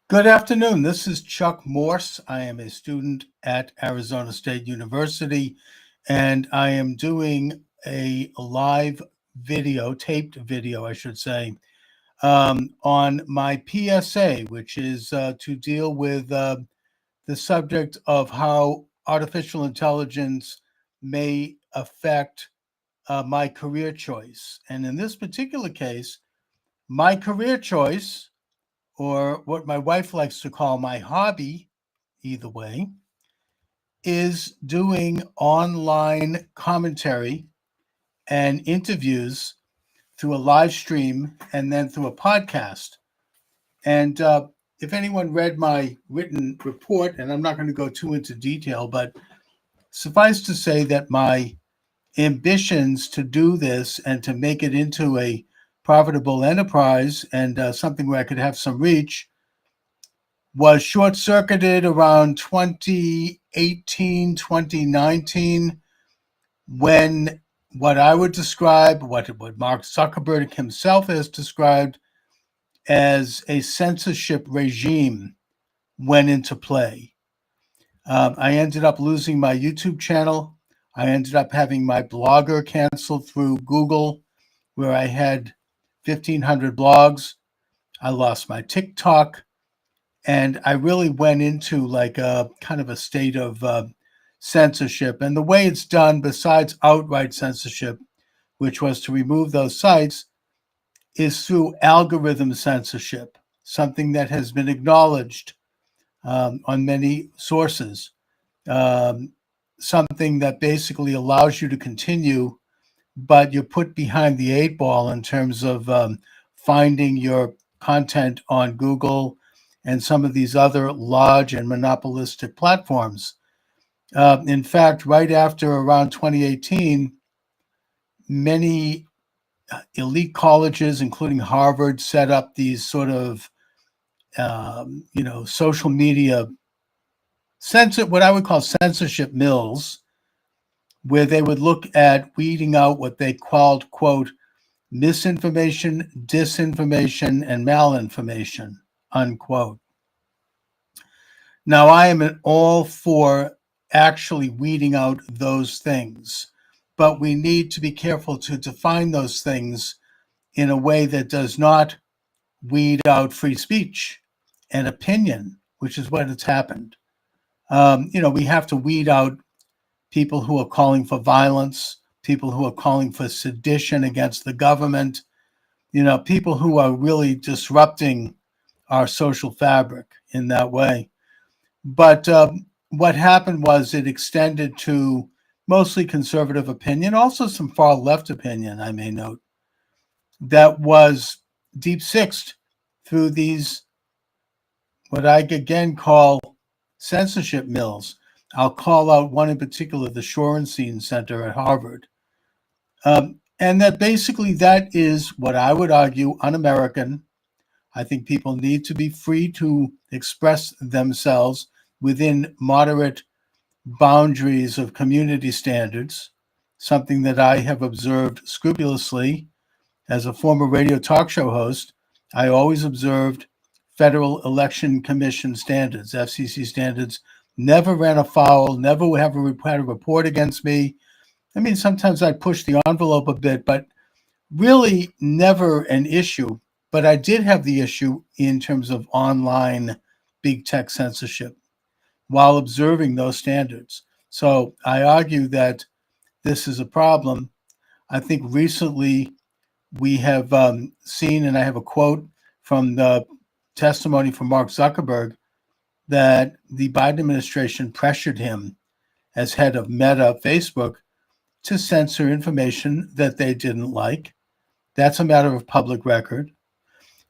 Good afternoon. This is Chuck Morse. I am a student at Arizona State University, and I am doing a live video, taped video, I should say, on my PSA, which is to deal with the subject of how artificial intelligence may affect my career choice. And in this particular case, my career choice, or what my wife likes to call my hobby, either way, is doing online commentary and interviews through a live stream and then through a podcast. And if anyone read my written report, and I'm not going to go too into detail, but suffice to say that my ambitions to do this and to make it into a profitable enterprise and something where I could have some reach was short-circuited around 2018, 2019, when what I would describe, what Mark Zuckerberg himself has described as a censorship regime went into play. I ended up losing my YouTube channel. I ended up having my blogger canceled through Google, where I had 1,500 blogs. I lost my TikTok. And I really went into like a kind of a state of censorship. And the way it's done, besides outright censorship, which was to remove those sites, is through algorithm censorship, something that has been acknowledged on many sources, something that basically allows you to continue, but you're put behind the eight ball in terms of finding your content on Google and some of these other large and monopolistic platforms. In fact, right after around 2018, many elite colleges, including Harvard, set up these sort of, social media what I would call censorship mills, where they would look at weeding out what they called, quote, misinformation, disinformation, and malinformation, unquote. Now, I am all for actually weeding out those things, but we need to be careful to define those things in a way that does not weed out free speech and opinion, which is what has happened. We have to weed out people who are calling for violence, people who are calling for sedition against the government, people who are really disrupting our social fabric in that way. But what happened was it extended to mostly conservative opinion, also some far left opinion, I may note, that was deep sixed through these, what I again call censorship mills. I'll call out one in particular, the Shorenstein Center at Harvard. And that basically that is what I would argue un-American. I think people need to be free to express themselves within moderate boundaries of community standards, something that I have observed scrupulously. As a former radio talk show host, I always observed Federal Election Commission standards, FCC standards, never ran afoul, never had a report against me. I mean, sometimes I pushed the envelope a bit, but really never an issue. But I did have the issue in terms of online big tech censorship while observing those standards. So I argue that this is a problem. I think recently we have seen, and I have a quote from the testimony from Mark Zuckerberg, that the Biden administration pressured him as head of Meta, Facebook, to censor information that they didn't like. That's a matter of public record.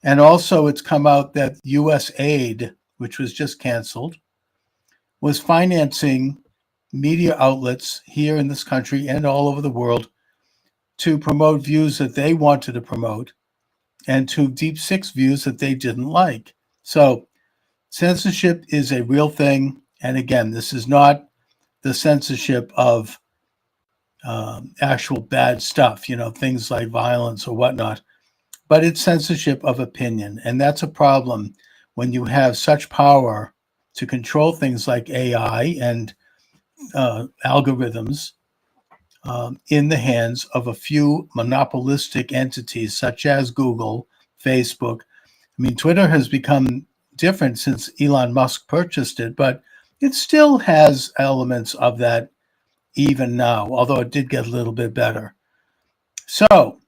And also it's come out that U.S. aid, which was just canceled, was financing media outlets here in this country and all over the world to promote views that they wanted to promote and to deep six views that they didn't like. So censorship is a real thing. And again, this is not the censorship of actual bad stuff, things like violence or whatnot, but it's censorship of opinion. And that's a problem when you have such power to control things like AI and algorithms in the hands of a few monopolistic entities such as Google, Facebook. I mean, Twitter has become different since Elon Musk purchased it, but it still has elements of that even now, although it did get a little bit better. So,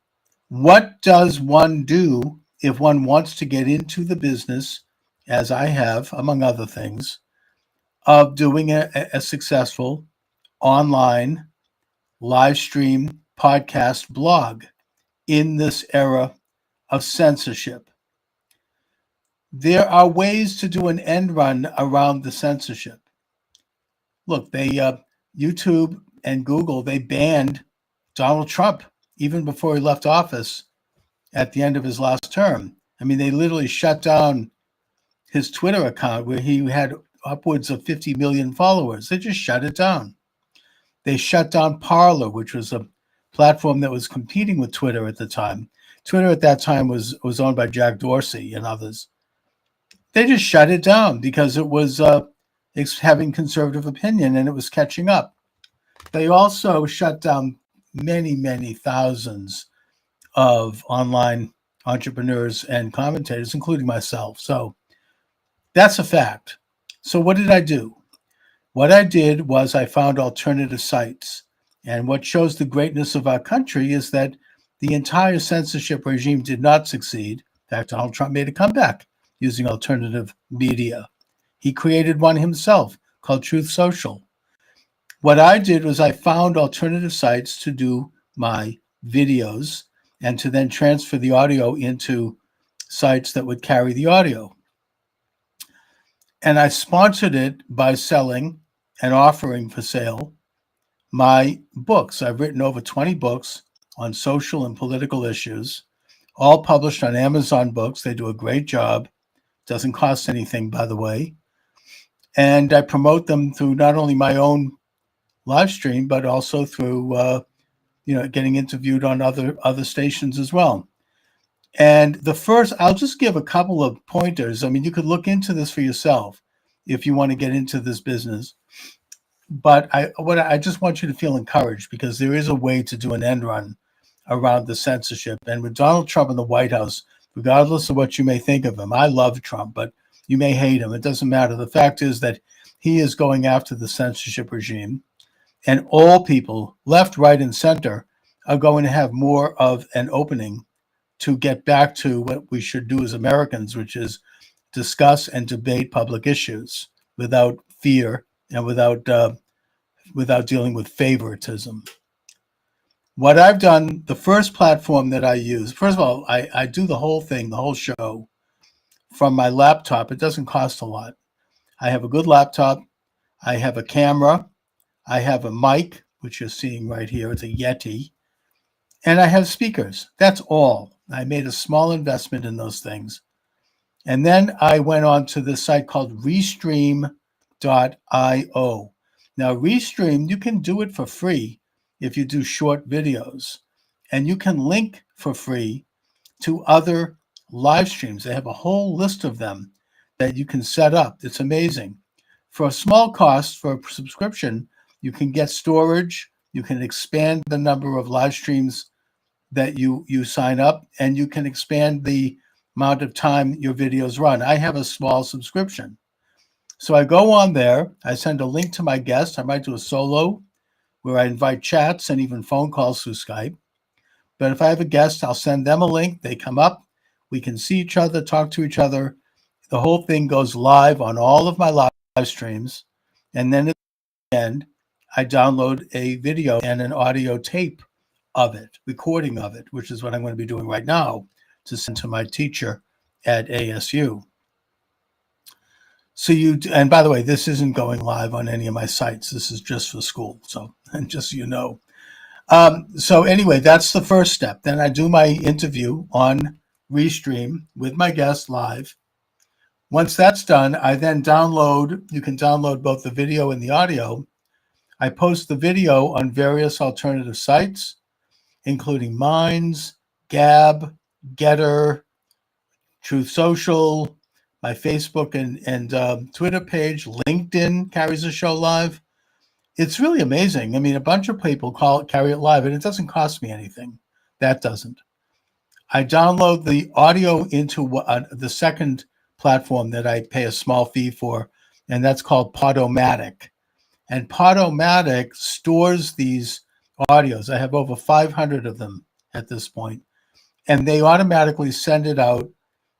what does one do if one wants to get into the business, as I have, among other things, of doing a successful online live stream podcast blog in this era of censorship? There are ways to do an end run around the censorship. Look, YouTube and Google, they banned Donald Trump even before he left office at the end of his last term. I mean, they literally shut down his Twitter account where he had upwards of 50 million followers. They just shut it down. They shut down Parler, which was a platform that was competing with Twitter at the time. Twitter at that time was owned by Jack Dorsey and others. They just shut it down because it was having conservative opinion and it was catching up. They also shut down many, many thousands of online entrepreneurs and commentators, including myself. So that's a fact. So what did I do? What I did was I found alternative sites. And what shows the greatness of our country is that the entire censorship regime did not succeed. In fact, Donald Trump made a comeback using alternative media. He created one himself called Truth Social. What I did was I found alternative sites to do my videos and to then transfer the audio into sites that would carry the audio. And I sponsored it by selling and offering for sale my books. I've written over 20 books on social and political issues, all published on Amazon Books. They do a great job. Doesn't cost anything, by the way. And I promote them through not only my own live stream, but also through getting interviewed on other stations as well. And I'll just give a couple of pointers. I mean, you could look into this for yourself if you want to get into this business. But I just want you to feel encouraged because there is a way to do an end run around the censorship. And with Donald Trump in the White House, regardless of what you may think of him, I love Trump, but you may hate him. It doesn't matter. The fact is that he is going after the censorship regime, and all people, left, right, and center, are going to have more of an opening to get back to what we should do as Americans, which is discuss and debate public issues without fear and without dealing with favoritism. What I've done, the first platform that I use, first of all, I do the whole thing, the whole show from my laptop. It doesn't cost a lot. I have a good laptop. I have a camera. I have a mic, which you're seeing right here. It's a Yeti. And I have speakers. That's all. I made a small investment in those things. And then I went on to this site called Restream.io. Now, Restream, you can do it for free if you do short videos. And you can link for free to other live streams. They have a whole list of them that you can set up. It's amazing. For a small cost, for a subscription, you can get storage. You can expand the number of live streams that you sign up, and you can expand the amount of time your videos run. I have a small subscription. So I go on there, I send a link to my guest. I might do a solo where I invite chats and even phone calls through Skype. But if I have a guest, I'll send them a link. They come up, we can see each other, talk to each other. The whole thing goes live on all of my live streams. And then at the end, I download a video and an audio tape of it, recording of it, which is what I'm going to be doing right now to send to my teacher at ASU. So and by the way, this isn't going live on any of my sites. This is just for school. So, and just so you know. So anyway, that's the first step. Then I do my interview on Restream with my guest live. Once that's done, I then you can download both the video and the audio. I post the video on various alternative sites, including Minds, Gab, Getter, Truth Social, my Facebook and Twitter page. LinkedIn carries the show live. It's really amazing. I mean, a bunch of people carry it live, and it doesn't cost me anything. That doesn't. I download the audio into the second platform that I pay a small fee for, and that's called Podomatic. And Podomatic stores these audios. I have over 500 of them at this point, and they automatically send it out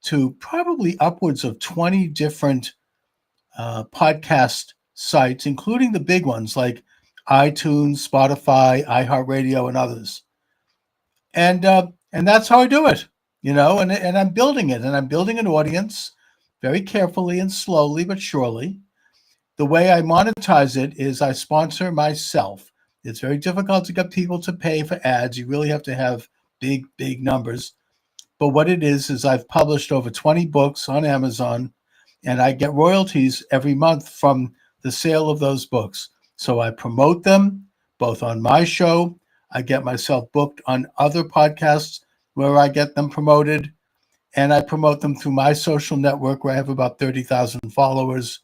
to probably upwards of 20 different podcast sites, including the big ones like iTunes, Spotify, iHeartRadio, and others. And that's how I do it, and I'm building it, and I'm building an audience very carefully and slowly but surely. The way I monetize it is I sponsor myself. It's very difficult to get people to pay for ads. You really have to have big numbers. But what it is I've published over 20 books on Amazon, and I get royalties every month from the sale of those books. So I promote them both on my show. I get myself booked on other podcasts where I get them promoted, and I promote them through my social network where I have about 30,000 followers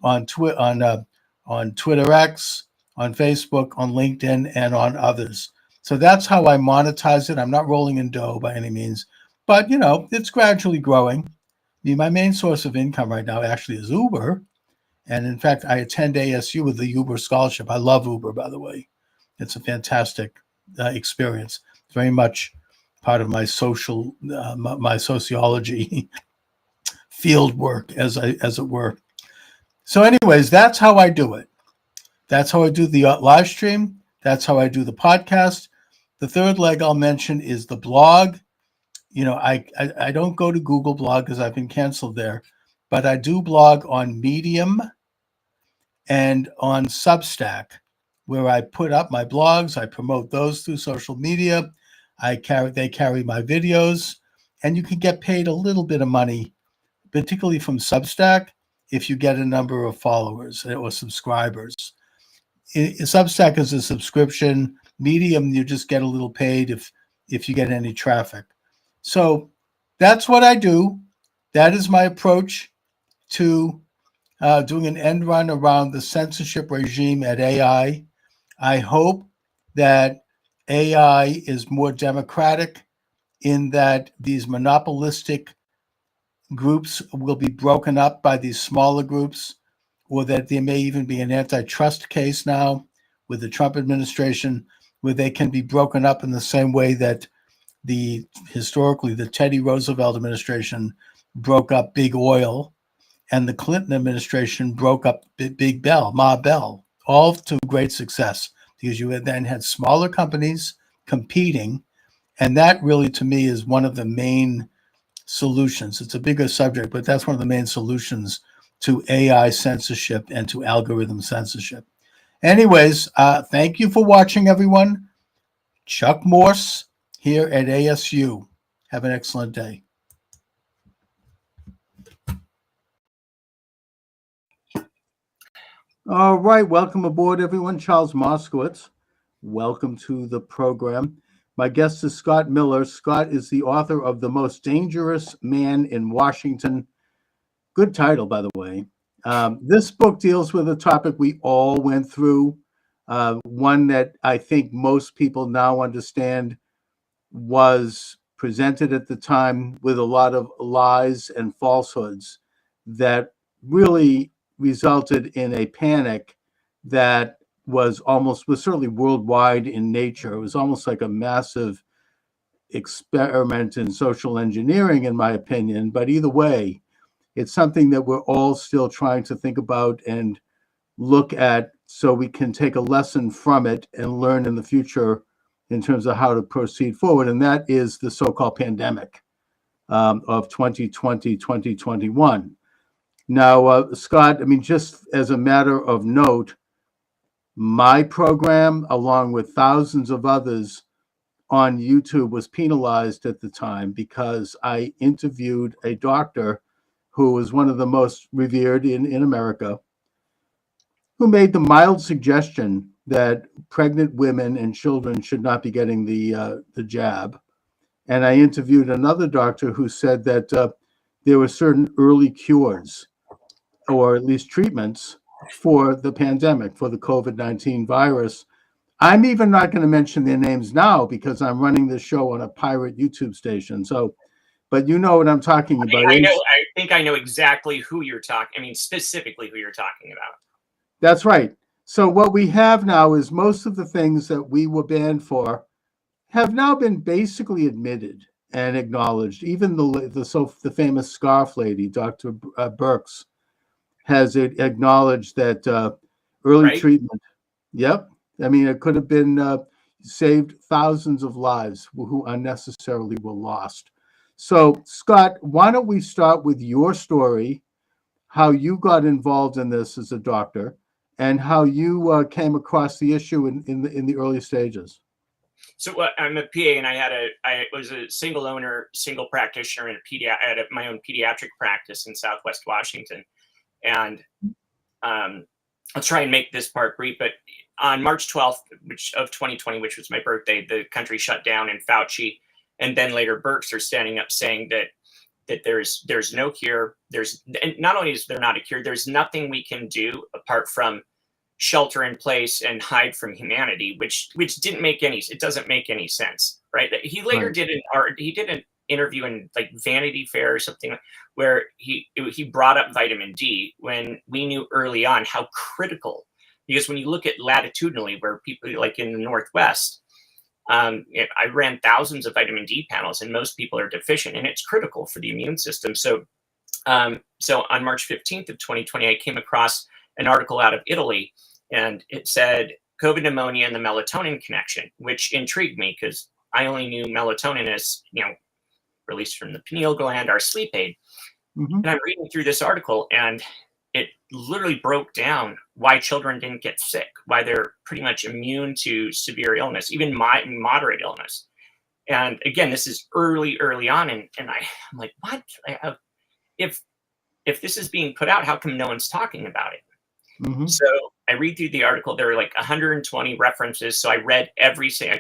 on Twitter X, on Facebook, on LinkedIn, and on others. So that's how I monetize it. I'm not rolling in dough by any means, but it's gradually growing. I mean, my main source of income right now actually is Uber. And in fact, I attend ASU with the Uber scholarship. I love Uber, by the way. It's a fantastic experience. It's very much part of my my sociology field work, as it were. So anyways, that's how I do it. That's how I do the live stream. That's how I do the podcast. The third leg I'll mention is the blog. I don't go to Google Blog because I've been canceled there, but I do blog on Medium and on Substack, where I put up my blogs. I promote those through social media. They carry my videos, and you can get paid a little bit of money, particularly from Substack, if you get a number of followers or subscribers. Substack is a subscription. Medium, you just get a little paid if you get any traffic. So that's what I do. That is my approach to doing an end run around the censorship regime at AI. I hope that AI is more democratic in that these monopolistic groups will be broken up by these smaller groups, or that there may even be an antitrust case now with the Trump administration where they can be broken up in the same way that historically the Teddy Roosevelt administration broke up big oil and the Clinton administration broke up Ma Bell, all to great success because you then had smaller companies competing. And that really, to me, is one of the main solutions. It's a bigger subject, but that's one of the main solutions to AI censorship and to algorithm censorship. Anyways, thank you for watching, everyone. Chuck Morse here at ASU. Have an excellent day. All right, welcome aboard, everyone. Charles Moscowitz. Welcome to the program. My guest is Scott Miller. Scott is the author of The Most Dangerous Man in Washington. Good title, by the way. This book deals with a topic we all went through, one that I think most people now understand was presented at the time with a lot of lies and falsehoods that really resulted in a panic that was certainly worldwide in nature. It was almost like a massive experiment in social engineering, in my opinion. But either way, it's something that we're all still trying to think about and look at so we can take a lesson from it and learn in the future in terms of how to proceed forward. And that is the so-called pandemic of 2020, 2021. Now, Scott, I mean, just as a matter of note, my program, along with thousands of others on YouTube, was penalized at the time because I interviewed a doctor who was one of the most revered in America, who made the mild suggestion that pregnant women and children should not be getting the jab. And I interviewed another doctor who said that there were certain early cures or at least treatments for the pandemic, for the COVID-19 virus. I'm even not going to mention their names now because I'm running this show on a pirate YouTube station. So, but you know what I'm talking about. I know. I think I know exactly who you're talking. I mean, specifically who you're talking about. That's right. So what we have now is most of the things that we were banned for have now been basically admitted and acknowledged. Even the famous scarf lady, Dr. Birx, has acknowledged that early Right? treatment. Yep. I mean, it could have been saved thousands of lives who unnecessarily were lost. So, Scott, why don't we start with your story, how you got involved in this as a doctor, and how you came across the issue in the early stages. So I'm a PA, and I was a single owner, single practitioner in I had my own pediatric practice in Southwest Washington, and I'll try and make this part brief. But on March 12th, of 2020, which was my birthday, the country shut down, and Fauci, and then later Birx are standing up saying that there's no cure. And not only is there not a cure, there's nothing we can do apart from shelter in place and hide from humanity, which it doesn't make any sense, right? He later did an interview in like Vanity Fair or something where he brought up vitamin D when we knew early on how critical, because when you look at latitudinally where people like in the Northwest, I ran thousands of vitamin D panels and most people are deficient, and it's critical for the immune system. So on March 15th of 2020, I came across an article out of Italy, and it said COVID pneumonia and the melatonin connection, which intrigued me because I only knew melatonin as, released from the pineal gland, our sleep aid. Mm-hmm. And I'm reading through this article, and it literally broke down why children didn't get sick, why they're pretty much immune to severe illness, even moderate illness. And again, this is early on, and I'm like, what? If this is being put out, how come no one's talking about it? Mm-hmm. So I read through the article. There were like 120 references. So I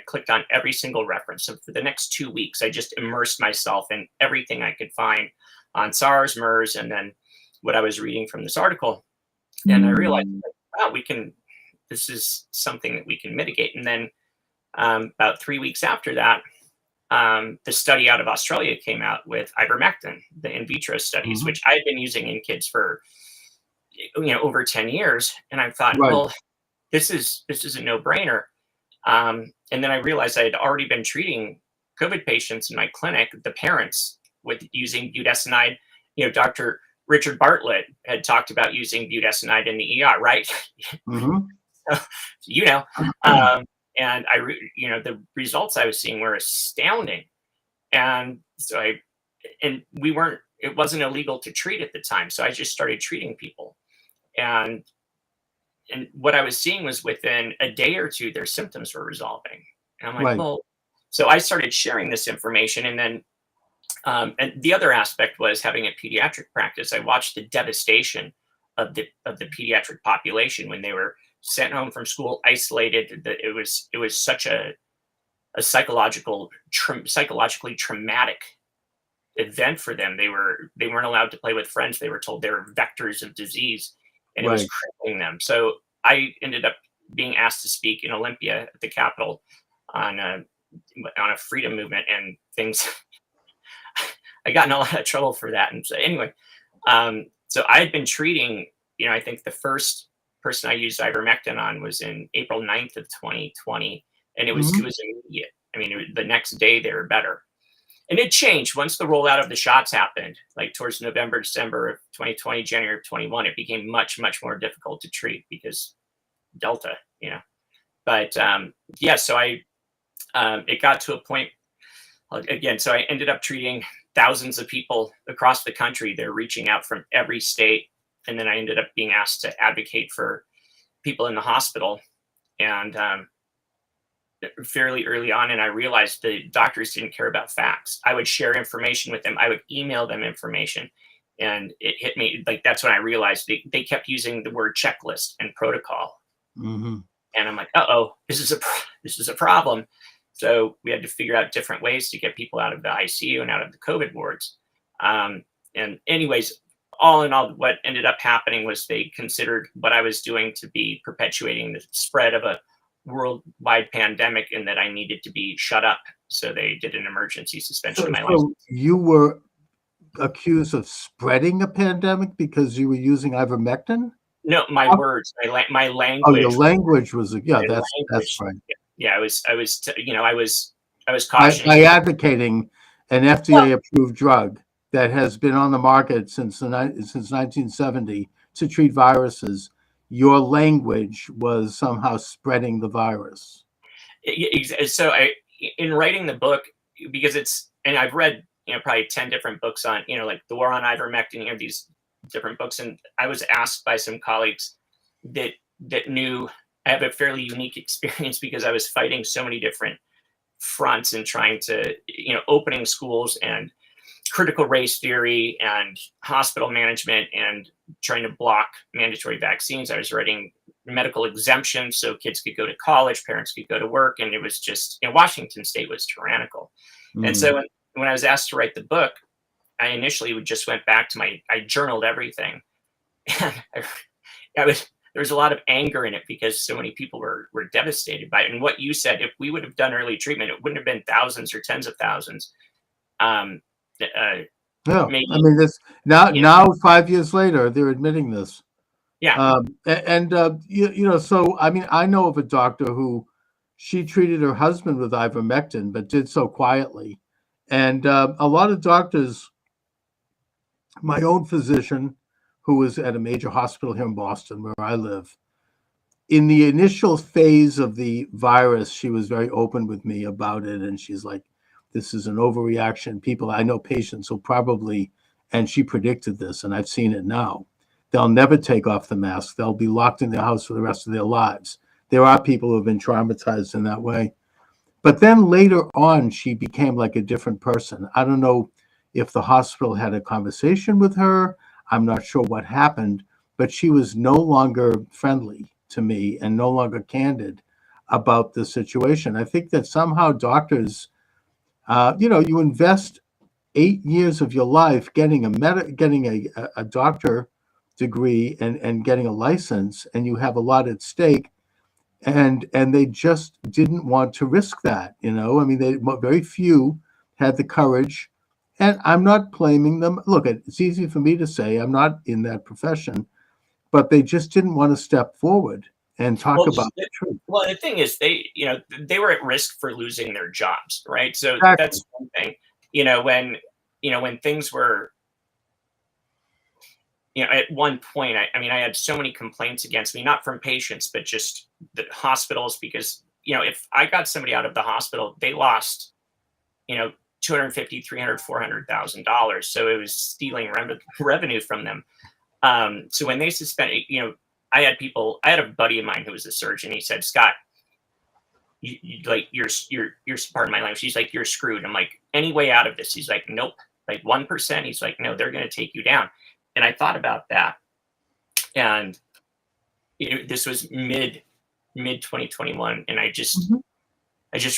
clicked on every single reference. So for the next 2 weeks, I just immersed myself in everything I could find on SARS, MERS, and then what I was reading from this article. And I realized, wow, this is something that we can mitigate. And then about 3 weeks after that, the study out of Australia came out with ivermectin, the in vitro studies, which I had been using in kids for over 10 years. And I thought, well, this is a no-brainer. And then I realized I had already been treating COVID patients in my clinic, the parents, with using budesonide. Dr. Richard Bartlett had talked about using budesonide in the ER, right? Mm-hmm. And the results I was seeing were astounding. And so it wasn't illegal to treat at the time. So I just started treating people. And what I was seeing was within a day or two, their symptoms were resolving. And I'm like, well, so I started sharing this information. And then, and the other aspect was having a pediatric practice. I watched the devastation of the pediatric population when they were sent home from school, isolated. It was such a psychologically traumatic event for them. They weren't allowed to play with friends. They were told they were vectors of disease, and it was crippling them. So I ended up being asked to speak in Olympia at the Capitol on a freedom movement and things. I got in a lot of trouble for that. And so anyway, so I had been treating, I think the first person I used ivermectin on was in April 9th of 2020. And it was immediate. I mean, the next day they were better. And it changed once the rollout of the shots happened, like towards November, December of 2020, January of 21. It became much, much more difficult to treat because Delta, But so it got to a point again. So I ended up treating thousands of people across the country. They're reaching out from every state. And then I ended up being asked to advocate for people in the hospital. And fairly early on, and I realized the doctors didn't care about facts. I would share information with them. I would email them information, and it hit me. Like, that's when I realized they kept using the word checklist and protocol. And I'm like, this is a problem. So we had to figure out different ways to get people out of the ICU and out of the COVID wards. And And anyways, all in all, what ended up happening was they considered what I was doing to be perpetuating the spread of a worldwide pandemic, and that I needed to be shut up. So they did an emergency suspension of my license. So you were accused of spreading a pandemic because you were using ivermectin? No, my words, my Oh, your language, language was, yeah, my that's language. right. Yeah, I was, I was By cautioning. advocating an FDA-approved drug that has been on the market since 1970 to treat viruses, your language was somehow spreading the virus. So in writing the book, because and I've read, probably 10 different books on, like the war on ivermectin, these different books. And I was asked by some colleagues that, knew I have a fairly unique experience because I was fighting so many different fronts and trying to, opening schools and critical race theory and hospital management and trying to block mandatory vaccines. I was writing medical exemptions so kids could go to college, parents could go to work, and it was just, Washington State was tyrannical. And so when I was asked to write the book, I initially just went back to I journaled everything, and there was a lot of anger in it because so many people were devastated by it. And what you said, if we would have done early treatment, it wouldn't have been thousands or tens of thousands. Yeah, Maybe, I mean, this now 5 years later, they're admitting this. yeah. So I mean, I know of a doctor who she treated her husband with ivermectin, but did so quietly. And a lot of doctors, my own physician, who was at a major hospital here in Boston, where I live, in the initial phase of the virus, she was very open with me about it. And she's like, this is an overreaction. People, I know patients will probably, and she predicted this, and I've seen it now. They'll never take off the mask. They'll be locked in their house for the rest of their lives. There are people who have been traumatized in that way. But then later on, she became like a different person. I don't know if the hospital had a conversation with her. I'm not sure what happened, but she was no longer friendly to me and no longer candid about the situation. I think that somehow doctors, you invest 8 years of your life getting a doctor degree and getting a license, and you have a lot at stake, and they just didn't want to risk that. I mean, very few had the courage, and I'm not blaming them. Look, it's easy for me to say, I'm not in that profession, but they just didn't want to step forward and talk about the truth. Well, the thing is, they were at risk for losing their jobs, right? So Exactly. that's one thing. When things were, at one point, I mean, I had so many complaints against me, not from patients, but just the hospitals, because, if I got somebody out of the hospital, they lost, $250, $300, $400,000. So it was stealing revenue from them. So when they suspended, I had a buddy of mine who was a surgeon. He said, Scott, you're pardon my language. He's like, you're screwed. I'm like, any way out of this? He's like, nope. Like 1%. He's like, no, they're going to take you down. And I thought about that. And this was mid 2021. And I just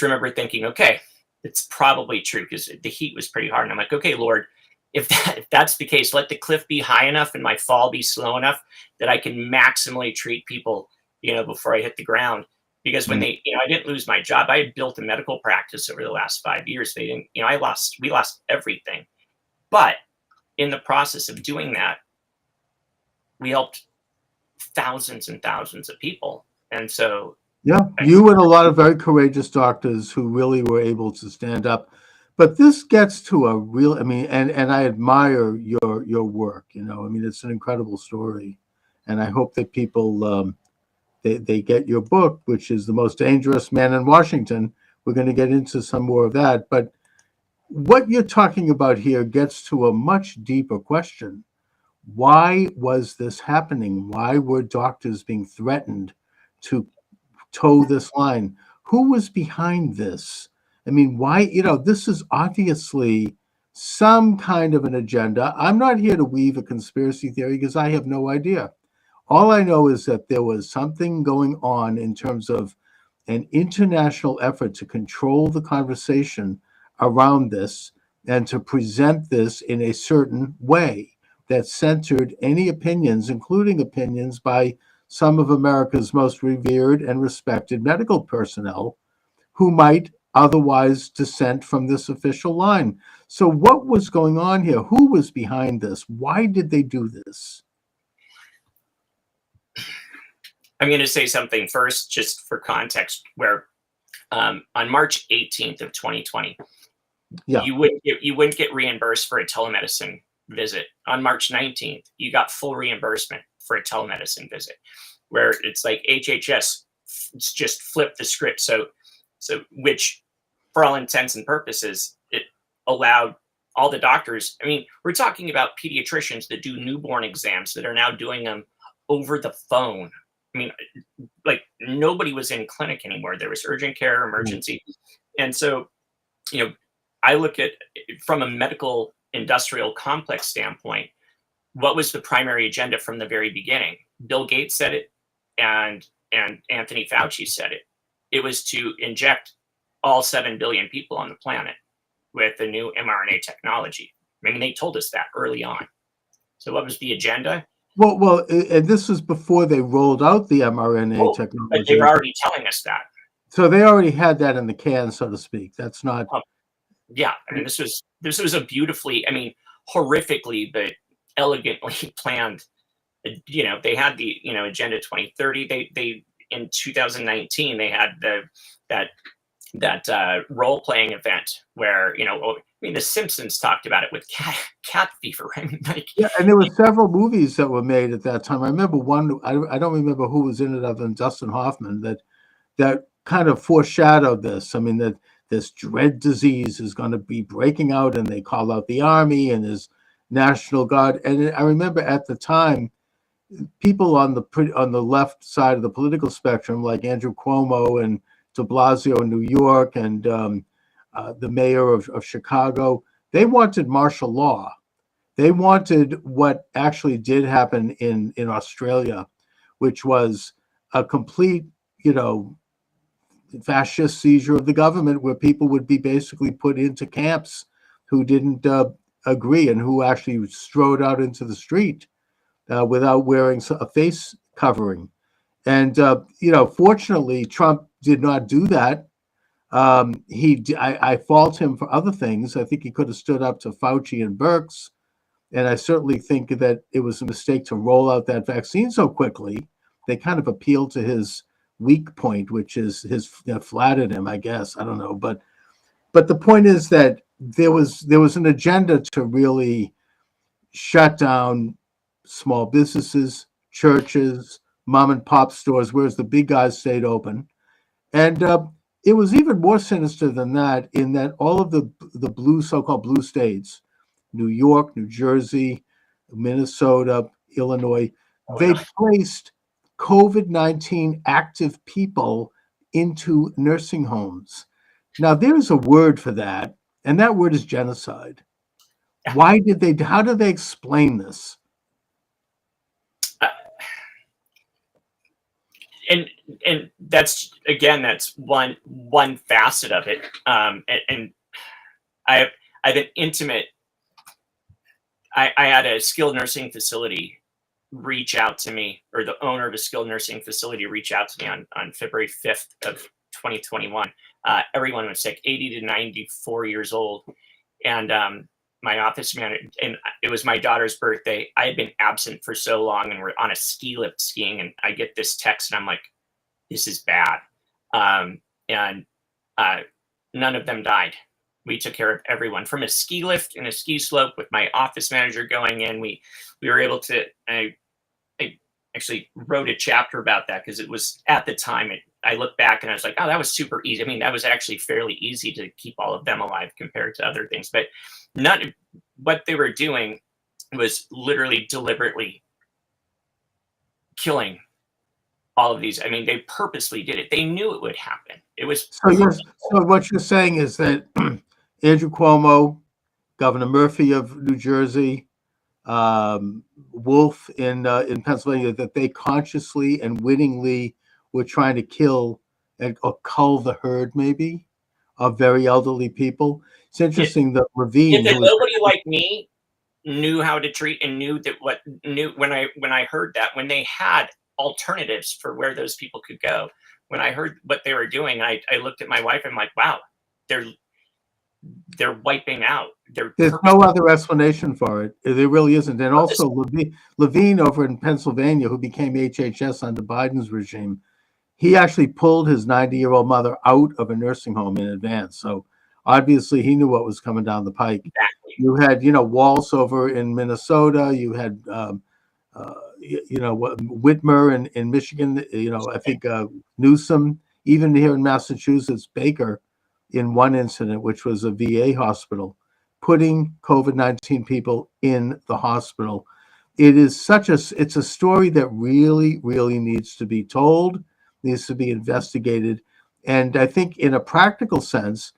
remember thinking, okay, it's probably true, because the heat was pretty hard. And I'm like, okay, Lord, if that's the case, let the cliff be high enough and my fall be slow enough that I can maximally treat people, before I hit the ground. Because when I didn't lose my job, I had built a medical practice over the last 5 years. They didn't, we lost everything. But in the process of doing that, we helped thousands and thousands of people. And so, yeah, you and a lot of very courageous doctors who really were able to stand up. But this gets to a real, I mean, and I admire your work. I mean, it's an incredible story, and I hope that people they get your book, which is The Most Dangerous Man in Washington. We're going to get into some more of that, but what you're talking about here gets to a much deeper question. Why was this happening? Why were doctors being threatened to toe this line? Who was behind this? I mean, why, this is obviously some kind of an agenda. I'm not here to weave a conspiracy theory because I have no idea. All I know is that there was something going on in terms of an international effort to control the conversation around this. and to present this in a certain way that centered any opinions, including opinions by some of America's most revered and respected medical personnel who might otherwise dissent from this official line. So, what was going on here? Who was behind this? Why did they do this? I'm going to say something first, just for context, where on March 18th of 2020, Yeah. you wouldn't get reimbursed for a telemedicine visit. On March 19th, you got full reimbursement for a telemedicine visit, where it's like HHS just flipped the script. So which, for all intents and purposes, it allowed all the doctors. I mean, we're talking about pediatricians that do newborn exams that are now doing them over the phone. I mean, like, nobody was in clinic anymore. There was urgent care, emergency. And so, I look at it from a medical industrial complex standpoint. What was the primary agenda from the very beginning? Bill Gates said it, and Anthony Fauci said it. It was to inject all 7 billion people on the planet with the new mRNA technology. I mean, they told us that early on. So what was the agenda? Well, and this was before they rolled out the mRNA technology. But they were already telling us that. So they already had that in the can, so to speak. That's not. Yeah, I mean, this was a beautifully, I mean, horrifically, but elegantly planned. They had the Agenda 2030. They in 2019 they had that role playing event where the Simpsons talked about it with cat fever. I mean, like, Yeah, and there were several movies that were made at that time. I remember one. I don't remember who was in it other than Dustin Hoffman. That kind of foreshadowed this. I mean, that this dread disease is going to be breaking out, and they call out the army and his National Guard. And I remember at the time, people on the left side of the political spectrum, like Andrew Cuomo and de Blasio in New York, and the mayor of Chicago, they wanted martial law. They wanted what actually did happen in Australia, which was a complete, fascist seizure of the government, where people would be basically put into camps who didn't agree and who actually strode out into the street without wearing a face covering. And fortunately, Trump did not do that. I fault him for other things. I think he could have stood up to Fauci and Birx, and I certainly think that it was a mistake to roll out that vaccine so quickly. They kind of appealed to his weak point, which is flattered him, I guess. I don't know, but the point is that there was an agenda to really shut down small businesses, churches, mom and pop stores, whereas the big guys stayed open. And it was even more sinister than that, in that all of the so-called blue states, New York, New Jersey, Minnesota, Illinois, they placed COVID-19 active people into nursing homes. Now, there's a word for that, and that word is genocide. How did they explain this? And that's one facet of it. And I have an intimate. I had a skilled nursing facility reach out to me, or the owner of a skilled nursing facility reach out to me on February 5th of 2021. Everyone was sick, 80 to 94 years old, and my office manager, and it was my daughter's birthday. I had been absent for so long, and we're on a ski lift skiing, and I get this text, and I'm like, this is bad. And none of them died. We took care of everyone from a ski lift and a ski slope with my office manager going in. We were able to, I actually wrote a chapter about that, because it was, at the time, I look back and I was like, oh, that was super easy. I mean, that was actually fairly easy to keep all of them alive compared to other things. But what they were doing was literally deliberately killing all of these. I mean, they purposely did it. They knew it would happen. It was so what you're saying is that Andrew Cuomo, Governor Murphy of New Jersey, Wolf in Pennsylvania, that they consciously and wittingly were trying to kill or cull the herd, maybe, of very elderly people. It's interesting that Levine, If who is nobody like me knew how to treat and knew that what knew when I heard that when they had alternatives for where those people could go, when I heard what they were doing, I looked at my wife and I'm like, wow, they're they're wiping out. They're there's no other explanation for it. There really isn't. And also Levine over in Pennsylvania, who became HHS under Biden's regime, he actually pulled his 90-year-old mother out of a nursing home in advance. So obviously he knew what was coming down the pike. exactly. You had, Waltz over in Minnesota. You had, Whitmer in Michigan. I think Newsom, even here in Massachusetts, Baker, in one incident, which was a VA hospital, putting COVID-19 people in the hospital. It's a story that really, really needs to be told, needs to be investigated. And I think in a practical sense,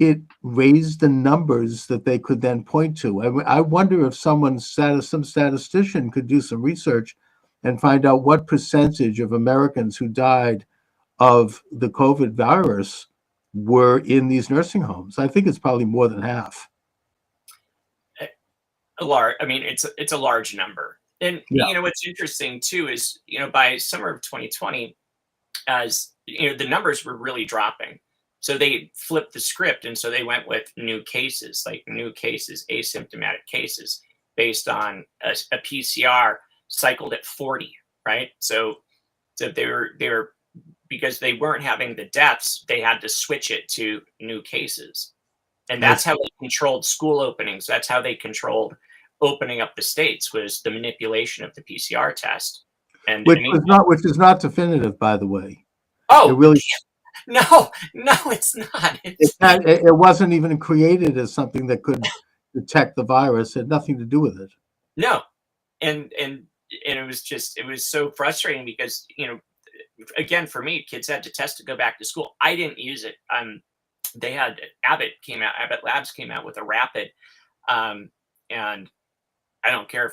it raised the numbers that they could then point to. I wonder if some statistician could do some research and find out what percentage of Americans who died of the COVID virus were in these nursing homes. I think it's probably more than half. A large, I mean, it's a large number. And Yeah. what's interesting too is by summer of 2020, as the numbers were really dropping. So they flipped the script, and so they went with new cases, asymptomatic cases, based on a PCR cycled at 40, right? So they were because they weren't having the deaths, they had to switch it to new cases, and that's how they controlled school openings. That's how they controlled opening up the states, was the manipulation of the PCR test. And Which I mean, is not definitive, by the way. It oh really no, it's not. it wasn't even created as something that could detect the virus. It had nothing to do with it. No, and it was so frustrating because again, for me, kids had to test to go back to school. I didn't use it. They had Abbott Labs came out with a rapid, and I don't care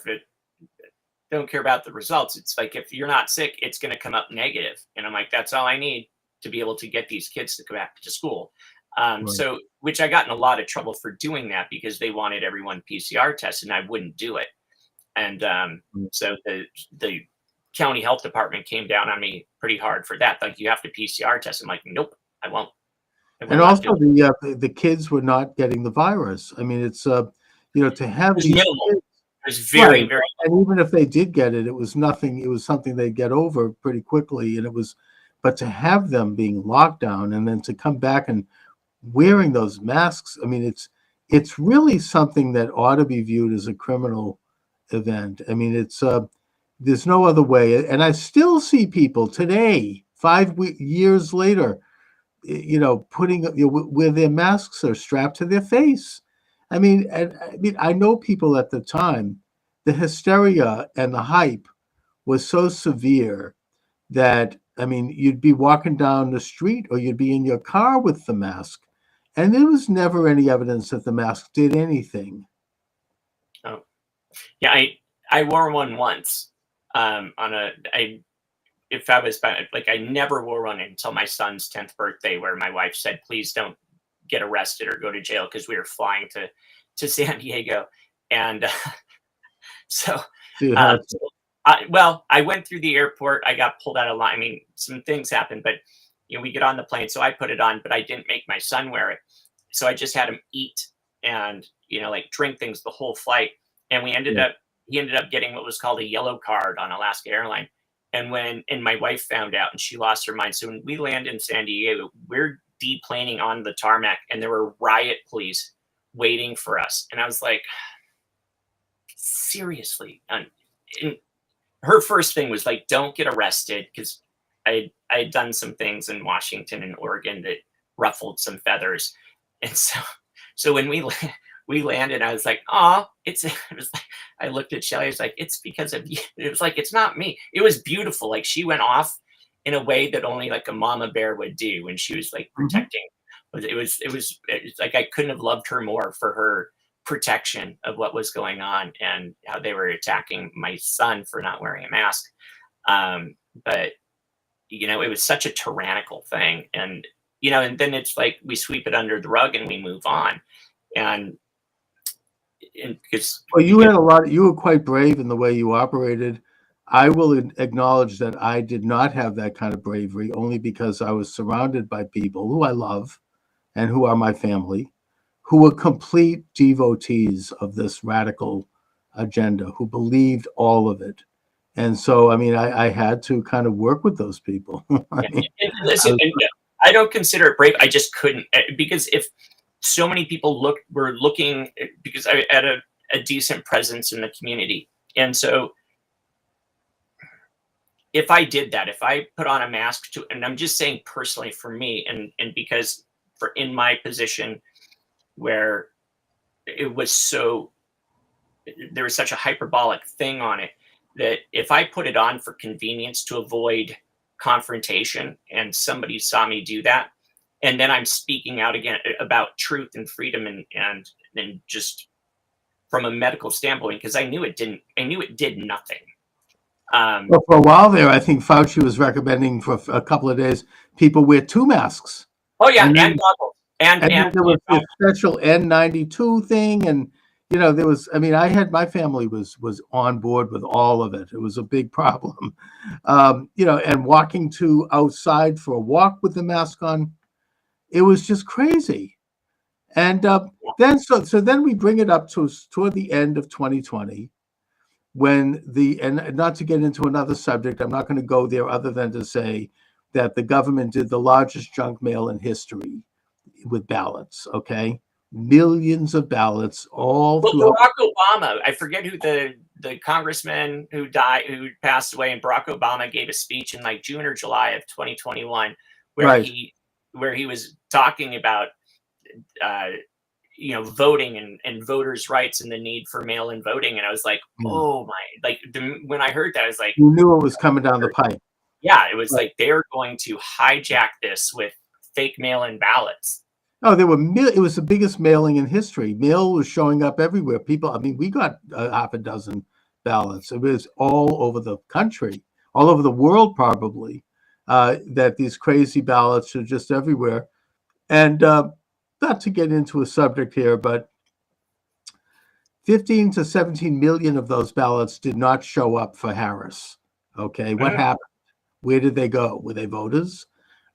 about the results. It's like, if you're not sick, it's going to come up negative. And I'm like, that's all I need to be able to get these kids to go back to school. Right. So, which I got in a lot of trouble for doing that, because they wanted everyone PCR tested and I wouldn't do it. And so the county health department came down on me pretty hard for that. Like, you have to PCR test. I'm like, nope, I won't. And also the kids were not getting the virus. I mean, it's to have these minimal. kids, It was very, right, very, and even if they did get it, it was nothing. It was something they'd get over pretty quickly, but to have them being locked down and then to come back and wearing those masks, I mean, it's really something that ought to be viewed as a criminal event. I mean, there's no other way. And I still see people today, 5 years later, putting where their masks are strapped to their face. I mean, I know people at the time, the hysteria and the hype was so severe that, I mean, you'd be walking down the street or you'd be in your car with the mask, and there was never any evidence that the mask did anything. oh, yeah, I wore one once, if I was like, I never wore one until my son's 10th birthday, where my wife said, please don't get arrested or go to jail, because we were flying to San Diego. And so, I went through the airport. I got pulled out of line. I mean, some things happened, but we get on the plane. So I put it on, but I didn't make my son wear it. So I just had him eat and, like, drink things the whole flight. And he ended up getting what was called a yellow card on Alaska Airlines. And my wife found out, and she lost her mind. So when we land in San Diego, we're deplaning on the tarmac, and there were riot police waiting for us. And I was like, seriously? And her first thing was like, don't get arrested, because I had done some things in Washington and Oregon that ruffled some feathers. And so when we landed, I was like, oh, it was like, I looked at Shelly, I was like, it's because of you. It was like, it's not me. It was beautiful. Like, she went off in a way that only like a mama bear would do when she was like protecting. It was like, I couldn't have loved her more for her protection of what was going on and how they were attacking my son for not wearing a mask. But it was such a tyrannical thing. And and then it's like we sweep it under the rug and we move on. And because Well, you were quite brave in the way you operated. I will acknowledge that I did not have that kind of bravery, only because I was surrounded by people who I love and who are my family, who were complete devotees of this radical agenda, who believed all of it. And so, I mean, I had to kind of work with those people. I mean, and I listen, was, and I don't consider it brave. I just couldn't, because if so many people were looking, because I had a decent presence in the community, and so if I did that, if I put on a mask to, and I'm just saying personally for me, and because for in my position where it was so, there was such a hyperbolic thing on it, that if I put it on for convenience to avoid confrontation and somebody saw me do that, and then I'm speaking out again about truth and freedom, and just from a medical standpoint, because I knew it did nothing. well, for a while there, I think Fauci was recommending for a couple of days people wear 2 masks. Oh yeah, And and then, goggles, and then there was this special N92 thing. And, there was, I mean, my family was on board with all of it. It was a big problem. And walking to outside for a walk with the mask on, it was just crazy. And then, so then we bring it up toward the end of 2020, when and not to get into another subject, I'm not going to go there other than to say that the government did the largest junk mail in history with ballots. Okay, millions of ballots all throughout. Barack Obama, I forget who the congressman who passed away, and Barack Obama gave a speech in like June or July of 2021, where Right. he was talking about voting and voters' rights and the need for mail-in voting, and I was like, oh my! Like when I heard that, I was like, you knew it was coming down the pipe. Yeah, it was Right. like they're going to hijack this with fake mail-in ballots. Oh, it was the biggest mailing in history. Mail was showing up everywhere. People, I mean, we got half a dozen ballots. It was all over the country, all over the world, probably, that these crazy ballots are just everywhere. And not to get into a subject here, but 15 to 17 million of those ballots did not show up for Harris. Okay, what happened? Where did they go? Were they voters?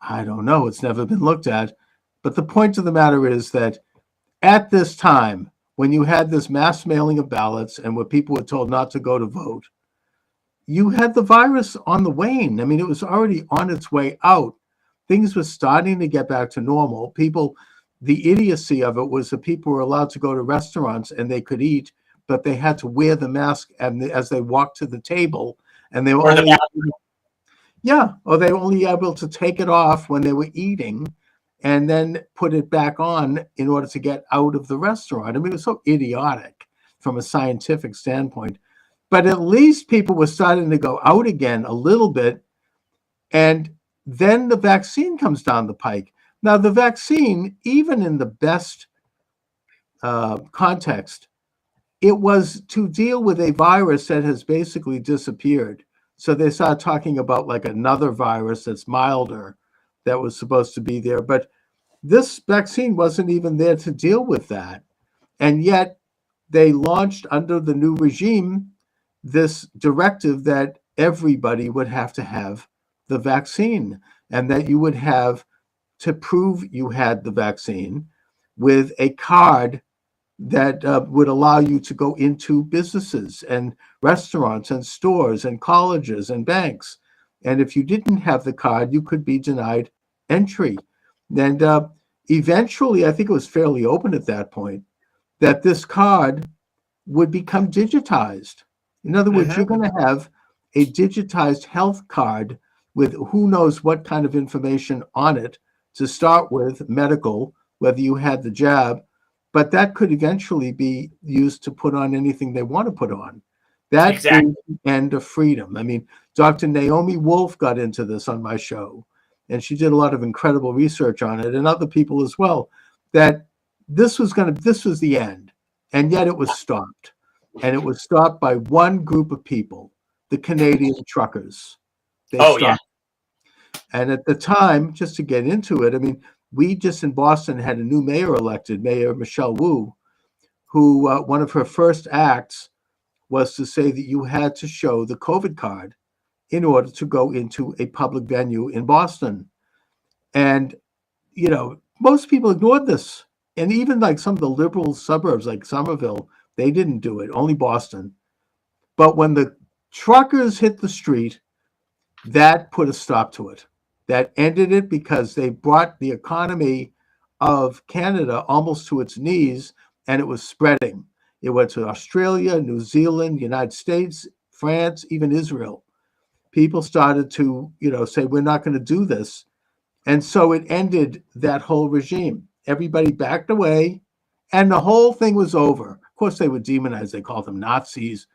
I don't know. It's never been looked at. But the point of the matter is that at this time, when you had this mass mailing of ballots and where people were told not to go to vote, you had the virus on the wane. I mean, it was already on its way out. Things were starting to get back to normal. The idiocy of it was that people were allowed to go to restaurants and they could eat, but they had to wear the mask as they walked to the table, and they were only able to take it off when they were eating and then put it back on in order to get out of the restaurant. I mean, it was so idiotic from a scientific standpoint. But at least people were starting to go out again a little bit. And then the vaccine comes down the pike. Now, the vaccine, even in the best context, it was to deal with a virus that has basically disappeared. So they started talking about like another virus that's milder that was supposed to be there. But this vaccine wasn't even there to deal with that. And yet they launched under the new regime this directive that everybody would have to have the vaccine, and that you would have to prove you had the vaccine with a card that would allow you to go into businesses and restaurants and stores and colleges and banks. And if you didn't have the card, you could be denied entry. And eventually, I think it was fairly open at that point, that this card would become digitized. In other words, you're going to have a digitized health card with who knows what kind of information on it to start with, medical, whether you had the jab, but that could eventually be used to put on anything they want to put on. That is the end of freedom. I mean, Dr. Naomi Wolf got into this on my show, and she did a lot of incredible research on it, and other people as well, that this was the end, and yet it was stopped. And it was stopped by one group of people, the Canadian truckers. They stopped. And at the time, just to get into it, I mean, We just in Boston had a new mayor elected, Mayor Michelle Wu, who one of her first acts was to say that you had to show the COVID card in order to go into a public venue in Boston. And, most people ignored this. And even like some of the liberal suburbs like Somerville, they didn't do it, only Boston. But when the truckers hit the street, that put a stop to it. That ended it because they brought the economy of Canada almost to its knees, and it was spreading. It went to Australia, New Zealand, United States, France, even Israel. People started to, say, we're not going to do this. And so it ended that whole regime. Everybody backed away, and the whole thing was over. Of course, they were demonized. They called them Nazis.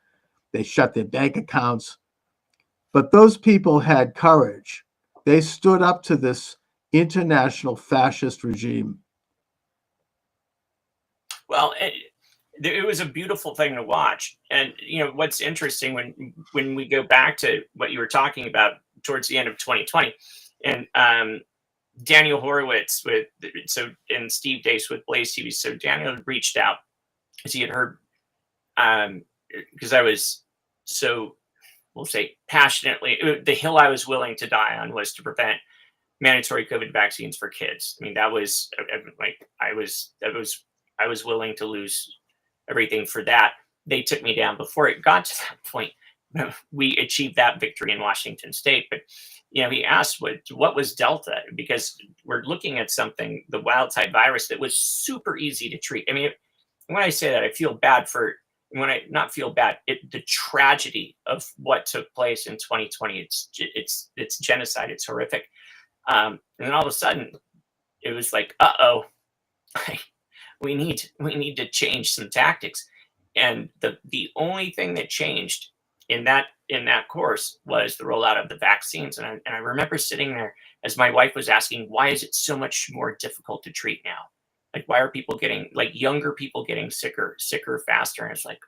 They shut their bank accounts. But those people had courage. They stood up to this international fascist regime. Well, it was a beautiful thing to watch. And what's interesting when we go back to what you were talking about towards the end of 2020, and Daniel Horowitz and Steve Dace with Blaze TV. So Daniel reached out as he had heard, because I was so, we'll say, passionately, the hill I was willing to die on was to prevent mandatory COVID vaccines for kids. I mean, that was like, I was willing to lose everything for that. They took me down before it got to that point. We achieved that victory in Washington State, but he asked what was Delta, because we're looking at something, the wild type virus, that was super easy to treat. I mean, when I say that, I feel bad for, when I not feel bad, the tragedy of what took place in 2020. It's genocide. It's horrific. And then all of a sudden, it was like, we need to change some tactics. And the only thing that changed in that course was the rollout of the vaccines. And I remember sitting there as my wife was asking, why is it so much more difficult to treat now? Like, why are people getting, like, younger people getting sicker faster? And it's like,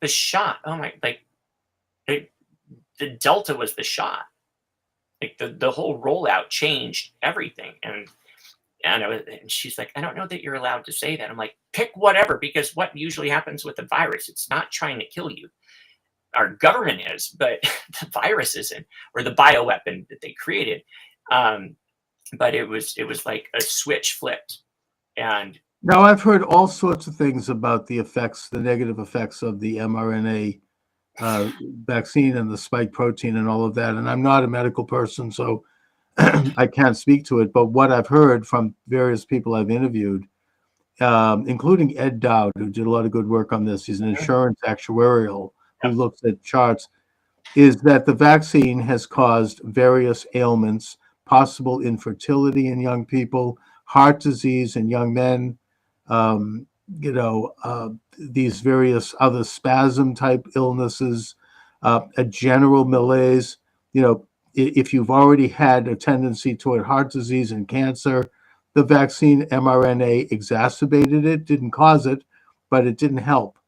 the shot. Oh my, like, the Delta was the shot. Like, the whole rollout changed everything. And she's like, I don't know that you're allowed to say that. I'm like, pick whatever, because what usually happens with the virus, it's not trying to kill you. Our government is, but the virus isn't, or the bioweapon that they created. But it was like a switch flipped. And now I've heard all sorts of things about the negative effects of the mRNA vaccine and the spike protein and all of that. And I'm not a medical person, so I can't speak to it. But what I've heard from various people I've interviewed, including Ed Dowd, who did a lot of good work on this, he's an insurance actuarial who looks at charts, is that the vaccine has caused various ailments, possible infertility in young people, heart disease in young men, these various other spasm type illnesses, a general malaise. If you've already had a tendency toward heart disease and cancer, the vaccine mRNA exacerbated it, didn't cause it, but it didn't help.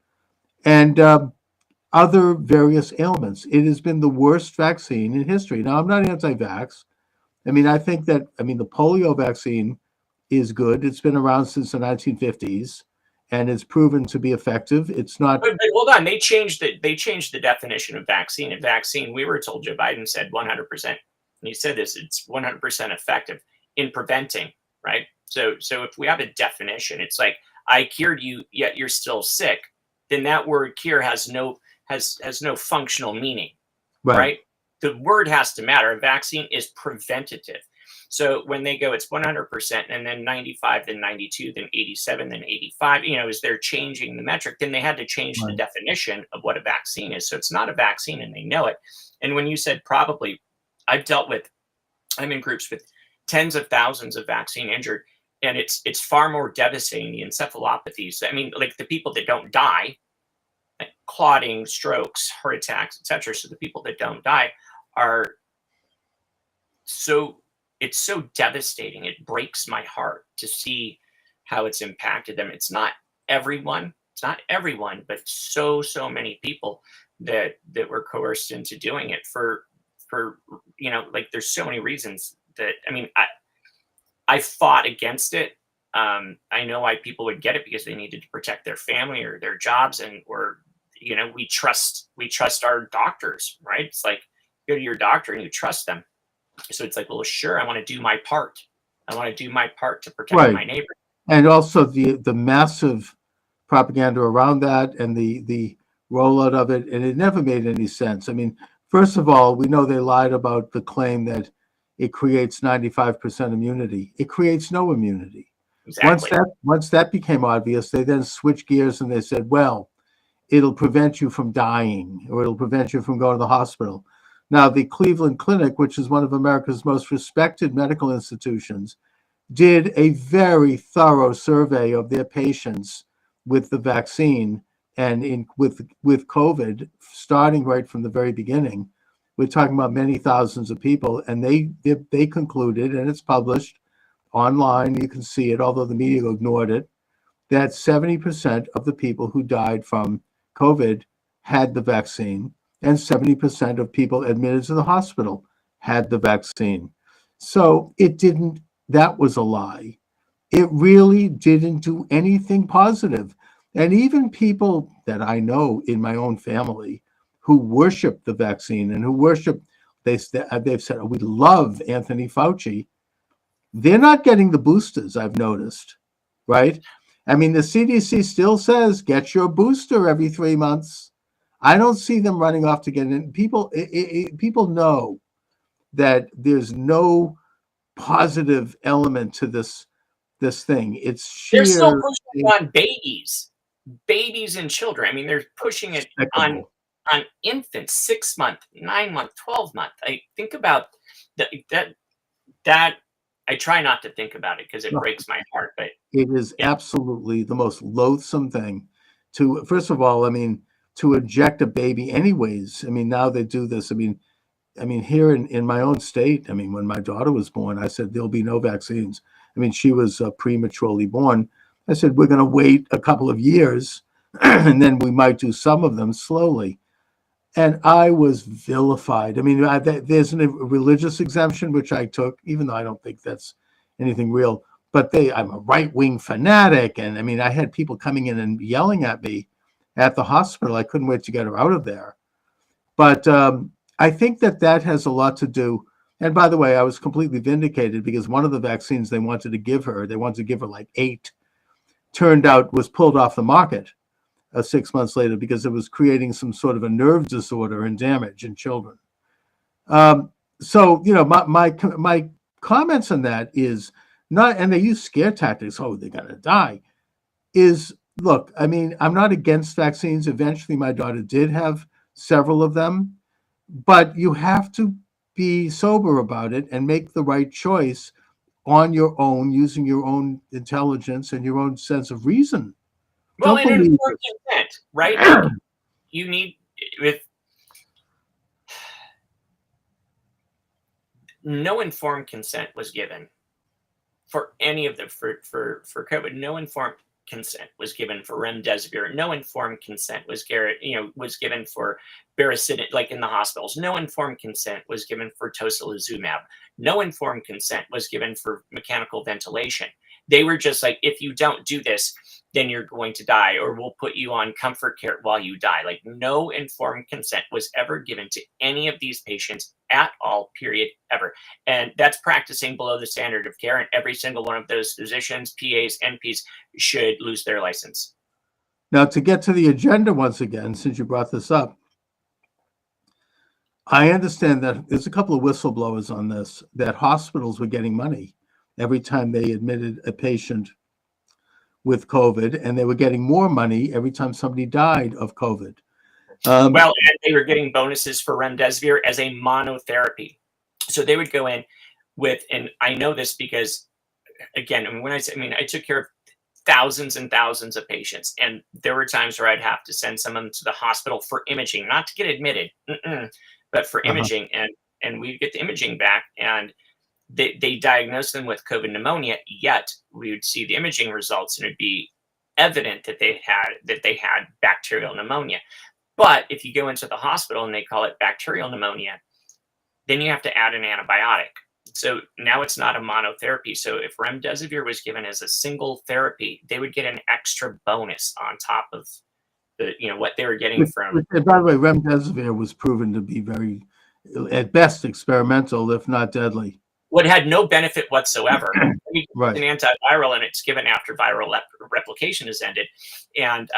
And other various ailments. It has been the worst vaccine in history. Now, I'm not anti-vax. I mean, I think that, the polio vaccine is good. It's been around since the 1950s, and it's proven to be effective. It's not. But hold on, they changed the definition of vaccine. And vaccine, we were told, Joe Biden said 100%. And he said this, it's 100% effective in preventing, right? So if we have a definition, it's like, I cured you, yet you're still sick, then that word cure has no functional meaning, right? The word has to matter. A vaccine is preventative. So when they go, it's 100%, and then 95, then 92, then 87, then 85, as they're changing the metric, then they had to change the definition of what a vaccine is. So it's not a vaccine, and they know it. And when you said probably, I'm in groups with tens of thousands of vaccine injured, and it's far more devastating, the encephalopathies. I mean, like, the people that don't die, like clotting, strokes, heart attacks, etc. So the people that don't die are it's so devastating. It breaks my heart to see how it's impacted them. It's not everyone, but so many people that were coerced into doing it for like, there's so many reasons that, I fought against it. I know why people would get it, because they needed to protect their family or their jobs, and or we trust our doctors, right? It's like, go to your doctor and you trust them. So it's like, well, sure, I want to do my part. I want to do my part to protect Right. my neighbor. And also the massive propaganda around that and the rollout of it, and it never made any sense. I mean, first of all, we know they lied about the claim that it creates 95% immunity. It creates no immunity. Once Exactly. that became obvious, they then switched gears and they said, well, it'll prevent you from dying, or it'll prevent you from going to the hospital. Now, the Cleveland Clinic, which is one of America's most respected medical institutions, did a very thorough survey of their patients with the vaccine and with COVID, starting right from the very beginning. We're talking about many thousands of people, and they concluded, and it's published online, you can see it, although the media ignored it, that 70% of the people who died from COVID had the vaccine, and 70% of people admitted to the hospital had the vaccine. So it didn't, that was a lie. It really didn't do anything positive. And even people that I know in my own family who worship the vaccine and who worship, they've said, oh, we love Anthony Fauci. They're not getting the boosters, I've noticed, right? I mean, the CDC still says get your booster every 3 months. I don't see them running off to get it. People know that there's no positive element to this thing. It's They're still sheer pushing on babies and children. I mean, they're pushing it on despicable. infants, 6 month, 9 month, 12 month. I think about that. I try not to think about it because it breaks my heart. But It is yeah, absolutely the most loathsome thing to, first of all, I mean, to inject a baby anyways. I mean, now they do this. I mean, here in my own state, I mean, when my daughter was born, I said, there'll be no vaccines. I mean, she was prematurely born. I said, we're going to wait a couple of years and then we might do some of them slowly. And I was vilified. I mean, there's a religious exemption, which I took, even though I don't think that's anything real. But I'm a right-wing fanatic. And I mean, I had people coming in and yelling at me at the hospital. I couldn't wait to get her out of there. But I think that has a lot to do. And by the way, I was completely vindicated because one of the vaccines they wanted to give her like 8, turned out was pulled off the market 6 months later because it was creating some sort of a nerve disorder and damage in children. So, my comments on that is not, and they use scare tactics, oh, they're going to die, is, look, I mean, I'm not against vaccines. Eventually, my daughter did have several of them, but you have to be sober about it and make the right choice on your own, using your own intelligence and your own sense of reason. well, Don't and believe informed consent, right? Like, you need with no informed consent was given for any of the for COVID. No informed consent was given for remdesivir. No informed consent was given for baricitinib, like in the hospitals. No informed consent was given for tocilizumab. No informed consent was given for mechanical ventilation. They were just like, if you don't do this, then you're going to die, or we'll put you on comfort care while you die. Like, no informed consent was ever given to any of these patients at all, period, ever. And that's practicing below the standard of care. And every single one of those physicians, PAs, NPs should lose their license. Now, to get to the agenda once again, since you brought this up, I understand that there's a couple of whistleblowers on this, that hospitals were getting money every time they admitted a patient with COVID, and they were getting more money every time somebody died of COVID. Well, and they were getting bonuses for remdesivir as a monotherapy. So they would go in with, and I know this because, again, I took care of thousands and thousands of patients, and there were times where I'd have to send some of them to the hospital for imaging, not to get admitted, but for Uh-huh. imaging, and we'd get the imaging back, and they diagnosed them with COVID pneumonia. Yet we would see the imaging results, and it'd be evident that they had bacterial pneumonia. But if you go into the hospital and they call it bacterial pneumonia, then you have to add an antibiotic. So now it's not a monotherapy. So if remdesivir was given as a single therapy, they would get an extra bonus on top of what they were getting from. And by the way, remdesivir was proven to be very, at best, experimental, if not deadly. What had no benefit whatsoever. It's Right. an antiviral, and it's given after viral replication has ended. And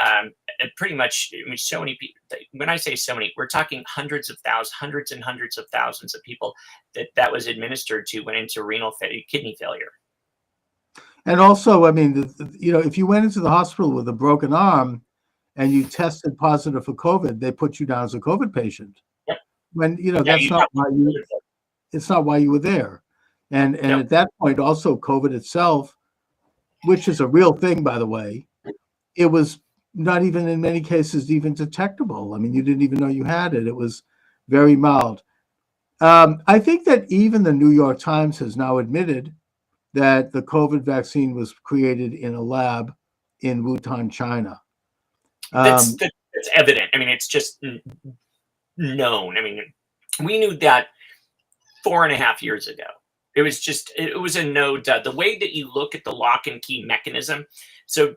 pretty much, I mean, so many people. When I say so many, we're talking hundreds of thousands, hundreds and hundreds of thousands of people that was administered to went into kidney failure. And also, I mean, if you went into the hospital with a broken arm and you tested positive for COVID, they put you down as a COVID patient. Yep. When that's not why it's not why you were there. And Yep. At that point, also COVID itself, which is a real thing, by the way, it was not even in many cases even detectable. I mean, you didn't even know you had it. It was very mild. I think that even the New York Times has now admitted that the COVID vaccine was created in a lab in Wuhan, China. That's evident. I mean, it's just known. I mean, we knew that 4.5 years ago. It was a no doubt. The way that you look at the lock and key mechanism, so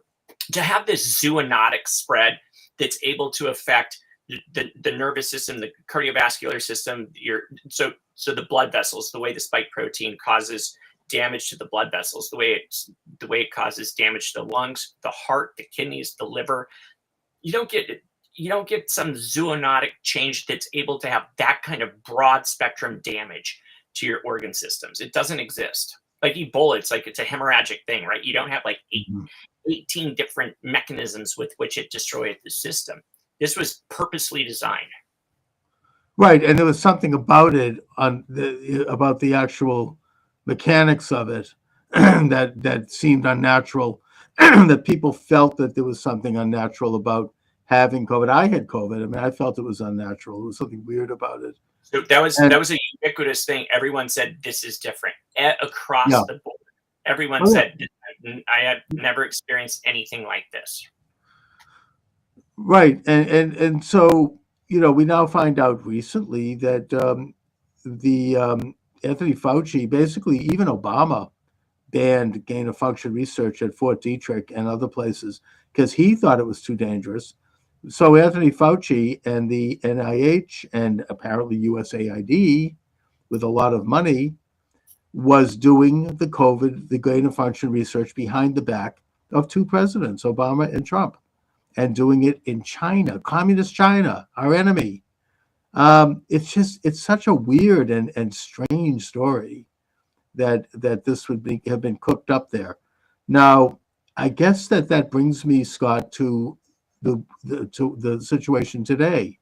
to have this zoonotic spread that's able to affect the nervous system, the cardiovascular system, so the blood vessels, the way the spike protein causes damage to the blood vessels, the way it causes damage to the lungs, the heart, the kidneys, the liver. You don't get some zoonotic change that's able to have that kind of broad spectrum damage to your organ systems. It doesn't exist. Like Ebola, it's a hemorrhagic thing, right? You don't have like 18 different mechanisms with which it destroyed the system. This was purposely designed. Right, and there was something about it about the actual mechanics of it that seemed unnatural. That people felt that there was something unnatural about having COVID. I had COVID. I mean, I felt it was unnatural. There was something weird about it. So that was a ubiquitous thing. Everyone said this is different across the board. Everyone said I had never experienced anything like this. Right, and so we now find out recently that the Anthony Fauci, basically even Obama, banned gain of function research at Fort Detrick and other places because he thought it was too dangerous. So Anthony Fauci and the NIH and apparently USAID, with a lot of money, was doing the gain of function research behind the back of two presidents, Obama and Trump, and doing it in China, communist China, our enemy. It's such a weird and strange story that this would have been cooked up there. Now, I guess that brings me, Scott, to the situation today.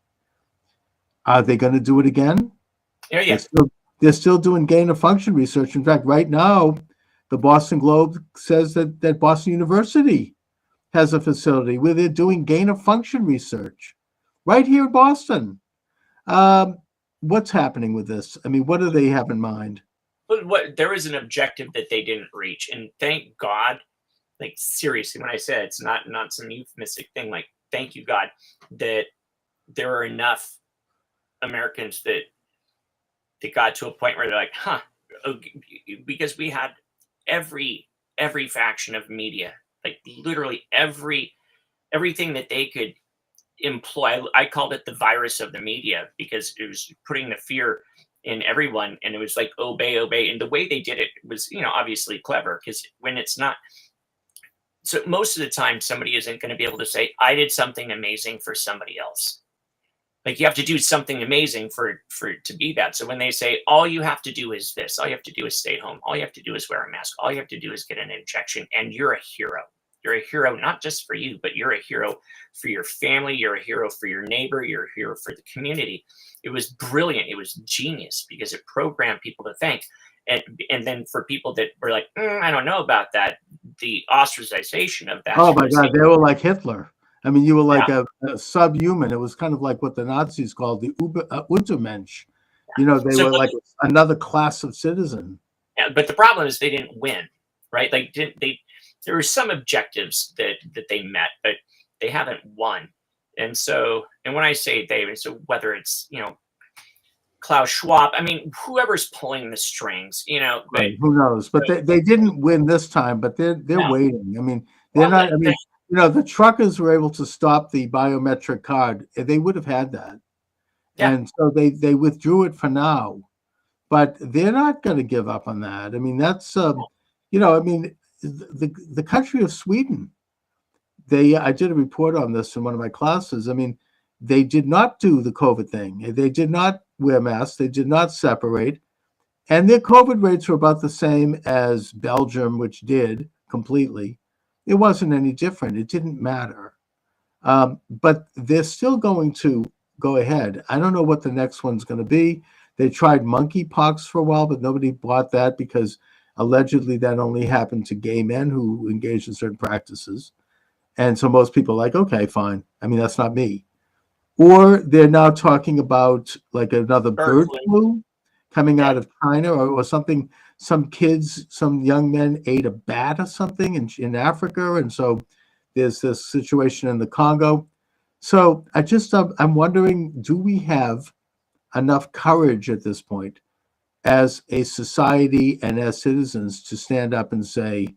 Are they going to do it again? Yeah. They're still doing gain of function research. In fact, right now, the Boston Globe says that Boston University has a facility where they're doing gain of function research right here in Boston. What's happening with this? I mean, what do they have in mind? But there was an objective that they didn't reach, and thank God. Like seriously, when I say it's not some euphemistic thing, like thank you God that there are enough Americans that got to a point where they're like, because we had every faction of media, like literally everything that they could employ. I called it the virus of the media because it was putting the fear in everyone, and it was like obey, and the way they did it was obviously clever, because when it's not. So most of the time, somebody isn't going to be able to say, I did something amazing for somebody else. Like you have to do something amazing for to be that. So when they say, all you have to do is this, all you have to do is stay home, all you have to do is wear a mask, all you have to do is get an injection, and you're a hero. You're a hero, not just for you, but you're a hero for your family. You're a hero for your neighbor. You're a hero for the community. It was brilliant. It was genius because it programmed people to think. And then for people that were like, I don't know about that, the ostracization of that. Oh my God, they were like Hitler. I mean, you were like a subhuman. It was kind of like what the Nazis called the Untermensch. They were like another class of citizen. Yeah, but the problem is they didn't win, right? Like there were some objectives that they met, but they haven't won. And when I say they, so whether it's Klaus Schwab. I mean, whoever's pulling the strings, but Right, who knows? But so, they didn't win this time, but they're no. waiting. I mean, they're Well, not. I mean, the truckers were able to stop the biometric card. They would have had that, yeah. and so they withdrew it for now. But they're not going to give up on that. I mean, that's I mean, the country of Sweden. I did a report on this in one of my classes. I mean, they did not do the COVID thing. They did not wear masks. They did not separate. And their COVID rates were about the same as Belgium, which did completely. It wasn't any different. It didn't matter. But they're still going to go ahead. I don't know what the next one's going to be. They tried monkeypox for a while, but nobody bought that because allegedly that only happened to gay men who engaged in certain practices. And so most people are like, okay, fine. I mean, that's not me. Or they're now talking about like another Bird bird flu. flu coming Yeah. out of China or something. Some kids, some young men ate a bat or something in Africa. And so there's this situation in the Congo. So I'm wondering, do we have enough courage at this point as a society and as citizens to stand up and say,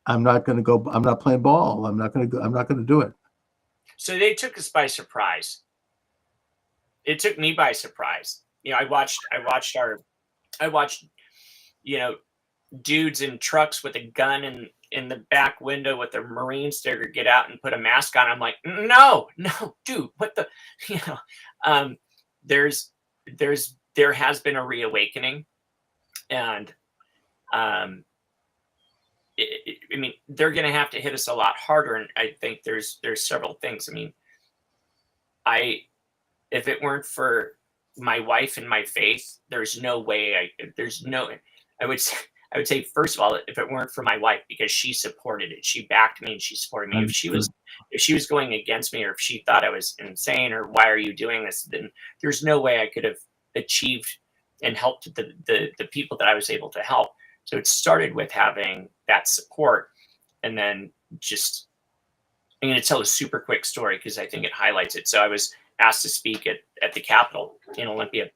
I'm not going to go, I'm not playing ball. I'm not going to go, I'm not going to do it. So they took us by surprise. It took me by surprise. I watched, you know, dudes in trucks with a gun in the back window with a Marine sticker get out and put a mask on. I'm like, no, dude, what the, you know, um, there's, there has been a reawakening, and um, I mean, they're going to have to hit us a lot harder. And I think there's several things. I mean, I if it weren't for my wife and my faith, there's no way there's no I would say I would say first of all, if it weren't for my wife, because she supported it, she backed me and she supported me. Understood. If she was going against me, or if she thought I was insane, or why are you doing this, then there's no way I could have achieved and helped the people that I was able to help. So it started with having that support, and then just I'm going to tell a super quick story because I think it highlights it. So I was asked to speak at the Capitol in Olympia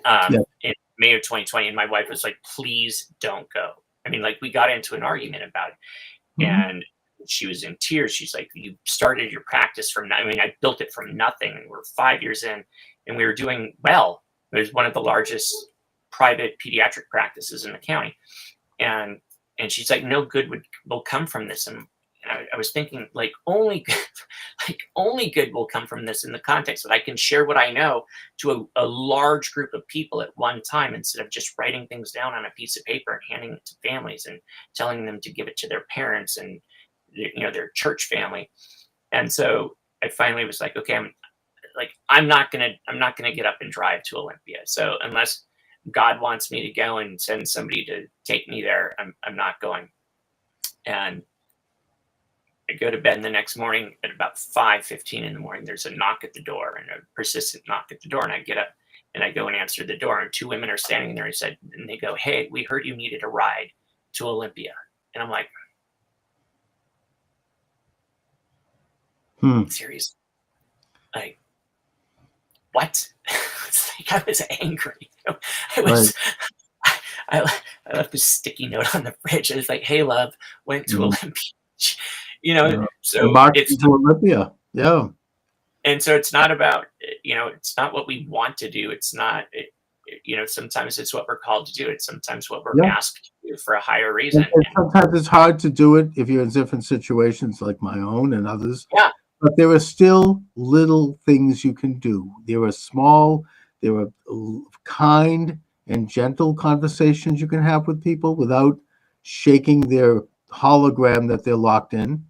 Yeah. in May of 2020, and my wife was like, "Please don't go." I mean, like, we got into an argument about it, Mhm. and she was in tears. She's like, "You started your practice from I mean, I built it from nothing, and we're 5 years in, and we were doing well. It was one of the largest private pediatric practices in the county, and she's like, no good will come from this." And I was thinking, like, only like only good will come from this in the context that I can share what I know to a large group of people at one time, instead of just writing things down on a piece of paper and handing it to families and telling them to give it to their parents and their church family. And so I finally was like, okay, I'm not gonna get up and drive to Olympia. So unless God wants me to go and send somebody to take me there, I'm not going. And I go to bed the next morning at about 5:15 in the morning. There's a knock at the door, and a persistent knock at the door. And I get up and I go and answer the door. And two women are standing there. And they go, "Hey, we heard you needed a ride to Olympia." And I'm like, Hmm. "Seriously? Like, what?" It's like I was angry. I Right. was. I, I left a sticky note on the fridge. I was like, "Hey, love, went to Mhm. Olympia." You know, Yeah. The so march it's into Olympia. Yeah. and so it's not about it's not what we want to do. It's not sometimes it's what we're called to do. It's sometimes what we're Yeah. asked to do for a higher reason. And And sometimes it's hard to do it if you're in different situations like my own and others. yeah, But there are still little things you can do. There are kind and gentle conversations you can have with people without shaking their hologram that they're locked in.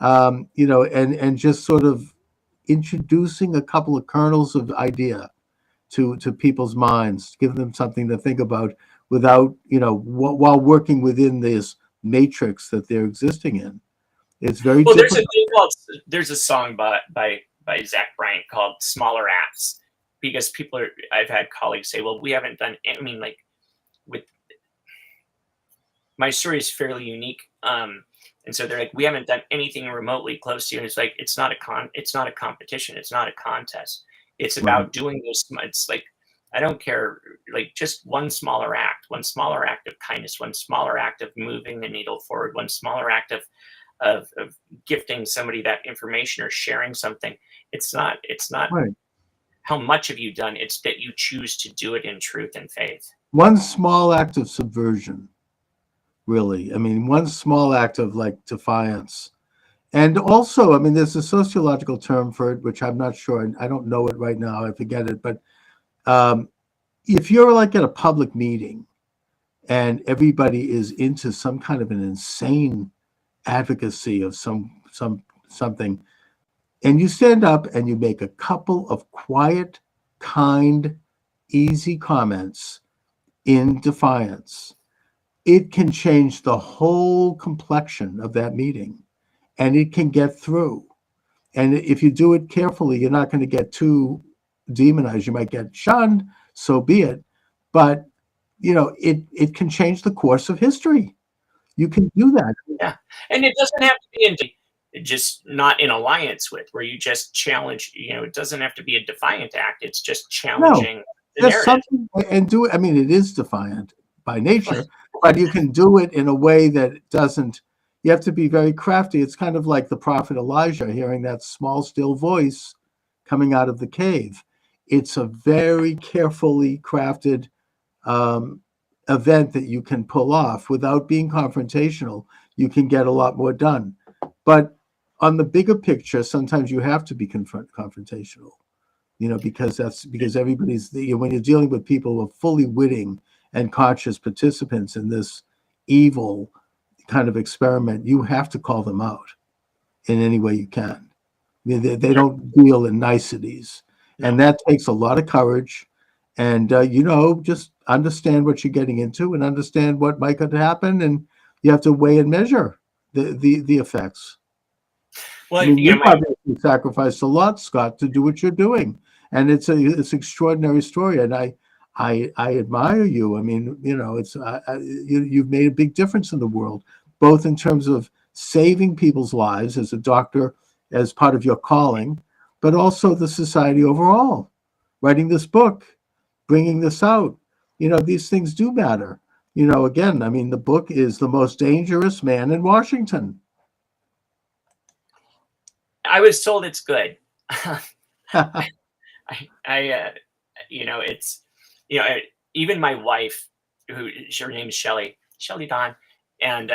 And just sort of introducing a couple of kernels of idea to people's minds, give them something to think about without, while working within this matrix that they're existing in. It's very well, difficult. there's a song by Zach Bryant called "Smaller Acts," because I've had colleagues say, "Well, we haven't done." I mean, like, with my story is fairly unique. And so they're like, "We haven't done anything remotely close to you." And it's like, it's not a competition. It's not a contest. It's Right. about doing this. It's like I don't care, like just one smaller act of kindness, one smaller act of moving the needle forward, one smaller act of gifting somebody that information or sharing something. It's not Right. how much have you done, it's that you choose to do it in truth and faith. One small act of subversion, really. I mean, one small act of like defiance. And also, I mean, there's a sociological term for it, which I'm not sure. I don't know it right now. I forget it. But um, if you're like at a public meeting and everybody is into some kind of an insane advocacy of something, and you stand up and you make a couple of quiet, kind, easy comments in defiance, it can change the whole complexion of that meeting, and it can get through. And if you do it carefully, you're not going to get too demonized. You might get shunned, so be it. But it can change the course of history. You can do that. Yeah, and it doesn't have to be just not in alliance with, where you just challenge. It doesn't have to be a defiant act. It's just No, challenging the just narrative. something and do it. I mean, it is defiant by nature, but you can do it in a way that doesn't. You have to be very crafty. It's kind of like the prophet Elijah hearing that small, still voice coming out of the cave. It's a very carefully crafted um, event that you can pull off without being confrontational. You can get a lot more done. But on the bigger picture, sometimes you have to be confrontational, because everybody's when you're dealing with people who are fully witting and conscious participants in this evil kind of experiment, you have to call them out in any way you can. I mean, they don't deal in niceties, and that takes a lot of courage. And just understand what you're getting into and understand what might could happen, and you have to weigh and measure the effects. Well, I mean, you obviously sacrificed a lot, Scott, to do what you're doing, and it's an extraordinary story, and I admire you. I mean, you've made a big difference in the world, both in terms of saving people's lives as a doctor, as part of your calling, but also the society overall. Writing this book, bringing this out, these things do matter. Again, I mean, the book is The Most Dangerous Man in Washington. I was told it's good. I, it's, even my wife, her name is Shelly Don, and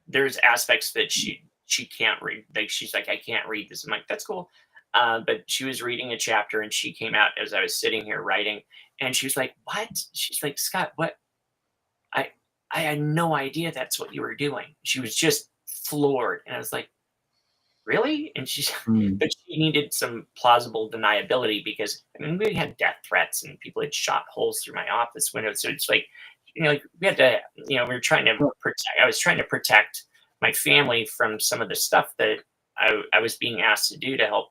there's aspects that she can't read. Like she's like, I can't read this. I'm like, that's cool. But she was reading a chapter and she came out as I was sitting here writing, and she was like, what? She's like, Scott, what? I had no idea that's what you were doing. She was just floored. And I was like, really? And but she needed some plausible deniability, because I mean, we had death threats and people had shot holes through my office window. So it's like, like we had to, we were trying to protect, I was trying to protect my family from some of the stuff that I was being asked to do to help,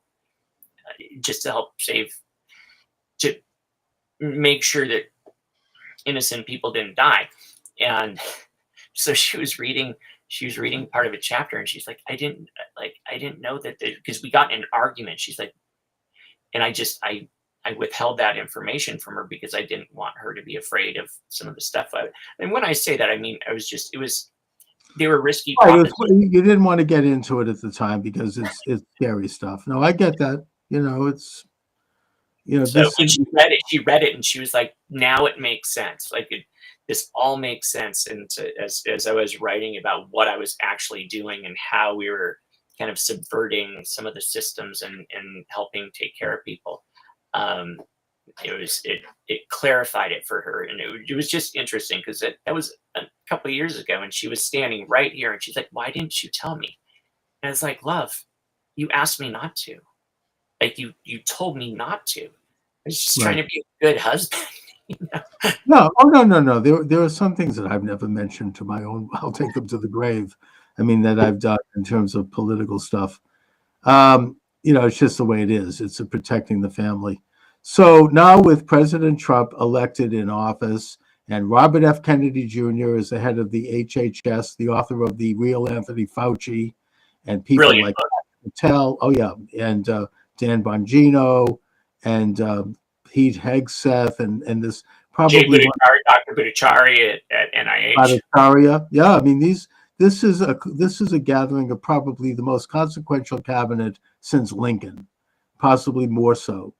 just to help to make sure that innocent people didn't die. And so she was reading part of a chapter, and she's like, I didn't know that, because we got in an argument. She's like, and I withheld that information from her because I didn't want her to be afraid of some of the stuff. And when I say that, I mean, they were risky. You didn't want to get into it at the time because it's scary stuff. No, I get that. It's, so when she read it and she was like, now it makes sense. Like this all makes sense. And as I was writing about what I was actually doing and how we were kind of subverting some of the systems and helping take care of people, it clarified it for her. And it was just interesting, because that was a couple of years ago, and she was standing right here and she's like, why didn't you tell me? And I was like, love, you asked me not to. Like you told me not to. I was just trying to be a good husband. No, oh no. There are some things that I've never mentioned to my own. I'll take them to the grave. I mean, that I've done in terms of political stuff. It's just the way it is. It's protecting the family. So now with President Trump elected in office, and Robert F. Kennedy Jr. is the head of the HHS, the author of The Real Anthony Fauci, and people like Patel, and Dan Bongino, and Pete Hegseth, and this Jay probably one Bhattacharya, Dr. Bhattacharya at NIH. Bhattacharya. Yeah, I mean this is a gathering of probably the most consequential cabinet since Lincoln, possibly more so.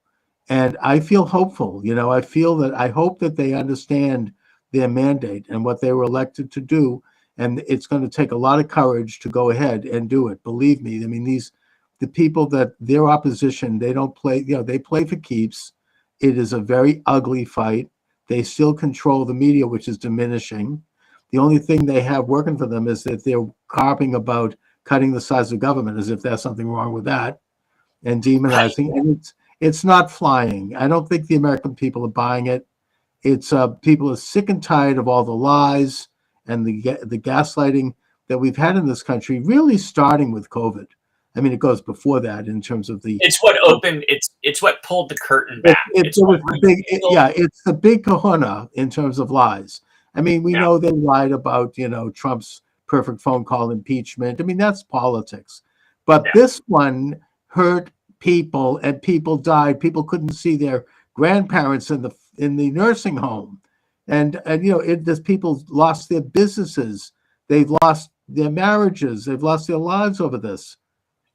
And I feel hopeful. I hope that they understand their mandate and what they were elected to do. And it's going to take a lot of courage to go ahead and do it. Believe me. I mean, the people that their opposition, they don't play, they play for keeps. It is a very ugly fight. They still control the media, which is diminishing. The only thing they have working for them is that they're carping about cutting the size of government, as if there's something wrong with that, and Right. demonizing. And it's not flying. I don't think the American people are buying it. It's people are sick and tired of all the lies and the gaslighting that we've had in this country, really starting with COVID. I mean, it goes before that in terms of the. It's what opened. It's what pulled the curtain back. It It's what was the big, revealed. yeah, it's the big kahuna in terms of lies. I mean, we Yeah. know they lied about, Trump's perfect phone call impeachment. I mean, that's politics. But Yeah. this one hurt people, and people died. People couldn't see their grandparents in the nursing home. And there's people lost their businesses. They've lost their marriages. They've lost their lives over this.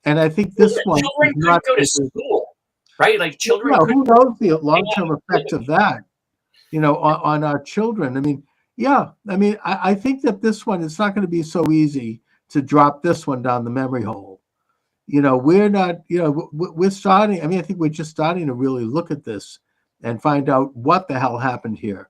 And I think this one is Children not. couldn't go to school, right? Like children Yeah, who couldn't knows the hang long-term out with effect of that, on our children. I mean, yeah, I mean, I think that this one, it's not going to be so easy to drop this one down the memory hole. We're not, we're starting. I mean, I think we're just starting to really look at this and find out what the hell happened here.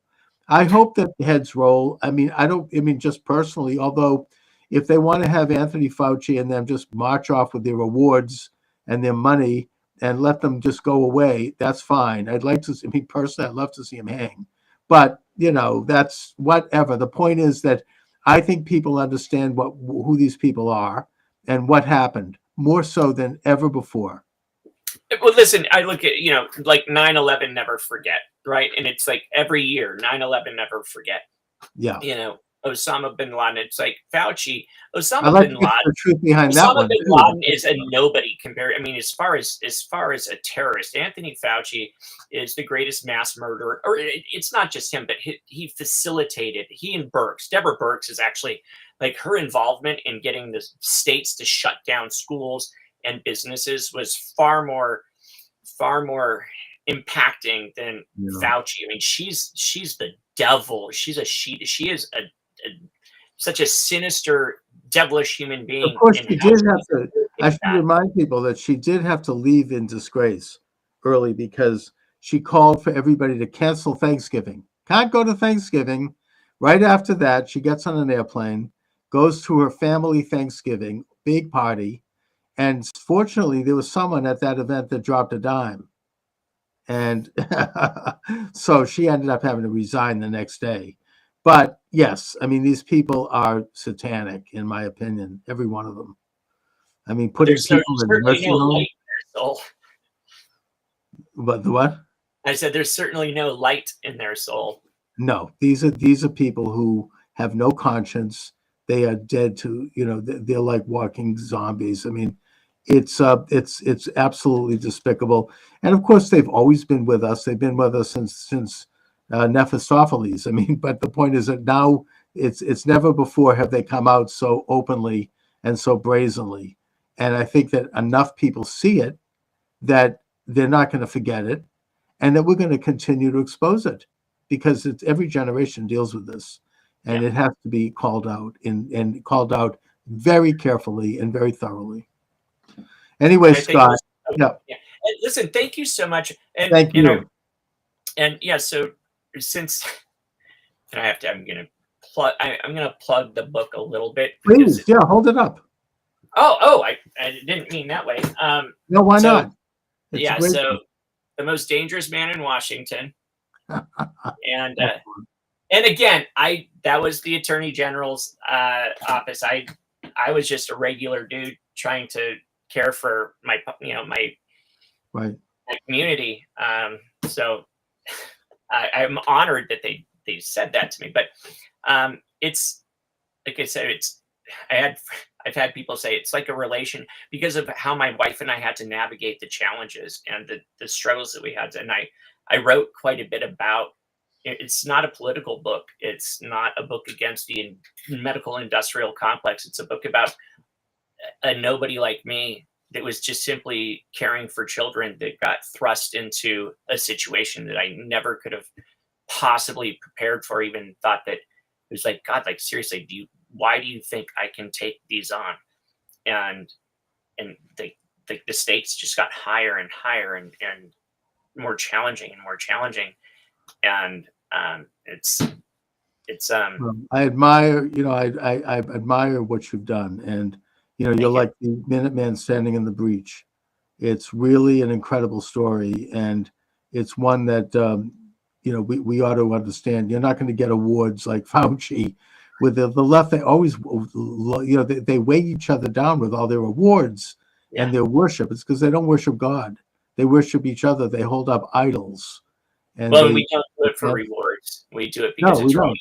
I hope that the heads roll. I mean, I mean, just personally, although if they want to have Anthony Fauci and them just march off with their awards and their money and let them just go away, that's fine. I'd like to see, I mean, personally, I'd love to see him hang. But, that's whatever. The point is that I think people understand who these people are and what happened more so than ever before. Well, listen, I look at, like 9/11 never forget, right? And it's like every year, 9/11 never forget. Yeah. Osama bin Laden. It's like Fauci, I'd Osama like bin to get Laden. the truth behind that Osama one bin too. Laden is a nobody compared. I mean, as far as a terrorist, Anthony Fauci is the greatest mass murderer. Or it's not just him, but he facilitated. He and Birx, Deborah Birx, is actually like her involvement in getting the states to shut down schools and businesses was far more impacting than Yeah. Fauci. I mean, she's the devil. She is such a sinister, devilish human Of being. course, And she how did have she's to. I facilitated should that. remind people that she did have to leave in disgrace early because she called for everybody to cancel Thanksgiving. Can't go to Thanksgiving. Right after that, she gets on an airplane, goes to her family Thanksgiving, big party. And fortunately, there was someone at that event that dropped a dime. And so she ended up having to resign the next day. But yes, I mean, these people are satanic, in my opinion, every one of them. I mean, putting There's people in certainly no nursing homes, light in their soul. but the what? I said there's certainly no light in their soul. No, these are people who have no conscience. They are dead to, they're like walking zombies. I mean, it's absolutely despicable. And of course, they've always been with us. They've been with us since Mephistopheles. I mean, but the point is that now it's never before have they come out so openly and so brazenly. And I think that enough people see it that they're not going to forget it, and that we're going to continue to expose it because it's every generation deals with this, and Yeah. it has to be called out and called out very carefully and very thoroughly. Anyway, And I think Scott, yeah, yeah. And listen, thank you so much. And thank you. yeah, so since and I'm gonna plug the book a little bit because Please, yeah, hold it up. I didn't mean that way. No, why So not? It's a yeah, great so The Most Dangerous Man in Washington, book. and again, that was the Attorney General's office. I was just a regular dude trying to care for my Right. my community. So I'm honored that they said that to me. But it's like I said, I've had people say it's like a relation because of how my wife and I had to navigate the challenges and the struggles that we had. And I wrote quite a bit about it's not a political book. It's not a book against the medical industrial complex. It's a book about a nobody like me that was just simply caring for children that got thrust into a situation that I never could have possibly prepared for, even thought that it was like, God, like seriously, why do you think I can take these on? And the stakes just got higher and higher and more challenging and more challenging. And it's I admire, I admire what you've done, and you're thank you. like the Minuteman standing in the breach. It's really an incredible story, and it's one that we ought to understand. You're not going to get awards like Fauci with the left. They always, they weigh each other down with all their awards Yeah. and their worship. It's because they don't worship God; they worship each other. They hold up idols, and Well, and they we don't do it for rewards. We do it no, because we it's right. don't,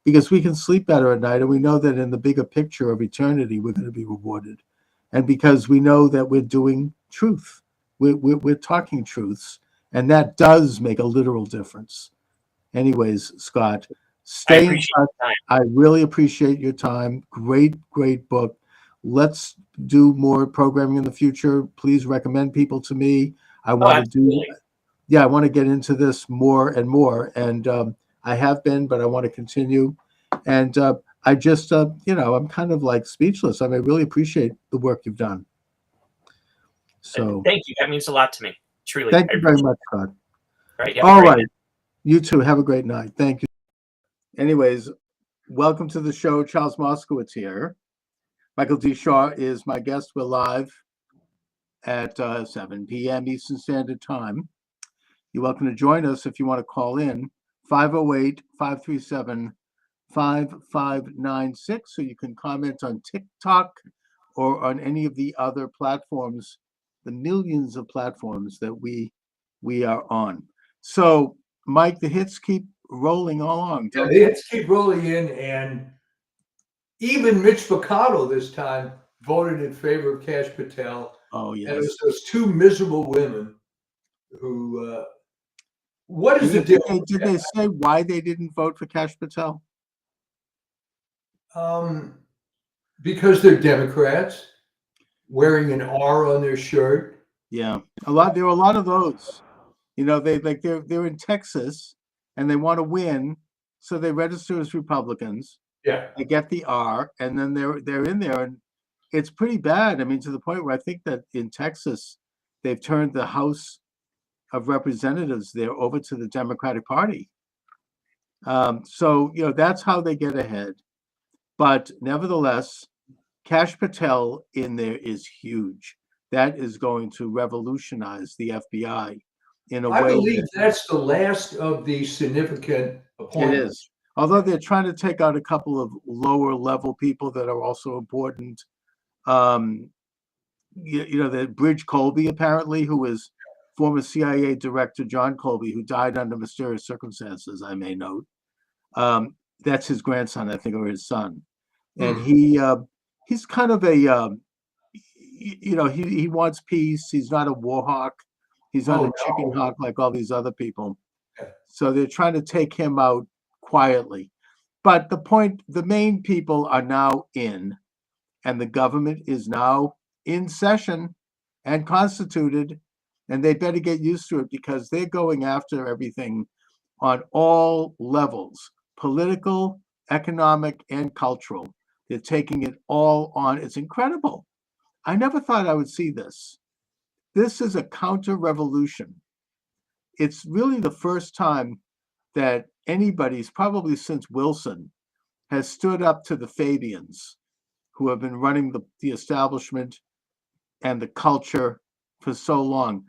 because we can sleep better at night, and we know that in the bigger picture of eternity, we're going to be rewarded, and because we know that we're doing truth, we're talking truths, and that does make a literal difference. Anyways, Scott, I stay in appreciate touch. the time. I really appreciate your time. Great book. Let's do more programming in the future. Please recommend people to me. I Oh, want to do, absolutely. yeah, I want to get into this more and more. And I have been, but I want to continue. And I just, I'm kind of like speechless. I mean, I really appreciate the work you've done. So Thank you. That means a lot to me. Truly, thank I you very appreciate much, it. Scott. All right. You have a All great right. night. You too. Have a great night. Thank you. Anyways, welcome to the show. Charles Moskowitz here. Michael D. Shaw is my guest. We're live at 7 p.m. Eastern Standard Time. You're welcome to join us if you want to call in 508-537-5596, so you can comment on TikTok or on any of the other platforms, the millions of platforms that we are on. So, Mike, the hits keep rolling along, Yeah, don't the they? hits keep rolling in, and even Mitch McConnell this time voted in favor of Cash Patel. Oh, And it yes. was those two miserable women who. What is the deal? Did they say why they didn't vote for Cash Patel? Because they're Democrats wearing an R on their shirt. Yeah, there were a lot of those. They're in Texas and they want to win, so they register as Republicans. Yeah. They get the R, and then they're in there, and it's pretty bad. I mean, to the point where I think that in Texas, they've turned the House of Representatives there over to the Democratic Party. So that's how they get ahead. But nevertheless, Cash Patel in there is huge. That is going to revolutionize the FBI in a I way believe that that's the last of the significant it appointments. is. Although they're trying to take out a couple of lower level people that are also important. That Bridge Colby, apparently, who is former CIA Director John Colby, who died under mysterious circumstances, I may note. That's his grandson, I think, or his son. And he's kind of a he wants peace. He's not a war hawk. He's not Oh, a chicken no. hawk like all these other people. Yeah. So they're trying to take him out quietly. But the main people are now in, and the government is now in session and constituted, and they better get used to it because they're going after everything on all levels, political, economic, and cultural. They're taking it all on. It's incredible. I never thought I would see this. This is a counter revolution. It's really the first time that anybody's, probably since Wilson, has stood up to the Fabians, who have been running the establishment and the culture for so long.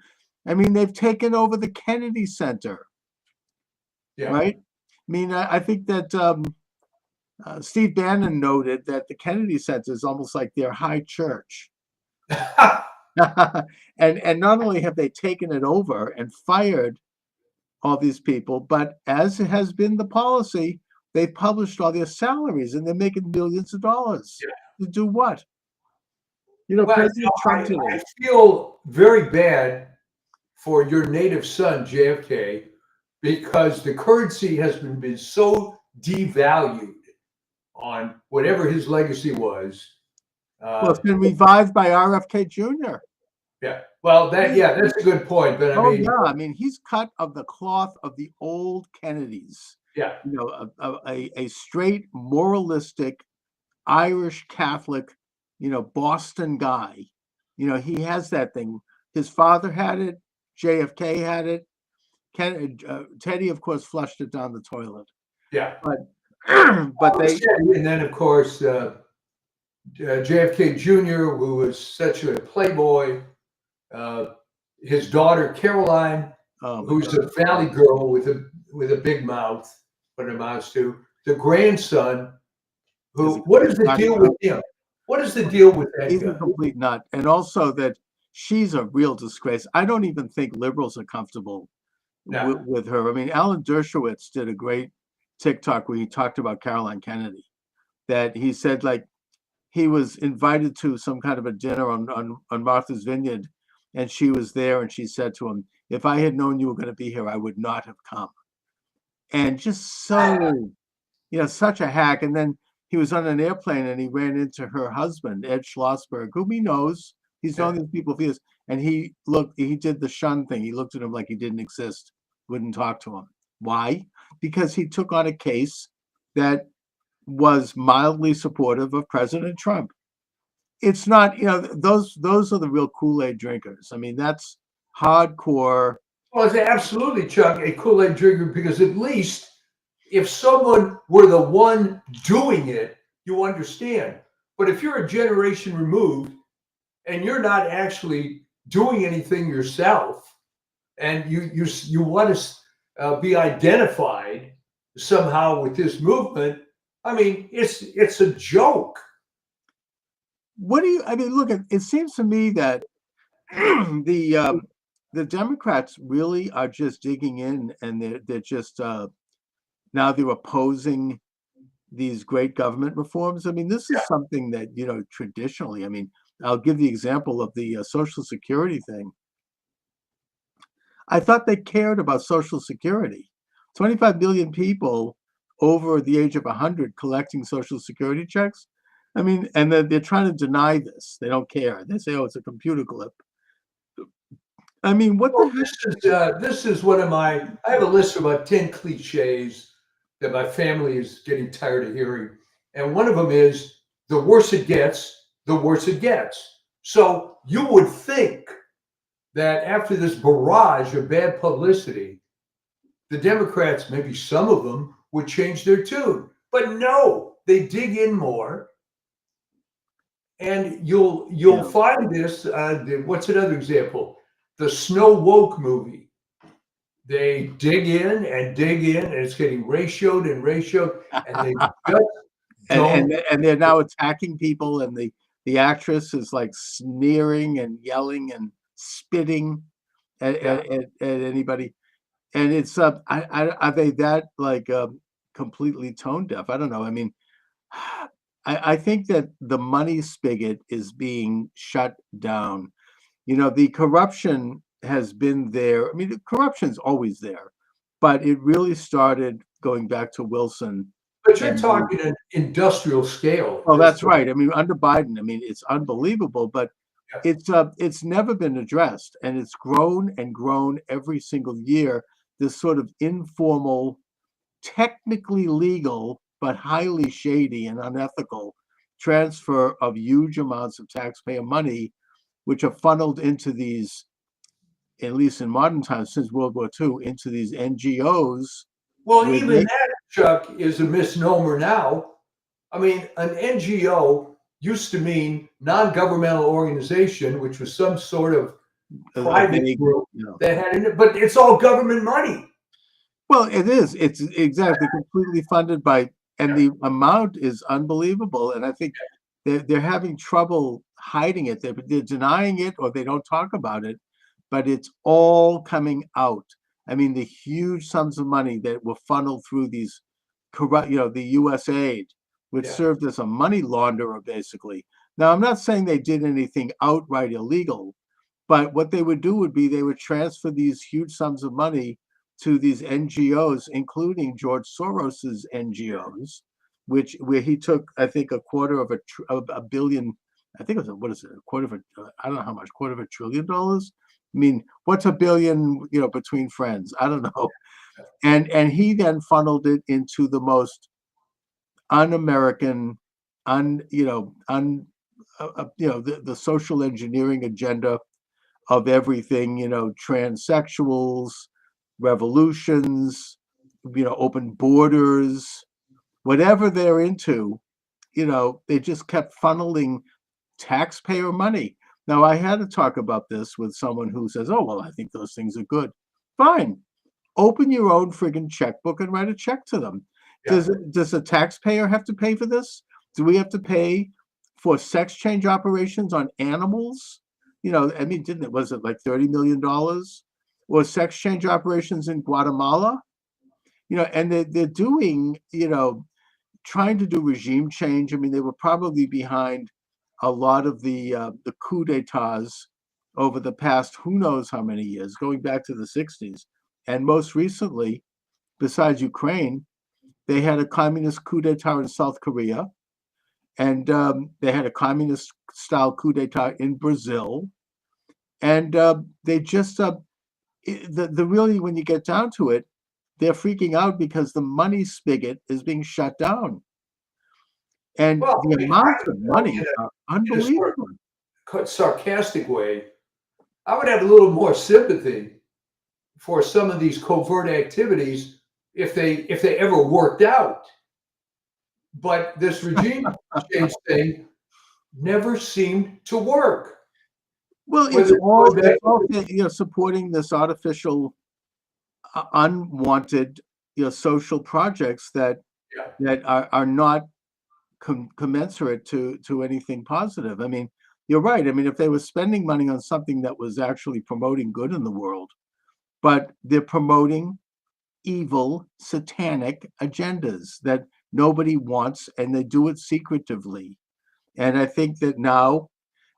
I mean, they've taken over the Kennedy Center, Yeah. right? I mean, I think that Steve Bannon noted that the Kennedy Center is almost like their high church. And not only have they taken it over and fired all these people, but as has been the policy, they published all their salaries and they're making millions of dollars. Yeah. To do what? You know, Well, President Trump today. I feel very bad for your native son, JFK, because the currency has been so devalued on whatever his legacy was. Well, it's been revived by RFK Jr. Yeah. Well, that's a good point. But I mean, he's cut of the cloth of the old Kennedys. yeah, You know, a straight moralistic Irish Catholic, you know, Boston guy. You know, he has that thing. His father had it. JFK had it. Teddy, of course, flushed it down the toilet. yeah. But they, and then of course JFK Jr., who was such a playboy. His daughter Caroline, who's a valley girl with a big mouth, what it amounts to. The grandson, what is the deal with him? What is the deal with that he's guy? a complete nut. And also that she's a real disgrace. I don't even think liberals are comfortable with her. I mean, Alan Dershowitz did a great TikTok where he talked about Caroline Kennedy, that he said, like, he was invited to some kind of a dinner on Martha's Vineyard, and she was there, and she said to him, if I had known you were going to be here, I would not have come. And just so, you know, such a hack. And then he was on an airplane and he ran into her husband, Ed Schlossberg, whom he knows. He's known these people for years. And he did the shun thing. He looked at him like he didn't exist, wouldn't talk to him. Why? Because he took on a case that was mildly supportive of President Trump. It's not, you know, those are the real Kool-Aid drinkers. I mean, that's hardcore. Well, it's absolutely, Chuck, a Kool-Aid drinker, because at least if someone were the one doing it, you understand. But if you're a generation removed and you're not actually doing anything yourself, and you want to be identified somehow with this movement, I mean, it's a joke. What do you? I mean, look, it seems to me that the Democrats really are just digging in, and they're just now they're opposing these great government reforms. I mean, this is something that, you know, traditionally. I mean, I'll give the example of the Social Security thing. I thought they cared about Social Security. 25 million people over the age of 100 collecting Social Security checks. I mean, and they're trying to deny this. They don't care. They say, oh, it's a computer glitch. I mean, what the heck? This is one of I have a list of about 10 cliches that my family is getting tired of hearing. And one of them is, the worse it gets, the worse it gets. So you would think that after this barrage of bad publicity, the Democrats, maybe some of them, would change their tune. But no, they dig in more. And you'll find this. What's another example? The Snow Woke movie. They dig in, and it's getting ratioed, and they just and they're now attacking people, and the actress is like sneering and yelling and spitting at anybody. And it's are they that like completely tone deaf? I don't know. I mean, I think that the money spigot is being shut down. You know, the corruption has been there. I mean, the corruption's always there, but it really started going back to Wilson. But you're talking an industrial scale. Oh, that's right. I mean, under Biden, I mean, it's unbelievable, but it's never been addressed, and it's grown and grown every single year. This sort of informal, technically legal, but highly shady and unethical transfer of huge amounts of taxpayer money, which are funneled into these, at least in modern times since World War II, into these NGOs. Well, even that, Chuck, is a misnomer now. I mean, an NGO used to mean non-governmental organization, which was some sort of private group that had in it, but it's all government money. Well, it is. It's exactly completely funded by, and the amount is unbelievable. And I think they're having trouble hiding it. They're denying it, or they don't talk about it, but it's all coming out. I mean, the huge sums of money that were funneled through these corrupt, you know, the USAID, which Yeah. served as a money launderer, basically. Now, I'm not saying they did anything outright illegal, but what they would do would be they would transfer these huge sums of money to these NGOs, including George Soros's NGOs, where he took, I think, a quarter of a billion. I think it was what is it? A quarter of a I don't know how much. Quarter of $1 trillion. I mean, what's a billion? Between friends, I don't know. And he then funneled it into the most un-American, the social engineering agenda of everything, transsexuals, revolutions, open borders, whatever they're into, they just kept funneling taxpayer money. Now, I had to talk about this with someone who says, oh, well, I think those things are good. Fine. Open your own friggin' checkbook and write a check to them. Yeah. Does the taxpayer have to pay for this? Do we have to pay for sex change operations on animals? Was it like $30 million? Or sex change operations in Guatemala? And they're doing, trying to do regime change. I mean, they were probably behind a lot of the coup d'etats over the past who knows how many years, going back to the 60s. And most recently, besides Ukraine, they had a communist coup d'etat in South Korea, and they had a communist-style coup d'etat in Brazil. And they just, really, when you get down to it, they're freaking out because the money spigot is being shut down. And the amounts of money are unbelievable. In a sarcastic way, I would have a little more sympathy for some of these covert activities if they ever worked out. But this regime change thing never seemed to work. Well, it's all supporting this artificial, unwanted, social projects that are not commensurate to anything positive. I mean, you're right. I mean, if they were spending money on something that was actually promoting good in the world, but they're promoting evil, satanic agendas that nobody wants, and they do it secretively. And I think that now,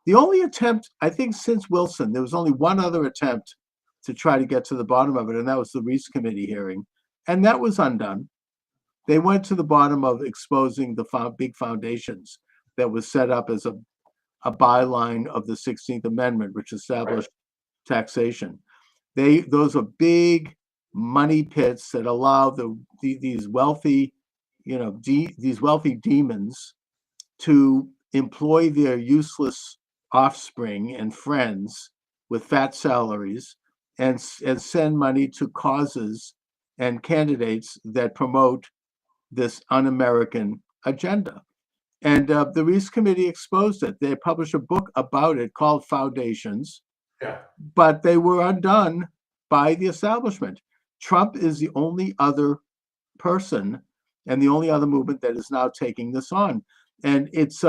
the only attempt, I think since Wilson, there was only one other attempt to try to get to the bottom of it, and that was the Reese Committee hearing. And that was undone. They went to the bottom of exposing the big foundations that was set up as a byline of the 16th Amendment, which established taxation. Those are big money pits that allow these wealthy, these wealthy demons to employ their useless offspring and friends with fat salaries and send money to causes and candidates that promote this un-American agenda. And the Reese Committee exposed it. They published a book about it called Foundations, but they were undone by the establishment. Trump is the only other person and the only other movement that is now taking this on. And it's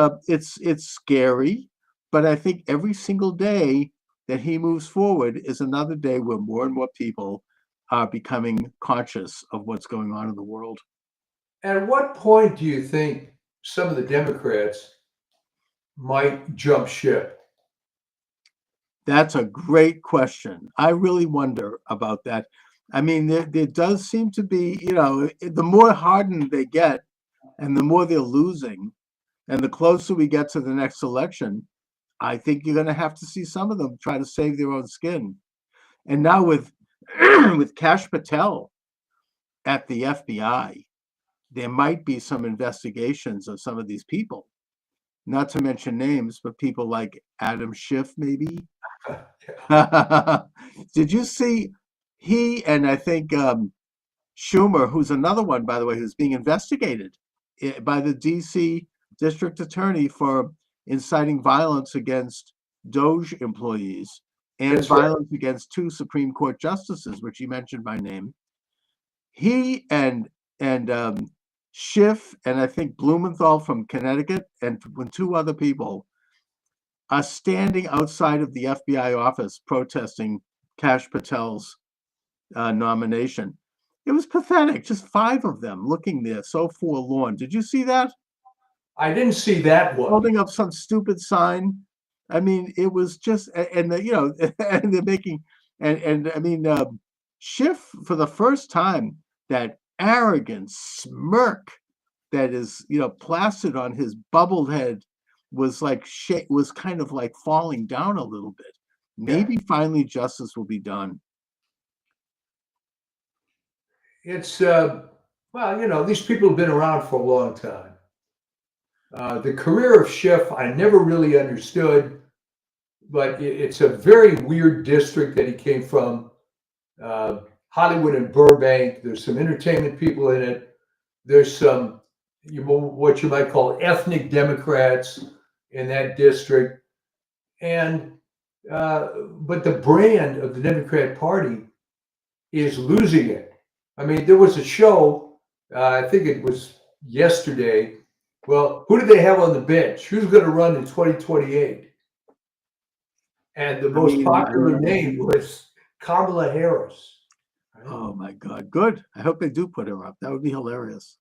scary, but I think every single day that he moves forward is another day where more and more people are becoming conscious of what's going on in the world. At what point do you think some of the Democrats might jump ship? That's a great question. I really wonder about that. I mean, there does seem to be, the more hardened they get and the more they're losing, and the closer we get to the next election, I think you're going to have to see some of them try to save their own skin. And now with with Kash Patel at the FBI, there might be some investigations of some of these people, not to mention names, but people like Adam Schiff, maybe. Did you see he and I think Schumer, who's another one, by the way, who's being investigated by the DC district attorney for inciting violence against Doge employees and violence against 2 Supreme Court justices, which he mentioned by name. He and Schiff and I think Blumenthal from Connecticut and 2 other people are standing outside of the FBI office protesting Kash Patel's nomination. It was pathetic. Just 5 of them looking there, so forlorn. Did you see that? I didn't see that one. holding up some stupid sign. I mean, it was just, and you know, and they're making, and I mean, Schiff for the first time, that arrogant smirk that is, you know, plastered on his bubbled head was like was kind of like falling down a little bit. Maybe finally justice will be done. It's well, you know, these people have been around for a long time. The career of Schiff, I never really understood, but it's a very weird district that he came from. Hollywood and Burbank. There's some entertainment people in it. There's some what you might call ethnic Democrats in that district, and but the brand of the Democrat Party is losing it. I mean, there was a show, I think it was yesterday. Well, who do they have on the bench? Who's going to run in 2028? And the most popular name was Kamala Harris. Oh my God, good. I hope they do put her up. That would be hilarious.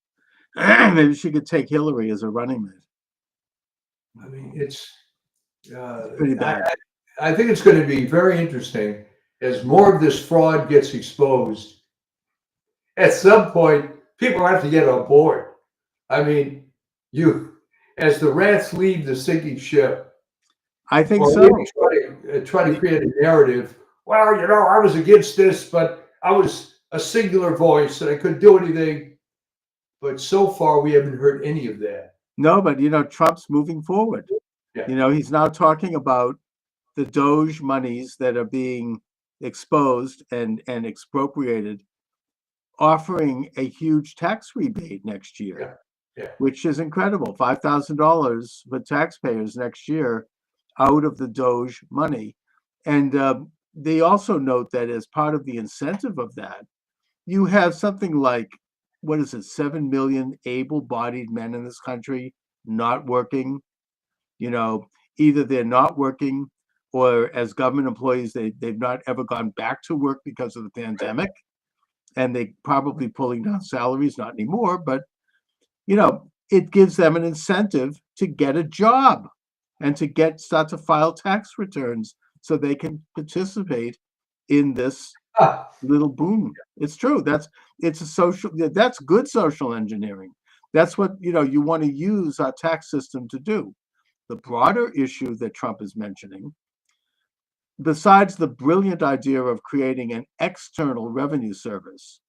Maybe she could take Hillary as a running mate. I mean, it's pretty bad. I think it's going to be very interesting as more of this fraud gets exposed. At some point, people have to get on board. I mean, as the rats leave the sinking ship. I think so. Try to create a narrative. Well, you know, I was against this, but I was a singular voice and I couldn't do anything. But so far, we haven't heard any of that. No, but you know, Trump's moving forward. Yeah. You know, he's now talking about the Doge monies that are being exposed and expropriated, offering a huge tax rebate next year, which is incredible. $5,000 for taxpayers next year out of the Doge money. And they also note that as part of the incentive of that, you have something like, what is it, 7 million able-bodied men in this country not working. You know, either they're not working or as government employees, they've not ever gone back to work because of the pandemic. And they probably pulling down salaries, not anymore, but, you know, it gives them an incentive to get a job and to start to file tax returns so they can participate in this little boom. It's true. That's good social engineering. That's what, you know, you want to use our tax system to do. The broader issue that Trump is mentioning, besides the brilliant idea of creating an external revenue service,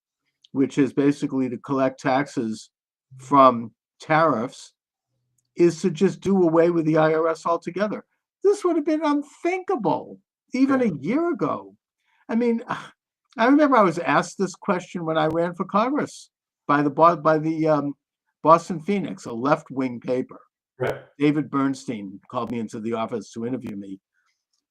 which is basically to collect taxes from tariffs, is to just do away with the IRS altogether. This would have been unthinkable even a year ago. I mean, I remember I was asked this question when I ran for Congress by the Boston Phoenix, a left-wing paper. Right. David Bernstein called me into the office to interview me.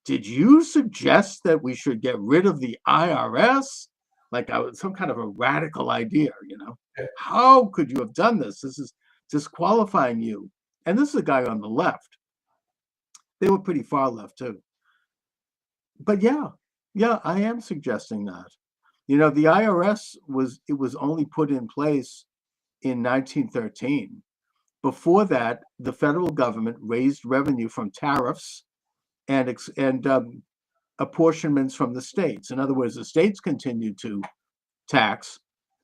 Did you suggest that we should get rid of the IRS? Like I was some kind of a radical idea, you know? How could you have done this? This is disqualifying you. And this is a guy on the left. They were pretty far left too. But yeah, I am suggesting that. You know, the IRS was only put in place in 1913. Before that, the federal government raised revenue from tariffs and apportionments from the states. In other words, the states continued to tax,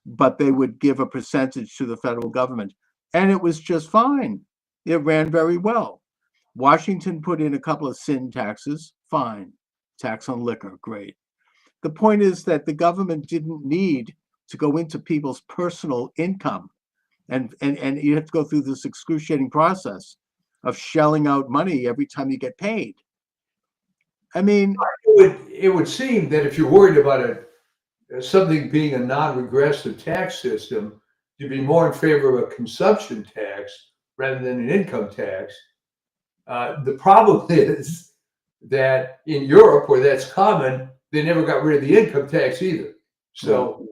but they would give a percentage to the federal government. And it was just fine. It ran very well. Washington put in a couple of sin taxes, fine. Tax on liquor, great. The point is that the government didn't need to go into people's personal income. And you have to go through this excruciating process of shelling out money every time you get paid. I mean, it would seem that if you're worried about something being a non-regressive tax system, you'd be more in favor of a consumption tax rather than an income tax. The problem is that in Europe, where that's common, they never got rid of the income tax either. So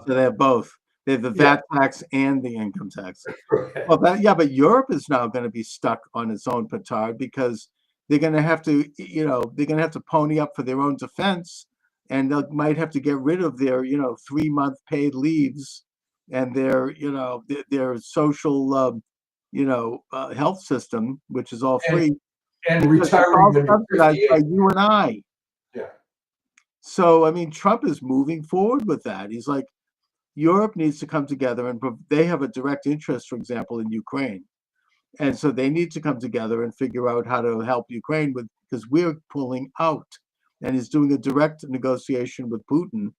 they have both. They have the VAT tax and the income tax. Right. Well, but Europe is now going to be stuck on its own petard because they're going to have to, you know, they're going to have to pony up for their own defense, and they might have to get rid of their, you know, 3-month paid leaves and their, you know, their social health system, which is all And, free, and because it's retiring all under subsidized by 58. you and I. Yeah. So, I mean, Trump is moving forward with that. He's like, Europe needs to come together, and they have a direct interest, for example, in Ukraine. And so they need to come together and figure out how to help Ukraine because we're pulling out. And he's doing a direct negotiation with Putin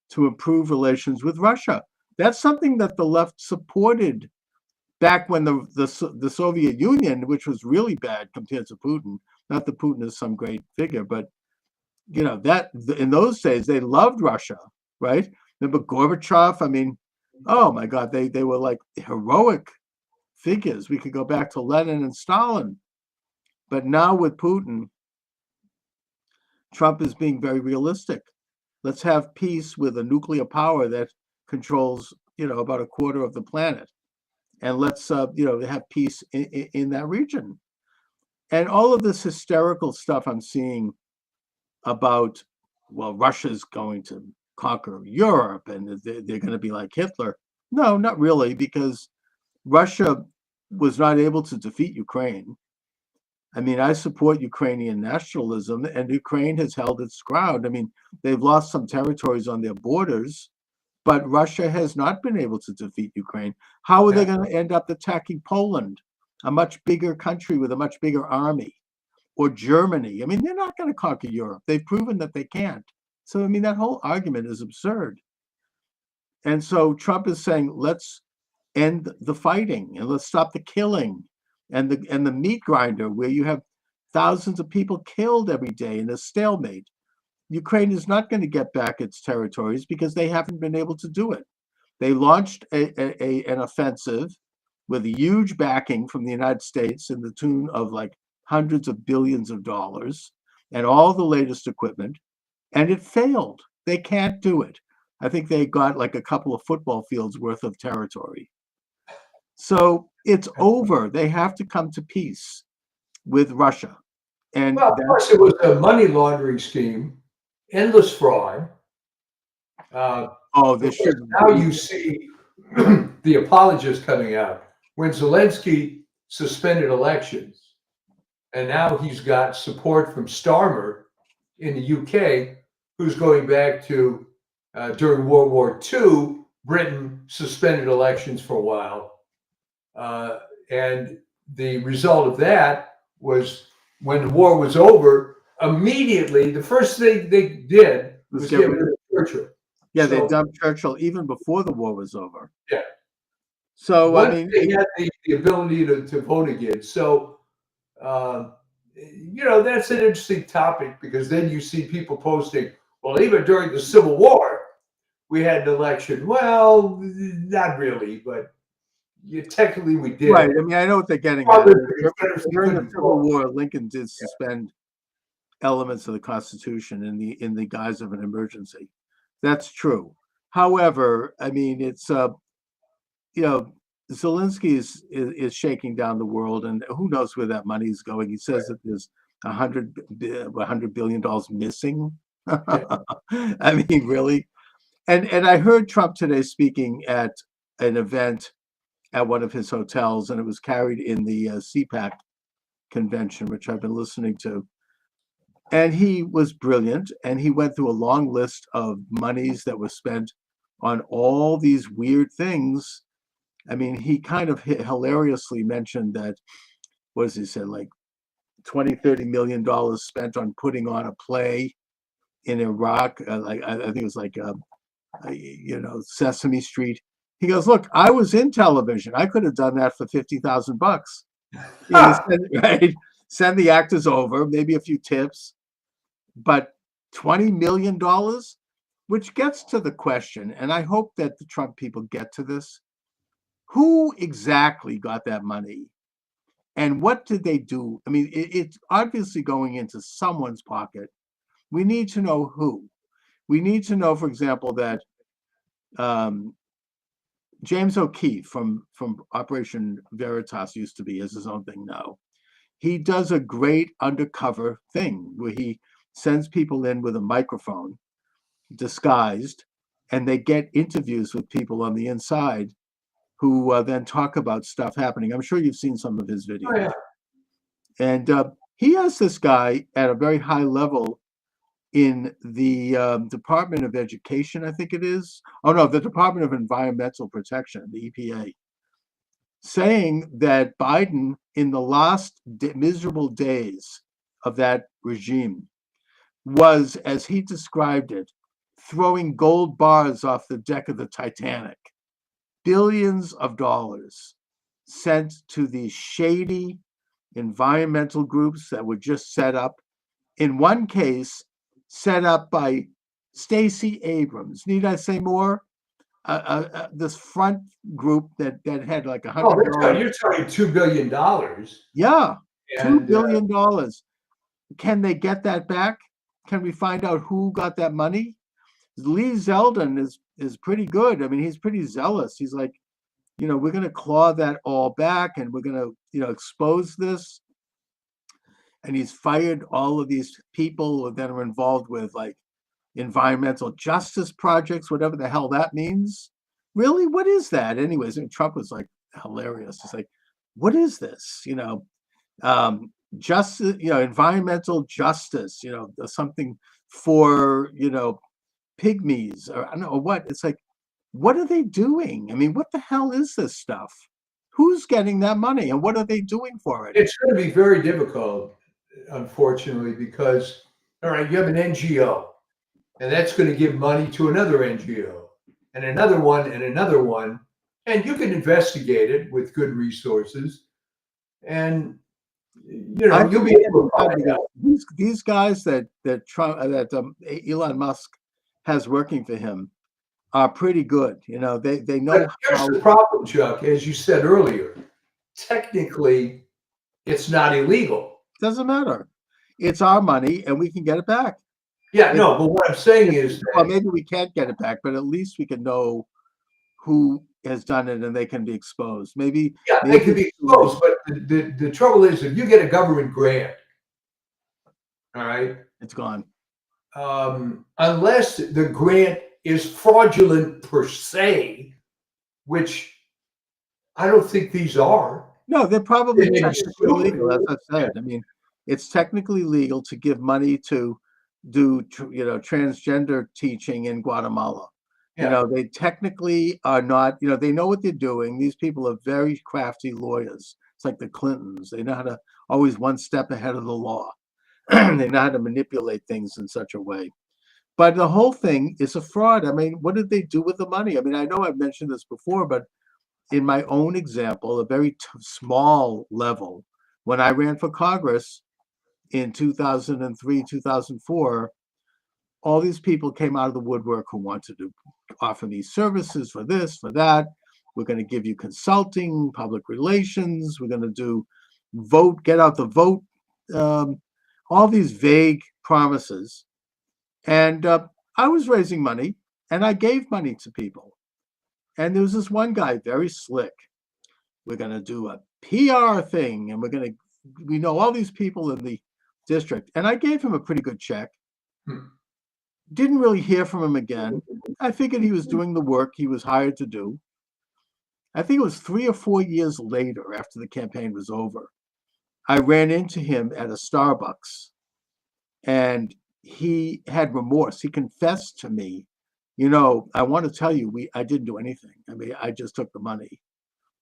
to improve relations with Russia. That's something that the left supported back when the Soviet Union, which was really bad compared to Putin. Not that Putin is some great figure, but that in those days they loved Russia, right? Remember Gorbachev? I mean, oh my God, they were like heroic figures. We could go back to Lenin and Stalin. But now with Putin, Trump is being very realistic. Let's have peace with a nuclear power that controls, about a quarter of the planet. And let's, have peace in that region. And all of this hysterical stuff I'm seeing about, well, Russia's going to conquer Europe and they're going to be like Hitler. No, not really, because Russia was not able to defeat Ukraine. I mean, I support Ukrainian nationalism, and Ukraine has held its ground. I mean, they've lost some territories on their borders, but Russia has not been able to defeat Ukraine. How are they going to end up attacking Poland, a much bigger country with a much bigger army, or Germany? I mean, they're not going to conquer Europe. They've proven that they can't. So, I mean, that whole argument is absurd. And so Trump is saying, let's end the fighting and let's stop the killing and the meat grinder where you have thousands of people killed every day in a stalemate. Ukraine is not going to get back its territories because they haven't been able to do it. They launched an offensive with huge backing from the United States in the tune of like hundreds of billions of dollars and all the latest equipment, and it failed. They can't do it. I think they got like a couple of football fields worth of territory. So it's over. They have to come to peace with Russia. And well, of course, it was a money laundering scheme, endless fraud. this should now you see the apologists coming out when Zelensky suspended elections, and now he's got support from Starmer in the UK, who's going back to during World War II, Britain suspended elections for a while. And the result of that was when the war was over, immediately, the first thing they did was get rid of Churchill. Yeah, they dumped Churchill even before the war was over. Yeah. So, once I mean, they had the ability to vote again. So, that's an interesting topic because then you see people posting, well, even during the Civil War, we had an election. Well, not really, but technically we did. Right. I mean, I know what they're getting at. During the Civil War, Lincoln did suspend elements of the Constitution in the guise of an emergency. That's true. However, I mean, it's Zelensky is shaking down the world, and who knows where that money is going. He says that there's $100 billion missing. I mean, really. And I heard Trump today speaking at an event at one of his hotels, and it was carried in the CPAC convention, which I've been listening to. And he was brilliant, and he went through a long list of monies that were spent on all these weird things. I mean, he kind of hilariously mentioned that, what does he say, like $20-30 million spent on putting on a play in Iraq. Like I think it was like Sesame Street. He goes, look, I was in television. I could have done that for $50,000. Right? Send the actors over, maybe a few tips, but $20 million, which gets to the question, and I hope that the Trump people get to this. Who exactly got that money? And what did they do? I mean, it's obviously going into someone's pocket. We need to know who. We need to know, for example, that James O'Keefe from Operation Veritas used to be, as his own thing now. He does a great undercover thing where he sends people in with a microphone, disguised, and they get interviews with people on the inside who then talk about stuff happening. I'm sure you've seen some of his videos. Oh, yeah. And he has this guy at a very high level in the Department of Education, I think it is. Oh, no, the Department of Environmental Protection, the EPA, saying that Biden, in the last miserable days of that regime, was, as he described it, throwing gold bars off the deck of the Titanic. Billions of dollars sent to these shady environmental groups that were just set up. In one case, set up by Stacey Abrams. Need I say more? This front group that had like $100. You're talking $2 billion. Yeah, And, $2 billion. Can they get that back? Can we find out who got that money? Lee Zeldin is pretty good. I mean, he's pretty zealous. He's like, we're going to claw that all back, and we're going to, expose this. And he's fired all of these people that are involved with like environmental justice projects, whatever the hell that means. Really, what is that? Anyways, and Trump was like hilarious. It's like, what is this? Justice, environmental justice, something for, pygmies, or I don't know what. It's like, what are they doing? I mean, what the hell is this stuff? Who's getting that money, and what are they doing for it? it's going to be very difficult, unfortunately, because, all right, you have an NGO, and that's going to give money to another NGO, and another one, and another one, and you can investigate it with good resources, and you'll be able to find out. These guys that Elon Musk has working for him are pretty good. They know But here's the problem, Chuck. As you said earlier, technically, it's not illegal. Doesn't matter. It's our money, and we can get it back. Yeah, no, but what I'm saying is well, maybe we can't get it back, but at least we can know who has done it, and they can be exposed. Maybe they can be exposed, but the trouble is, if you get a government grant, all right, it's gone. Unless the grant is fraudulent per se, which I don't think these are. No, they're probably technically legal, as I've said. I mean, it's technically legal to give money to do transgender teaching in Guatemala. Yeah. They technically are not, they know what they're doing. These people are very crafty lawyers. It's like the Clintons. They know how to always one step ahead of the law. They know how to manipulate things in such a way. But the whole thing is a fraud. I mean, what did they do with the money? I mean, I know I've mentioned this before, but in my own example, a very small level, when I ran for Congress in 2003, 2004, all these people came out of the woodwork who wanted to offer these services for this, for that. We're going to give you consulting, public relations. We're going to do vote, get out the vote, all these vague promises. And I was raising money, and I gave money to people. And there was this one guy, very slick. We're going to do a PR thing, and we know all these people in the district. And I gave him a pretty good check. Didn't really hear from him again. I figured he was doing the work he was hired to do. I think it was 3 or 4 years later, after the campaign was over, I ran into him at a Starbucks, and he had remorse. He confessed to me, I want to tell you, I didn't do anything. I mean, I just took the money.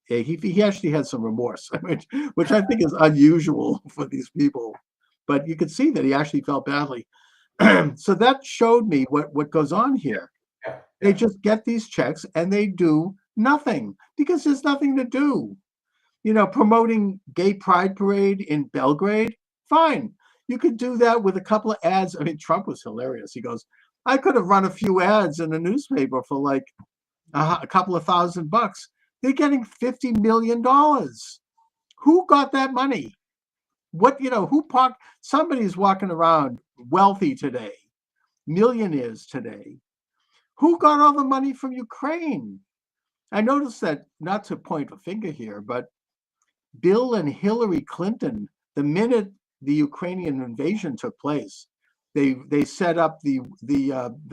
He actually had some remorse, which I think is unusual for these people. But you could see that he actually felt badly. So that showed me what goes on here. Yeah. They just get these checks and they do nothing because there's nothing to do. Promoting gay pride parade in Belgrade, fine. You could do that with a couple of ads. I mean, Trump was hilarious. He goes, I could have run a few ads in a newspaper for like a couple of $1,000. They're getting $50 million. Who got that money? Who parked? Somebody's walking around wealthy today, millionaires today. Who got all the money from Ukraine? I noticed that, not to point a finger here, but Bill and Hillary Clinton, the minute the Ukrainian invasion took place, they set up the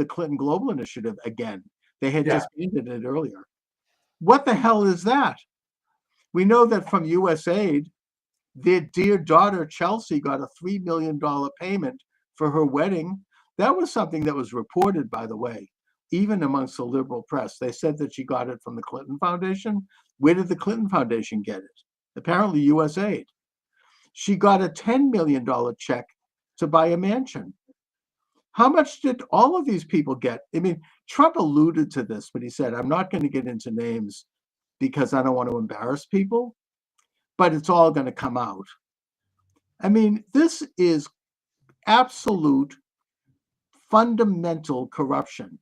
Clinton Global Initiative again. They had just ended it earlier. What the hell is that? We know that from USAID, their dear daughter, Chelsea, got a $3 million payment for her wedding. That was something that was reported, by the way, even amongst the liberal press. They said that she got it from the Clinton Foundation. Where did the Clinton Foundation get it? Apparently USAID. She got a $10 million check to buy a mansion. How much did all of these people get? I mean, Trump alluded to this, but he said, I'm not going to get into names because I don't want to embarrass people, but it's all going to come out. I mean, this is absolute fundamental corruption.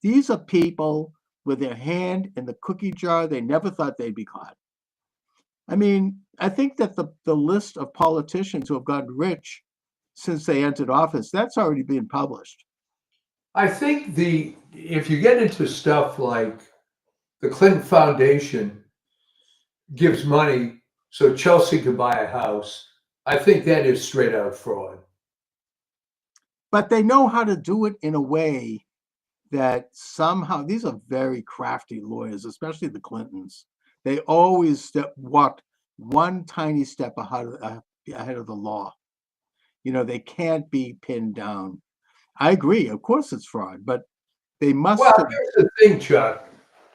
These are people with their hand in the cookie jar. They never thought they'd be caught. I mean, I think that the list of politicians who have gotten rich since they entered office, that's already been published. I think if you get into stuff like the Clinton Foundation gives money so Chelsea could buy a house, I think that is straight out fraud. But they know how to do it in a way that somehow, these are very crafty lawyers, especially the Clintons. They always walked one tiny step ahead of the law. You know, they can't be pinned down. I agree, of course it's fraud, but they must. Well, here's the thing, Chuck.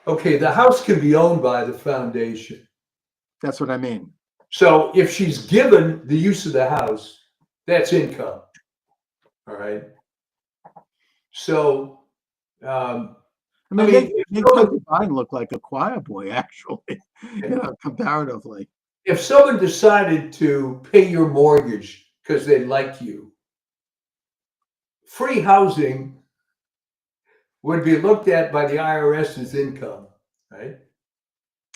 Okay, the house can be owned by the foundation. That's what I mean. So if she's given the use of the house, that's income. All right. So, I mean, they Biden look like a choir boy, actually, you know, comparatively. If someone decided to pay your mortgage because they like you, free housing would be looked at by the IRS as income, right?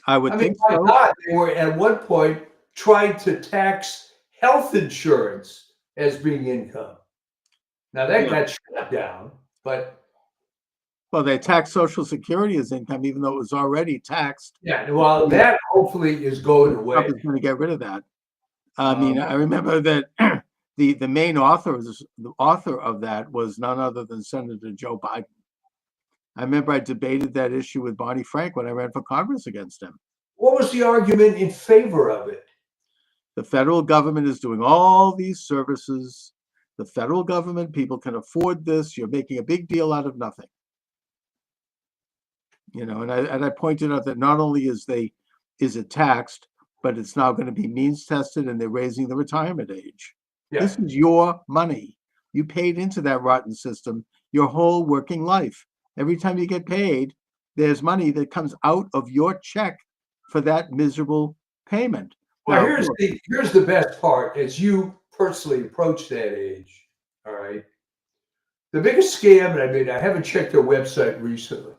I would think so. Why not? They were at one point trying to tax health insurance as being income. Now that got shut down, but well, they tax Social Security as income, even though it was already taxed. Yeah, well, that hopefully is going away. Trump is going to get rid of that. I mean, I remember that the main author of that was none other than Senator Joe Biden. I remember I debated that issue with Barney Frank when I ran for Congress against him. What was the argument in favor of it? The federal government is doing all these services. The federal government, people can afford this. You're making a big deal out of nothing. You know, and I pointed out that not only is it taxed, but it's now going to be means tested, and they're raising the retirement age. Yeah. This is your money. You paid into that rotten system your whole working life. Every time you get paid, there's money that comes out of your check for that miserable payment. Well, now, here's the best part as you personally approach that age. All right. The biggest scam, and I mean, I haven't checked their website recently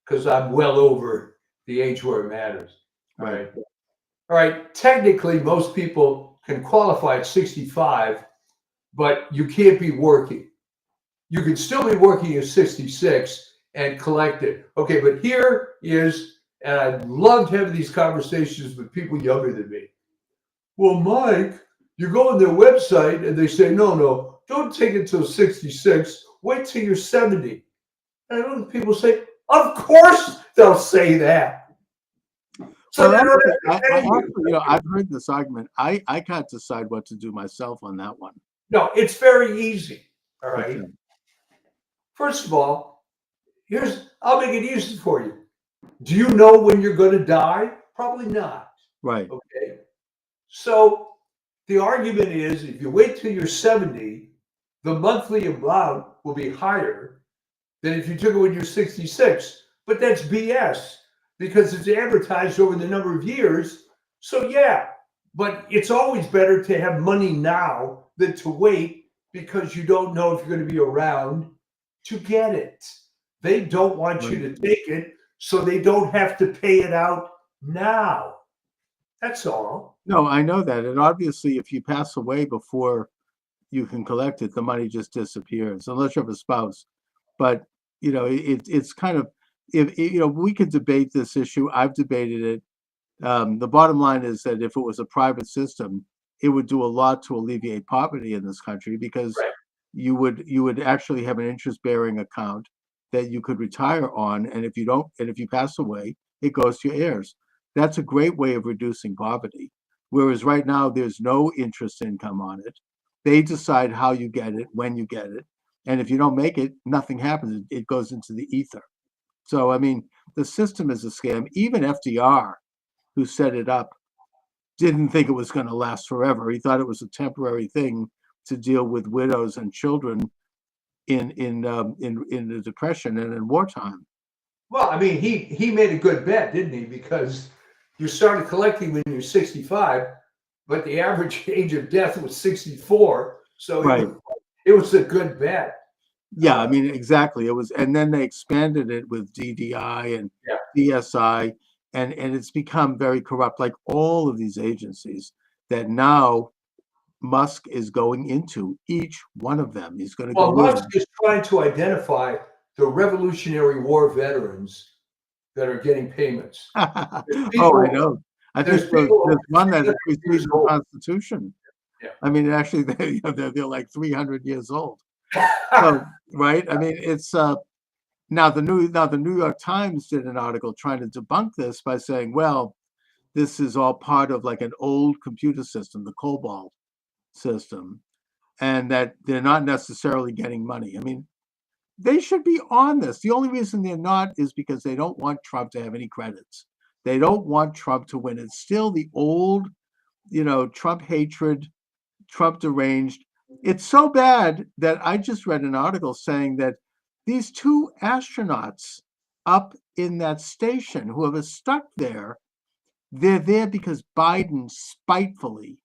because I'm well over the age where it matters. Right. All right. Technically, most people can qualify at 65, but you can't be working. You can still be working at 66 and collect it. Okay, but here is, and I loved having these conversations with people younger than me. Well, Mike, you go on their website and they say, no, don't take it till 66. Wait till you're 70. And I know people say, of course they'll say that. So well, I've heard this argument. I can't decide what to do myself on that one. No, it's very easy. All right. Okay. First of all, I'll make it easy for you. Do you know when you're going to die? Probably not. Right. Okay. So the argument is if you wait till you're 70, the monthly amount will be higher than if you took it when you're 66. But that's BS because it's advertised over the number of years. So yeah, but it's always better to have money now than to wait because you don't know if you're going to be around to get it. They don't want you to take it, so they don't have to pay it out now. That's all. No, I know that. And obviously, if you pass away before you can collect it, the money just disappears, unless you have a spouse. But, you know, it's kind of, we could debate this issue. I've debated it. The bottom line is that if it was a private system, it would do a lot to alleviate poverty in this country because you would actually have an interest-bearing account that you could retire on, and if you pass away, it goes to your heirs. That's a great way of reducing poverty. Whereas right now, there's no interest income on it. They decide how you get it, when you get it. And if you don't make it, nothing happens. It goes into the ether. So, I mean, the system is a scam. Even FDR, who set it up, didn't think it was going to last forever. He thought it was a temporary thing to deal with widows and children in the Depression and in wartime. Well, I mean, he made a good bet, didn't he? Because you started collecting when you were 65, but the average age of death was 64. So Right. It was a good bet. Yeah, I mean, exactly. It was, and then they expanded it with DDI and Yeah. DSI, and it's become very corrupt, like all of these agencies that now Musk is going into each one of them. He's going to Well, go Musk is trying to identify the Revolutionary War veterans that are getting payments. in. people- Oh, I know. I think there's people there's over one that 300 precedes years the old. Constitution. Yeah. I mean, actually, they're like 300 years old. So, right? I mean, it's now the New York Times did an article trying to debunk this by saying, well, this is all part of like an old computer system, the COBOL system, and that they're not necessarily getting money. I mean, they should be on this. The only reason they're not is because they don't want Trump to have any credits. They don't want Trump to win. It's still the old, Trump hatred, Trump deranged. It's so bad that I just read an article saying that these two astronauts up in that station, who are stuck there, they're there because Biden spitefully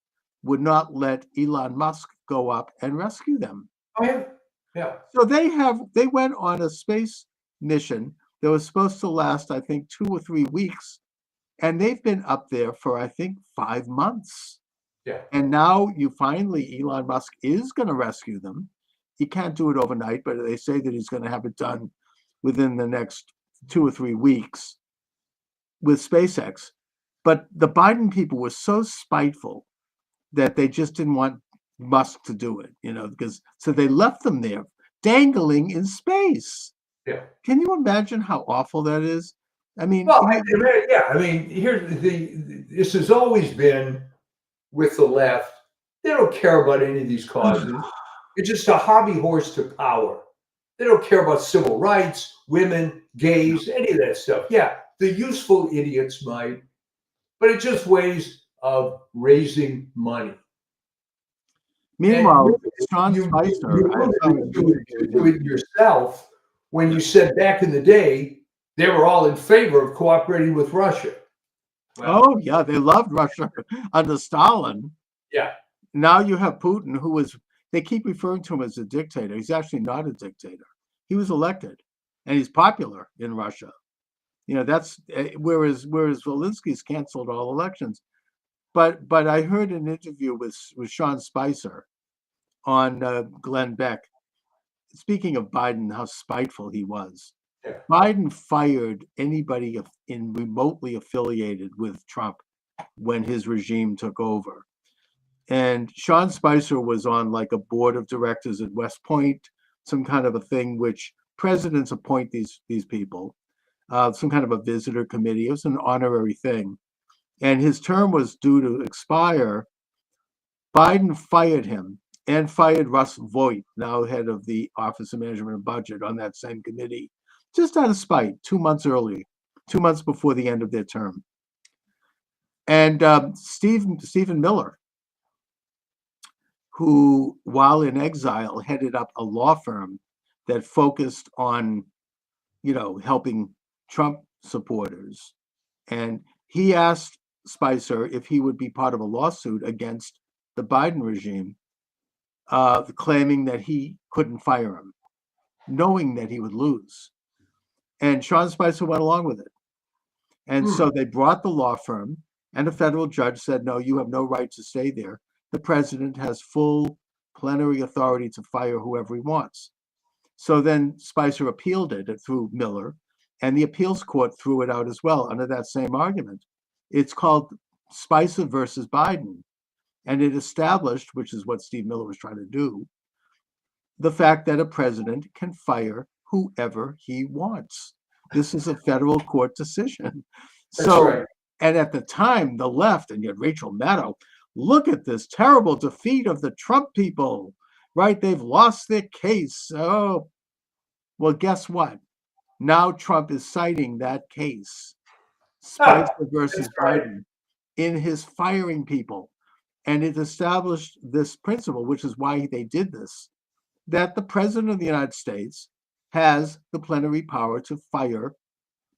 would not let Elon Musk go up and rescue them. Oh, yeah. Yeah. So they went on a space mission that was supposed to last, I think, 2 or 3 weeks, and they've been up there for, I think, 5 months. Yeah. And now Elon Musk is going to rescue them. He can't do it overnight, but they say that he's going to have it done within the next 2 or 3 weeks with SpaceX. But the Biden people were so spiteful that they just didn't want Musk to do it, because so they left them there dangling in space. Yeah. Can you imagine how awful that is? I mean, Well, yeah. I mean, this has always been with the left. They don't care about any of these causes. It's just a hobby horse to power. They don't care about civil rights, women, gays, any of that stuff. Yeah, the useful idiots might, but it's just ways of raising money. Meanwhile, Sean You Spicer, alluded to it yourself when you said back in the day they were all in favor of cooperating with Russia. Well, oh yeah, they loved Russia under Stalin. yeah. Now you have Putin, they keep referring to him as a dictator. He's actually not a dictator. He was elected, and he's popular in Russia. That's whereas Zelensky's canceled all elections. But I heard an interview with Sean Spicer on Glenn Beck, speaking of Biden, how spiteful he was. Yeah. Biden fired anybody remotely affiliated with Trump when his regime took over. And Sean Spicer was on like a board of directors at West Point, some kind of a thing which presidents appoint these people, some kind of a visitor committee. It was an honorary thing. And his term was due to expire. Biden fired him and fired Russ Voigt, now head of the Office of Management and Budget, on that same committee, just out of spite, 2 months early, 2 months before the end of their term. And Stephen Miller, who, while in exile, headed up a law firm that focused on, helping Trump supporters. And he asked Spicer if he would be part of a lawsuit against the Biden regime, claiming that he couldn't fire him, knowing that he would lose. And Sean Spicer went along with it. And so they brought the law firm, and a federal judge said, no, you have no right to stay there. The president has full plenary authority to fire whoever he wants. So then Spicer appealed it through Miller, and the appeals court threw it out as well under that same argument. It's called Spicer versus Biden. And it established, which is what Steve Miller was trying to do, the fact that a president can fire whoever he wants. This is a federal court decision. That's So, right. and at the time, the left, and yet Rachel Maddow, look at this terrible defeat of the Trump people, right? They've lost their case. Oh, well, guess what? Now Trump is citing that case, Spicer versus That's right. Biden, in his firing people. And it established this principle, which is why they did this, that the president of the United States has the plenary power to fire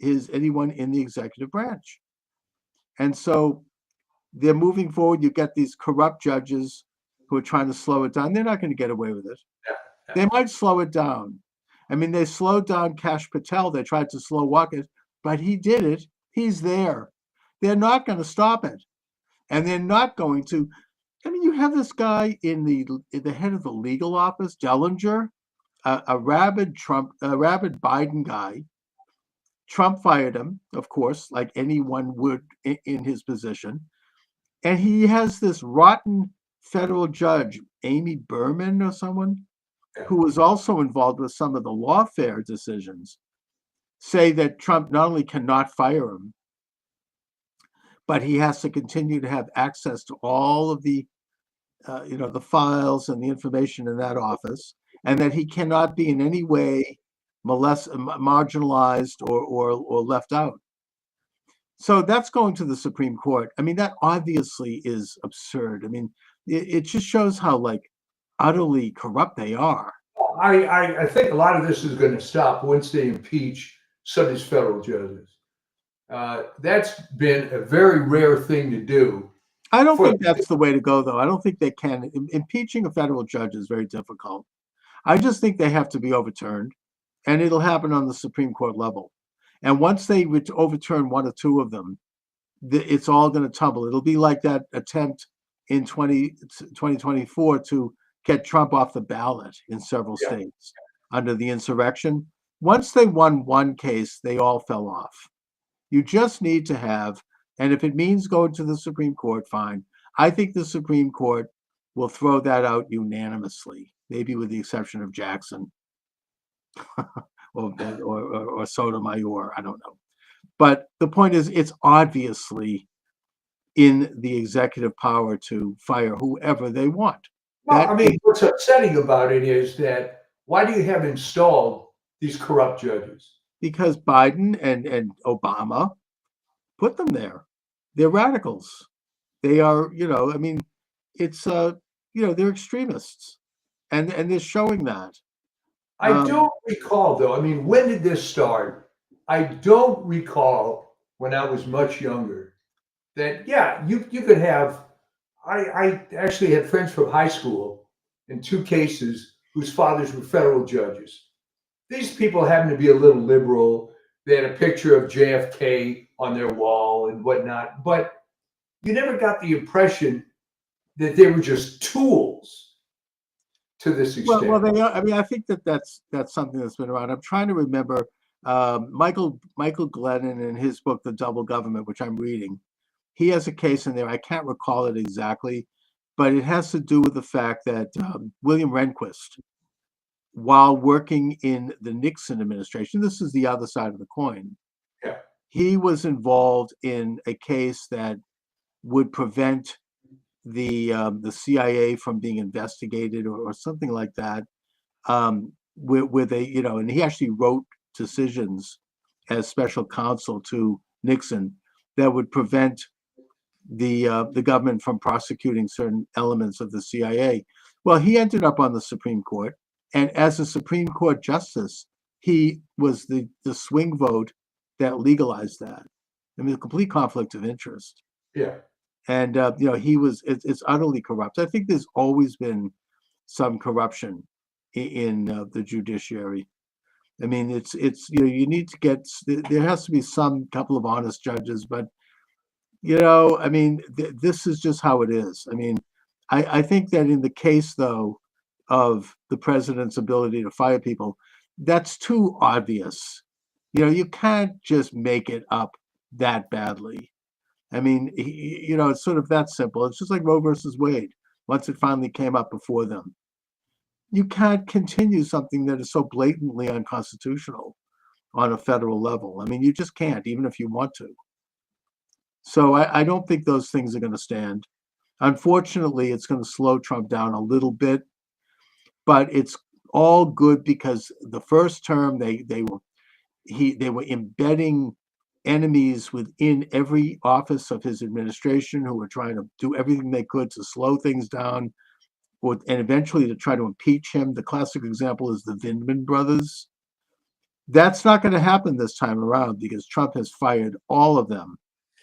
anyone in the executive branch. And so they're moving forward. You get these corrupt judges who are trying to slow it down. They're not going to get away with it. Yeah. They might slow it down. I mean, they slowed down Kash Patel. They tried to slow walk it, but he did it. He's there. They're not going to stop it. And they're not going to. I mean, you have this guy in the head of the legal office, Dellinger, a rabid Biden guy. Trump fired him, of course, like anyone would in his position. And he has this rotten federal judge, Amy Berman or someone, who was also involved with some of the lawfare decisions, say that Trump not only cannot fire him, but he has to continue to have access to all of the the files and the information in that office, and that he cannot be in any way marginalized or left out. So that's going to the Supreme Court. I mean, that obviously is absurd. I mean, it just shows how utterly corrupt they are. I think a lot of this is going to stop once they impeach some of these federal judges. That's been a very rare thing to do. I don't think that's the way to go, though. I don't think they can. Impeaching a federal judge is very difficult. I just think they have to be overturned, and it'll happen on the Supreme Court level. And once they overturn one or two of them, it's all going to tumble. It'll be like that attempt in 2024 to get Trump off the ballot in several states under the insurrection. Once they won one case, they all fell off. You just need to have, and if it means going to the Supreme Court, fine. I think the Supreme Court will throw that out unanimously, maybe with the exception of Jackson or Sotomayor. I don't know. But the point is, it's obviously in the executive power to fire whoever they want. Well, I mean, what's upsetting about it is that why do you have installed these corrupt judges? Because Biden and Obama put them there. They're radicals. They are, I mean, it's, they're extremists. And they're showing that. I don't recall, though. I mean, when did this start? I don't recall when I was much younger that, you could have. I actually had friends from high school in two cases whose fathers were federal judges. These people happened to be a little liberal. They had a picture of JFK on their wall and whatnot, but you never got the impression that they were just tools to this extent. Well, they are. I mean, I think that's something that's been around. I'm trying to remember Michael Glennon in his book, The Double Government, which I'm reading. He has a case in there. I can't recall it exactly, but it has to do with the fact that William Rehnquist, while working in the Nixon administration, this is the other side of the coin. Yeah. He was involved in a case that would prevent the CIA from being investigated or something like that. With and he actually wrote decisions as special counsel to Nixon that would prevent the government from prosecuting certain elements of the CIA. Well, he ended up on the Supreme Court, and as a Supreme Court justice, he was the swing vote that legalized that. I mean, a complete conflict of interest. Yeah. And he was. It's utterly corrupt. I think there's always been some corruption in the judiciary. I mean, it's you need to get. There has to be some couple of honest judges, but I mean, this is just how it is. I mean, I think that in the case, though, of the president's ability to fire people, that's too obvious. You can't just make it up that badly. I mean, it's sort of that simple. It's just like Roe versus Wade. Once it finally came up before them, you can't continue something that is so blatantly unconstitutional. on a federal level. I mean, you just can't, even if you want to. So I don't think those things are going to stand. Unfortunately, it's going to slow Trump down a little bit, but it's all good because the first term they were embedding enemies within every office of his administration who were trying to do everything they could to slow things down, and eventually to try to impeach him. The classic example is the Vindman brothers. That's not going to happen this time around because Trump has fired all of them.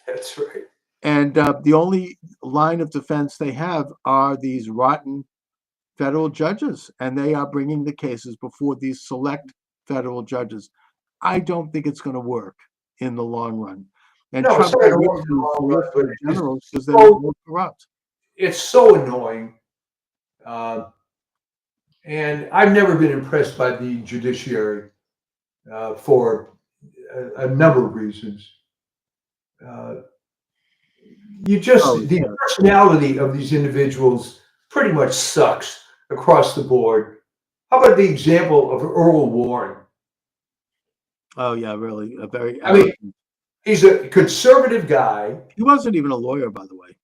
That's right. And the only line of defense they have are these rotten federal judges, and they are bringing the cases before these select federal judges. I don't think it's going to work in the long run. And No, it's Trump not got gonna rid work of in the these long run, but solicitor generals because they so- were more corrupt. It's so annoying. And I've never been impressed by the judiciary for a number of reasons. The personality of these individuals pretty much sucks across the board. How about the example of Earl Warren? Oh yeah, really, a very. I mean, he's a conservative guy. He wasn't even a lawyer, by the way.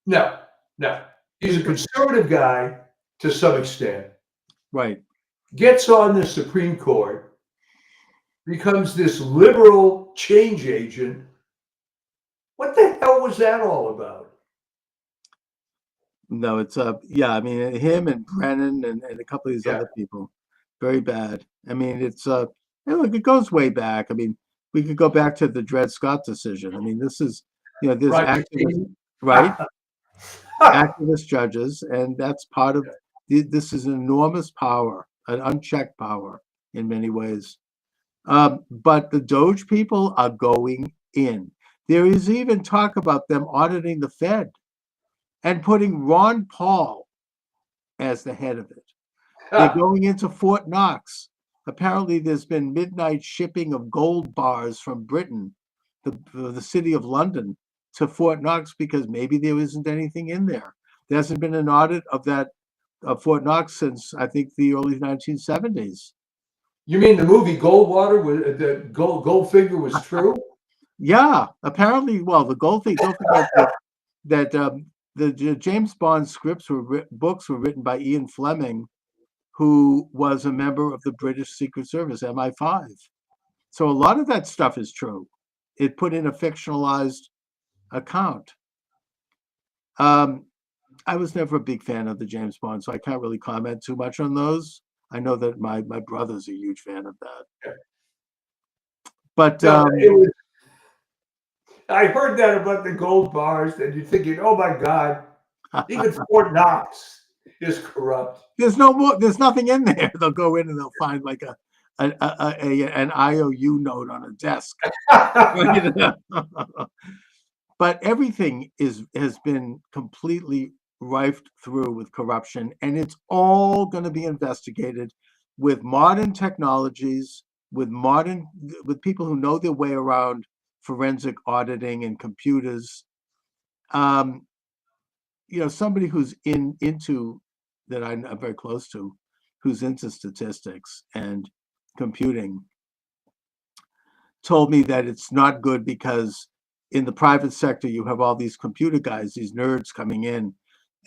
No. He's a conservative guy to some extent. Right. Gets on the Supreme Court, becomes this liberal change agent. What the hell was that all about? No, it's yeah, I mean him and Brennan and a couple of these other people. Very bad. I mean, it's look, it goes way back. I mean, we could go back to the Dred Scott decision. I mean, this is, this activist, right? Activist judges, and that's part of this is an enormous power, an unchecked power in many ways. But the Doge people are going in. There is even talk about them auditing the Fed and putting Ron Paul as the head of it. They're going into Fort Knox. Apparently, there's been midnight shipping of gold bars from Britain, the city of London, to Fort Knox because maybe there isn't anything in there. There hasn't been an audit of Fort Knox since I think the early 1970s. You mean the movie Goldwater? The Goldfinger was true? Yeah, apparently. Well, the Goldfinger. Don't forget that the James Bond books were written by Ian Fleming, who was a member of the British Secret Service, MI5. So a lot of that stuff is true. It put in a fictionalized account. I was never a big fan of the James Bond, so I can't really comment too much on those. I know that my brother's a huge fan of that. But I heard that about the gold bars, and you're thinking, oh my God, even Fort Knox is corrupt. There's nothing in there. They'll go in and they'll find like an IOU note on a desk. But everything has been completely rifed through with corruption, and it's all going to be investigated with modern technologies, with people who know their way around forensic auditing and computers. Somebody who's into that I'm very close to, who's into statistics and computing, told me that it's not good because in the private sector, you have all these computer guys, these nerds coming in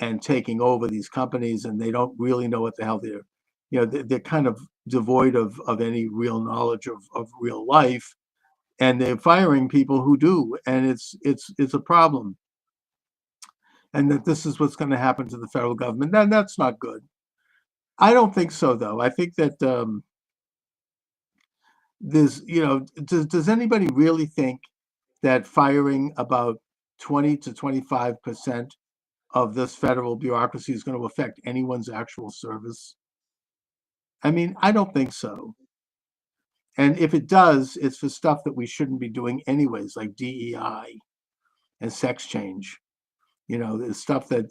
and taking over these companies, and they don't really know what the hell they're kind of devoid of any real knowledge of real life, and they're firing people who do, and it's a problem. And that this is what's going to happen to the federal government. And that's not good. I don't think so, though. I think that does anybody really think that firing about 20 to 25% of this federal bureaucracy is going to affect anyone's actual service? I mean, I don't think so. And if it does, it's for stuff that we shouldn't be doing anyways, like DEI and sex change. The stuff that,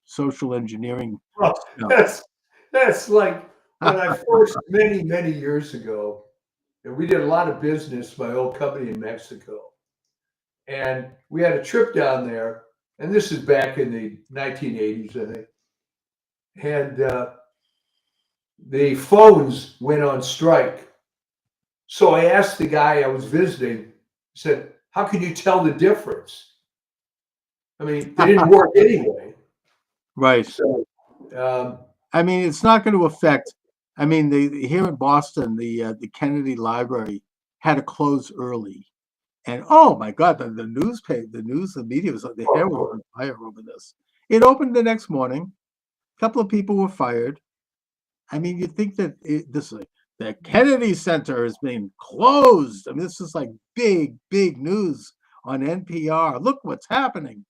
social engineering. Well, that's like when I first, many years ago, and we did a lot of business, my old company in Mexico. And we had a trip down there, and this is back in the 1980s, I think. And the phones went on strike. So I asked the guy I was visiting, I said, how can you tell the difference? I mean, they didn't work anyway. Right. So, I mean, it's not going to affect. I mean, here in Boston, the Kennedy Library had to close early, and oh my God, the newspaper, the media was the hair was on fire over this. It opened the next morning. A couple of people were fired. I mean, you think that the Kennedy Center is being closed. I mean, this is like big news on NPR. Look what's happening.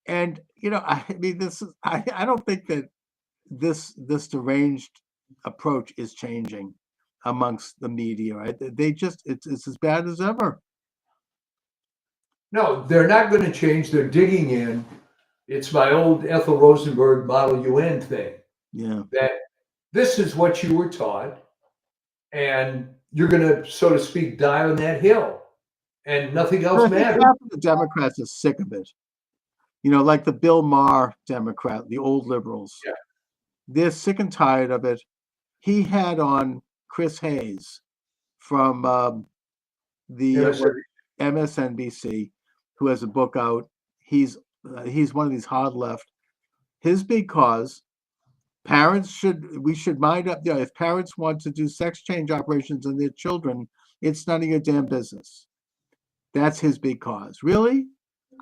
And I mean, this is I don't think that this deranged approach is changing amongst the media, right? They just it's as bad as ever. no, they're not going to change. They're digging in. It's my old Ethel Rosenberg Model UN thing. Yeah. That this is what you were taught, and you're going to, so to speak, die on that hill, and nothing But else I think matters. half of the Democrats are sick of it. Like the Bill Maher Democrat, the old liberals. Yeah. They're sick and tired of it. He had on Chris Hayes from the MSNBC, who has a book out. He's one of these hard left. His big cause: we should mind up. If parents want to do sex change operations on their children, it's none of your damn business. That's his big cause. Really?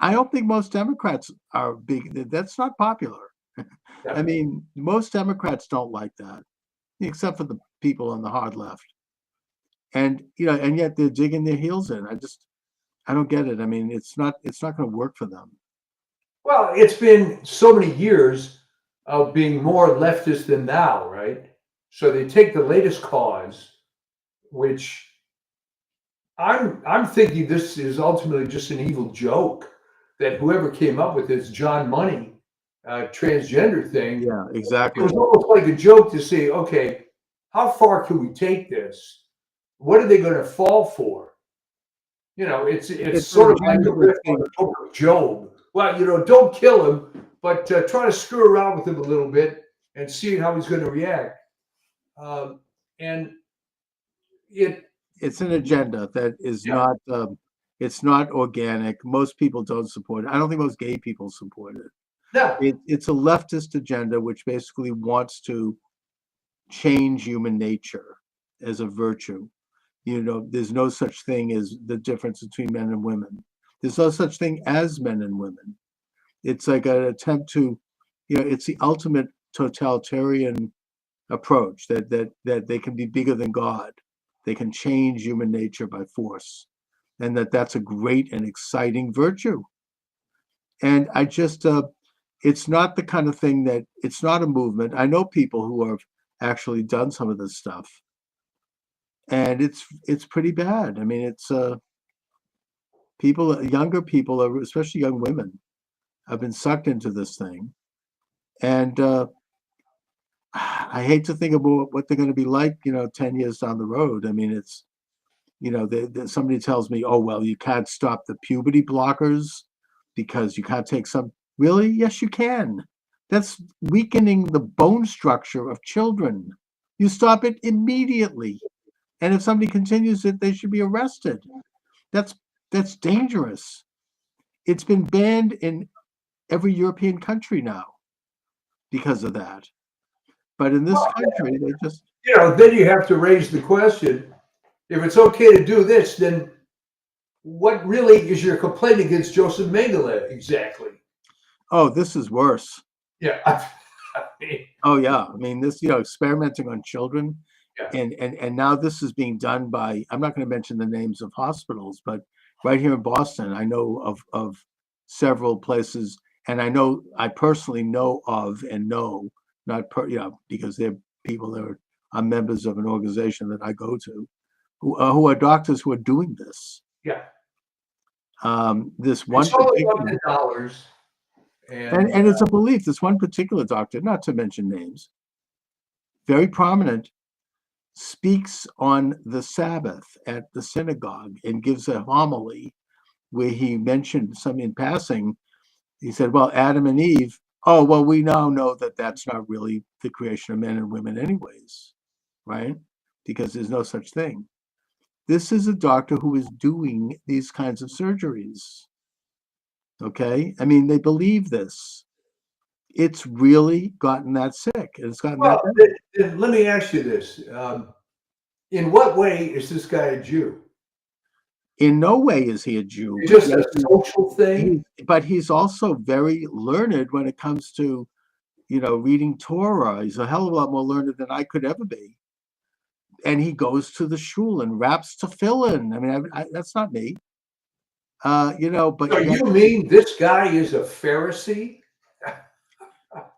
I don't think most Democrats are big. That's not popular. Yeah. I mean, most Democrats don't like that, except for the people on the hard left. And and yet they're digging their heels in. I don't get it. I mean, it's not going to work for them. Well, it's been so many years of being more leftist than thou, right? So they take the latest cause, which I'm thinking this is ultimately just an evil joke that whoever came up with this John Money transgender thing. Yeah, It exactly. was almost like a joke to say, okay, how far can we take this? What are they going to fall for? It's sort of like a riff on the book of Job. Well, don't kill him, but try to screw around with him a little bit and see how he's going to react. And it's an agenda that is not it's not organic. Most people don't support it. I don't think most gay people support it. No. It's a leftist agenda which basically wants to change human nature as a virtue. There's no such thing as the difference between men and women. There's no such thing as men and women. It's like an attempt to, it's the ultimate totalitarian approach that they can be bigger than God. They can change human nature by force, and that's a great and exciting virtue. And I just, it's not the kind of thing it's not a movement. I know people who have actually done some of this stuff, and it's pretty bad. I mean, it's younger people, especially young women, have been sucked into this thing, and I hate to think about what they're going to be like, 10 years down the road. I mean, it's, somebody tells me, oh, well, you can't stop the puberty blockers because you can't take some. Really? Yes, you can. That's weakening the bone structure of children. You stop it immediately. And if somebody continues it, they should be arrested. That's dangerous. It's been banned in every European country now because of that. But in this country, they just... then you have to raise the question, if it's okay to do this, then what really is your complaint against Joseph Mengele exactly? Oh, this is worse. Yeah. Oh, yeah. I mean, this, experimenting on children. Yeah. And now this is being done by, I'm not going to mention the names of hospitals, but right here in Boston, I know of several places, and I personally know of and know, because they're people that are members of an organization that I go to, who are doctors who are doing this. Yeah. This one it's all about the dollars. And it's a belief. This one particular doctor, not to mention names, very prominent, speaks on the Sabbath at the synagogue and gives a homily where he mentioned some in passing. He said, well, Adam and Eve, oh, well, we now know that that's not really the creation of men and women anyways, right? because there's no such thing. This is a doctor who is doing these kinds of surgeries. Okay? I mean, they believe this. It's really gotten that sick. It's gotten that Well, bad. then let me ask you this. In what way is this guy a Jew? In no way is he a Jew. It's But just yet a social thing? but he's also very learned when it comes to, reading Torah. He's a hell of a lot more learned than I could ever be. And he goes to the shul and raps tefillin. I mean, that's not me. But So yet, you mean this guy is a Pharisee?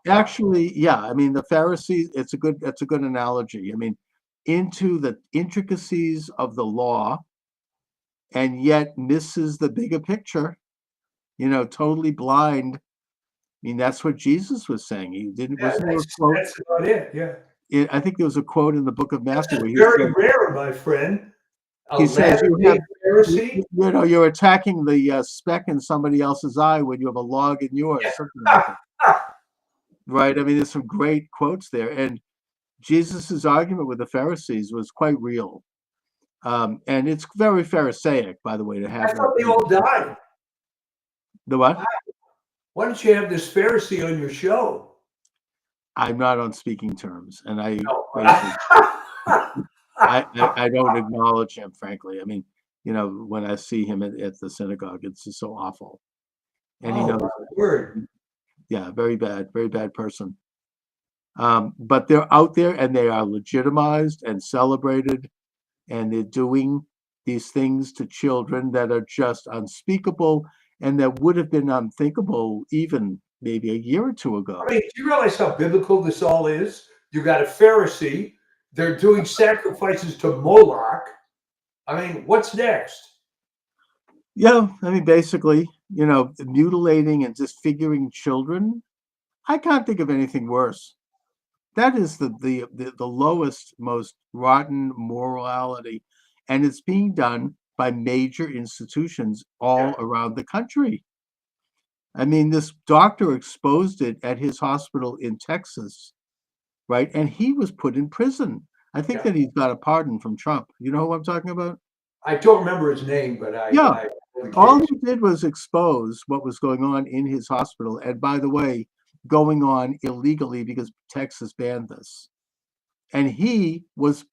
actually, yeah. I mean, the Pharisees. That's a good analogy. I mean, into the intricacies of the law, and yet misses the bigger picture. Totally blind. I mean, that's what Jesus was saying. He didn't. Yeah, Wasn't there a quote? that's about it. Yeah. I think there was a quote in the book of This Matthew is where he very said, rare, my friend. A he says latter-day Pharisee? you're attacking the speck in somebody else's eye when you have a log in yours. Something like that. Right? I mean, there's some great quotes there. And Jesus's argument with the Pharisees was quite real. And it's very Pharisaic, by the way, to have I thought they all died. the what? Why don't you have this Pharisee on your show? I'm not on speaking terms, and I No. I don't acknowledge him, frankly. I mean, when I see him at the synagogue, it's just so awful. And he Oh, knows my it. word. Yeah, very bad person. But they're out there and they are legitimized and celebrated, and they're doing these things to children that are just unspeakable and that would have been unthinkable even maybe a year or two ago. I mean, do you realize how biblical this all is? You got a Pharisee. They're doing sacrifices to Moloch. I mean, what's next? Yeah, I mean, basically, mutilating and disfiguring children. I can't think of anything worse. That is the lowest, most rotten morality, and it's being done by major institutions all around the country. I mean, this doctor exposed it at his hospital in Texas, right? And he was put in prison. I think that he's got a pardon from Trump. You know who I'm talking about? I don't remember his name, but Yeah. All he did was expose what was going on in his hospital. And by the way, going on illegally because Texas banned this. And he was,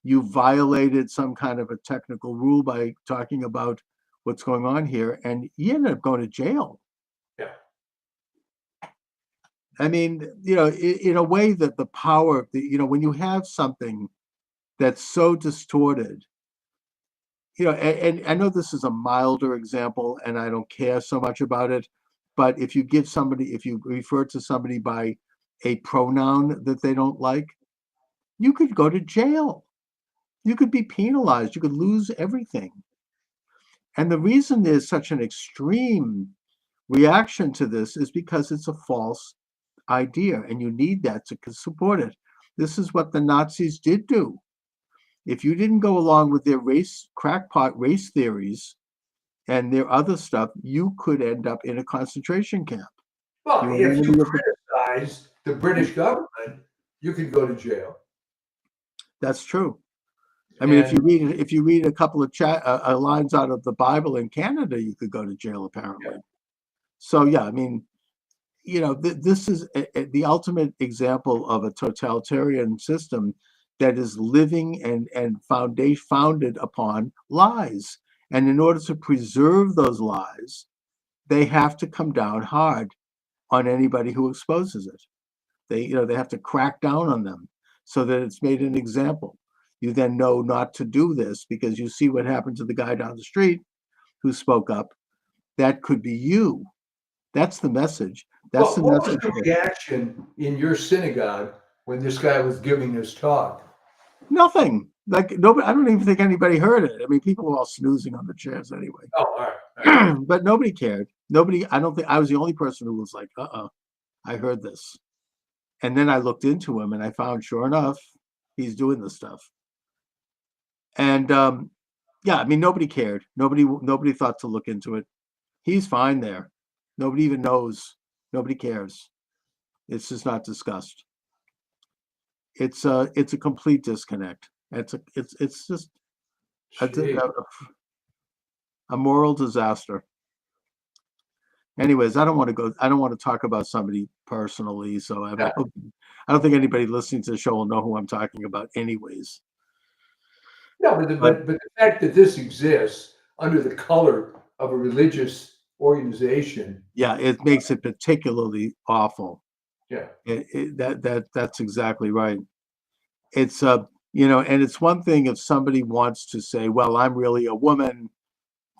you violated some kind of a technical rule by talking about what's going on here. And he ended up going to jail. Yeah. I mean, in a way that the power, when you have something that's so distorted, and I know this is a milder example and I don't care so much about it, but if you refer to somebody by a pronoun that they don't like, you could go to jail. You could be penalized. You could lose everything. And the reason there's such an extreme reaction to this is because it's a false idea and you need that to support it. This is what the Nazis did do. If you didn't go along with their crackpot race theories and their other stuff, you could end up in a concentration camp. Well, if you criticize the British government, you could go to jail. That's true. I mean, if you read a couple of lines out of the Bible in Canada, you could go to jail, apparently. Yeah. So yeah, I mean, this is the ultimate example of a totalitarian system that is living and founded upon lies. And in order to preserve those lies, they have to come down hard on anybody who exposes it. They have to crack down on them so that it's made an example. You then know not to do this because you see what happened to the guy down the street who spoke up. That could be you. That's the message. That's the message. What was the reaction in your synagogue when this guy was giving his talk? Nothing. Like nobody. I don't even think anybody heard it. I mean, people were all snoozing on the chairs anyway. Oh, all right. But nobody cared. Nobody. I don't think I was the only person who was like, I heard this. And then I looked into him and I found, sure enough, he's doing this stuff. And yeah, I mean, nobody cared. Nobody thought to look into it. He's fine there. Nobody even knows. Nobody cares. It's just not discussed. it's a complete disconnect. It's just Gee. a moral disaster. Anyways, I don't want to talk about somebody personally, so I don't think anybody listening to the show will know who I'm talking about anyways. No, but the fact that this exists under the color of a religious organization. Yeah, it makes it particularly awful. Yeah. That's exactly right. It's and it's one thing if somebody wants to say, well, I'm really a woman,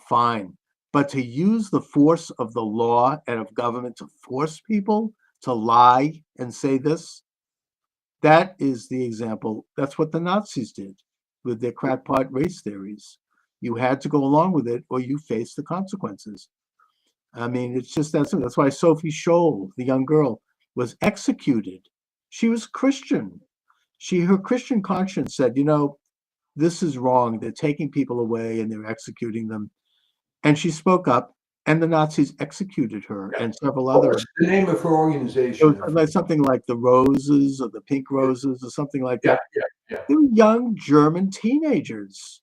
fine. But to use the force of the law and of government to force people to lie and say this, that is the example. That's what the Nazis did with their crackpot race theories. You had to go along with it or you face the consequences. I mean, it's just that's why Sophie Scholl, the young girl, was executed. She was Christian. Her Christian conscience said, this is wrong. They're taking people away and they're executing them. And she spoke up, and the Nazis executed her and several other. What's the name of her organization? It was like something like the Roses or the Pink Roses or something like that. Yeah. They were young German teenagers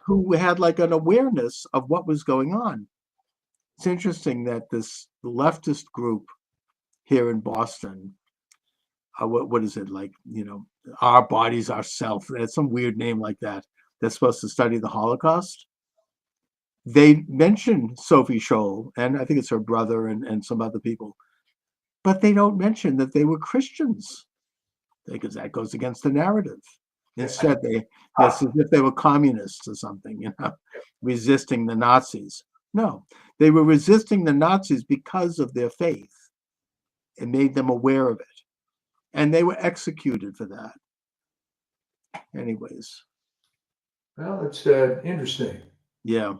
who had like an awareness of what was going on. It's interesting that this leftist group here in Boston, what is it like? Our Bodies, Ourself. It's some weird name like that. That's supposed to study the Holocaust. They mention Sophie Scholl, and I think it's her brother and some other people, but they don't mention that they were Christians, because that goes against the narrative. Instead, it's as if they were communists or something, resisting the Nazis. No, they were resisting the Nazis because of their faith. It made them aware of it, and they were executed for that. Anyways. Well, it's interesting. Yeah.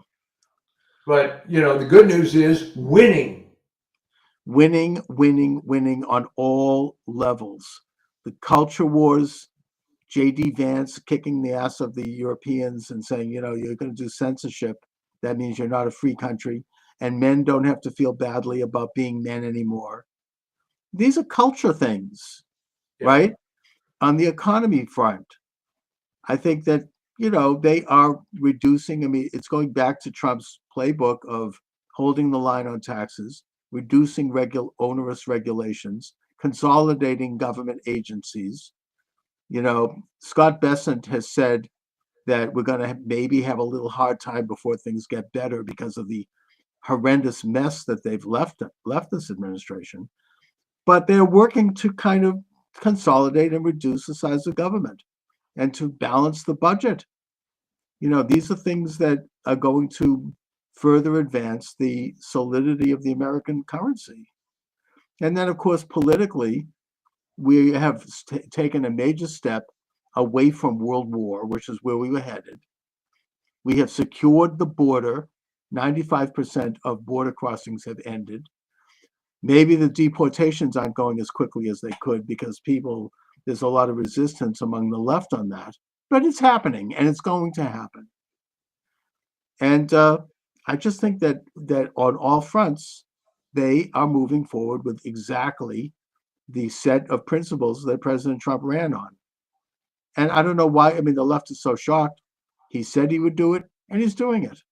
But, the good news is winning. Winning on all levels. The culture wars, J.D. Vance kicking the ass of the Europeans and saying, you're going to do censorship. That means you're not a free country. And men don't have to feel badly about being men anymore. These are culture things, right? On the economy front, I think that, they are reducing. I mean, it's going back to Trump's playbook of holding the line on taxes, reducing onerous regulations, consolidating government agencies. Scott Bessent has said that we're going to maybe have a little hard time before things get better because of the horrendous mess that they've left this administration. But they're working to kind of consolidate and reduce the size of government and to balance the budget. These are things that are going to further advance the solidity of the American currency. And then, of course, politically, we have taken a major step away from World War, which is where we were headed. We have secured the border. 95% of border crossings have ended. Maybe the deportations aren't going as quickly as they could because there's a lot of resistance among the left on that. But it's happening, and it's going to happen. And I just think that on all fronts, they are moving forward with exactly the set of principles that President Trump ran on. And I don't know why. I mean, the left is so shocked. He said he would do it, and he's doing it.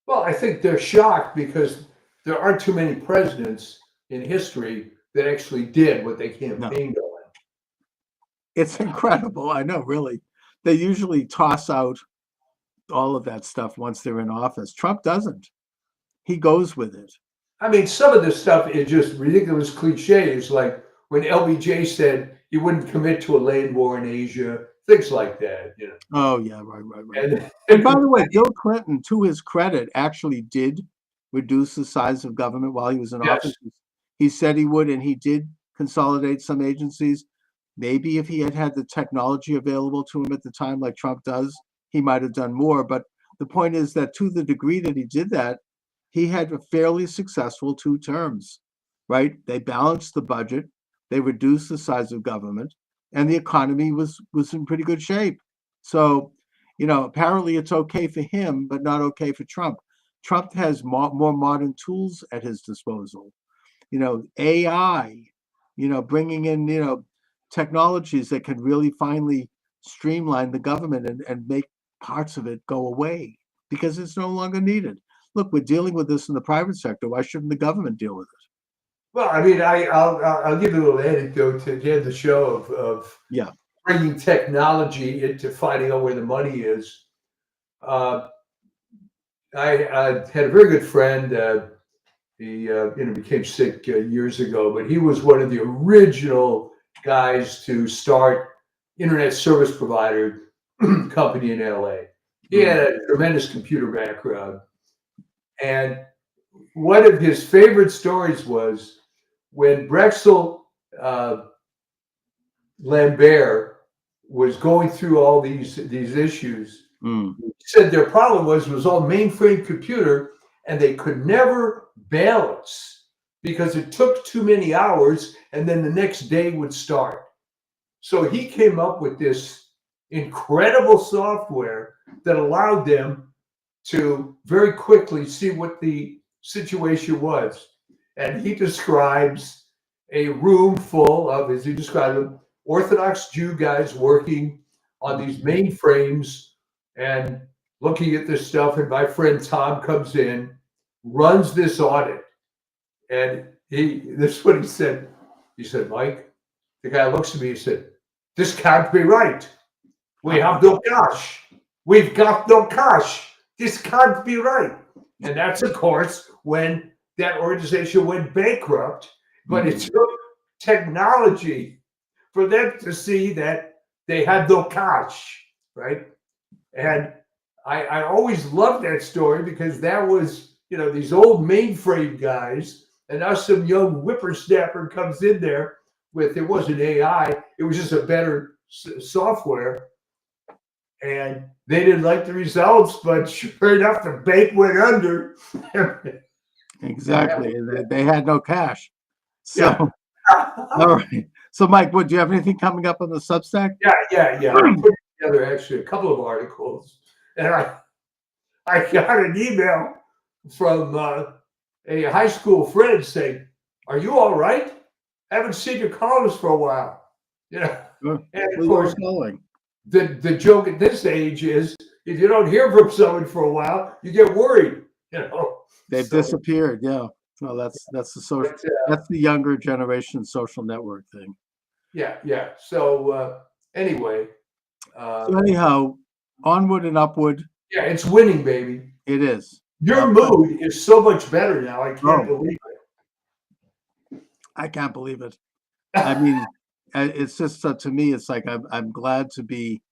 Well, I think they're shocked because there aren't too many presidents in history that actually did what they campaigned on. It's incredible. I know, really. They usually toss out all of that stuff once they're in office. Trump doesn't. He goes with it. I mean, some of this stuff is just ridiculous cliches, like when LBJ said he wouldn't commit to a land war in Asia, things like that. Oh, yeah, right. And by the way, Bill Clinton, to his credit, actually did reduce the size of government while he was in office. He said he would, and he did consolidate some agencies. Maybe if he had had the technology available to him at the time, like Trump does, he might have done more. But the point is that to the degree that he did that, he had a fairly successful 2 terms, right? They balanced the budget, they reduced the size of government, and the economy was in pretty good shape. So, apparently it's okay for him, but not okay for Trump. Trump has more modern tools at his disposal. AI, bringing in, technologies that can really finally streamline the government and make parts of it go away because it's no longer needed. Look, we're dealing with this in the private sector. Why shouldn't the government deal with it? Well, I mean, I'll give you a little anecdote to end the show of Yeah. bringing technology into finding out where the money is. I had a very good friend. He became sick years ago, but he was one of the original guys to start internet service provider company in LA. He had a tremendous computer background, and one of his favorite stories was when Drexel Lambert was going through all these issues. He said their problem was all mainframe computer, and they could never balance because it took too many hours, and then the next day would start. So he came up with this incredible software that allowed them to very quickly see what the situation was. And he describes a room full of, as he described them, Orthodox Jew guys working on these mainframes and looking at this stuff. And my friend Tom comes in, runs this audit. And this is what he said. He said, Mike, the guy looks at me, he said, this can't be right. We have no cash. We've got no cash. This can't be right. And that's, of course, when that organization went bankrupt. But it took technology for them to see that they had no cash, right? And I always loved that story because that was, these old mainframe guys, and now some young whippersnapper comes in there with, it wasn't AI, it was just a better software. And they didn't like the results, but sure enough, the bank went under. Exactly. They had no cash. So, all right. So, Mike, do you have anything coming up on the Substack? Yeah. I put together actually a couple of articles, and I got an email from a high school friend saying, "Are you all right? Haven't seen your columns for a while." And of course, the joke at this age is if you don't hear from someone for a while, you get worried. They've disappeared. Yeah. Well, that's the social. That's the younger generation social network thing. Yeah. So anyway. So anyhow, onward and upward. Yeah, it's winning, baby. It is. Your mood is so much better now. I can't believe it. I can't believe it. I mean, it's just to me, it's like I'm glad to be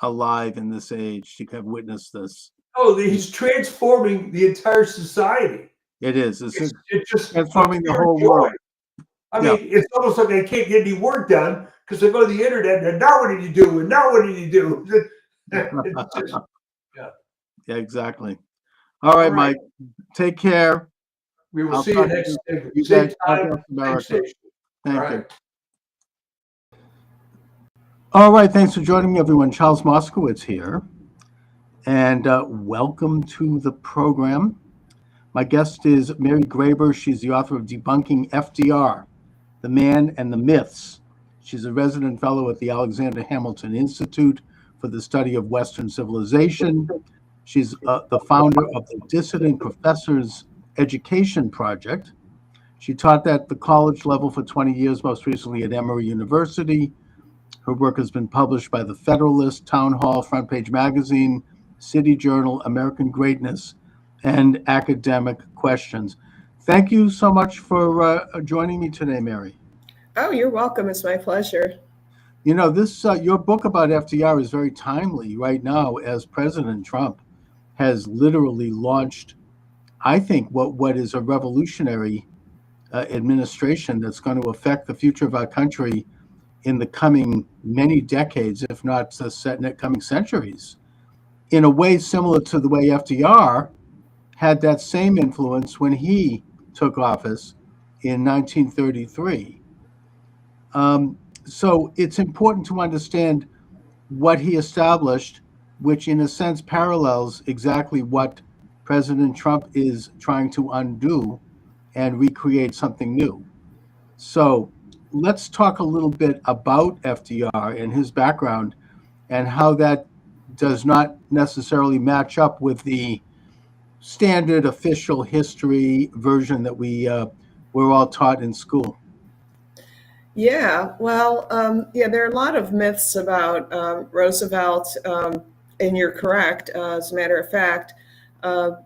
alive in this age to have witnessed this. Oh, he's transforming the entire society. It is. It's just transforming the whole world. I mean, it's almost like I can't get any work done because I go to the internet and now what did you do? And now what did you do? Yeah, exactly. All right, Mike. Take care. We will see you next time. Thank you. All right. Thanks for joining me, everyone. Charles Moscowitz here. And welcome to the program. My guest is Mary Graber. She's the author of Debunking FDR, The Man and the Myths. She's a resident fellow at the Alexander Hamilton Institute for the Study of Western Civilization. She's the founder of the Dissident Professors Education Project. She taught at the college level for 20 years, most recently at Emory University. Her work has been published by The Federalist, Town Hall, Front Page Magazine, City Journal, American Greatness, and Academic Questions. Thank you so much for joining me today, Mary. Oh, you're welcome. It's my pleasure. This your book about FDR is very timely right now, as President Trump has literally launched, I think, what is a revolutionary administration that's going to affect the future of our country in the coming many decades, if not the coming centuries, in a way similar to the way FDR had that same influence when he took office in 1933. So it's important to understand what he established, which in a sense parallels exactly what President Trump is trying to undo and recreate something new. So let's talk a little bit about FDR and his background and how that does not necessarily match up with the standard official history version that we're all taught in school. Yeah, well, yeah, there are a lot of myths about Roosevelt, and you're correct. As a matter of fact,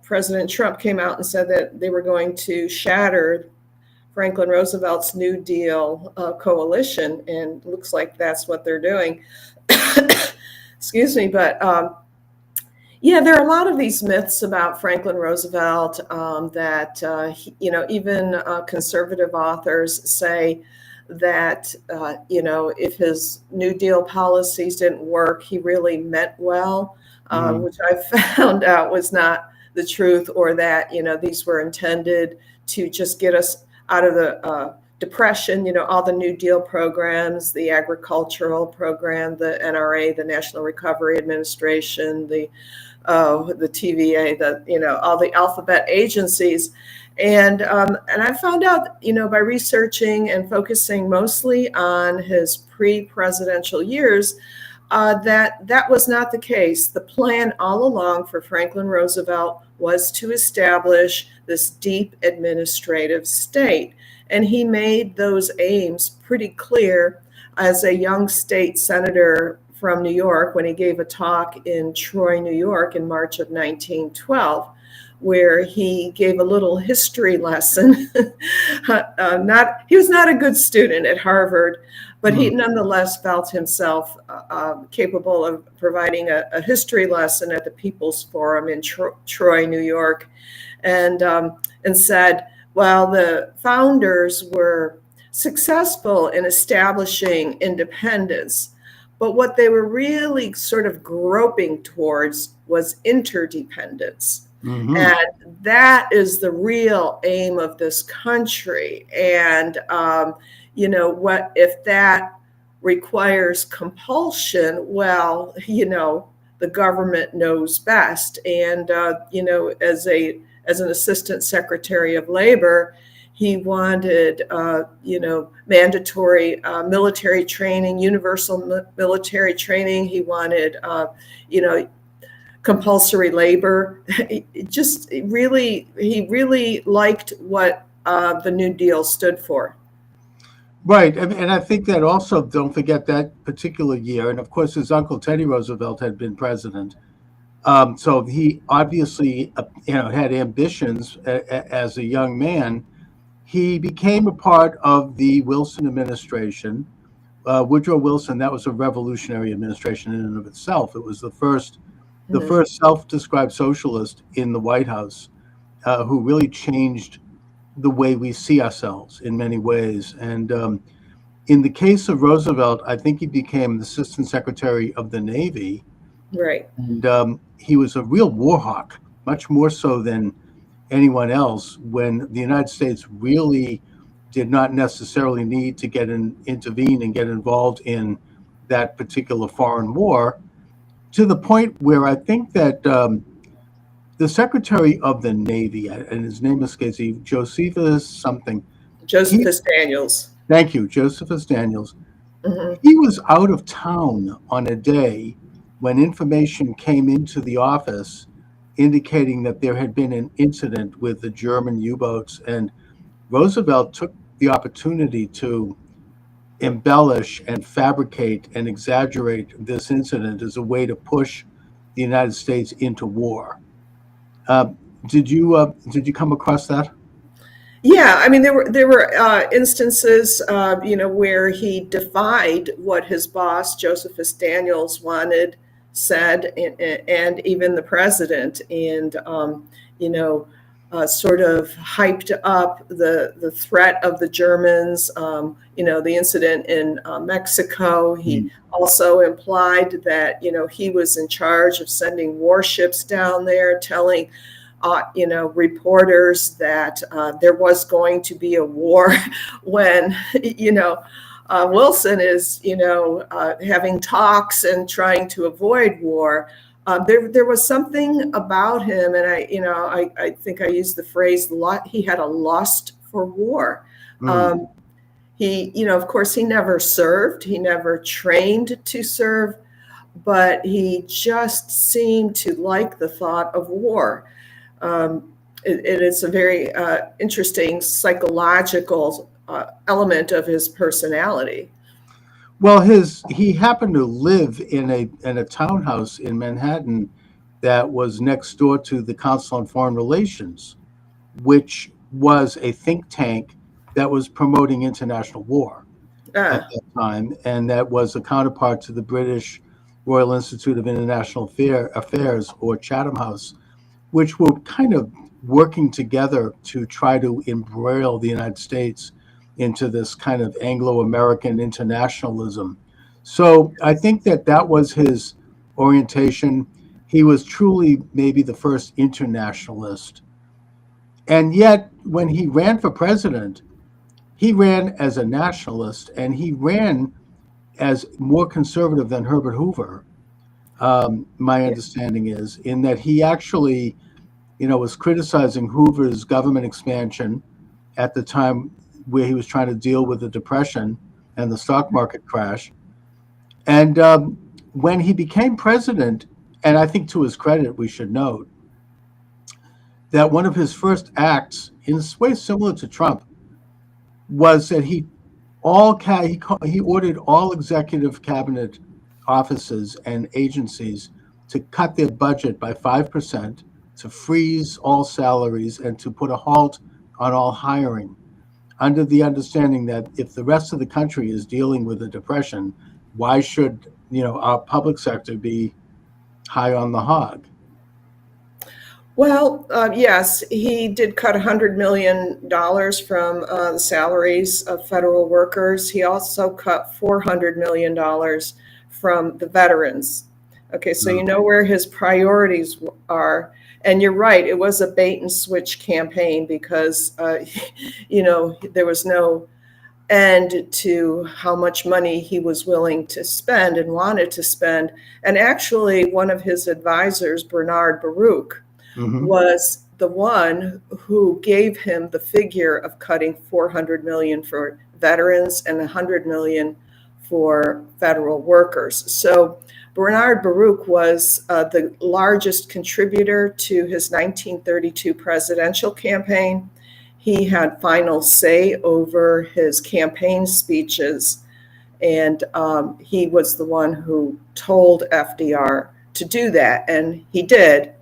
President Trump came out and said that they were going to shatter Franklin Roosevelt's New Deal coalition, and it looks like that's what they're doing. Excuse me, but yeah, there are a lot of these myths about Franklin Roosevelt that, even conservative authors say that, if his New Deal policies didn't work, he really meant well, which I found out was not the truth, or that, these were intended to just get us out of the depression, all the New Deal programs, the agricultural program, the NRA, the National Recovery Administration, the TVA, all the alphabet agencies. And I found out, by researching and focusing mostly on his pre-presidential years, that was not the case. The plan all along for Franklin Roosevelt was to establish this deep administrative state. And he made those aims pretty clear as a young state senator from New York when he gave a talk in Troy, New York in March of 1912, where he gave a little history lesson. He was not a good student at Harvard, but he nonetheless felt himself capable of providing a history lesson at the People's Forum in Troy, New York, and said, well, the founders were successful in establishing independence, but what they were really sort of groping towards was interdependence. And that is the real aim of this country. And, what if that requires compulsion? Well, the government knows best. And, as an assistant secretary of labor, he wanted, mandatory military training, universal military training. He wanted, compulsory labor. He really liked what the New Deal stood for. Right. And I think that also, don't forget that particular year. And of course, his uncle Teddy Roosevelt had been president. So he obviously, had ambitions as a young man. He became a part of the Wilson administration. Woodrow Wilson, that was a revolutionary administration in and of itself. It was the first self-described socialist in the White House, who really changed the way we see ourselves in many ways. And in the case of Roosevelt, I think he became the Assistant Secretary of the Navy. Right. And he was a real war hawk, much more so than anyone else, when the United States really did not necessarily need to intervene and get involved in that particular foreign war, to the point where I think that the Secretary of the Navy, and his name escapes me, Josephus Daniels. Thank you, Josephus Daniels. Mm-hmm. He was out of town on a day when information came into the office indicating that there had been an incident with the German U-boats, and Roosevelt took the opportunity to embellish and fabricate and exaggerate this incident as a way to push the United States into war. Did you come across that? Yeah, I mean, there were instances, where he defied what his boss, Josephus Daniels, said, and even the president, and sort of hyped up the threat of the Germans. The incident in Mexico. He also implied that he was in charge of sending warships down there, telling reporters that there was going to be a war when, Wilson is, having talks and trying to avoid war. There was something about him, and I think I used the phrase, he had a lust for war. he, of course, he never served, he never trained to serve, but he just seemed to like the thought of war. It is a very interesting psychological element of his personality. Well, he happened to live in a townhouse in Manhattan that was next door to the Council on Foreign Relations, which was a think tank that was promoting international war at that time, and that was a counterpart to the British Royal Institute of International Affairs, or Chatham House, which were kind of working together to try to embroil the United States into this kind of Anglo-American internationalism. So I think that was his orientation. He was truly maybe the first internationalist. And yet, when he ran for president, he ran as a nationalist, and he ran as more conservative than Herbert Hoover. My understanding is, in that he actually, was criticizing Hoover's government expansion at the time where he was trying to deal with the Depression and the stock market crash. And when he became president, and I think to his credit, we should note that one of his first acts, in a way similar to Trump, was that he ordered all executive cabinet offices and agencies to cut their budget by 5%, to freeze all salaries, and to put a halt on all hiring, under the understanding that if the rest of the country is dealing with a depression, why should our public sector be high on the hog? Well, yes, he did cut $100 million from the salaries of federal workers. He also cut $400 million from the veterans. Okay, so you know where his priorities are. And you're right, it was a bait and switch campaign because, there was no end to how much money he was willing to spend and wanted to spend. And actually, one of his advisors, Bernard Baruch, was the one who gave him the figure of cutting $400 million for veterans and $100 million for federal workers. So Bernard Baruch was the largest contributor to his 1932 presidential campaign. He had final say over his campaign speeches, and he was the one who told FDR to do that, and he did.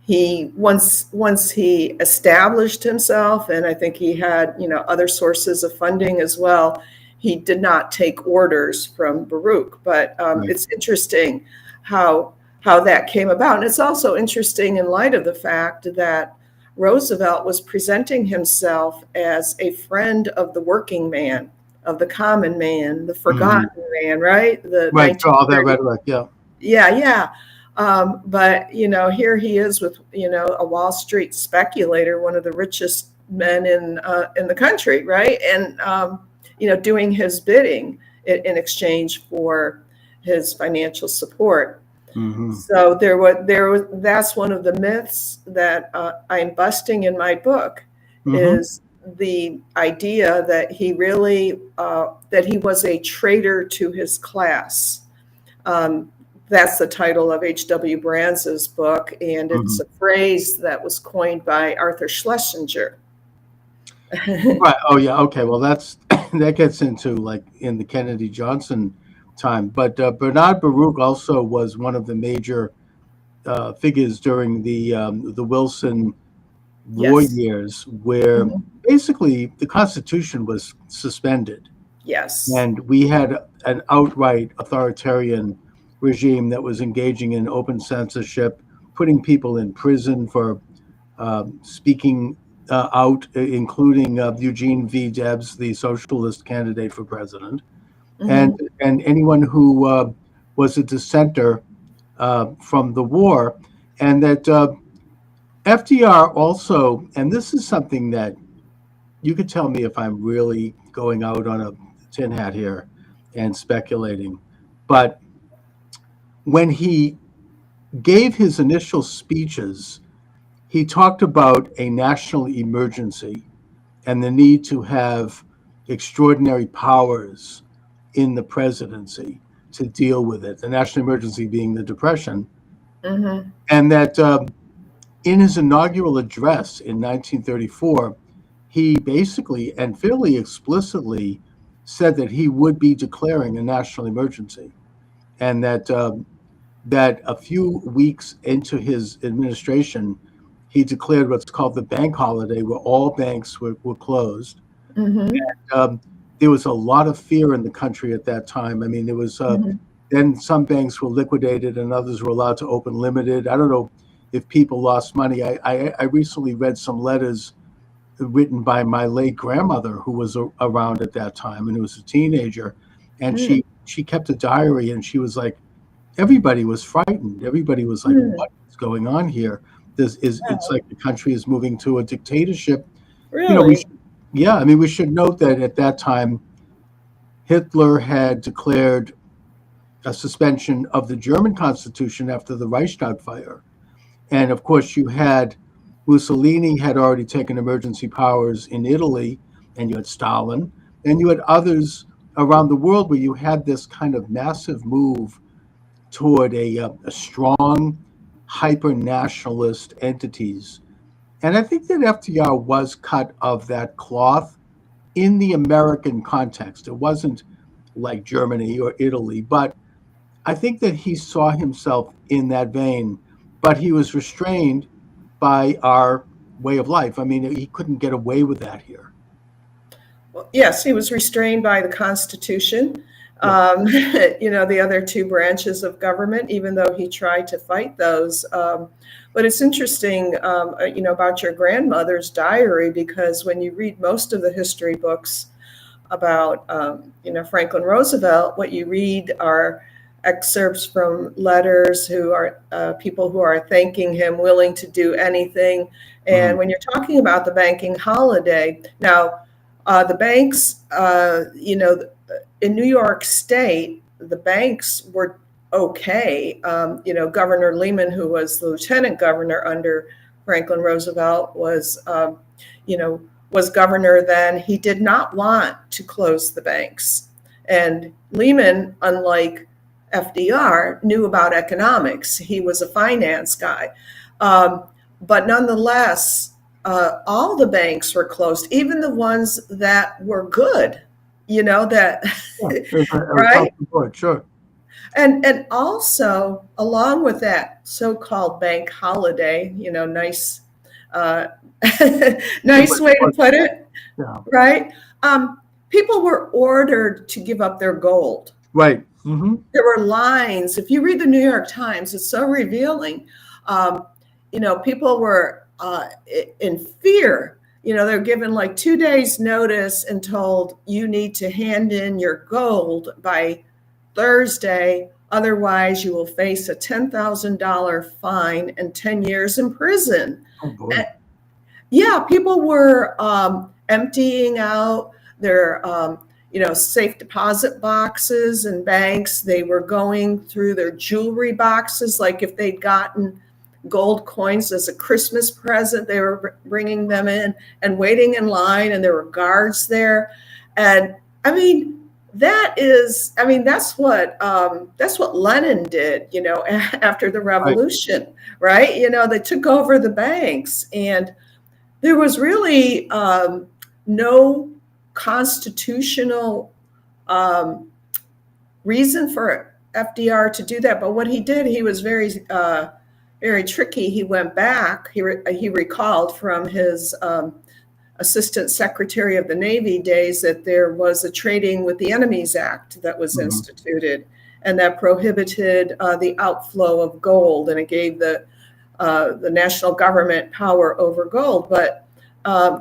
He once he established himself, and I think he had other sources of funding as well, he did not take orders from Baruch. But Right. It's interesting how that came about, and it's also interesting in light of the fact that Roosevelt was presenting himself as a friend of the working man, of the common man, the forgotten man, right? Right, for all that rhetoric, yeah. Yeah. But here he is with a Wall Street speculator, one of the richest men in the country, right? And doing his bidding in exchange for his financial support. So that's one of the myths that I'm busting in my book, is the idea that he really that he was a traitor to his class. That's the title of H.W. Brands's book, and it's a phrase that was coined by Arthur Schlesinger. Right. Oh, yeah. Okay. Well, that gets into like in the Kennedy Johnson time. But Bernard Baruch also was one of the major figures during the Wilson war years, where basically the Constitution was suspended. Yes. And we had an outright authoritarian regime that was engaging in open censorship, putting people in prison for speaking out, including Eugene V. Debs, the socialist candidate for president, and anyone who was a dissenter from the war. And that FDR also, and this is something that you could tell me if I'm really going out on a tin hat here and speculating, but when he gave his initial speeches, he talked about a national emergency and the need to have extraordinary powers in the presidency to deal with it, the national emergency being the Depression. Mm-hmm. And that in his inaugural address in 1934, he basically and fairly explicitly said that he would be declaring a national emergency, and that that a few weeks into his administration, he declared what's called the bank holiday, where all banks were closed. Mm-hmm. There was a lot of fear in the country at that time. I mean, there was then some banks were liquidated and others were allowed to open limited. I don't know if people lost money. I recently read some letters written by my late grandmother, who was around at that time and who was a teenager, and she kept a diary, and she was like, everybody was frightened. Everybody was like, what is going on here? It's like the country is moving to a dictatorship. You know, Really? I mean, we should note that at that time, Hitler had declared a suspension of the German Constitution after the Reichstag fire. And of course, you had Mussolini had already taken emergency powers in Italy, and you had Stalin, and you had others around the world where you had this kind of massive move toward a strong, hyper-nationalist entities. And I think that FDR was cut of that cloth in the American context. It wasn't like Germany or Italy, but I think that he saw himself in that vein, but he was restrained by our way of life. I mean, he couldn't get away with that here. Well, yes, he was restrained by the Constitution. You know, the other two branches of government, even though he tried to fight those. But it's interesting, you know, about your grandmother's diary, because when you read most of the history books about, you know, Franklin Roosevelt, what you read are excerpts from letters who are people who are thanking him, willing to do anything. And when you're talking about the banking holiday, now the banks, you know, in New York State, the banks were okay. You know, Governor Lehman, who was the lieutenant governor under Franklin Roosevelt, was, you know, was governor then. He did not want to close the banks. And Lehman, unlike FDR, knew about economics. He was a finance guy. But nonetheless, all the banks were closed, even the ones that were good, you know, that, right? Sure. And also, along with that so-called bank holiday, you know, nice nice way to put it, right? People were ordered to give up their gold. Right. There were lines. If you read the New York Times, it's so revealing. You know, people were in fear. You know, they're given like 2 days notice and told you need to hand in your gold by Thursday. Otherwise, you will face a $10,000 fine and 10 years in prison. Oh, boy. Yeah, people were emptying out their, you know, safe deposit boxes and banks. They were going through their jewelry boxes, like if they'd gotten gold coins as a Christmas present, they were bringing them in and waiting in line, and there were guards there. And I mean, that's what Lenin did, you know, after the revolution, right? You know, they took over the banks, and there was really no constitutional reason for FDR to do that. But what he did, he was very tricky. He went back. He recalled from his Assistant Secretary of the Navy days that there was a Trading with the Enemies Act that was instituted, and that prohibited the outflow of gold, and it gave the national government power over gold. But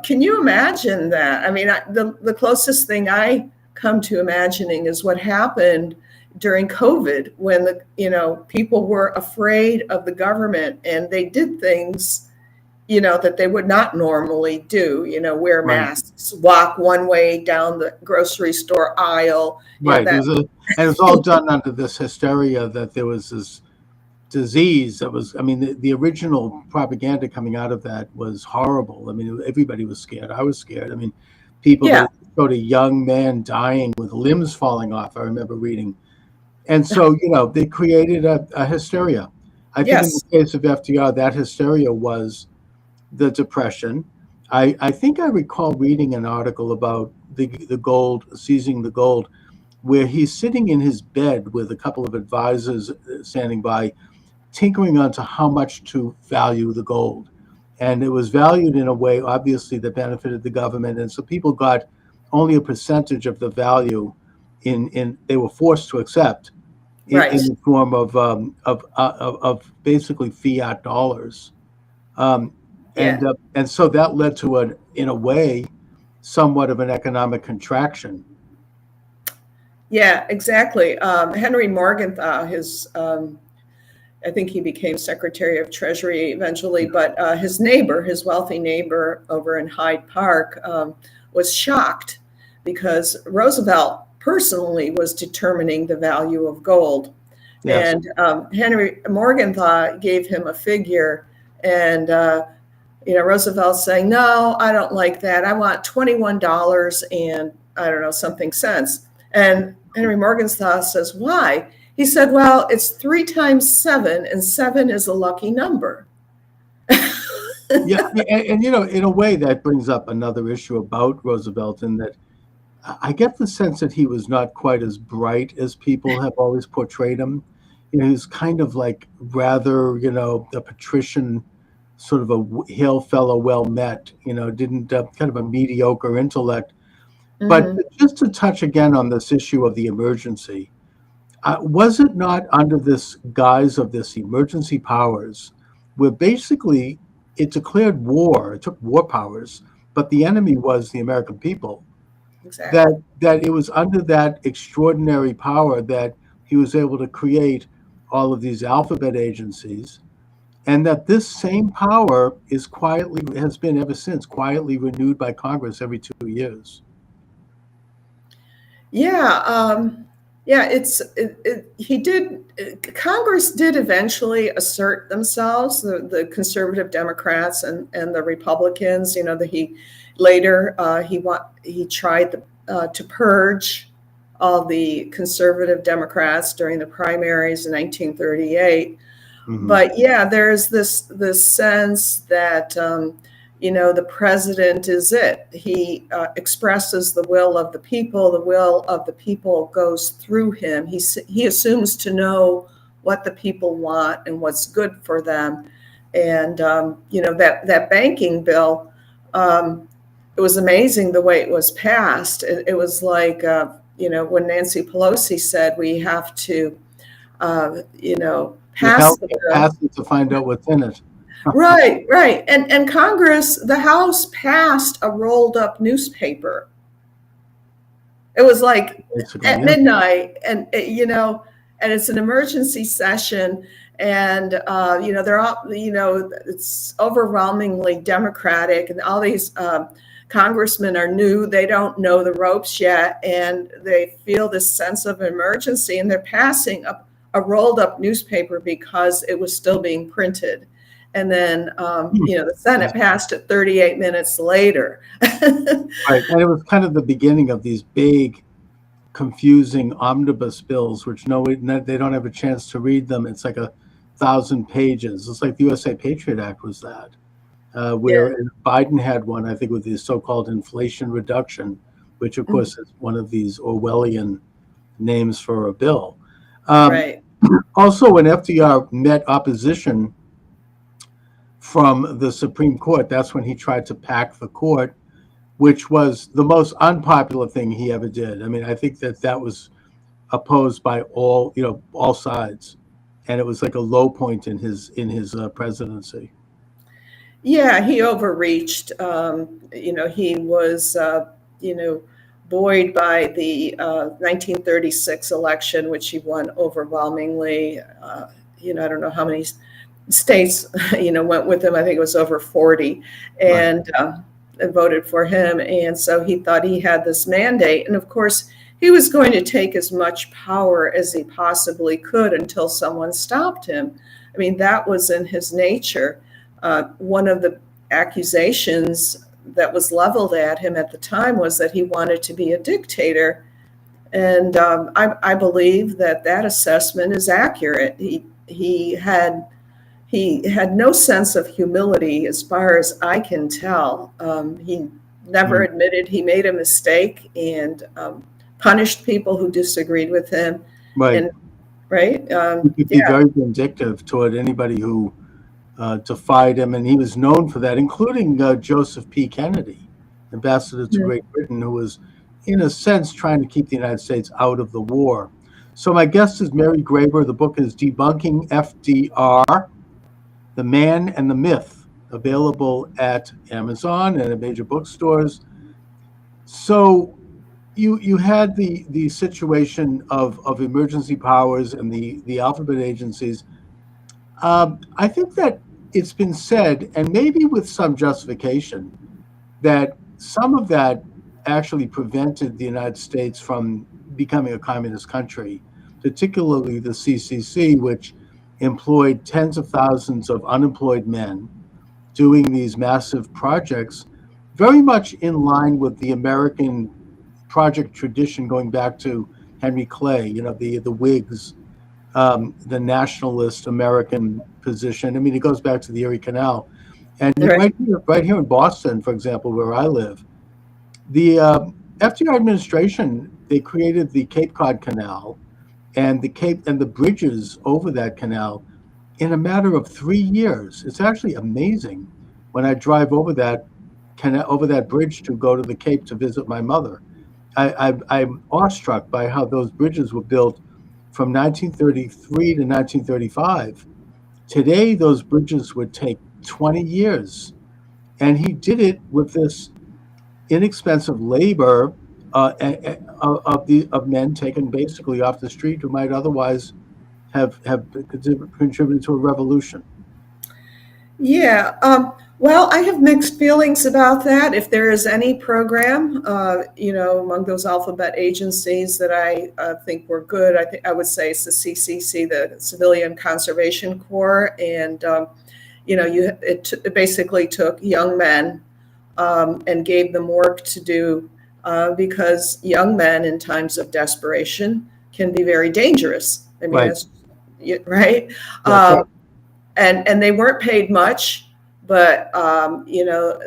can you imagine that? I mean, the closest thing I come to imagining is what happened during COVID, when people were afraid of the government, and they did things, you know, that they would not normally do, you know, wear masks, walk one way down the grocery store aisle. Right. And it was all done under this hysteria that there was this disease that was, I mean, the original propaganda coming out of that was horrible. I mean, everybody was scared. I was scared. I mean, people, showed a young man dying with limbs falling off. I remember reading. And so, you know, they created a hysteria. I think in Yes. the case of FDR, that hysteria was the Depression. I think I recall reading an article about the gold, seizing the gold, where he's sitting in his bed with a couple of advisors standing by, tinkering onto how much to value the gold. And it was valued in a way, obviously, that benefited the government. And so people got only a percentage of the value they were forced to accept Right. in the form of basically fiat dollars. Yeah. And so that led to in a way, somewhat of an economic contraction. Yeah, exactly. Henry Morgenthau, I think he became Secretary of Treasury eventually, but his neighbor, his wealthy neighbor over in Hyde Park, was shocked because Roosevelt personally was determining the value of gold. Yes. And Henry Morgenthau gave him a figure, and Roosevelt's saying, "No, I don't like that. I want $21 and I don't know something cents." And Henry Morgenthau says, "Why?" He said, "Well, it's 3 times 7, and 7 is a lucky number." Yeah, and you know, in a way, that brings up another issue about Roosevelt, in that I get the sense that he was not quite as bright as people have always portrayed him. You know, he was kind of like rather, you know, a patrician, sort of a hail fellow, well met. You know, didn't kind of a mediocre intellect. But just to touch again on this issue of the emergency, was it not under this guise of this emergency powers, where basically it declared war, it took war powers, but the enemy was the American people? Exactly. That it was under that extraordinary power that he was able to create all of these alphabet agencies, and that this same power has been ever since quietly renewed by Congress every 2 years. Yeah, yeah. Congress did eventually assert themselves, the conservative Democrats and the Republicans. You know, that he tried to purge all the conservative Democrats during the primaries in 1938. But yeah, there's this sense that the president is it. He expresses the will of the people. The will of the people goes through him. He assumes to know what the people want and what's good for them. And that banking bill, it was amazing the way it was passed. It was like when Nancy Pelosi said we have to pass the bill. Pass it to find out what's in it. Right. And Congress, the House passed a rolled up newspaper. It was like at midnight, and and it's an emergency session, and they're all, it's overwhelmingly Democratic, and all these congressmen are new. They don't know the ropes yet, and they feel this sense of emergency, and they're passing a rolled up newspaper because it was still being printed. And then, the Senate passed it 38 minutes later. Right. And it was kind of the beginning of these big, confusing omnibus bills, which they don't have a chance to read them. It's like 1,000 pages. It's like the USA Patriot Act was that, where Biden had one, I think, with the so-called Inflation Reduction, which, of course, is one of these Orwellian names for a bill. Right. Also, when FDR met opposition from the Supreme Court, that's when he tried to pack the court, which was the most unpopular thing he ever did. I mean, I think that was opposed by all sides, and it was like a low point in his presidency. Yeah, he overreached. He was buoyed by the 1936 election, which he won overwhelmingly. I don't know how many states went with him. I think it was over 40, and voted for him. And so he thought he had this mandate, and of course he was going to take as much power as he possibly could until someone stopped him. I mean, that was in his nature. One of the accusations that was leveled at him at the time was that he wanted to be a dictator. And I believe that that assessment is accurate. He had no sense of humility, as far as I can tell. He never admitted he made a mistake, and punished people who disagreed with him. Right. And right, He could be very vindictive toward anybody who defied him, and he was known for that, including Joseph P. Kennedy, ambassador to Great Britain, who was, in a sense, trying to keep the United States out of the war. So my guest is Mary Graber. The book is Debunking FDR, The Man and the Myth, available at Amazon and at major bookstores. So you had the situation of emergency powers and the alphabet agencies. I think that it's been said, and maybe with some justification, that some of that actually prevented the United States from becoming a communist country, particularly the CCC, which employed tens of thousands of unemployed men doing these massive projects, very much in line with the American project tradition going back to Henry Clay, the Whigs, the nationalist American position. I mean, it goes back to the Erie Canal. And right here in Boston, for example, where I live, the FDR administration, they created the Cape Cod Canal and the bridges over that canal in a matter of 3 years. It's actually amazing when I drive over that bridge to go to the Cape to visit my mother. I'm awestruck by how those bridges were built from 1933 to 1935. Today, those bridges would take 20 years. And he did it with this inexpensive labor of men taken basically off the street who might otherwise have contributed to a revolution. Yeah. Well, I have mixed feelings about that. If there is any program, among those alphabet agencies that I think were good, I would say it's the CCC, the Civilian Conservation Corps, and it basically took young men and gave them work to do, because young men in times of desperation can be very dangerous. I mean, right. And they weren't paid much, but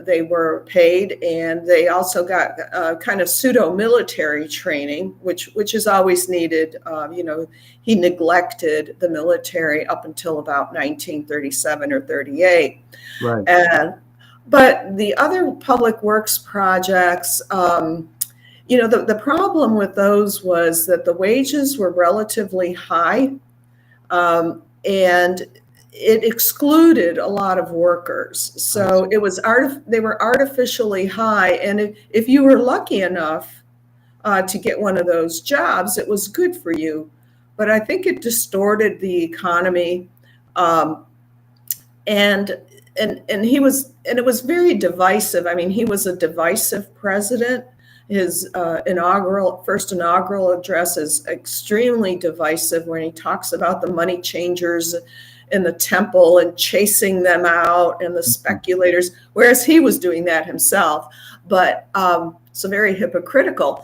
they were paid, and they also got kind of pseudo-military training, which is always needed. He neglected the military up until about 1937 or 38. Right. But the other public works projects, the problem with those was that the wages were relatively high, and it excluded a lot of workers. So it was they were artificially high. And if you were lucky enough to get one of those jobs, it was good for you. But I think it distorted the economy. And it was very divisive. I mean, he was a divisive president. His first inaugural address is extremely divisive, when he talks about the money changers in the temple and chasing them out, and the speculators, whereas he was doing that himself. But so very hypocritical.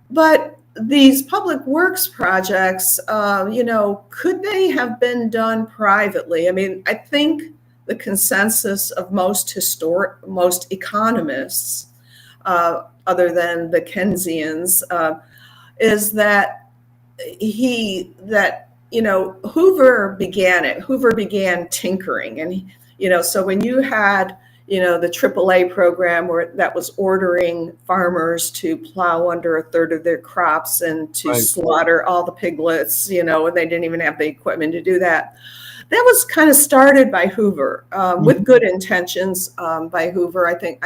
But these public works projects, could they have been done privately? I mean, I think the consensus of most economists, other than the Keynesians, is that Hoover began it. Hoover began tinkering. And, so when you had, the AAA program that was ordering farmers to plow under a third of their crops and to slaughter all the piglets, and they didn't even have the equipment to do that. That was kind of started by Hoover, with good intentions by Hoover. I think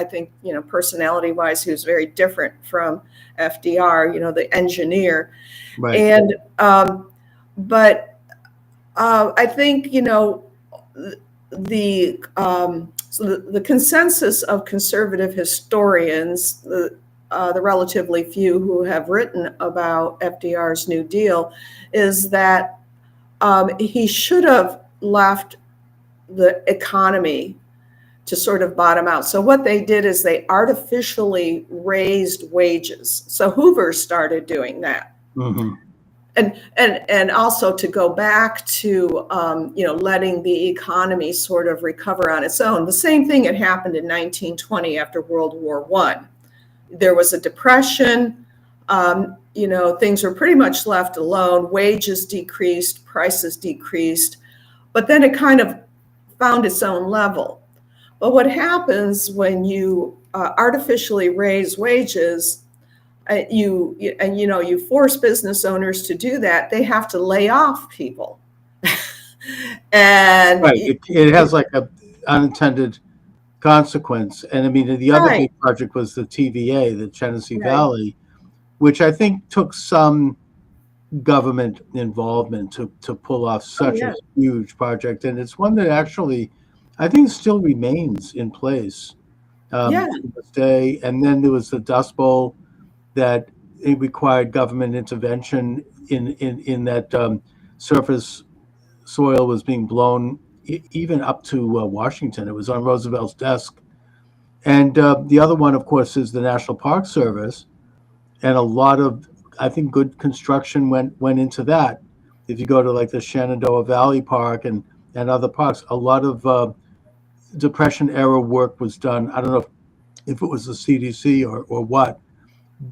personality-wise, he was very different from FDR, the engineer. Right. And but I think the consensus of conservative historians, the relatively few who have written about FDR's New Deal, is that he should have left the economy to sort of bottom out. So what they did is they artificially raised wages. So Hoover started doing that. Mm-hmm. And also to go back to letting the economy sort of recover on its own. The same thing had happened in 1920 after World War I. There was a depression. Things were pretty much left alone. Wages decreased, prices decreased, but then it kind of found its own level. But what happens when you artificially raise wages? You force business owners to do that. They have to lay off people, and right. It has like a unintended consequence. And I mean, the other big project was the TVA, the Tennessee Valley, which I think took some government involvement to pull off such a huge project. And it's one that actually, I think, still remains in place to this day. And then there was the Dust Bowl, that it required government intervention in that surface soil was being blown even up to Washington. It was on Roosevelt's desk. And the other one, of course, is the National Park Service. And a lot of, I think, good construction went into that. If you go to like the Shenandoah Valley Park and other parks, a lot of Depression era work was done. I don't know if it was the CDC or what.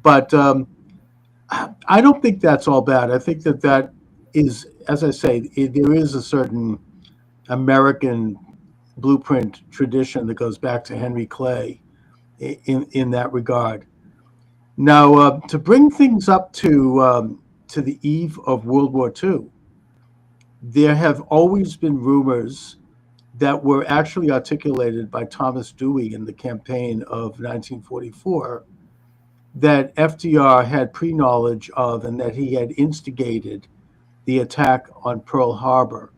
But I don't think that's all bad. I think that is, as I say, there is a certain American blueprint tradition that goes back to Henry Clay in that regard. Now, to bring things up to the eve of World War II, there have always been rumors that were actually articulated by Thomas Dewey in the campaign of 1944, that FDR had pre-knowledge of and that he had instigated the attack on Pearl Harbor,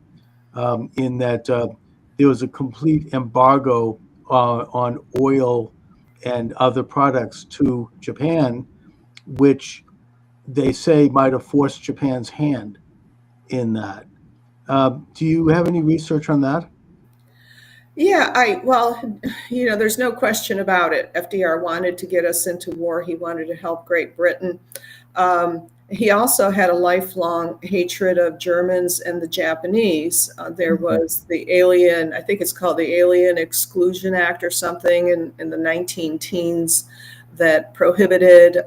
in that there was a complete embargo on oil and other products to Japan, which they say might have forced Japan's hand in that. Do you have any research on that? Yeah, there's no question about it. FDR wanted to get us into war. He wanted to help Great Britain. He also had a lifelong hatred of Germans and the Japanese. There was the Alien, I think it's called the Alien Exclusion Act or something in the 19-teens that prohibited,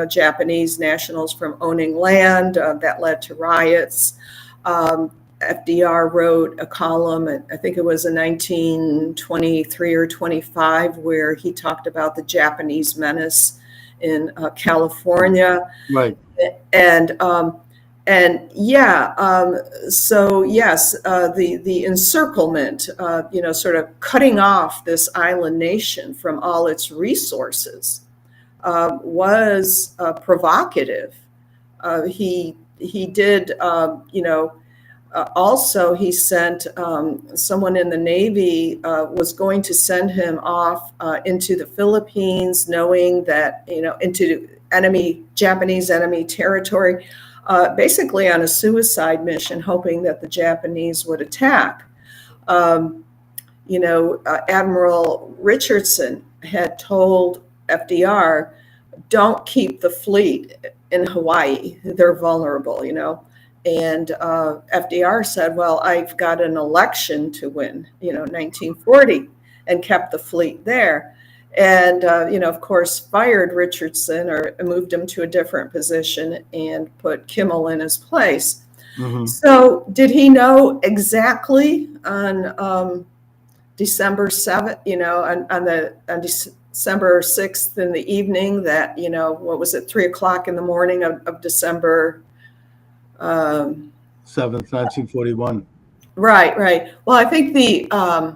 Japanese nationals from owning land. That led to riots. FDR wrote a column, I think it was in 1923 or 25, where he talked about the Japanese menace in California. Right. So yes, the encirclement, sort of cutting off this island nation from all its resources, was provocative. He did, also, he sent someone in the Navy was going to send him off into the Philippines, knowing that, into Japanese enemy territory, basically on a suicide mission, hoping that the Japanese would attack. Admiral Richardson had told FDR, don't keep the fleet in Hawaii. They're vulnerable, And FDR said, well, I've got an election to win, 1940, and kept the fleet there. And, of course, fired Richardson or moved him to a different position and put Kimmel in his place. Mm-hmm. So did he know exactly on December 7th, on December 6th in the evening that, 3:00 in the morning of December 7th, 1941. Right. Well, I think I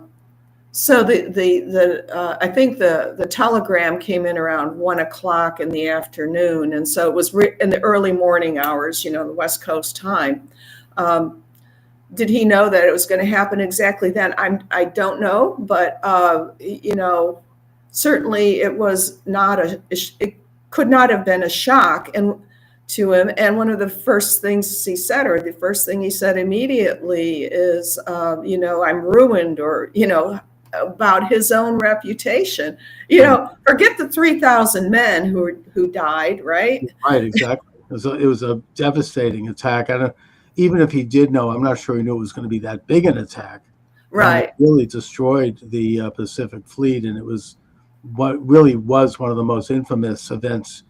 think the telegram came in around 1:00 in the afternoon, and so it was in the early morning hours, the West Coast time. Did he know that it was going to happen exactly then? I don't know, but certainly it was not it could not have been a shock to him. And one of the first things he said, or the first thing he said immediately is, I'm ruined, or, about his own reputation. You know, forget the 3,000 men who died, right? Right, exactly. It was a devastating attack. Even if he did know, I'm not sure he knew it was going to be that big an attack. Right. It really destroyed the Pacific Fleet, and it was what really was one of the most infamous events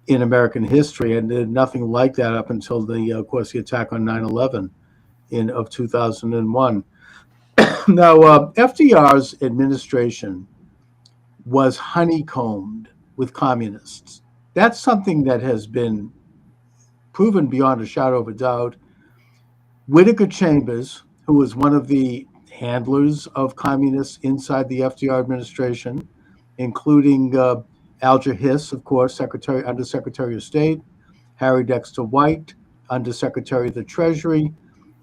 in American history, and did nothing like that up until of course, the attack on 9/11 of 2001. Now, FDR's administration was honeycombed with communists. That's something that has been proven beyond a shadow of a doubt. Whittaker Chambers, who was one of the handlers of communists inside the FDR administration, including Alger Hiss, of course, Undersecretary of State, Harry Dexter White, Undersecretary of the Treasury,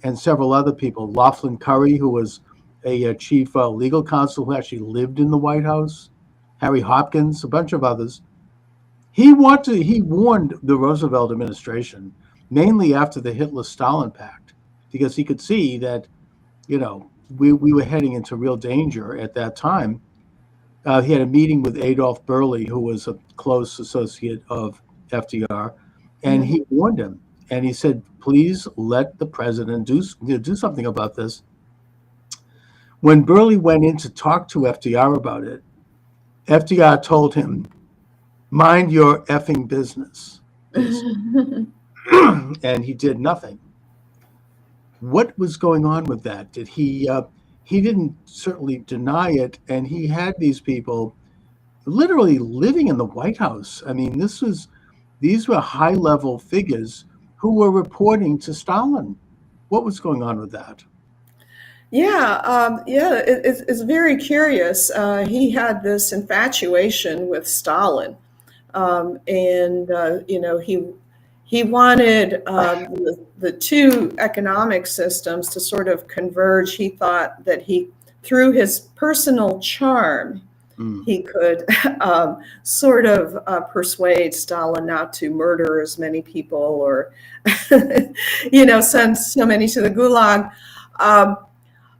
and several other people. Laughlin Curry, who was a chief legal counsel who actually lived in the White House, Harry Hopkins, a bunch of others. He warned the Roosevelt administration, mainly after the Hitler-Stalin Pact, because he could see that, we were heading into real danger at that time. He had a meeting with Adolph Burley, who was a close associate of FDR, and he warned him. And he said, please let the president do something about this. When Burley went in to talk to FDR about it, FDR told him, mind your effing business. And he did nothing. What was going on with that? He didn't certainly deny it, and he had these people literally living in the White House. I mean, these were high-level figures who were reporting to Stalin. What was going on with that? It's very curious. He had this infatuation with Stalin, he wanted the two economic systems to sort of converge. He thought that through his personal charm, he could sort of persuade Stalin not to murder as many people or, send so many to the Gulag.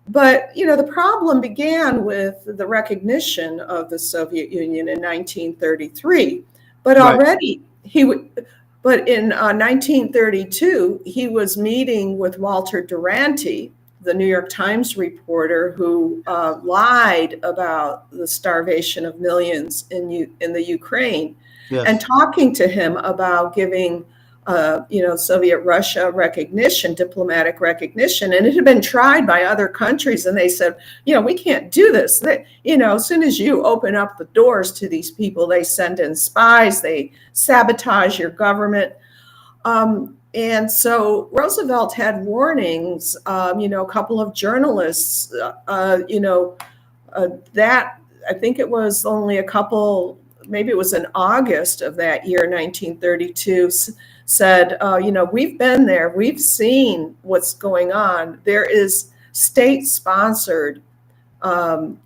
But, the problem began with the recognition of the Soviet Union in 1933. But already But in 1932, he was meeting with Walter Duranty, the New York Times reporter who lied about the starvation of millions in the Ukraine, and talking to him about giving Soviet Russia recognition, diplomatic recognition. And it had been tried by other countries, and they said, we can't do this. As soon as you open up the doors to these people, they send in spies, they sabotage your government. And so Roosevelt had warnings, a couple of journalists, that I think it was only maybe it was in August of that year, 1932, said, we've been there, we've seen what's going on. There is state-sponsored, famine.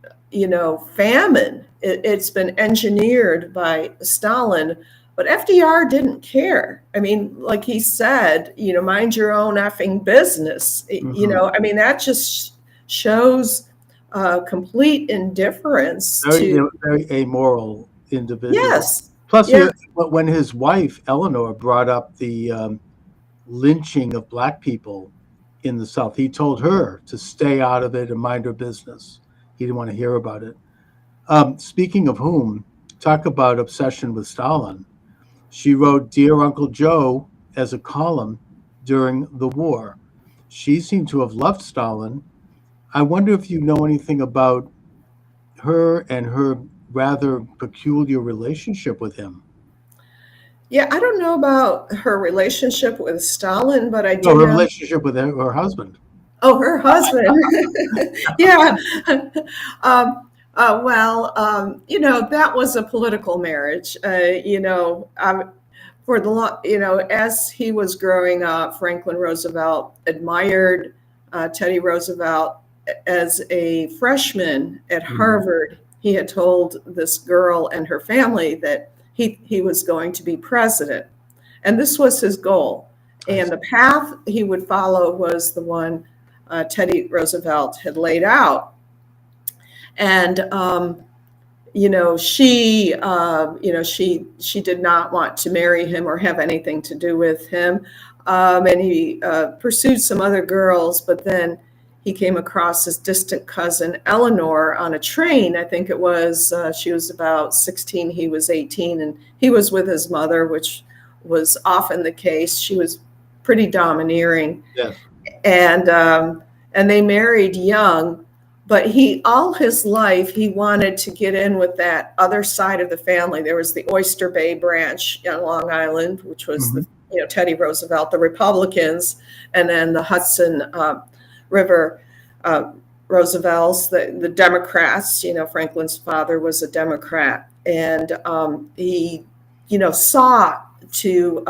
It's been engineered by Stalin, but FDR didn't care. I mean, like he said, mind your own effing business. That just shows complete indifference. Very amoral individual. Yes. Plus, when his wife, Eleanor, brought up the lynching of Black people in the South, he told her to stay out of it and mind her business. He didn't want to hear about it. Speaking of whom, talk about obsession with Stalin. She wrote Dear Uncle Joe as a column during the war. She seemed to have loved Stalin. I wonder if you know anything about her and her rather peculiar relationship with him. Yeah, I don't know about her relationship with Stalin, but I do know. Her relationship with her husband. Oh, her husband. Yeah. That was a political marriage. As he was growing up, Franklin Roosevelt admired Teddy Roosevelt. As a freshman at Harvard, he had told this girl and her family that he was going to be president. And this was his goal. And the path he would follow was the one Teddy Roosevelt had laid out. And she did not want to marry him or have anything to do with him. And he pursued some other girls, but then he came across his distant cousin Eleanor on a train. I think it was, she was about 16, he was 18, and he was with his mother, which was often the case. She was pretty domineering. Yes. And they married young, but all his life, he wanted to get in with that other side of the family. There was the Oyster Bay branch on Long Island, which was Teddy Roosevelt, the Republicans, and then the Hudson River Roosevelts, the Democrats. Franklin's father was a Democrat, and he, sought to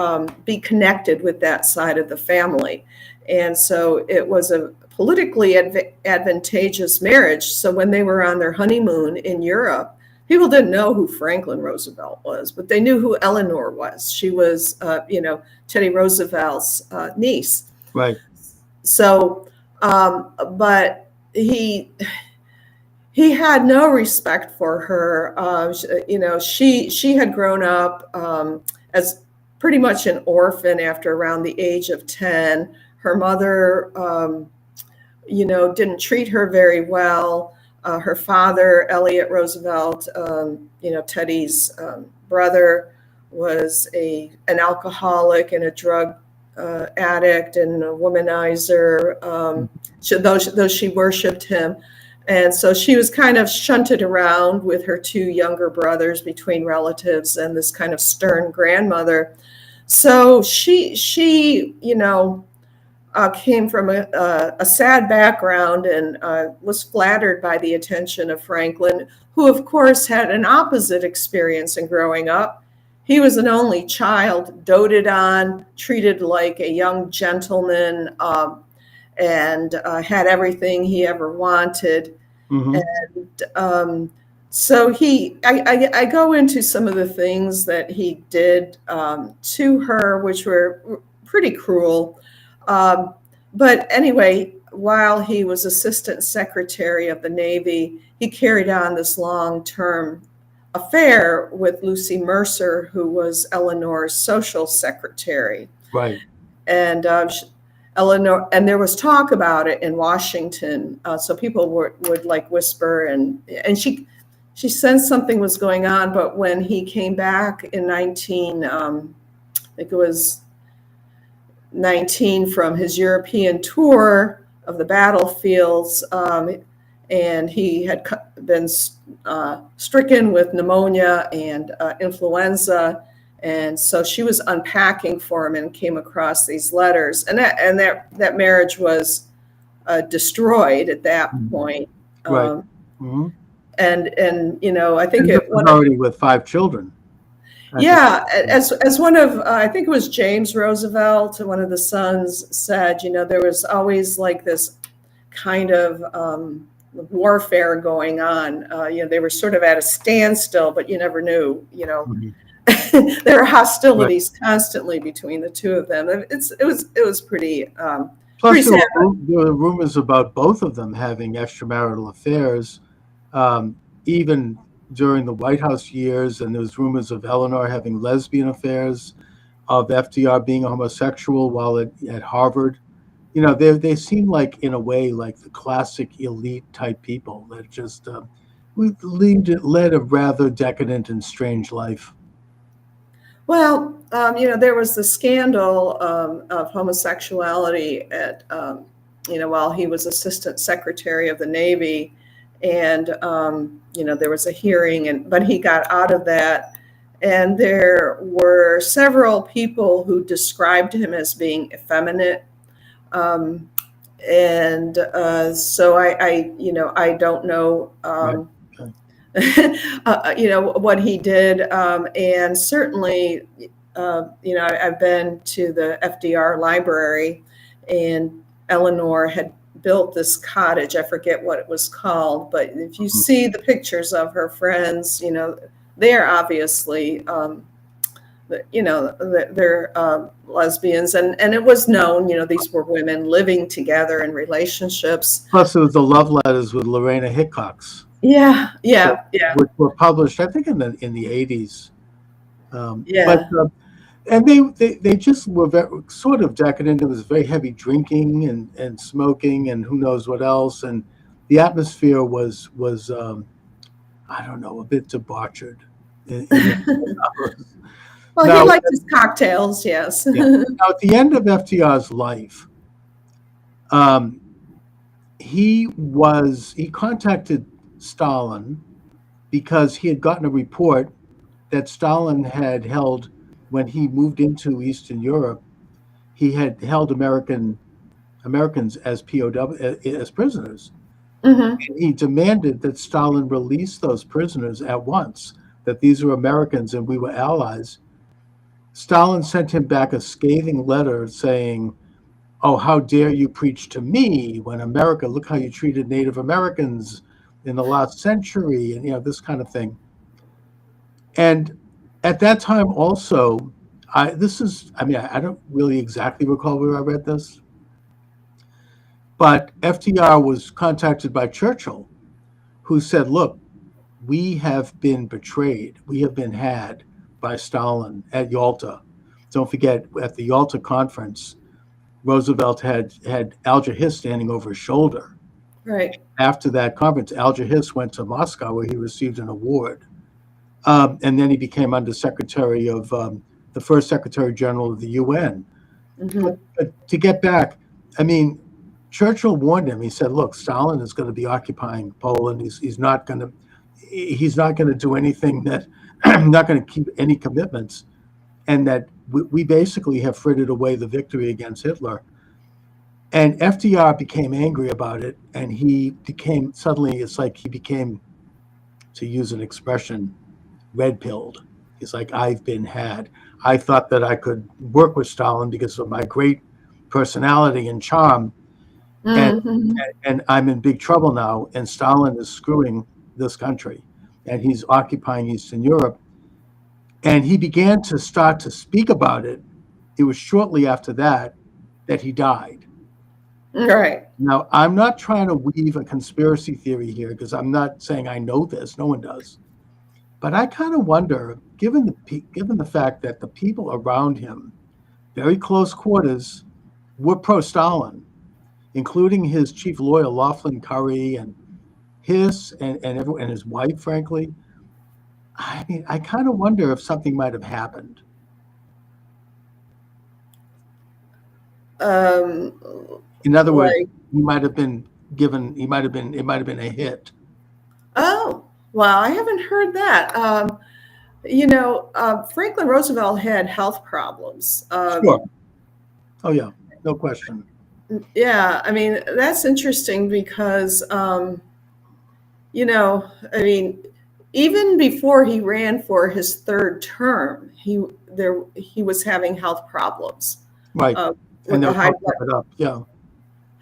be connected with that side of the family. And so it was a politically advantageous marriage. So when they were on their honeymoon in Europe, people didn't know who Franklin Roosevelt was, but they knew who Eleanor was. She was, Teddy Roosevelt's niece. Right. So, but he had no respect for her. She had grown up as pretty much an orphan after around the age of 10. Her mother, didn't treat her very well. Her father, Elliot Roosevelt, Teddy's brother, was an alcoholic and a drug addict and a womanizer, though she worshipped him. And so she was kind of shunted around with her two younger brothers between relatives and this kind of stern grandmother. So she came from a sad background and was flattered by the attention of Franklin, who, of course, had an opposite experience in growing up. He was an only child, doted on, treated like a young gentleman, and had everything he ever wanted. And so I go into some of the things that he did to her, which were pretty cruel. But anyway, while he was Assistant Secretary of the Navy, he carried on this long-term affair with Lucy Mercer, who was Eleanor's social secretary. Right. And Eleanor, and there was talk about it in Washington. So people would like whisper, and she sensed something was going on. But when he came back in 19 from his European tour of the battlefields, and he had been stricken with pneumonia and influenza, and so she was unpacking for him and came across these letters, and that marriage was destroyed at that point. Right. And I think it was already with 5 children. Yeah, as one of, I think it was James Roosevelt, one of the sons, said, there was always like this kind of warfare going on. They were sort of at a standstill, but you never knew, there were hostilities constantly between the two of them. It was pretty. Plus, there were rumors about both of them having extramarital affairs, even during the White House years, and there was rumors of Eleanor having lesbian affairs, of FDR being a homosexual while at Harvard. They seem like, in a way, like the classic elite type people that just led a rather decadent and strange life. Well, there was the scandal of homosexuality at, while he was Assistant Secretary of the Navy. And, there was a hearing, but he got out of that. And there were several people who described him as being effeminate. So I don't know, what he did. And certainly, I've been to the FDR library, and Eleanor had built this cottage. I forget what it was called, but if you see the pictures of her friends, they're obviously, they're lesbians, and it was known, these were women living together in relationships. Plus, it was the love letters with Lorena Hickox. Yeah, yeah, yeah, which were published, I think, in the 80s. But yeah. and they just were sort of decadent. It was very heavy drinking and smoking and who knows what else. And the atmosphere was I don't know, a bit debauched in the house. Well, he Now, liked his cocktails, yes. yeah. Now, at the end of FDR's life, um, he contacted Stalin because he had gotten a report that Stalin had held when he moved into Eastern Europe. He had held Americans as POW as prisoners. Hmm. And he demanded that Stalin release those prisoners at once. That these were Americans and we were allies. Stalin sent him back a scathing letter saying, "Oh, how dare you preach to me when America? Look how you treated Native Americans in the last century," and this kind of thing. And at that time, also, I mean, I don't really exactly recall where I read this, but FDR was contacted by Churchill, who said, "Look, we have been betrayed. We have been had by Stalin at Yalta. Don't forget, at the Yalta conference, Roosevelt had Alger Hiss standing over his shoulder. Right. After that conference, Alger Hiss went to Moscow where he received an award. And then he became undersecretary of the first Secretary General of the UN. Hmm. But to get back, I mean, Churchill warned him. He said, "Look, Stalin is going to be occupying Poland. He's not going to do anything that not going to keep any commitments, and that we basically have frittered away the victory against Hitler." And FDR became angry about it, and it's like he became, to use an expression, red-pilled. He's like, "I've been had. I thought that I could work with Stalin because of my great personality and charm, and Hmm. and I'm in big trouble now, and Stalin is screwing this country, and he's occupying Eastern Europe." And he began to start to speak about it. It was shortly after that he died. Right. Now, I'm not trying to weave a conspiracy theory here because I'm not saying I know this. No one does. But I kind of wonder, given the fact that the people around him, very close quarters, were pro-Stalin, including his chief lawyer, Laughlin Curry, and Hiss, and his wife, frankly. I mean, I kind of wonder if something might have happened. In other words, Like, he might have been it might have been a hit. oh, well, I haven't heard that. Franklin Roosevelt had health problems. Sure. Oh yeah, no question. Yeah, I mean, that's interesting because, I mean, even before he ran for his third term, he was having health problems. Right. With And the they'll talk it up. Yeah.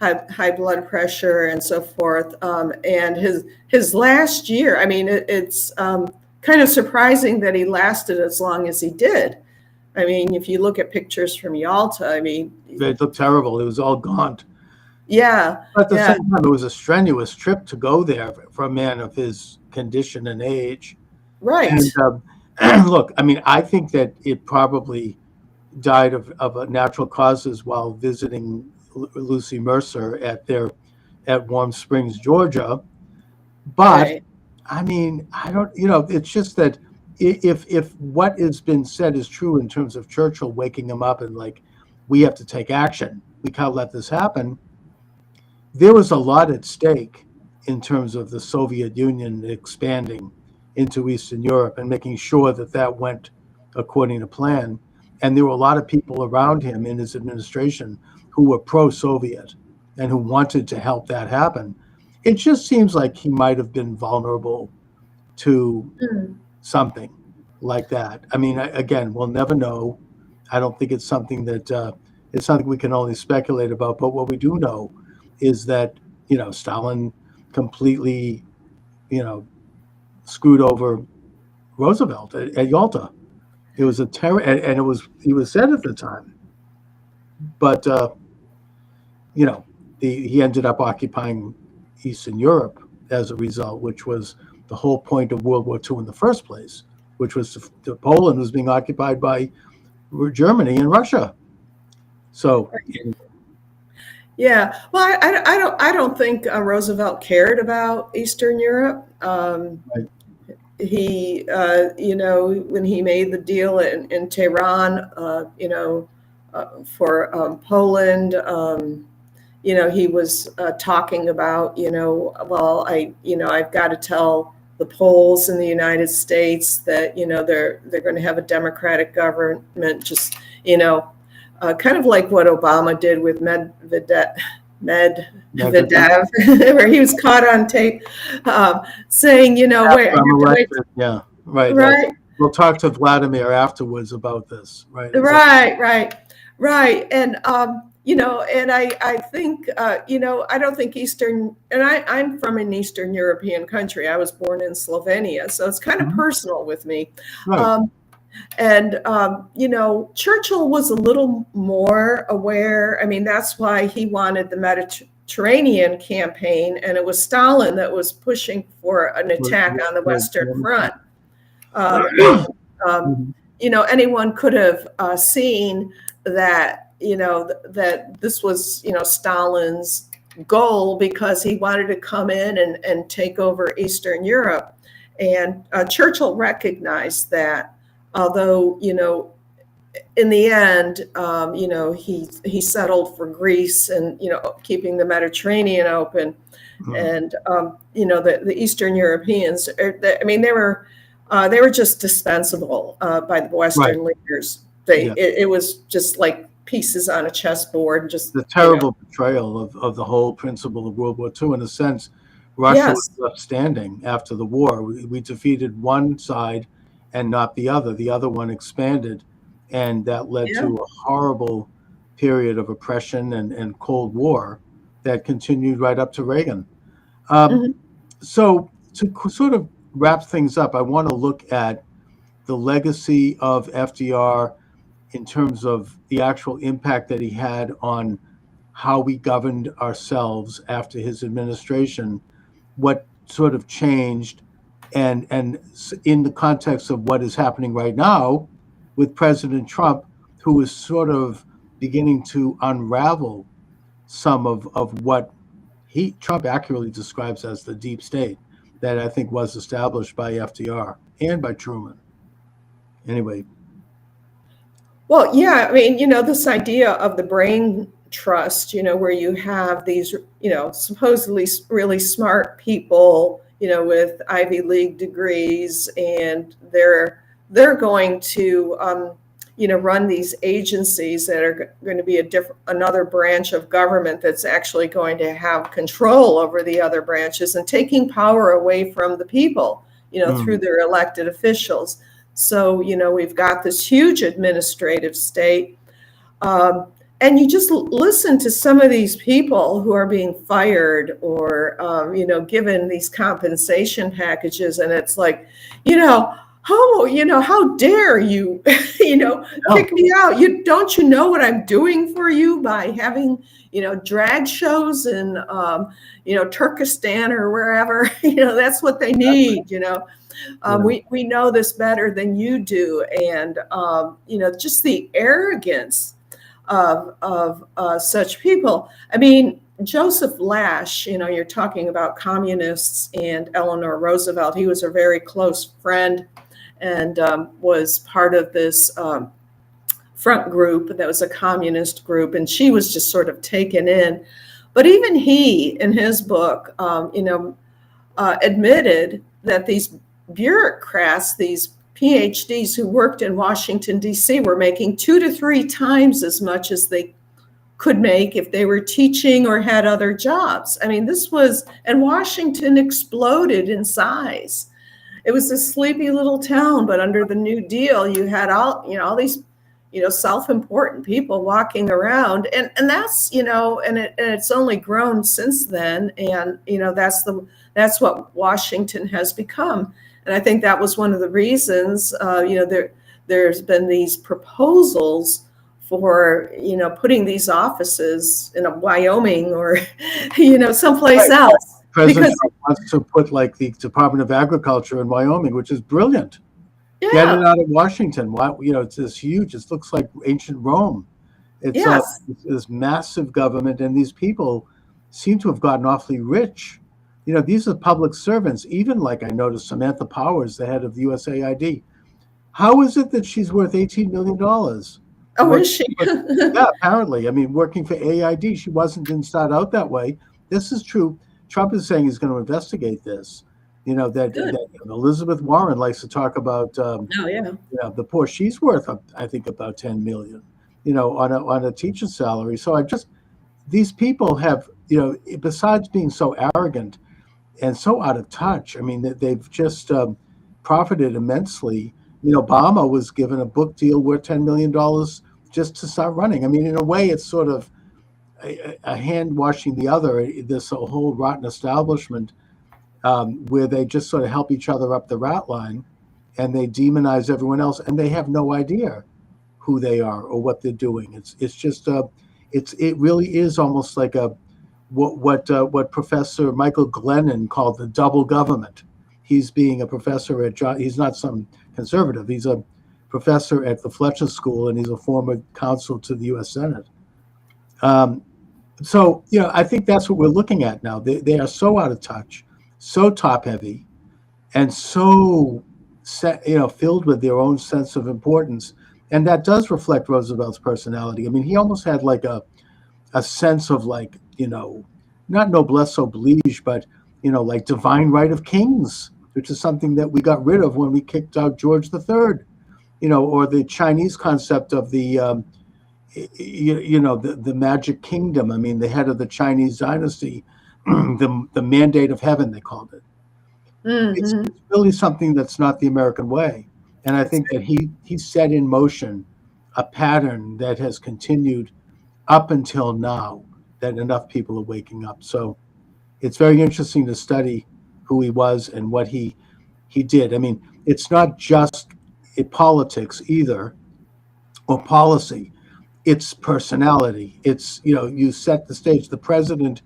high blood pressure and so forth. And his last year, I mean, it's kind of surprising that he lasted as long as he did. I mean, if you look at pictures from Yalta, I mean, It looked terrible. It was all gaunt. yeah. But at the Yeah. same time, it was a strenuous trip to go there for a man of his condition and age. Right. And look, I mean, I think that it probably died of natural causes while visiting Lucy Mercer at Warm Springs, Georgia. But Right. I mean, I don't, it's just that if what has been said is true in terms of Churchill waking him up and like, we have to take action, we can't let this happen. There was a lot at stake in terms of the Soviet Union expanding into Eastern Europe and making sure that that went according to plan. And there were a lot of people around him in his administration who were pro-Soviet and who wanted to help that happen. It just seems like he might have been vulnerable to something like that. I mean, again, we'll never know. I don't think it's something that it's something we can only speculate about. But what we do know is that Stalin completely screwed over Roosevelt at Yalta. It was a terror, and he was said at the time. But he ended up occupying Eastern Europe as a result, which was the whole point of World War II in the first place, which was Poland was being occupied by Germany and Russia. So, yeah, well, I don't think Roosevelt cared about Eastern Europe. right. He, when he made the deal in Tehran, for Poland, he was talking about, well, I've got to tell the Poles in the United States that, they're going to have a democratic government, just, kind of like what Obama did with Medvedev, where he was caught on tape saying, Yeah, right. Right. We'll talk to Vladimir afterwards about this, right? Right. And, and I think, I don't think Eastern, and I'm from an Eastern European country. I was born in Slovenia, so it's kind of personal with me. Right. Churchill was a little more aware. I mean, that's why he wanted the Mediterranean campaign, and it was Stalin that was pushing for an attack on the Western Front. Anyone could have seen that, that this was, Stalin's goal, because he wanted to come in and take over Eastern Europe. And Churchill recognized that, although, in the end, he settled for Greece and, keeping the Mediterranean open. And, the Eastern Europeans, they were just dispensable by the Western leaders. It was just like pieces on a chessboard. Just the terrible betrayal of the whole principle of World War II. In a sense, Russia was left standing after the war. We defeated one side and not the other. The other one expanded, and that led to a horrible period of oppression and Cold War that continued right up to Reagan. So to sort of wrap things up, I want to look at the legacy of FDR in terms of the actual impact that he had on how we governed ourselves after his administration, what sort of changed, and in the context of what is happening right now with President Trump, who is sort of beginning to unravel some of what Trump accurately describes as the deep state that I think was established by FDR and by Truman. Anyway. Well, yeah, I mean, this idea of the brain trust, where you have these, supposedly really smart people, with Ivy League degrees, and they're going to, run these agencies that are going to be another branch of government that's actually going to have control over the other branches and taking power away from the people, through their elected officials. So, we've got this huge administrative state. And you just listen to some of these people who are being fired or, given these compensation packages. And it's like, how dare you, kick me out? Don't you know what I'm doing for you by having, drag shows in, Turkestan or wherever, that's what they need, we know this better than you do. And, just the arrogance of such people. I mean, Joseph Lash, you're talking about communists and Eleanor Roosevelt. He was a very close friend and was part of this front group that was a communist group, and she was just sort of taken in. But even he, in his book, admitted that these bureaucrats, these PhDs who worked in Washington, D.C., were making 2 to 3 times as much as they could make if they were teaching or had other jobs. I mean, and Washington exploded in size. It was a sleepy little town, but under the New Deal, you had all these, self-important people walking around, and that's, and it's only grown since then. And, that's what Washington has become. And I think that was one of the reasons, there's been these proposals for, putting these offices in Wyoming or, someplace else. President Because Trump wants to put like the Department of Agriculture in Wyoming, which is brilliant. Get it yeah, out of Washington. Why, it's this huge. It looks like ancient Rome. It's yes, this massive government, and these people seem to have gotten awfully rich. These are public servants. Even like I noticed Samantha Powers, the head of the USAID. How is it that she's worth $18 million? oh, is she? Yeah, apparently. I mean, working for AID, didn't start out that way. This is true. Trump is saying he's going to investigate this. Good. That Elizabeth Warren likes to talk about. Oh, yeah. The poor. She's worth, I think, about 10 million. On a teacher's salary. So these people have, besides being so arrogant and so out of touch. I mean, they've just profited immensely. Obama was given a book deal worth $10 million just to start running. I mean, in a way, it's sort of a hand washing the other. This whole rotten establishment where they just sort of help each other up the rat line, and they demonize everyone else, and they have no idea who they are or what they're doing. It's just it really is almost like what Professor Michael Glennon called the double government. He's being a professor at he's not some conservative. He's a professor at the Fletcher School, and he's a former counsel to the U.S. Senate. So I think that's what we're looking at now. They are so out of touch, so top heavy, and so filled with their own sense of importance. And that does reflect Roosevelt's personality. I mean, he almost had like a sense of like, not noblesse oblige, but, like divine right of kings, which is something that we got rid of when we kicked out George III, or the Chinese concept of the, the magic kingdom. I mean, the head of the Chinese dynasty, the mandate of heaven, they called it. It's really something that's not the American way. And I think that he set in motion a pattern that has continued up until now, that enough people are waking up. So it's very interesting to study who he was and what he did. I mean, it's not just politics either, or policy. It's personality. It's, you set the stage. The president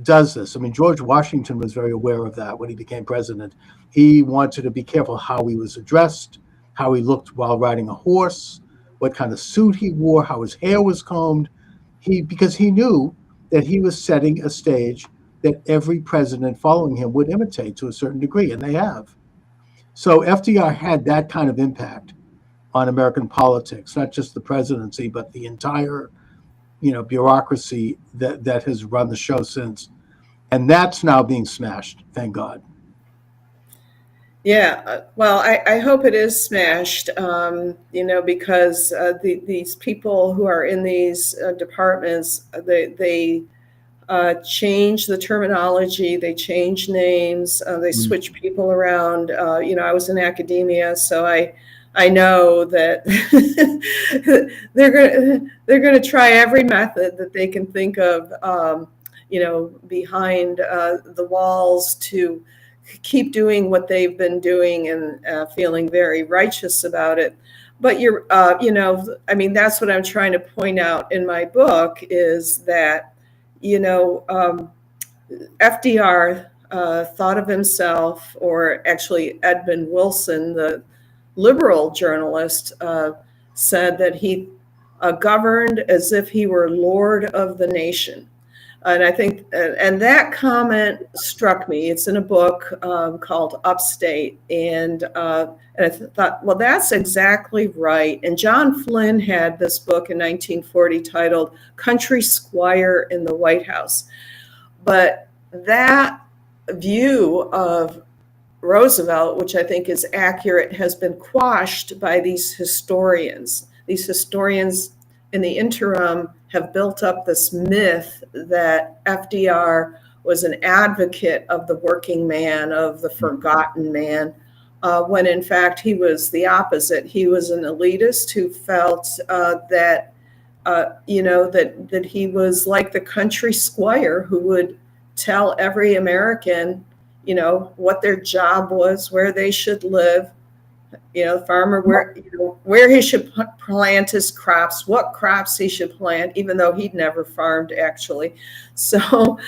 does this. I mean, George Washington was very aware of that when he became president. He wanted to be careful how he was addressed, how he looked while riding a horse, what kind of suit he wore, how his hair was combed. Because he knew that he was setting a stage that every president following him would imitate to a certain degree, and they have. So FDR had that kind of impact on American politics, not just the presidency, but the entire, bureaucracy that has run the show since. And that's now being smashed, thank God. Yeah, well, I hope it is smashed, because these people who are in these departments, they change the terminology, they change names, they switch people around. I was in academia, so I know that they're going to try every method that they can think of, behind the walls to keep doing what they've been doing and feeling very righteous about it. But that's what I'm trying to point out in my book is that, FDR thought of himself, or actually Edmund Wilson, the liberal journalist, said that he governed as if he were Lord of the nation. And I think, and that comment struck me. It's in a book called Upstate. And I thought, well, that's exactly right. And John Flynn had this book in 1940 titled Country Squire in the White House. But that view of Roosevelt, which I think is accurate, has been quashed by these historians. These historians in the interim have built up this myth that FDR was an advocate of the working man, of the forgotten man, when in fact he was the opposite. He was an elitist who felt that he was like the country squire who would tell every American, what their job was, where they should live, the farmer, where he should plant his crops, what crops he should plant, even though he'd never farmed actually. So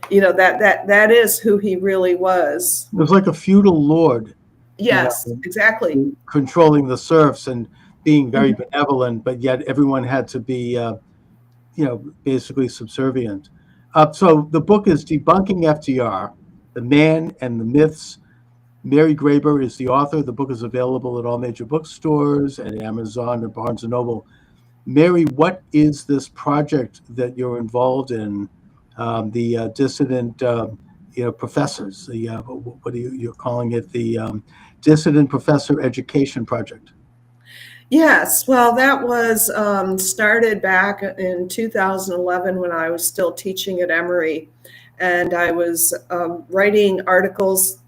that is who he really was. It was like a feudal lord, Yes, exactly. controlling the serfs and being very benevolent, but yet everyone had to be, basically subservient. So the book is Debunking FDR, The Man and the Myths. Mary Graber is the author. The book is available at all major bookstores and Amazon and Barnes & Noble. Mary, what is this project that you're involved in? The dissident, professors. What are you're calling it? The Dissident Professor Education Project. Yes, well, that was started back in 2011 when I was still teaching at Emory, and I was writing articles.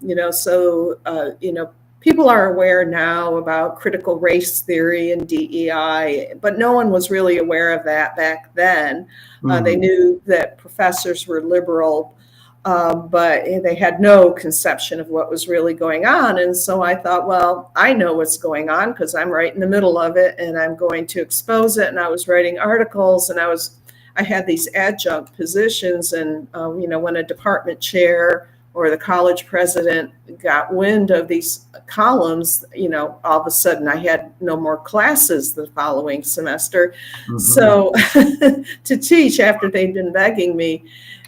People are aware now about critical race theory and DEI, but no one was really aware of that back then. They knew that professors were liberal, but they had no conception of what was really going on. And so I thought, well, I know what's going on because I'm right in the middle of it and I'm going to expose it. And I was writing articles, and I had these adjunct positions. And, when a department chair or the college president got wind of these columns, all of a sudden I had no more classes the following semester. So to teach after they'd been begging me.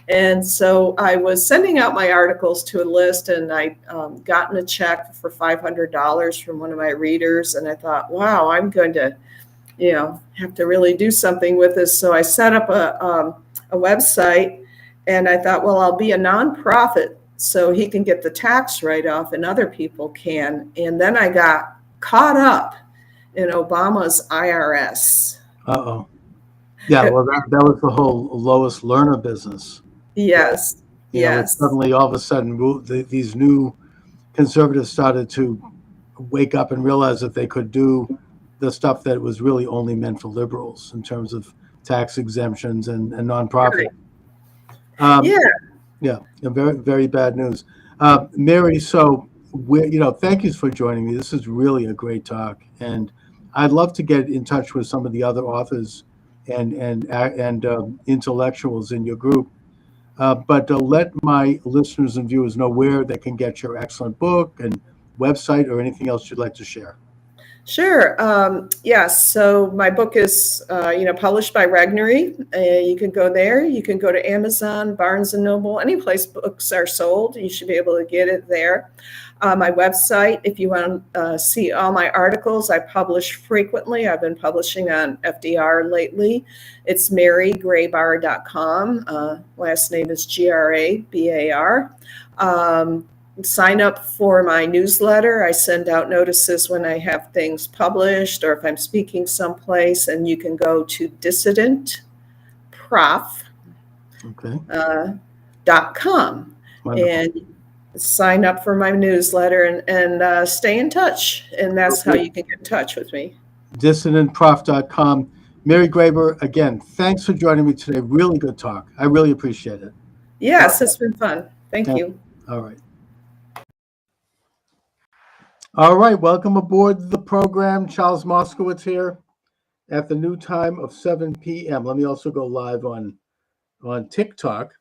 And so I was sending out my articles to a list, and I'd gotten a check for $500 from one of my readers. And I thought, wow, I'm going to, have to really do something with this. So I set up a website, and I thought, well, I'll be a nonprofit so he can get the tax write-off and other people can. And then I got caught up in Obama's IRS. Uh-oh. Yeah, well, that was the whole Lois Lerner business. Yes. Yes. Suddenly, all of a sudden, these new conservatives started to wake up and realize that they could do the stuff that was really only meant for liberals in terms of tax exemptions and nonprofit. Yeah, very, very bad news. Mary, so thank you for joining me. This is really a great talk, and I'd love to get in touch with some of the other authors and intellectuals in your group. But let my listeners and viewers know where they can get your excellent book and website or anything else you'd like to share. Sure. Yes. So my book is, published by Regnery. You can go there. You can go to Amazon, Barnes & Noble, any place books are sold. You should be able to get it there. My website, if you want to see all my articles, I publish frequently. I've been publishing on FDR lately. It's marygrabar.com. Last name is Grabar. Sign up for my newsletter. I send out notices when I have things published or if I'm speaking someplace, and you can go to dissidentprof.com and sign up for my newsletter and stay in touch. And that's how you can get in touch with me. Dissidentprof.com. Mary Graber, again, thanks for joining me today. Really good talk. I really appreciate it. Yes, it's been fun. Thank you. All right. All right, welcome aboard the program. Charles Moscowitz here at the new time of 7 p.m. Let me also go live on TikTok.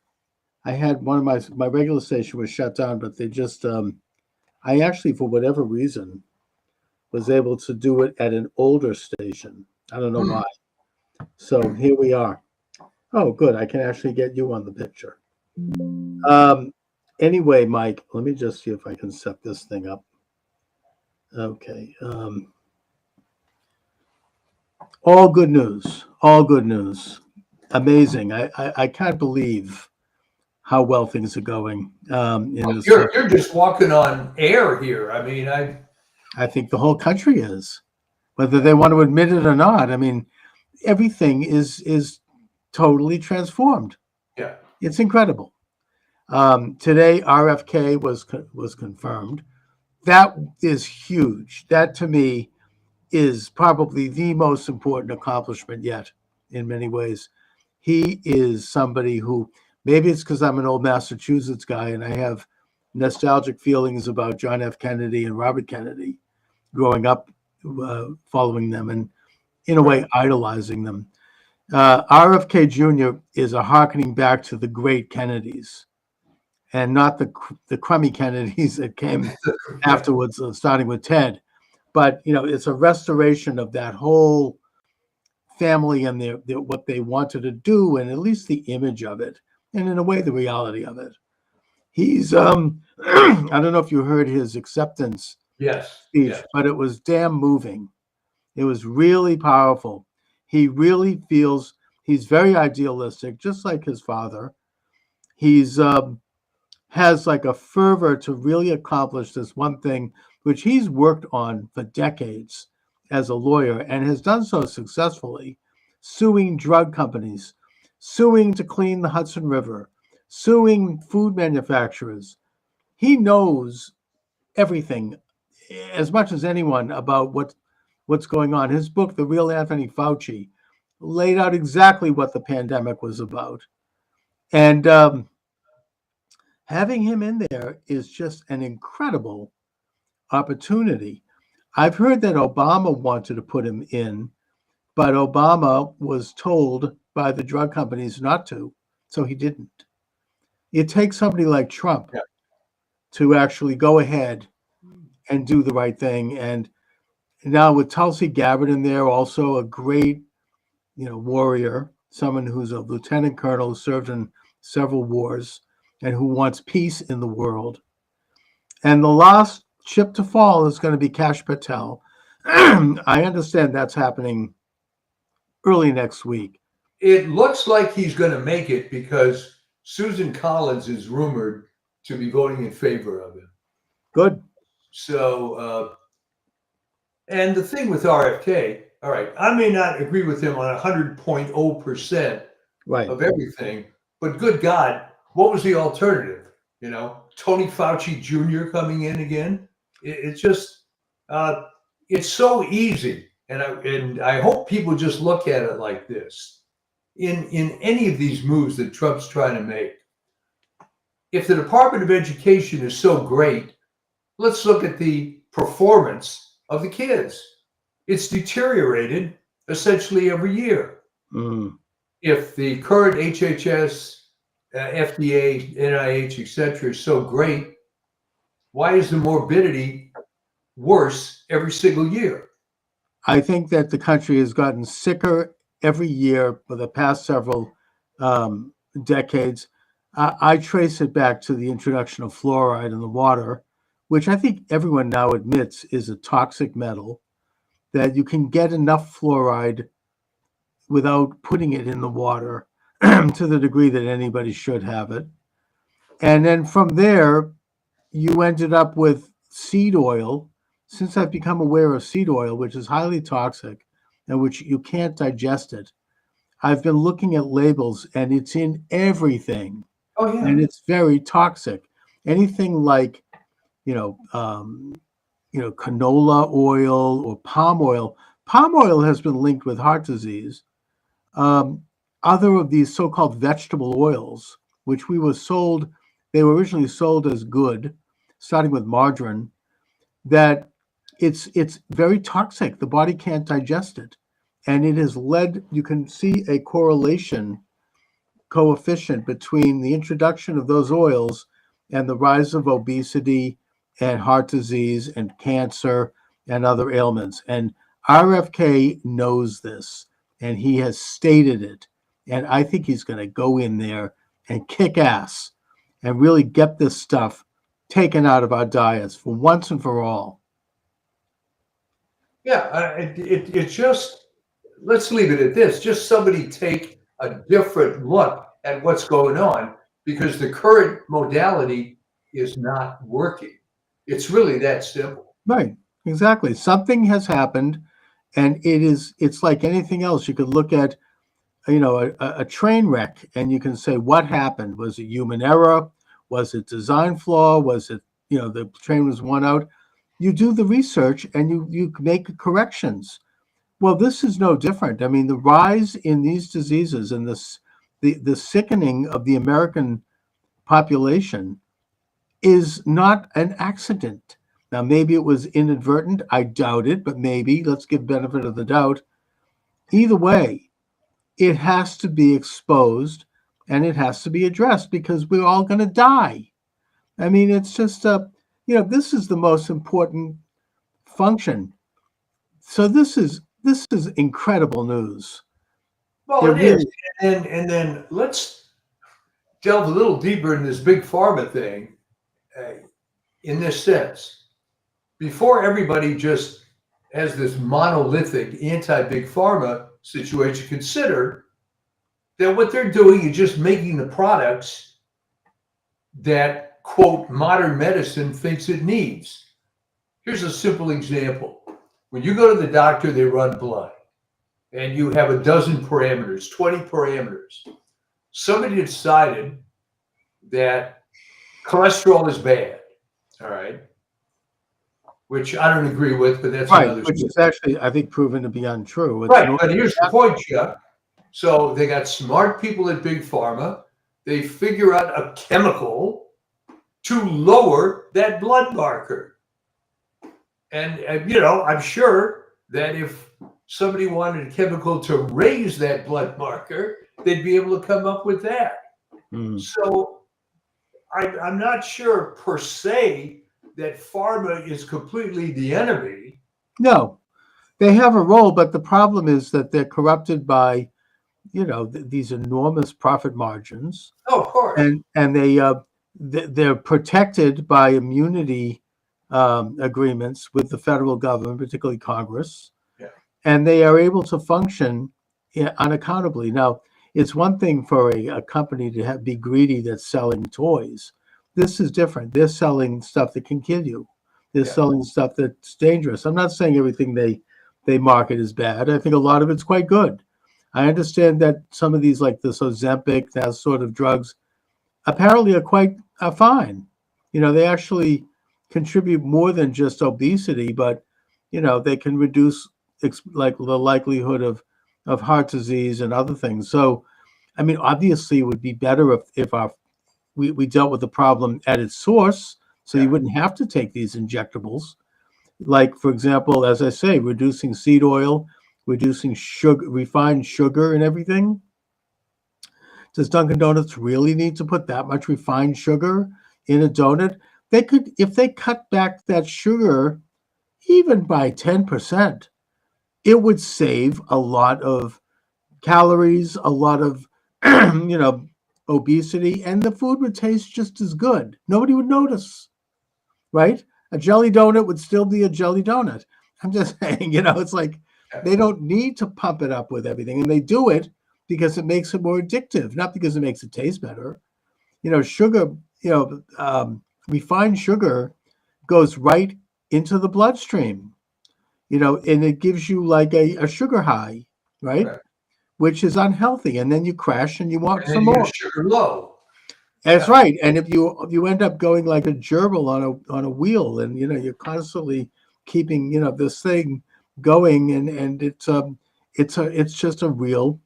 I had one of my regular station was shut down, but they just I actually, for whatever reason, was able to do it at an older station. I don't know why. So here we are. Oh, good. I can actually get you on the picture. Anyway, Mike, let me just see if I can set this thing up. Okay. All good news. All good news. Amazing. I can't believe how well things are going. You're just walking on air here. I mean, I think the whole country is, whether they want to admit it or not. I mean, everything is totally transformed. Yeah, it's incredible. Today, RFK was confirmed. That is huge. That to me is probably the most important accomplishment yet in many ways. He is somebody who, maybe it's because I'm an old Massachusetts guy and I have nostalgic feelings about John F. Kennedy and Robert Kennedy growing up, following them and in a way idolizing them. RFK Jr. is a hearkening back to the great Kennedys and not the crummy Kennedys that came afterwards, starting with Ted. But it's a restoration of that whole family and their what they wanted to do, and at least the image of it, and in a way the reality of it. He's I don't know if you heard his acceptance speech, Yes. but it was damn moving. It was really powerful. He really feels he's very idealistic, just like his father. He's has like a fervor to really accomplish this one thing, which he's worked on for decades as a lawyer and has done so successfully, suing drug companies, suing to clean the Hudson River, suing food manufacturers. He knows everything as much as anyone about what's going on. His book, The Real Anthony Fauci, laid out exactly what the pandemic was about. And having him in there is just an incredible opportunity. I've heard that Obama wanted to put him in, but Obama was told by the drug companies not to, so he didn't. It takes somebody like Trump to actually go ahead and do the right thing. And now with Tulsi Gabbard in there, also a great, warrior, someone who's a lieutenant colonel who served in several wars and who wants peace in the world. And the last chip to fall is going to be Kash Patel. I understand that's happening early next week. It looks like he's going to make it because Susan Collins is rumored to be voting in favor of him. Good. So, and the thing with RFK, all right, I may not agree with him on 100.0% Right. of everything, but good God, what was the alternative? Tony Fauci Jr. coming in again. It's just, it's so easy. And I hope people just look at it like this. In any of these moves that Trump's trying to make, if the Department of Education is so great, let's look at the performance of the kids. It's deteriorated essentially every year. Mm. If the current HHS, FDA, NIH, etc., is so great, why is the morbidity worse every single year? I think that the country has gotten sicker every year for the past several decades. I trace it back to the introduction of fluoride in the water, which I think everyone now admits is a toxic metal, that you can get enough fluoride without putting it in the water to the degree that anybody should have it. And then from there, you ended up with seed oil. Since I've become aware of seed oil, which is highly toxic and which you can't digest it, I've been looking at labels and it's in everything. Oh, yeah. And it's very toxic. Anything like, canola oil or palm oil. Palm oil has been linked with heart disease. Other of these so-called vegetable oils, which they were originally sold as good, starting with margarine, that it's very toxic. The body can't digest it. And it has led, you can see a correlation coefficient between the introduction of those oils and the rise of obesity and heart disease and cancer and other ailments. And RFK knows this, and he has stated it. And I think he's going to go in there and kick ass and really get this stuff taken out of our diets for once and for all. Yeah, it just, let's leave it at this. Just somebody take a different look at what's going on, because the current modality is not working. It's really that simple. Right, exactly. Something has happened, and it's like anything else. You could look at, a train wreck, and you can say, what happened? Was it human error? Was it design flaw? Was it, the train was worn out? You do the research and you make corrections. Well, this is no different. I mean, the rise in these diseases and the sickening of the American population is not an accident. Now, maybe it was inadvertent. I doubt it, but maybe. Let's give benefit of the doubt. Either way, it has to be exposed and it has to be addressed, because we're all going to die. I mean, it's just this is the most important function. So this is incredible news. Well, It it is. really, And then let's delve a little deeper in this big pharma thing uh, in this sense. Before everybody just has this monolithic anti-big pharma situation, consider that what they're doing is just making the products that, quote, modern medicine thinks it needs. Here's a simple example. When you go to the doctor, they run blood, and you have a dozen parameters, 20 parameters. Somebody decided that cholesterol is bad, all right, which I don't agree with, but that's right, another which story. is actually, I think, proven to be untrue. It's Right, but here's the point, Chuck. So they got smart people at Big Pharma. They figure out a chemical to lower that blood marker. And I'm sure that if somebody wanted a chemical to raise that blood marker, they'd be able to come up with that. So I'm not sure per se that pharma is completely the enemy. No, they have a role, but the problem is that they're corrupted by, these enormous profit margins, Oh, of course. and they're protected by immunity agreements with the federal government, particularly Congress, Yeah. and they are able to function unaccountably. Now, it's one thing for a company to be greedy that's selling toys. This is different. They're selling stuff that can kill you. They're Yeah. selling stuff that's dangerous. I'm not saying everything they market is bad. I think a lot of it's quite good. I understand that some of these, like this Ozempic, that sort of drugs, apparently are fine. They actually contribute more than just obesity, but they can reduce like the likelihood of heart disease and other things. So, I mean, obviously, it would be better if we dealt with the problem at its source, so you wouldn't have to take these injectables. Like, for example, as I say, reducing seed oil, reducing sugar, refined sugar, and everything. Does Dunkin' Donuts really need to put that much refined sugar in a donut? They could, if they cut back that sugar even by 10%, it would save a lot of calories, a lot of, obesity, and the food would taste just as good. Nobody would notice, right? A jelly donut would still be a jelly donut. I'm just saying, it's like they don't need to pump it up with everything, and they do it because it makes it more addictive, not because it makes it taste better. Sugar, refined sugar goes right into the bloodstream, and it gives you like a sugar high, right? Which is unhealthy. And then you crash and you want some more. Sugar low. That's right. And if you end up going like a gerbil on a wheel, and you're constantly keeping this thing going, and it's just a real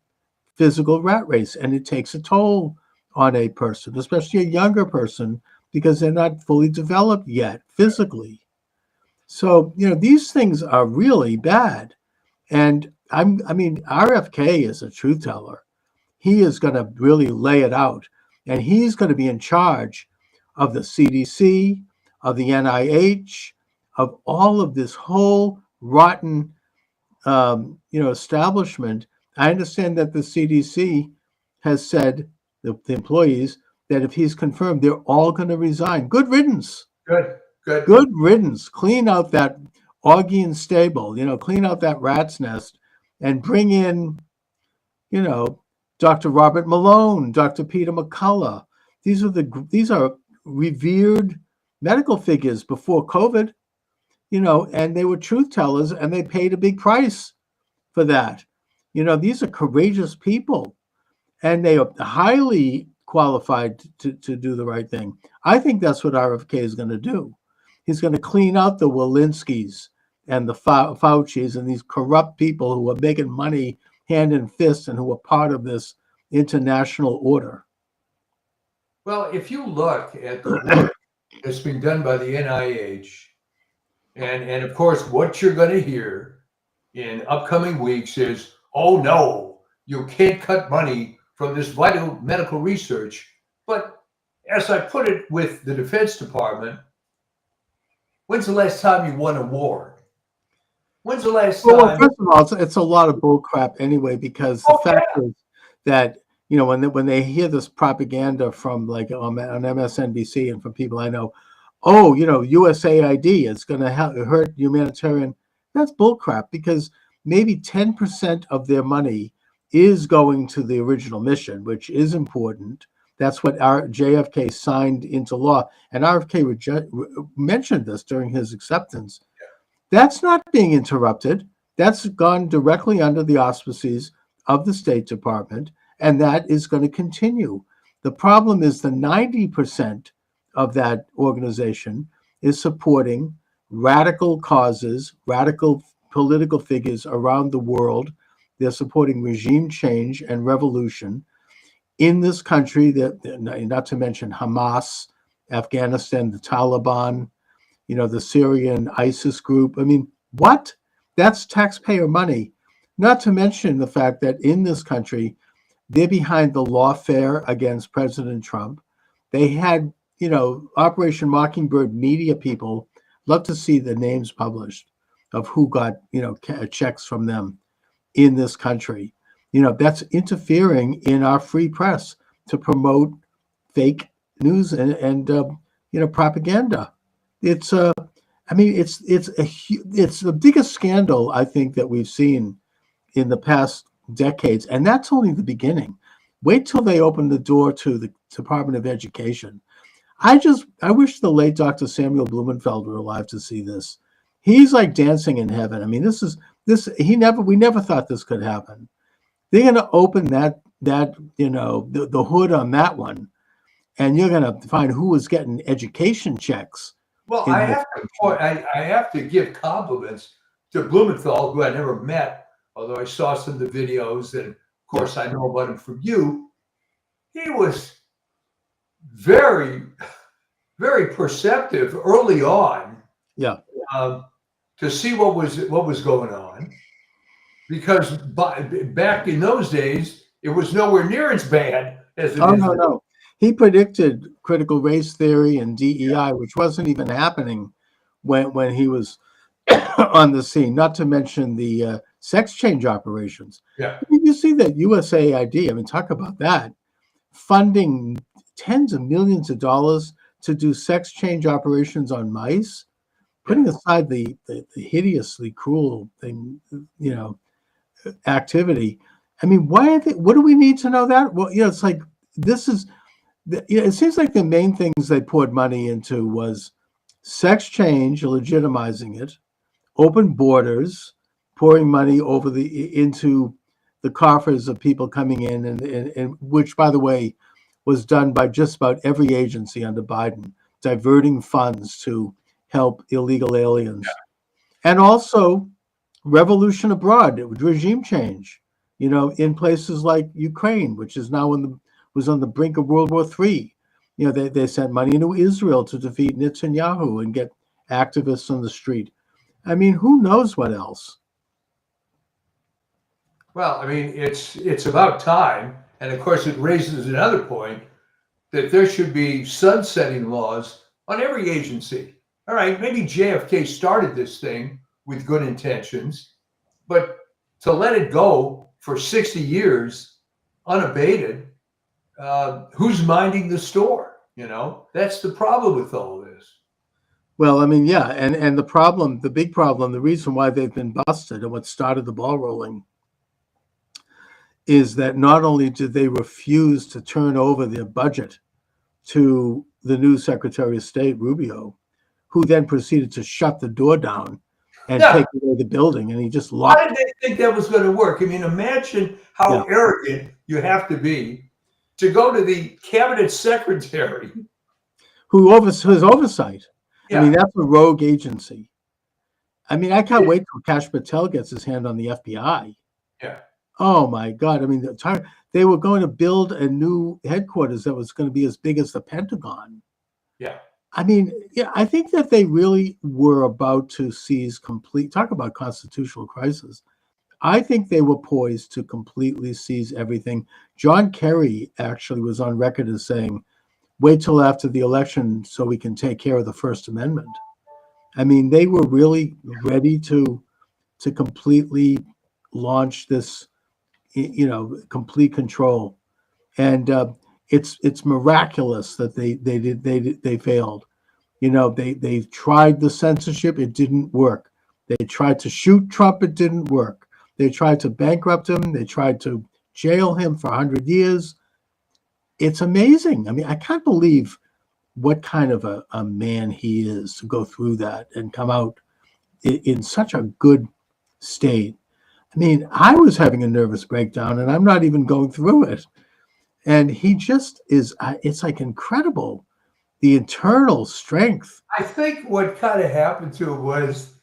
physical rat race, and it takes a toll on a person, especially a younger person, because they're not fully developed yet physically. So these things are really bad. And I mean, RFK is a truth teller. He is going to really lay it out, and he's going to be in charge of the CDC, of the NIH, of all of this whole rotten, establishment. I understand that the CDC has said, the employees, that if he's confirmed, they're all going to resign. Good riddance. Good riddance. Clean out that Augean stable, clean out that rat's nest, and bring in, Dr. Robert Malone, Dr. Peter McCullough. These are revered medical figures before COVID, and they were truth tellers, and they paid a big price for that. These are courageous people, and they are highly qualified to do the right thing. I think that's what RFK is going to do. He's going to clean out the Walensky's and the Fauci's and these corrupt people who are making money hand and fist and who are part of this international order. Well, if you look at the work that's been done by the NIH, and of course, what you're going to hear in upcoming weeks is, oh no, you can't cut money from this vital medical research. But as I put it with the Defense Department, when's the last time you won a war? When's the last Well, time? first of all, it's a lot of bull crap anyway, because the fact is that, when they hear this propaganda from like on MSNBC and from people I know, oh, USAID is going to hurt humanitarian. That's bull crap, because maybe 10% of their money is going to the original mission, which is important. That's what our JFK signed into law, and RFK mentioned this during his acceptance. That's not being interrupted. That's gone directly under the auspices of the State Department, and that is going to continue. The problem is the 90% of that organization is supporting radical causes, radical political figures around the world. They're supporting regime change and revolution in this country, not to mention Hamas, Afghanistan, the Taliban, the Syrian ISIS group. I mean, what? That's taxpayer money. Not to mention the fact that in this country, they're behind the lawfare against President Trump. They had, Operation Mockingbird media people love to see the names published of who got, checks from them in this country. That's interfering in our free press to promote fake news and propaganda. It's it's the biggest scandal I think that we've seen in the past decades, and that's only the beginning. Wait till they open the door to the Department of Education. I wish the late Dr. Samuel Blumenfeld were alive to see this. He's like dancing in heaven. I mean, we never thought this could happen. They're going to open the hood on that one, and you're going to find who was getting education checks. Well, I have to give compliments to Blumenthal, who I never met, although I saw some of the videos, and of course I know about him from you. He was very, very perceptive early on. Yeah. To see what was going on, because back in those days it was nowhere near as bad as it is. No. He predicted critical race theory and DEI, which wasn't even happening when he was on the scene, not to mention the sex change operations. Yeah. You see that USAID, I mean, talk about that, funding tens of millions of dollars to do sex change operations on mice, putting aside the hideously cruel thing, activity. I mean, what do we need to know that? Well, it's like, it seems like the main things they poured money into was sex change, legitimizing it, open borders, pouring money into the coffers of people coming in, and which, by the way, was done by just about every agency under Biden, diverting funds to help illegal aliens. Yeah. And also revolution abroad, regime change, in places like Ukraine, which is now was on the brink of World War III. They sent money into Israel to defeat Netanyahu and get activists on the street. I mean, who knows what else? Well, I mean, it's about time. And of course, it raises another point that there should be sunsetting laws on every agency. All right, maybe JFK started this thing with good intentions, but to let it go for 60 years unabated, who's minding the store? That's the problem with all this. Well, I mean, yeah, and the big problem, the reason why they've been busted and what started the ball rolling is that not only did they refuse to turn over their budget to the new Secretary of State, Rubio, who then proceeded to shut the door down and take away the building, and he just locked. How did they think that was going to work? I mean, imagine how arrogant you have to be to go to the cabinet secretary who has oversight. Yeah. I mean, that's a rogue agency. I mean, I can't wait till Kash Patel gets his hand on the FBI. Yeah. Oh my God! I mean, they were going to build a new headquarters that was going to be as big as the Pentagon. Yeah. I mean, I think that they really were about to talk about constitutional crisis. I think they were poised to completely seize everything. John Kerry actually was on record as saying, wait till after the election so we can take care of the First Amendment. I mean, they were really ready to completely launch this, complete control. And it's miraculous that they failed. They tried the censorship, it didn't work. They tried to shoot Trump, it didn't work. They tried to bankrupt him, they tried to jail him for 100 years. It's amazing. I mean, I can't believe what kind of a man he is to go through that and come out in such a good state. I mean, I was having a nervous breakdown and I'm not even going through it. And he just is, it's like incredible, the internal strength. I think what kind of happened to him was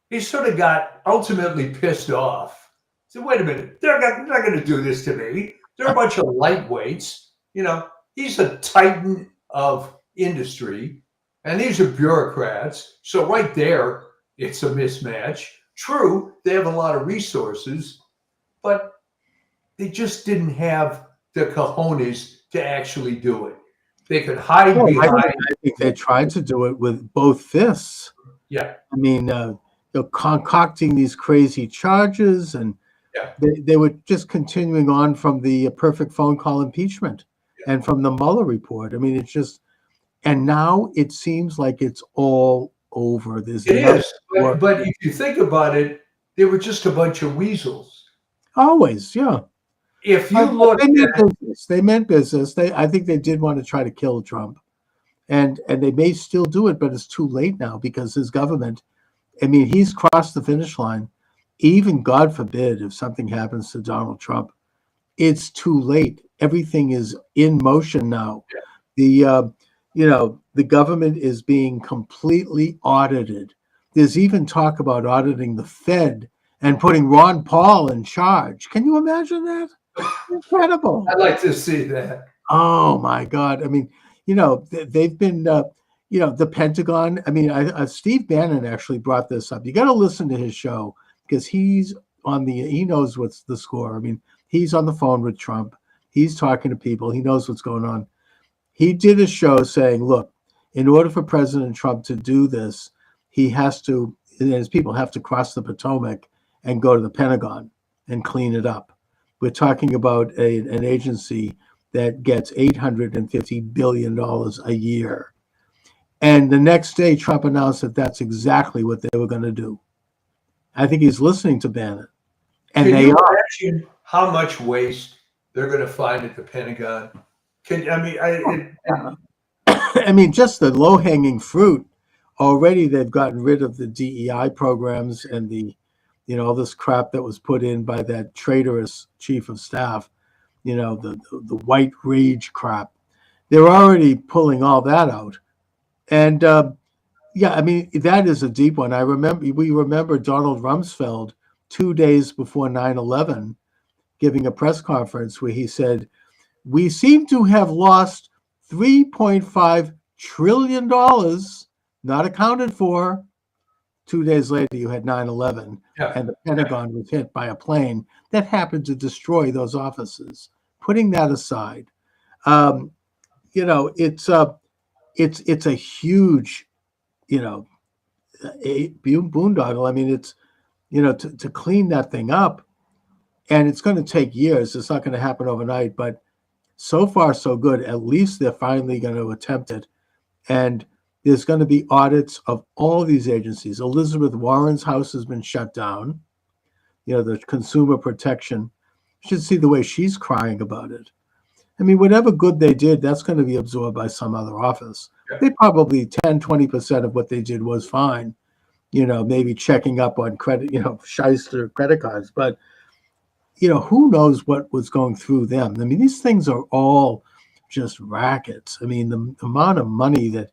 he sort of got ultimately pissed off. So wait a minute, they're not going to do this to me. They're a bunch of lightweights. He's a titan of industry, and these are bureaucrats. So right there, it's a mismatch. True, they have a lot of resources, but they just didn't have the cojones to actually do it. They could hide behind. I think they tried to do it with both fists. Yeah. I mean, concocting these crazy charges, and they were just continuing on from the perfect phone call impeachment and from the Mueller report. I mean, it's just, and now it seems like it's all over. It is, but if you think about it, they were just a bunch of weasels. Always, yeah. If you look, they meant business. I think they did want to try to kill Trump, and they may still do it, but it's too late now because his government. I mean, he's crossed the finish line. Even God forbid if something happens to Donald Trump, it's too late. Everything is in motion now. The government is being completely audited. There's even talk about auditing the Fed and putting Ron Paul in charge. Can you imagine that? Incredible. I'd like to see that. Oh my God. I mean, they've been, the Pentagon. I mean, Steve Bannon actually brought this up. You got to listen to his show because he knows what's the score. I mean, he's on the phone with Trump. He's talking to people. He knows what's going on. He did a show saying, look, in order for President Trump to do this, he has to, and his people have to cross the Potomac and go to the Pentagon and clean it up. We're talking about an agency that gets $850 billion a year. And the next day, Trump announced that that's exactly what they were going to do. I think he's listening to Bannon. And Can you imagine how much waste they're going to find at the Pentagon? I mean, just the low-hanging fruit. Already, they've gotten rid of the DEI programs and all this crap that was put in by that traitorous chief of staff, the white rage crap. They're already pulling all that out. And I mean, that is a deep one. We remember Donald Rumsfeld 2 days before 9/11 giving a press conference where he said, we seem to have lost $3.5 trillion, not accounted for. 2 days later, you had 9/11, and the Pentagon was hit by a plane that happened to destroy those offices. Putting that aside, it's a huge, boondoggle. I mean, it's, to clean that thing up, and it's going to take years. It's not going to happen overnight, but so far so good. At least they're finally going to attempt it, and there's going to be audits of all these agencies. Elizabeth Warren's house has been shut down. The consumer protection. You should see the way she's crying about it. I mean, whatever good they did, that's going to be absorbed by some other office. They probably 10, 20% of what they did was fine. Maybe checking up on credit, shyster credit cards. But, who knows what was going through them? I mean, these things are all just rackets. I mean, the amount of money that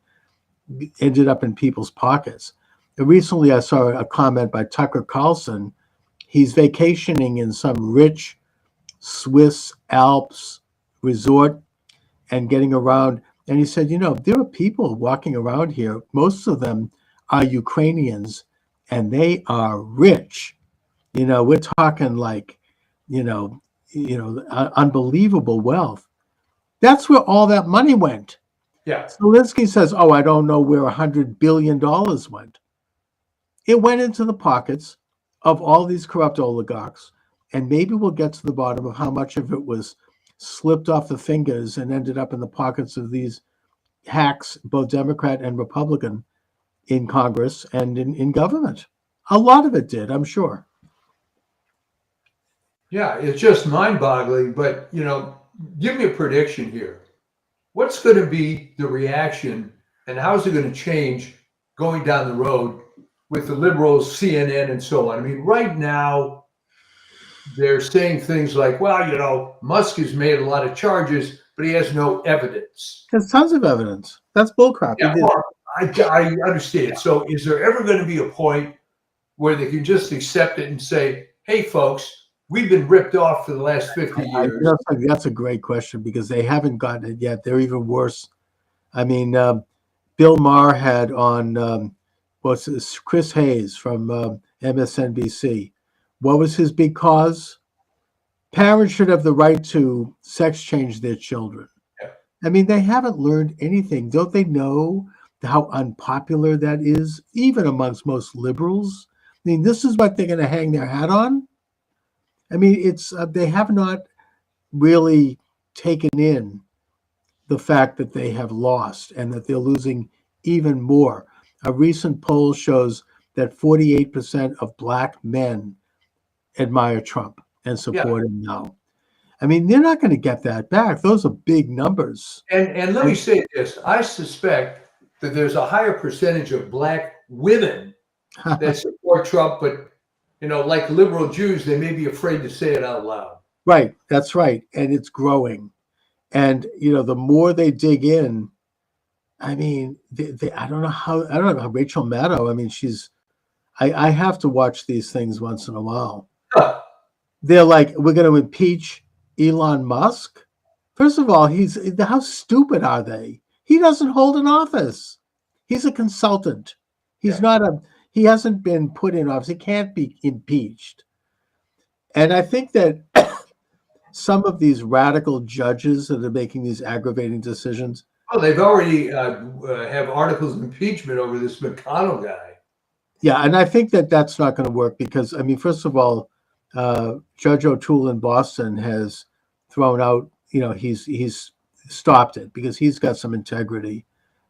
ended up in people's pockets. And recently, I saw a comment by Tucker Carlson. He's vacationing in some rich Swiss Alps resort and getting around. And he said, there are people walking around here. Most of them are Ukrainians, and they are rich. We're talking like, unbelievable wealth. That's where all that money went. Yeah. Zelensky says, oh, I don't know where $100 billion went. It went into the pockets of all these corrupt oligarchs, and maybe we'll get to the bottom of how much of it was slipped off the fingers and ended up in the pockets of these hacks, both Democrat and Republican, in Congress and in government. A lot of it did, I'm sure. Yeah, it's just mind-boggling. But, give me a prediction here. What's going to be the reaction, and how is it going to change going down the road with the liberals, CNN, and so on? I mean, right now, they're saying things like, well, Musk has made a lot of charges, but he has no evidence. There's tons of evidence. That's bullcrap. Yeah, well, I understand. So is there ever going to be a point where they can just accept it and say, hey, folks, we've been ripped off for the last 50 years? That's a great question, because they haven't gotten it yet. They're even worse. I mean, Bill Maher had on, what's this, Chris Hayes from MSNBC. What was his big cause? Parents should have the right to sex change their children. Yeah. I mean, they haven't learned anything. Don't they know how unpopular that is, even amongst most liberals? I mean, this is what they're going to hang their hat on. I mean, it's they have not really taken in the fact that they have lost and that they're losing even more. A recent poll shows that 48% of Black men admire Trump and support him now. I mean, they're not going to get that back. Those are big numbers. And let me say this. I suspect that there's a higher percentage of Black women that support Trump, but, like liberal Jews, they may be afraid to say it out loud. Right. That's right. And it's growing. And, the more they dig in, I mean, I don't know how Rachel Maddow, I mean, I have to watch these things once in a while. Huh. They're like, we're going to impeach Elon Musk. First of all, how stupid are they? He doesn't hold an office. He's a consultant. He's he hasn't been put in office. He can't be impeached. And I think that some of these radical judges that are making these aggravating decisions. Oh, they've already have articles of impeachment over this McConnell guy. Yeah, and I think that that's not going to work because, I mean, first of all, Judge O'Toole in Boston has thrown out, he's stopped it because he's got some integrity.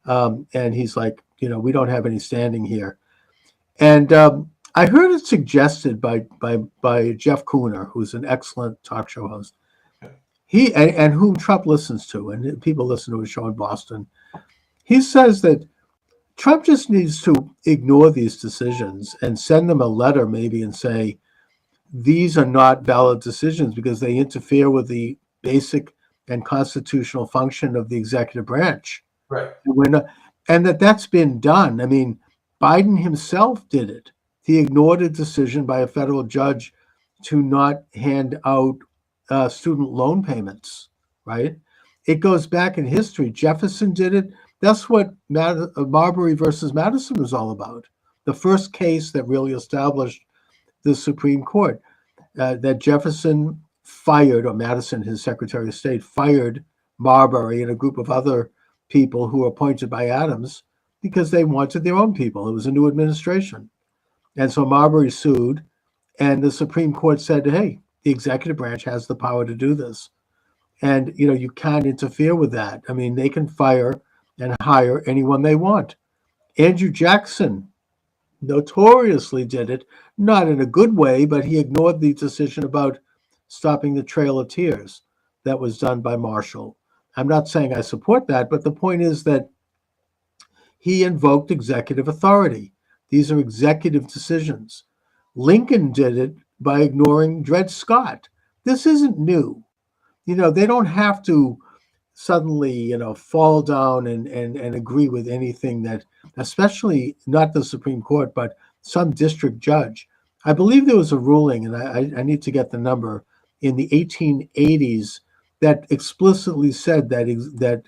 And he's like, we don't have any standing here. And I heard it suggested by Jeff Cooner, who's an excellent talk show host. He and whom Trump listens to, and people listen to his show in Boston. He says that Trump just needs to ignore these decisions and send them a letter maybe and say, these are not valid decisions because they interfere with the basic and constitutional function of the executive branch. Right. And that's been done. I mean, Biden himself did it. He ignored a decision by a federal judge to not hand out student loan payments, right? It goes back in history. Jefferson did it. That's what Marbury versus Madison was all about. The first case that really established the Supreme Court, that Jefferson fired, or Madison, his Secretary of State, fired Marbury and a group of other people who were appointed by Adams because they wanted their own people. It was a new administration. And so Marbury sued, and the Supreme Court said, hey, the executive branch has the power to do this. And, you can't interfere with that. I mean, they can fire and hire anyone they want. Andrew Jackson notoriously did it, not in a good way, but he ignored the decision about stopping the Trail of Tears that was done by Marshall. I'm not saying I support that, but the point is that he invoked executive authority. These are executive decisions. Lincoln did it by ignoring Dred Scott. This isn't new. They don't have to suddenly, fall down and agree with anything that, especially not the Supreme Court, but some district judge. I believe there was a ruling, and I need to get the number, in the 1880s that explicitly said that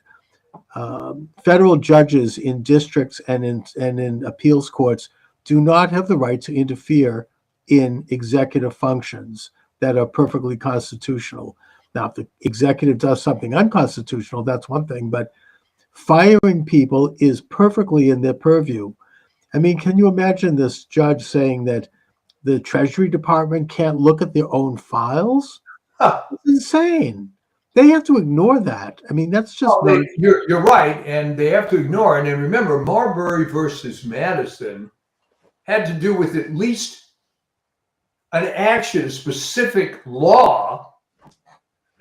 federal judges in districts and in appeals courts do not have the right to interfere in executive functions that are perfectly constitutional. Now, if the executive does something unconstitutional, that's one thing, but Firing people is perfectly in their purview. I mean, can you imagine this judge saying that the Treasury Department can't look at their own files? Huh. It's insane. They have to ignore that. I mean, that's just Well, you're right, and they have to ignore it. And remember, Marbury versus Madison had to do with at least an action, a specific law,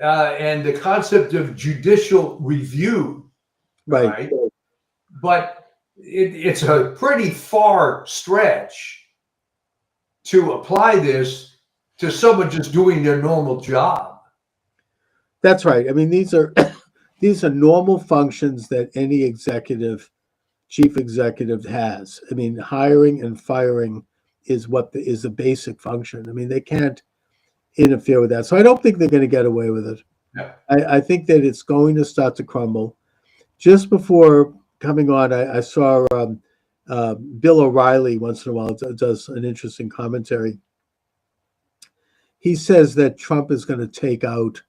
and the concept of judicial review. right. But it's a pretty far stretch to apply this to someone just doing their normal job. That's right. I mean, these are these are normal functions that any chief executive has. I mean, hiring and firing is is the basic function. I mean, they can't interfere with that. So I don't think they're going to get away with it. Yeah. I think that it's going to start to crumble. Just before coming on, I saw Bill O'Reilly once in a while does an interesting commentary. He says that Trump is going to take out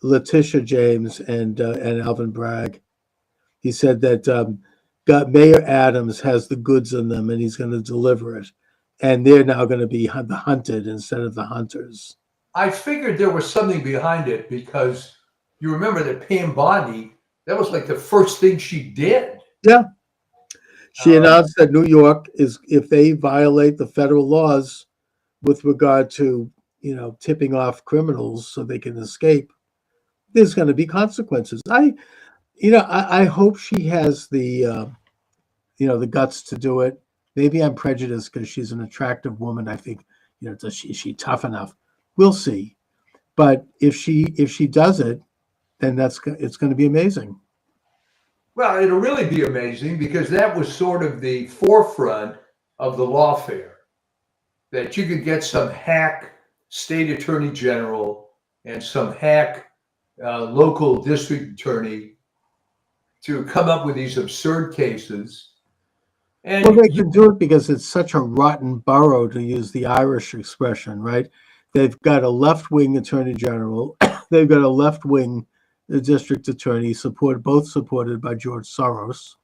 Letitia James and Alvin Bragg. He said that Mayor Adams has the goods in them, and he's going to deliver it. And they're now going to be the hunted instead of the hunters. I figured there was something behind it because you remember that Pam Bondi, that was like the first thing she did. Yeah. She announced that New York is, if they violate the federal laws with regard to, tipping off criminals so they can escape, there's going to be consequences. I hope she has the guts to do it. Maybe I'm prejudiced because she's an attractive woman. I think, is she tough enough? We'll see. But if she does it, then it's going to be amazing. Well, it'll really be amazing because that was sort of the forefront of the lawfare, that you could get some hack state attorney general and some hack local district attorney to come up with these absurd cases. And well, they can do it because it's such a rotten borough, to use the Irish expression, right? They've got a left-wing attorney general. They've got a left-wing district attorney, both supported by George Soros,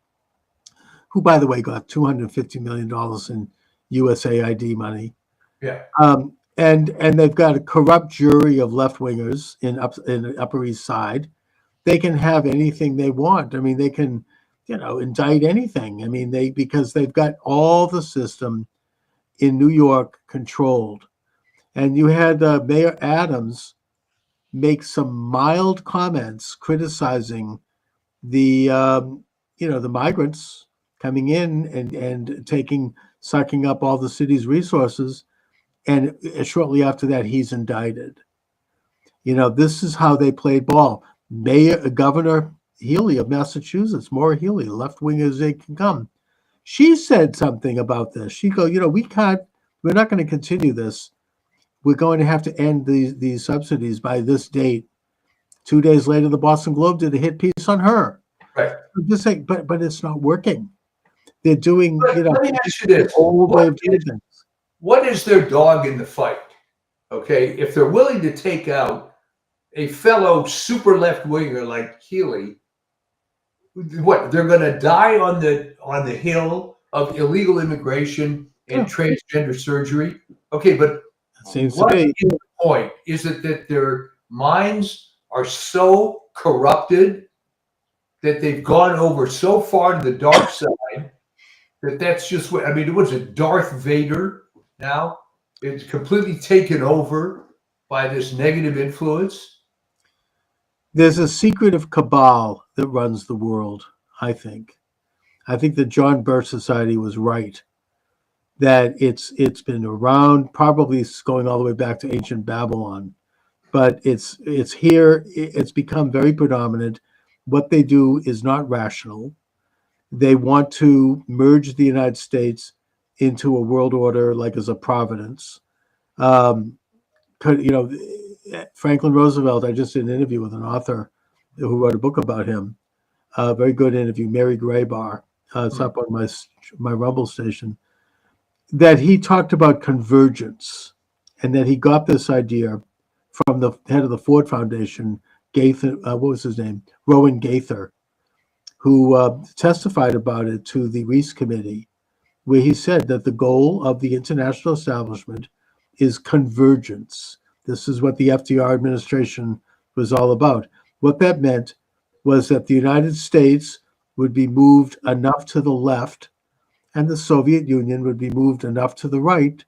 who, by the way, got $250 million in USAID money. Yeah. And they've got a corrupt jury of left-wingers in Upper East Side. They can have anything they want. I mean, they can, indict anything. I mean, because they've got all the system in New York controlled. And you had Mayor Adams make some mild comments criticizing the the migrants coming in and sucking up all the city's resources, and shortly after that he's indicted. This is how they played ball. Governor Healy of Massachusetts, Maura Healy, left wing as they can come, she said something about this. She go, we're not going to continue this. We're going to have to end these subsidies by this date. 2 days later, the Boston Globe did a hit piece on her. Right. I'm just saying, but it's not working. They're doing, let me ask you this. old way of doing things. What is their dog in the fight? Okay, if they're willing to take out a fellow super left winger like Healy, what, they're going to die on the hill of illegal immigration and transgender surgery? Okay, but Seems what to be. is the point? Is it that their minds are so corrupted that they've gone over so far to the dark side that's just what, I mean, was it Darth Vader now? It's completely taken over by this negative influence. There's a secretive cabal that runs the world, I think. I think the John Birch Society was right, that it's been around, probably going all the way back to ancient Babylon, but it's here. It's become very predominant. What they do is not rational. They want to merge the United States into a world order, like as a providence. Franklin Roosevelt, I just did an interview with an author who wrote a book about him. Very good interview, Mary Graybar. It's up on my Rumble station. That he talked about convergence, and that he got this idea from the head of the Ford Foundation, Gaither. What was his name? Rowan Gaither, who testified about it to the Reese Committee, where he said that the goal of the international establishment is convergence. This is what the FDR administration was all about. What that meant was that the United States would be moved enough to the left and the Soviet Union would be moved enough to the right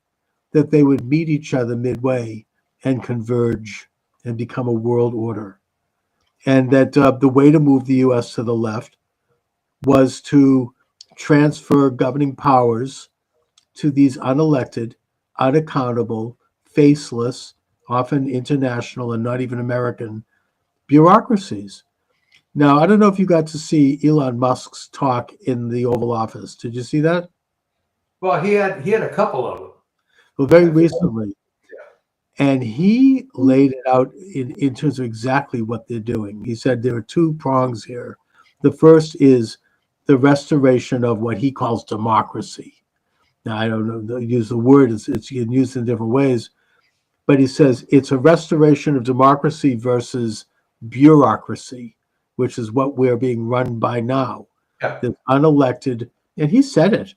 that they would meet each other midway and converge and become a world order. And that the way to move the U.S. to the left was to transfer governing powers to these unelected, unaccountable, faceless, often international and not even American bureaucracies. Now, I don't know if you got to see Elon Musk's talk in the Oval Office. Did you see that? Well, he had a couple of them. Well, very recently. And he laid it out in terms of exactly what they're doing. He said there are two prongs here. The first is the restoration of what he calls democracy. Now, I don't know, use the word, it's used in different ways, but he says it's a restoration of democracy versus bureaucracy, which is what we're being run by now. Yeah. The unelected, and he said it,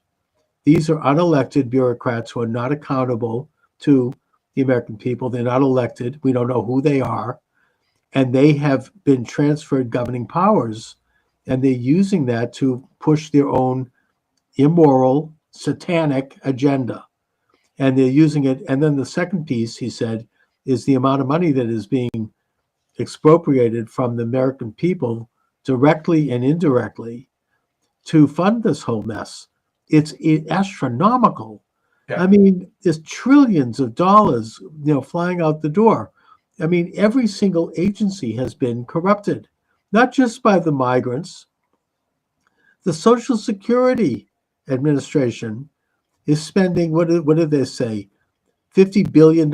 these are unelected bureaucrats who are not accountable to the American people. They're not elected. We don't know who they are. And they have been transferred governing powers, and they're using that to push their own immoral, satanic agenda. And they're using it. And then the second piece, he said, is the amount of money that is being expropriated from the American people directly and indirectly to fund this whole mess. It's astronomical. Yeah. I mean, there's trillions of dollars, flying out the door. I mean, every single agency has been corrupted, not just by the migrants. The Social Security Administration is spending, what did they say, $50 billion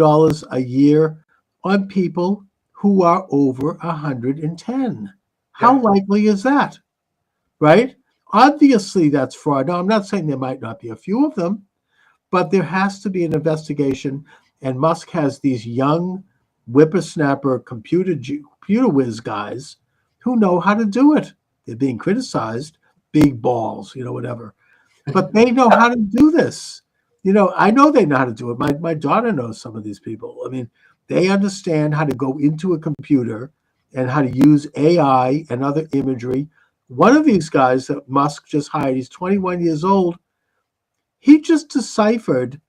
a year on people who are over 110. How likely is that, right? Obviously, that's fraud. Now, I'm not saying there might not be a few of them, but there has to be an investigation, and Musk has these young whippersnapper computer whiz guys who know how to do it. They're being criticized, big balls, whatever. But they know how to do this. I know they know how to do it. My daughter knows some of these people. I mean, they understand how to go into a computer and how to use AI and other imagery. One of these guys that Musk just hired, he's 21 years old. He just deciphered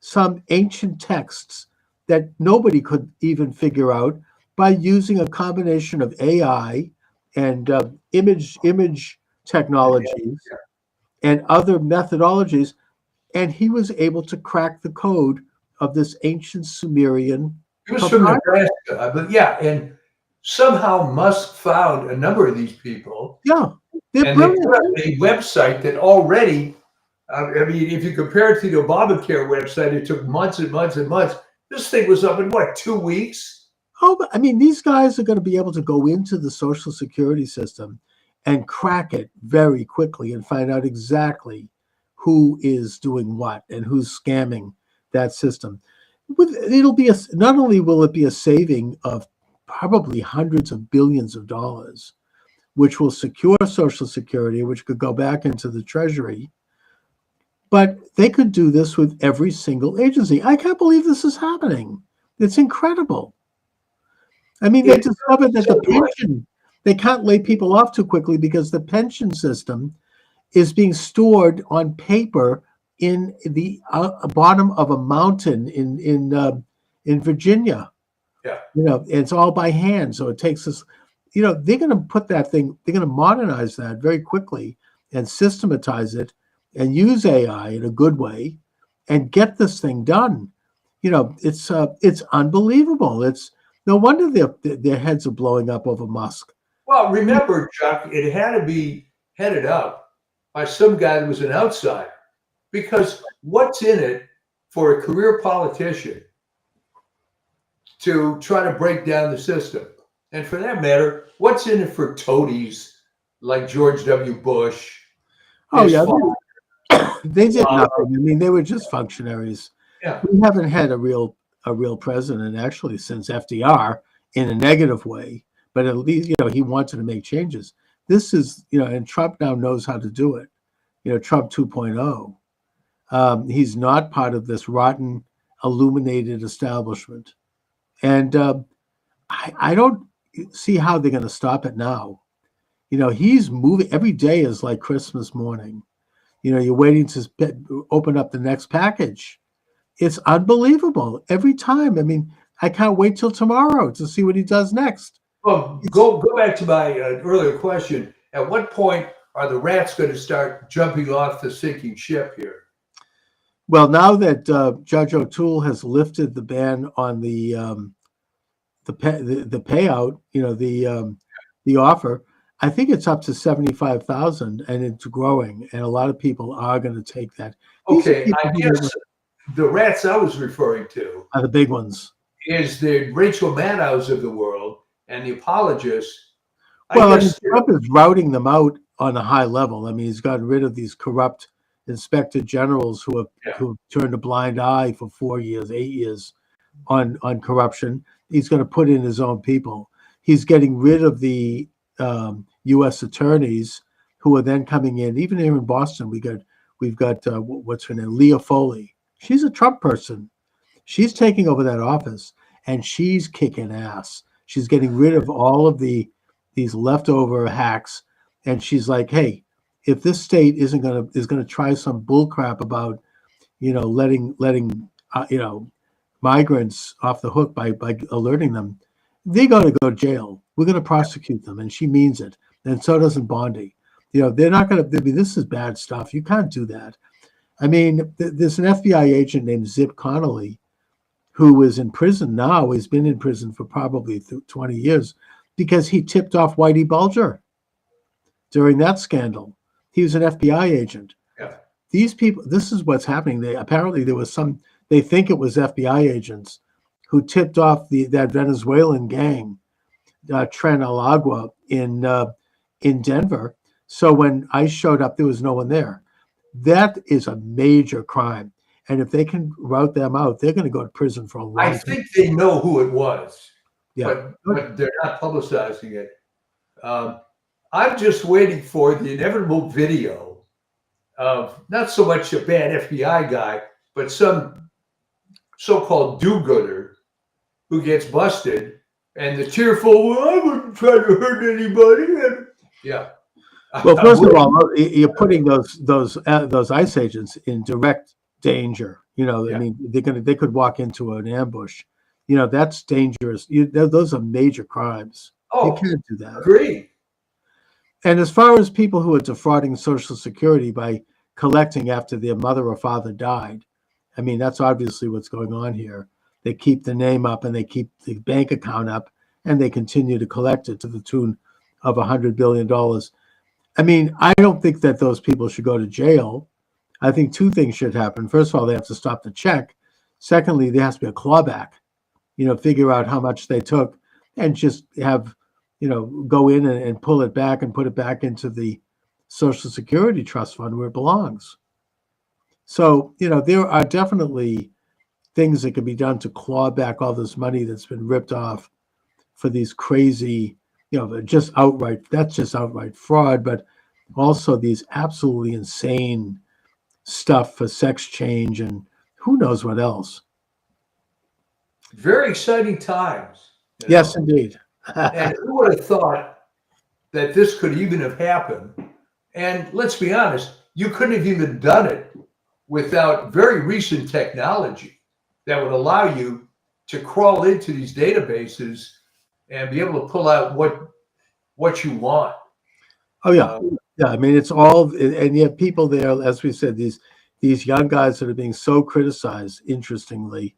some ancient texts that nobody could even figure out by using a combination of AI and image technologies and other methodologies. And he was able to crack the code of this ancient Sumerian. He was from Nebraska, but and somehow Musk found a number of these people. Yeah, and they put up a website that already, I mean, if you compare it to the Obamacare website, it took months and months and months. This thing was up in 2 weeks? Oh, I mean, these guys are going to be able to go into the Social Security system and crack it very quickly and find out exactly who is doing what and who's scamming that system. It'll be not only will it be a saving of probably hundreds of billions of dollars, which will secure Social Security, which could go back into the Treasury, but they could do this with every single agency. I can't believe this is happening. It's incredible. I mean, they discovered that the pension, they can't lay people off too quickly because the pension system is being stored on paper in the bottom of a mountain in Virginia. Yeah. It's all by hand. So it takes us, they're going to put that thing, they're going to modernize that very quickly and systematize it and use AI in a good way and get this thing done. It's unbelievable. It's no wonder their heads are blowing up over Musk. Well, remember, Chuck, it had to be headed up by some guy that was an outsider, because what's in it for a career politician to try to break down the system? And for that matter, what's in it for toadies like George W. Bush? Oh, yeah. They did nothing. I mean, they were just functionaries. Yeah. We haven't had a real president actually since FDR in a negative way, but at least, he wanted to make changes. this is, and Trump now knows how to do it. Trump 2.0. He's not part of this rotten, illuminated establishment. And I don't see how they're going to stop it now. He's moving. Every day is like Christmas morning. You're waiting to open up the next package. It's unbelievable every time. I mean, I can't wait till tomorrow to see what he does next. Well, go back to my earlier question. At what point are the rats going to start jumping off the sinking ship here? Well, now that Judge O'Toole has lifted the ban on the payout, the offer, I think it's up to 75,000, and it's growing, and a lot of people are going to take that. Okay, I guess the rats I was referring to are the big ones. Is the Rachel Maddows of the world and the apologists. Well, Trump is routing them out on a high level. I mean, he's gotten rid of these corrupt inspector generals who have turned a blind eye for 4 years, 8 years on corruption. He's going to put in his own people. He's getting rid of the U.S. attorneys who are then coming in. Even here in Boston, we've got what's her name, Leah Foley. She's a Trump person. She's taking over that office, and she's kicking ass. She's getting rid of all of these leftover hacks, and she's like, hey, if this state is going to try some bull crap about letting migrants off the hook by alerting them, they're going to go to jail. We're going to prosecute them, and she means it, and so doesn't Bondi. They're not going to. This is bad stuff. You can't do that. I mean, there's an FBI agent named Zip Connolly who is in prison now. He's been in prison for probably 20 years because he tipped off Whitey Bulger during that scandal. He was an FBI agent. Yeah. These people, this is what's happening. Apparently there was they think it was FBI agents who tipped off that Venezuelan gang, Tren El Agua in Denver. So when ICE showed up, there was no one there. That is a major crime. And if they can rout them out, they're going to go to prison for a long time. I think they know who it was, Yeah. but they're not publicizing it. I'm just waiting for the inevitable video of not so much a bad FBI guy, but some so-called do-gooder who gets busted, and the tearful, well, I wouldn't try to hurt anybody. And, yeah. Well, first of all, you're putting those ICE agents in direct danger. I mean, they could walk into an ambush. That's dangerous. Those are major crimes. Oh, you can't do that. Agree. And as far as people who are defrauding Social Security by collecting after their mother or father died, I mean, that's obviously what's going on here. They keep the name up and they keep the bank account up, and they continue to collect it to the tune of $100 billion. I mean, I don't think that those people should go to jail. I think two things should happen. First of all, they have to stop the check. Secondly, there has to be a clawback, figure out how much they took and just have, go in and pull it back and put it back into the Social Security Trust Fund where it belongs. So, there are definitely things that can be done to claw back all this money that's been ripped off for these crazy, that's just outright fraud, but also these absolutely insane stuff for sex change and who knows what else. Very exciting times. Yes, indeed. And who would have thought that this could even have happened? And let's be honest, you couldn't have even done it without very recent technology that would allow you to crawl into these databases and be able to pull out what you want. Oh yeah. Yeah. I mean, it's all, and yet people there, as we said, these young guys that are being so criticized, interestingly,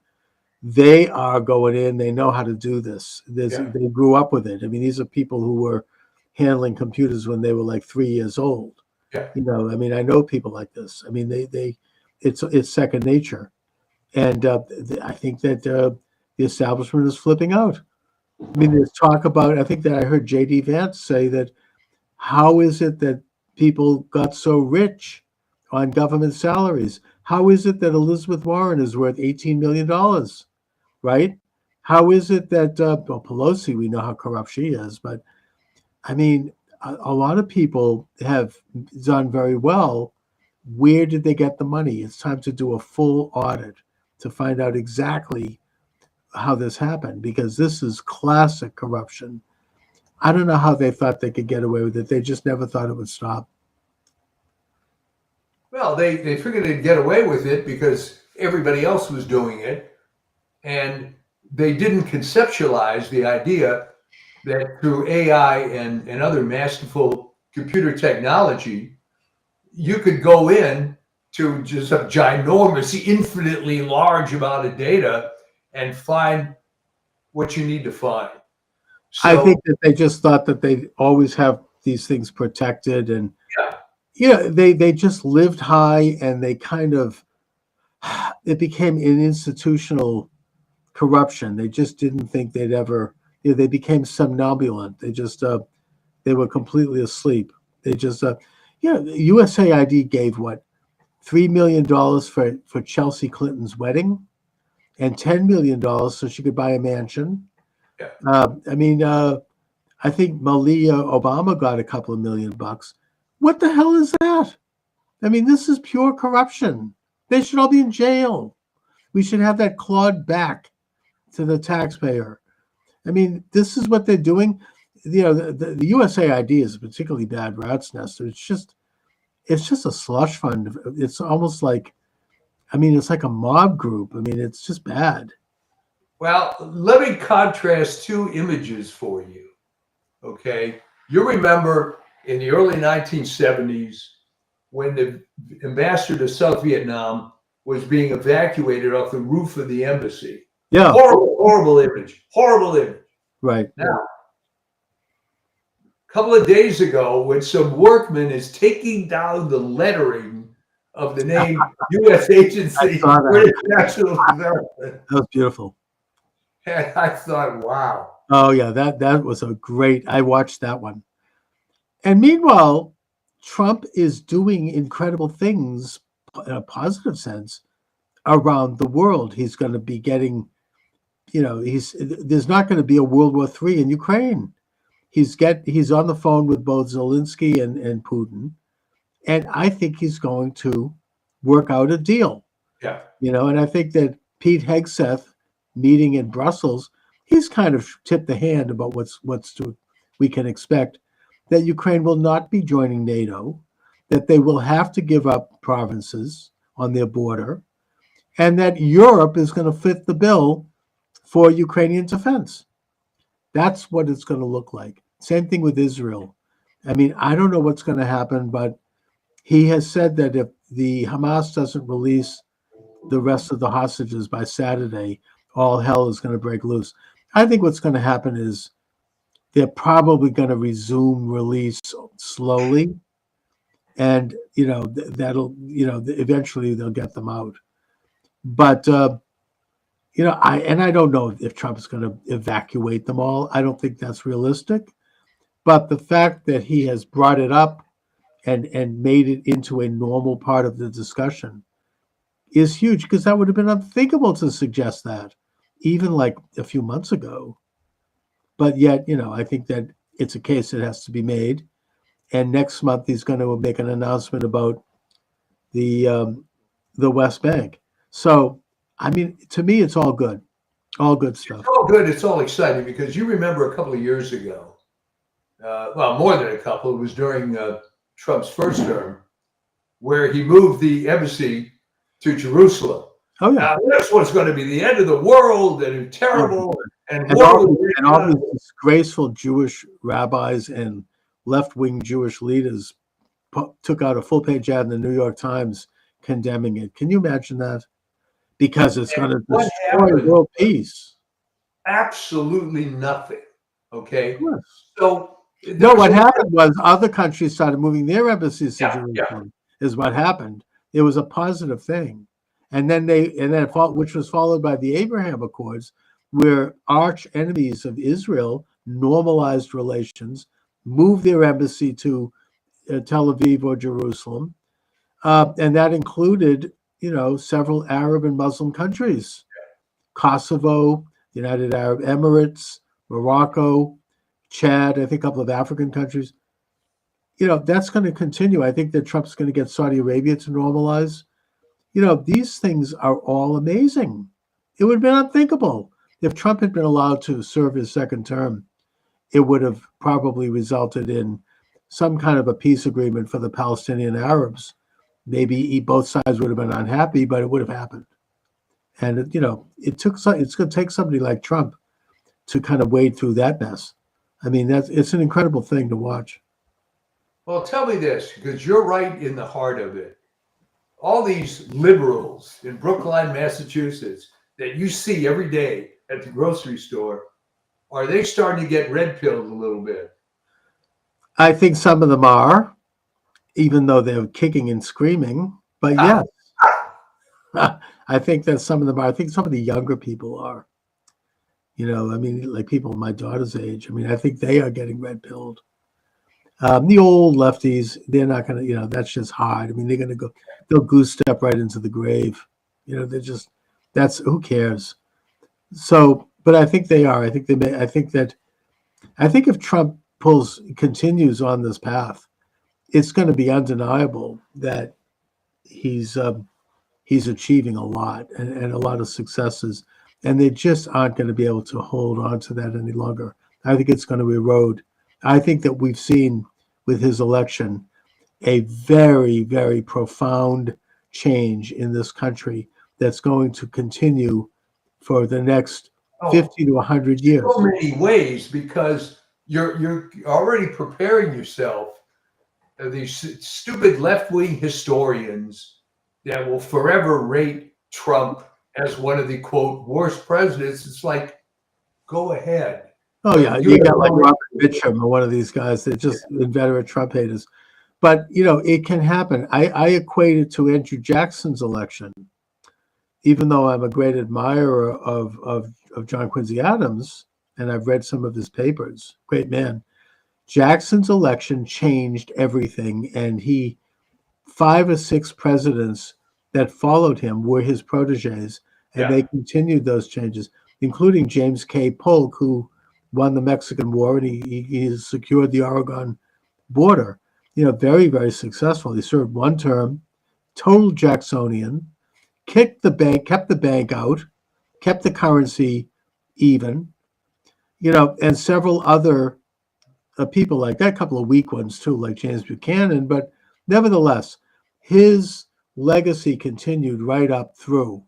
they are going in, they know how to do this. They grew up with it. I mean, these are people who were handling computers when they were like 3 years old. Yeah. I mean, I know people like this. I mean, it's second nature. And I think that the establishment is flipping out. I mean, there's talk about, I think that I heard J.D. Vance say that, how is it that people got so rich on government salaries? How is it that Elizabeth Warren is worth $18 million, right? How is it that, Pelosi, we know how corrupt she is, but I mean, a lot of people have done very well. Where did they get the money? It's time to do a full audit to find out exactly how this happened, because this is classic corruption. I don't know how they thought they could get away with it. They just never thought it would stop. Well, they figured they'd get away with it because everybody else was doing it. And they didn't conceptualize the idea that through AI and other masterful computer technology, you could go in to just a ginormous, infinitely large amount of data and find what you need to find. So, I think that they just thought that they always have these things protected, and they just lived high, and they kind of, it became an institutional corruption. They just didn't think they'd ever, they became somnambulent. They were completely asleep. They just, USAID gave what, $3 million for Chelsea Clinton's wedding, and $10 million so she could buy a mansion. Yeah. I think Malia Obama got a couple of $1 million. What the hell is that? I mean, this is pure corruption. They should all be in jail. We should have that clawed back to the taxpayer. I mean, this is what they're doing. The USAID is a particularly bad rat's nest. It's just a slush fund. It's almost like, it's like a mob group. It's just bad. well, let me contrast two images for you. Okay. You remember in the early 1970s when the ambassador to South Vietnam was being evacuated off the roof of the embassy. Yeah. Horrible image. Horrible image. Right. Now, a couple of days ago, when some workman is taking down the lettering of the name U.S. Agency for International Development. That was beautiful. And I thought, wow. Oh yeah, that was a great. I watched that one. And meanwhile, Trump is doing incredible things in a positive sense around the world. He's going to be getting, there's not going to be a World War III in Ukraine. He's on the phone with both Zelensky and Putin, and I think he's going to work out a deal. Yeah. And I think that Pete Hegseth meeting in Brussels, he's kind of tipped the hand about we can expect, that Ukraine will not be joining NATO, that they will have to give up provinces on their border, and that Europe is going to fit the bill for Ukrainian defense. That's what it's going to look like. Same thing with Israel. I don't know what's going to happen, but he has said that if the Hamas doesn't release the rest of the hostages by Saturday, all hell is going to break loose. I think what's going to happen is they're probably going to resume release slowly, and that'll eventually they'll get them out. But I don't know if Trump's going to evacuate them all. I don't think that's realistic. But the fact that he has brought it up and made it into a normal part of the discussion is huge, because that would have been unthinkable to suggest that even like a few months ago. But yet, I think that it's a case that has to be made. And next month he's going to make an announcement about the West Bank. So, to me, it's all good. All good stuff. It's all good. It's all exciting, because you remember a couple of years ago, more than a couple, it was during Trump's first term, where he moved the embassy to Jerusalem. Oh, yeah. Now, this was going to be the end of the world, and terrible. And all these disgraceful Jewish rabbis and left-wing Jewish leaders took out a full-page ad in the New York Times condemning it. Can you imagine that? Because it's going to destroy world peace. Absolutely nothing. Okay. Yes. So what happened was other countries started moving their embassies to Jerusalem. Is what happened. It was a positive thing, and then which was followed by the Abraham Accords, where arch enemies of Israel normalized relations, moved their embassy to Tel Aviv or Jerusalem, and that included, several Arab and Muslim countries, Kosovo, the United Arab Emirates, Morocco, Chad, I think a couple of African countries. that's going to continue. I think that Trump's going to get Saudi Arabia to normalize. These things are all amazing. It would have been unthinkable if Trump had been allowed to serve his second term. It would have probably resulted in some kind of a peace agreement for the Palestinian Arabs. Maybe both sides would have been unhappy, but it would have happened. And it's going to take somebody like Trump to kind of wade through that mess. I mean, it's an incredible thing to watch. Well, tell me this, because you're right in the heart of it. All these liberals in Brookline, Massachusetts, that you see every day at the grocery store, are they starting to get red pilled a little bit? I think some of them are, even though they're kicking and screaming. But yes, I think that some of them are. I think some of the younger people are. I mean, like people my daughter's age. I mean, I think they are getting red pilled. The old lefties, they're not going to, that's just hard. I mean, they'll goose step right into the grave. Who cares? So, but I think they are. I think if Trump continues on this path, it's going to be undeniable that he's achieving a lot and a lot of successes, and they just aren't going to be able to hold on to that any longer. I think it's going to erode. I think that we've seen with his election a very, very profound change in this country that's going to continue for the next 50 to 100 years. So many ways, because you're already preparing yourself. These stupid left-wing historians that will forever rate Trump as one of the, quote, worst presidents. It's like, go ahead. Oh, yeah. You got like Robert Mitchum or one of these guys that just inveterate Trump haters. But, it can happen. I equate it to Andrew Jackson's election. Even though I'm a great admirer of John Quincy Adams, and I've read some of his papers, great man, Jackson's election changed everything. And 5 or 6 presidents that followed him were his proteges, and they continued those changes, including James K. Polk, who won the Mexican War, and he secured the Oregon border. Very, very successful. He served 1 term, total Jacksonian, kept the bank out, kept the currency even, and several other people like that, a couple of weak ones too, like James Buchanan. But nevertheless, his legacy continued right up through,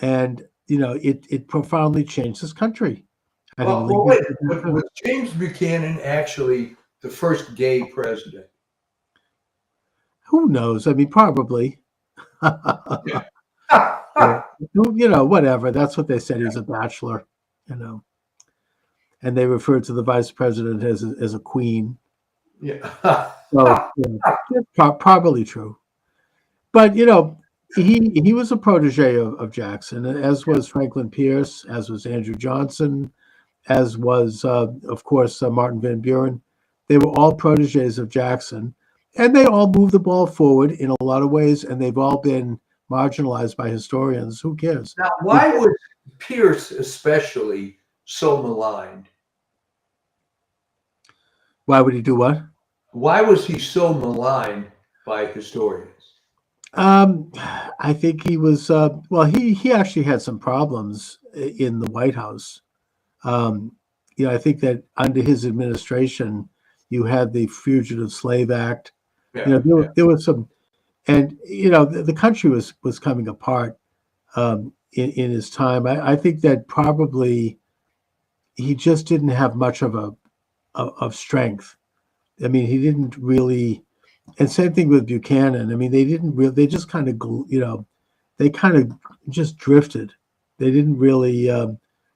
and it profoundly changed this country. Was James Buchanan actually the first gay president? Who knows? I mean, probably. Whatever. That's what they said. He was a bachelor, and they referred to the vice president as a queen. Yeah. So probably true. But he was a protege of Jackson, as was Franklin Pierce, as was Andrew Johnson, as was of course Martin Van Buren. They were all proteges of Jackson, and they all moved the ball forward in a lot of ways, and they've all been marginalized by historians. Who cares? Now, why was Pierce especially so maligned? Why would he do what? Why was he so maligned by historians? I think he was, he actually had some problems in the White House. I think that under his administration, you had the Fugitive Slave Act. There was some, and the country was coming apart in his time. I think that probably he just didn't have much of strength. I mean, he didn't really, and same thing with Buchanan. I mean, they just kind of, they kind of just drifted. They didn't really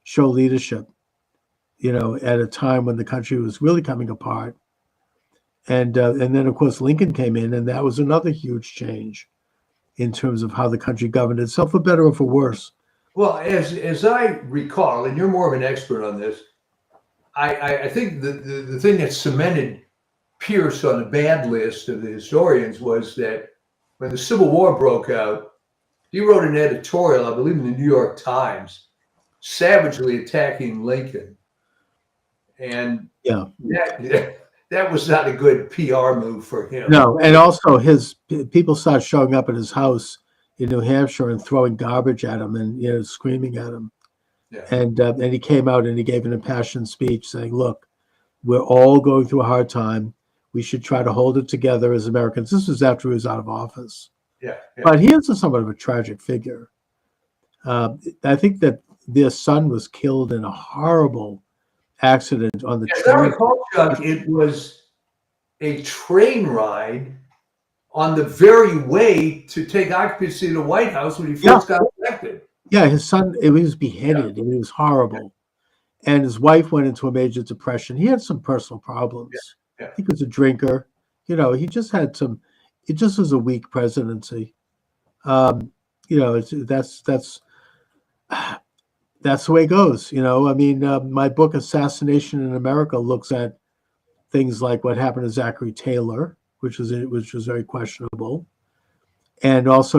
show leadership, at a time when the country was really coming apart. And then, of course, Lincoln came in, and that was another huge change in terms of how the country governed itself, for better or for worse. Well, as I recall, and you're more of an expert on this, I think the thing that cemented Pierce on the bad list of the historians was that when the Civil War broke out, he wrote an editorial, I believe in the New York Times, savagely attacking Lincoln. And that was not a good PR move for him. No, and also his people started showing up at his house in New Hampshire and throwing garbage at him and screaming at him. Yeah. And he came out and he gave an impassioned speech saying, "Look, we're all going through a hard time. We should try to hold it together as Americans." This was after he was out of office. Yeah. But he is somewhat of a tragic figure. I think that their son was killed in a horrible accident on the As I train. recall, Chuck, it was a train ride on the very way to take occupancy of the White House when he first got elected. Yeah, his son, he was beheaded. It was horrible. And his wife went into a major depression. He had some personal problems. Yeah. He was a drinker. He just had some, it just was a weak presidency. That's the way it goes. I mean, my book, Assassination in America, looks at things like what happened to Zachary Taylor, which was very questionable, and also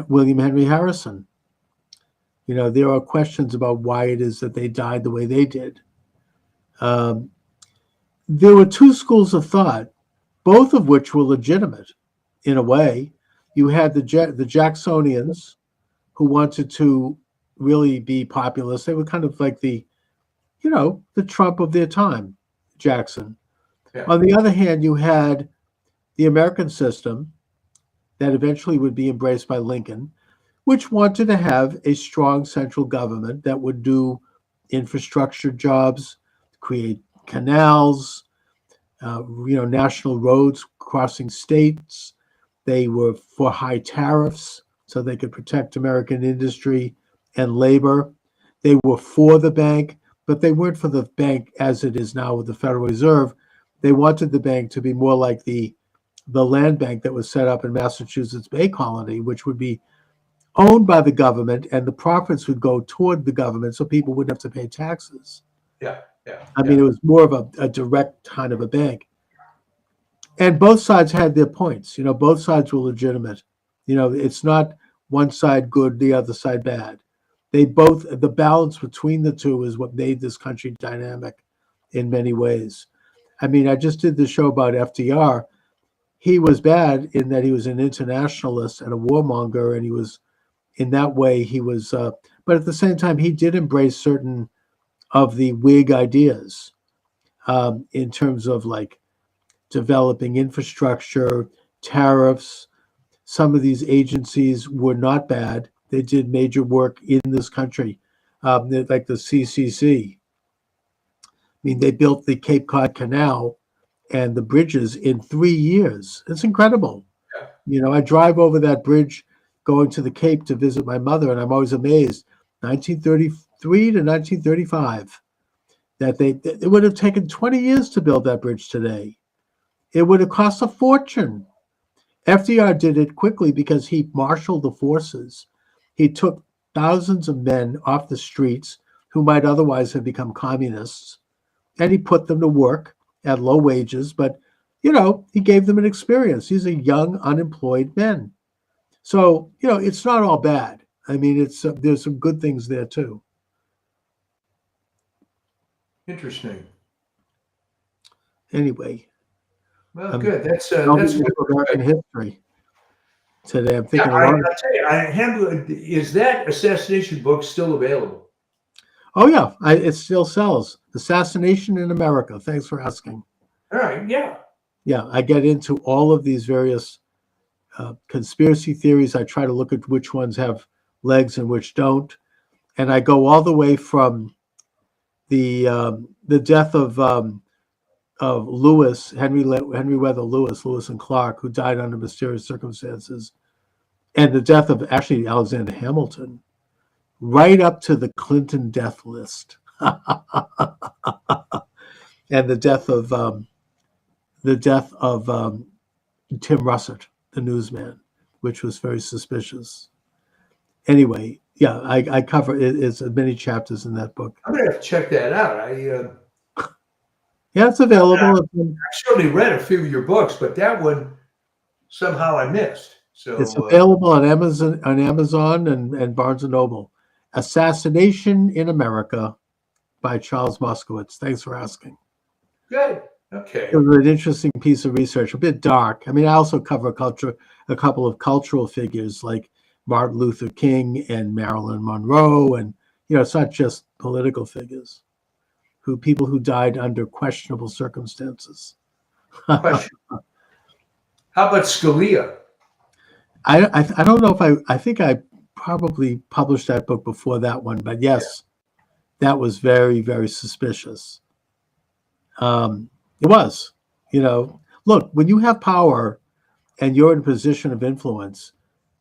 William Henry Harrison. There are questions about why it is that they died the way they did. There were two schools of thought, both of which were legitimate in a way. You had the Jacksonians, who wanted to really be populist. They were kind of like the Trump of their time, Jackson. Yeah. On the other hand, you had the American system that eventually would be embraced by Lincoln, which wanted to have a strong central government that would do infrastructure jobs, create canals, national roads crossing states. They were for high tariffs so they could protect American industry and labor. They were for the bank, but they weren't for the bank as it is now with the Federal Reserve. They wanted the bank to be more like the land bank that was set up in Massachusetts Bay Colony, which would be owned by the government, and the profits would go toward the government so people wouldn't have to pay taxes. Yeah. I mean, it was more of a direct kind of a bank. And both sides had their points. Both sides were legitimate. It's not one side good, the other side bad. The balance between the two is what made this country dynamic in many ways. I mean, I just did the show about FDR. He was bad in that he was an internationalist and a warmonger, and he was, in that way, but at the same time, he did embrace certain of the Whig ideas in terms of like developing infrastructure, tariffs. Some of these agencies were not bad. They did major work in this country, like the CCC. I mean, they built the Cape Cod Canal and the bridges in 3 years. It's incredible. I drive over that bridge going to the Cape to visit my mother, and I'm always amazed. 1933 to 1935, that it would have taken 20 years to build that bridge today. It would have cost a fortune. FDR did it quickly because he marshaled the forces. He took thousands of men off the streets who might otherwise have become communists, and he put them to work at low wages, but he gave them an experience. These are young, unemployed men. So, it's not all bad. I mean, there's some good things there too. Interesting. Anyway. Well, good. That's American history today. I'm thinking. I'll tell you, is that assassination book still available? Oh yeah, it still sells. Assassination in America. Thanks for asking. All right. Yeah. Yeah, I get into all of these various conspiracy theories. I try to look at which ones have legs and which don't, and I go all the way from the death of Lewis, Henry Weather Lewis and Clark, who died under mysterious circumstances, and the death of actually Alexander Hamilton, right up to the Clinton death list, and the death of Tim Russert, the newsman, which was very suspicious. Anyway, yeah, I cover it. It's many chapters in that book. I'm gonna have to check that out. Yeah, it's available. I certainly read a few of your books, but that one somehow I missed. So it's available on Amazon and Barnes and Noble. Assassination in America by Charles Moscowitz. Thanks for asking. Good. Okay. It was an interesting piece of research, a bit dark. I mean, I also cover a couple of cultural figures like Martin Luther King and Marilyn Monroe, and it's not just political figures, people who died under questionable circumstances. Question. How about Scalia? I don't know if I think I probably published that book before that one, but yes, that was very, very suspicious. It was, look, when you have power and you're in a position of influence,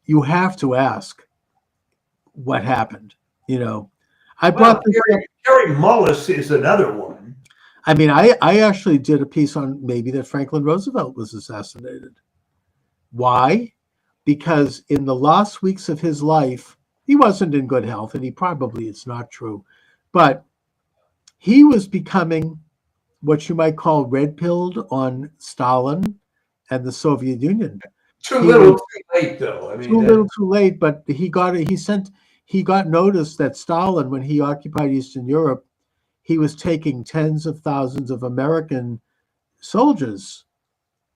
you have to ask what happened. I brought this up. Harry Mullis is another one. I mean, I actually did a piece on maybe that Franklin Roosevelt was assassinated. Why? Because in the last weeks of his life, he wasn't in good health, and it's not true, but he was becoming what you might call red-pilled on Stalin and the Soviet Union. Too little, too late, though. I mean, too little, too late. But he got notice that Stalin, when he occupied Eastern Europe, he was taking tens of thousands of American soldiers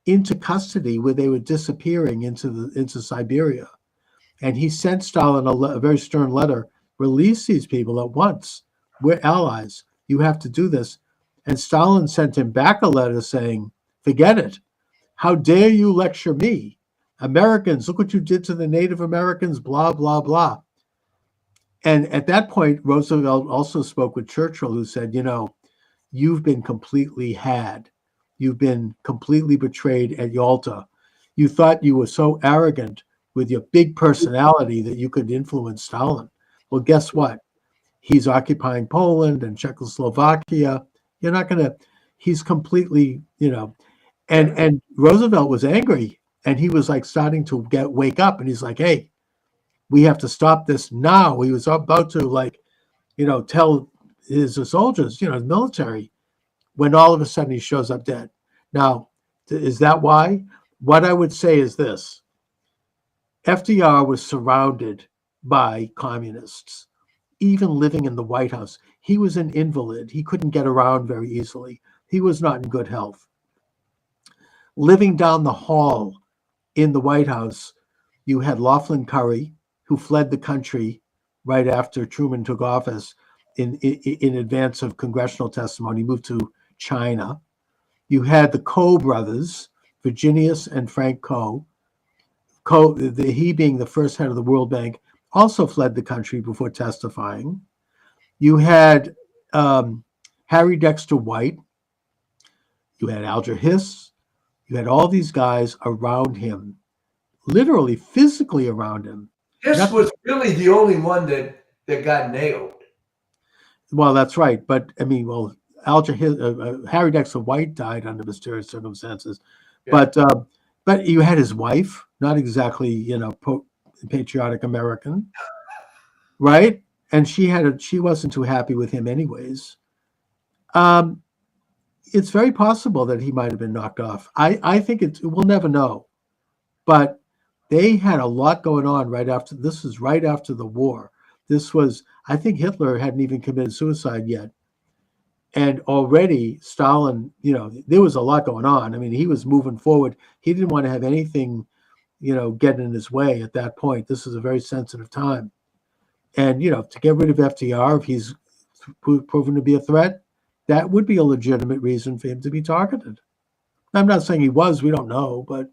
into custody, where they were disappearing into Siberia. And he sent Stalin a very stern letter: release these people at once. We're allies. You have to do this. And Stalin sent him back a letter saying, forget it. How dare you lecture me? Americans, look what you did to the Native Americans, blah, blah, blah. And at that point, Roosevelt also spoke with Churchill, who said, you've been completely had. You've been completely betrayed at Yalta. You thought you were so arrogant with your big personality that you could influence Stalin. Well, guess what? He's occupying Poland and Czechoslovakia. You're not going to, he's completely, and Roosevelt was angry, and he was like starting to wake up, and he's like, hey, we have to stop this now. He was about to tell his soldiers, his military, when all of a sudden he shows up dead. Now, is that why? What I would say is this: FDR was surrounded by communists, even living in the White House. He was an invalid. He couldn't get around very easily. He was not in good health. Living down the hall in the White House, you had Laughlin Curry, who fled the country right after Truman took office in advance of congressional testimony, moved to China. You had the Coe brothers, Virginius and Frank Coe. He being the first head of the World Bank, also fled the country before testifying. You had Harry Dexter White. You had Alger Hiss. You had all these guys around him, literally physically around him. Hiss was really the only one that got nailed. Well, that's right. But I mean, Alger Hiss, Harry Dexter White died under mysterious circumstances. Yeah. But you had his wife, not exactly, patriotic American, right? And she wasn't too happy with him anyways. It's very possible that he might have been knocked off. I think we'll never know. But they had a lot going on right after the war. I think Hitler hadn't even committed suicide yet. And already Stalin, there was a lot going on. I mean, he was moving forward. He didn't want to have anything, get in his way at that point. This is a very sensitive time. And, to get rid of FDR, if he's proven to be a threat, that would be a legitimate reason for him to be targeted. I'm not saying he was, we don't know, but,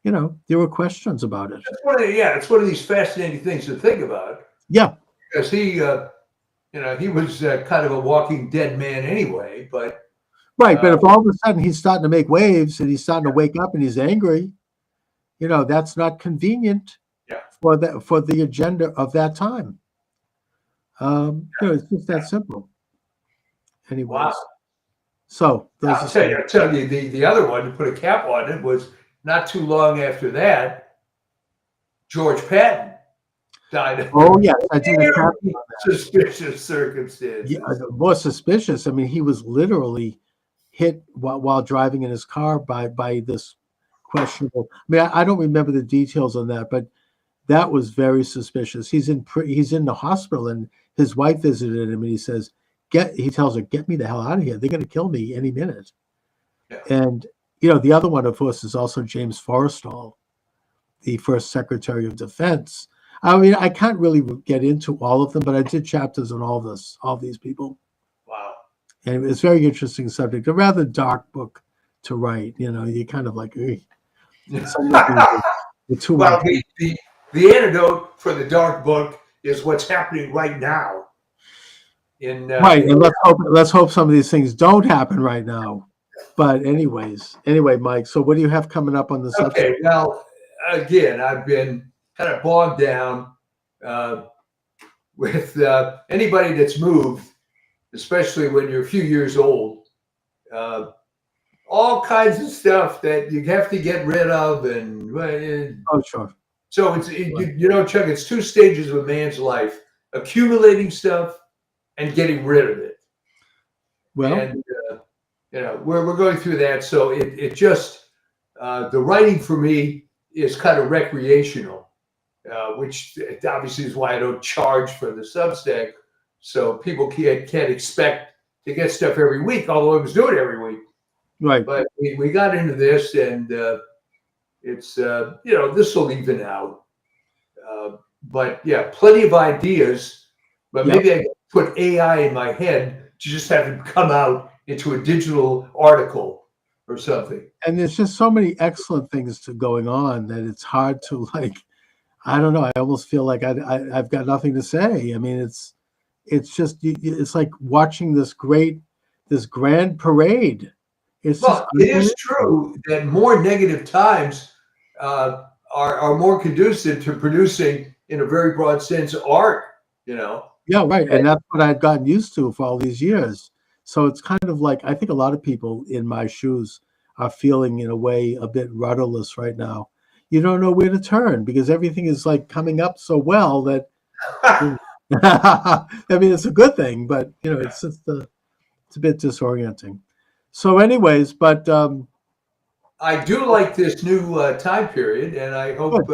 there were questions about it. It's one of these fascinating things to think about. Yeah. Because he was kind of a walking dead man anyway, but. Right, but if all of a sudden he's starting to make waves and he's starting to wake up and he's angry, that's not convenient for the agenda of that time. It's just that simple. Anyways, wow. So I'll tell you, the other one to put a cap on it was not too long after that, George Patton died. Oh yes, I did a cap on that. Suspicious circumstances. Yeah, more suspicious. I mean, he was literally hit while driving in his car by this questionable. I mean, I don't remember the details on that, but that was very suspicious. He's in the hospital, and his wife visited him, and he says, he tells her, get me the hell out of here. They're going to kill me any minute. Yeah. And, you know, the other one, of course, is also James Forrestal, the first Secretary of Defense. I mean, I can't really get into all of them, but I did chapters on all these people. Wow. And it was a very interesting subject, a rather dark book to write. You know, you kind of like, some of the too Well, much. the antidote for the dark book is what's happening right now. Right, and let's hope some of these things don't happen right now. But anyway, Mike. So what do you have coming up on the subject? Okay, well, again, I've been kind of bogged down with anybody that's moved, especially when you're a few years old. All kinds of stuff that you have to get rid of, and Oh, sure. so you know, Chuck, it's two stages of a man's life: accumulating stuff and getting rid of it. Well, And you know, we're going through that. So it just the writing for me is kind of recreational, which obviously is why I don't charge for the Substack. So people can't expect to get stuff every week, although I was doing it every week. right. But we got into this, and it's you know, this will even out. But yeah, plenty of ideas. But Yep. maybe I put AI in my head to just have it come out into a digital article or something. And there's just so many excellent things going on that it's hard to, like, I don't know. I almost feel like I've got nothing to say. I mean, it's just, it's like watching this grand parade. It's Well, just it is true that more negative times are more conducive to producing, in a very broad sense, art, you know. Yeah, right. And that's what I'd gotten used to for all these years. So it's kind of like, I think a lot of people in my shoes are feeling, in a way, a bit rudderless right now. You don't know where to turn because everything is like coming up so well that, I mean, it's a good thing, but, you know, it's just it's a bit disorienting. So anyways, but I do like this new time period, and I hope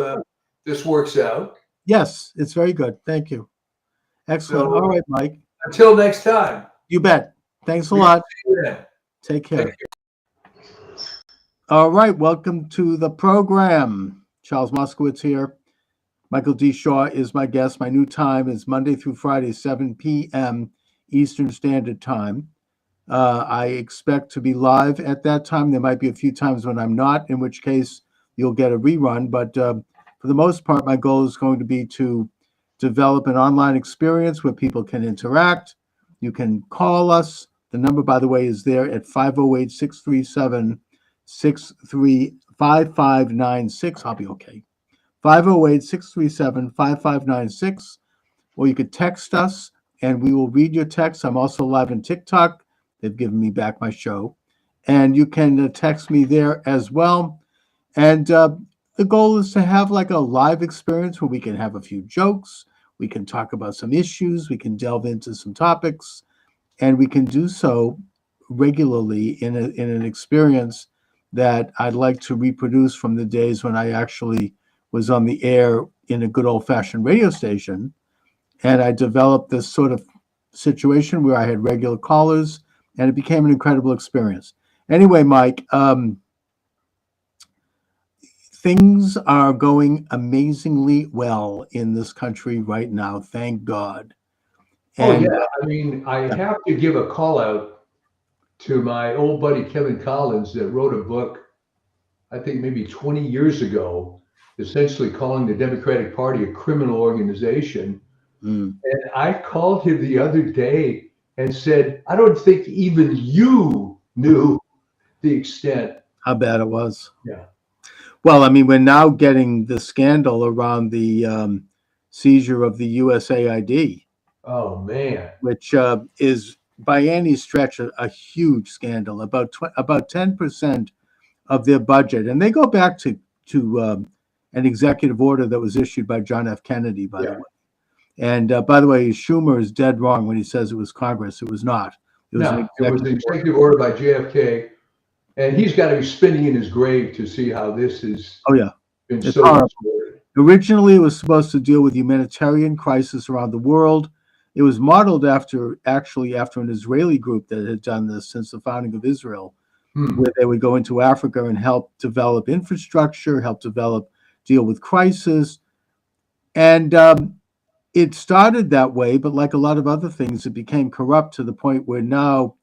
this works out. yes, it's very good. Thank you. Excellent. So, all right, Mike. Until next time. You bet. Thanks a lot. See you then. Take care. Take All right. Welcome to the program. Charles Moscowitz here. Michael D. Shaw is my guest. My new time is Monday through Friday, 7 p.m. Eastern Standard Time. I expect to be live at that time. There might be a few times when I'm not, in which case you'll get a rerun. But for the most part, my goal is going to be to develop an online experience where people can interact. You can call us. The number, by the way, is there at 508-637-5596. I'll be okay. 508-637-5596. Or you could text us, and we will read your text. I'm also live on TikTok. They've given me back my show. And you can text me there as well. And the goal is to have like a live experience where we can have a few jokes. We can talk about some issues. We can delve into some topics. And we can do so regularly in an experience that I'd like to reproduce from the days when I actually was on the air in a good old-fashioned radio station. And I developed this sort of situation where I had regular callers, and it became an incredible experience. Anyway, Mike, things are going amazingly well in this country right now, thank God. And, oh, yeah. I mean, I have to give a call out to my old buddy Kevin Collins that wrote a book, I think maybe 20 years ago, essentially calling the Democratic Party a criminal organization. And I called him the other day and said, I don't think even you knew the extent. How bad it was. Yeah. Well, I mean, we're now getting the scandal around the seizure of the USAID. Oh, man. Which is by any stretch a huge scandal, about 10% of their budget. And they go back to an executive order that was issued by John F. Kennedy, by the way. And by the way, Schumer is dead wrong when he says it was Congress. It was not. It was an executive order by JFK. And he's got to be spinning in his grave to see how this is. Oh, yeah. Been it's so horrible. Originally, it was supposed to deal with humanitarian crisis around the world. it was modeled after an Israeli group that had done this since the founding of Israel, where they would go into Africa and help develop infrastructure, deal with crisis. And it started that way, but like a lot of other things, it became corrupt to the point where now,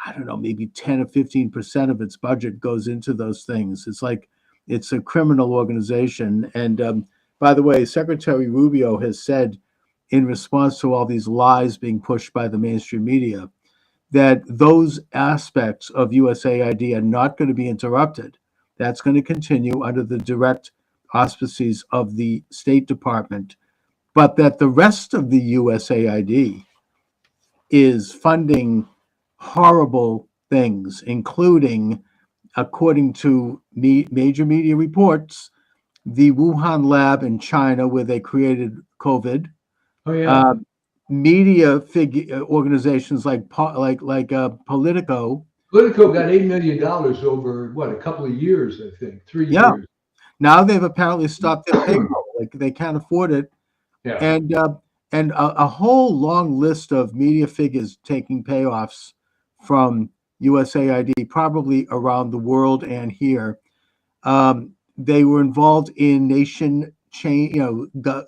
I don't know, maybe 10 or 15% of its budget goes into those things. It's like it's a criminal organization. And by the way, Secretary Rubio has said, in response to all these lies being pushed by the mainstream media, that those aspects of USAID are not going to be interrupted. That's going to continue under the direct auspices of the State Department, but that the rest of the USAID is funding horrible things, including, according to major media reports, the Wuhan lab in China where they created COVID. Oh yeah. Media organizations like Politico. Politico got $8 million over what, a couple of years, I think, 3 Yeah. years. Now they've apparently stopped their payroll. Like they can't afford it. Yeah. And a whole long list of media figures taking payoffs from USAID, probably around the world and here. They were involved in nation change,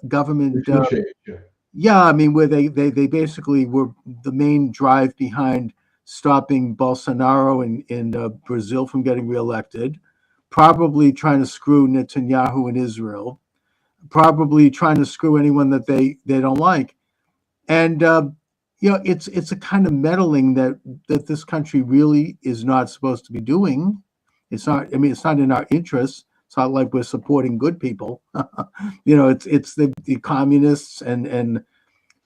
government. Yeah, I mean, where they basically were the main drive behind stopping Bolsonaro in Brazil from getting reelected, probably trying to screw Netanyahu in Israel, probably trying to screw anyone that they don't like. And it's a kind of meddling that this country really is not supposed to be doing. It's not. I mean, it's not in our interests. It's not like we're supporting good people. It's the communists and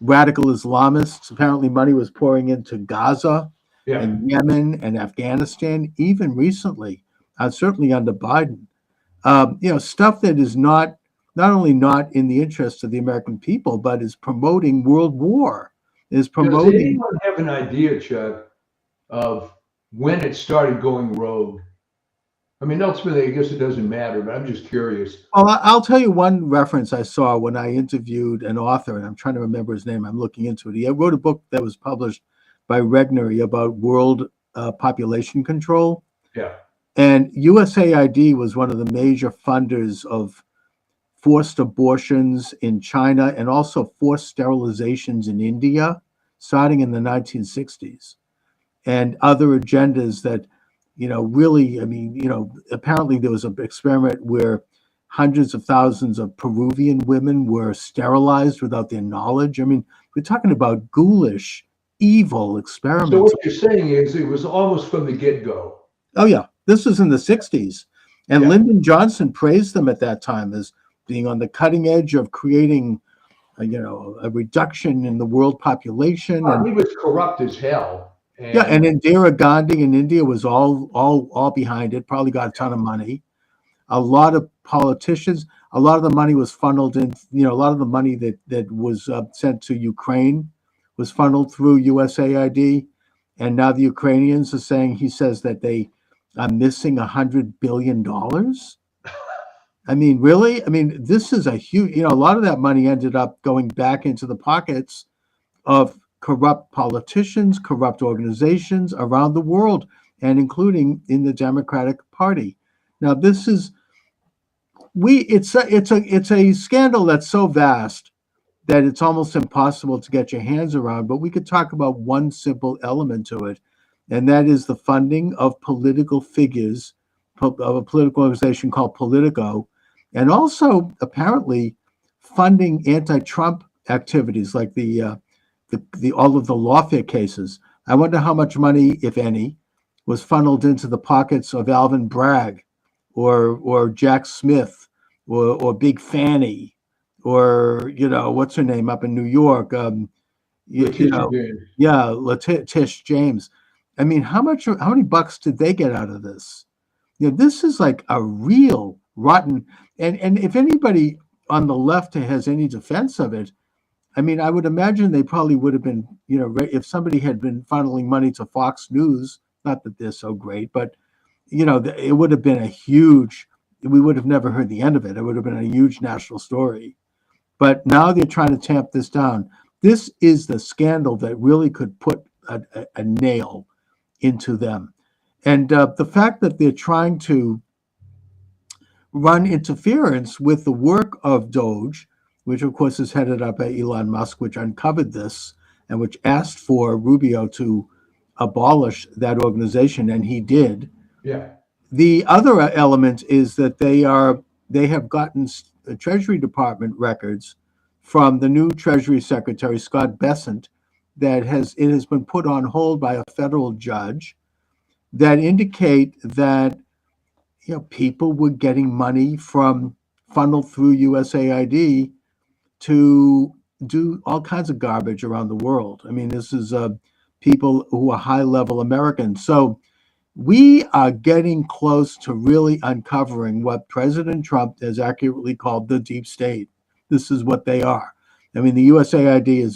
radical Islamists. Apparently, money was pouring into Gaza and Yemen and Afghanistan, even recently, certainly under Biden. Stuff that is not only not in the interest of the American people, but is promoting world war. Does anyone have an idea, Chuck, of when it started going rogue? I mean, ultimately, I guess it doesn't matter, but I'm just curious. Well, I'll tell you one reference I saw when I interviewed an author, and I'm trying to remember his name. I'm looking into it. He wrote a book that was published by Regnery about world population control. Yeah. And USAID was one of the major funders of forced abortions in China and also forced sterilizations in India, starting in the 1960s, and other agendas that, really, I mean, apparently there was an experiment where hundreds of thousands of Peruvian women were sterilized without their knowledge. I mean, we're talking about ghoulish, evil experiments. So what you're saying is it was almost from the get-go. Oh, yeah. This was in the 60s. And Lyndon Johnson praised them at that time as being on the cutting edge of creating, a reduction in the world population. And he was corrupt as hell. And Indira Gandhi in India was all behind it, probably got a ton of money. A lot of politicians, a lot of the money was funneled in, a lot of the money that was sent to Ukraine was funneled through USAID. And now the Ukrainians are saying, he says that they are missing $100 billion. I mean, really? I mean, this is a huge, a lot of that money ended up going back into the pockets of corrupt politicians, corrupt organizations around the world, and including in the Democratic Party. Now, this is it's a scandal that's so vast that it's almost impossible to get your hands around. But we could talk about one simple element to it, and that is the funding of political figures of a political organization called Politico, and also apparently funding anti-Trump activities like the all of the lawfare cases. I wonder how much money, if any, was funneled into the pockets of Alvin Bragg or Jack Smith or Big Fanny or, what's her name up in New York? Letitia James. I mean, how many bucks did they get out of this? This is like a real rotten, and if anybody on the left has any defense of it, I mean, I would imagine they probably would have been, if somebody had been funneling money to Fox News, not that they're so great, but, it would have been we would have never heard the end of it. It would have been a huge national story. But now they're trying to tamp this down. This is the scandal that really could put a nail into them. And the fact that they're trying to run interference with the work of Doge, which of course is headed up by Elon Musk, which uncovered this and which asked for Rubio to abolish that organization, and he did. Yeah. The other element is that they have gotten Treasury Department records from the new Treasury Secretary, Scott Bessent, that it has been put on hold by a federal judge, that indicate that people were getting money funneled through USAID to do all kinds of garbage around the world. I mean, this is people who are high-level Americans. So we are getting close to really uncovering what President Trump has accurately called the deep state. This is what they are. I mean, the USAID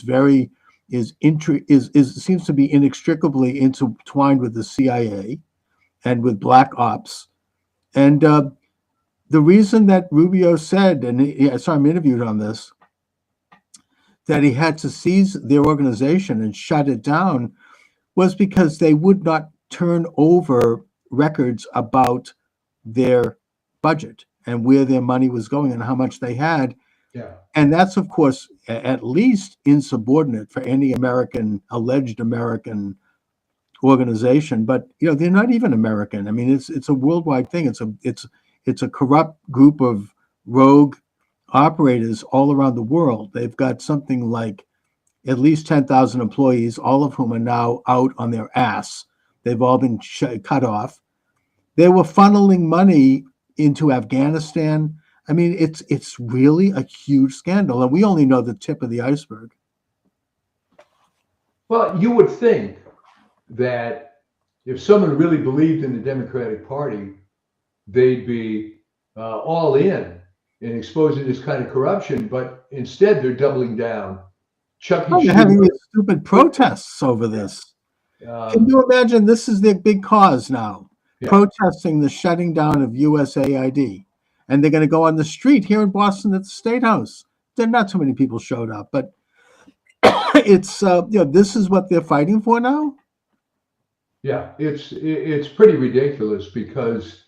seems to be inextricably intertwined with the CIA and with Black Ops. And the reason that Rubio said, and I saw him interviewed on this, that he had to seize their organization and shut it down was because they would not turn over records about their budget and where their money was going and how much they had. Yeah. And that's, of course, at least insubordinate for any alleged American organization. But they're not even American. I mean, it's a worldwide thing. It's a corrupt group of rogue operators all around the world. They've got something like at least 10,000 employees, all of whom are now out on their ass. They've all been cut off. They were funneling money into Afghanistan. I mean, it's really a huge scandal, and we only know the tip of the iceberg. Well, you would think that if someone really believed in the Democratic Party, they'd be all in exposing this kind of corruption, but instead they're doubling down. They're having these stupid protests over this. Can you imagine? This is their big cause now, protesting the shutting down of USAID. And they're going to go on the street here in Boston at the State House. There not too many people showed up, but it's this is what they're fighting for now. Yeah, it's pretty ridiculous, because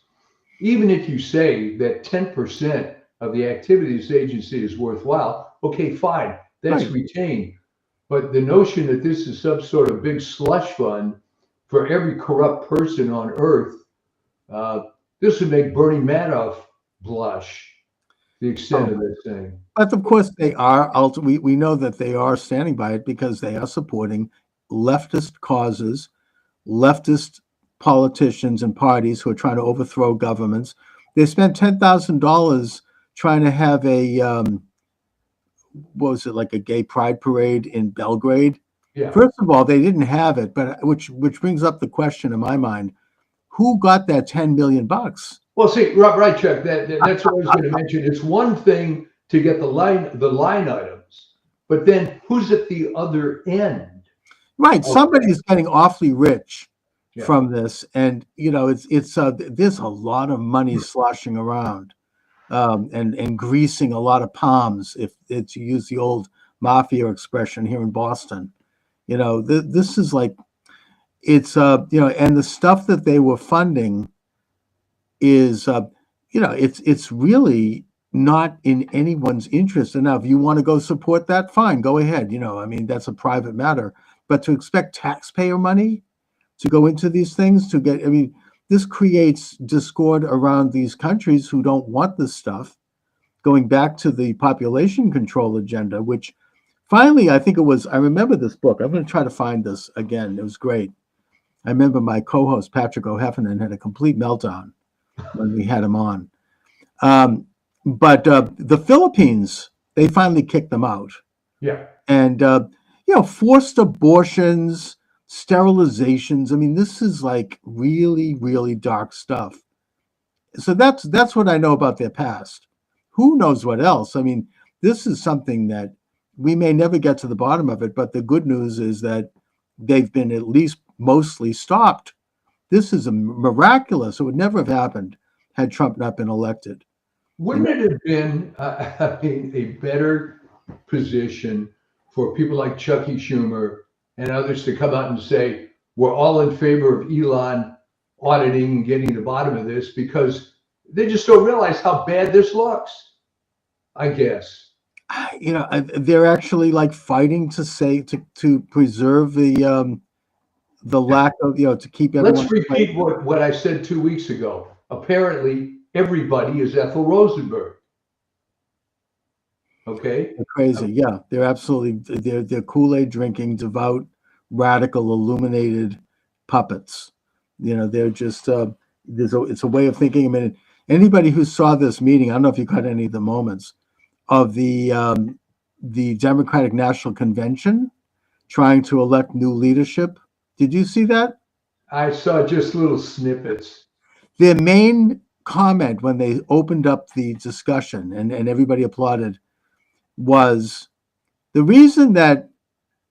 even if you say that 10% of the activities agency is worthwhile, okay, fine, that's Right. retained. But the notion that this is some sort of big slush fund for every corrupt person on earth, this would make Bernie Madoff blush, the extent of this thing. But of course they are. We know that they are standing by it because they are supporting leftist causes, leftist politicians and parties who are trying to overthrow governments. They spent $10,000 trying to have what was it, like a gay pride parade in Belgrade? Yeah. First of all, they didn't have it, but which brings up the question in my mind: who got that $10 million? Well, see, right, Chuck. That's what I was going to mention. It's one thing to get the line items, but then who's at the other end? Right, somebody's getting awfully rich Yeah. from this, and it's there's a lot of money sloshing around, and greasing a lot of palms, if to use the old mafia expression here in Boston. This is like, it's and the stuff that they were funding is it's really not in anyone's interest. And now, if you want to go support that, fine, go ahead. I mean, that's a private matter. But to expect taxpayer money to go into these things this creates discord around these countries who don't want this stuff. Going back to the population control agenda, which finally, I remember this book. I'm going to try to find this again. It was great. I remember my co-host, Patrick O'Heffernan, had a complete meltdown when we had him on. But the Philippines, they finally kicked them out. Yeah. And, forced abortions, sterilizations. I mean, this is like really, really dark stuff. So that's what I know about their past. Who knows what else? I mean, this is something that we may never get to the bottom of it, but the good news is that they've been at least mostly stopped. This is miraculous. It would never have happened had Trump not been elected. Wouldn't it have been a better position for people like Chucky Schumer and others to come out and say, we're all in favor of Elon auditing and getting to the bottom of this, because they just don't realize how bad this looks, I guess. You know, they're actually like fighting to say to preserve the lack of, you know, to keep everyone. Let's repeat what I said 2 weeks ago. Apparently, everybody is Ethel Rosenberg. Okay? They're crazy. Yeah, they're absolutely, they're Kool-Aid drinking, devout, radical, illuminated puppets. You know, they're just, it's a way of thinking. I mean, anybody who saw this meeting, I don't know if you caught any of the moments of the Democratic National Convention trying to elect new leadership. Did you see that? I saw just little snippets. Their main comment when they opened up the discussion and everybody applauded was the reason that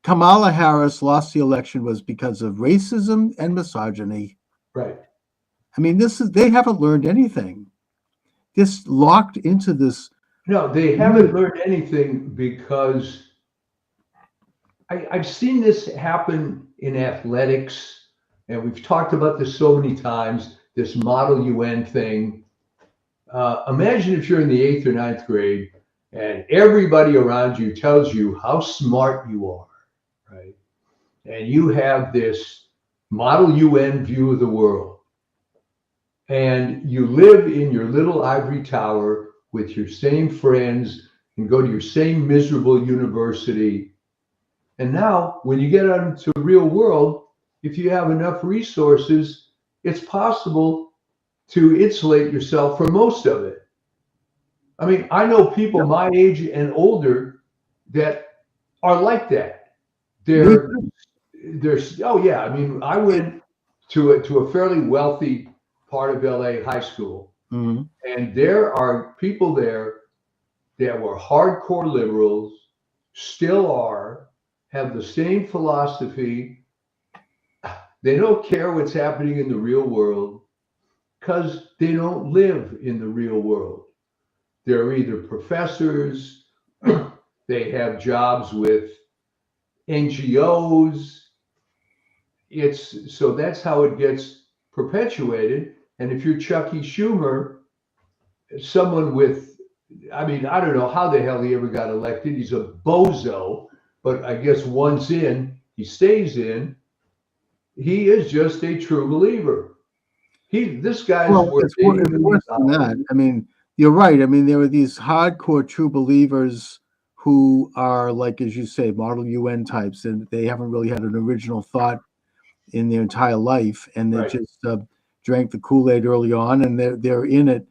Kamala Harris lost the election was because of racism and misogyny. Right. I mean, they haven't learned anything. Just locked into this. No, they haven't learned anything, because I've seen this happen in athletics, and we've talked about this so many times, this Model UN thing. Imagine if you're in the 8th or 9th grade and everybody around you tells you how smart you are, right? And you have this Model UN view of the world. And you live in your little ivory tower with your same friends and go to your same miserable university. And now, when you get out into the real world, if you have enough resources, it's possible to insulate yourself from most of it. I mean, I know people my age and older that are like that. They're oh yeah. I mean, I went to a fairly wealthy part of LA high school, and there are people there that were hardcore liberals, still are, have the same philosophy. They don't care what's happening in the real world because they don't live in the real world. They're either professors, they have jobs with NGOs. So that's how it gets perpetuated. And if you're Chucky Schumer, someone with, I mean, I don't know how the hell he ever got elected. He's a bozo, but I guess once in, he stays in. He is just a true believer. This guy's worth it's worse than that. I mean, you're right. I mean, there are these hardcore true believers who are, like, as you say, Model UN types, and they haven't really had an original thought in their entire life, and they just drank the Kool-Aid early on, and they're in it.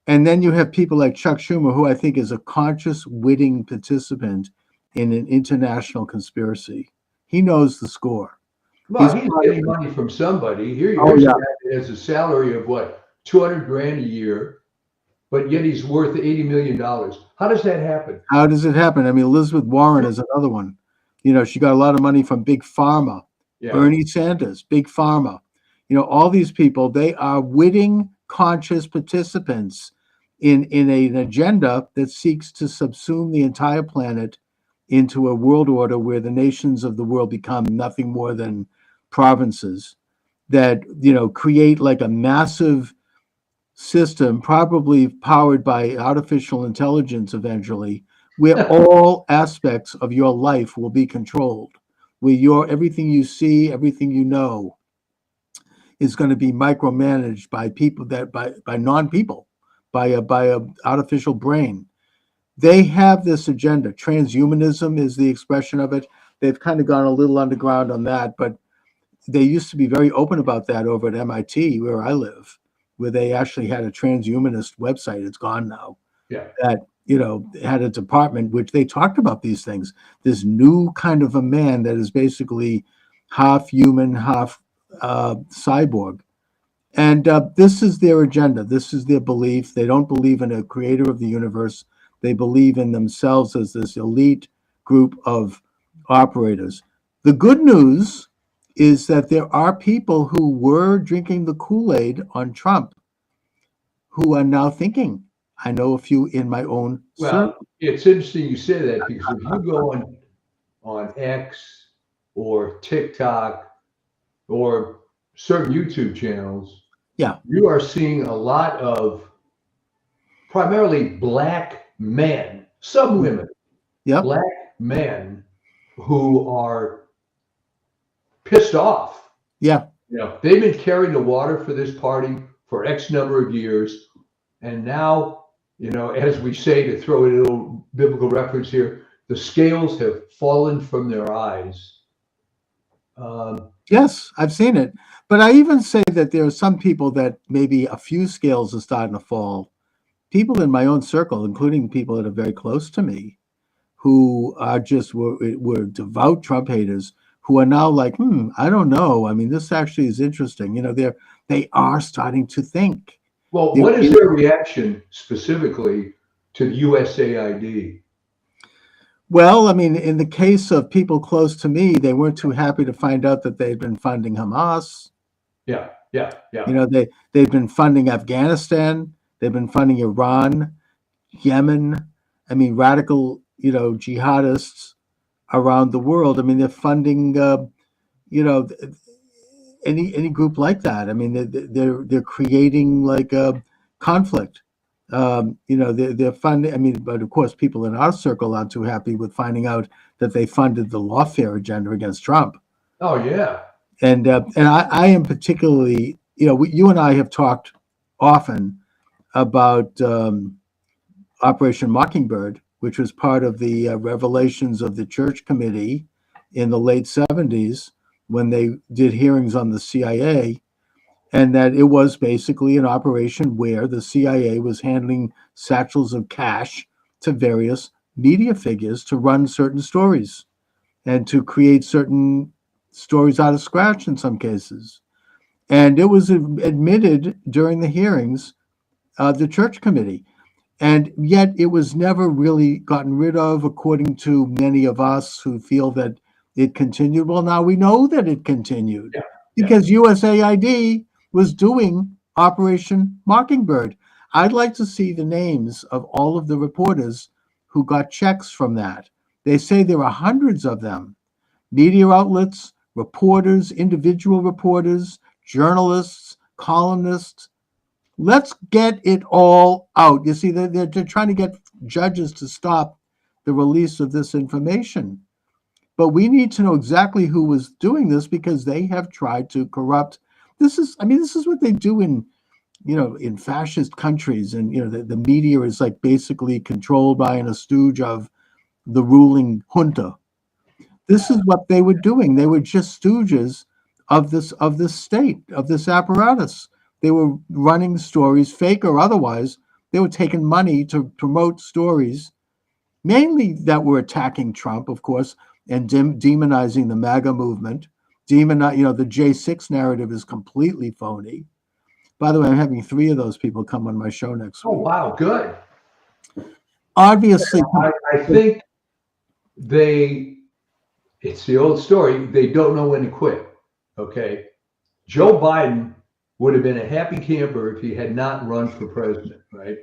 And then you have people like Chuck Schumer, who I think is a conscious, witting participant in an international conspiracy. He knows the score. Well, he's getting money from somebody. Here's a guy that has a salary of what, 200 grand a year, but yet he's worth $80 million. How does that happen? How does it happen? I mean, Elizabeth Warren is another one. You know, she got a lot of money from Big Pharma. Yeah. Bernie Sanders, Big Pharma. You know, all these people, they are witting, conscious participants in an agenda that seeks to subsume the entire planet into a world order where the nations of the world become nothing more than provinces that, you know, create like a massive system, probably powered by artificial intelligence eventually, where all aspects of your life will be controlled, where everything you see, everything you know is going to be micromanaged by people by non-people, by a artificial brain. They have this agenda. Transhumanism is the expression of it. They've kind of gone a little underground on that, but they used to be very open about that over at MIT, where I live, where they actually had a transhumanist website. It's gone now. Yeah. That, you know, had a department which they talked about these things. This new kind of a man that is basically half human, half cyborg. And this is their agenda. This is their belief. They don't believe in a creator of the universe. They believe in themselves as this elite group of operators. The good news is that there are people who were drinking the Kool-Aid on Trump who are now thinking. I know a few in my own circle. It's interesting you say that, because if you go on on X or TikTok or certain YouTube channels, Yeah. you are seeing a lot of primarily black men, some women, Yep. black men who are pissed off. Yeah. You know, they've been carrying the water for this party for X number of years. And now, you know, as we say, to throw in a little biblical reference here, the scales have fallen from their eyes. Yes, I've seen it. But I even say that there are some people that maybe a few scales are starting to fall. People in my own circle, including people that are very close to me, who are just were devout Trump haters, who are now like, I don't know. I mean, this actually is interesting. You know, they are starting to think. Well, what is their reaction specifically to the USAID? Well, I mean, in the case of people close to me, they weren't too happy to find out that they'd been funding Hamas. Yeah. You know, they've been funding Afghanistan. They've been funding Iran, Yemen. I mean, radical, you know, jihadists around the world. I mean, they're funding, you know, any group like that. I mean, they're creating like a conflict. You know, they're funding. I mean, but of course, people in our circle aren't too happy with finding out that they funded the lawfare agenda against Trump. Oh yeah. And I am particularly, you know, you and I have talked often about Operation Mockingbird, which was part of the revelations of the Church Committee in the late 70s when they did hearings on the CIA, and that it was basically an operation where the CIA was handling satchels of cash to various media figures to run certain stories and to create certain stories out of scratch in some cases. And it was admitted during the hearings of the Church Committee. And yet it was never really gotten rid of, according to many of us who feel that it continued. Well, now we know that it continued because USAID was doing Operation Mockingbird. I'd like to see the names of all of the reporters who got checks from that. They say there are hundreds of them. Media outlets, reporters, individual reporters, journalists, columnists. Let's get it all out. You see, they're trying to get judges to stop the release of this information. But we need to know exactly who was doing this because they have tried to corrupt. This is what they do in, you know, in fascist countries. And, you know, the media is like basically controlled by and a stooge of the ruling junta. This is what they were doing. They were just stooges of this state, of this apparatus. They were running stories, fake or otherwise. They were taking money to promote stories, mainly that were attacking Trump, of course, and demonizing the MAGA movement. You know, the J6 narrative is completely phony. By the way, I'm having 3 of those people come on my show next week. Oh wow, good. Obviously, I think it's the old story. They don't know when to quit. Okay. Joe Biden would have been a happy camper if he had not run for president, right?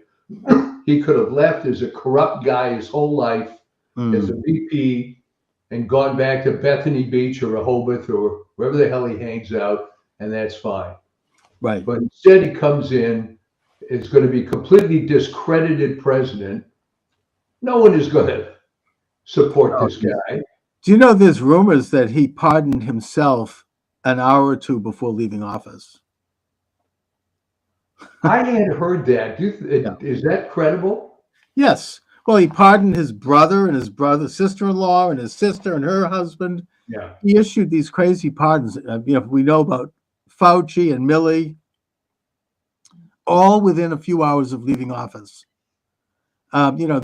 He could have left as a corrupt guy his whole life as a VP and gone back to Bethany Beach or Rehoboth or wherever the hell he hangs out, and that's fine. Right. But instead he comes in, is going to be completely discredited president. No one is going to support this guy. Do you know there's rumors that he pardoned himself an hour or two before leaving office? I had heard that. Is that credible? Yes. Well, he pardoned his brother and his brother's sister-in-law and his sister and her husband. Yeah. He issued these crazy pardons. You know, we know about Fauci and Milley, all within a few hours of leaving office. You know,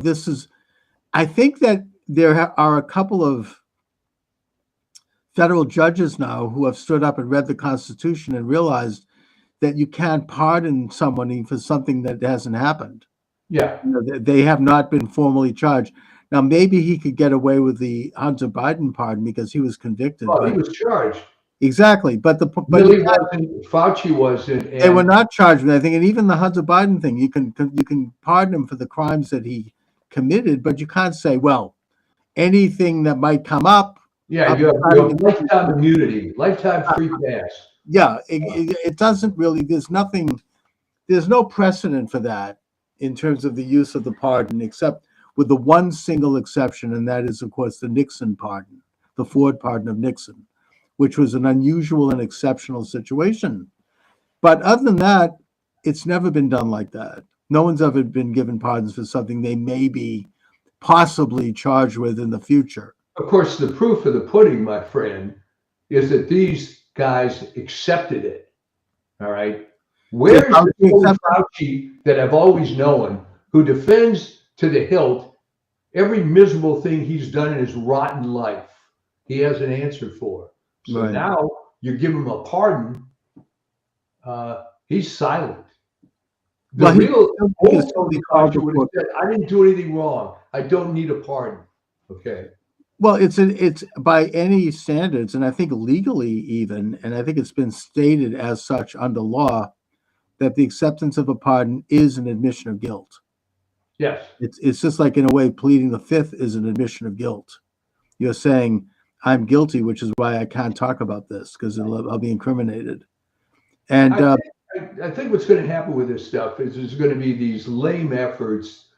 I think that there are a couple of federal judges now who have stood up and read the Constitution and realized that you can't pardon somebody for something that hasn't happened. Yeah. You know, they have not been formally charged. Now, maybe he could get away with the Hunter Biden pardon because he was convicted. Oh, he was charged. Exactly. But Milley wasn't, Fauci wasn't. They were not charged with anything. And even the Hunter Biden thing, you can pardon him for the crimes that he committed, but you can't say, well, anything that might come up. Yeah, you have lifetime immunity, lifetime free pass. Yeah, it doesn't really, there's no precedent for that in terms of the use of the pardon, except with the one single exception, and that is, of course, the Nixon pardon, the Ford pardon of Nixon, which was an unusual and exceptional situation. But other than that, it's never been done like that. No one's ever been given pardons for something they may be possibly charged with in the future. Of course, the proof of the pudding, my friend, is that these guys accepted it. All right. Where's the Fauci that I've always known, who defends to the hilt every miserable thing he's done in his rotten life? He has an answer for. So Right. now you give him a pardon. He's silent. The Well, real old Tony Fauci would have said, "I didn't do anything wrong. I don't need a pardon." Okay. Well, it's by any standards, and I think legally even, and I think it's been stated as such under law, that the acceptance of a pardon is an admission of guilt. Yes. It's just like, in a way, pleading the fifth is an admission of guilt. You're saying, I'm guilty, which is why I can't talk about this, because I'll be incriminated. And I think what's going to happen with this stuff is there's going to be these lame efforts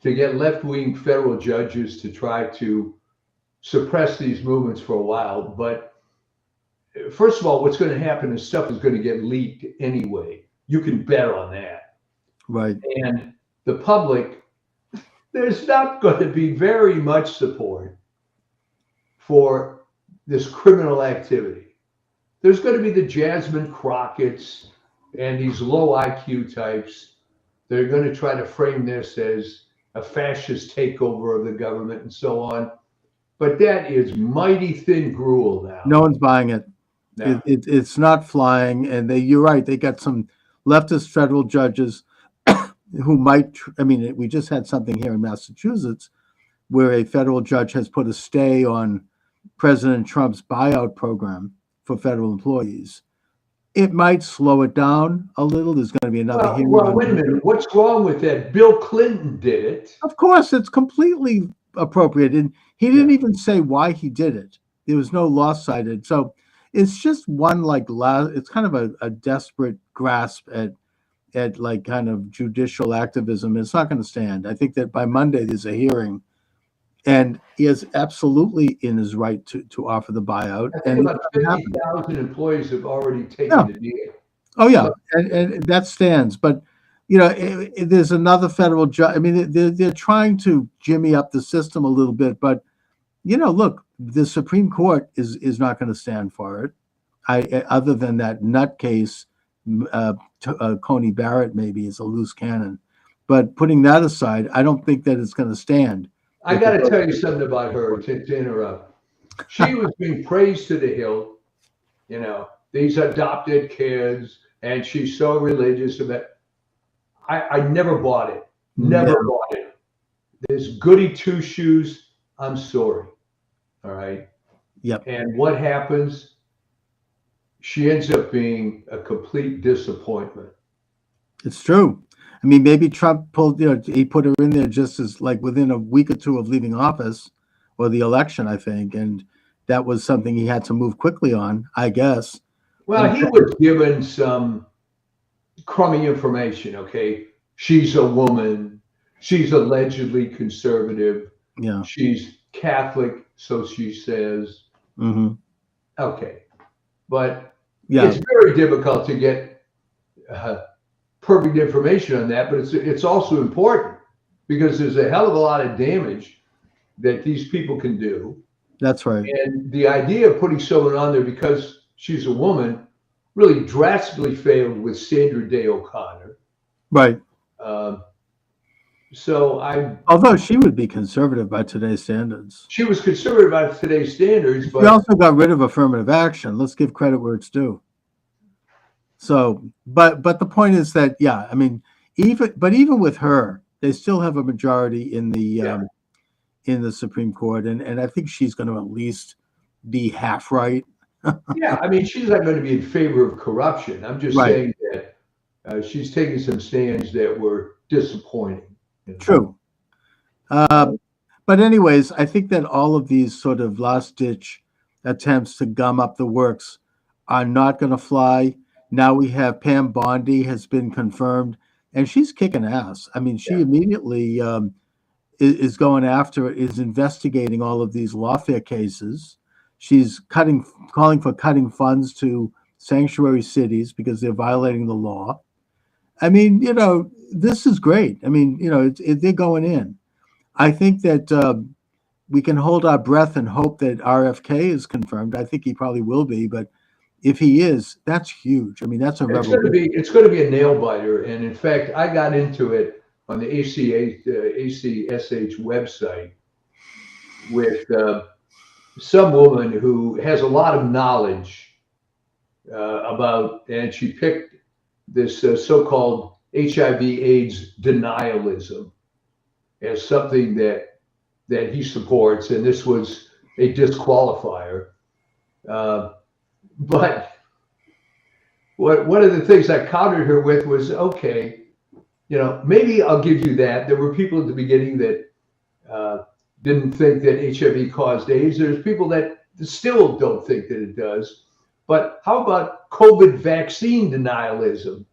to get left-wing federal judges to try to suppress these movements for a while. But first of all, what's going to happen is stuff is going to get leaked anyway. You can bet on that. Right. And the public, there's not going to be very much support for this criminal activity. There's going to be the Jasmine Crockett's and these low IQ types. They're going to try to frame this as a fascist takeover of the government and so on. But that is mighty thin gruel now. No one's buying it. No. It's not flying. And you're right. They got some leftist federal judges who might, we just had something here in Massachusetts where a federal judge has put a stay on President Trump's buyout program for federal employees. It might slow it down a little. There's going to be another hearing. Well, wait a minute. What's wrong with that? Bill Clinton did it. Of course, it's completely appropriate. And he didn't even say why he did it. There was no law cited. So it's just one, it's kind of a desperate grasp at like kind of judicial activism. It's not going to stand. I think that by Monday there's a hearing, and he is absolutely in his right to offer the buyout. I think about 50,000 employees have already taken the deal. Oh yeah, and that stands. But there's another federal judge. They're trying to jimmy up the system a little bit, but look, the Supreme Court is not going to stand for it. Other than that nutcase, Coney Barrett maybe is a loose cannon, but putting that aside, I don't think that it's going to stand. I got to tell you something about her to interrupt. She was being praised to the hilt, these adopted kids, and she's so religious about. I never bought it. Never bought it. This goody two shoes. I'm sorry. All right. Yep. And what happens? She ends up being a complete disappointment. It's true. Maybe Trump he put her in there just as within a week or two of leaving office or the election, I think. And that was something he had to move quickly on, I guess. Well, he was given some crummy information. Okay. She's a woman. She's allegedly conservative. Yeah. She's Catholic, so she says. Mm-hmm. Okay. But it's very difficult to get perfect information on that, but it's also important because there's a hell of a lot of damage that these people can do. That's right. And the idea of putting someone on there because she's a woman really drastically failed with Sandra Day O'Connor. Right. Although she would be conservative by today's standards. She was conservative by today's standards, but she also got rid of affirmative action. Let's give credit where it's due. So, but the point is that, even with her, they still have a majority in the Supreme Court, and I think she's going to at least be half right. She's not going to be in favor of corruption. I'm just saying that she's taking some stands that were disappointing. True. But anyways, I think that all of these sort of last ditch attempts to gum up the works are not going to fly. Now we have Pam Bondi has been confirmed, and she's kicking ass. I mean, she Yeah. immediately is going after, is investigating all of these lawfare cases. She's calling for cutting funds to sanctuary cities because they're violating the law. I mean, this is great. I mean, they're going in. I think that we can hold our breath and hope that RFK is confirmed. I think he probably will be, but if he is, that's huge. I mean, that's a revolution. It's going to be a nail biter. And in fact, I got into it on the ACSH website with some woman who has a lot of knowledge about, and she picked this so-called HIV/AIDS denialism as something that he supports, and this was a disqualifier. But one of the things I countered her with was, okay, maybe I'll give you that. There were people at the beginning that didn't think that HIV caused AIDS. There's people that still don't think that it does. But how about COVID vaccine denialism?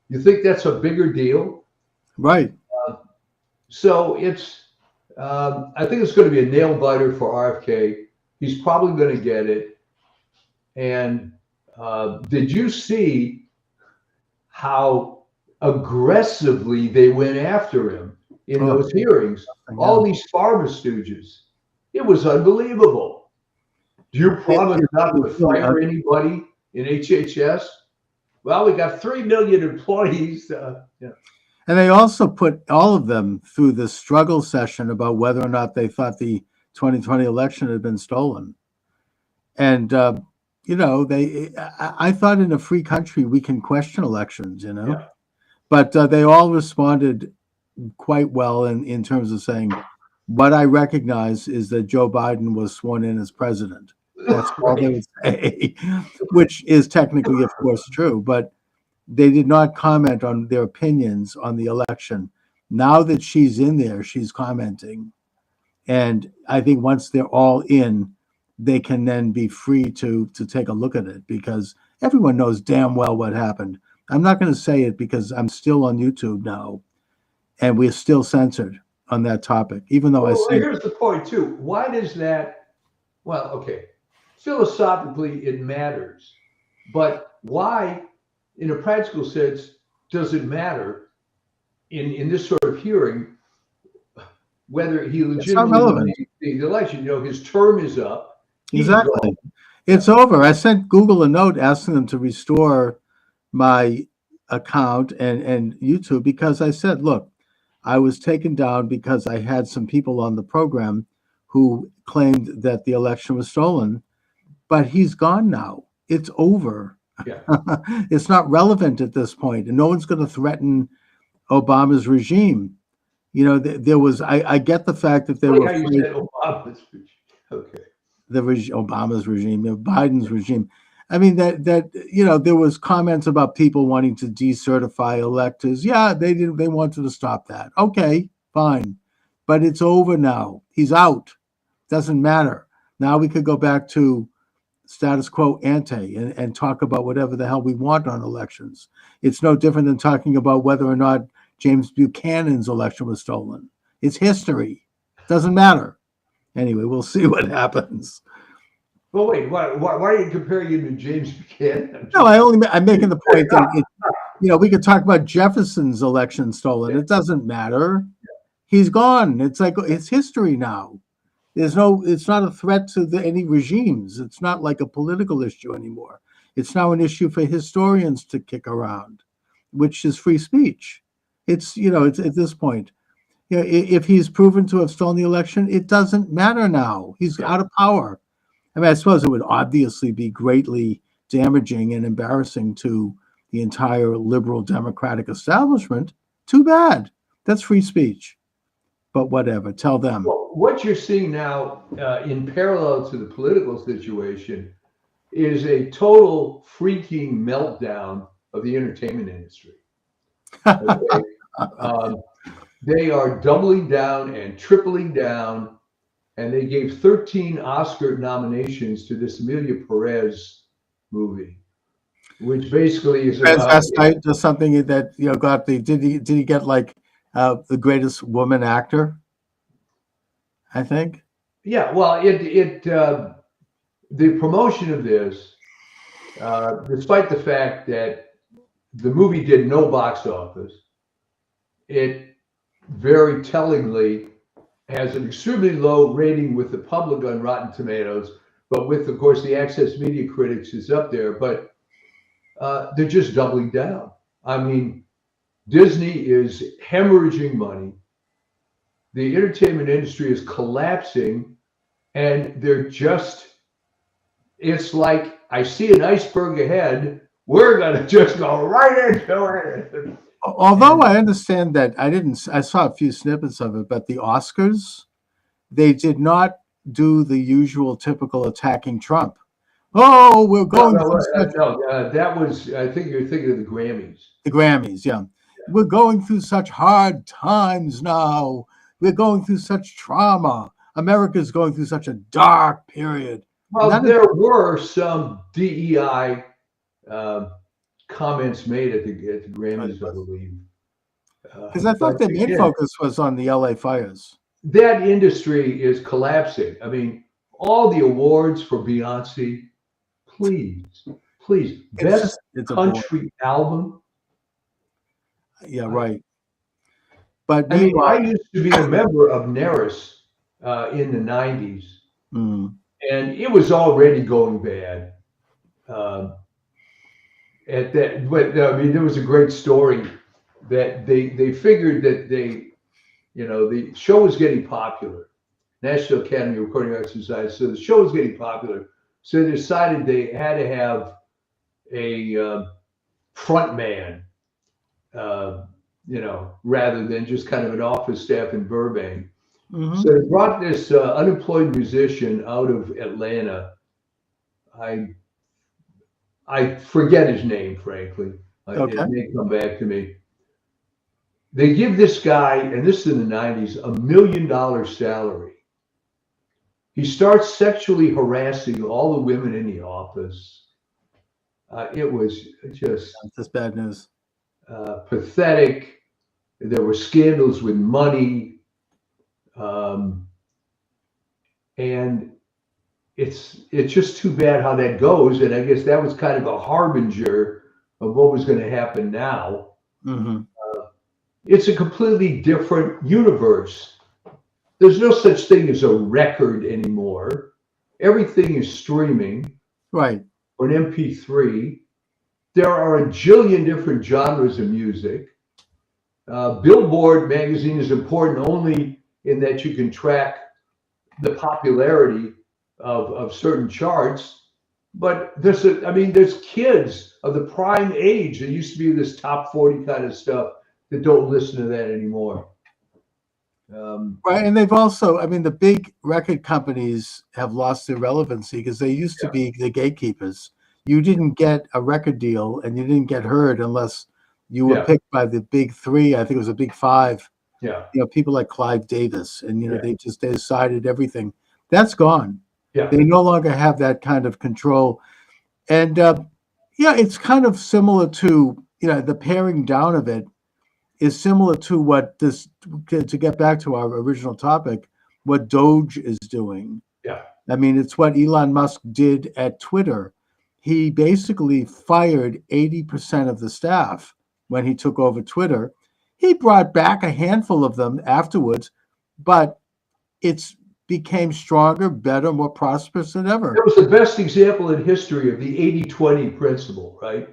You think that's a bigger deal? Right. So I think it's going to be a nail biter for RFK. He's probably going to get it. And did you see how aggressively they went after him in those hearings? All these pharma stooges. It was unbelievable. Do you promise not to fire anybody in HHS? Well, we got 3 million employees. And they also put all of them through the struggle session about whether or not they thought the 2020 election had been stolen. And, I thought in a free country we can question elections, Yeah. But they all responded quite well in terms of saying, what I recognize is that Joe Biden was sworn in as president. That's all they would say, which is technically, of course, true. But they did not comment on their opinions on the election. Now that she's in there, she's commenting. And I think once they're all in, they can then be free to take a look at it, because everyone knows damn well what happened. I'm not going to say it because I'm still on YouTube now, and we're still censored on that topic, even though here's the point too. Why does that? Well, okay, philosophically it matters, but why, in a practical sense, does it matter in this sort of hearing whether he legitimately won the election? His term is up. Exactly. It's over. I sent Google a note asking them to restore my account and YouTube, because I said, look, I was taken down because I had some people on the program who claimed that the election was stolen, but he's gone now. It's over. Yeah. It's not relevant at this point, and no one's going to threaten Obama's regime. There was, I get the fact that they were afraid. You said Obama's regime. Okay. Obama's regime, Biden's regime. I mean, that there was comments about people wanting to decertify electors. Yeah, they wanted to stop that. Okay, fine. But it's over now. He's out. Doesn't matter. Now we could go back to status quo ante and talk about whatever the hell we want on elections. It's no different than talking about whether or not James Buchanan's election was stolen. It's history. Doesn't matter. Anyway, we'll see what happens. Well, wait, why are you comparing him to James Buchanan? No, I'm making the point that we could talk about Jefferson's election stolen. It doesn't matter. He's gone. It's like, it's history now. It's not a threat to any regimes. It's not like a political issue anymore. It's now an issue for historians to kick around, which is free speech. It's at this point. If he's proven to have stolen the election, it doesn't matter now. He's out of power. I mean, I suppose it would obviously be greatly damaging and embarrassing to the entire liberal democratic establishment. Too bad. That's free speech. But whatever, tell them. Well, what you're seeing now in parallel to the political situation is a total freaking meltdown of the entertainment industry. Okay? They are doubling down and tripling down, and they gave 13 Oscar nominations to this Emilia Perez movie, which basically is about Transvestite or something that got the did he get like the greatest woman actor? I think. yeah. Well, the promotion of this, despite the fact that the movie did no box office, it very tellingly has an extremely low rating with the public on Rotten Tomatoes, but with, of course, the Access Media Critics is up there. But they're just doubling down. I mean, Disney is hemorrhaging money. The entertainment industry is collapsing, and they're just, it's like, I see an iceberg ahead. We're going to just go right into it. Although I understand that I saw a few snippets of it, but the Oscars, they did not do the usual typical attacking Trump. Oh, we're going that was, I think you're thinking of the Grammys. The Grammys, yeah. We're going through such hard times now. We're going through such trauma. America's going through such a dark period. Well, there were some DEI comments made at the Grammys, I believe. Because I thought the main focus was on the LA fires. That industry is collapsing. I mean, all the awards for Beyonce, please, best country album. Yeah, right. But I mean, I used to be a member of NARIS in the 90s, and it was already going bad. At that, but I mean, there was a great story that they figured that the show was getting popular, National Academy of Recording Arts Society. So the show was getting popular, so they decided they had to have a front man, rather than just kind of an office staff in Burbank. So they brought this unemployed musician out of Atlanta. I forget his name, frankly. Okay. It may come back to me. They give this guy, and this is in the 90s, $1 million salary. He starts sexually harassing all the women in the office. It was just bad news. Pathetic. There were scandals with money. And it's just too bad how that goes. And I guess that was kind of a harbinger of what was going to happen now. It's a completely different universe. There's no such thing as a record anymore. Everything is streaming. Right. Or an MP3. There are a jillion different genres of music. Billboard magazine is important only in that you can track the popularity of certain charts. But there's kids of the prime age that used to be this top 40 kind of stuff that don't listen to that anymore. Right, and they've also, the big record companies have lost their relevancy because they used to be the gatekeepers. You didn't get a record deal and you didn't get heard unless you were picked by the big three. I think it was a big five. Yeah. People like Clive Davis, and they decided everything. That's gone. Yeah. They no longer have that kind of control. And it's kind of similar to, the paring down of it is similar to what to get back to our original topic, what Doge is doing. Yeah. It's what Elon Musk did at Twitter. He basically fired 80% of the staff when he took over Twitter. He brought back a handful of them afterwards, but it's became stronger, better, more prosperous than ever. It was the best example in history of the 80-20 principle, right?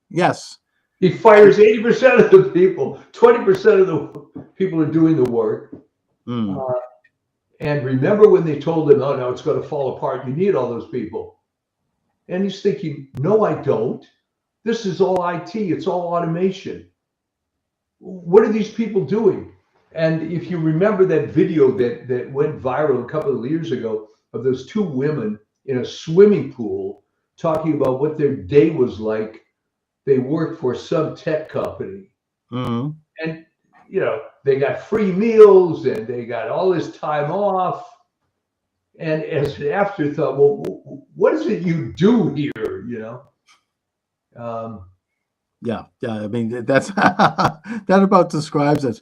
Yes. He fires 80% of the people, 20% of the people are doing the work. And remember when they told him, oh, no, it's going to fall apart. You need all those people. And he's thinking, no, I don't. This is all IT. It's all automation. What are these people doing? And if you remember that video that went viral a couple of years ago of those two women in a swimming pool talking about what their day was like, they worked for some tech company. And they got free meals and they got all this time off. And as an afterthought, well, what is it you do here? Yeah. I mean, that's that about describes it.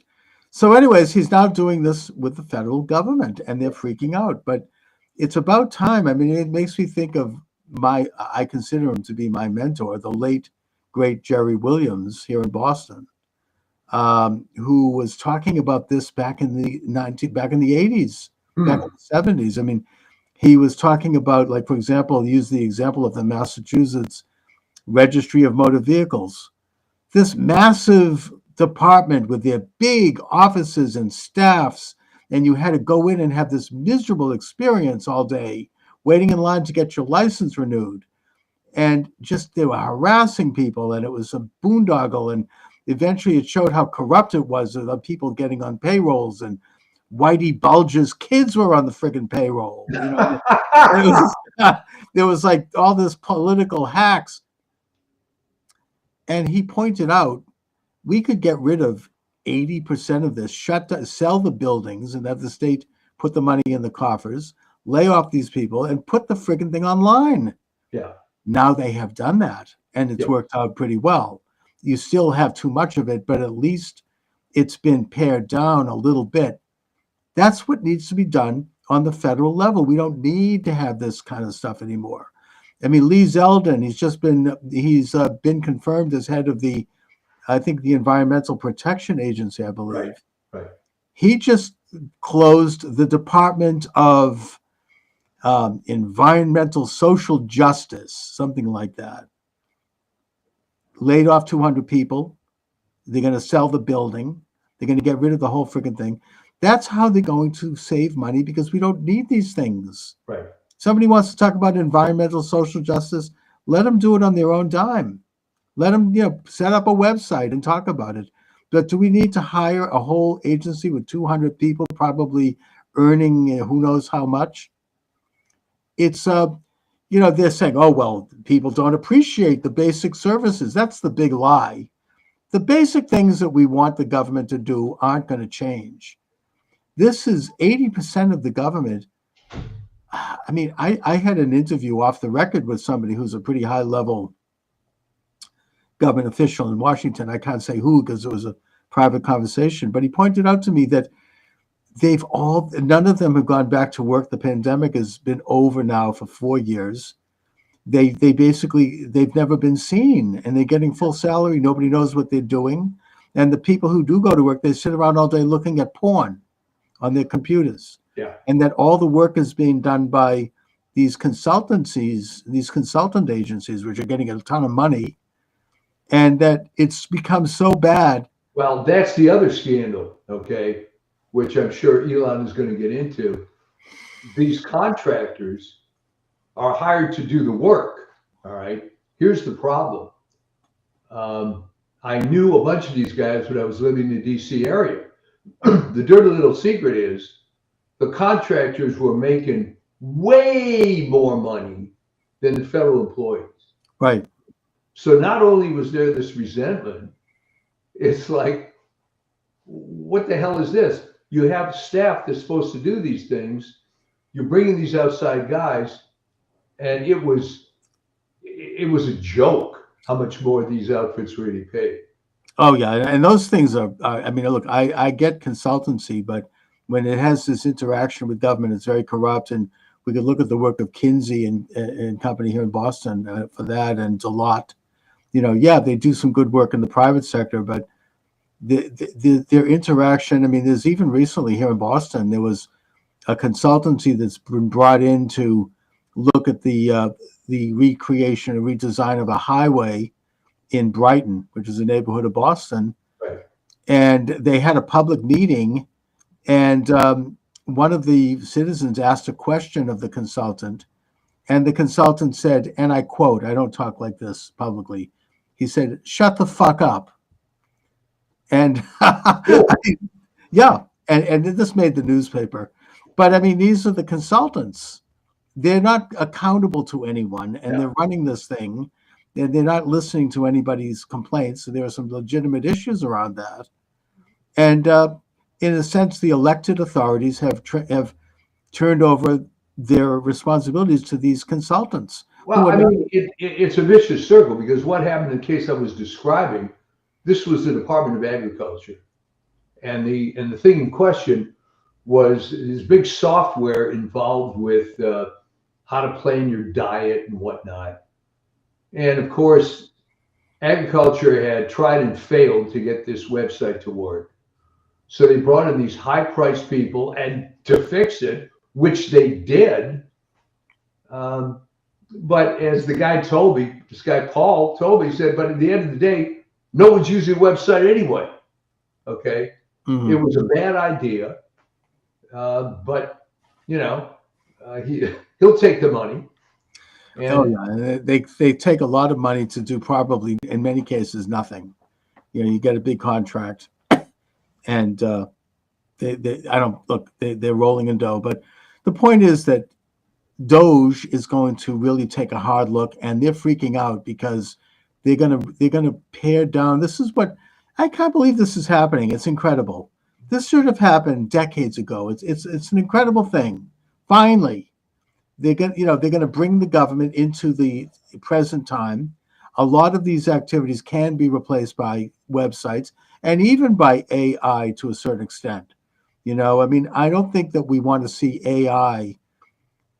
So, anyways, he's now doing this with the federal government, and they're freaking out. But it's about time. I mean, it makes me think of I consider him to be my mentor, the late great Jerry Williams here in Boston, who was talking about this back in the 80s, back in the 70s. I mean, he was talking about, like, for example, use the example of the Massachusetts Registry of Motor Vehicles. This massive department with their big offices and staffs, and you had to go in and have this miserable experience all day waiting in line to get your license renewed. And just they were harassing people, and it was a boondoggle. And eventually it showed how corrupt it was, the people getting on payrolls, and Whitey Bulger's kids were on the friggin' payroll. There was like all this political hacks. And he pointed out, we could get rid of 80% of this, sell the buildings and have the state put the money in the coffers, lay off these people, and put the friggin' thing online. Yeah. Now they have done that, and it's worked out pretty well. You still have too much of it, but at least it's been pared down a little bit. That's what needs to be done on the federal level. We don't need to have this kind of stuff anymore. I mean, Lee Zeldin, he's been confirmed as head of the Environmental Protection Agency, I believe. Right. He just closed the Department of Environmental Social Justice, something like that. Laid off 200 people. They're going to sell the building. They're going to get rid of the whole freaking thing. That's how they're going to save money, because we don't need these things. Right. Somebody wants to talk about environmental social justice, let them do it on their own dime. Let them, set up a website and talk about it. But do we need to hire a whole agency with 200 people probably earning who knows how much? It's, they're saying, oh, well, people don't appreciate the basic services. That's the big lie. The basic things that we want the government to do aren't going to change. This is 80% of the government. I mean, I had an interview off the record with somebody who's a pretty high-level government official in Washington. I can't say who because it was a private conversation, but he pointed out to me that none of them have gone back to work. The pandemic has been over now for 4 years. They've never been seen, and they're getting full salary. Nobody knows what they're doing. And the people who do go to work, they sit around all day looking at porn on their computers. Yeah. And that all the work is being done by these consultancies, these consultant agencies, which are getting a ton of money, and that it's become so bad. Well, that's the other scandal, okay, which I'm sure Elon is going to get into. These contractors are hired to do the work, all right? Here's the problem. I knew a bunch of these guys when I was living in the D.C. area. The dirty little secret is the contractors were making way more money than the federal employees. Right. So not only was there this resentment, it's like, what the hell is this? You have staff that's supposed to do these things. You're bringing these outside guys, and it was a joke how much more these outfits really pay. Oh yeah, and those things are. I mean, look, I get consultancy, but when it has this interaction with government, it's very corrupt. And we could look at the work of Kinsey and company here in Boston for that, and Deloitte. They do some good work in the private sector, but their interaction. I mean, there's even recently here in Boston, there was a consultancy that's been brought in to look at the recreation and redesign of a highway in Brighton, which is a neighborhood of Boston. Right. And they had a public meeting, and one of the citizens asked a question of the consultant, and the consultant said, and I quote, I don't talk like this publicly, he said, "Shut the fuck up." And yeah, and this made the newspaper. But I mean, these are the consultants. They're not accountable to anyone, and they're running this thing. They're not listening to anybody's complaints. So there are some legitimate issues around that. And in a sense, the elected authorities have turned over their responsibilities to these consultants. Well, I mean, it's a vicious circle because what happened in the case I was describing, this was the Department of Agriculture, and the thing in question was this big software involved with how to plan your diet and whatnot. And of course, agriculture had tried and failed to get this website to work. So they brought in these high-priced people and to fix it, which they did. But as the guy told me, this guy Paul told me, he said, but at the end of the day, no one's using the website anyway. Okay, Mhm. It was a bad idea, but he'll take the money. And Oh yeah, they take a lot of money to do probably in many cases nothing. You get a big contract, and they're rolling in dough. But the point is that Doge is going to really take a hard look, and they're freaking out because they're gonna pare down. This is what I can't believe this is happening. It's incredible. This should have happened decades ago. It's an incredible thing. Finally, they're gonna bring the government into the present time. A lot of these activities can be replaced by websites and even by AI to a certain extent. I mean, I don't think that we want to see AI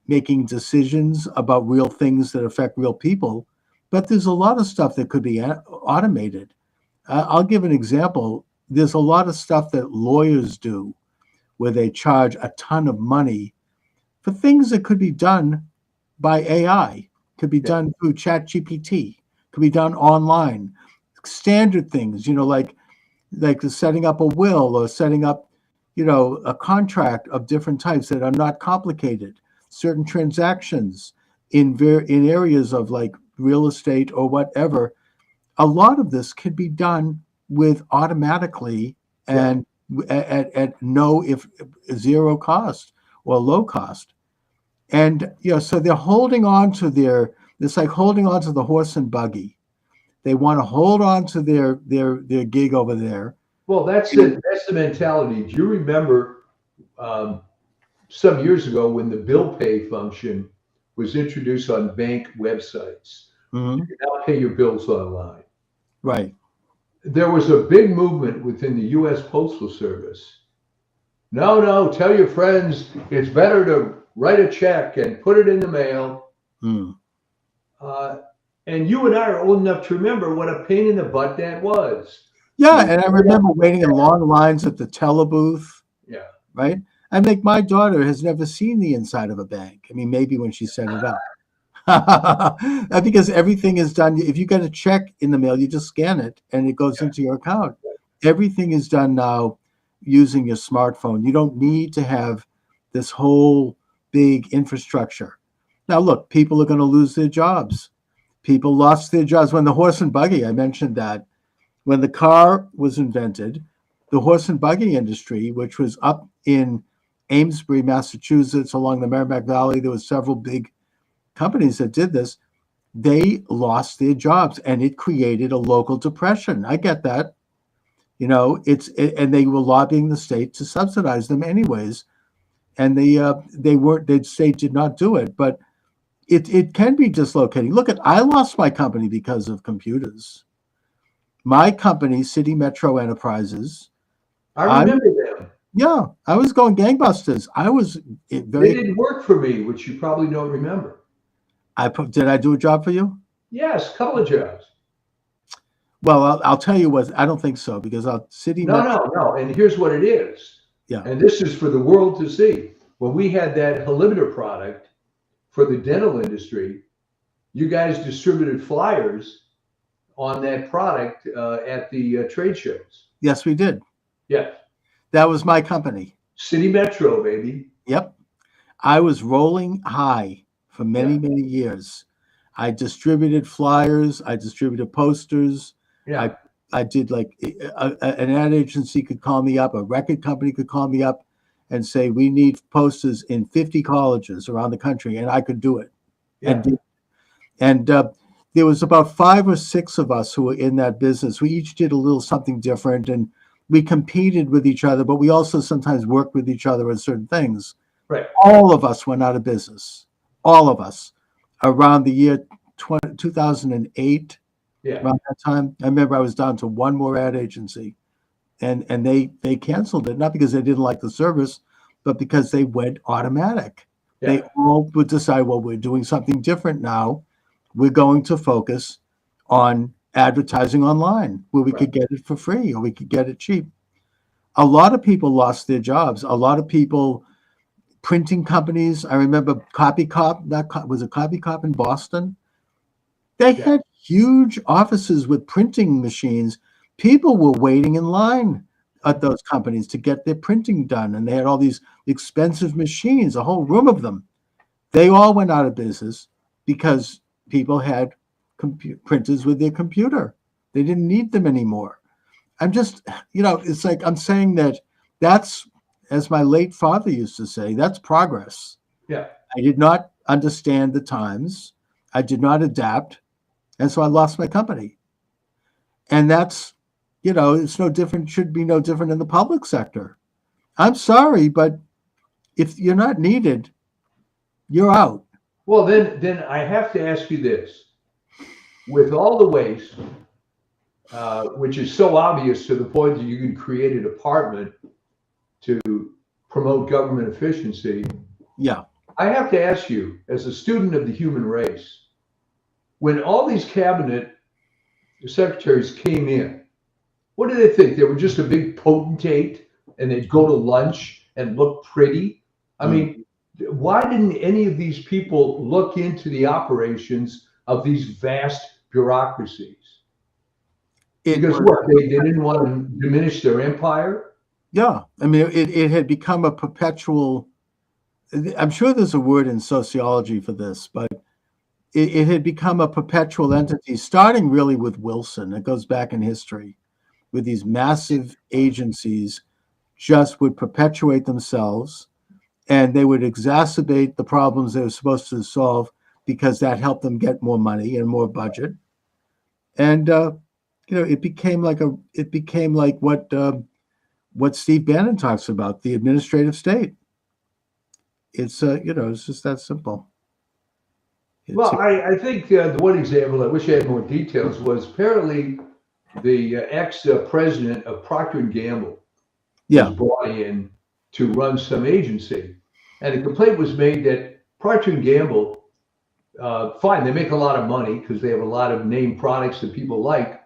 making decisions about real things that affect real people, but there's a lot of stuff that could be automated. I'll give an example. There's a lot of stuff that lawyers do where they charge a ton of money for things that could be done by AI, could be done through ChatGPT, could be done online. Standard things, like setting up a will or setting up, a contract of different types that are not complicated. Certain transactions in areas of like real estate or whatever. A lot of this could be done with automatically and at no, if zero cost or low cost. And so they're holding on to it's like holding on to the horse and buggy. They want to hold on to their gig over there. Well, that's it. That's the mentality. Do you remember some years ago when the bill pay function was introduced on bank websites? Mm-hmm. You can now pay your bills online. Right. There was a big movement within the U.S. Postal Service. No, tell your friends it's better to write a check and put it in the mail. Mm. And you and I are old enough to remember what a pain in the butt that was. Yeah, and I remember waiting in long lines at the telebooth. Yeah. Right? I think my daughter has never seen the inside of a bank. I mean, maybe when she set it up. Because everything is done. If you get a check in the mail, you just scan it and it goes into your account. Everything is done now using your smartphone. You don't need to have this whole big infrastructure. Now, look, people are going to lose their jobs. People lost their jobs when the horse and buggy, I mentioned that. When the car was invented, the horse and buggy industry, which was up in Amesbury, Massachusetts, along the Merrimack Valley, there were several big companies that did this. They lost their jobs, and it created a local depression. I get that. And they were lobbying the state to subsidize them anyways, and the state did not do it. But it can be dislocating. Look, I lost my company because of computers. My company, City Metro Enterprises. I remember them. Yeah, I was going gangbusters. They didn't work for me, which you probably don't remember. Did I do a job for you? Yes, a couple of jobs. Well, I'll tell you what, I don't think so, because No. And here's what it is. Yeah. And this is for the world to see. When we had that Helimeter product for the dental industry, you guys distributed flyers on that product at the trade shows. Yes, we did. Yes. That was my company. City Metro, baby. Yep. I was rolling high for many years. I distributed flyers. I distributed posters. Yeah. I did like an ad agency could call me up. A record company could call me up and say, we need posters in 50 colleges around the country. And I could do it. Yeah. And there was about 5 or 6 of us who were in that business. We each did a little something different. And we competed with each other, but we also sometimes worked with each other on certain things. Right. All of us went out of business. All of us. Around the year 2008, Yeah. around that time, I remember I was down to one more ad agency, and they canceled it, not because they didn't like the service, but because they went automatic. Yeah. They all would decide, well, we're doing something different now. We're going to focus on advertising online where we could get it for free or we could get it cheap. A lot of people lost their jobs. A lot of people, printing companies. I remember Copy Cop, was it Copy Cop in Boston? They had huge offices with printing machines. People were waiting in line at those companies to get their printing done. And they had all these expensive machines, a whole room of them. They all went out of business because people had printers with their computer. They didn't need them anymore. I'm just, it's like I'm saying that's, as my late father used to say, that's progress. Yeah. I did not understand the times. I did not adapt. And so I lost my company. And that's, it's no different, should be no different in the public sector. I'm sorry, but if you're not needed, you're out. Well, then I have to ask you this. With all the waste, which is so obvious to the point that you can create a department to promote government efficiency. Yeah. I have to ask you, as a student of the human race, when all these cabinet secretaries came in, what did they think? They were just a big potentate and they'd go to lunch and look pretty? I mean, why didn't any of these people look into the operations of these vast bureaucracies? Because they didn't want to diminish their empire? Yeah. I mean, it had become a perpetual, I'm sure there's a word in sociology for this, but it had become a perpetual entity, starting really with Wilson. It goes back in history, with these massive agencies just would perpetuate themselves, and they would exacerbate the problems they were supposed to solve because that helped them get more money and more budget. And it became like what Steve Bannon talks about, the administrative state. It's it's just that simple. Well, I think the one example, I wish I had more details, was apparently the ex-president of Procter & Gamble was brought in to run some agency. And a complaint was made that Procter & Gamble, fine, they make a lot of money because they have a lot of name products that people like,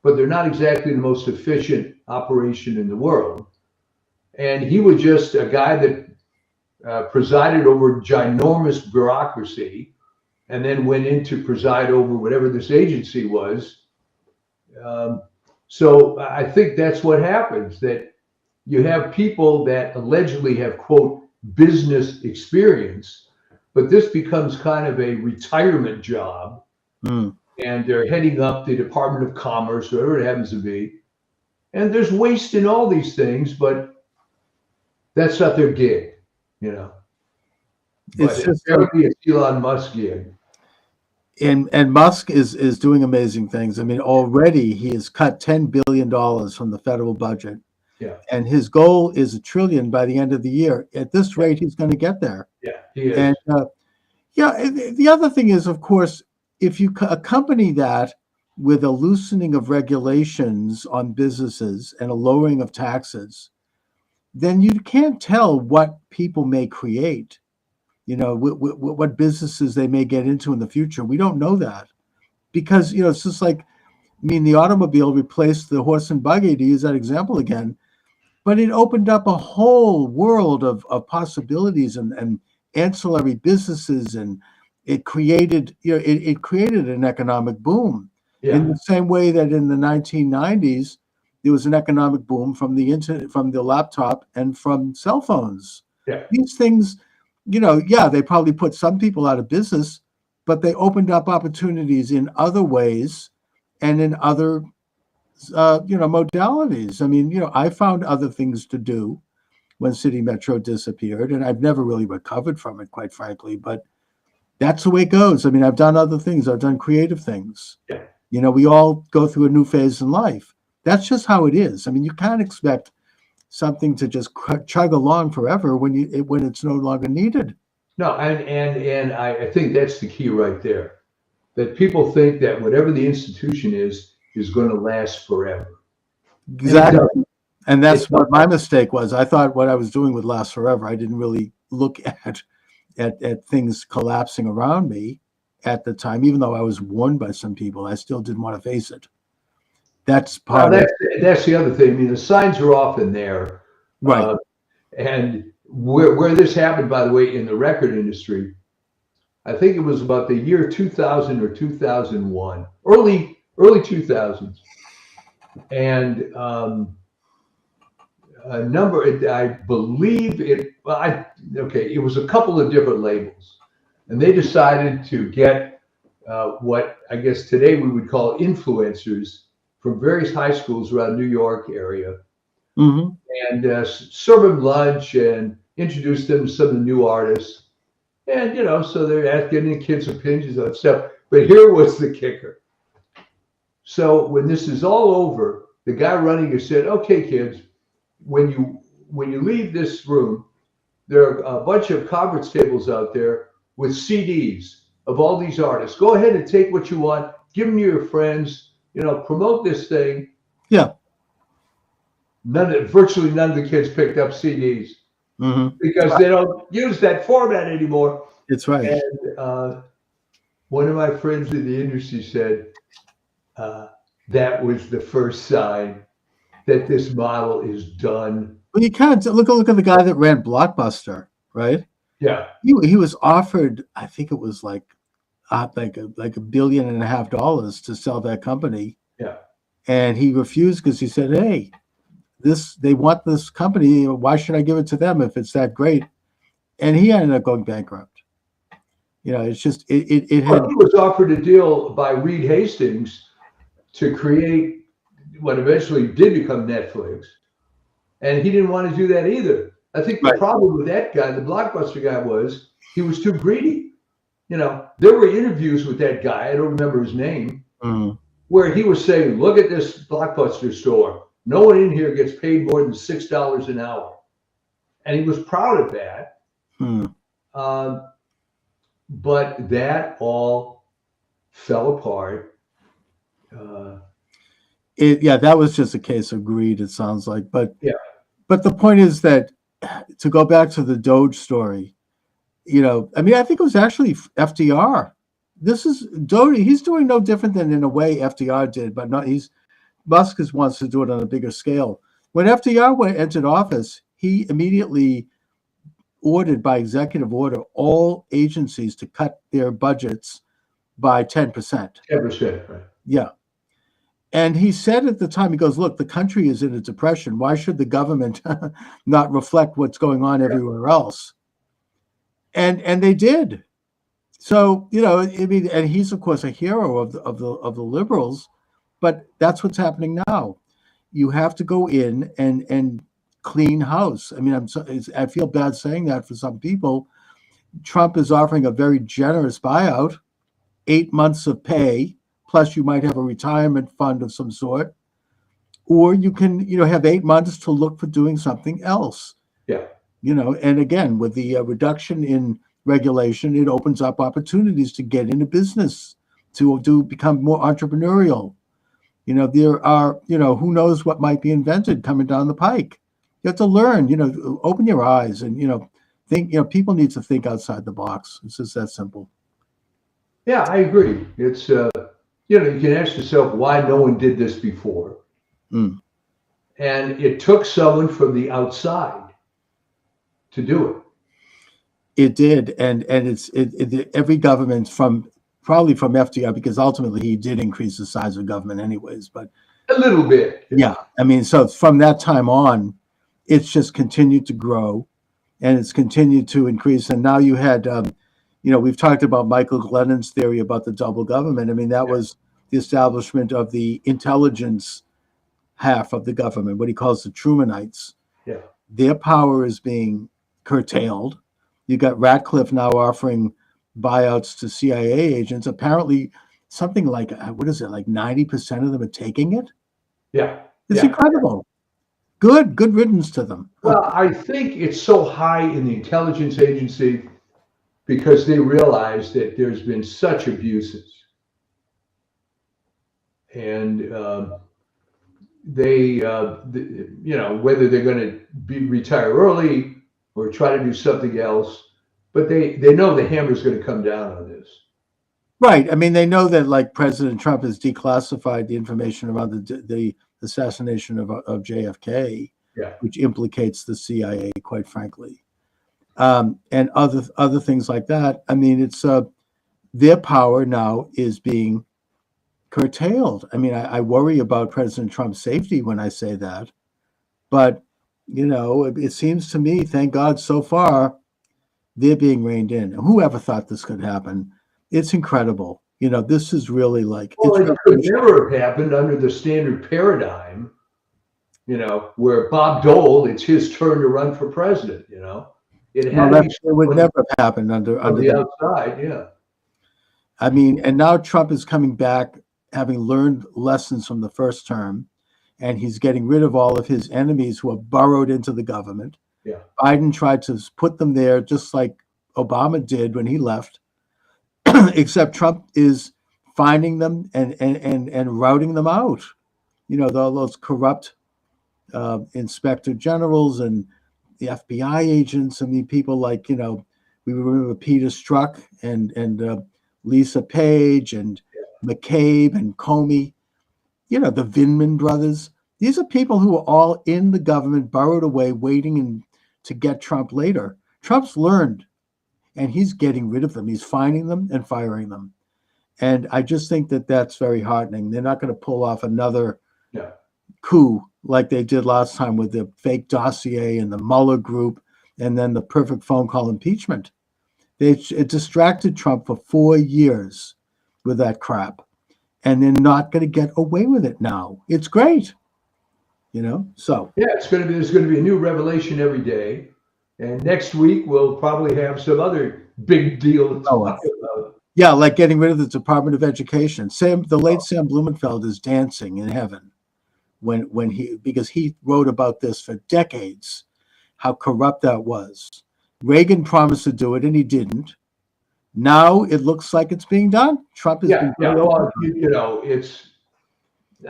but they're not exactly the most efficient operation in the world. And he was just a guy that presided over ginormous bureaucracy, and then went in to preside over whatever this agency was. So I think that's what happens, that you have people that allegedly have, quote, business experience, but this becomes kind of a retirement job. And they're heading up the Department of Commerce, whatever it happens to be. And there's waste in all these things, but that's not their gig, It's just apparently it's Elon Musk gig. And Musk is doing amazing things. I mean, already he has cut $10 billion from the federal budget. Yeah. And his goal is $1 trillion by the end of the year. At this rate, he's going to get there. Yeah, he is. And the other thing is, of course, if you accompany that with a loosening of regulations on businesses and a lowering of taxes, then you can't tell what people may create. What businesses they may get into in the future. We don't know that because, it's just like, the automobile replaced the horse and buggy, to use that example again, but it opened up a whole world of possibilities and ancillary businesses, and it created, it created an economic boom in the same way that in the 1990s, there was an economic boom from the internet, from the laptop, and from cell phones. Yeah. These things, they probably put some people out of business, but they opened up opportunities in other ways and in other, modalities. I mean, I found other things to do when City Metro disappeared, and I've never really recovered from it, quite frankly, but that's the way it goes. I mean, I've done other things. I've done creative things. Yeah. We all go through a new phase in life. That's just how it is. I mean, you can't expect something to just chug along forever when it's no longer needed. No, and I think that's the key right there. That people think that whatever the institution is going to last forever. Exactly. And that's It what my mistake was. I thought what I was doing would last forever. I didn't really look at things collapsing around me at the time, even though I was warned by some people. I still didn't want to face it. That's part of that's the other thing. I mean, the signs are often there. right. And where this happened, by the way, in the record industry, I think it was about the year 2000 or 2001, early 2000s. And a number, I believe it, it was a couple of different labels. And they decided to get what I guess today we would call influencers from various high schools around New York area. Mm-hmm. And serve them lunch and introduce them to some of the new artists. And, so they're getting the kids' opinions on stuff. But here was the kicker. So when this is all over, the guy running it said, okay, kids, when you leave this room, there are a bunch of conference tables out there with CDs of all these artists. Go ahead and take what you want, give them to your friends, promote this thing. Yeah. Virtually none of the kids picked up CDs because they don't use that format anymore. It's right. And one of my friends in the industry said that was the first sign that this model is done. Well, you can't look at the guy that ran Blockbuster, right? Yeah. He was offered, I think it was like $1.5 billion to sell that company. Yeah. And he refused because he said, hey, they want this company. Why should I give it to them if it's that great? And he ended up going bankrupt. It's just it had. He was offered a deal by Reed Hastings to create what eventually did become Netflix, and he didn't want to do that either. I think the problem with that guy, the Blockbuster guy, was he was too greedy. There were interviews with that guy. I don't remember his name, where he was saying, "Look at this Blockbuster store. No one in here gets paid more than $6 an hour," and he was proud of that. But that all fell apart. That was just a case of greed. It sounds like, but the point is that to go back to the Doge story, I mean, I think it was actually FDR. This is Doge. He's doing no different than in a way FDR did, but not. Musk wants to do it on a bigger scale. When FDR entered office, he immediately ordered by executive order all agencies to cut their budgets by 10%. 10%, right? Yeah. And he said at the time, he goes, look, the country is in a depression. Why should the government not reflect what's going on everywhere else? And they did. So, I mean, and he's, of course, a hero of the liberals. But that's what's happening now. You have to go in and clean house. I mean, I feel bad saying that for some people. Trump is offering a very generous buyout, 8 months of pay, plus you might have a retirement fund of some sort. Or you can, have 8 months to look for doing something else. Yeah. And again, with the reduction in regulation, it opens up opportunities to get into business, to become more entrepreneurial. There are, who knows what might be invented coming down the pike. You have to learn, open your eyes and, think, people need to think outside the box. It's just that simple. Yeah, I agree. It's, you can ask yourself why no one did this before. And it took someone from the outside to do it. It did. And every government probably from FDR, because ultimately he did increase the size of government anyways, but a little bit. Yeah. I mean, so from that time on, it's just continued to grow and it's continued to increase. And now you had, we've talked about Michael Glennon's theory about the double government. I mean, that was the establishment of the intelligence half of the government, what he calls the Trumanites. Yeah. Their power is being curtailed. You got Ratcliffe now offering buyouts to CIA agents. Apparently something like, what is it, like 90% of them are taking it? Yeah. It's Yeah. incredible. Good riddance to them. Well, I think it's so high in the intelligence agency because they realize that there's been such abuses. And whether they're going to be retire early or try to do something else, but they know the hammer's going to come down on this. Right. I mean, they know that like President Trump has declassified the information around the assassination of JFK, Yeah. which implicates the CIA, quite frankly, and other things like that. I mean, it's their power now is being curtailed. I mean, I worry about President Trump's safety when I say that, but it seems to me, thank God, so far they're being reined in. Whoever thought this could happen? It's incredible. This is really like Well, it's it could never have happened under the standard paradigm, where Bob Dole, it's his turn to run for president, It had to be it would never have happened under the that. outside, yeah. I mean, and now Trump is coming back, having learned lessons from the first term, and he's getting rid of all of his enemies who have burrowed into the government. Yeah. Biden tried to put them there just like Obama did when he left, except Trump is finding them and routing them out. All those corrupt inspector generals and the FBI agents. I mean, people like, we remember Peter Strzok and Lisa Page and McCabe and Comey, the Vindman brothers. These are people who are all in the government, burrowed away, waiting to get Trump later. Trump's learned, and he's getting rid of them. He's finding them and firing them. And I just think that that's very heartening. They're not going to pull off another coup like they did last time with the fake dossier and the Mueller group and then the perfect phone call impeachment. It distracted Trump for 4 years with that crap. And they're not going to get away with it now. It's great. So. Yeah, there's going to be a new revelation every day. And next week, we'll probably have some other big deal to talk about. Yeah, like getting rid of the Department of Education. The late Sam Blumenfeld is dancing in heaven because he wrote about this for decades, how corrupt that was. Reagan promised to do it, and he didn't. Now it looks like it's being done. Trump has been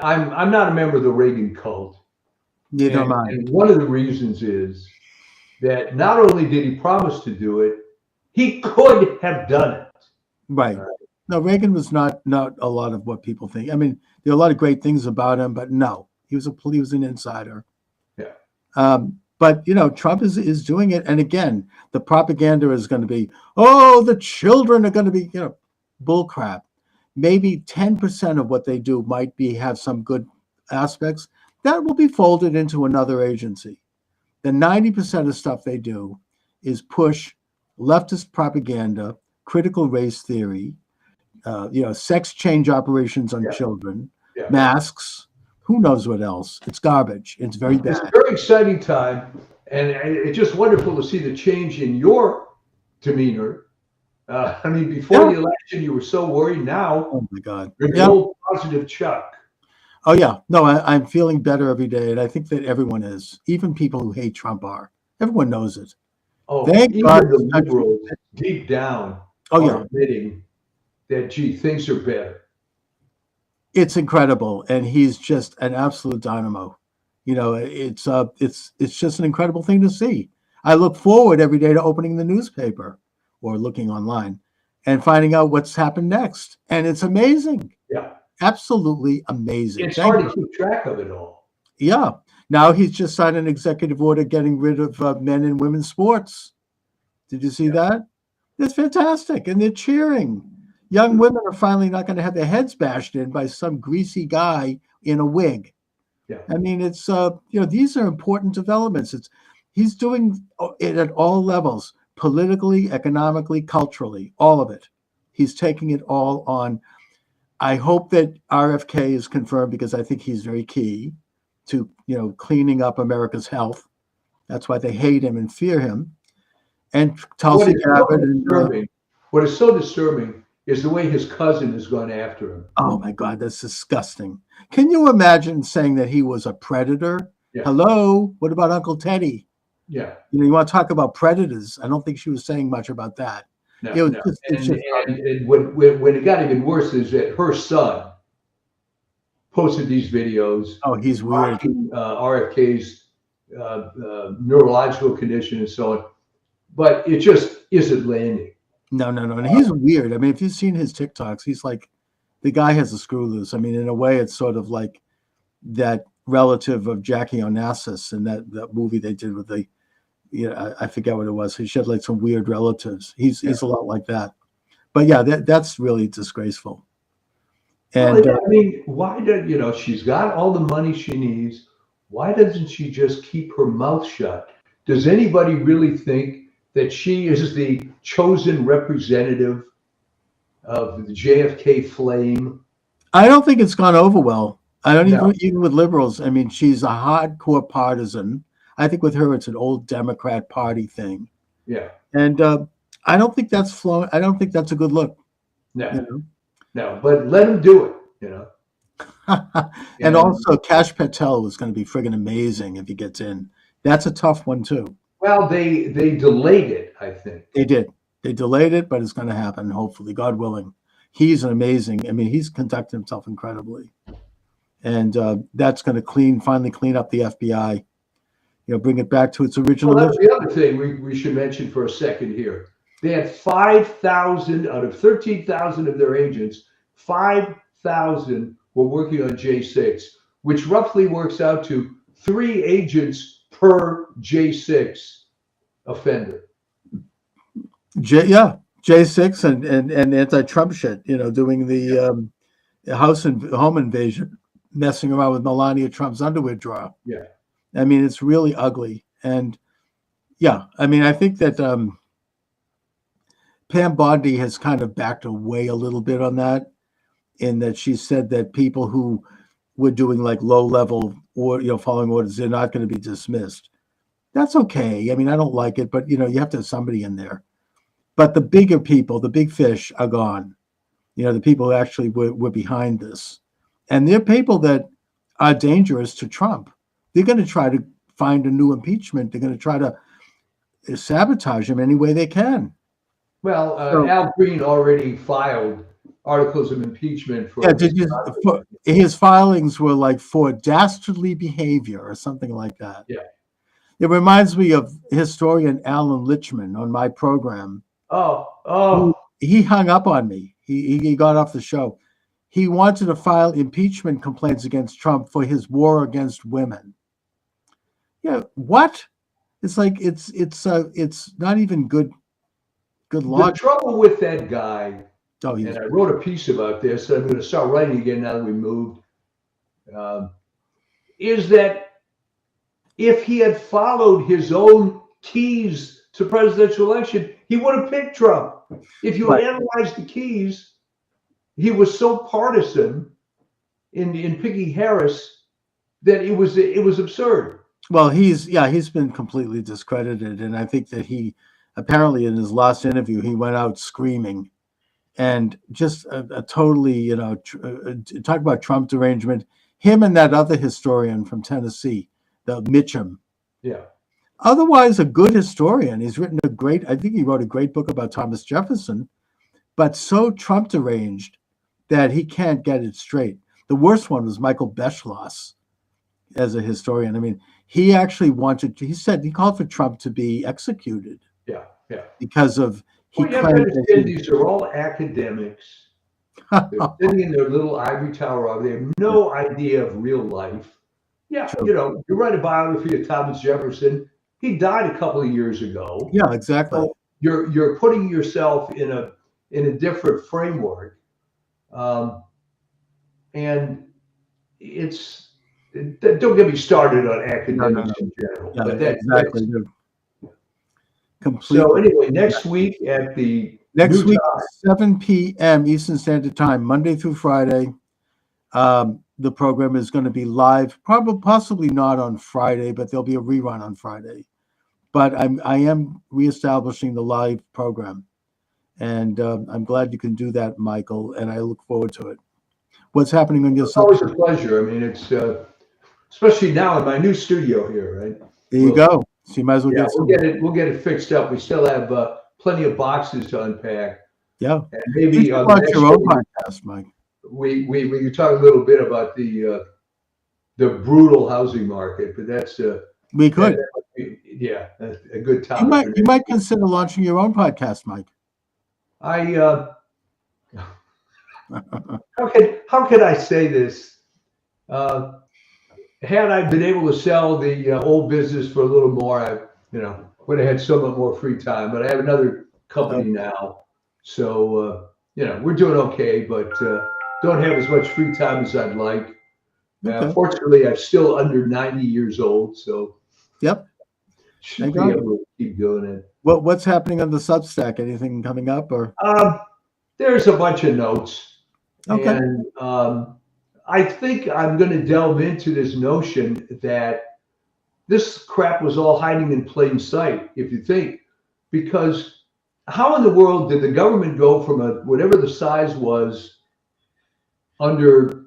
I'm not a member of the Reagan cult. Neither am I. And one of the reasons is that not only did he promise to do it, he could have done it. Right. No, Reagan was not a lot of what people think. I mean, there are a lot of great things about him, but no, he was an insider. Yeah. But Trump is doing it, and again, the propaganda is going to be, the children are going to be, bull crap. Maybe 10% of what they do might have some good aspects that will be folded into another agency. The 90% of stuff they do is push leftist propaganda, critical race theory, sex change operations on children, masks. Who knows what else? It's garbage. It's very bad. It's a very exciting time, and it's just wonderful to see the change in your demeanor. I mean, before the election, you were so worried. Now, oh my God, you're the old positive Chuck. Oh yeah, no, I'm feeling better every day, and I think that everyone is. Even people who hate Trump are. Everyone knows it. Oh, thank even God. the liberals deep down are admitting that things are better. It's incredible, and he's just an absolute dynamo. It's just an incredible thing to see. I look forward every day to opening the newspaper or looking online and finding out what's happened next, and it's amazing. Yeah, absolutely amazing. It's hard to keep track of it all. Yeah. Now he's just signed an executive order getting rid of men and women's sports. Did you see that? It's fantastic, and they're cheering. Young women are finally not going to have their heads bashed in by some greasy guy in a wig. Yeah. I mean, it's these are important developments. He's doing it at all levels, politically, economically, culturally, all of it. He's taking it all on. I hope that RFK is confirmed because I think he's very key to cleaning up America's health. That's why they hate him and fear him. And Tulsi Gabbard. What is so disturbing is the way his cousin has gone after him. Oh my God, that's disgusting. Can you imagine saying that he was a predator? Yeah. Hello, what about Uncle Teddy? Yeah. You know, you want to talk about predators? I don't think she was saying much about that. No, It was no. just, it's just And when it got even worse is that her son posted these videos oh, he's weird. mocking RFK's neurological condition and so on. But it just isn't landing. No. And he's weird. I mean, if you've seen his TikToks, he's like, the guy has a screw loose. I mean, in a way, it's sort of like that relative of Jackie Onassis in that movie they did with the, I forget what it was. He had like some weird relatives. He's a lot like that. But yeah, that's really disgraceful. And I mean, why does she's got all the money she needs? Why doesn't she just keep her mouth shut? Does anybody really think that she is the chosen representative of the JFK flame? I don't think it's gone over well. I don't even with liberals. I mean, she's a hardcore partisan. I think with her, it's an old Democrat Party thing. Yeah. And I don't think that's flowing. I don't think that's a good look. No. No, but let him do it, And also, Kash Patel is going to be friggin' amazing if he gets in. That's a tough one, too. Well, they delayed it, I think. They did. They delayed it, but it's going to happen, hopefully, God willing. He's an amazing, I mean, he's conducted himself incredibly. And that's going to finally clean up the FBI, bring it back to its original. Well, that's the other thing we should mention for a second here. They had 5,000 out of 13,000 of their agents, 5,000 were working on J6, which roughly works out to 3 agents per J6 offender. J6 and anti-Trump shit, doing the house and home invasion, messing around with Melania Trump's underwear drawer. Yeah. I mean, it's really ugly. And yeah, I mean, I think that Pam Bondi has kind of backed away a little bit on that, in that she said that people who were doing like low level or following orders, they're not going to be dismissed. That's okay. I mean, I don't like it, but you have to have somebody in there. But the bigger people, the big fish, are gone. The people who actually were behind this, and they're people that are dangerous to Trump. They're going to try to find a new impeachment. They're going to try to sabotage him any way they can. Well, Al Green already filed articles of impeachment for. Yeah, his filings were like for dastardly behavior or something like that. Yeah. It reminds me of historian Alan Lichman on my program. Oh. He hung up on me. He got off the show. He wanted to file impeachment complaints against Trump for his war against women. Yeah, what? It's like it's not even good logic. The trouble with that guy, and I wrote a piece about this, and I'm going to start writing again now that we moved, is that if he had followed his own keys to presidential election, he would have picked Trump. If you analyze the keys, he was so partisan in picking Harris that it was absurd. Well, he's been completely discredited, and I think that he apparently in his last interview he went out screaming, and just a totally talk about Trump derangement. Him and that other historian from Tennessee, the Mitchum. Yeah. Otherwise, a good historian. He's written I think he wrote a great book about Thomas Jefferson, but so Trump deranged that he can't get it straight. The worst one was Michael Beschloss as a historian. I mean, he actually he called for Trump to be executed. Yeah. Because of you have to understand these are all academics. They're sitting in their little ivory tower. They have no idea of real life. Yeah, true. You write a biography of Thomas Jefferson. He died a couple of years ago. Yeah, exactly. So you're putting yourself in a different framework, and don't get me started on academics in general. Yeah, but that's exactly. Completely. So anyway, next week at the next week, 7 p.m. Eastern Standard Time, Monday through Friday. The program is going to be live, possibly not on Friday, but there'll be a rerun on Friday. But I am reestablishing the live program, And I'm glad you can do that, Michael, and I look forward to it. What's happening on your It's always a subject? pleasure. I mean, it's especially now in my new studio here, right? There you go. So you might as well Yeah, get some. we'll get it fixed up. We still have plenty of boxes to unpack, Yeah. and You maybe should on the launch next your own one, podcast, Mike. we can talk a little bit about the brutal housing market, but that's We could. yeah, a good You topic. might consider launching your own podcast, Mike. I how could I say this? Had I been able to sell the old business for a little more, I would have had somewhat more free time. But I have another company now, so we're doing okay, but don't have as much free time as I'd like. Okay. Fortunately, I'm still under 90 years old, so Yep. should be able to keep doing it. What's happening on the Substack? Anything coming up or? There's a bunch of notes, Okay. and I think I'm going to delve into this notion that this crap was all hiding in plain sight, if you think, because how in the world did the government go from whatever the size was under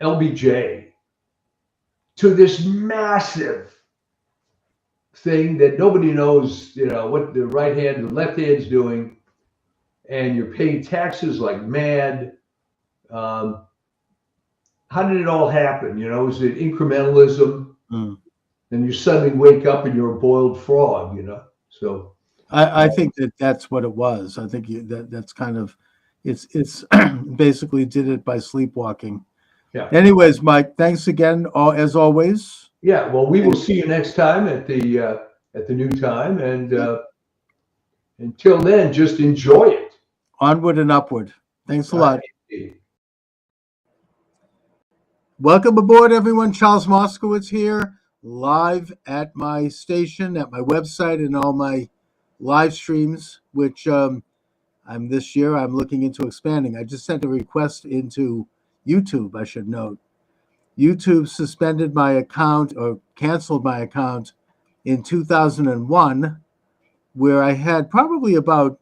LBJ to this massive thing that nobody knows, what the right hand and the left hand's doing, and you're paying taxes like mad. How did it all happen? Is it incrementalism? Mm. And you suddenly wake up and you're a boiled frog, So I think that's what it was. I think that's kind of it's basically did it by sleepwalking. Yeah. Anyways, Mike, thanks again, as always. Yeah. Well, we will see you next time at the new time, and until then, just enjoy it. Onward and upward. Thanks a lot. Welcome aboard, everyone. Charles Moscowitz here, live at my station, at my website, and all my live streams, which I'm looking into expanding. I just sent a request into YouTube, I should note. YouTube suspended my account or canceled my account in 2001, where I had probably about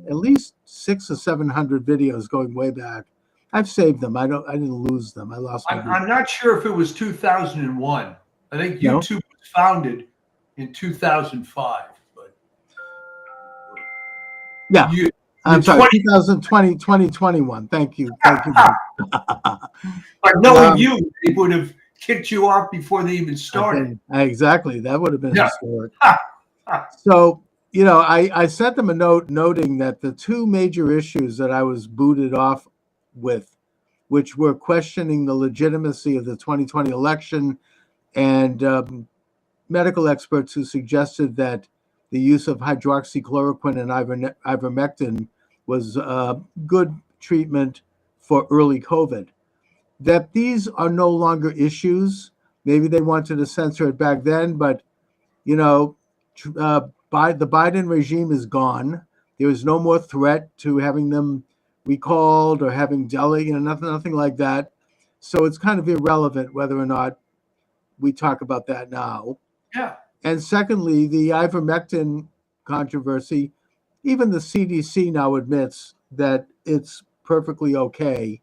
at least 600 or 700 videos going way back. I've saved them. I didn't lose them. I lost them. I'm not sure if it was 2001. I think YouTube was founded in 2005. But yeah, I'm sorry, 2021. Thank you. Thank you. But knowing you, they would have kicked you off before they even started. Exactly. That would have been historic. So, I sent them a note noting that the two major issues that I was booted off with, which were questioning the legitimacy of the 2020 election and medical experts who suggested that the use of hydroxychloroquine and ivermectin was good treatment for early COVID. That these are no longer issues. Maybe they wanted to censor it back then, but, the Biden regime is gone. There is no more threat to having them recalled or having Delhi, nothing like that. So it's kind of irrelevant whether or not we talk about that now. Yeah. And secondly, the ivermectin controversy, even the CDC now admits that it's perfectly okay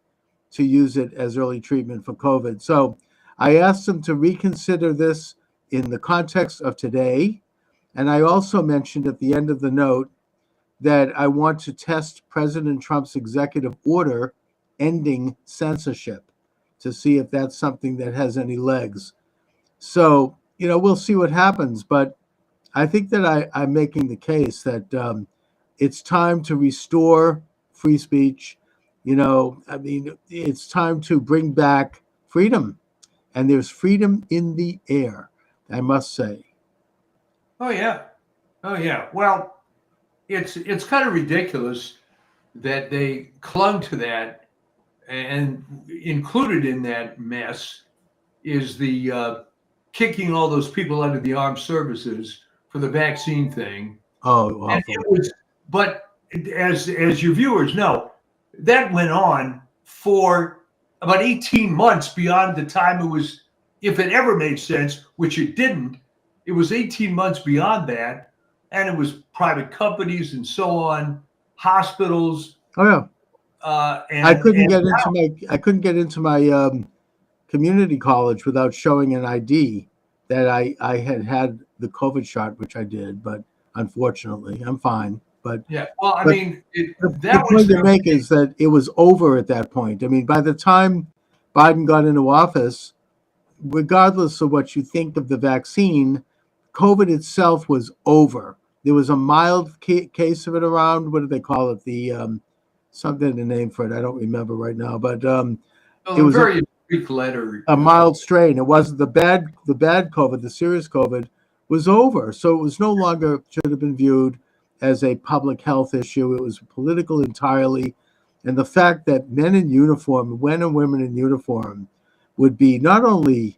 to use it as early treatment for COVID. So I asked them to reconsider this in the context of today. And I also mentioned at the end of the note that I want to test President Trump's executive order ending censorship to see if that's something that has any legs. So, we'll see what happens. But I think that I'm making the case that it's time to restore free speech. It's time to bring back freedom. And there's freedom in the air, I must say. Oh, yeah. Well, it's kind of ridiculous that they clung to that, and included in that mess is the kicking all those people out of the armed services for the vaccine thing. Oh, awful. And it was, but as your viewers know, that went on for about 18 months beyond the time it was, if it ever made sense, which it didn't. It was 18 months beyond that, and it was private companies and so on. hospitals. Oh yeah. And I couldn't get into my community college without showing an ID that I had the COVID shot, which I did, but unfortunately, I'm fine. But yeah, well, I but mean, the point to make is that it was over at that point. I mean, by the time Biden got into office, regardless of what you think of the vaccine, COVID itself was over. There was a mild case of it around. What do they call it? The something, the name for it, I don't remember right now. But it was very Greek letter. a mild strain. It wasn't the bad COVID. The serious COVID was over. So it was no longer should have been viewed as a public health issue. It was political entirely. And the fact that men in uniform, men and women in uniform, would be not only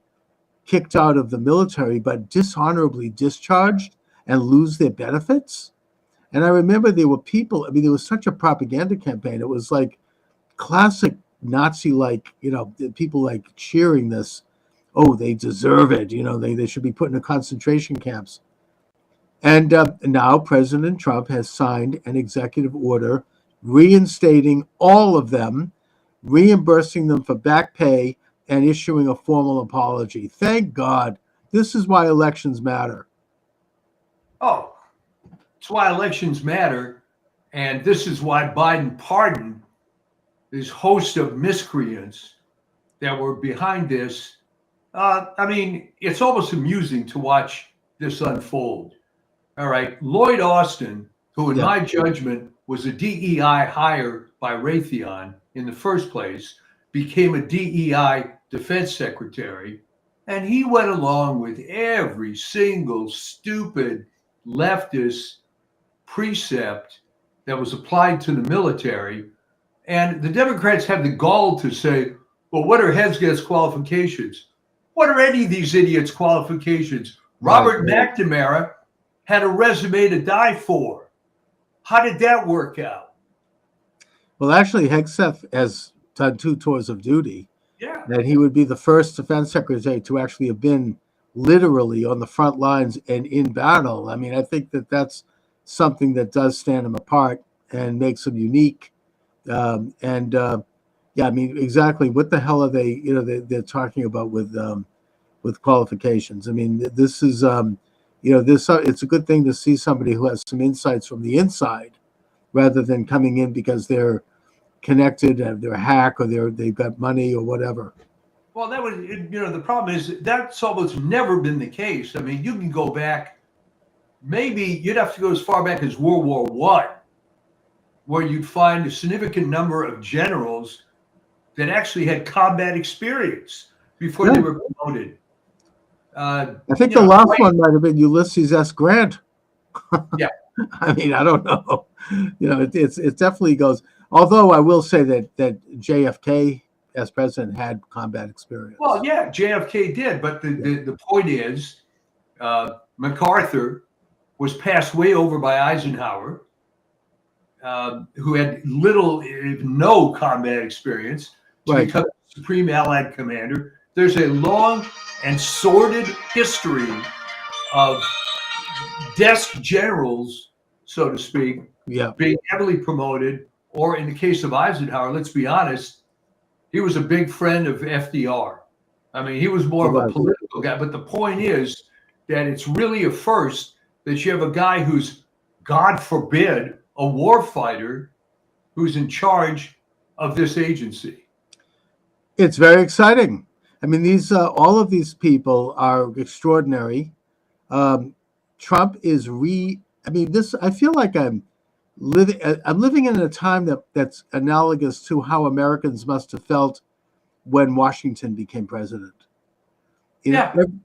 kicked out of the military, but dishonorably discharged and lose their benefits. And I remember there were people, I mean, there was such a propaganda campaign. It was like classic Nazi-like, people like cheering this. Oh, they deserve it. They should be put in concentration camps. And now President Trump has signed an executive order reinstating all of them, reimbursing them for back pay, and issuing a formal apology. Thank God. This is why elections matter. Oh, it's why elections matter. And this is why Biden pardoned this host of miscreants that were behind this. I mean, it's almost amusing to watch this unfold. All right. Lloyd Austin, who in my judgment was a DEI hire by Raytheon in the first place, became a DEI defense secretary. And he went along with every single stupid leftist precept that was applied to the military. And the Democrats have the gall to say, well, what are Hesget's qualifications? What are any of these idiots' qualifications? Robert McNamara had a resume to die for. How did that work out? Well, actually, Hegseth has done 2 tours of duty. Yeah. That he would be the first defense secretary to actually have been literally on the front lines and in battle. I mean, I think that that's something that does stand him apart and makes him unique. Yeah, I mean, exactly. What the hell are they? They're talking about with qualifications. I mean, this is it's a good thing to see somebody who has some insights from the inside, rather than coming in because they're connected, they're a hack, or they've got money or whatever. Well, that was, the problem is that's almost never been the case. I mean, you can go back, maybe you'd have to go as far back as World War I, where you'd find a significant number of generals that actually had combat experience before they were promoted. I think the last one might have been Ulysses S. Grant. Yeah. I mean, I don't know. It definitely goes. Although I will say that JFK as president had combat experience. Well, yeah, JFK did, but the point is, MacArthur was passed way over by Eisenhower, who had little, if no, combat experience to become Supreme Allied Commander. There's a long and sordid history of desk generals, so to speak, being heavily promoted. Or in the case of Eisenhower, let's be honest, he was a big friend of FDR. I mean, he was more of a political guy. But the point is that it's really a first that you have a guy who's, God forbid, a war fighter who's in charge of this agency. It's very exciting. I mean, these all of these people are extraordinary. Trump is I mean, this. I feel like I'm living in a time that's analogous to how Americans must have felt when Washington became president.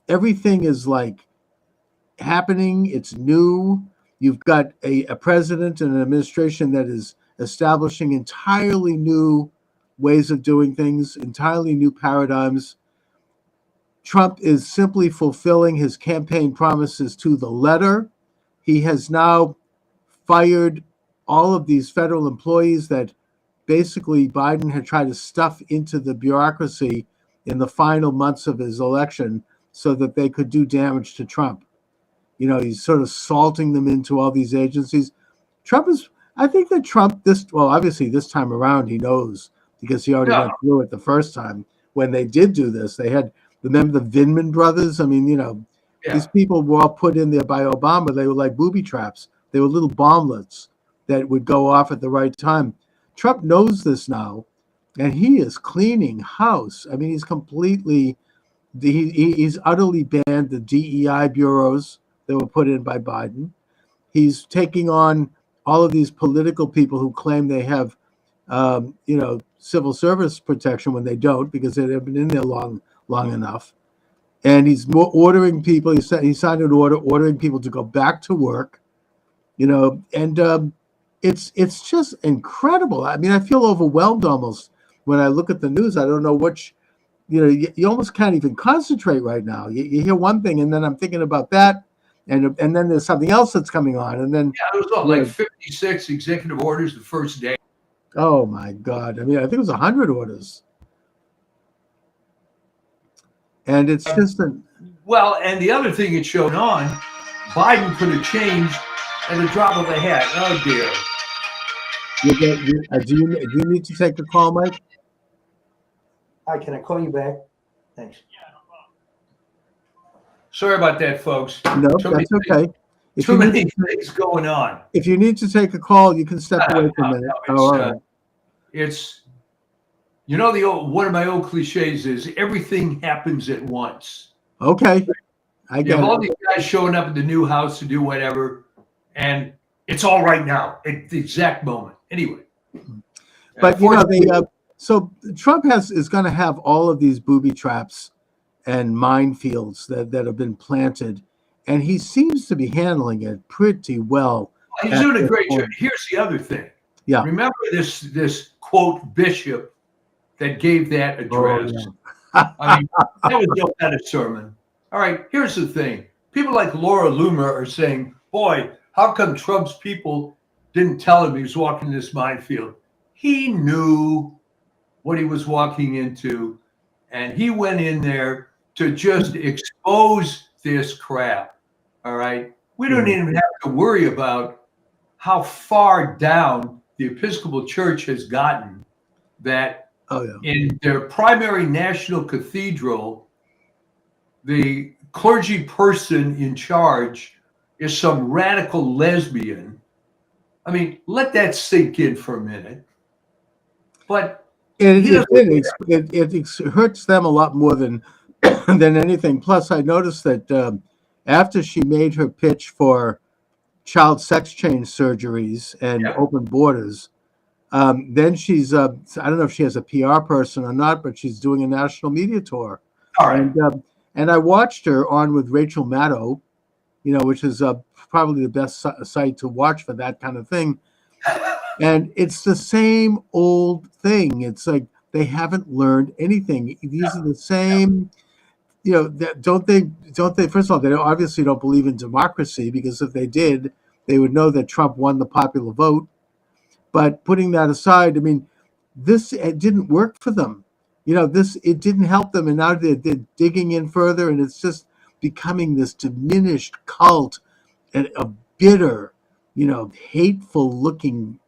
Everything is like happening. It's new. You've got a president and an administration that is establishing entirely new ways of doing things, entirely new paradigms. Trump is simply fulfilling his campaign promises to the letter. He has now fired all of these federal employees that basically Biden had tried to stuff into the bureaucracy in the final months of his election so that they could do damage to Trump. He's sort of salting them into all these agencies. Trump is, I think that Trump, obviously this time around he knows because he already Yeah. went through it the first time when they did do this. They had, remember the Vindman brothers? I mean, these people were all put in there by Obama. They were like booby traps. They were little bomblets that would go off at the right time. Trump knows this now, and he is cleaning house. I mean, he's completely, he's utterly banned the DEI bureaus that were put in by Biden. He's taking on all of these political people who claim they have, civil service protection when they don't, because they've been in there long enough. And he's ordering people. He signed an order ordering people to go back to work. And it's just incredible. I mean, I feel overwhelmed almost when I look at the news. I don't know which. You almost can't even concentrate right now. You hear one thing, and then I'm thinking about that. And then there's something else that's coming on, and then it was like 56 executive orders the first day. Oh my God! I mean, I think it was 100 orders, and it's just well. And the other thing it showed on, Biden could have changed at the drop of a hat. Oh dear. Do you need to take the call, Mike? Hi, can I call you back? Thanks. Sorry about that, folks. No, that's okay. Too many things going on. If you need to take a call, you can step away for a minute. All right. It's, one of my old cliches is everything happens at once. Okay. You have all these guys showing up at the new house to do whatever, and it's all right now at the exact moment. Anyway. But so Trump is going to have all of these booby traps and minefields that have been planted, and he seems to be handling it pretty well. He's doing a great job. Here's the other thing. Yeah. Remember this quote bishop that gave that address? Oh, yeah. I mean, that was no kind of sermon. All right, here's the thing. People like Laura Loomer are saying, boy, how come Trump's people didn't tell him he was walking in this minefield? He knew what he was walking into, and he went in there to just expose this crap. All right. We don't even have to worry about how far down the Episcopal Church has gotten that in their primary national cathedral, the clergy person in charge is some radical lesbian. I mean, let that sink in for a minute. But it hurts them a lot more than anything. Plus, I noticed that after she made her pitch for child sex change surgeries and open borders, then she's I don't know if she has a PR person or not, but she's doing a national media tour. All right. And I watched her on with Rachel Maddow, which is probably the best site to watch for that kind of thing. And it's the same old thing. It's like they haven't learned anything. These are the same, don't they? First of all, they obviously don't believe in democracy, because if they did, they would know that Trump won the popular vote. But putting that aside, I mean, it didn't work for them. It didn't help them. And now they're digging in further, and it's just becoming this diminished cult and a bitter, hateful looking,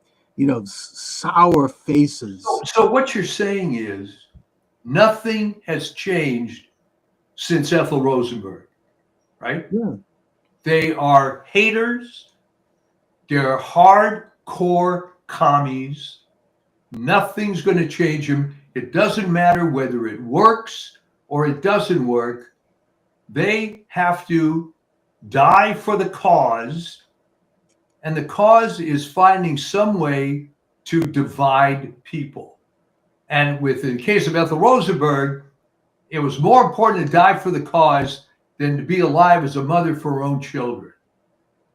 sour faces. So what you're saying is nothing has changed since Ethel Rosenberg, right? Yeah. They are haters. They're hardcore commies. Nothing's going to change them. It doesn't matter whether it works or it doesn't work. They have to die for the cause. And the cause is finding some way to divide people. And in the case of Ethel Rosenberg, it was more important to die for the cause than to be alive as a mother for her own children.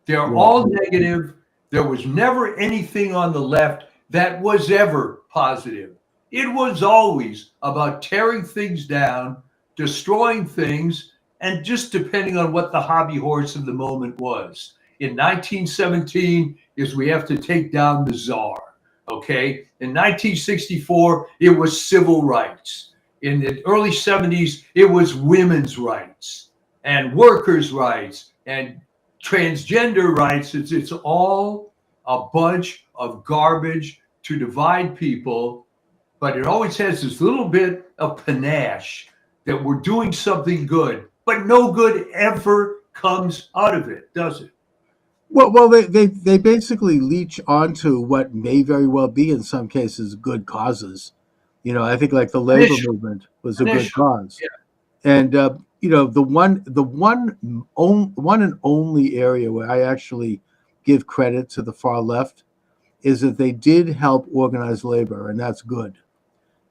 They're all negative. There was never anything on the left that was ever positive. It was always about tearing things down, destroying things, and just depending on what the hobby horse of the moment was. In 1917 is we have to take down the czar, okay? In 1964, it was civil rights. In the early 70s, it was women's rights and workers' rights and transgender rights. It's all a bunch of garbage to divide people, but it always has this little bit of panache that we're doing something good, but no good ever comes out of it, does it? Well, they basically leech onto what may very well be, in some cases, good causes. I think like the labor Initially. movement was a good Initially, cause. yeah. And one and only area where I actually give credit to the far left is that they did help organize labor, and that's good.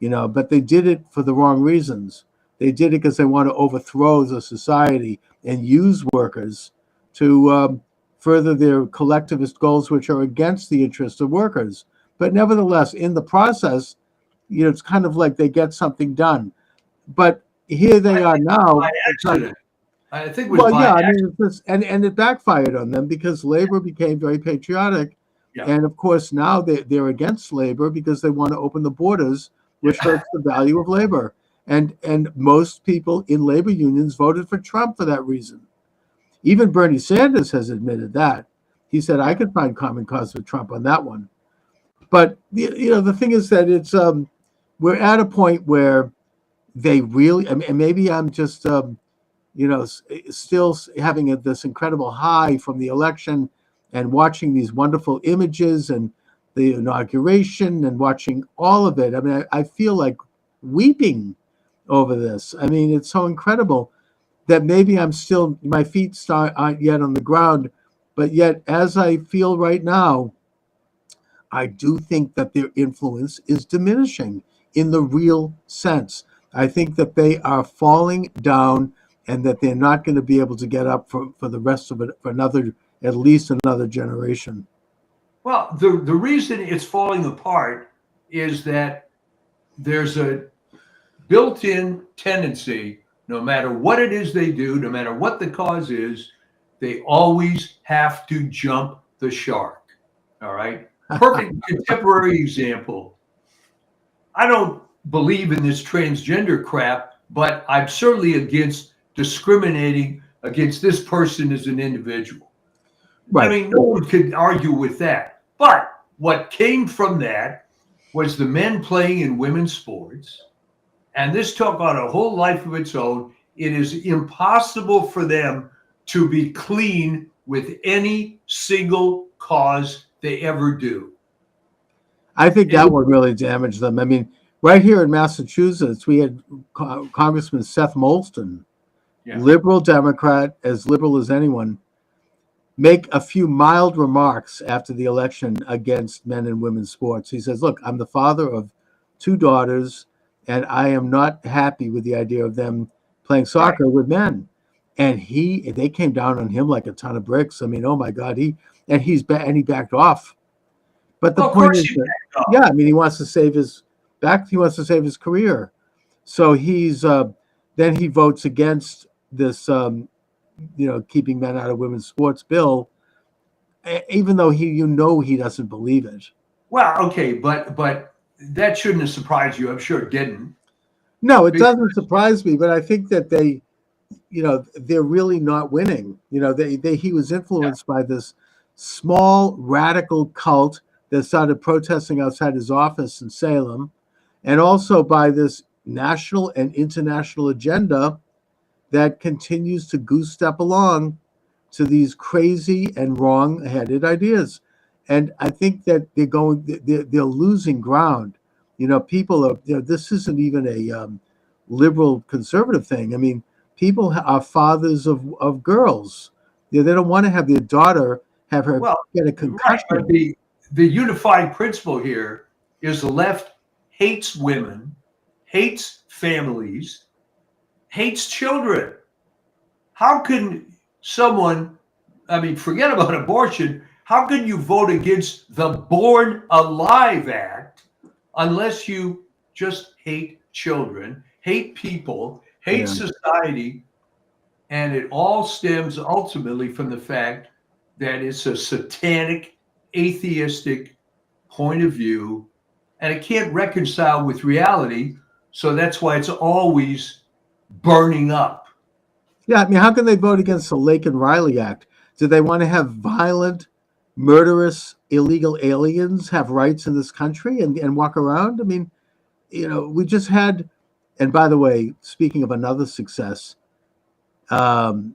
But they did it for the wrong reasons. They did it because they want to overthrow the society and use workers to further their collectivist goals, which are against the interests of workers. But nevertheless, in the process, it's kind of like they get something done. But here they are now. By accident. I think it was Well, by yeah, I accident. mean, and it backfired on them because labor became very patriotic. Yeah. And of course, now they're against labor because they want to open the borders, which hurts the value of labor. And most people in labor unions voted for Trump for that reason. Even Bernie Sanders has admitted that. He said, I could find common cause with Trump on that one. But, the thing is that it's we're at a point where they really, and maybe I'm just, still having this incredible high from the election and watching these wonderful images and the inauguration and watching all of it. I mean, I feel like weeping over this. I mean, it's so incredible that maybe my feet aren't yet on the ground, but yet as I feel right now, I do think that their influence is diminishing in the real sense. I think that they are falling down and that they're not going to be able to get up for the rest of it for at least another generation. Well, the reason it's falling apart is that there's a built-in tendency, no matter what it is they do, no matter what the cause is, they always have to jump the shark. All right? Perfect contemporary example. I don't believe in this transgender crap, but I'm certainly against discriminating against this person as an individual. Right. I mean, no one could argue with that. But what came from that was the men playing in women's sports. And this took on a whole life of its own. It is impossible for them to be clean with any single cause they ever do. I think that would really damage them. I mean, right here in Massachusetts, we had Congressman Seth Moulton, liberal Democrat, as liberal as anyone, make a few mild remarks after the election against men and women's sports. He says, look, I'm the father of 2 daughters, and I am not happy with the idea of them playing soccer with men. And they came down on him like a ton of bricks. I mean, oh my God, he backed off. But the point is that, I mean, he wants to save his career. So then he votes against this, keeping men out of women's sports bill, even though he doesn't believe it. Well, okay, but that shouldn't have surprised you. I'm sure it didn't. No, it doesn't surprise me, but I think that they're really not winning. He was influenced by this small radical cult that started protesting outside his office in Salem, and also by this national and international agenda that continues to goose step along to these crazy and wrong-headed ideas. And I think that they're losing ground. People are, this isn't even a liberal conservative thing. I mean, people are fathers of girls. They don't want to have their daughter get a concussion. Right, the unifying principle here is the left hates women, hates families, hates children. How can someone, forget about abortion, how can you vote against the Born Alive Act unless you just hate children, hate people, hate society? And it all stems ultimately from the fact that it's a satanic, atheistic point of view, and it can't reconcile with reality. So that's why it's always burning up. Yeah, I mean, how can they vote against the Lake and Riley Act? Do they want to have violent murderous illegal aliens have rights in this country and walk around? I mean, we just had, and by the way, speaking of another success, Tom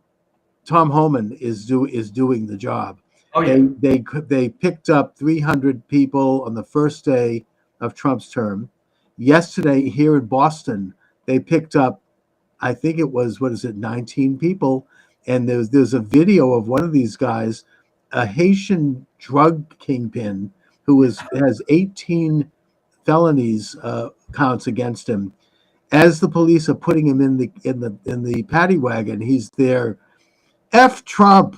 Homan is doing the job. Oh yeah. They picked up 300 people on the first day of Trump's term. Yesterday here in Boston, they picked up, I think it was, 19 people. And there's a video of one of these guys, a Haitian drug kingpin who has 18 felonies counts against him. As the police are putting him in the paddy wagon, he's there. F Trump.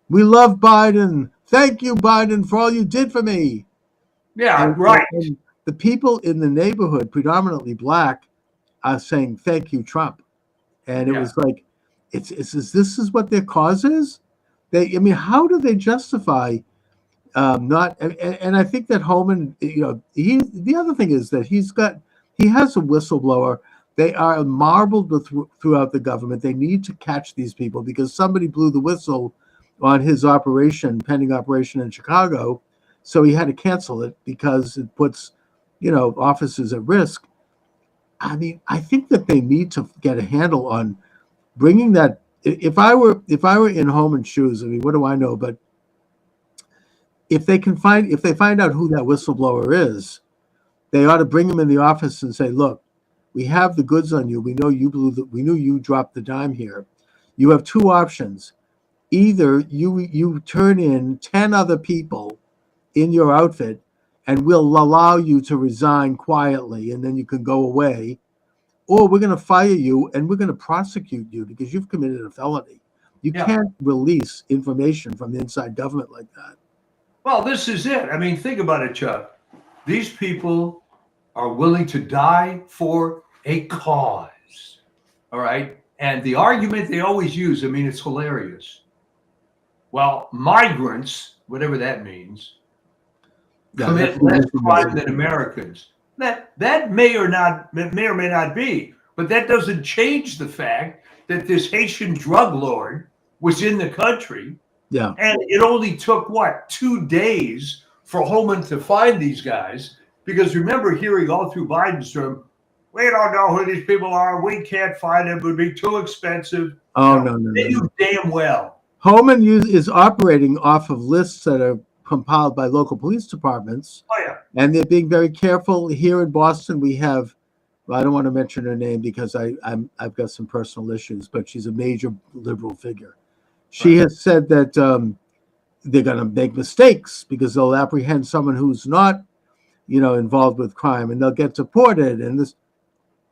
We love Biden. Thank you, Biden, for all you did for me. Yeah, right. And the people in the neighborhood, predominantly black, are saying, thank you, Trump. And it was like, this is what their cause is? How do they justify not? And I think that Holman, the other thing is that he has a whistleblower. They are marbled throughout the government. They need to catch these people because somebody blew the whistle on his pending operation in Chicago. So he had to cancel it because it puts, officers at risk. I mean, I think that they need to get a handle on bringing that. If I were in Holman's shoes, I mean, what do I know? But if they find out who that whistleblower is, they ought to bring him in the office and say, look, we have the goods on you. We know we knew you dropped the dime here. You have two options. Either you turn in 10 other people in your outfit and we'll allow you to resign quietly and then you can go away, or we're going to fire you and we're going to prosecute you because you've committed a felony. You can't release information from inside government like that. Well, this is it. I mean, think about it, Chuck. These people are willing to die for a cause. All right. And the argument they always use, I mean, it's hilarious. Well, migrants, whatever that means, commit less crime than Americans. That may or may not be, but that doesn't change the fact that this Haitian drug lord was in the country. Yeah. And it only took 2 days for Holman to find these guys, because remember hearing all through Biden's term, we don't know who these people are. We can't find them. It would be too expensive. Oh, no. They knew damn well. Holman is operating off of lists that are compiled by local police departments. Oh, yeah. And they're being very careful. Here in Boston, we have, I don't want to mention her name because I've got some personal issues, but she's a major liberal figure. She has said that they're going to make mistakes because they'll apprehend someone who's not, involved with crime, and they'll get deported. And this,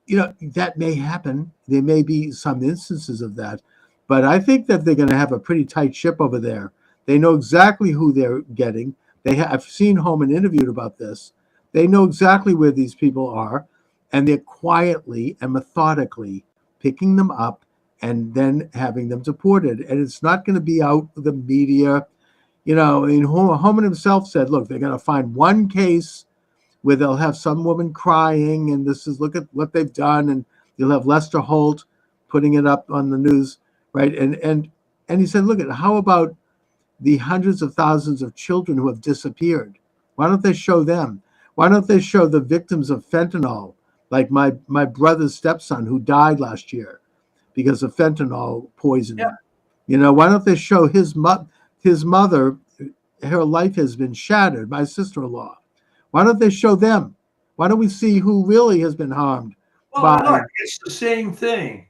that may happen. There may be some instances of that. But I think that they're going to have a pretty tight ship over there. They know exactly who they're getting. I've seen Holman interviewed about this. They know exactly where these people are, and they're quietly and methodically picking them up and then having them deported. And it's not going to be out the media. Holman himself said, look, they're going to find one case where they'll have some woman crying, and look at what they've done, and you'll have Lester Holt putting it up on the news, right? And he said, look, how about the hundreds of thousands of children who have disappeared? Why don't they show them? Why don't they show the victims of fentanyl, like my brother's stepson who died last year because of fentanyl poisoning? Yeah. Why don't they show his mother? Her life has been shattered. My sister-in-law. Why don't they show them? Why don't we see who really has been harmed? Well, look, it's the same thing.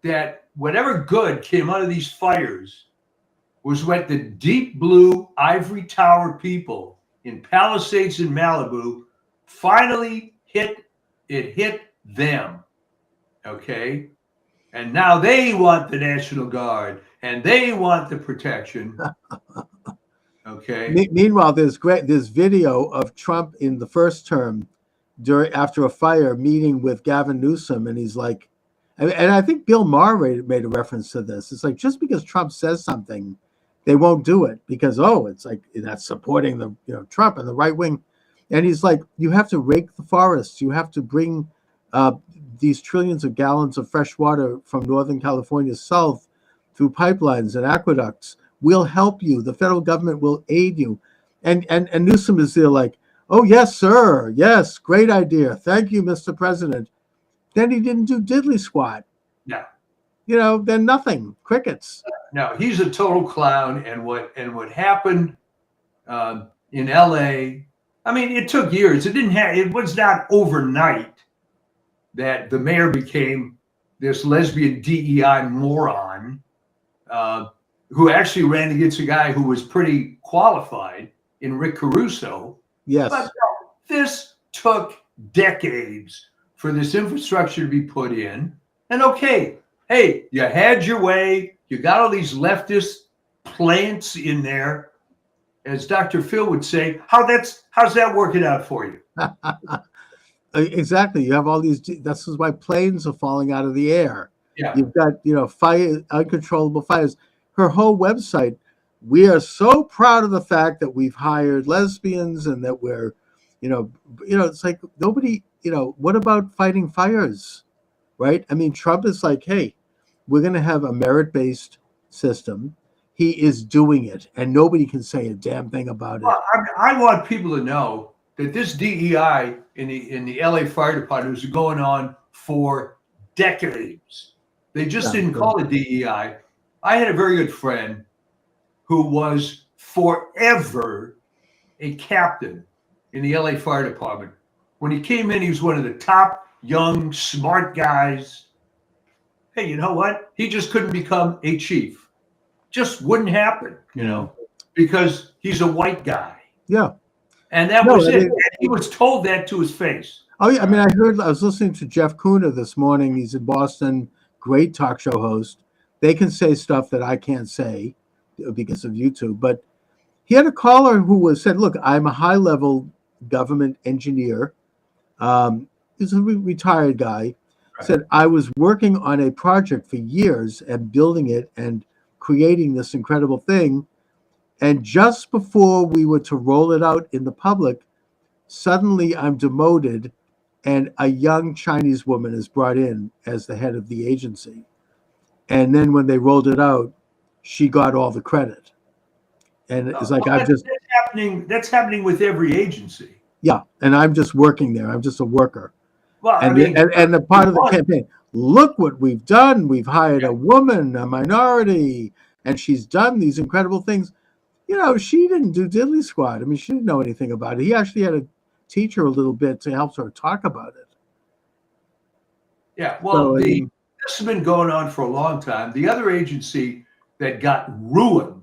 That whatever good came out of these fires was what the deep blue ivory tower people in Palisades in Malibu finally hit them. Okay. And now they want the National Guard and they want the protection. Okay. Meanwhile, there's video of Trump in the first term after a fire meeting with Gavin Newsom, and he's like, and I think Bill Maher made a reference to this. It's like, just because Trump says something, they won't do it because, it's like that's supporting the Trump and the right wing. And he's like, you have to rake the forests. You have to bring these trillions of gallons of fresh water from Northern California south through pipelines and aqueducts. We'll help you. The federal government will aid you. And Newsom is there like, oh, yes, sir. Yes, great idea. Thank you, Mr. President. Then he didn't do diddly squat. No. Then nothing. Crickets. No, he's a total clown. And what happened in LA, I mean, it took years. It was not overnight that the mayor became this lesbian DEI moron who actually ran against a guy who was pretty qualified in Rick Caruso. Yes. But this took decades for this infrastructure to be put in. And okay, hey, you had your way. You got all these leftist plants in there. As Dr. Phil would say, how's that working out for you? Exactly. You have all these. This is why planes are falling out of the air. Yeah. You've got fire, uncontrollable fires. Her whole website. We are so proud of the fact that we've hired lesbians and that we're, it's like nobody. What about fighting fires, right? I mean, Trump is like, hey, we're going to have a merit-based system. He is doing it, and nobody can say a damn thing about it. Well, I want people to know that this DEI in the LA Fire Department was going on for decades. They just didn't call it DEI. I had a very good friend who was forever a captain in the LA Fire Department. When he came in, he was one of the top young, smart guys. Hey, you know what? He just couldn't become a chief. Just wouldn't happen, because he's a white guy. Yeah. And that was it. And he was told that to his face. Oh, yeah. I mean, I was listening to Jeff Kuna this morning. He's in Boston, great talk show host. They can say stuff that I can't say because of YouTube. But he had a caller who said, look, I'm a high-level government engineer. He's a retired guy. Right. Said, I was working on a project for years and building it and creating this incredible thing. And just before we were to roll it out in the public, suddenly I'm demoted and a young Chinese woman is brought in as the head of the agency. And then when they rolled it out, she got all the credit. And it's like, that's happening with every agency. Yeah. And I'm just working there. I'm just a worker. Well, and the part of the campaign, look what we've done. We've hired a woman, a minority, and she's done these incredible things. She didn't do diddly squat. I mean, she didn't know anything about it. He actually had to teach her a little bit to help her talk about it. Yeah, well, this has been going on for a long time. The other agency that got ruined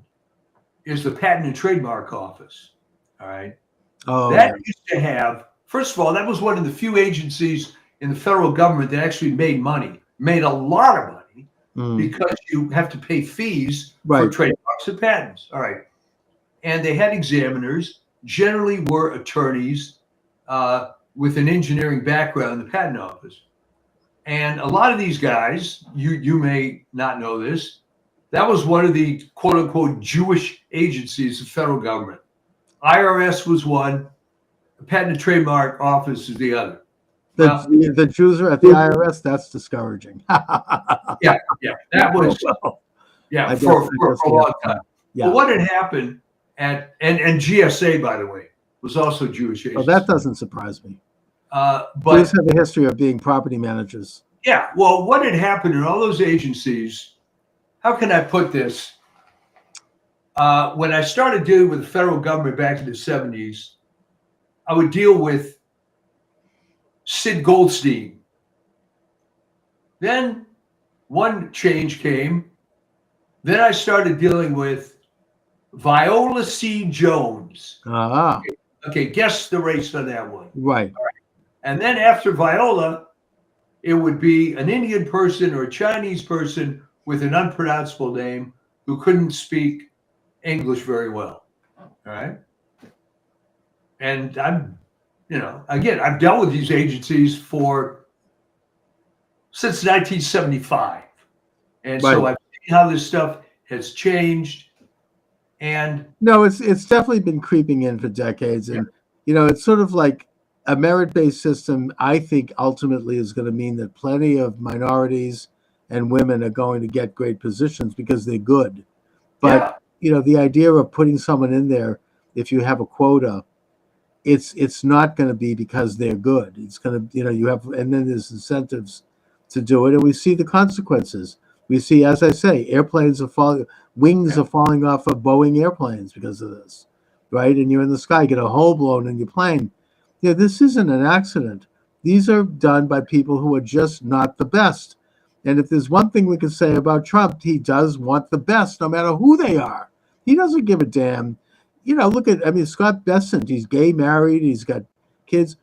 is the Patent and Trademark Office. All right. Oh, that used to have, first of all, that was one of the few agencies in the federal government that actually made a lot of money, because you have to pay fees for trademarks and patents. All right. And they had examiners, generally were attorneys with an engineering background in the patent office. And a lot of these guys, you may not know this, that was one of the quote unquote Jewish agencies of federal government. IRS was one, the Patent and Trademark Office is the other. The Jews are at the IRS. That's discouraging. Yeah, that was for a long time. Yeah. But what had happened and GSA, by the way, was also Jewish agency. Oh, that doesn't surprise me. But Jews have a history of being property managers. Yeah. Well, what had happened in all those agencies? How can I put this? When I started dealing with the federal government back in the 70s, I would deal with Sid Goldstein. Then one change came. Then I started dealing with Viola C. Jones. Okay, guess the race on that one. Right. All right. And then after Viola, it would be an Indian person or a Chinese person with an unpronounceable name who couldn't speak English very well. All right. And I've dealt with these agencies since 1975. And so I've seen how this stuff has changed. And no, it's definitely been creeping in for decades. And, it's sort of like a merit-based system, I think ultimately is going to mean that plenty of minorities and women are going to get great positions because they're good. But, the idea of putting someone in there if you have a quota, it's not going to be because they're good. It's going to, you have, and then there's incentives to do it, and we see the consequences. We see, as I say, airplanes are falling, wings are falling off of Boeing airplanes because of this, right? And you're in the sky, get a hole blown in your plane. This isn't an accident. These are done by people who are just not the best. And if there's one thing we can say about Trump, he does want the best, no matter who they are. He doesn't give a damn. Look at, Scott Bessent, he's gay, married, he's got kids.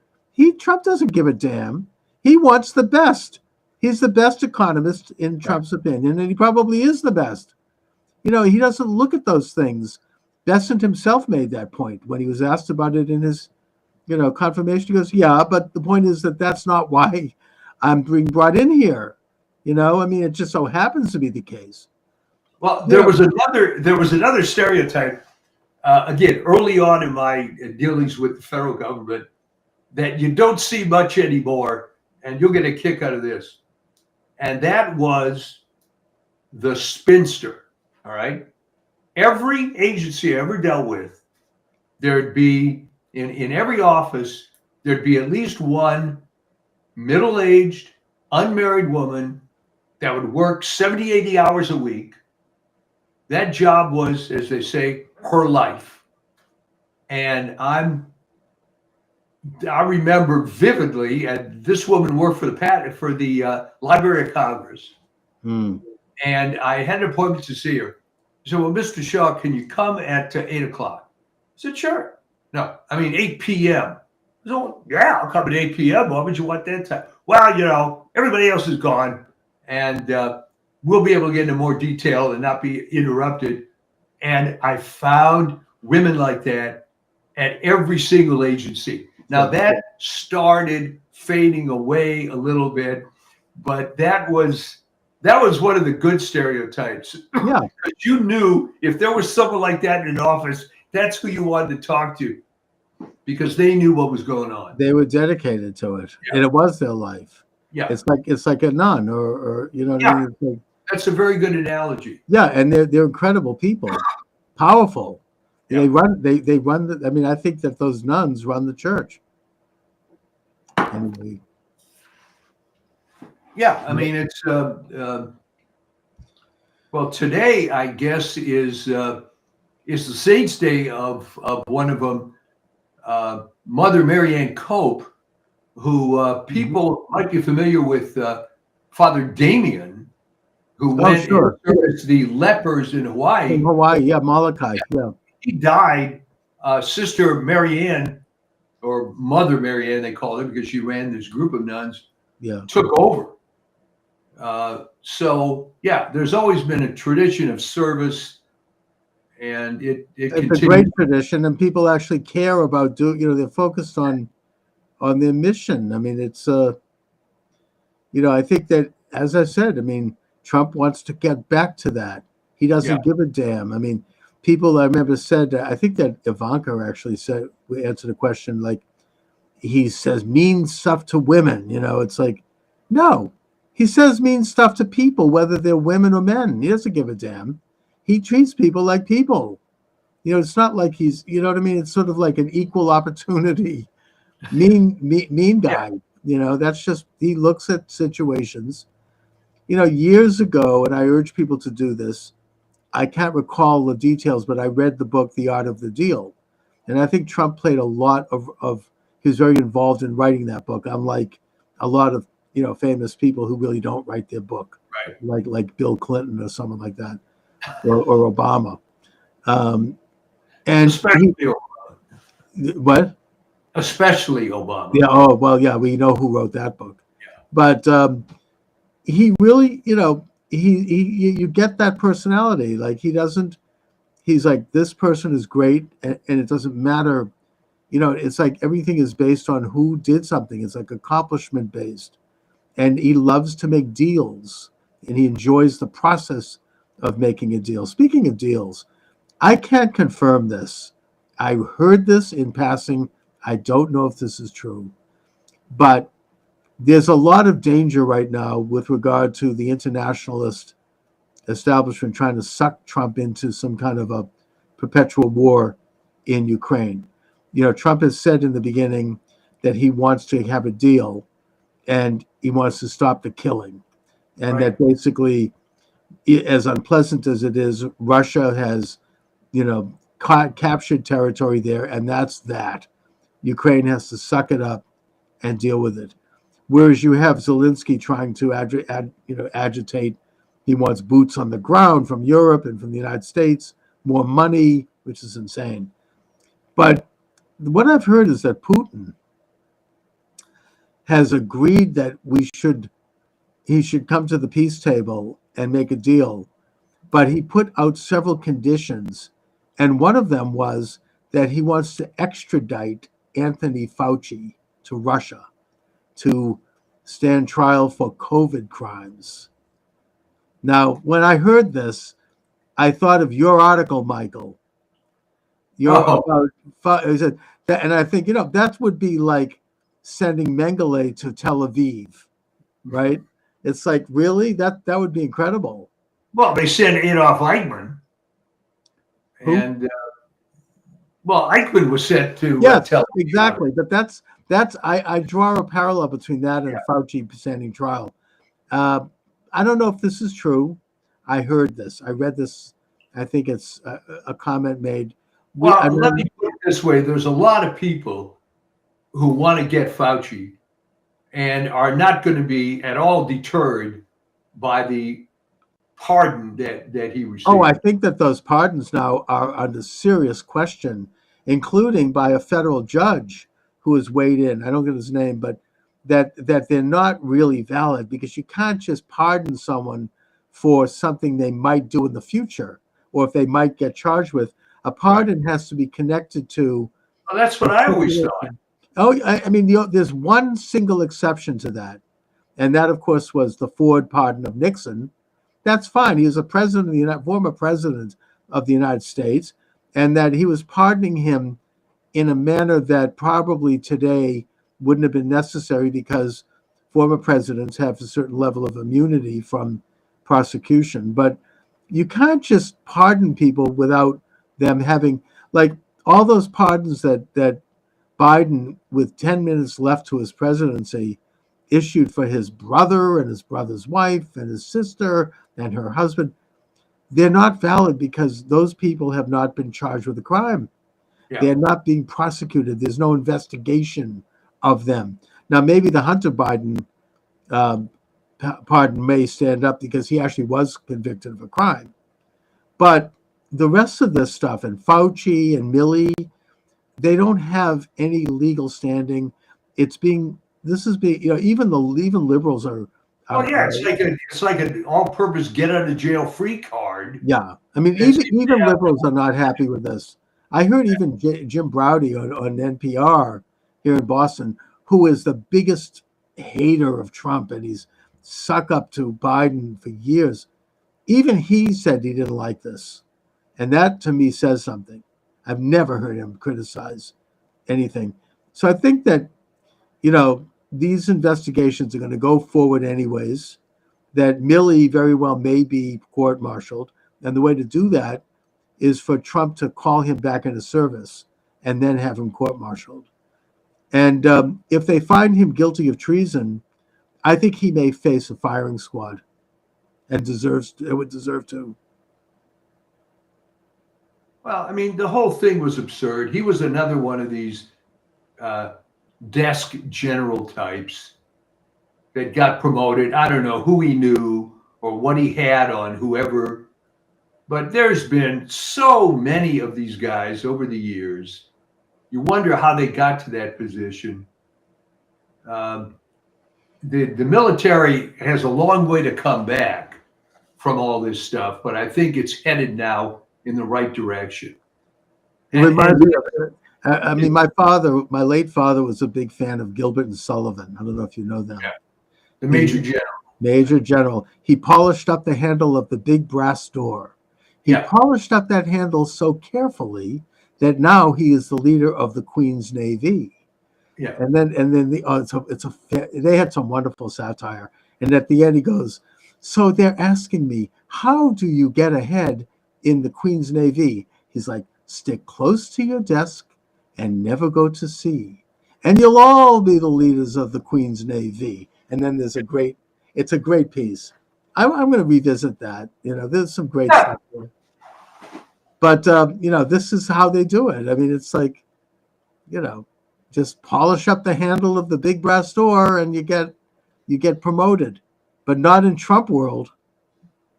Trump doesn't give a damn. He wants the best. He's the best economist in Trump's opinion, and he probably is the best. He doesn't look at those things. Bessent himself made that point when he was asked about it in his, confirmation. He goes, yeah, but the point is that that's not why I'm being brought in here. It just so happens to be the case. Well, there was another stereotype, again, early on in my dealings with the federal government, that you don't see much anymore, and you'll get a kick out of this. And that was the spinster, all right? Every agency I ever dealt with, there'd be, in every office, there'd be at least one middle-aged, unmarried woman that would work 70, 80 hours a week. That job was, as they say, her life. And I remember vividly, and this woman worked for the Library of Congress. And I had an appointment to see her. She said, well, Mr. Shaw, can you come at 8 o'clock? I said, sure. No, 8 p.m. So, yeah, I'll come at 8 p.m. Why would you want that time? Well, everybody else is gone, and we'll be able to get into more detail and not be interrupted. And I found women like that at every single agency. Now, that started fading away a little bit, but that was one of the good stereotypes. Yeah. Because you knew if there was someone like that in an office, that's who you wanted to talk to, because they knew what was going on. They were dedicated to it, and it was their life. Yeah. It's like a nun, or what I mean? Like, that's a very good analogy. Yeah, and they're incredible people, powerful. Yeah. They run the. I think that those nuns run the church. Anyway. Yeah, it's well, today I guess is the Saints' Day of one of them, Mother Mary Ann Cope, who people might be familiar with, Father Damien, who went to service the lepers in Hawaii. In Hawaii, yeah, Molokai, yeah. He died. Sister Mary Ann, or Mother Mary Ann, they called her because she ran this group of nuns. Yeah, took over. So yeah, there's always been a tradition of service, and it's a great tradition, and people actually care about they're focused on their mission. It's I think that, as I said, Trump wants to get back to that. He doesn't give a damn. People, I remember, said, I think that Ivanka actually said, we answered a question like, he says mean stuff to women. It's like, no, he says mean stuff to people, whether they're women or men. He doesn't give a damn. He treats people like people. It's not like he's, It's sort of like an equal opportunity mean guy. That's just, he looks at situations. Years ago, and I urge people to do this, I can't recall the details, but I read the book, The Art of the Deal. And I think Trump played a lot of he was very involved in writing that book, unlike a lot of, famous people who really don't write their book, right? Like Bill Clinton or someone like that, or Obama. And especially Obama. What? Especially Obama. Yeah. Oh, well, yeah, we know who wrote that book. Yeah. But he really, you get that personality. Like, he's like, this person is great, and it doesn't matter. It's like everything is based on who did something. It's like accomplishment based. And he loves to make deals, and he enjoys the process of making a deal. Speaking of deals, I can't confirm this. I heard this in passing. I don't know if this is true, but there's a lot of danger right now with regard to the internationalist establishment trying to suck Trump into some kind of a perpetual war in Ukraine. Trump has said in the beginning that he wants to have a deal and he wants to stop the killing. And that basically, as unpleasant as it is, Russia has, captured territory there, and that's that. Ukraine has to suck it up and deal with it. Whereas you have Zelensky trying to agitate. He wants boots on the ground from Europe and from the United States, more money, which is insane. But what I've heard is that Putin has agreed that he should come to the peace table and make a deal. But he put out several conditions, and one of them was that he wants to extradite Anthony Fauci to Russia to stand trial for COVID crimes. Now, when I heard this, I thought of your article, Michael. And I think, that would be like sending Mengele to Tel Aviv, right? It's like, really? That would be incredible. Well, they sent Adolf Eichmann. Who? And, Eichmann was sent to yes, Tel Aviv. Exactly. But that's I draw a parallel between that and Fauci standing trial. I don't know if this is true. I heard this. I read this. I think it's a comment made. Let me put it this way. There's a lot of people who want to get Fauci and are not going to be at all deterred by the pardon that he received. Oh, I think that those pardons now are under serious question, including by a federal judge who has weighed in. I don't get his name, but that they're not really valid, because you can't just pardon someone for something they might do in the future, or if they might get charged with. A pardon has to be connected to. Well, that's what I always thought. Oh, I mean, there's one single exception to that, and that, of course, was the Ford pardon of Nixon. That's fine. He was a former president of the United States, and that he was pardoning him in a manner that probably today wouldn't have been necessary, because former presidents have a certain level of immunity from prosecution. But you can't just pardon people without them having, like, all those pardons that Biden, with 10 minutes left to his presidency, issued for his brother and his brother's wife and his sister and her husband. They're not valid because those people have not been charged with a crime. Yeah. They're not being prosecuted. There's no investigation of them. Now, maybe the Hunter Biden pardon may stand up because he actually was convicted of a crime. But the rest of this stuff, and Fauci and Milley, they don't have any legal standing. Even liberals are. It's like an all-purpose get out of jail free card. Yeah, I mean, even liberals are not happy with this. I heard even Jim Braude on NPR here in Boston, who is the biggest hater of Trump, and he's suck up to Biden for years. Even he said he didn't like this, and that to me says something. I've never heard him criticize anything. So I think that, these investigations are going to go forward anyways, that Milley very well may be court-martialed. And the way to do that is for Trump to call him back into service and then have him court-martialed. And if they find him guilty of treason, I think he may face a firing squad and would deserve to. Well, I mean, the whole thing was absurd. He was another one of these desk general types that got promoted. I don't know who he knew or what he had on whoever, but there's been so many of these guys over the years. You wonder how they got to that position. The military has a long way to come back from all this stuff, but I think it's headed now in the right direction. I mean, my late father was a big fan of Gilbert and Sullivan. I don't know if you know them. Yeah. The Major General. Major General. He polished up the handle of the big brass door. He polished up that handle so carefully that now he is the leader of the Queen's Navy. Yeah. And then they had some wonderful satire. And at the end he goes, "So they're asking me, how do you get ahead in the Queen's Navy?" He's like, Stick close to your desk and never go to sea. And you'll all be the leaders of the Queen's Navy. And then it's a great piece. I'm going to revisit that. There's some great stuff there. But, this is how they do it. I mean, it's like, just polish up the handle of the big brass door and you get promoted, but not in Trump world.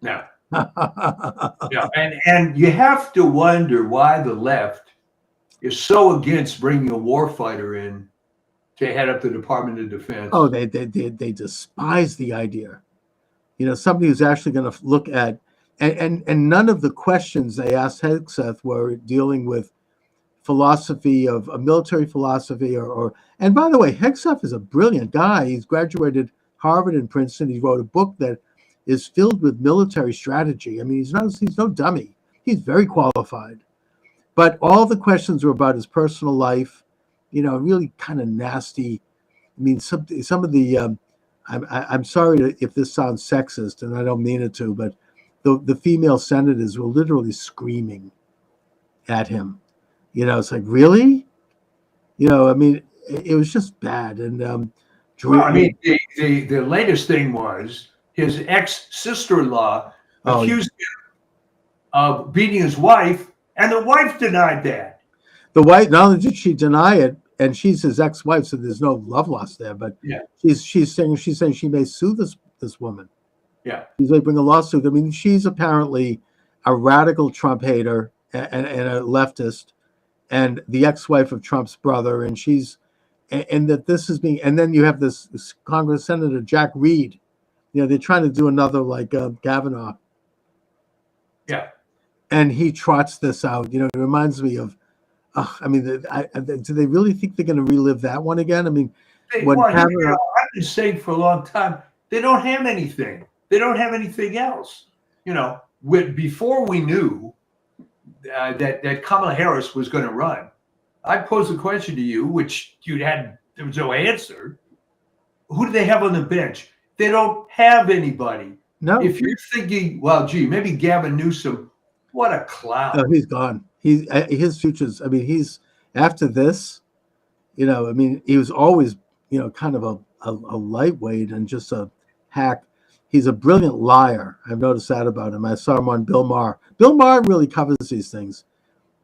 No. Yeah, and you have to wonder why the left is so against bringing a warfighter in to head up the Department of Defense. Oh, they despise the idea. Somebody who's actually going to look at and none of the questions they asked Hegseth were dealing with philosophy of a military philosophy or and by the way, Hegseth is a brilliant guy. He's graduated Harvard and Princeton. He wrote a book that is filled with military strategy. I mean, he's no dummy. He's very qualified. But all the questions were about his personal life, really kind of nasty. I mean, some of the I'm sorry if this sounds sexist, and I don't mean it to, but the female senators were literally screaming at him. It's like, really? I mean, it was just bad. And well, I mean, the latest thing was his ex-sister-in-law accused him of beating his wife, and the wife denied that. The wife, not only did she deny it, and she's his ex-wife, so there's no love lost there. But yeah, she's saying she may sue this woman. Yeah, she's going to bring a lawsuit. I mean, she's apparently a radical Trump hater and a leftist, and the ex-wife of Trump's brother, and that this is being. And then you have this Congress Senator Jack Reed. They're trying to do another like Kavanaugh. Yeah, and he trots this out. It reminds me of. I mean, do they really think they're going to relive that one again? I mean, I've been saying for a long time, they don't have anything. They don't have anything else. Before we knew that Kamala Harris was going to run, I posed a question to you, which there was no answer. Who do they have on the bench? They don't have anybody. No. If you're thinking, well, gee, maybe Gavin Newsom, what a clown. Oh, he's gone. His future's. I mean, he's after this. I mean, he was always, kind of a lightweight and just a hack. He's a brilliant liar. I've noticed that about him. I saw him on Bill Maher. Bill Maher really covers these things,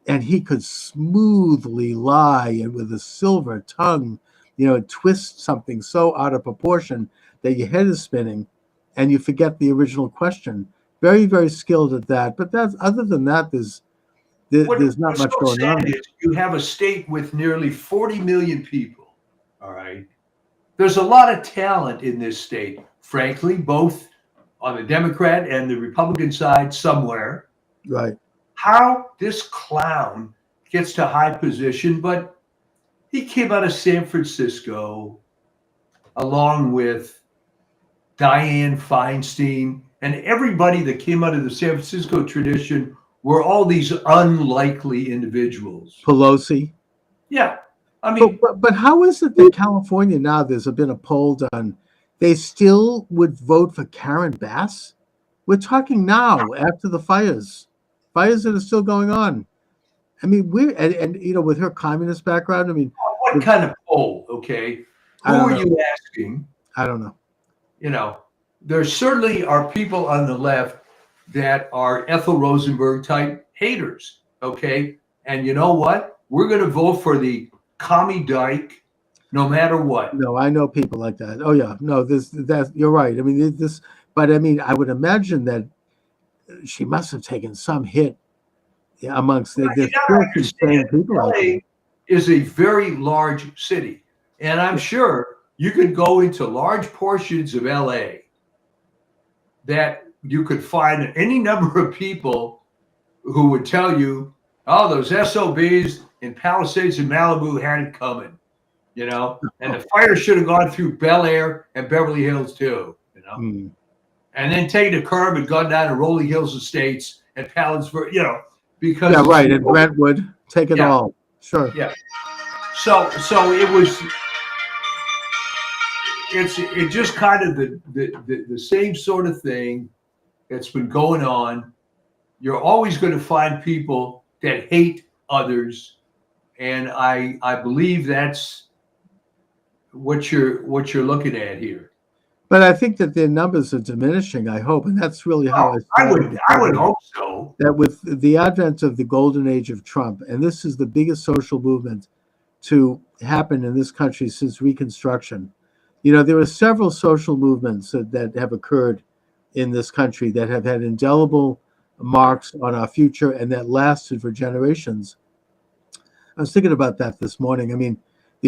and he could smoothly lie and with a silver tongue, twist something so out of proportion that your head is spinning, and you forget the original question. Very, very skilled at that. But other than that, there's not much going on. You have a state with nearly 40 million people. All right. There's a lot of talent in this state, frankly, both on the Democrat and the Republican side somewhere. Right. How this clown gets to high position, but he came out of San Francisco along with Dianne Feinstein, and everybody that came out of the San Francisco tradition were all these unlikely individuals. Pelosi. Yeah. I mean, but how is it that California now, there's been a poll done, they still would vote for Karen Bass? We're talking now after the fires that are still going on. I mean, with her communist background, I mean. What kind of poll, okay? Who are you asking? I don't know. There certainly are people on the left that are Ethel Rosenberg type haters, okay? And you know what? We're going to vote for the commie dyke no matter what. No, I know people like that. Oh yeah, no, you're right. I mean, but I mean, I would imagine that she must have taken some hit amongst the people out there. Is a very large city, and I'm sure you could go into large portions of LA that you could find any number of people who would tell you, oh, those SOBs in Palisades and Malibu had it coming, and the fire should have gone through Bel Air and Beverly Hills too, and then taken a curve and gone down to Rolling Hills Estates and Palandsburg, because right, and Brentwood, take it all, sure, yeah. So it's just kind of the same sort of thing that's been going on. You're always going to find people that hate others, and I believe that's what you're looking at here. But I think that their numbers are diminishing, I hope, and that's really how I would hope so. That with the advent of the golden age of Trump, and this is the biggest social movement to happen in this country since Reconstruction. You know, there are several social movements that have occurred in this country that have had indelible marks on our future and that lasted for generations. I was thinking about that this morning. I mean,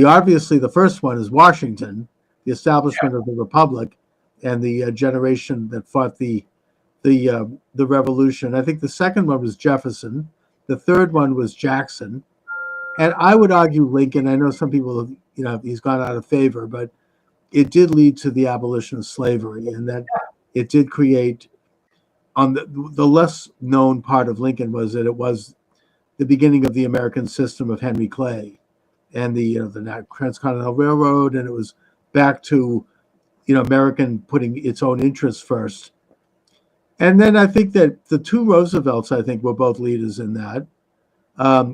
obviously the first one is Washington, the establishment of the republic, and the generation that fought the revolution. I think the second one was Jefferson. The third one was Jackson, and I would argue Lincoln. I know some people, you know, he's gone out of favor, but it did lead to the abolition of slavery, and that it did create. On the less known part of Lincoln was that it was the beginning of the American system of Henry Clay, and the Transcontinental Railroad, and it was back to, you know, American putting its own interests first. And then I think that the two Roosevelts, I think, were both leaders in that,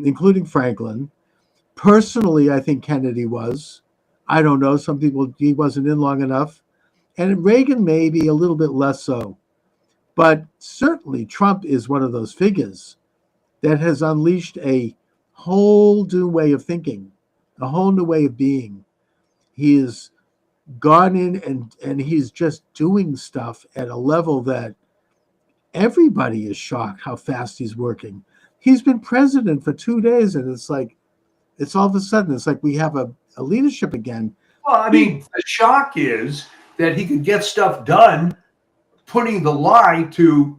including Franklin. Personally, I think Kennedy was. I don't know. Some people, he wasn't in long enough. And Reagan maybe a little bit less so. But certainly Trump is one of those figures that has unleashed a whole new way of thinking, a whole new way of being. He has gone in and he's just doing stuff at a level that everybody is shocked how fast he's working. He's been president for 2 days, and it's like, it's all of a sudden, it's like we have a leadership again. Well, I mean, the shock is that he could get stuff done, putting the lie to,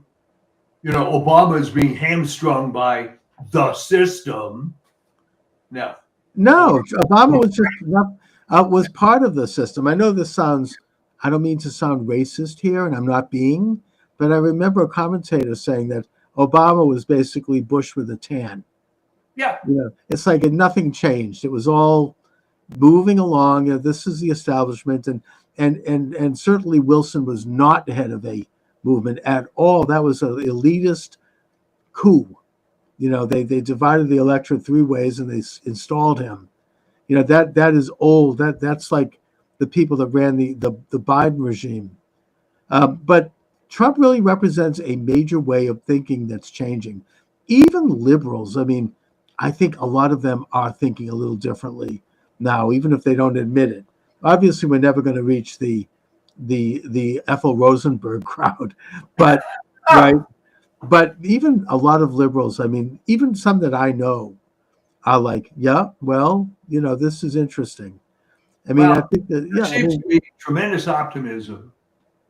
you know, Obama is being hamstrung by the system. No, Obama was just was part of the system. I know this sounds, I don't mean to sound racist here, and I'm not being, but I remember a commentator saying that Obama was basically Bush with a tan. Yeah. You know, it's like nothing changed. It was all moving along. This is the establishment, and certainly Wilson was not the head of a movement at all. That was an elitist coup. You know, they divided the electorate 3 ways and they installed him. You know, that is old. That's like the people that ran the Biden regime. But Trump really represents a major way of thinking that's changing. Even liberals, I mean, I think a lot of them are thinking a little differently now, even if they don't admit it. Obviously, we're never going to reach the Ethel Rosenberg crowd, but right. But even a lot of liberals, I mean, even some that I know, are like, yeah, well, you know, this is interesting. I mean, I think that there seems to be tremendous optimism,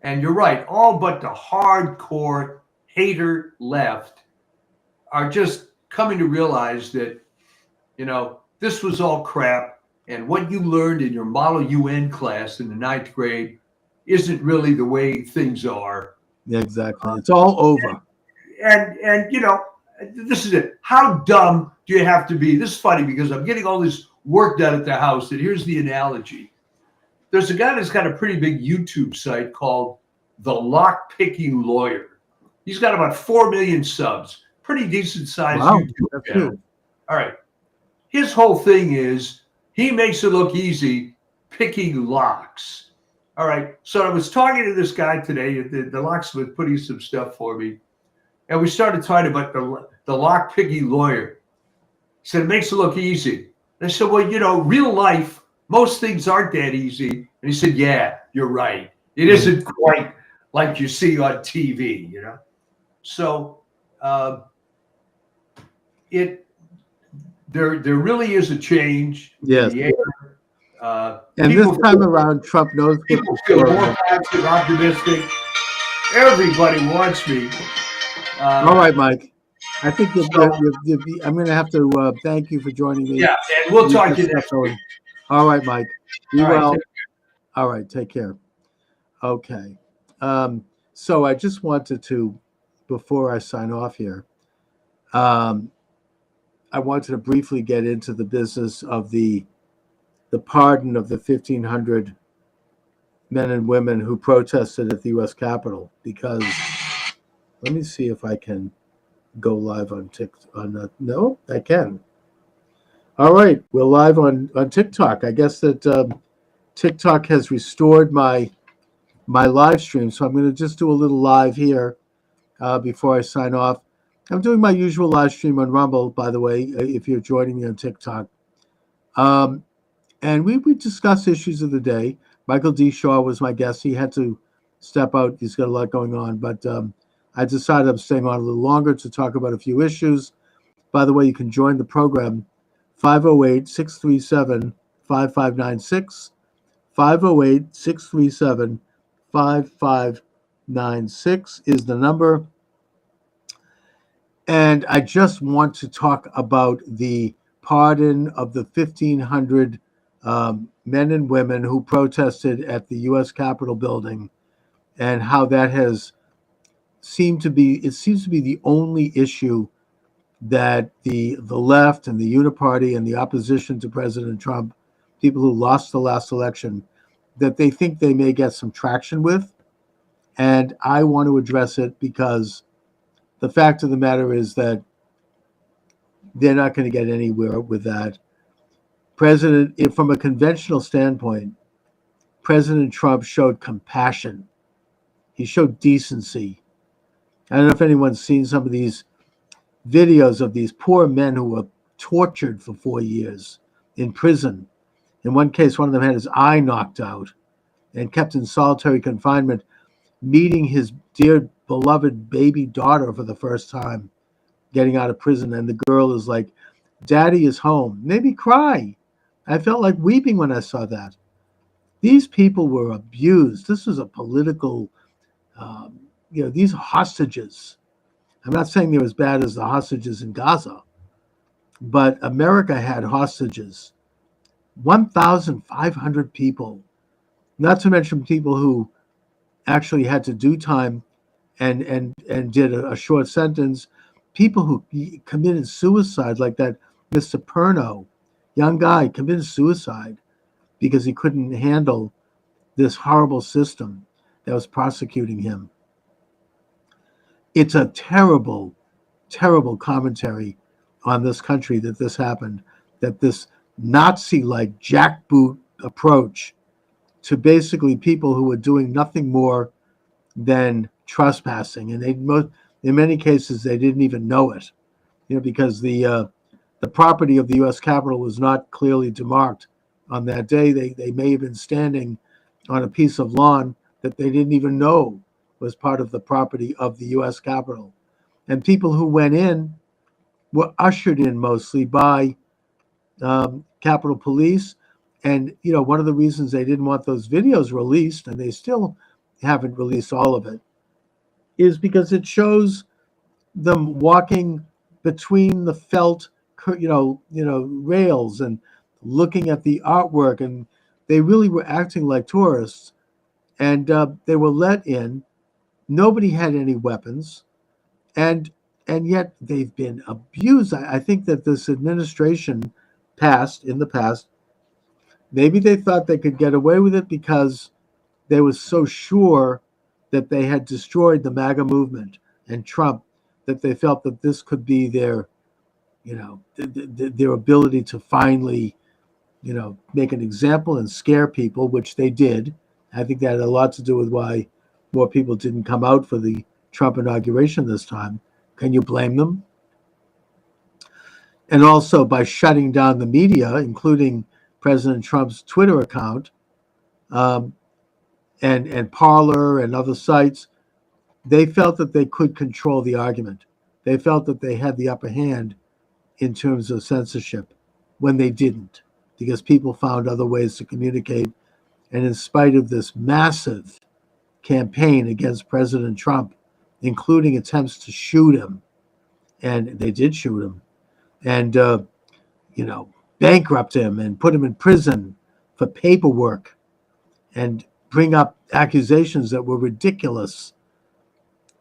and you're right. All but the hardcore hater left are just coming to realize that, you know, this was all crap, and what you learned in your Model UN class in the 9th grade isn't really the way things are. Yeah, exactly. It's all over. And you know, this is it. How dumb do you have to be? This is funny because I'm getting all this work done at the house, and here's the analogy. There's a guy that's got a pretty big YouTube site called The Lockpicking Lawyer. He's got about 4 million subs. Pretty decent sized YouTube channel. All right. His whole thing is he makes it look easy picking locks. All right. So I was talking to this guy today, the locksmith, putting some stuff for me. And we started talking about the lock-picking lawyer. He said, it makes it look easy. And I said, well, you know, real life, most things aren't that easy. And he said, yeah, you're right. It isn't quite like you see on TV, you know? So there really is a change. Yes. In the air. And this time around, Trump knows people feel more positive, optimistic. Everybody wants me. All right, Mike. I think I'm going to have to thank you for joining me. Yeah, and we'll talk to you next week. All right, Mike. Be well. Right, all right, take care. Okay. So I just wanted to, before I sign off here, I wanted to briefly get into the business of the pardon of the 1,500 men and women who protested at the U.S. Capitol, because let me see if I can go live on TikTok. No, I can. All right, we're live on TikTok. I guess that TikTok has restored my live stream, so I'm going to just do a little live here before I sign off. I'm doing my usual live stream on Rumble, by the way, if you're joining me on TikTok. And we discuss issues of the day. Michael D. Shaw was my guest. He had to step out. He's got a lot going on, but I decided I'm staying on a little longer to talk about a few issues. By the way, you can join the program 508-637-5596. 508-637-5596 is the number. And I just want to talk about the pardon of the 1,500 men and women who protested at the U.S. Capitol building, and how that has seems to be the only issue that the left and the Uniparty and the opposition to President Trump, people who lost the last election, that they think they may get some traction with. And I want to address it because the fact of the matter is that they're not going to get anywhere with that. From a conventional standpoint, President Trump showed compassion. He showed decency. I don't know if anyone's seen some of these videos of these poor men who were tortured for 4 years in prison. In one case, one of them had his eye knocked out and kept in solitary confinement, meeting his dear beloved baby daughter for the first time, getting out of prison. And the girl is like, "Daddy is home." Made me cry. I felt like weeping when I saw that. These people were abused. This was a political, these hostages. I'm not saying they're as bad as the hostages in Gaza, but America had hostages. 1,500 people, not to mention people who actually had to do time and did a short sentence, people who committed suicide, like that Mr. Perno, young guy, committed suicide because he couldn't handle this horrible system that was prosecuting him. It's a terrible, terrible commentary on this country that this happened, that this Nazi-like jackboot approach to basically people who were doing nothing more than trespassing, and in many cases they didn't even know it, because the property of the U.S. Capitol was not clearly demarked on that day. They may have been standing on a piece of lawn that they didn't even know was part of the property of the U.S. Capitol, and people who went in were ushered in mostly by Capitol Police. And one of the reasons they didn't want those videos released, and they still haven't released all of it, is because it shows them walking between the felt, rails and looking at the artwork, and they really were acting like tourists. And they were let in. Nobody had any weapons, and yet they've been abused. I think that this administration in the past, maybe they thought they could get away with it because they were so sure that they had destroyed the MAGA movement and Trump, that they felt that this could be their, their ability to finally, make an example and scare people, which they did. I think that had a lot to do with why more people didn't come out for the Trump inauguration this time. Can you blame them? And also by shutting down the media, including President Trump's Twitter account, and Parler and other sites, they felt that they could control the argument. They felt that they had the upper hand in terms of censorship when they didn't, because people found other ways to communicate. And in spite of this massive campaign against President Trump, including attempts to shoot him, and they did shoot him, and bankrupt him and put him in prison for paperwork and bring up accusations that were ridiculous,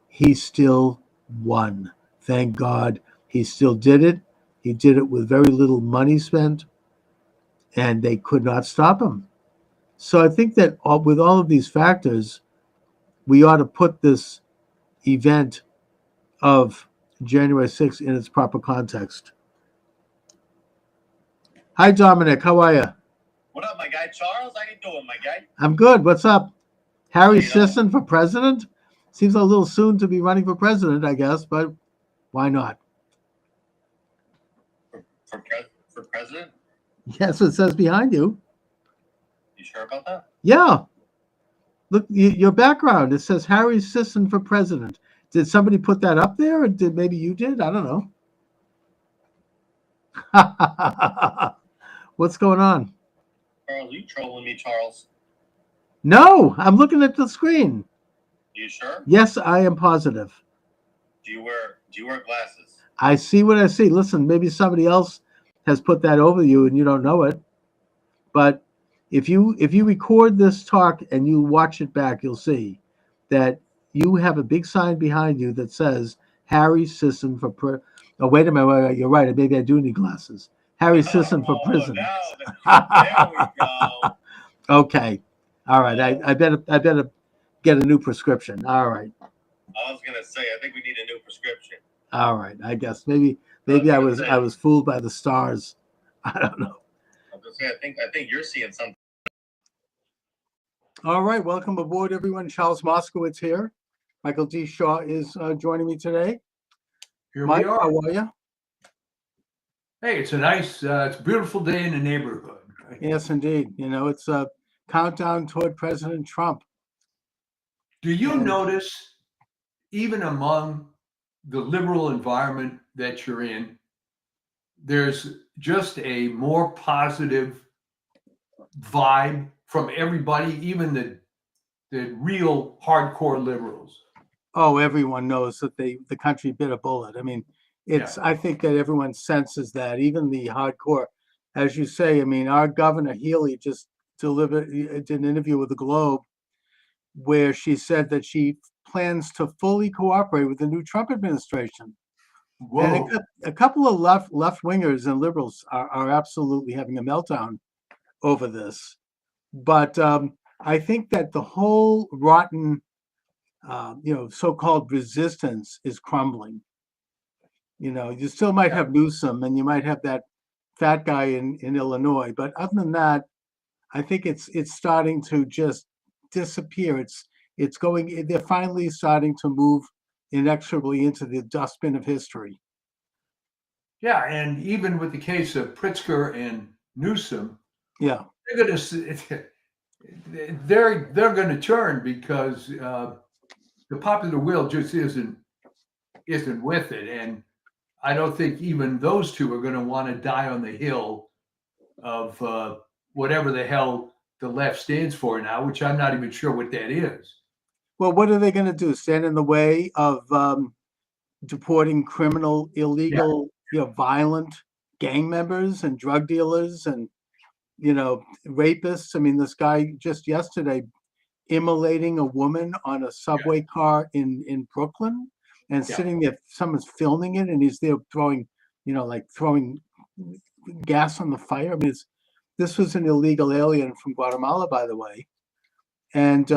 he still won. Thank God he still did it. He did it with very little money spent, and they could not stop him. So I think that with all of these factors, we ought to put this event of January 6th in its proper context. Hi, Dominic. How are you? What up, my guy? Charles, how you doing, my guy? I'm good. What's up? Harry You know. Sisson for president? Seems a little soon to be running for president, I guess, but why not? For president? Yes, it says behind you. You sure about that? Yeah. Look, your background, it says Harry Sisson for president. Did somebody put that up there, or did maybe you did? I don't know. What's going on? Charles, are you trolling me, Charles? No, I'm looking at the screen. You sure? Yes, I am positive. Do you wear glasses? I see what I see. Listen, maybe somebody else has put that over you and you don't know it. But if you record this talk and you watch it back, you'll see that you have a big sign behind you that says Harry Sisson for oh, wait a minute, you're right. Maybe I do need glasses. Harry Sisson for prison. There we go. Okay. All right. I better get a new prescription. All right. I was gonna say, I think we need a new prescription. All right. I guess maybe I was fooled by the stars. I don't know. I was gonna say, I think you're seeing something. All right. Welcome aboard, everyone. Charles Moscowitz here. Michael D. Shaw is joining me today. Here Mike, we are. how are you? Hey, it's a nice, it's a beautiful day in the neighborhood. Right? Yes, indeed. You know, it's a countdown toward President Trump. Do you notice, even among the liberal environment that you're in, there's just a more positive vibe from everybody, even the real hardcore liberals? Oh, everyone knows that the country bit a bullet. I mean, I think that everyone senses that, even the hardcore. As you say, I mean, our Governor Healy just did an interview with the Globe where she said that she plans to fully cooperate with the new Trump administration. Whoa. And a couple of left wingers and liberals are absolutely having a meltdown over this. But I think that the whole rotten, so-called resistance is crumbling. You know, you still might have Newsom and you might have that fat guy in Illinois, but other than that, I think it's starting to just disappear. They're finally starting to move inexorably into the dustbin of history. Yeah, and even with the case of Pritzker and Newsom, yeah, they're going to turn because the popular will just isn't with it, and I don't think even those two are going to want to die on the hill of whatever the hell the left stands for now, which I'm not even sure what that is. Well, what are they going to do? Stand in the way of deporting criminal, illegal, violent gang members and drug dealers and, rapists? I mean, this guy just yesterday immolating a woman on a subway car in Brooklyn and sitting there, someone's filming it and he's there throwing gas on the fire. I mean, this was an illegal alien from Guatemala, by the way. And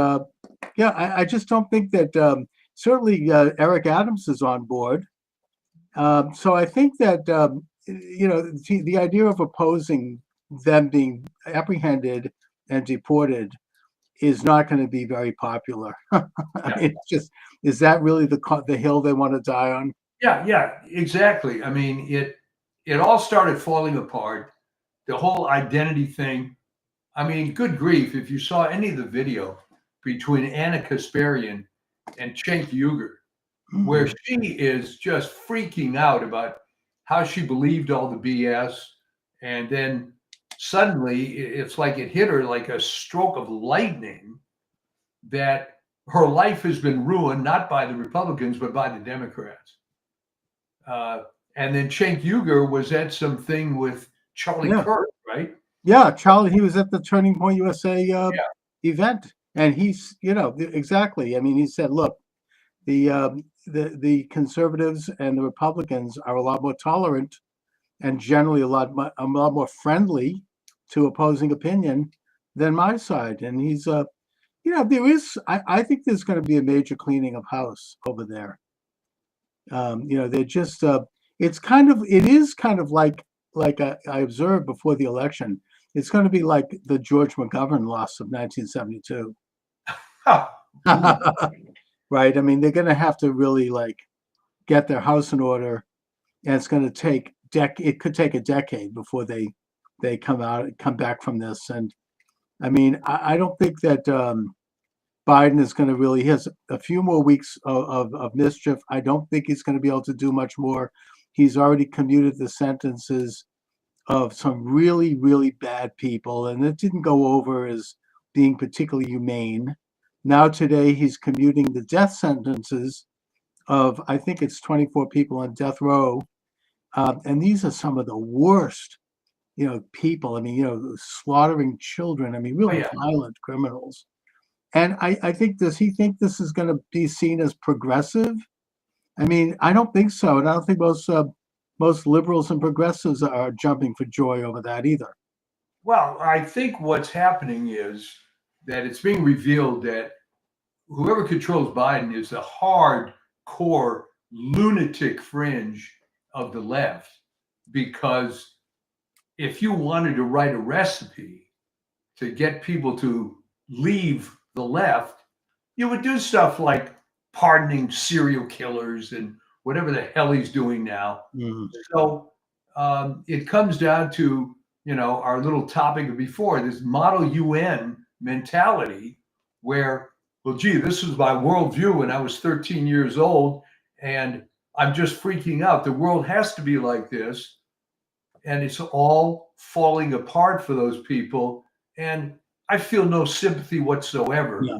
I just don't think that certainly Eric Adams is on board. So I think that, the idea of opposing them being apprehended and deported is not going to be very popular. I mean, it's just, is that really the hill they want to die on? Yeah, exactly. I mean, it all started falling apart. The whole identity thing. I mean, good grief, if you saw any of the video between Anna Kasparian and Cenk Uygur, where she is just freaking out about how she believed all the BS, and then suddenly it's like it hit her like a stroke of lightning that her life has been ruined, not by the Republicans, but by the Democrats. And then Cenk Uygur was at something with Charlie Kirk, right? Yeah, Charlie, he was at the Turning Point USA event. And he's, exactly. I mean, he said, look, the conservatives and the Republicans are a lot more tolerant and generally a lot more friendly to opposing opinion than my side. And he's, there is, I think there's going to be a major cleaning of house over there. They're just, it is kind of like I observed before the election. It's going to be like the George McGovern loss of 1972. Right? I mean, they're going to have to really like get their house in order, and it's going to take it could take a decade before they come back from this. And I mean, I don't think that Biden is going to really, he has a few more weeks of mischief. I don't think he's going to be able to do much more. He's already commuted the sentences of some really, really bad people, and it didn't go over as being particularly humane. Now today he's commuting the death sentences of, I think it's 24 people on death row. And these are some of the worst, people. I mean, slaughtering children. I mean, really violent criminals. And I think, does he think this is going to be seen as progressive? I mean, I don't think so. And I don't think most liberals and progressives are jumping for joy over that either. Well, I think what's happening is that it's being revealed that whoever controls Biden is the hardcore lunatic fringe of the left. Because if you wanted to write a recipe to get people to leave the left, you would do stuff like pardoning serial killers and whatever the hell he's doing now. Mhm. So it comes down to, our little topic before, this model UN mentality where, well, gee, this was my worldview when I was 13 years old, and I'm just freaking out. The world has to be like this. And it's all falling apart for those people. And I feel no sympathy whatsoever Yeah.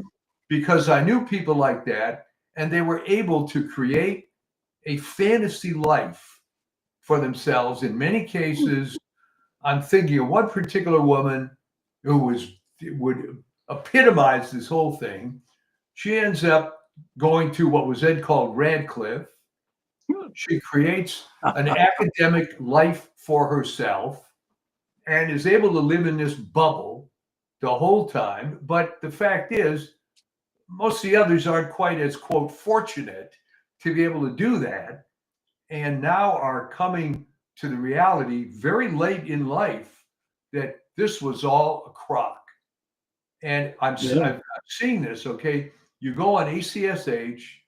because I knew people like that, and they were able to create a fantasy life for themselves. In many cases, I'm thinking of one particular woman who would epitomize this whole thing. She ends up going to what was then called Radcliffe. She creates an academic life for herself and is able to live in this bubble the whole time. But the fact is, most of the others aren't quite as, quote, fortunate to be able to do that, and now are coming to the reality very late in life that this was all a crock. And I'm seeing this, okay? You go on ACSH,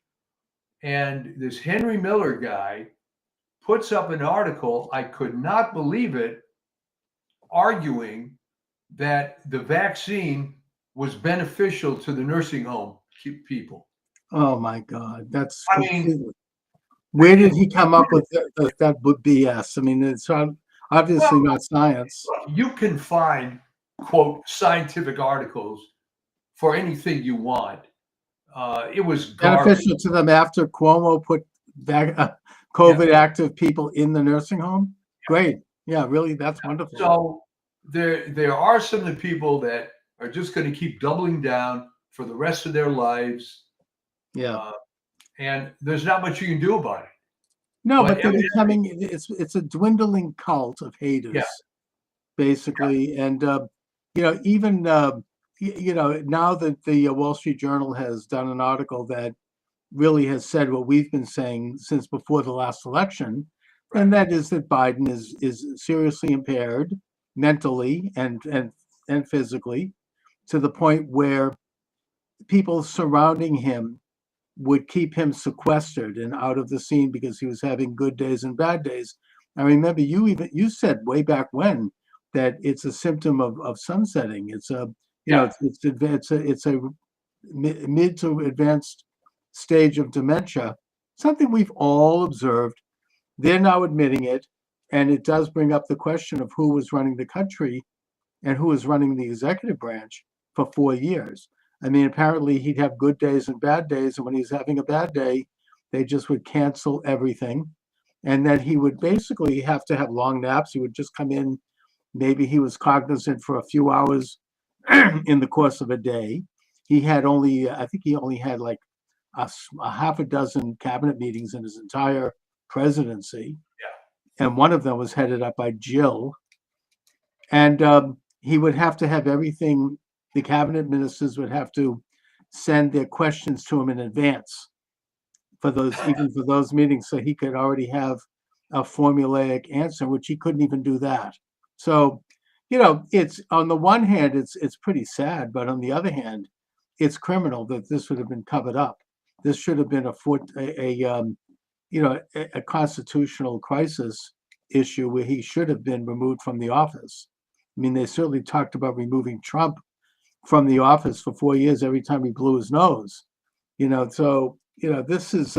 and this Henry Miller guy puts up an article, I could not believe it, arguing that the vaccine was beneficial to the nursing home people. Oh my God, that's I mean, where did he come up with that BS? I mean, it's obviously not science. You can find, quote, scientific articles for anything you want. It was beneficial to them after Cuomo put COVID active people in the nursing home. Great. Yeah, really, that's wonderful. So there are some of the people that are just going to keep doubling down for the rest of their lives. Yeah. And there's not much you can do about it. No, but they're becoming, it's a dwindling cult of haters, basically. And, even, now that the Wall Street Journal has done an article that really has said what we've been saying since before the last election, and that is that Biden is seriously impaired mentally and physically, to the point where people surrounding him would keep him sequestered and out of the scene because he was having good days and bad days. I remember you said way back when that it's a symptom of sunsetting. It's a it's a mid to advanced stage of dementia, something we've all observed. They're now admitting it, and it does bring up the question of who was running the country and who was running the executive branch for 4 years. I mean, apparently he'd have good days and bad days, and when he's having a bad day, they just would cancel everything. And then he would basically have to have long naps. He would just come in, maybe he was cognizant for a few hours in the course of a day. I think he only had like a half a dozen cabinet meetings in his entire presidency. And one of them was headed up by Jill. And he would have to have everything. The cabinet ministers would have to send their questions to him in advance for those, even for those meetings, so he could already have a formulaic answer, which he couldn't even do that. So, it's, on the one hand, it's pretty sad, but on the other hand, it's criminal that this would have been covered up. This should have been a constitutional crisis issue where he should have been removed from the office. I mean, they certainly talked about removing Trump from the office for 4 years every time he blew his nose. So this is.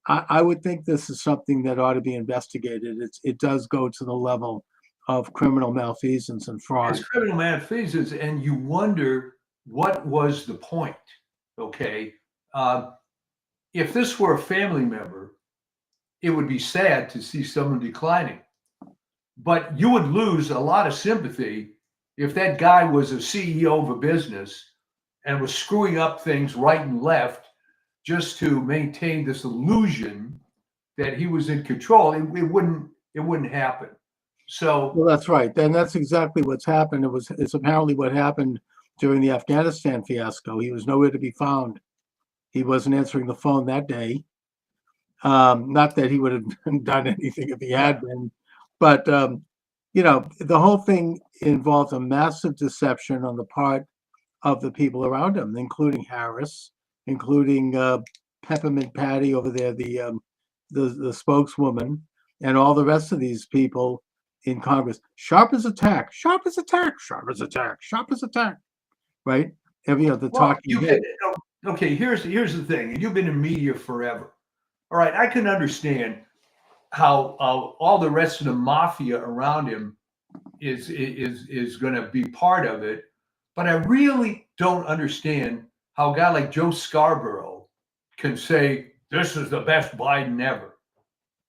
I would think this is something that ought to be investigated. It does go to the level of criminal malfeasance and fraud. It's criminal malfeasance, and you wonder what was the point. Okay, if this were a family member, it would be sad to see someone declining, but you would lose a lot of sympathy if that guy was a CEO of a business and was screwing up things right and left just to maintain this illusion that he was in control. It wouldn't happen. So, well, that's right. And that's exactly what's happened. It's apparently what happened during the Afghanistan fiasco. He was nowhere to be found. He wasn't answering the phone that day. Not that he would have done anything if he had been, but the whole thing involved a massive deception on the part of the people around him, including Harris, including Peppermint Patty over there, the spokeswoman, and all the rest of these people in Congress. Sharp as attack, sharp as attack, sharp as attack, sharp as attack. Right? The talking head. Okay, here's the thing, and you've been in media forever. All right, I can understand how all the rest of the mafia around him is going to be part of it, but I really don't understand how a guy like Joe Scarborough can say this is the best Biden ever.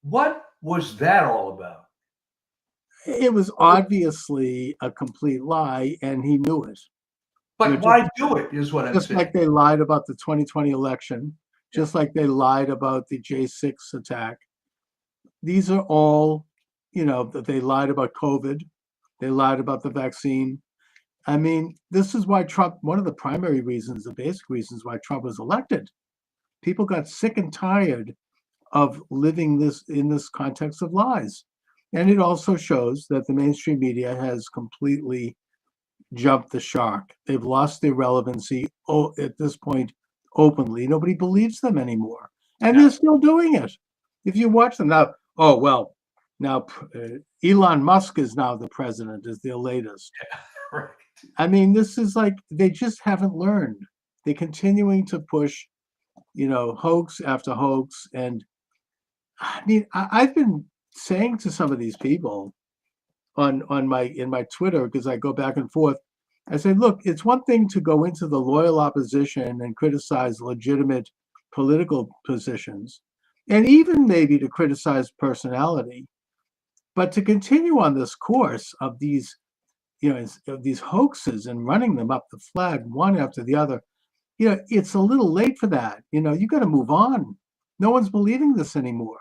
What was that all about? It was obviously a complete lie, and he knew it. But why do it, is what I'm saying. Just like they lied about the 2020 election, just like they lied about the J6 attack. These are all, that they lied about COVID. They lied about the vaccine. I mean, this is why Trump, one of the primary reasons, the basic reasons why Trump was elected. People got sick and tired of living in this context of lies. And it also shows that the mainstream media has completely jumped the shark. They've lost their relevancy at this point openly. Nobody believes them anymore. And they're still doing it. If you watch them now, now Elon Musk is now the president, is their latest. Yeah, right. I mean, this is like, they just haven't learned. They're continuing to push, hoax after hoax. And I mean, I've been saying to some of these people in my Twitter, because I go back and forth, I say, look, it's one thing to go into the loyal opposition and criticize legitimate political positions, and even maybe to criticize personality, but to continue on this course of these, of these hoaxes and running them up the flag one after the other, it's a little late for that. You got to move on. No one's believing this anymore.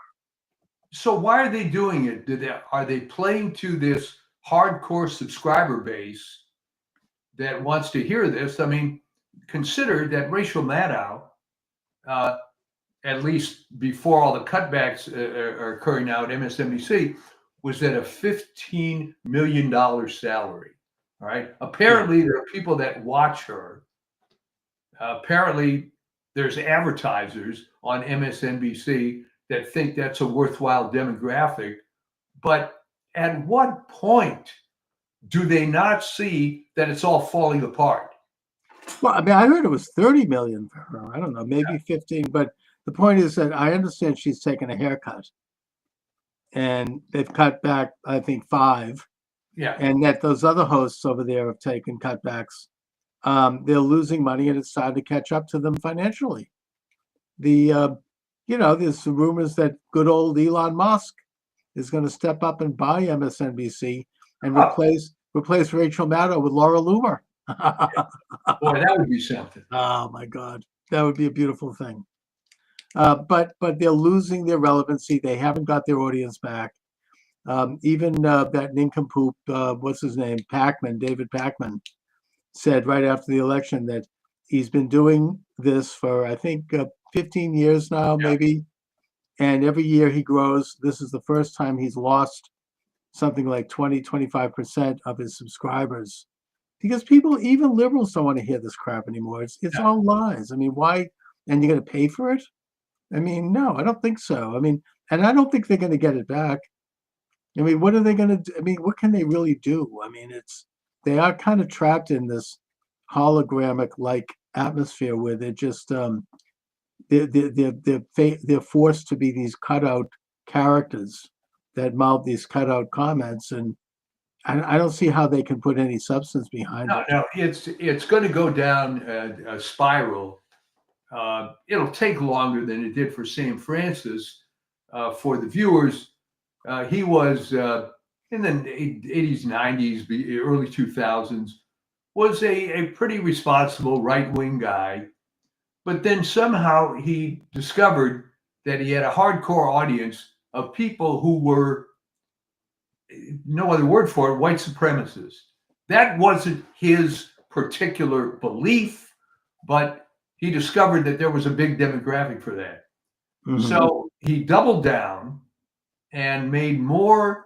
So why are they doing it? Are they playing to this hardcore subscriber base that wants to hear this? I mean, consider that Rachel Maddow, at least before all the cutbacks are occurring now at MSNBC, was at a $15 million salary. All right. Apparently, there are people that watch her. Apparently, there's advertisers on MSNBC that think that's a worthwhile demographic. But at what point do they not see that it's all falling apart? Well, I mean, I heard it was 30 million for her. I don't know, maybe 15. But the point is that I understand she's taken a haircut, and they've cut back, I think, 5. Yeah. And that those other hosts over there have taken cutbacks. They're losing money, and it's time to catch up to them financially. There's some rumors that good old Elon Musk is going to step up and buy MSNBC and replace Rachel Maddow with Laura Loomer. Boy, that would be something. Oh my God, that would be a beautiful thing. But they're losing their relevancy. They haven't got their audience back. Even that nincompoop, what's his name, David Pacman, said right after the election that he's been doing this for, I think, 15 years now, maybe. And every year he grows. This is the first time he's lost something like 20-25% of his subscribers, because people, even liberals, don't want to hear this crap anymore. It's all lies. I mean, why? And you're going to pay for it? I mean, no, I don't think so. I mean, and I don't think they're going to get it back. I mean, what are they going to do? I mean, what can they really do? I mean, they are kind of trapped in this hologramic like atmosphere where they're just they're forced to be these cutout characters that mouth these cutout comments, and I don't see how they can put any substance behind it. No, it's going to go down a spiral. It'll take longer than it did for St. Francis. For the viewers, he was in the 80s, 90s, early 2000s, was a pretty responsible right-wing guy. But then somehow he discovered that he had a hardcore audience of people who were, no other word for it, white supremacists. That wasn't his particular belief, but he discovered that there was a big demographic for that. Mm-hmm. So he doubled down and made more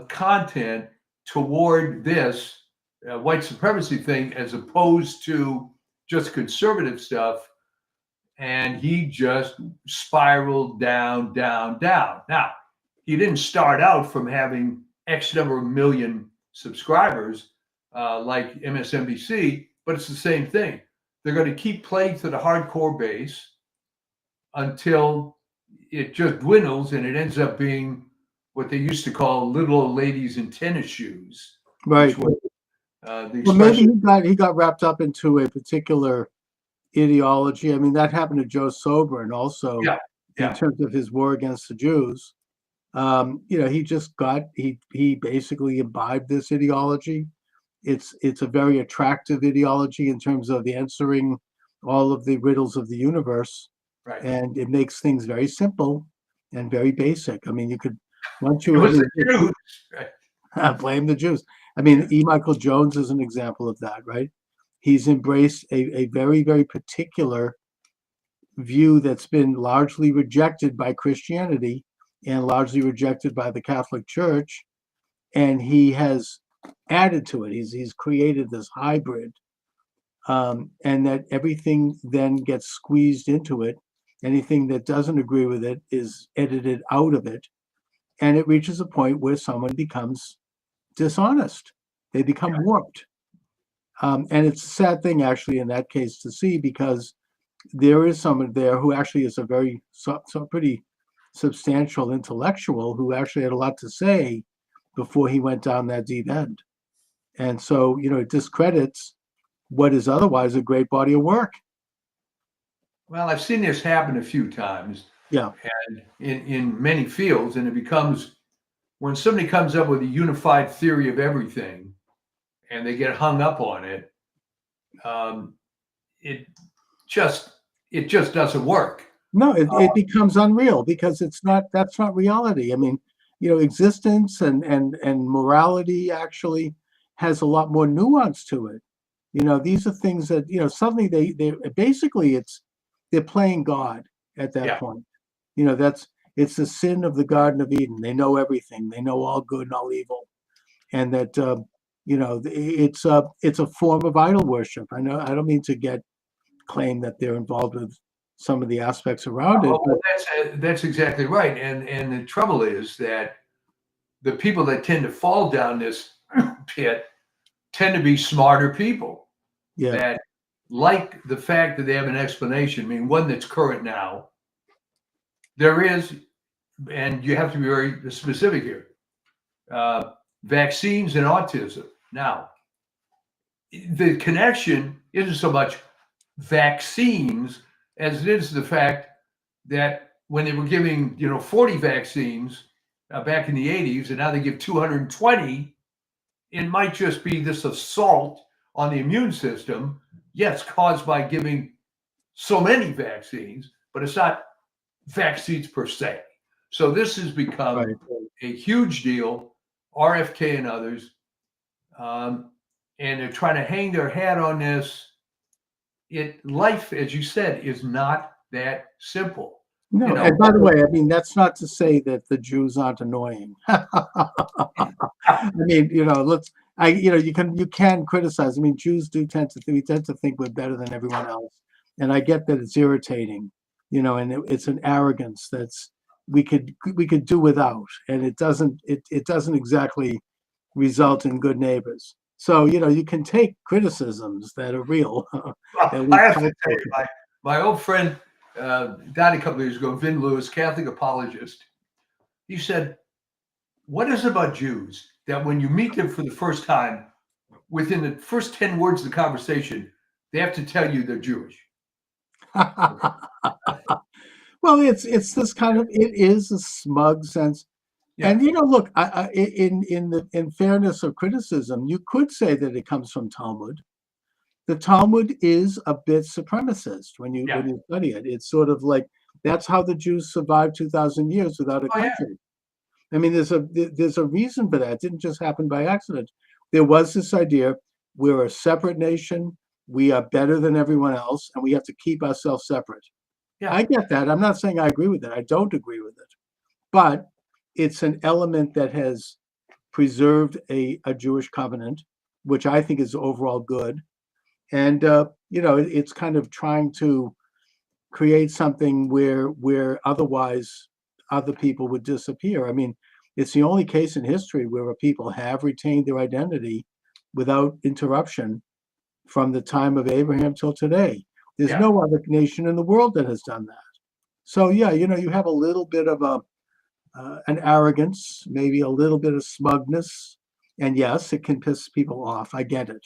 content toward this white supremacy thing as opposed to just conservative stuff. And he just spiraled down, down, down. Now, he didn't start out from having X number of million subscribers like MSNBC, but it's the same thing. They're going to keep playing to the hardcore base until it just dwindles and it ends up being what they used to call little old ladies in tennis shoes. Right. Was, well, maybe he got wrapped up into a particular ideology. I mean, that happened to Joe Sobran also, in terms of his war against the Jews. You know, he basically imbibed this ideology. It's a very attractive ideology in terms of the answering all of the riddles of the universe. Right. And it makes things very simple and very basic. I mean, you could, once you blame the Jews. I mean, E. Michael Jones is an example of that, right? He's embraced a very, very particular view that's been largely rejected by Christianity and largely rejected by the Catholic Church. And he has added to it. He's created this hybrid, and that everything then gets squeezed into it. Anything that doesn't agree with it is edited out of it. And it reaches a point where someone becomes dishonest. They become warped. And it's a sad thing, actually, in that case to see, because there is someone there who actually is a very pretty substantial intellectual who actually had a lot to say before he went down that deep end. And so, you know, it discredits what is otherwise a great body of work. Well, I've seen this happen a few times. Yeah. And in many fields, and it becomes, when somebody comes up with a unified theory of everything and they get hung up on it, it just doesn't work. No, it becomes unreal because that's not reality. I mean, you know, existence and morality actually has a lot more nuance to it. You know, these are things that, you know, suddenly they basically they're playing God at that point. You know, it's the sin of the Garden of Eden. They know everything. They know all good and all evil. And that, you know, it's a form of idol worship. I know, I don't mean to claim that they're involved with some of the aspects around it. Well, that's exactly right. And the trouble is that the people that tend to fall down this pit tend to be smarter people. Yeah. That like the fact that they have an explanation. I mean, one that's current now. There is, and you have to be very specific here, vaccines and autism. Now, the connection isn't so much vaccines as it is the fact that when they were giving, 40 vaccines back in the 80s, and now they give 220, it might just be this assault on the immune system, yes, caused by giving so many vaccines, but it's not vaccines per se. So this has become a huge deal, RFK and others, and they're trying to hang their hat on this. Life, as you said, is not that simple. No, You know, and by the way, I mean, that's not to say that the Jews aren't annoying. I mean, you can criticize. I mean, Jews do we tend to think we're better than everyone else. And I get that it's irritating, and it's an arrogance that's we could do without, and it doesn't exactly result in good neighbors. So, you can take criticisms that are real. that we I have to fight tell for. you, my old friend died a couple of years ago, Vin Lewis, Catholic apologist. He said, "What is it about Jews that when you meet them for the first time, within the first 10 words of the conversation, they have to tell you they're Jewish?" Well, it's this kind of, it is a smug sense. Yeah. And look, in fairness of criticism, you could say that it comes from Talmud. The Talmud is a bit supremacist when you study it. It's sort of like that's how the Jews survived 2,000 years without a country. I mean, there's a reason for that. It didn't just happen by accident. There was this idea: we're a separate nation, we are better than everyone else, and we have to keep ourselves separate. Yeah. I get that. I'm not saying I agree with it. I don't agree with it, but it's an element that has preserved a Jewish covenant, which I think is overall good. And it's kind of trying to create something where otherwise other people would disappear. I mean, it's the only case in history where a people have retained their identity without interruption from the time of Abraham till today. There's no other nation in the world that has done that. So you have a little bit of an arrogance, maybe a little bit of smugness, and yes, it can piss people off. I get it.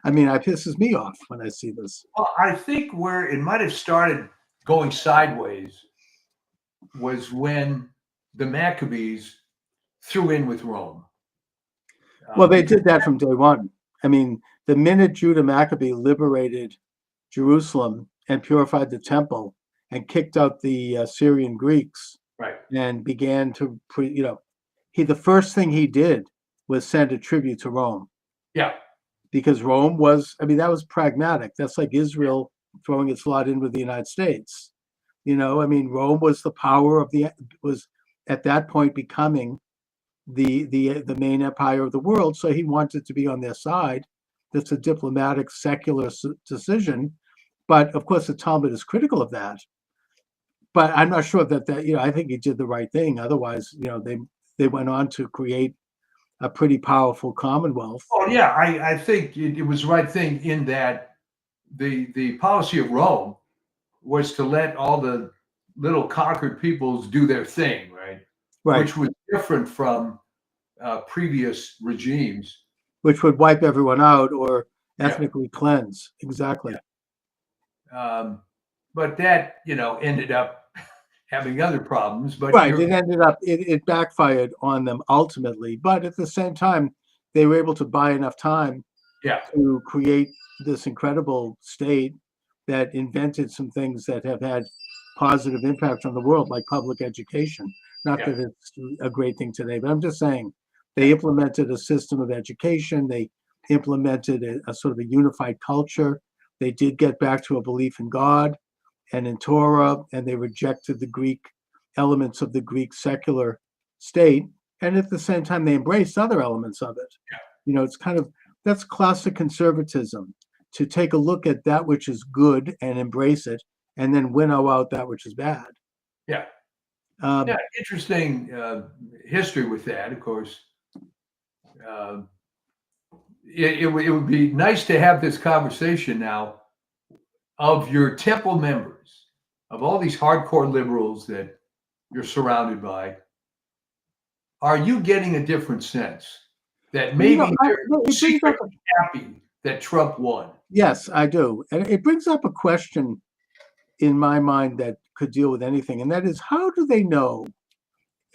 I mean, it pisses me off when I see this. Well, I think where it might have started going sideways was when the Maccabees threw in with Rome. Well, they did that from day one. I mean, the minute Judah Maccabee liberated Jerusalem and purified the temple and kicked out the Syrian Greeks, right, and began to, the first thing he did was send a tribute to Rome. Yeah. Because Rome was, that was pragmatic. That's like Israel throwing its lot in with the United States. Rome was the power was at that point becoming the main empire of the world. So he wanted to be on their side. That's a diplomatic, secular decision. But of course, the Talmud is critical of that. But I'm not sure that I think he did the right thing. Otherwise, they went on to create a pretty powerful commonwealth. Oh yeah, I think it was the right thing in that the policy of Rome was to let all the little conquered peoples do their thing, right? Which was different from previous regimes, which would wipe everyone out or ethnically cleanse. Exactly. But that ended up having other problems. But it ended up it backfired on them ultimately. But at the same time, they were able to buy enough time to create this incredible state that invented some things that have had positive impact on the world, like public education. Not that it's a great thing today, but I'm just saying they implemented a system of education. They implemented a sort of a unified culture. They did get back to a belief in God and in Torah, and they rejected the Greek elements of the Greek secular state. And at the same time, they embraced other elements of it. It's kind of, that's classic conservatism, to take a look at that which is good and embrace it, and then winnow out that which is bad. Interesting history with that, of course. It would be nice to have this conversation now of your temple members, of all these hardcore liberals that you're surrounded by. Are you getting a different sense that maybe they're secretly happy that Trump won? Yes, I do. And it brings up a question in my mind that could deal with anything. And that is, how do they know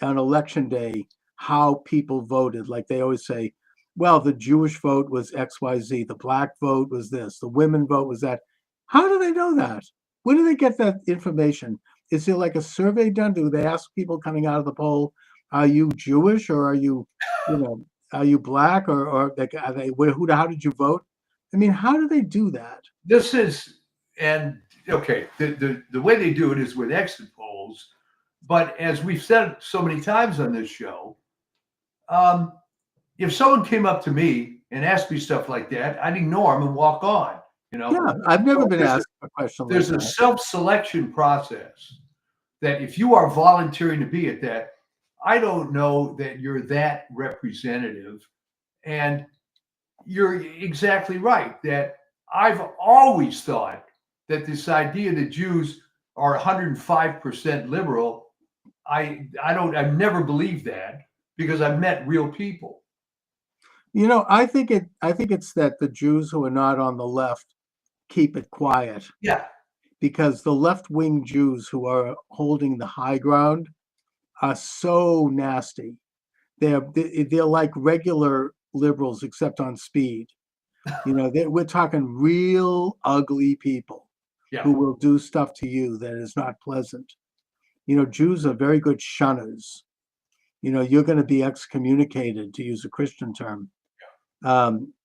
on election day how people voted? Like they always say, well, the Jewish vote was XYZ, the black vote was this, the women vote was that. How do they know that? Where do they get that information? Is there like a survey done? Do they ask people coming out of the poll, are you Jewish or are you, are you black or like, how did you vote? I mean, how do they do that? This is, and okay, the way they do it is with exit polls. But as we've said so many times on this show, um, if someone came up to me and asked me stuff like that, I'd ignore them and walk on. You know, Yeah, I've never So been asked a question like there's a that. self-selection process that if you are volunteering to be at that, I don't know that you're that representative. And you're exactly right that I've always thought that this idea that Jews are 105% liberal, I've never believed that because I've met real people. You know, I think it's that the Jews who are not on the left keep it quiet, Yeah. because the left-wing Jews who are holding the high ground are so nasty. They're like regular liberals except on speed. You know, we're talking real ugly people Yeah. who will do stuff to you that is not pleasant. You know, Jews are very good shunners. You know, you're going to be excommunicated, to use a Christian term.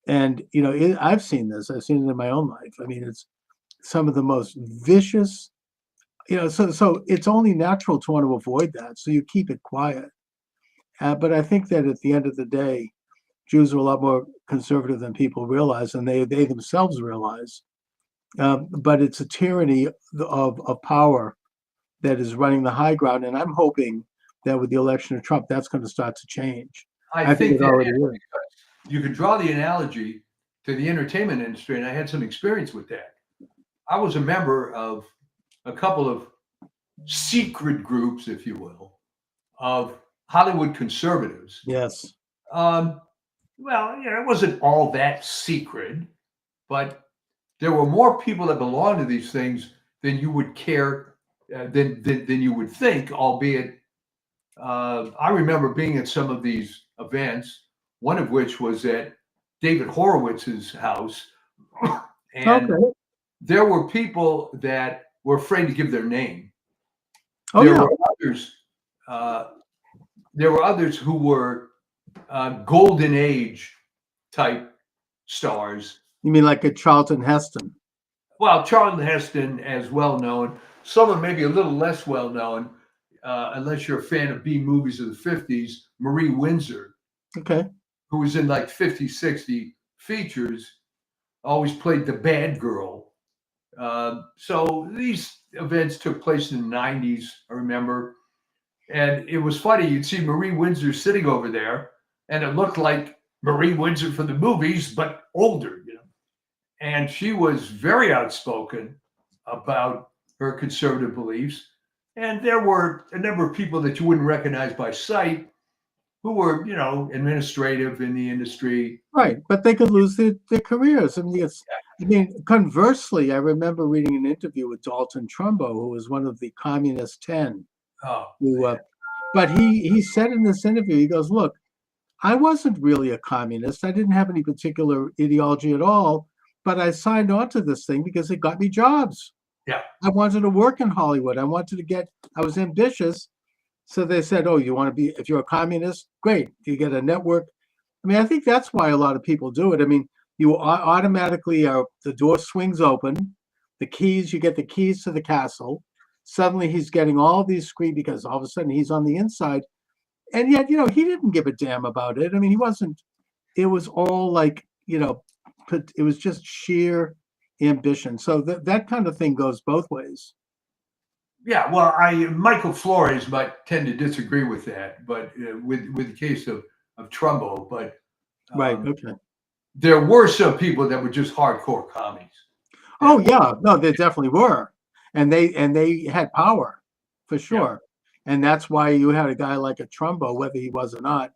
And you know, I've seen this. I've seen it in my own life. I mean, it's some of the most vicious. You know, so it's only natural to want to avoid that. So you keep it quiet. But I think that at the end of the day, Jews are a lot more conservative than people realize, and they themselves realize. But it's a tyranny of power that is running the high ground, and I'm hoping that with the election of Trump, that's going to start to change. I think it that already is. you could draw the analogy to the entertainment industry, and I had some experience with that. I was a member of a couple of secret groups, if you will, of Hollywood conservatives. Yes. Well, you know, it wasn't all that secret, but there were more people that belonged to these things than you would care, than you would think. Albeit, I remember being at some of these events, one of which was at David Horowitz's house, and Okay. there were people that were afraid to give their name. Oh There yeah. were others. There were others who were golden age type stars. You mean like a Charlton Heston? Well, Charlton Heston, as well known. Someone maybe a little less well known, unless you're a fan of B movies of the 50s, Marie Windsor, Okay. who was in like 50, 60 features, always played the bad girl. So these events took place in the 90s, I remember. And it was funny. You'd see Marie Windsor sitting over there, and it looked like Marie Windsor from the movies, but older, you know. And she was very outspoken about her conservative beliefs. And there were a number of people that you wouldn't recognize by sight who were, you know, administrative in the industry. Right, but they could lose their careers. I mean, conversely, I remember reading an interview with Dalton Trumbo, who was one of the Communist 10. Oh, But he said in this interview, he goes, "Look, I wasn't really a communist. I didn't have any particular ideology at all, but I signed on to this thing because it got me jobs. yeah. I wanted to work in Hollywood. I was ambitious. So they said, oh, you want to be, if you're a communist, great. You get a network. I mean, I think that's why a lot of people do it. I mean, you automatically the door swings open, you get the keys to the castle. Suddenly he's getting all these screens because all of a sudden he's on the inside. And yet, you know, he didn't give a damn about it. I mean, it was all like, you know, it was just sheer ambition. So that kind of thing goes both ways. Yeah, well, Michael Flores might tend to disagree with that, but with the case of Trumbo, but Right. Okay. there were some people that were just hardcore commies. Oh yeah, no, they definitely were, and they had power for sure, and that's why you had a guy like a Trumbo, whether he was or not,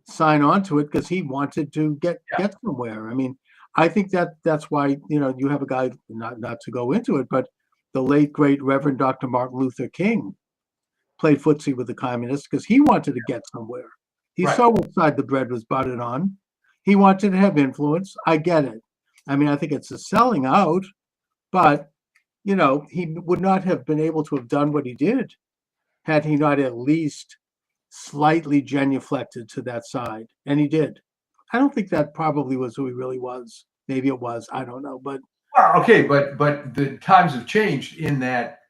sign on to it because he wanted to get somewhere. I mean, I think that's why, you know, you have a guy, not to go into it, but the late great Reverend Dr. Martin Luther King played footsie with the communists because he wanted to get somewhere. He saw what side the bread was buttered on. He wanted to have influence. I get it. I mean, I think it's a selling out, but you know, he would not have been able to have done what he did had he not at least slightly genuflected to that side. And he did. I don't think that probably was who he really was. Maybe it was. I don't know. But Well, okay, but the times have changed in that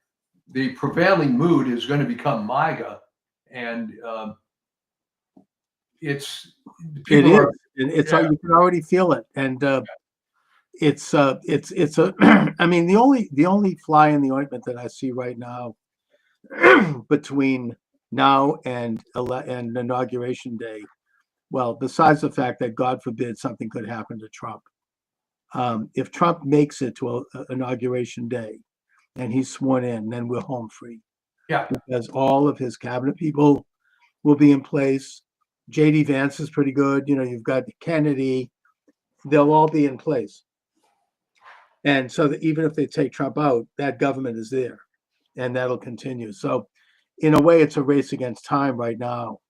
the prevailing mood is going to become MAGA, and it's It people is, are. and it's Yeah, you can already feel it, and it's a. I mean, the only fly in the ointment that I see right now between now and inauguration day, well, besides the fact that God forbid something could happen to Trump, if Trump makes it to inauguration day and he's sworn in, then we're home free yeah, because all of his cabinet people will be in place. JD Vance is pretty good. You know, you've got Kennedy. They'll all be in place. And so that even if they take Trump out, that government is there and that'll continue. So in a way, it's a race against time right now.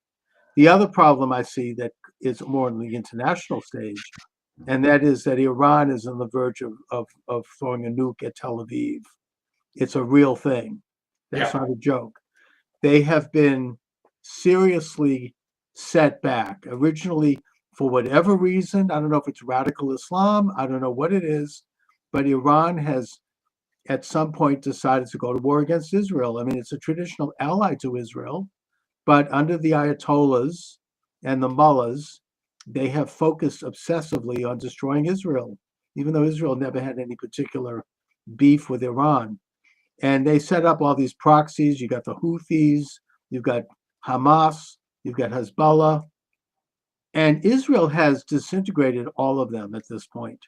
The other problem I see that is more on the international stage, and that is that Iran is on the verge of throwing a nuke at Tel Aviv. It's a real thing. That's yeah. not a joke. They have been seriously set back. Originally, for whatever reason, I don't know if it's radical Islam, I don't know what it is, but Iran has at some point decided to go to war against Israel. I mean, it's a traditional ally to Israel, but under the Ayatollahs and the mullahs, they have focused obsessively on destroying Israel, even though Israel never had any particular beef with Iran. And they set up all these proxies. You got the Houthis, you've got Hamas, you've got Hezbollah, and Israel has disintegrated all of them at this point.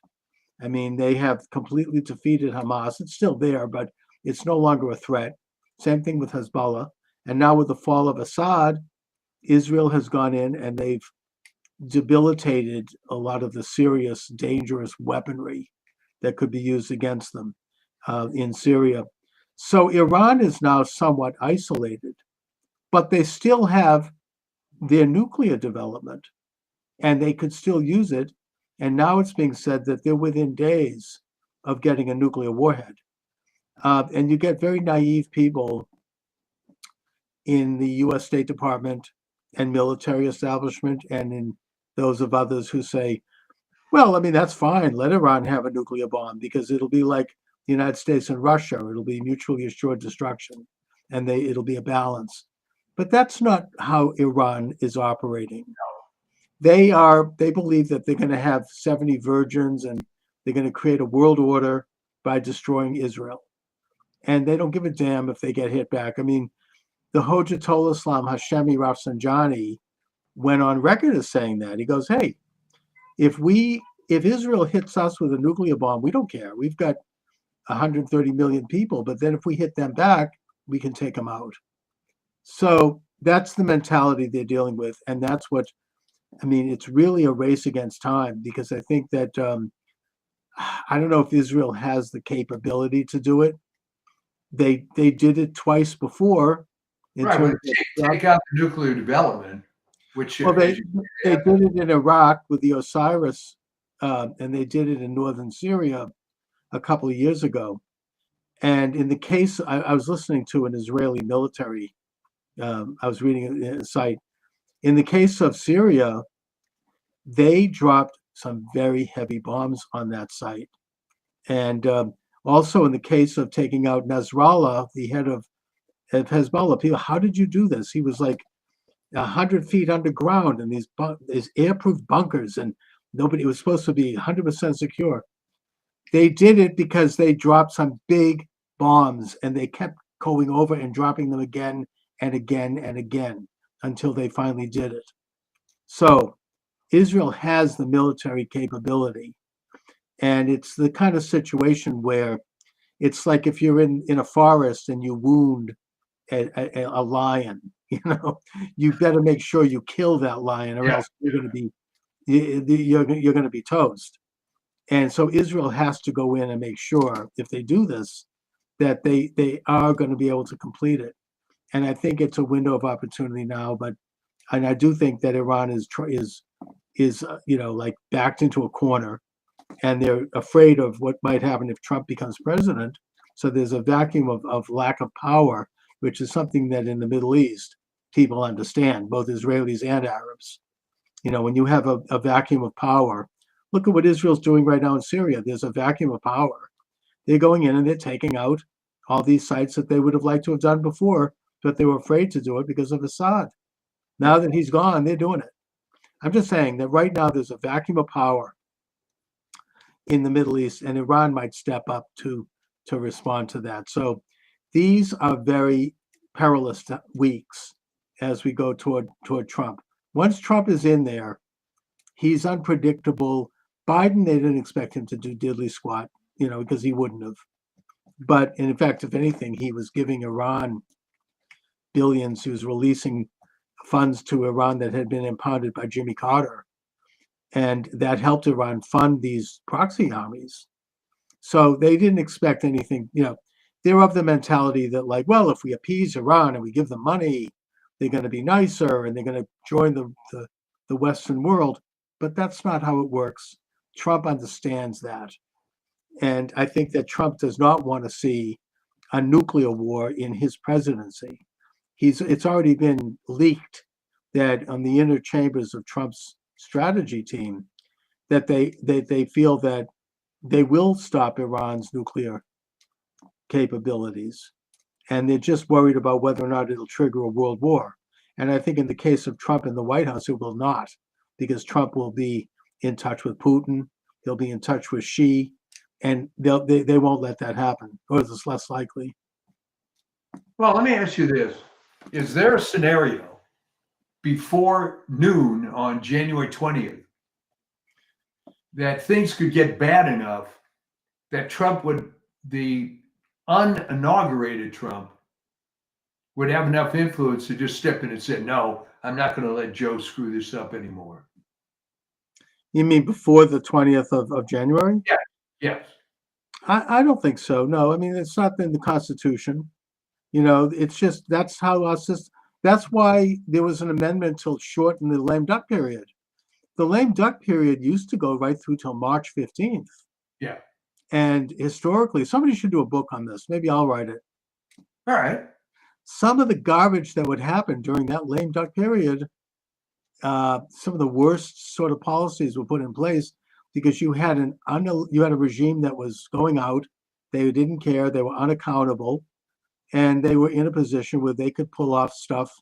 I mean, they have completely defeated Hamas. It's still there, but it's no longer a threat. Same thing with Hezbollah. And now with the fall of Assad, Israel has gone in and they've debilitated a lot of the serious, dangerous weaponry that could be used against them in Syria. So Iran is now somewhat isolated, but they still have their nuclear development and they could still use it. And now it's being said that they're within days of getting a nuclear warhead. And you get very naive people in the US State Department and military establishment and in those of others who say, well, I mean, that's fine. Let Iran have a nuclear bomb because it'll be like the United States and Russia. It'll be mutually assured destruction and it'll be a balance. But that's not how Iran is operating. They believe that they're going to have 70 virgins and they're going to create a world order by destroying Israel. And they don't give a damn if they get hit back. I mean, the Hojatollah Islam Hashemi Rafsanjani went on record as saying that. He goes, hey, if Israel hits us with a nuclear bomb, we don't care. We've got 130 million people, but then if we hit them back, we can take them out. So that's the mentality they're dealing with. And that's what, I mean, it's really a race against time because I think that, I don't know if Israel has the capability to do it. They did it twice before. Right, but take out the nuclear development, which well, they did it in Iraq with the Osiris, and they did it in northern Syria a couple of years ago. And in the case, I was listening to an Israeli military, I was reading a site. In the case of Syria, they dropped some very heavy bombs on that site. And also in the case of taking out Nasrallah, the head of Hezbollah, people, how did you do this? He was like 100 feet underground in these airproof bunkers, and nobody, it was supposed to be 100% secure. They did it because they dropped some big bombs and they kept going over and dropping them again and again and again until they finally did it. So Israel has the military capability. And it's the kind of situation where it's like if you're in a forest and you wound a lion, you better make sure you kill that lion or else you're going to be toast. And so Israel has to go in and make sure if they do this, that they are going to be able to complete it. And I think it's a window of opportunity now, and I do think that Iran is like backed into a corner and they're afraid of what might happen if Trump becomes president. So there's a vacuum of lack of power, which is something that in the Middle East, people understand, both Israelis and Arabs. When you have a vacuum of power, look at what Israel's doing right now in Syria. There's a vacuum of power. They're going in and they're taking out all these sites that they would have liked to have done before, but they were afraid to do it because of Assad. Now that he's gone, they're doing it. I'm just saying that right now there's a vacuum of power in the Middle East, and Iran might step up to respond to that. So these are very perilous weeks as we go toward Trump. Once Trump is in there, he's unpredictable. Biden, they didn't expect him to do diddly squat, because he wouldn't have. But in fact, if anything, he was giving Iran billions. He was releasing funds to Iran that had been impounded by Jimmy Carter. And that helped Iran fund these proxy armies. So they didn't expect anything, they're of the mentality that like, well, if we appease Iran and we give them money, they're going to be nicer and they're going to join the Western world. But that's not how it works. Trump understands that. And I think that Trump does not want to see a nuclear war in his presidency. It's already been leaked that on the inner chambers of Trump's strategy team, that they feel that they will stop Iran's nuclear capabilities. And they're just worried about whether or not it'll trigger a world war. And I think in the case of Trump in the White House, it will not, because Trump will be in touch with Putin. He'll be in touch with Xi, and they won't let that happen, or it's less likely. Well, let me ask you this. Is there a scenario before noon on January 20th that things could get bad enough that the uninaugurated Trump, would have enough influence to just step in and say, no, I'm not going to let Joe screw this up anymore? You mean before the 20th of January? Yeah. Yes. I don't think so. No, I mean, it's not in the Constitution. It's just, that's why there was an amendment to shorten the lame duck period. The lame duck period used to go right through till March 15th. Yeah. And historically, somebody should do a book on this. Maybe I'll write it. All right. Some of the garbage that would happen during that lame duck period, some of the worst sort of policies were put in place because you had a regime that was going out. They didn't care. They were unaccountable. And they were in a position where they could pull off stuff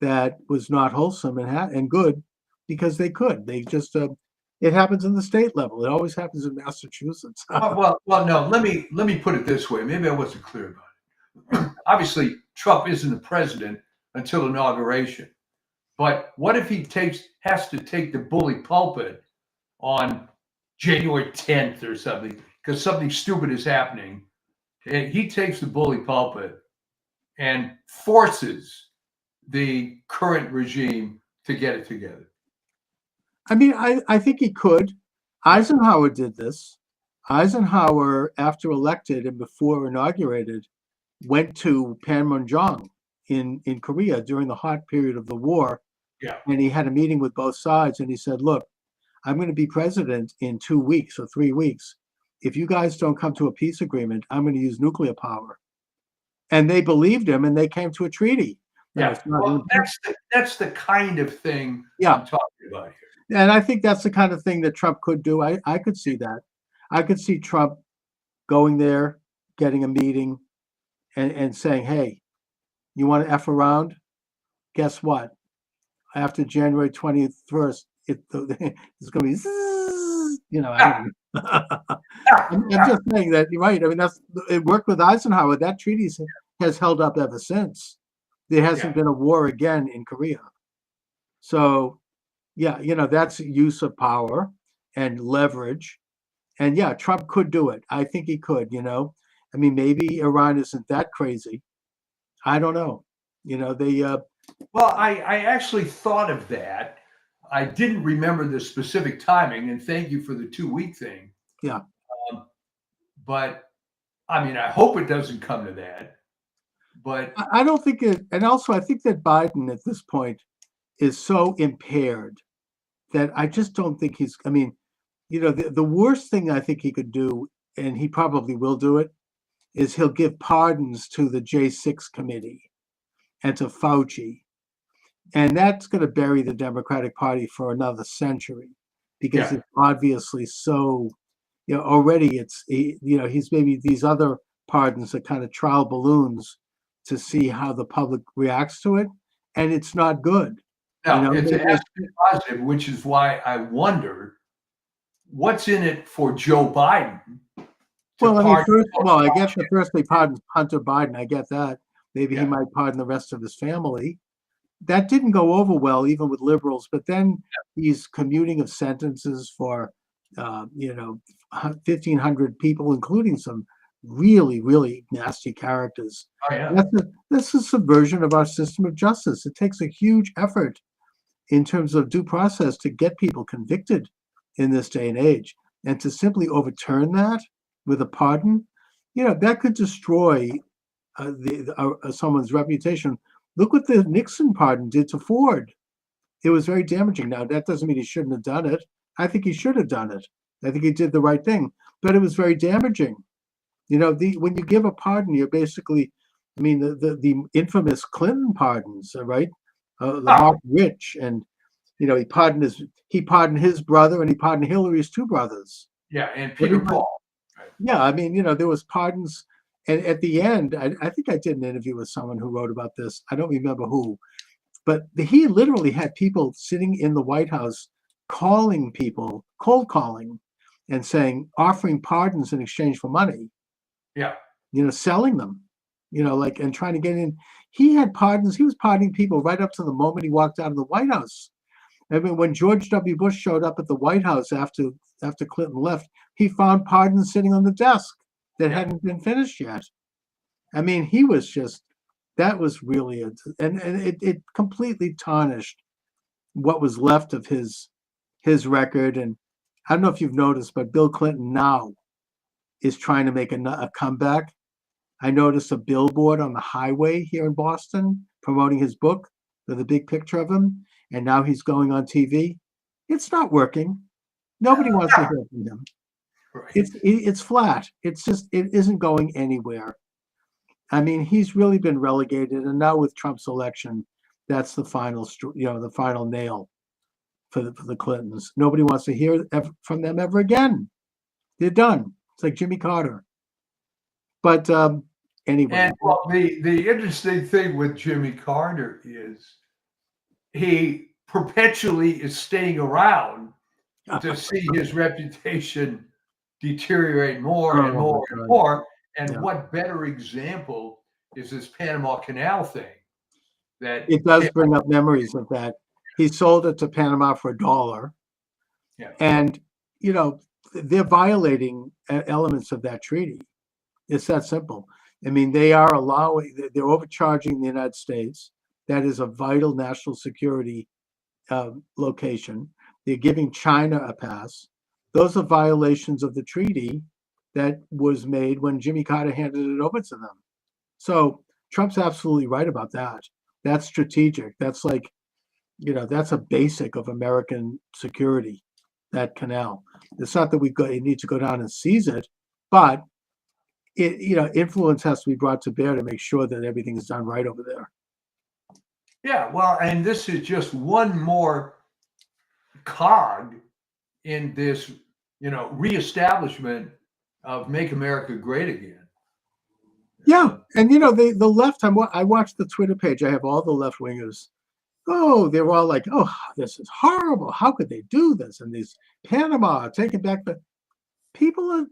that was not wholesome and good because they could. They just, it happens in the state level. It always happens in Massachusetts. well, no, let me put it this way. Maybe I wasn't clear about it. Obviously, Trump isn't the president until inauguration. But what if he has to take the bully pulpit on January 10th or something, because something stupid is happening, and he takes the bully pulpit and forces the current regime to get it together? I mean, I think he could. Eisenhower did this. Eisenhower, after elected and before inaugurated, went to Panmunjom in Korea during the hot period of the war. Yeah. And he had a meeting with both sides, and he said, look, I'm going to be president in 2 weeks or 3 weeks. If you guys don't come to a peace agreement, I'm going to use nuclear power. And they believed him, and they came to a treaty. Yeah, well, that's the kind of thing I'm talking about here. And I think that's the kind of thing that Trump could do. I could see that. I could see Trump going there, getting a meeting, and saying, hey, you want to F around? Guess what? After January 21st, it's going to be, I'm just saying that you're right. I mean, it worked with Eisenhower. That treaty has held up ever since. There hasn't been a war again in Korea. So, that's use of power and leverage. And Trump could do it. I think he could, I mean, maybe Iran isn't that crazy. I don't know. Well, I actually thought of that. I didn't remember the specific timing, and thank you for the 2-week thing. Yeah. But I mean, I hope it doesn't come to that. But I don't think it, and also I think that Biden at this point is so impaired that I just don't think he's, I mean, the worst thing I think he could do, and he probably will do it, is he'll give pardons to the J6 committee and to Fauci. And that's going to bury the Democratic Party for another century because it's obviously so already he's maybe these other pardons are kind of trial balloons to see how the public reacts to it, and it's not good. No, it's absolutely positive, which is why I wonder what's in it for Joe Biden. Well, I mean, I guess the first they pardoned Hunter Biden. I get that. Maybe he might pardon the rest of his family. That didn't go over well, even with liberals. But then he's commuting of sentences for, 1,500 people, including some really, really nasty characters. Oh, yeah. That's a subversion of our system of justice. It takes a huge effort in terms of due process to get people convicted in this day and age. And to simply overturn that with a pardon, that could destroy someone's reputation. Look what the Nixon pardon did to Ford. It was very damaging. Now, that doesn't mean he shouldn't have done it. I think he should have done it. I think he did the right thing, but it was very damaging. When you give a pardon, you're basically, the infamous Clinton pardons, right? The Mark Rich, and he pardoned his brother, and he pardoned Hillary's two brothers. Yeah, and Peter Paul. Right. Yeah, there was pardons, and at the end, I think I did an interview with someone who wrote about this. I don't remember who, but he literally had people sitting in the White House calling people, cold calling, and offering pardons in exchange for money. Yeah. Selling them, and trying to get in. He had pardons. He was pardoning people right up to the moment he walked out of the White House. When George W. Bush showed up at the White House after Clinton left, he found pardons sitting on the desk that hadn't been finished yet. He was just, that was really and it completely tarnished what was left of his record. And I don't know if you've noticed, but Bill Clinton now is trying to make a comeback. I noticed a billboard on the highway here in Boston promoting his book with a big picture of him, and now he's going on TV. It's not working. Nobody wants to hear from him. Right. It's flat. It isn't going anywhere. He's really been relegated, and now with Trump's election, that's the final, the final nail for the Clintons. Nobody wants to hear from them ever again. They're done. It's like Jimmy Carter. But anyway. And the interesting thing with Jimmy Carter is he perpetually is staying around to see his reputation deteriorate more and more and more. And what better example is this Panama Canal thing? That it does bring up memories of that. He sold it to Panama for $1. Yeah. And, they're violating elements of that treaty. It's that simple. They are they're overcharging the United States. That is a vital national security location. They're giving China a pass. Those are violations of the treaty that was made when Jimmy Carter handed it over to them. So Trump's absolutely right about that. That's strategic. That's that's a basic of American security, that canal. It's not that we need to go down and seize it, but influence has to be brought to bear to make sure that everything is done right over there. Yeah, well, and this is just one more cog in this, reestablishment of Make America Great Again. Yeah, and the left. I watched the Twitter page. I have all the left wingers. Oh, they were all like, "Oh, this is horrible. How could they do this?" And these Panama taking back the people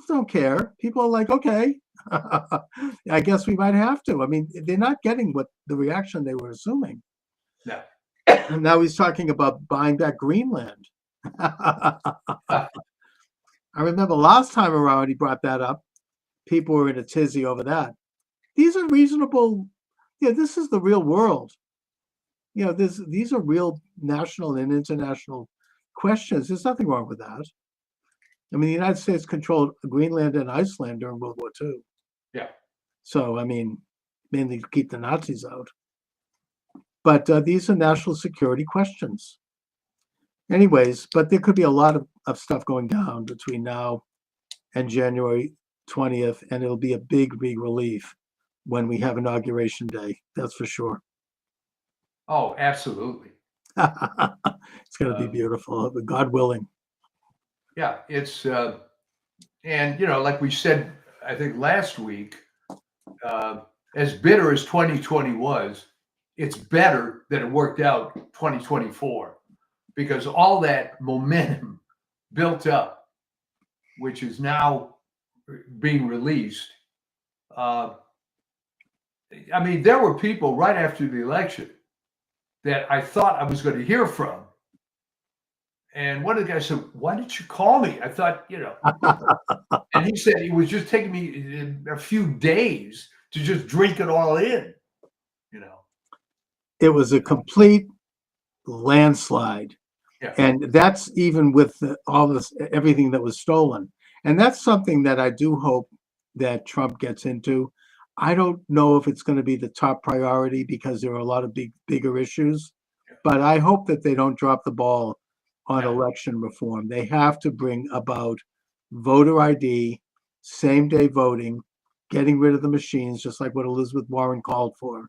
don't care. People are like, okay, I guess we might have to. They're not getting the reaction they were assuming. No. And now he's talking about buying back Greenland. I remember last time around he brought that up. People were in a tizzy over that. These are reasonable. This is the real world. These are real national and international questions. There's nothing wrong with that. The United States controlled Greenland and Iceland during World War II. Yeah. So, mainly to keep the Nazis out. But these are national security questions. Anyways, but there could be a lot of stuff going down between now and January 20th, and it'll be a big, big relief when we have Inauguration Day. That's for sure. Oh, absolutely. It's going to be beautiful, God willing. Yeah, it's And, like we said, I think last week, as bitter as 2020 was, it's better that it worked out 2024 because all that momentum built up, which is now being released. I mean, there were people right after the election that I thought I was going to hear from. And one of the guys said, "Why didn't you call me?" I thought, and he said it was just taking me a few days to just drink it all in, It was a complete landslide. Yeah. And that's even with all this, everything that was stolen. And that's something that I do hope that Trump gets into. I don't know if it's going to be the top priority because there are a lot of bigger issues, but I hope that they don't drop the ball on election reform. They have to bring about voter ID, same day voting, getting rid of the machines, just like what Elizabeth Warren called for,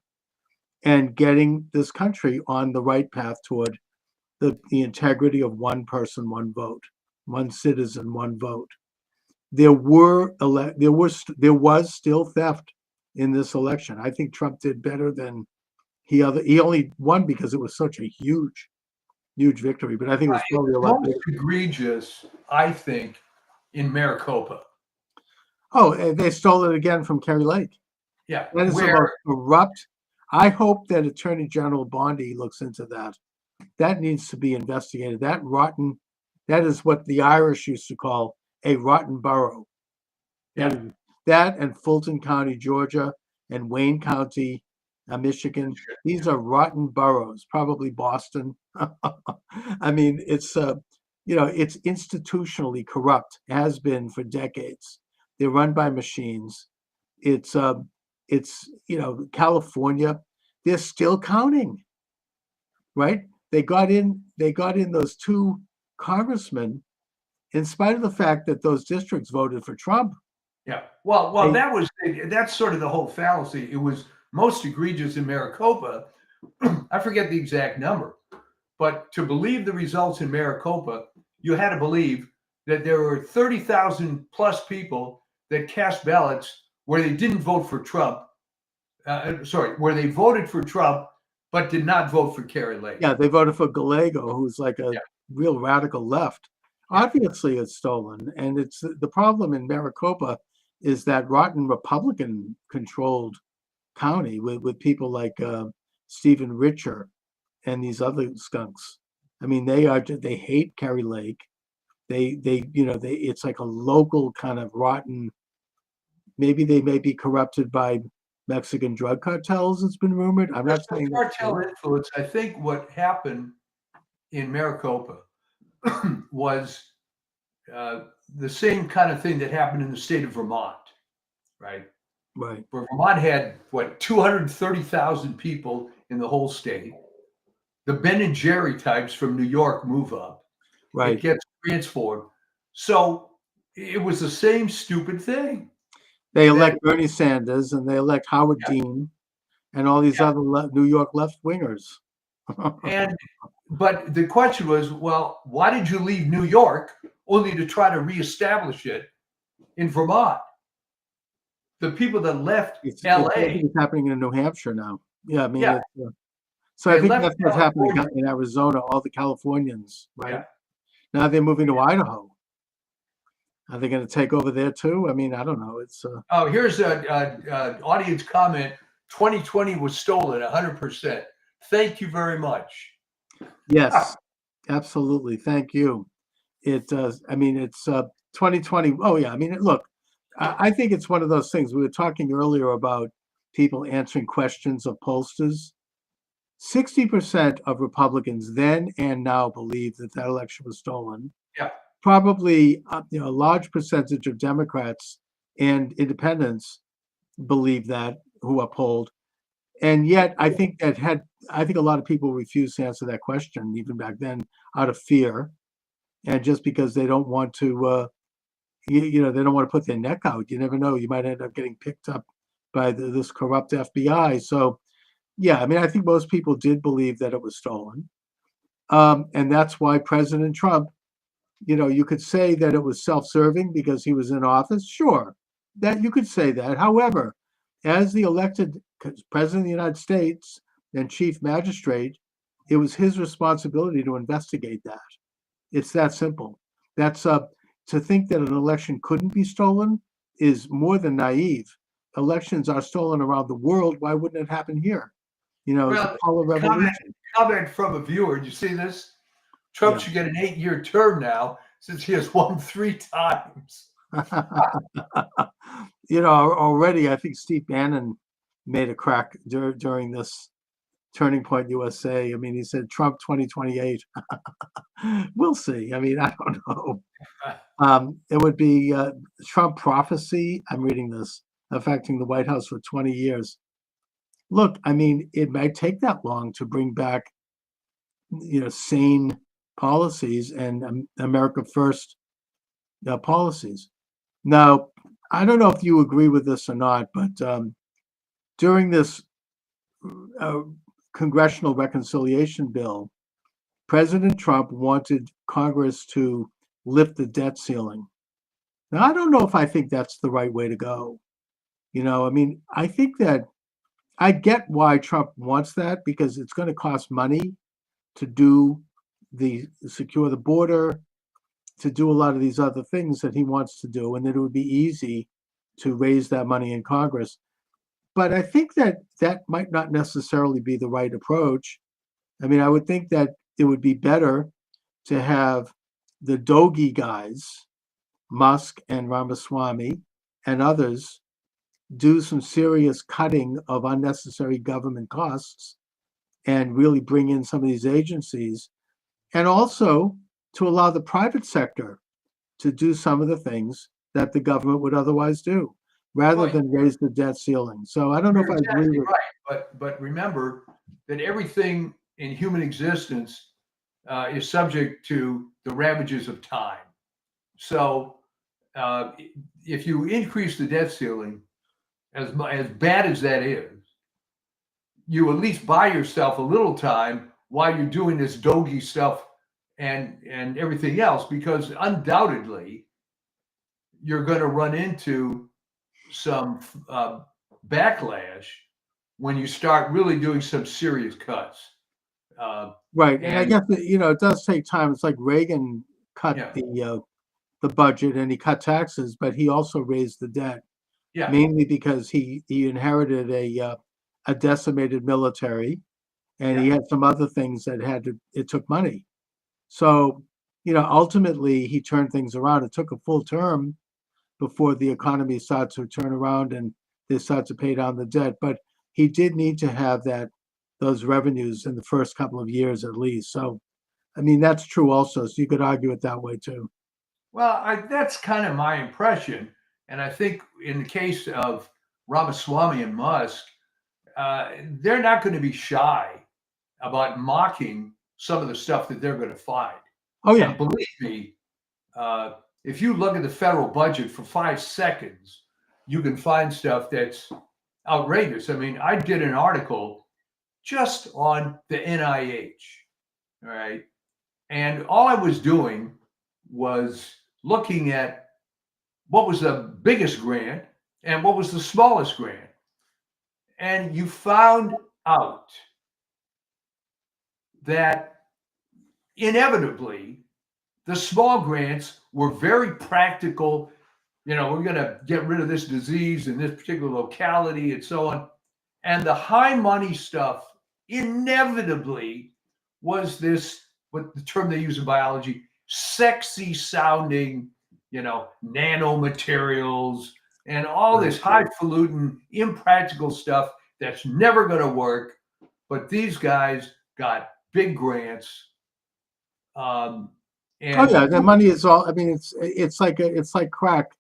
and getting this country on the right path toward the integrity of one person, one vote, one citizen, one vote. There was still theft in this election. I think Trump did better than he only won because it was such a huge victory. But I think it was probably a lot most egregious, I think, in Maricopa. Oh, they stole it again from Kerry Lake. Yeah, that is the most corrupt. I hope that Attorney General Bondi looks into that. That needs to be investigated. That is what the Irish used to call a rotten borough. Yeah. That and Fulton County, Georgia, and Wayne County, Michigan. These are rotten boroughs, probably Boston. I mean, it's it's institutionally corrupt, has been for decades. They're run by machines. It's California, they're still counting, right? They got in those two congressmen in spite of the fact that those districts voted for Trump. Yeah. Well, that's sort of the whole fallacy. It was most egregious in Maricopa. I forget the exact number, but to believe the results in Maricopa, you had to believe that there were 30,000 plus people that cast ballots where they didn't vote for Trump. Where they voted for Trump, but did not vote for Kerry Lake. Yeah, they voted for Gallego, who's like a real radical left. Obviously, it's stolen. And it's the problem in Maricopa is that rotten Republican-controlled county with people like Stephen Richer and these other skunks. I mean, they hate Kerry Lake. It's like a local kind of rotten. Maybe they may be corrupted by Mexican drug cartels. It's been rumored. I'm not saying cartel influence. I think what happened in Maricopa was the same kind of thing that happened in the state of Vermont, right? Right. Where Vermont had 230,000 people in the whole state. The Ben and Jerry types from New York move up. Right. It gets transformed. So it was the same stupid thing. They elect Bernie Sanders and they elect Howard Dean and all these other New York left wingers. But the question was, well, why did you leave New York only to try to reestablish it in Vermont? The people that left LA. It's happening in New Hampshire now. Yeah, I mean, so I think that's what's happening in Arizona, all the Californians, right? Yeah. Now they're moving to Idaho. Are they going to take over there too? I mean, I don't know. It's here's an audience comment. 2020 was stolen 100%. Thank you very much. Yes, absolutely. Thank you. It does. I mean, it's 2020. Oh yeah. I mean, look, I think it's one of those things. We were talking earlier about people answering questions of pollsters. 60% of Republicans then and now believe that election was stolen. Yeah. Probably, a large percentage of Democrats and independents believe that, who are polled. And yet, I think a lot of people refuse to answer that question, even back then, out of fear, and just because they don't want to, they don't want to put their neck out. You never know; you might end up getting picked up by this corrupt FBI. So, yeah, I mean, I think most people did believe that it was stolen, and that's why President Trump you could say that it was self-serving because he was in office. Sure, that you could say that. However, as the elected president of the United States and chief magistrate, it was his responsibility to investigate that. It's that simple. That's to think that an election couldn't be stolen is more than naive. Elections are stolen around the world. Why wouldn't it happen here? It's Well, a color revolution. comment from a viewer. Did you see this? Trump should get an 8-year term now since he has won 3 times. Already I think Steve Bannon made a crack during this Turning Point USA. I mean, he said Trump 2028. We'll see. I mean, I don't know. It would be Trump prophecy. I'm reading this, affecting the White House for 20 years. Look, I mean, it might take that long to bring back, sane policies and America First policies. Now, I don't know if you agree with this or not, but during this congressional reconciliation bill, President Trump wanted Congress to lift the debt ceiling. Now, I don't know if I think that's the right way to go. I mean, I think that I get why Trump wants that, because it's going to cost money to secure the border, to do a lot of these other things that he wants to do, and that it would be easy to raise that money in Congress. But I think that might not necessarily be the right approach. I mean, I would think that it would be better to have the Doge guys, Musk and Ramaswamy and others, do some serious cutting of unnecessary government costs and really bring in some of these agencies, and also to allow the private sector to do some of the things that the government would otherwise do, rather than raise the debt ceiling. So I don't know if I agree with. Right, but remember that everything in human existence is subject to the ravages of time. So if you increase the debt ceiling, as bad as that is, you at least buy yourself a little time while you're doing this Doge stuff and everything else, because undoubtedly you're going to run into some backlash when you start really doing some serious cuts. Right, and I guess it does take time. It's like Reagan cut the budget and he cut taxes, but he also raised the debt. Yeah. Mainly because he inherited a decimated military, and he had some other things that it took money. So, ultimately he turned things around. It took a full term before the economy started to turn around and they started to pay down the debt. But he did need to have those revenues in the first couple of years at least. So, I mean, that's true also. So you could argue it that way too. Well, that's kind of my impression. And I think in the case of Ramaswamy and Musk, they're not going to be shy about mocking some of the stuff that they're going to find. Oh, yeah. And believe me, if you look at the federal budget for 5 seconds, you can find stuff that's outrageous. I mean, I did an article just on the NIH, all right? And all I was doing was looking at what was the biggest grant and what was the smallest grant. And you found out that inevitably the small grants were very practical. We're going to get rid of this disease in this particular locality and so on. And the high money stuff inevitably was this, what the term they use in biology, sexy sounding, nanomaterials and all this highfalutin, impractical stuff that's never going to work. But these guys got big grants. And the money is all. I mean, it's like crack.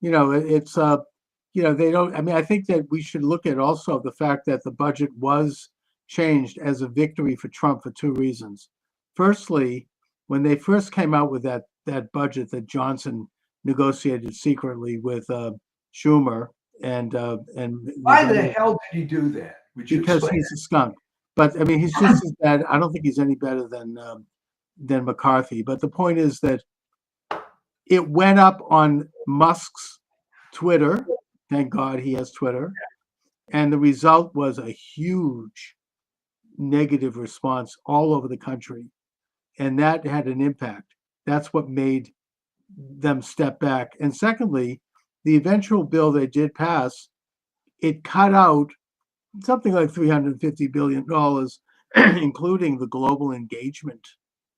They don't. I mean, I think that we should look at also the fact that the budget was changed as a victory for Trump for 2 reasons. Firstly, when they first came out with that budget that Johnson negotiated secretly with Schumer and why the hell did he do that? Because he's a skunk. But I mean, he's just as bad. I don't think he's any better than McCarthy. But the point is that It went up on Musk's Twitter. Thank God he has Twitter. And the result was a huge negative response all over the country. And that had an impact. That's what made them step back. And secondly, the eventual bill they did pass, it cut out something like $350 billion, including the global engagement,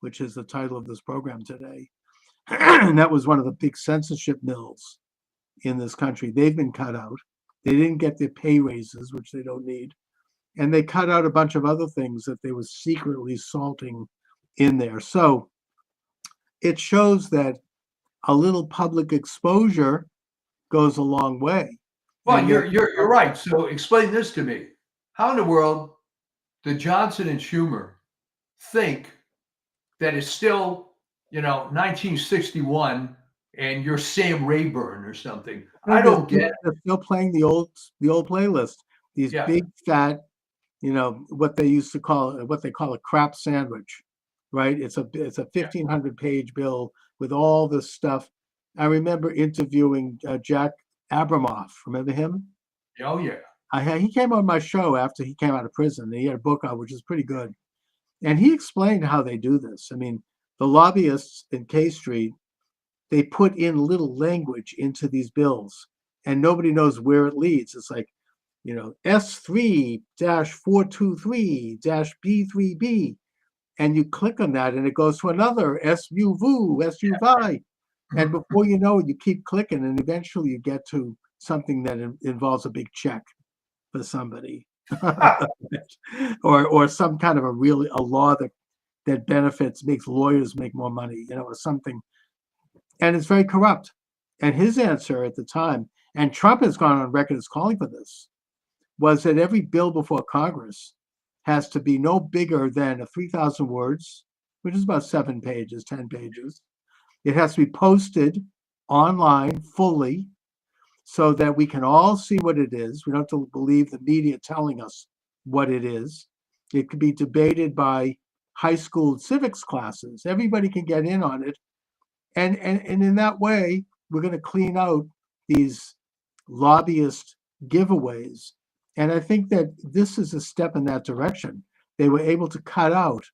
which is the title of this program today. And that was one of the big censorship mills in this country. They've been cut out. They didn't get their pay raises, which they don't need. And they cut out a bunch of other things that they were secretly salting in there. So it shows that a little public exposure goes a long way. Well, you're right. So explain this to me. How in the world did Johnson and Schumer think that it's still, 1961 and you're Sam Rayburn or something? I don't get it. They're still playing the old playlist. These big fat, what they call a crap sandwich, right? It's a 1,500 page bill with all this stuff. I remember interviewing Jack Abramoff. Remember him? Oh yeah. He came on my show after he came out of prison. And he had a book out, which is pretty good. And he explained how they do this. I mean, the lobbyists in K Street, they put in little language into these bills, and nobody knows where it leads. It's like, S3-423-B3B. And you click on that and it goes to another SUV. And before you know it, you keep clicking and eventually you get to something that involves a big check for somebody. or some kind of a law that benefits, makes lawyers make more money, or something. And it's very corrupt. And his answer at the time, and Trump has gone on record as calling for this, was that every bill before Congress has to be no bigger than 3,000 words, which is about 7 pages, 10 pages. It has to be posted online fully so that we can all see what it is. We don't have to believe the media telling us what it is. It could be debated by high school civics classes. Everybody can get in on it. And in that way, we're going to clean out these lobbyist giveaways. And I think that this is a step in that direction. They were able to cut out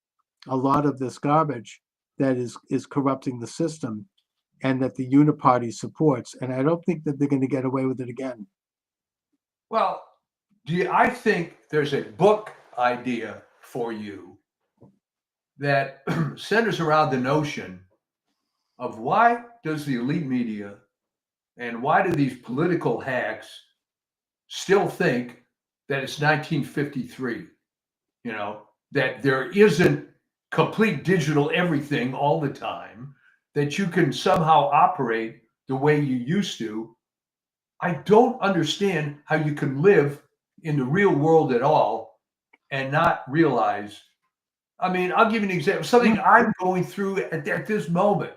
a lot of this garbage that is corrupting the system and that the uniparty supports. And I don't think that they're going to get away with it again. Well, I think there's a book idea for you that centers around the notion of why does the elite media and why do these political hacks still think that it's 1953, that there isn't complete digital everything all the time, that you can somehow operate the way you used to. I don't understand how you can live in the real world at all and not realize. I mean, I'll give you an example, something I'm going through at this moment.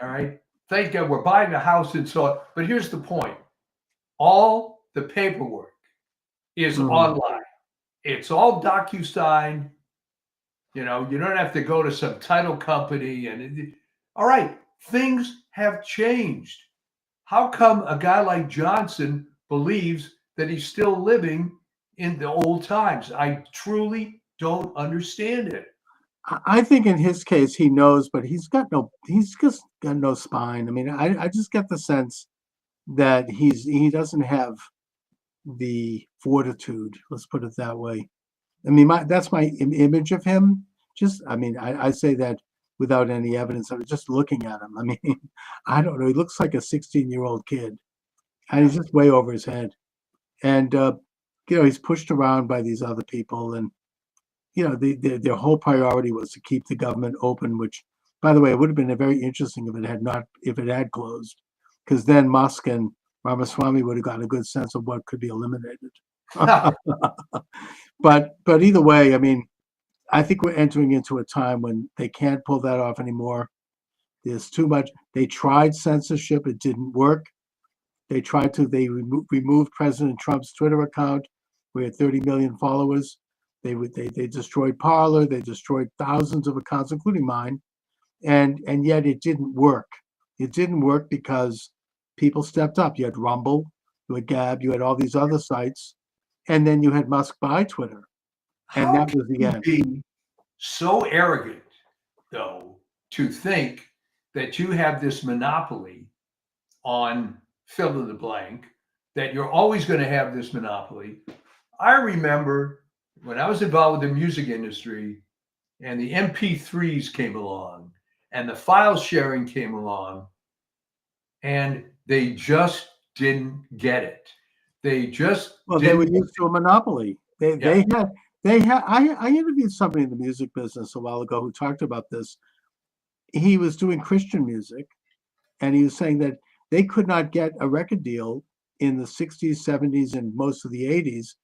All right. Thank God we're buying a house and so on. But here's the point. All the paperwork is online. It's all DocuSign. You don't have to go to some title company. All right. Things have changed. How come a guy like Johnson believes that he's still living in the old times? I truly don't understand it. I think in his case he knows, but he's just got no spine. I mean, I just get the sense that he doesn't have the fortitude. Let's put it that way. I mean, that's my image of him. I say that without any evidence. I was just looking at him. I mean, I don't know. He looks like a 16-year-old kid, and he's just way over his head. And he's pushed around by these other people, and their whole priority was to keep the government open. Which, by the way, it would have been very interesting if it had closed, because then Musk and Ramaswamy would have gotten a good sense of what could be eliminated. But either way, I mean, I think we're entering into a time when they can't pull that off anymore. There's too much. They tried censorship. It didn't work. They removed President Trump's Twitter account. We had 30 million followers. They destroyed Parler. They destroyed thousands of accounts, including mine. And yet it didn't work. It didn't work because people stepped up. You had Rumble, you had Gab, you had all these other sites, and then you had Musk buy Twitter, and How that can was the you end. be so arrogant, though, to think that you have this monopoly on fill in the blank, that you're always going to have this monopoly? I remember when I was involved with the music industry and the MP3s came along and the file sharing came along, and they just didn't get it. They just Well, they were didn't. used to a monopoly. Yeah. They had. I interviewed somebody in the music business a while ago who talked about this. He was doing Christian music, and he was saying that they could not get a record deal in the 60s, 70s, and most of the 80s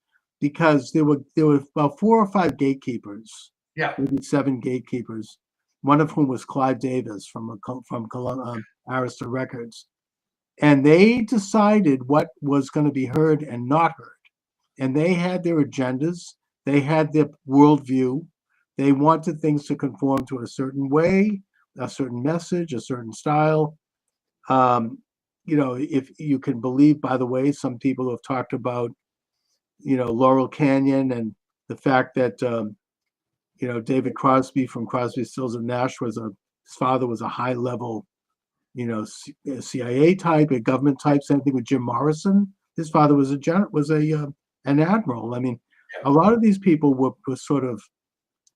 because there were about 4 or 5 gatekeepers, Yeah. maybe 7 gatekeepers, one of whom was Clive Davis from Arista Records. And they decided what was going to be heard and not heard. And they had their agendas, they had their worldview. They wanted things to conform to a certain way, a certain message, a certain style. If you can believe, by the way, some people have talked about, Laurel Canyon and the fact that, David Crosby from Crosby, Stills and Nash his father was a high level, CIA type, a government type. Same thing with Jim Morrison. His father was an admiral. I mean, a lot of these people were sort of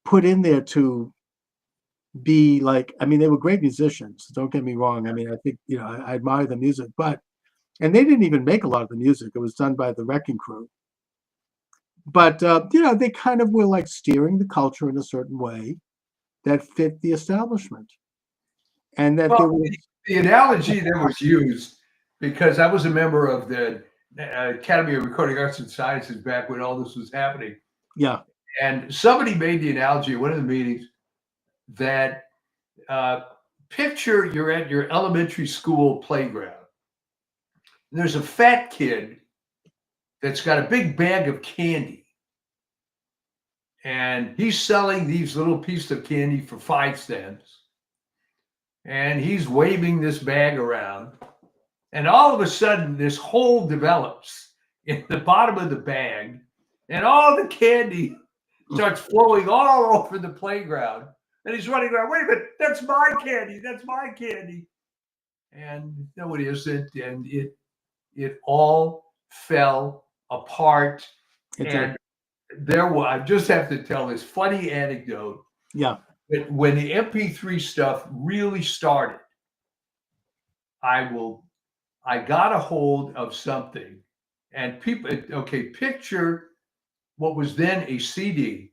put in there to be like, I mean, they were great musicians. Don't get me wrong. I mean, I think, I admire the music, and they didn't even make a lot of the music. It was done by the Wrecking Crew. But, they kind of were like steering the culture in a certain way that fit the establishment. And that there was the analogy that was used, because I was a member of the Academy of Recording Arts and Sciences back when all this was happening. Yeah. And somebody made the analogy at one of the meetings that picture you're at your elementary school playground. And there's a fat kid that's got a big bag of candy. And he's selling these little pieces of candy for 5 cents. And he's waving this bag around. And all of a sudden, this hole develops in the bottom of the bag. And all the candy starts flowing all over the playground. And he's running around, wait a minute, that's my candy, that's my candy. And no, it isn't. And it all fell apart. And I just have to tell this funny anecdote. Yeah. That when the MP3 stuff really started, I got a hold of something, and picture what was then a CD.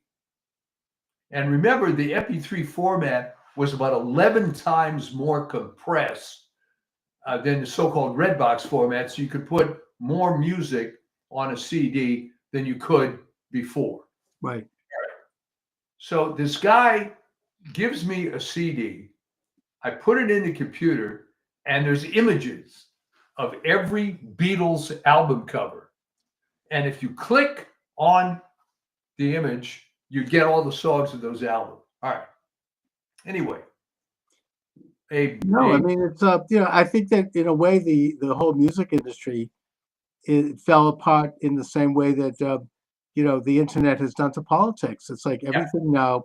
And remember, the MP3 format was about 11 times more compressed than the so-called red box format. So you could put more music on a CD than you could before. Right. So this guy gives me a CD. I put it in the computer, and there's images of every Beatles album cover. And if you click on the image, you get all the songs of those albums. All right. Anyway. I mean, it's I think that in a way the whole music industry, it fell apart in the same way that the internet has done to politics. It's like everything now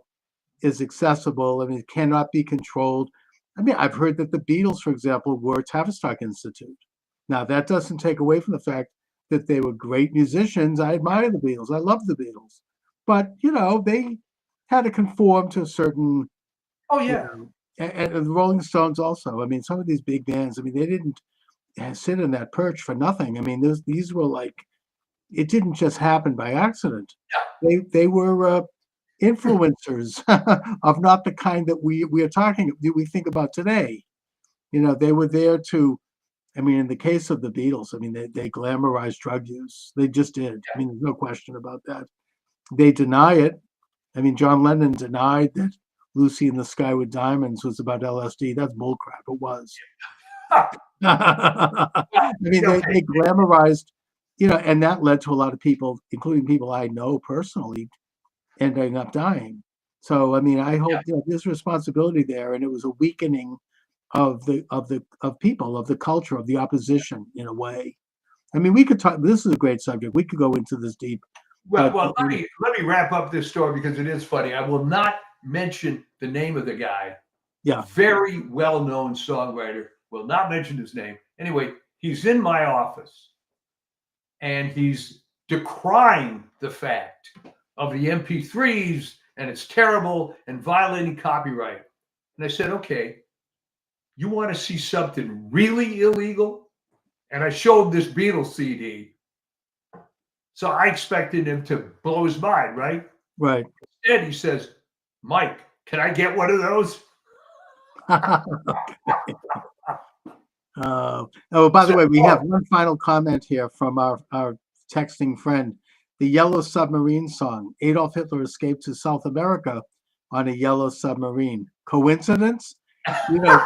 is accessible. I mean, it cannot be controlled. I mean, I've heard that the Beatles, for example, were Tavistock Institute. Now, that doesn't take away from the fact that they were great musicians. I admire the Beatles. I love the Beatles. But, they had to conform to a certain... Oh, yeah. And the Rolling Stones also. I mean, some of these big bands, I mean, they didn't sit in that perch for nothing. I mean, these were like... It didn't just happen by accident. Yeah. They were... influencers of not the kind that we think about today. They were there to, I mean, in the case of the Beatles, I mean, they glamorized drug use. They just did. I mean, there's no question about that. They deny it. I mean, John Lennon denied that Lucy in the Sky with Diamonds was about LSD. That's bullcrap. It was. I mean, they glamorized, and that led to a lot of people, including people I know personally, ending up dying. So, I mean, I hope there's responsibility there, and it was a weakening of people, of the culture, of the opposition in a way. I mean, we could talk. This is a great subject. We could go into this deep. Well, let me wrap up this story because it is funny. I will not mention the name of the guy. Yeah. Very well-known songwriter. Will not mention his name. Anyway, he's in my office and he's decrying the fact of the MP3s and it's terrible and violating copyright. And I said, okay, you want to see something really illegal? And I showed him this Beatles CD. So I expected him to blow his mind, right? Right. Instead, he says, Mike, can I get one of those? Oh, by the way, we have one final comment here from our texting friend. The Yellow Submarine song. Adolf Hitler escaped to South America on a yellow submarine. Coincidence? You know,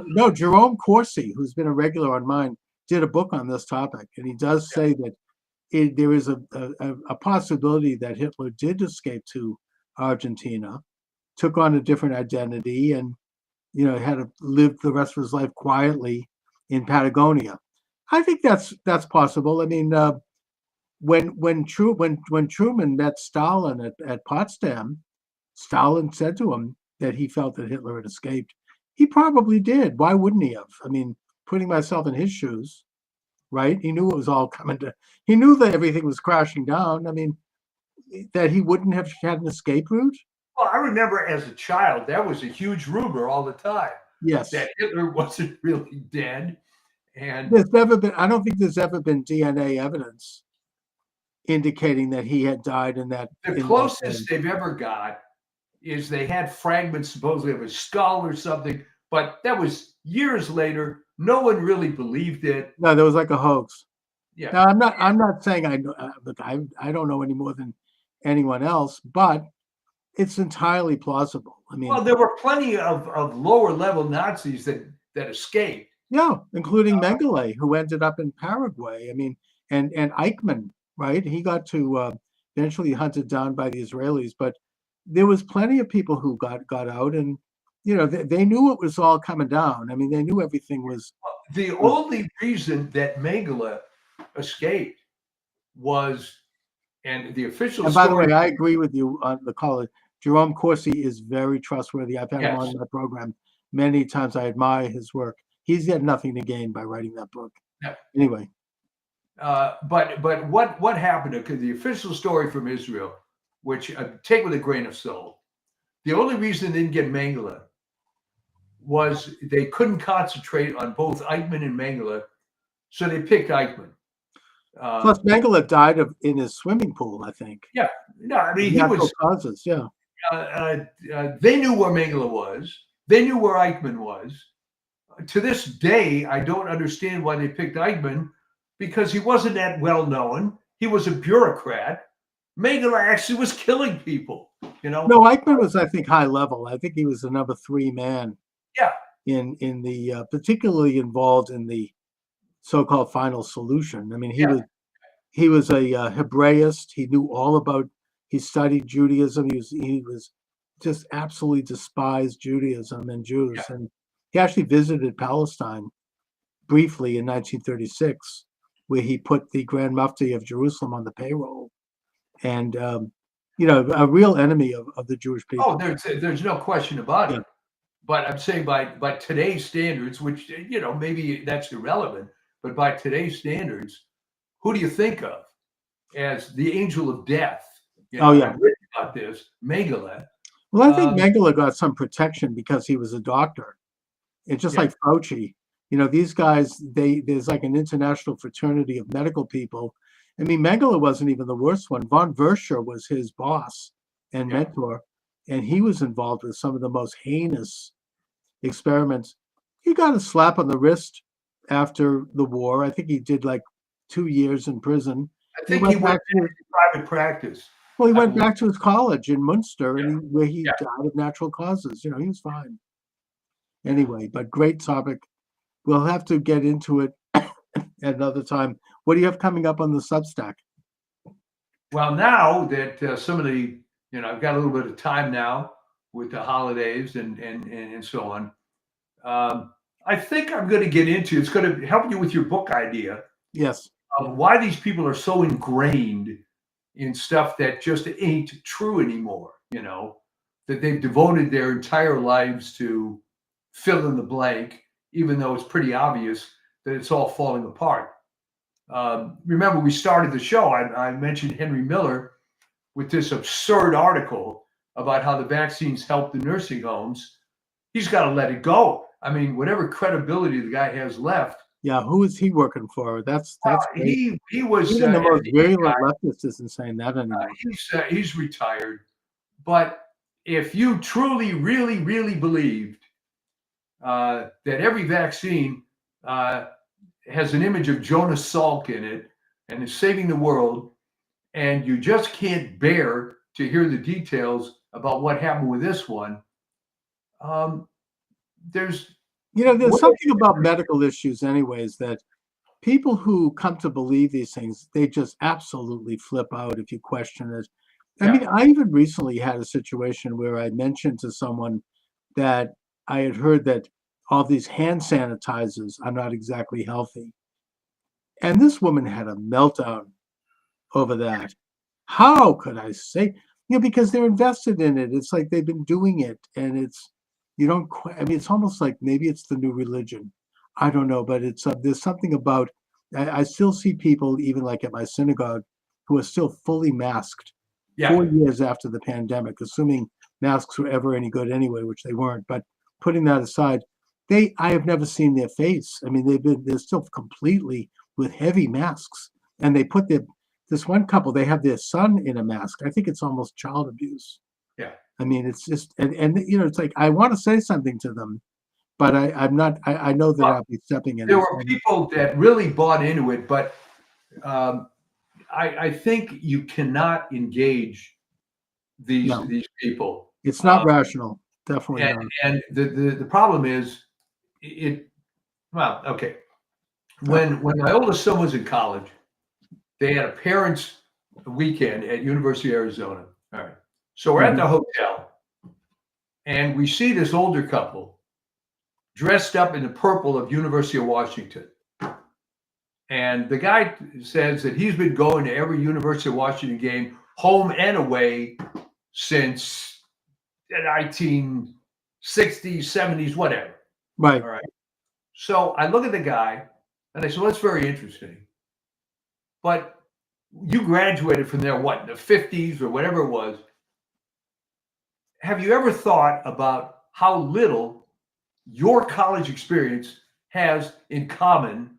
no, Jerome Corsi, who's been a regular on mine, did a book on this topic. And he does say that there is a possibility that Hitler did escape to Argentina, took on a different identity, and had to live the rest of his life quietly in Patagonia. I think that's possible. I mean, when Truman met Stalin at Potsdam, Stalin said to him that he felt that Hitler had escaped. He probably did. Why wouldn't he have? I mean, putting myself in his shoes, right? He knew it was all coming to. He knew that everything was crashing down. I mean, that he wouldn't have had an escape route. Well, I remember as a child, that was a huge rumor all the time. Yes. That Hitler wasn't really dead. And I don't think there's ever been DNA evidence indicating that he had died in that. The closest they've ever got is they had fragments supposedly of his skull or something, but that was years later. No one really believed it. No, there was like a hoax. Yeah. Now, I'm not saying I don't know any more than anyone else, but it's entirely plausible. I mean, well, there were plenty of lower level Nazis that escaped. Yeah, including Mengele, who ended up in Paraguay. I mean, and Eichmann, right? He got to eventually hunted down by the Israelis, but there was plenty of people who got out, and they knew it was all coming down. I mean, they knew everything was. The only reason that Mengele escaped was, and the official. And by the way, I agree with you on the call. Jerome Corsi is very trustworthy. I've had him on my program many times. I admire his work. He's had nothing to gain by writing that book. Yeah. Anyway. But what happened? Because the official story from Israel, which take with a grain of salt, the only reason they didn't get Mengele was they couldn't concentrate on both Eichmann and Mengele, so they picked Eichmann. Plus, Mengele died in his swimming pool, I think. Yeah, no, I mean he was causes. Yeah. They knew where Mengele was. They knew where Eichmann was. To this day, I don't understand why they picked Eichmann, because he wasn't that well known. He was a bureaucrat. Mengele actually was killing people. No, Eichmann was, I think, high level. I think he was the number 3 man. Yeah. In the particularly involved in the so-called final solution. I mean, he was a Hebraist. He knew all about. He studied Judaism. He was just absolutely despised Judaism and Jews, and he actually visited Palestine briefly in 1936, where he put the Grand Mufti of Jerusalem on the payroll, and a real enemy of the Jewish people. Oh, there's no question about it. But I'm saying by today's standards, which maybe that's irrelevant, but by today's standards, who do you think of as the angel of death? I've written about this, Mengele. Well, I think Mengele got some protection because he was a doctor. It's just like Fauci. These guys, there's like an international fraternity of medical people. I mean, Mengele wasn't even the worst one. Von Verscher was his boss and mentor, and he was involved with some of the most heinous experiments. He got a slap on the wrist after the war. I think he did like 2 years in prison. I think he went to private practice. Well, he went back to his college in Munster, where he died of natural causes. He was fine. Anyway, but great topic. We'll have to get into it at another time. What do you have coming up on the Substack? Well, now that some of the, I've got a little bit of time now with the holidays and so on. I think I'm going to get into, it's going to help you with your book idea Yes. of why these people are so ingrained in stuff that just ain't true anymore, that they've devoted their entire lives to fill in the blank, even though it's pretty obvious that it's all falling apart. Remember, we started the show, I mentioned Henry Miller with this absurd article about how the vaccines help the nursing homes. He's got to let it go. I mean, whatever credibility the guy has left. Yeah, who is he working for? That's he was even the most FDA virulent guy. leftist isn't saying that anymore. He's retired. But if you truly, really, really believed that every vaccine has an image of Jonas Salk in it and is saving the world, and you just can't bear to hear the details about what happened with this one, there's something about medical issues anyways that people who come to believe these things, they just absolutely flip out if you question it. I mean, I even recently had a situation where I mentioned to someone that I had heard that all these hand sanitizers are not exactly healthy. And this woman had a meltdown over that. How could I say? Because they're invested in it. It's like they've been doing it, and it's almost like maybe it's the new religion. I don't know, but there's something about, I still see people, even like at my synagogue, who are still fully masked 4 years after the pandemic, assuming masks were ever any good anyway, which they weren't. But putting that aside, I have never seen their face. I mean, they're still completely with heavy masks, and they put this one couple, they have their son in a mask. I think it's almost child abuse. Yeah. I mean, it's just, and it's like, I want to say something to them, but I'm not, I know that I'll be stepping in. There were people that really bought into it, but I think you cannot engage these people. It's not rational. Definitely not. And the problem is okay. When my oldest son was in college, they had a parents' weekend at University of Arizona. All right. So we're at the hotel, and we see this older couple dressed up in the purple of University of Washington. And the guy says that he's been going to every University of Washington game, home and away, since the 1960s, 70s, whatever. Right. All right. So I look at the guy, and I said, well, that's very interesting. But you graduated from there, what, in the 50s or whatever it was. Have you ever thought about how little your college experience has in common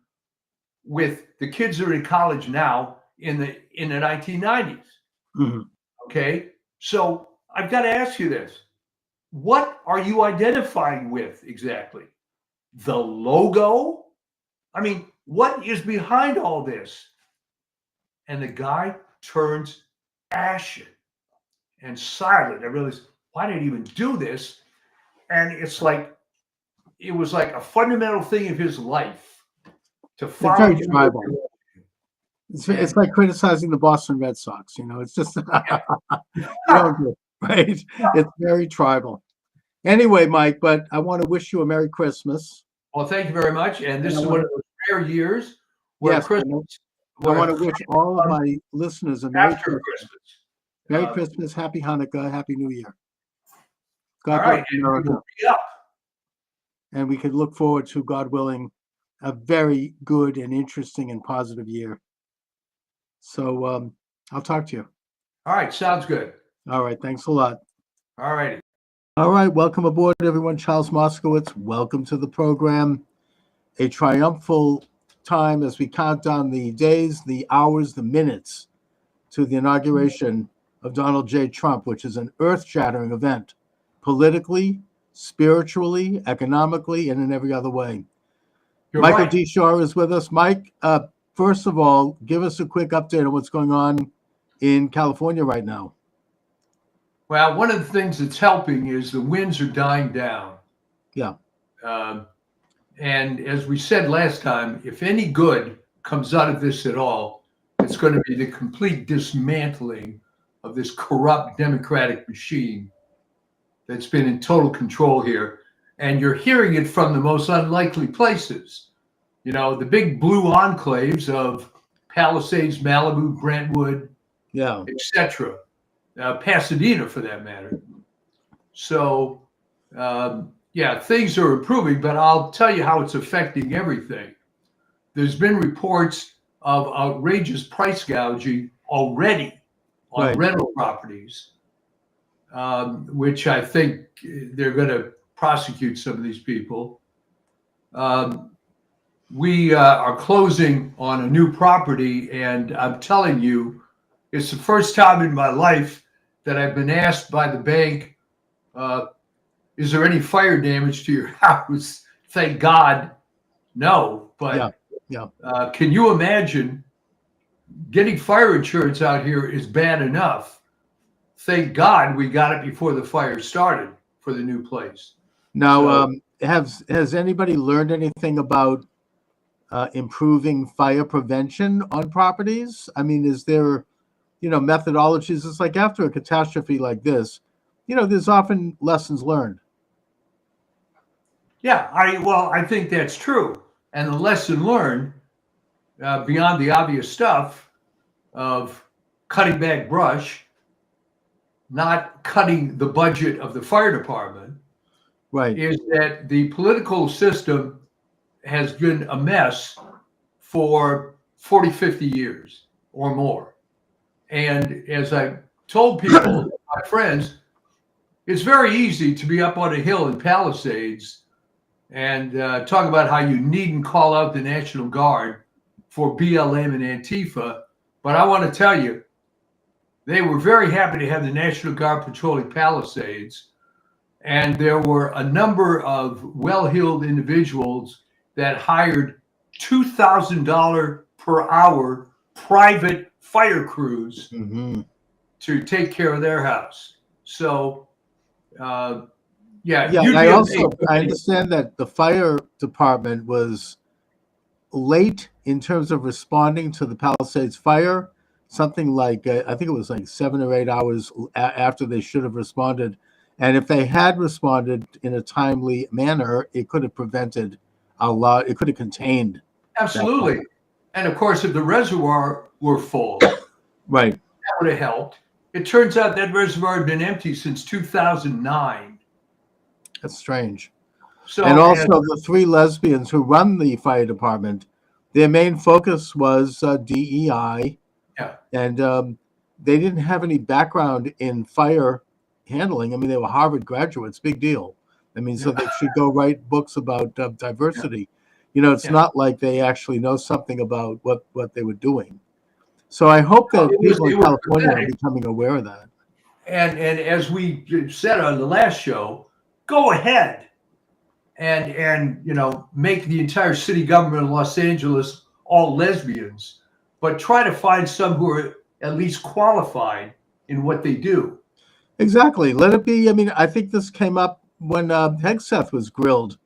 with the kids that are in college now in the 1990s? Mm-hmm. Okay. So I've got to ask you this. What are you identifying with exactly? The logo? I mean, what is behind all this? And the guy turns ashen and silent. I realized, why did he even do this? And it was like a fundamental thing of his life to follow. It's very tribal. It's like criticizing the Boston Red Sox. It's just right. It's very tribal. Anyway, Mike, but I want to wish you a Merry Christmas. Well, thank you very much. And this is one of those rare years where Christmas. I want to wish all of my listeners a Merry Christmas. Merry Christmas, Happy Hanukkah, Happy New Year. God bless America. And we can look forward to, God willing, a very good and interesting and positive year. So I'll talk to you. All right, sounds good. All right, thanks a lot. All righty. All right, welcome aboard, everyone. Charles Moscowitz, welcome to the program. A triumphal time as we count down the days, the hours, the minutes to the inauguration of Donald J. Trump, which is an earth-shattering event, politically, spiritually, economically, and in every other way. Michael D. Shaw is with us. Mike, first of all, give us a quick update on what's going on in California right now. Well, one of the things that's helping is the winds are dying down. Yeah. And as we said last time, if any good comes out of this at all, it's going to be the complete dismantling of this corrupt Democratic machine that's been in total control here. and you're hearing it from the most unlikely places. You know, the big blue enclaves of Palisades, Malibu, Brentwood, Yeah. etc. Pasadena, for that matter. So, yeah, things are improving, but I'll tell you how it's affecting everything. There's been reports of outrageous price gouging already on Right. rental properties, which I think they're going to prosecute some of these people. We are closing on a new property, and I'm telling you, it's the first time in my life that I've been asked by the bank, is there any fire damage to your house? Thank God, no. But Yeah. can you imagine getting fire insurance out here is bad enough? Thank God we got it before the fire started for the new place. Now, So- has anybody learned anything about improving fire prevention on properties? I mean, is there, methodologies? It's like after a catastrophe like this, there's often lessons learned. Yeah, I think that's true. And the lesson learned, beyond the obvious stuff of cutting back brush, not cutting the budget of the fire department, Right. is that the political system has been a mess for 40, 50 years or more. And as I told people, my friends, it's very easy to be up on a hill in Palisades and talk about how you needn't call out the National Guard for BLM and Antifa. But I want to tell you, they were very happy to have the National Guard patrolling Palisades. And there were a number of well-heeled individuals that hired $2,000 per hour private fire crews to take care of their house. So, yeah. And I understand that the fire department was late in terms of responding to the Palisades fire, something like, I think it was like 7 or 8 hours after they should have responded. And if they had responded in a timely manner, it could have prevented it could have contained. Absolutely. And of course, if the reservoir were full, right, that would have helped. It turns out that reservoir had been empty since 2009. That's strange. So, and also the 3 lesbians who run the fire department, their main focus was DEI. Yeah. And they didn't have any background in fire handling. I mean, they were Harvard graduates, big deal. I mean, so they should go write books about diversity. It's not like they actually know something about what they were doing. So I hope that people in California are becoming aware of that. And as we said on the last show, go ahead and make the entire city government of Los Angeles all lesbians, but try to find some who are at least qualified in what they do. Exactly. Let it be. I mean, I think this came up when Hegseth was grilled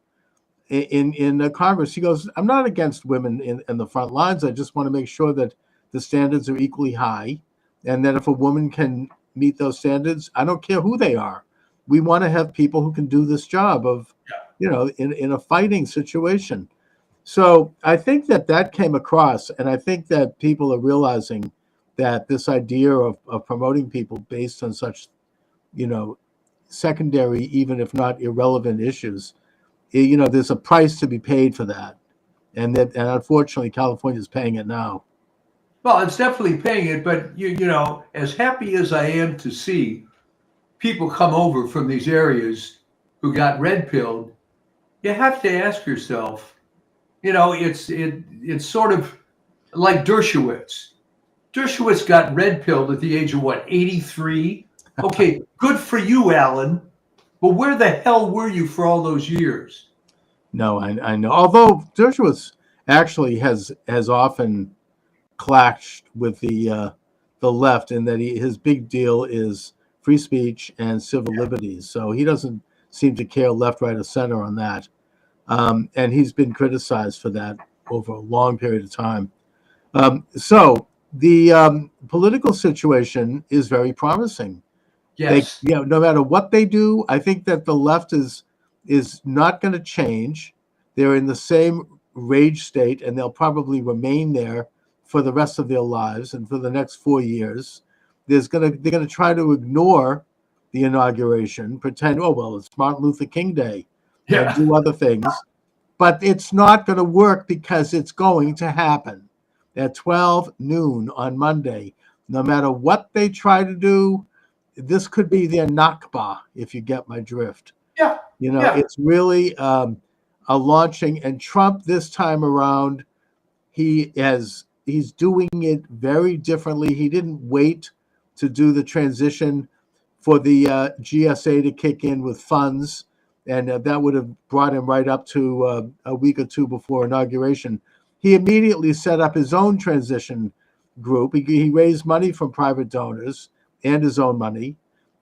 in Congress. He goes, I'm not against women in the front lines. I just want to make sure that the standards are equally high, and that if a woman can meet those standards, I don't care who they are. We want to have people who can do this job of, in a fighting situation. So I think that came across, and I think that people are realizing that this idea of promoting people based on such, secondary, even if not irrelevant issues, there's a price to be paid for that. And unfortunately, California is paying it now. Well, it's definitely paying it, but as happy as I am to see people come over from these areas who got red pilled, you have to ask yourself, it's sort of like Dershowitz. Dershowitz got red pilled at the age of 83? Okay, good for you, Alan. But where the hell were you for all those years? No, I know. Although Dershowitz actually has often clashed with the left in that his big deal is free speech and civil liberties. So he doesn't seem to care left, right, or center on that. And he's been criticized for that over a long period of time. So the political situation is very promising. Yes. No matter what they do, I think that the left is is not going to change. They're in the same rage state, and they'll probably remain there for the rest of their lives and for the next 4 years. They're going to try to ignore the inauguration, pretend, oh, well, it's Martin Luther King Day, and do other things. But it's not going to work because it's going to happen at 12 noon on Monday. No matter what they try to do, this could be their Nakba, if you get my drift. Yeah. You know, it's really a launching. And Trump this time around, he's doing it very differently. He didn't wait to do the transition for the GSA to kick in with funds, and that would have brought him right up to a week or two before inauguration. He immediately set up his own transition group. He raised money from private donors and his own money,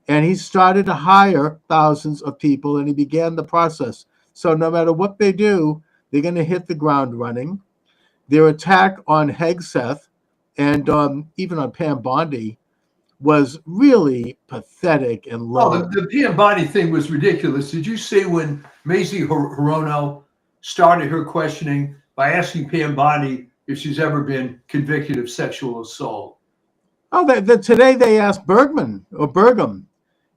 and he started to hire thousands of people, and he began the process. So no matter what they do, they're going to hit the ground running. Their attack on Hegseth and even on Pam Bondi was really pathetic and low. Oh, the Pam Bondi thing was ridiculous. Did you see when Mazie Hirono started her questioning by asking Pam Bondi if she's ever been convicted of sexual assault? Oh, today they asked Burgum.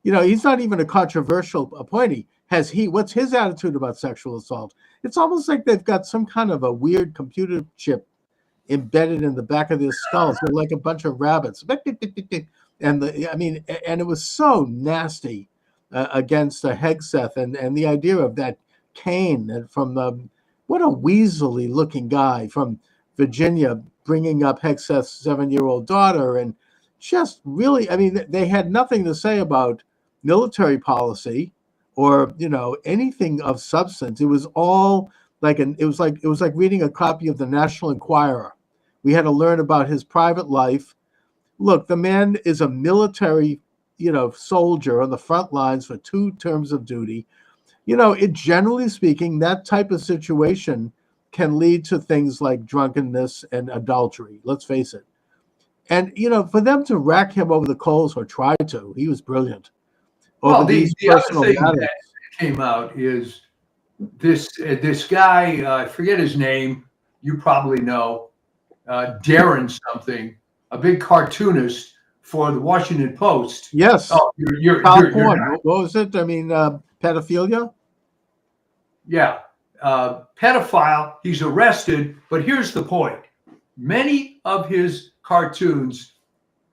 You know, he's not even a controversial appointee. What's his attitude about sexual assault? It's almost like they've got some kind of a weird computer chip embedded in the back of their skulls. They're like a bunch of rabbits. And it was so nasty against Hegseth and the idea of that Kane from what a weaselly looking guy from Virginia bringing up Hegseth's 7-year-old daughter, and just really, I mean, they had nothing to say about military policy or, you know, anything of substance. It was all like it was like reading a copy of the National Enquirer. We had to learn about his private life. Look, the man is a military, you know, soldier on the front lines for 2 terms of duty. You know, generally speaking, that type of situation can lead to things like drunkenness and adultery. Let's face it. And, you know, for them to rack him over the coals, or try to, he was brilliant. Well, the other thing that came out is this guy, I forget his name, you probably know, Darren something, a big cartoonist for the Washington Post. Yes. Oh, you're what was it? I mean, pedophilia? Yeah. Pedophile. He's arrested. But here's the point. Many of his cartoons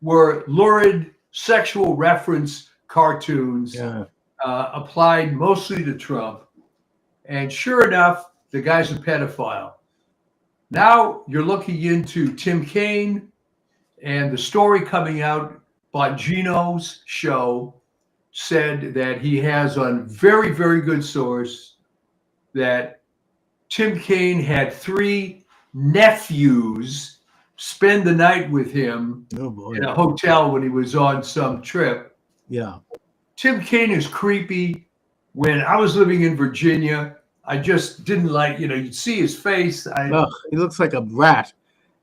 were lurid sexual reference cartoons applied mostly to Trump. And sure enough, the guy's a pedophile. Now you're looking into Tim Kaine, and the story coming out by Gino's show said that he has on very, very good source that Tim Kaine had 3 nephews spend the night with him in a hotel when he was on some trip. Yeah. Tim Kaine is creepy. When I was living in Virginia, I just didn't like, you know, you'd see his face. He looks like a rat.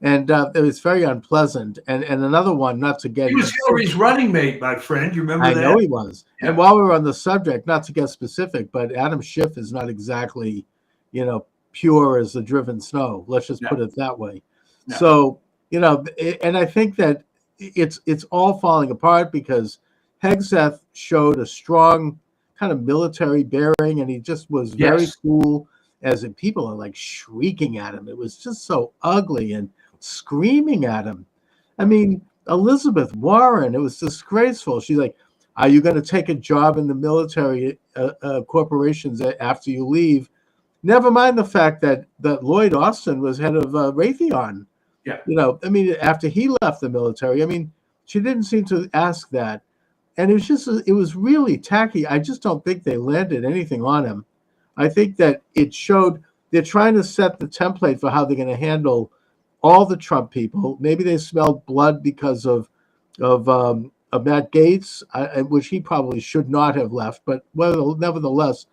And it was very unpleasant. And another one, not to get... He was Hillary's running mate, my friend. You remember that? I know he was. Yeah. And while we were on the subject, not to get specific, but Adam Schiff is not exactly, you know, pure as the driven snow. Let's just put it that way. No. So, you know, and I think that it's all falling apart because Hegseth showed a strong kind of military bearing, and he just was very cool, as in people are like shrieking at him. It was just so ugly and screaming at him. I mean, Elizabeth Warren, it was disgraceful. She's like, are you going to take a job in the military corporations after you leave? Never mind the fact that Lloyd Austin was head of Raytheon. Yeah. You know, I mean, after he left the military, I mean, she didn't seem to ask that. And it was really tacky. I just don't think they landed anything on him. I think that it showed they're trying to set the template for how they're going to handle all the Trump people. Maybe they smelled blood because of Matt Gaetz, which he probably should not have left. But nevertheless,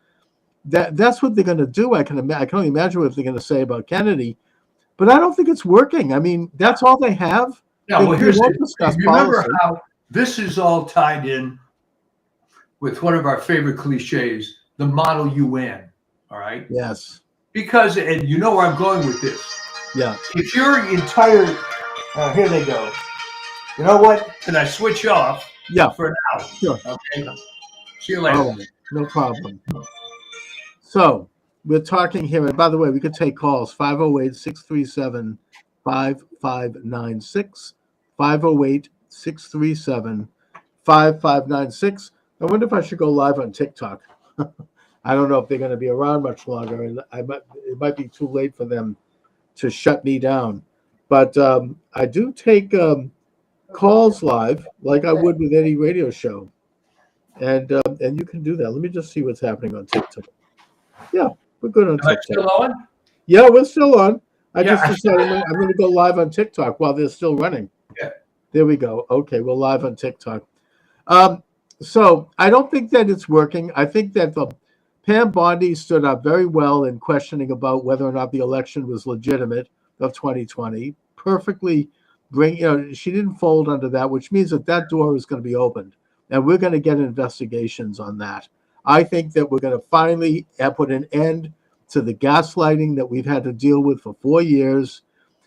that's what they're going to do. I can only imagine what they're going to say about Kennedy, but I don't think it's working. I mean, that's all they have. Yeah, well, here's remember how this is all tied in with one of our favorite cliches. the Model UN. All right. Yes. Because, and you know where I'm going with this. Yeah. If your entire, here they go. You know what? Can I switch off? Yeah. For now. Sure. Okay. See you later. All right. No problem. So we're talking here. And by the way, we could take calls 508-637-5596, 508-637-5596. I wonder if I should go live on TikTok. I don't know if they're going to be around much longer, and it might be too late for them to shut me down. But I do take calls live like I would with any radio show. And you can do that. Let me just see what's happening on TikTok. Yeah, we're good on Am I TikTok. still on? Yeah, we're still on. I Yeah. just decided I'm going to go live on TikTok while they're still running. Yeah. There we go. Okay, we're live on TikTok. So I don't think that it's working. I think that Pam Bondi stood up very well in questioning about whether or not the election was legitimate of 2020. Perfectly she didn't fold under that, which means that door is going to be opened. And we're going to get investigations on that. I think that we're going to finally put an end to the gaslighting that we've had to deal with for 4 years.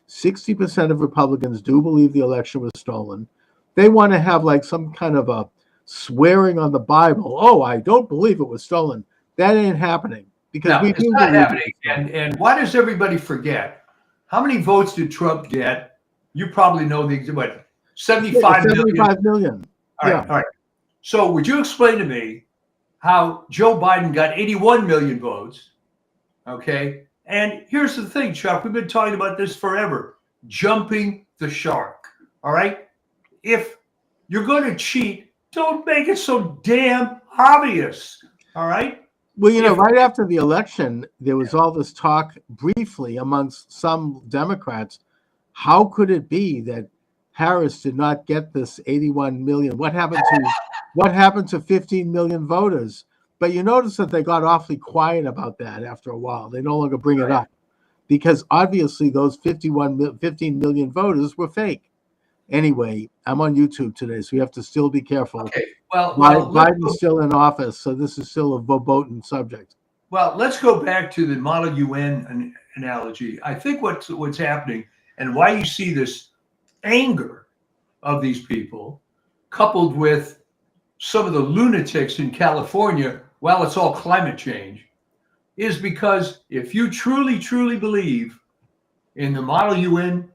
60% of Republicans do believe the election was stolen. They want to have like some kind of a swearing on the Bible. Oh, I don't believe it was stolen. That ain't happening. Because No, we it's do not believe happening. And why does everybody forget? How many votes did Trump get? You probably know what, 75 million? 75 million. All right, all right. So would you explain to me how Joe Biden got 81 million votes? Okay. And here's the thing, Chuck, we've been talking about this forever. Jumping the shark. All right. If you're going to cheat, don't make it so damn obvious. All right. Well, right after the election, there was all this talk briefly amongst some Democrats. How could it be that Harris did not get this 81 million? What happened to 15 million voters? But you notice that they got awfully quiet about that after a while. They no longer bring it up because obviously those 15 million voters were fake. Anyway, I'm on YouTube today, so we have to still be careful. Okay. Well, Biden's still in office, so this is still a verboten subject. Well, let's go back to the Model UN analogy. I think what's happening and why you see this anger of these people coupled with some of the lunatics in California, well, it's all climate change, is because if you truly, truly believe in the Model UN,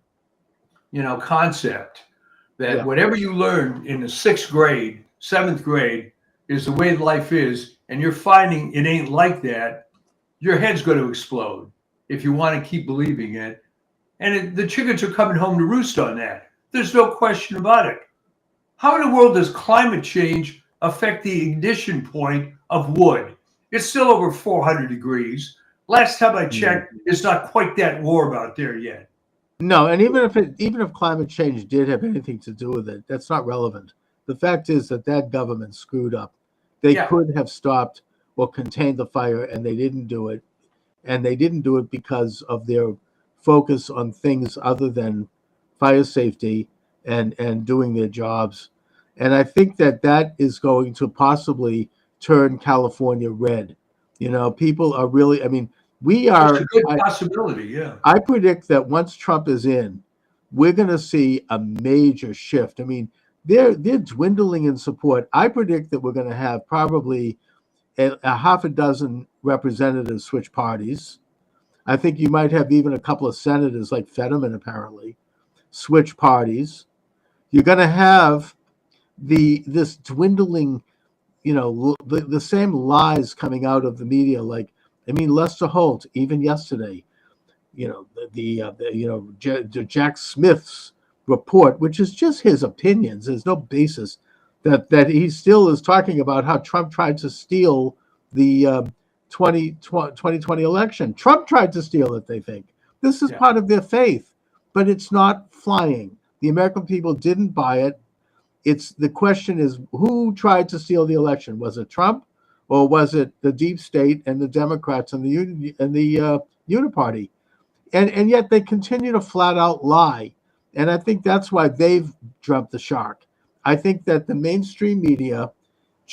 concept that whatever you learned in the 6th grade, 7th grade is the way life is, and you're finding it ain't like that, your head's going to explode if you want to keep believing it. And the chickens are coming home to roost on that. There's no question about it. How in the world does climate change affect the ignition point of wood? It's still over 400 degrees. Last time I checked, it's not quite that warm out there yet. No, and even if climate change did have anything to do with it, that's not relevant. The fact is that government screwed up. They could have stopped or contained the fire, and they didn't do it. And they didn't do it because of their focus on things other than fire safety and doing their jobs. And I think that is going to possibly turn California red. People are really, we are. It's a good possibility, yeah. I predict that once Trump is in, we're going to see a major shift. They're dwindling in support. I predict that we're going to have probably a half a dozen representatives switch parties. I think you might have even a couple of senators like Fetterman apparently switch parties. You're going to have this dwindling, the same lies coming out of the media. Like, Lester Holt, even yesterday, Jack Smith's report, which is just his opinions. There's no basis that he still is talking about how Trump tried to steal the 2020 election. Trump tried to steal it, they think. This is part of their faith, but it's not flying. The American people didn't buy it. The question is, who tried to steal the election? Was it Trump, or was it the deep state and the Democrats and the Uniparty? And yet they continue to flat out lie. And I think that's why they've jumped the shark. I think that the mainstream media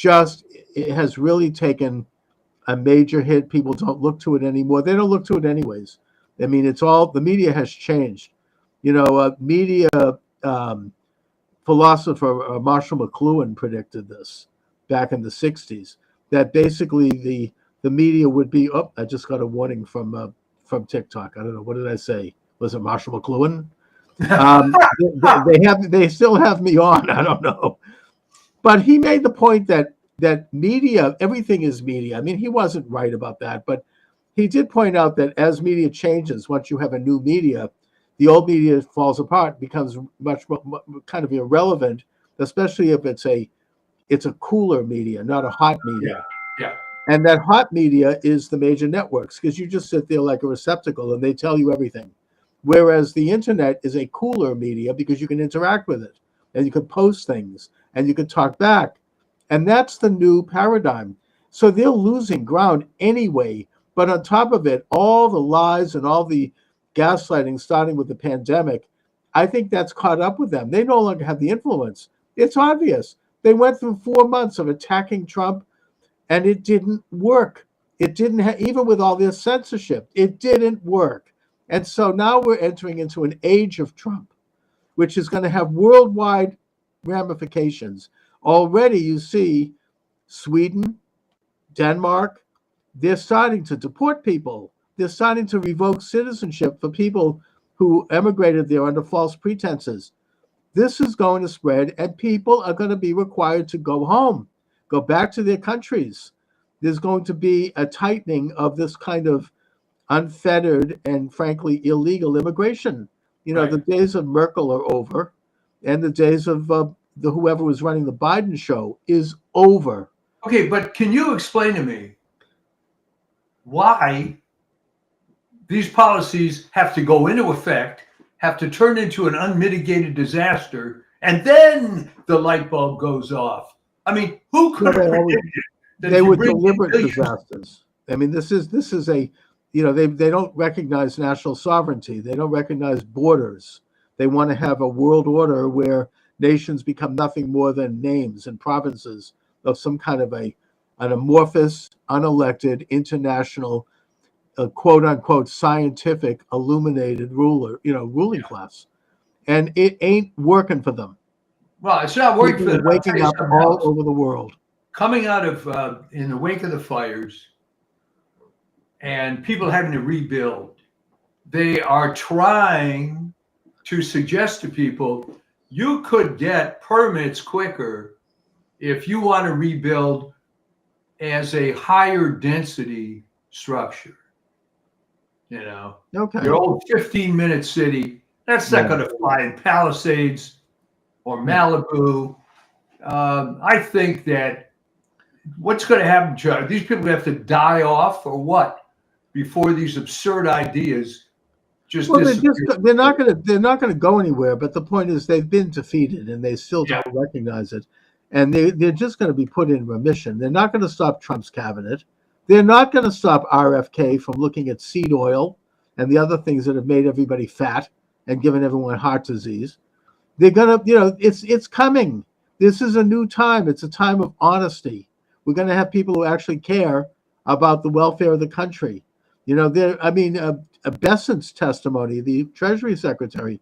has really taken a major hit. People don't look to it anymore. They don't look to it anyways. I mean, it's all, the media has changed. Media philosopher Marshall McLuhan predicted this back in the 60s, that basically the media would be, oh, I just got a warning from TikTok. I don't know. What did I say? Was it Marshall McLuhan? They still have me on. I don't know. But he made the point that media, everything is media. I mean, he wasn't right about that, but he did point out that as media changes, once you have a new media, the old media falls apart, becomes much kind of irrelevant, especially if it's a cooler media, not a hot media. Yeah. And that hot media is the major networks, because you just sit there like a receptacle and they tell you everything. Whereas the internet is a cooler media because you can interact with it and you can post things and you can talk back. And that's the new paradigm. So they're losing ground anyway. But on top of it, all the lies and all the gaslighting, starting with the pandemic, I think that's caught up with them. They no longer have the influence. It's obvious. They went through 4 months of attacking Trump, and it didn't work. It didn't even with all this censorship, it didn't work. And so now we're entering into an age of Trump, which is going to have worldwide ramifications. Already you see Sweden, Denmark, they're starting to deport people. They're starting to revoke citizenship for people who emigrated there under false pretenses. This is going to spread, and people are going to be required to go home, go back to their countries. There's going to be a tightening of this kind of unfettered and frankly illegal immigration. Right. The days of Merkel are over, and the days of whoever was running the Biden show is over. Okay, but can you explain to me why these policies have to go into effect, have to turn into an unmitigated disaster, and then the light bulb goes off? I mean, who could have predicted that they you were bring deliberate millions- disasters. I mean, this is a, they don't recognize national sovereignty. They don't recognize borders. They want to have a world order where nations become nothing more than names and provinces of some kind of an amorphous, unelected, international, quote unquote, scientific, illuminated ruling class. And it ain't working for them. Well, it's not working for People them. are I'll tell waking you up something all else. over the world. Coming out of in the wake of the fires and people having to rebuild, they are trying to suggest to people you could get permits quicker if you want to rebuild as a higher density structure. Okay. Your old 15-minute city, that's not going to fly in Palisades or Malibu. I think that what's going to happen, Chuck? These people have to die off or what before these absurd ideas just disappear? They're not going to go anywhere. But the point is, they've been defeated, and they still don't recognize it, and they're just going to be put in remission. They're not going to stop Trump's cabinet. They're not going to stop RFK from looking at seed oil and the other things that have made everybody fat and given everyone heart disease. They're going to, it's coming. This is a new time. It's a time of honesty. We're going to have people who actually care about the welfare of the country. Bessent's testimony, the Treasury Secretary,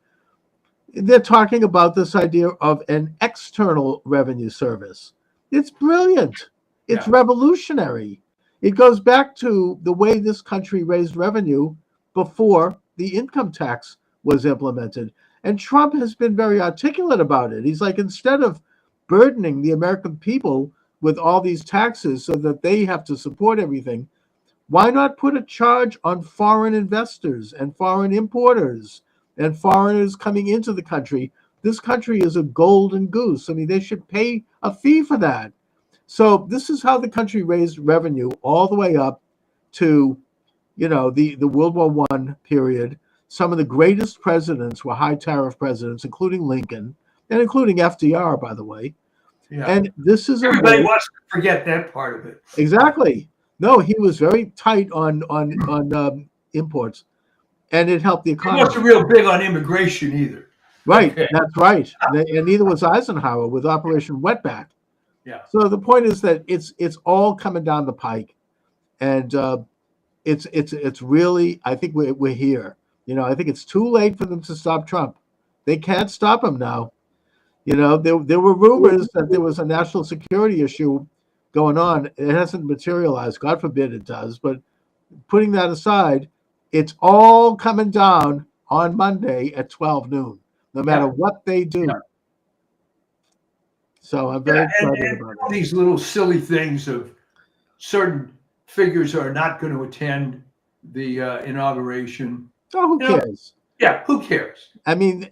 they're talking about this idea of an external revenue service. It's brilliant. It's revolutionary. It goes back to the way this country raised revenue before the income tax was implemented. And Trump has been very articulate about it. He's like, instead of burdening the American people with all these taxes so that they have to support everything, why not put a charge on foreign investors and foreign importers and foreigners coming into the country? This country is a golden goose. I mean, they should pay a fee for that. So this is how the country raised revenue all the way up to, the World War I period. Some of the greatest presidents were high tariff presidents, including Lincoln and including FDR, by the way. Yeah. And this is Everybody wants to forget that part of it. Exactly. No, he was very tight on imports, and it helped the He economy. wasn't real big on immigration either. Right, Okay. that's right. And neither was Eisenhower with Operation Wetback. Yeah. So the point is that it's all coming down the pike, and it's really, I think we're here. I think it's too late for them to stop Trump. They can't stop him now. There were rumors that there was a national security issue going on. It hasn't materialized. God forbid it does. But putting that aside, it's all coming down on Monday at 12 noon, no matter what they do. Yeah. So I'm very excited and about all it. these little silly things of certain figures are not going to attend the inauguration. Oh, who cares? Yeah, who cares? I mean,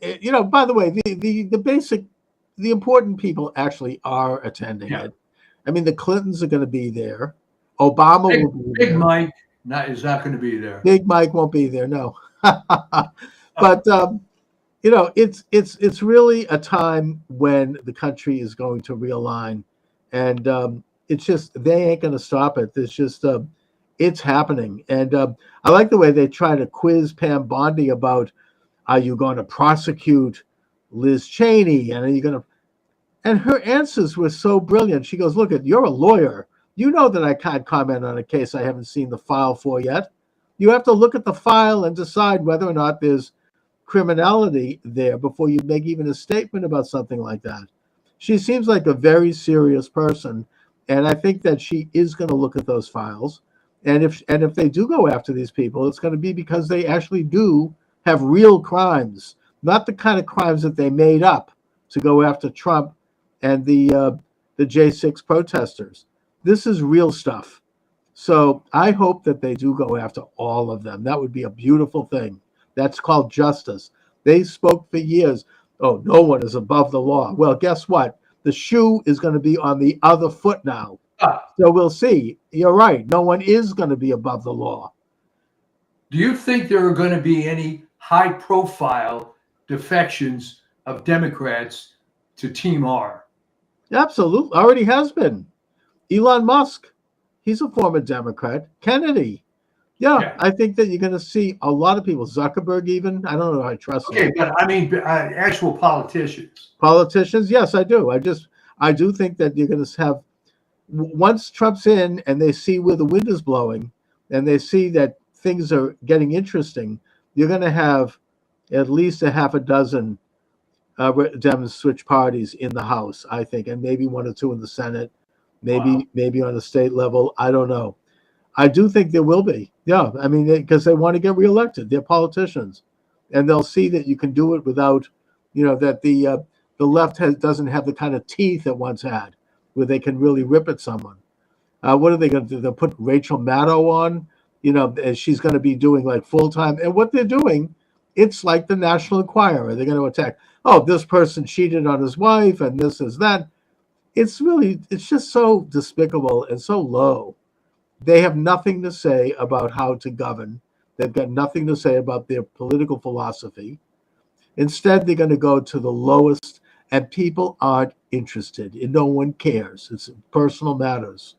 by the way, the important people actually are attending it. I mean, the Clintons are going to be there. Obama will be there. Big Mike is not going to be there. Big Mike won't be there, no. But it's really a time when the country is going to realign, and it's just they ain't going to stop it. It's just it's happening, and I like the way they try to quiz Pam Bondi about, are you going to prosecute Liz Cheney, and are you going to? And her answers were so brilliant. She goes, "Look, you're a lawyer. You know that I can't comment on a case I haven't seen the file for yet. You have to look at the file and decide whether or not there's criminality there before you make even a statement about something like that." She seems like a very serious person, and I think that she is going to look at those files. And if they do go after these people, it's going to be because they actually do have real crimes, not the kind of crimes that they made up to go after Trump and the J6 protesters. This is real stuff. So I hope that they do go after all of them. That would be a beautiful thing. That's called justice. They spoke for years, oh, no one is above the law. Well, guess what? The shoe is going to be on the other foot now. So we'll see. You're right. No one is going to be above the law. Do you think there are going to be any high-profile defections of Democrats to Team R? Absolutely. Already has been. Elon Musk, he's a former Democrat. Kennedy. Yeah, I think that you're going to see a lot of people. Zuckerberg even. I don't know if I trust him. Okay, but I mean actual politicians. Politicians, yes, I do. I do think that you're going to have, once Trump's in and they see where the wind is blowing and they see that things are getting interesting, you're going to have at least a half a dozen Dems switch parties in the House, I think, and maybe one or two in the Senate, maybe on the state level. I don't know. I do think there will be. Yeah, I mean, because they want to get reelected. They're politicians, and they'll see that you can do it without, that the left doesn't have the kind of teeth it once had, where they can really rip at someone. What are they going to do? They'll put Rachel Maddow on, and she's going to be doing like full time. And what they're doing, it's like the National Enquirer. They're going to attack. Oh, this person cheated on his wife, and this is that. It's just so despicable and so low. They have nothing to say about how to govern. They've got nothing to say about their political philosophy. Instead, they're going to go to the lowest, and people aren't interested. And no one cares. It's personal matters.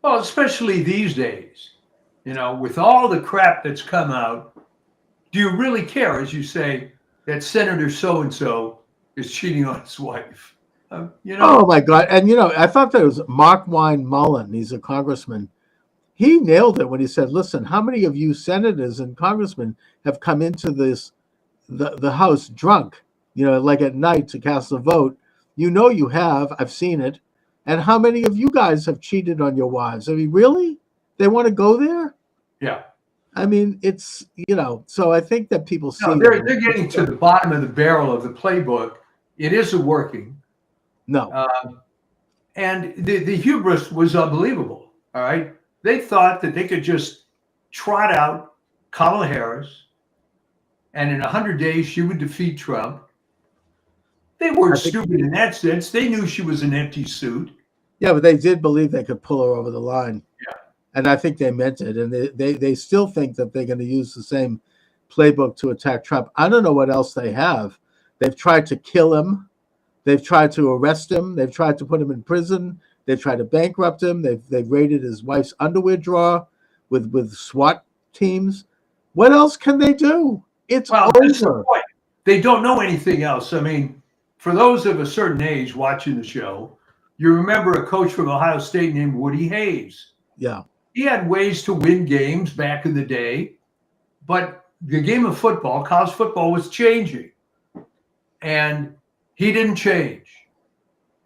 Well, especially these days, with all the crap that's come out, do you really care, as you say, that Senator so-and-so is cheating on his wife? Oh my God. And I thought that was Mark Wine Mullen. He's a congressman. He nailed it when he said, listen, how many of you senators and congressmen have come into the House drunk, like at night to cast a vote? You have. I've seen it. And how many of you guys have cheated on your wives? I mean, really? They want to go there? Yeah. I mean, it's, so I think that people see. No, they're getting to the bottom of the barrel of the playbook. It isn't working. No. And the hubris was unbelievable. All right. They thought that they could just trot out Kamala Harris, and in 100 days she would defeat Trump. They weren't stupid in that sense. They knew she was an empty suit. Yeah, but they did believe they could pull her over the line. Yeah. And I think they meant it. And they still think that they're going to use the same playbook to attack Trump. I don't know what else they have. They've tried to kill him. They've tried to arrest him. They've tried to put him in prison. They've tried to bankrupt him. They've raided his wife's underwear drawer with SWAT teams. What else can they do? It's over. They don't know anything else. I mean, for those of a certain age watching the show, you remember a coach from Ohio State named Woody Hayes. Yeah. he had ways to win games back in the day, but the game of football, college football, was changing, and he didn't change.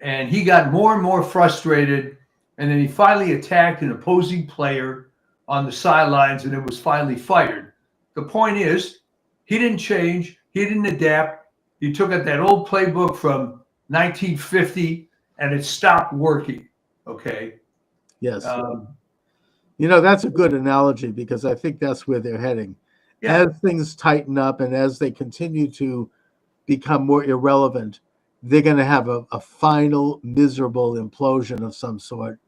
And he got more and more frustrated, and then he finally attacked an opposing player on the sidelines, and it was finally fired. The point is, he didn't change. He didn't adapt. He took out that old playbook from 1950, and it stopped working. Okay. Yes. That's a good analogy because I think that's where they're heading. Yeah. As things tighten up and as they continue to become more irrelevant, they're going to have a final miserable implosion of some sort.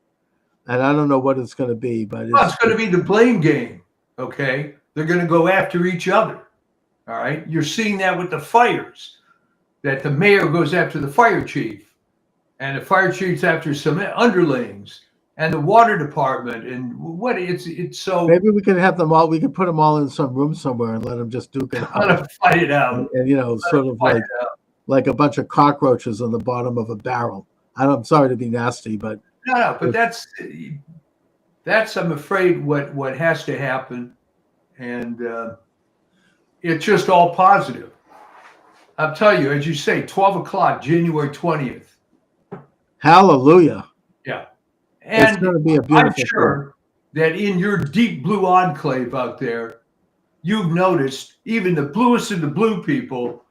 And I don't know what it's going to be, but it's going to be the blame game. Okay. They're going to go after each other. All right. You're seeing that with the fires, that the mayor goes after the fire chief, and the fire chief's after some underlings, and the water department, and what it's so. Maybe we can have them all. We can put them all in some room somewhere and let them just duke it out. Let them fight it out. And sort of like a bunch of cockroaches on the bottom of a barrel. I'm sorry to be nasty, but no, but that's I'm afraid what has to happen, and it's just all positive. I'll tell you, as you say, 12 o'clock, January 20th. Hallelujah. Yeah. And it's going to be a beautiful I'm sure that in your deep blue enclave out there, you've noticed even the bluest of the blue people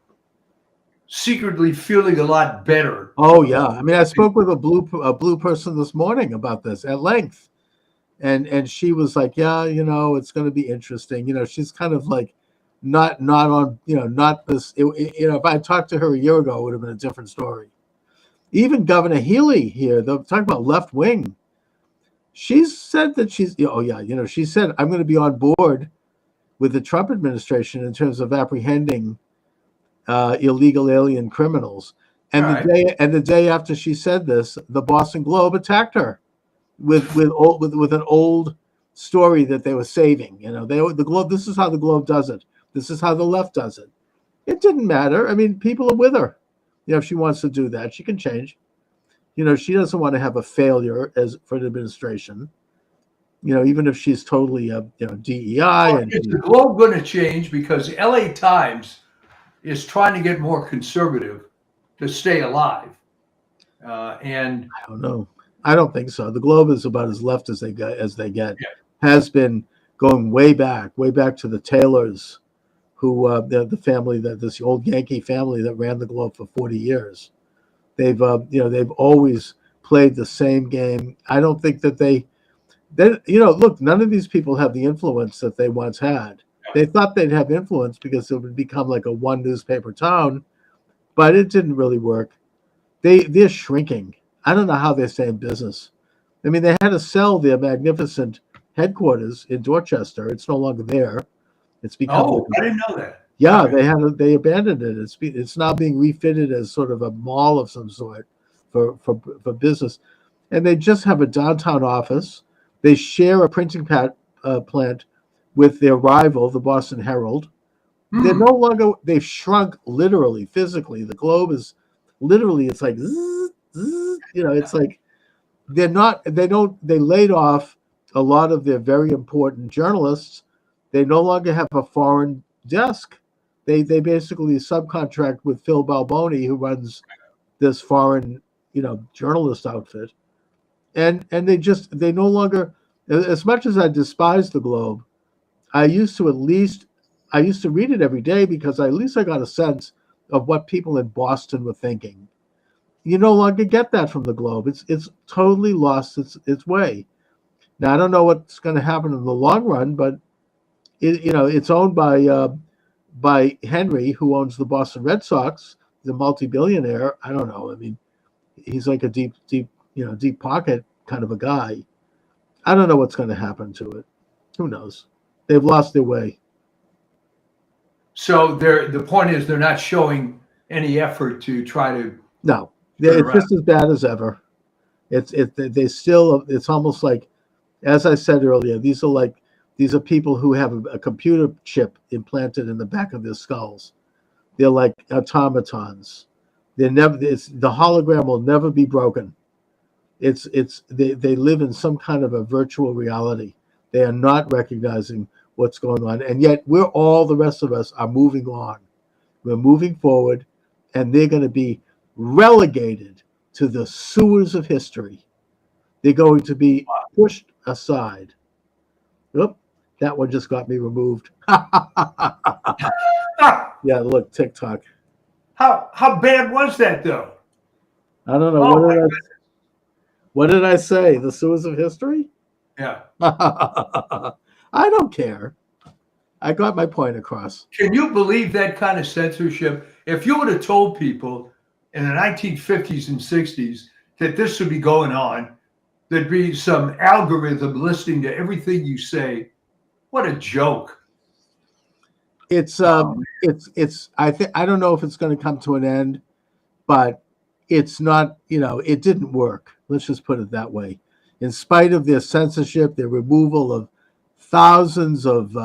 secretly feeling a lot better. Oh yeah. I mean, I spoke with a blue person this morning about this at length. And she was like, yeah, it's going to be interesting. She's kind of like not on, not this, if I talked to her a year ago, it would have been a different story. Even Governor Healy here, they're talking about left wing. She's said that she said, I'm going to be on board with the Trump administration in terms of apprehending illegal alien criminals. And the day after she said this, the Boston Globe attacked her with an old story that they were saving. The Globe. This is how the Globe does it. This is how the left does it. It didn't matter. I mean, people are with her. If she wants to do that, she can change. She doesn't want to have a failure for an administration. Even if she's totally DEI. Is the Globe going to change because LA Times is trying to get more conservative to stay alive? And I don't know. I don't think so. The Globe is about as left as they get. Yeah. Has been going way back to the Taylors, who the family this old Yankee family that ran the Globe for 40 years. They've always played the same game. I don't think that look, none of these people have the influence that they once had. They thought they'd have influence because it would become like a one newspaper town, but it didn't really work. They're shrinking. I don't know how they stay in business. I mean, they had to sell their magnificent headquarters in Dorchester. It's no longer there. It's become. I didn't know that. Yeah, they abandoned it. It's now being refitted as sort of a mall of some sort for business, and they just have a downtown office. They share a printing plant with their rival, the Boston Herald. They're no longer. They've shrunk literally, physically. The Globe is literally. It's like, zzz, zzz, it's like they're not. They laid off a lot of their very important journalists. They no longer have a foreign desk. They basically subcontract with Phil Balboni, who runs this foreign, journalist outfit. And they no longer, as much as I despise the Globe, I used to read it every day because at least I got a sense of what people in Boston were thinking. You no longer get that from the Globe. It's totally lost its way. Now I don't know what's going to happen in the long run, but it's owned by Henry, who owns the Boston Red Sox, the multi-billionaire. I don't know. I mean, he's like a deep pocket kind of a guy. I don't know what's going to happen to it. Who knows? They've lost their way. So the point is they're not showing any effort to try to. No, it's just as bad as ever. It's almost like, as I said earlier, these are people who have a computer chip implanted in the back of their skulls. They're like automatons. The hologram will never be broken. They live in some kind of a virtual reality. They are not recognizing what's going on. And yet the rest of us are moving on. We're moving forward, and they're going to be relegated to the sewers of history. They're going to be pushed aside. Oop, that one just got me removed. Yeah, look, TikTok. How bad was that though? I don't know. Oh, What did I say? The sewers of history? yeah. I don't care. I got my point across. Can you believe that kind of censorship? If you would have told people in the 1950s and 60s that this would be going on, there'd be some algorithm listening to everything you say. What a joke. I don't know if it's going to come to an end, but it's not, it didn't work. Let's just put it that way. In spite of their censorship, their removal of thousands of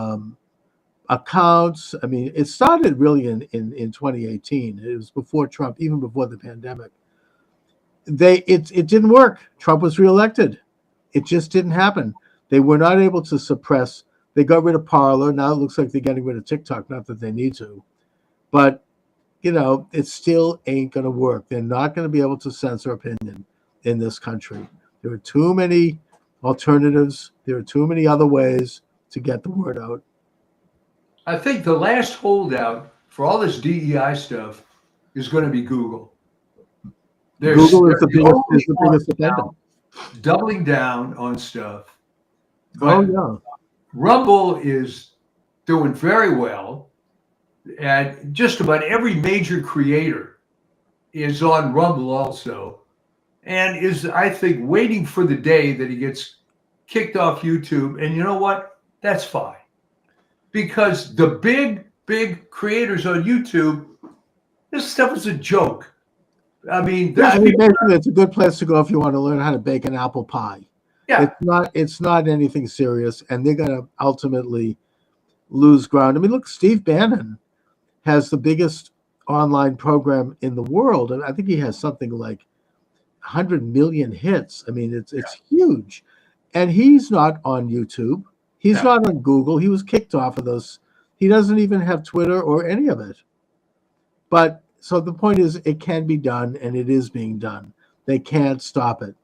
accounts. I mean, it started really in 2018. It was before Trump, even before the pandemic. It didn't work. Trump was reelected. It just didn't happen. They were not able to suppress. They got rid of Parler. Now it looks like they're getting rid of TikTok. Not that they need to, but it still ain't going to work. They're not going to be able to censor opinion in this country. There are too many alternatives. There are too many other ways to get the word out. I think the last holdout for all this DEI stuff is going to be Google. Google is the biggest offender. Doubling down on stuff. Oh, yeah. Rumble is doing very well. And just about every major creator is on Rumble also. And is, I think, waiting for the day that he gets kicked off YouTube. And you know what? That's fine. Because the big creators on YouTube, this stuff is a joke. I mean, it's a good place to go if you want to learn how to bake an apple pie. Yeah. It's not anything serious, and they're going to ultimately lose ground. I mean, look, Steve Bannon has the biggest online program in the world, and I think he has something like 100 million hits. I mean, it's huge, and he's not on YouTube. He's not on Google. He was kicked off of those. He doesn't even have Twitter or any of it. But so the point is, it can be done, and it is being done. They can't stop it.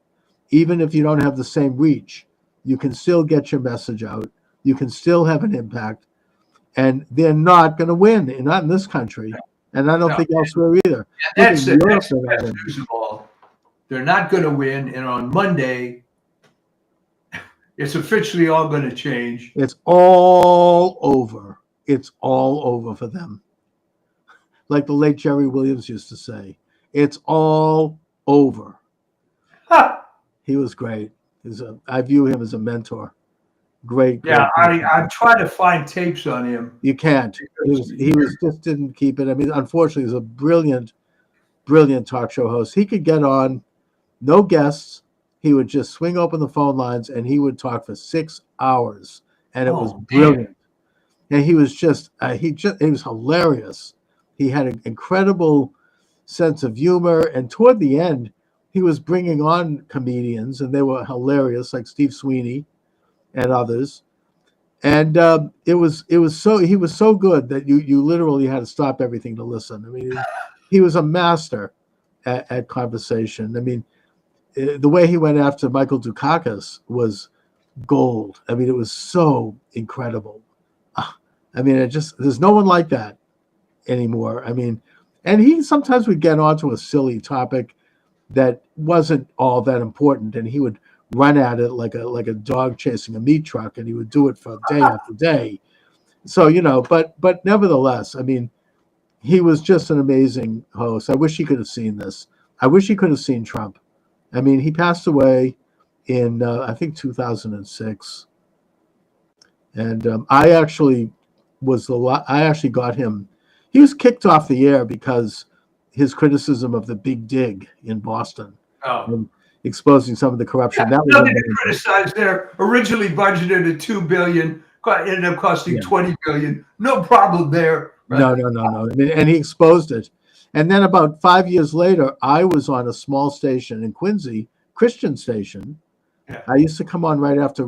Even if you don't have the same reach, you can still get your message out. You can still have an impact. And they're not going to win, not in this country. And I don't think elsewhere either. That's the best news of all. They're not going to win. And on Monday, it's officially all going to change. It's all over. It's all over for them. Like the late Jerry Williams used to say, it's all over. He was great. I view him as a mentor. Great. Yeah, I'm trying to find tapes on him. You can't. He just didn't keep it. I mean, unfortunately, he's a brilliant talk show host. He could get on, no guests. He would just swing open the phone lines and he would talk for 6 hours, and it was brilliant. Man. And he was he was hilarious. He had an incredible sense of humor, and toward the end, he was bringing on comedians, and they were hilarious, like Steve Sweeney and others. And he was so good that you literally had to stop everything to listen. I mean, he was a master at conversation. I mean, the way he went after Michael Dukakis was gold. I mean, it was so incredible. I mean, there's no one like that anymore. I mean, and he sometimes would get onto a silly topic that wasn't all that important, and he would run at it like a dog chasing a meat truck, and he would do it for day after day. So, but nevertheless, I mean, he was just an amazing host. I wish he could have seen this. I wish he could have seen Trump. I mean, he passed away in, I think, 2006. And I actually got him. He was kicked off the air because his criticism of the Big Dig in Boston. And exposing some of the corruption. Yeah, nothing to criticize there. Originally budgeted at $2 billion, ended up costing $20 billion. No problem there. Right? No. I mean, and he exposed it. And then about 5 years later, I was on a small station in Quincy, Christian station, Yeah. I used to come on right after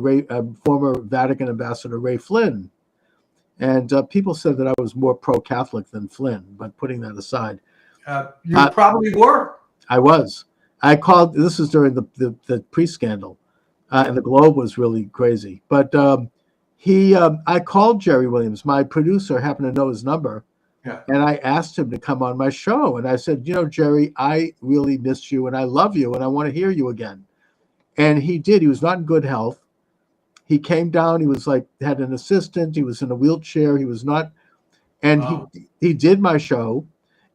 former Vatican ambassador Ray Flynn. And people said that I was more pro-Catholic than Flynn, but putting that aside. You probably were. I was. I called, this is during the pre-scandal, and the Globe was really crazy. But I called Jerry Williams. My producer happened to know his number. Yeah. And I asked him to come on my show. And I said, Jerry, I really missed you and I love you and I want to hear you again. And he did. He was not in good health. He came down. He was had an assistant. He was in a wheelchair. He was not. And Wow. he did my show.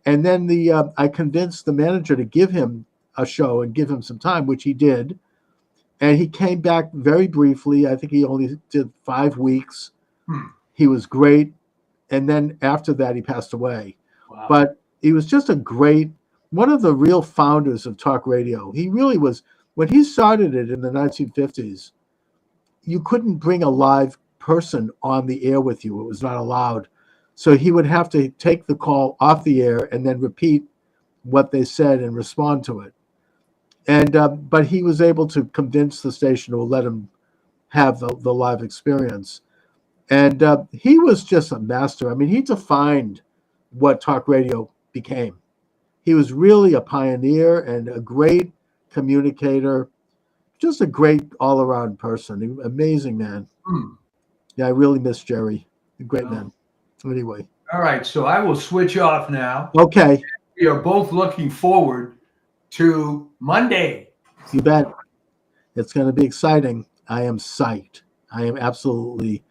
And then I convinced the manager to give him a show and give him some time, which he did. And he came back very briefly. I think he only did 5 weeks. He was great. And then after that, he passed away. Wow. But he was just one of the real founders of talk radio. He really was. When he started it in the 1950s, you couldn't bring a live person on the air with you. It was not allowed. So he would have to take the call off the air and then repeat what they said and respond to it. And but he was able to convince the station to let him have the live experience. And he was just a master. I mean, he defined what talk radio became. He was really a pioneer and a great communicator, just a great all-around person. Amazing man. Yeah, I really miss Jerry. A great man. Anyway. All right, so I will switch off now. Okay. We are both looking forward to Monday. You bet. It's going to be exciting. I am psyched. I am absolutely.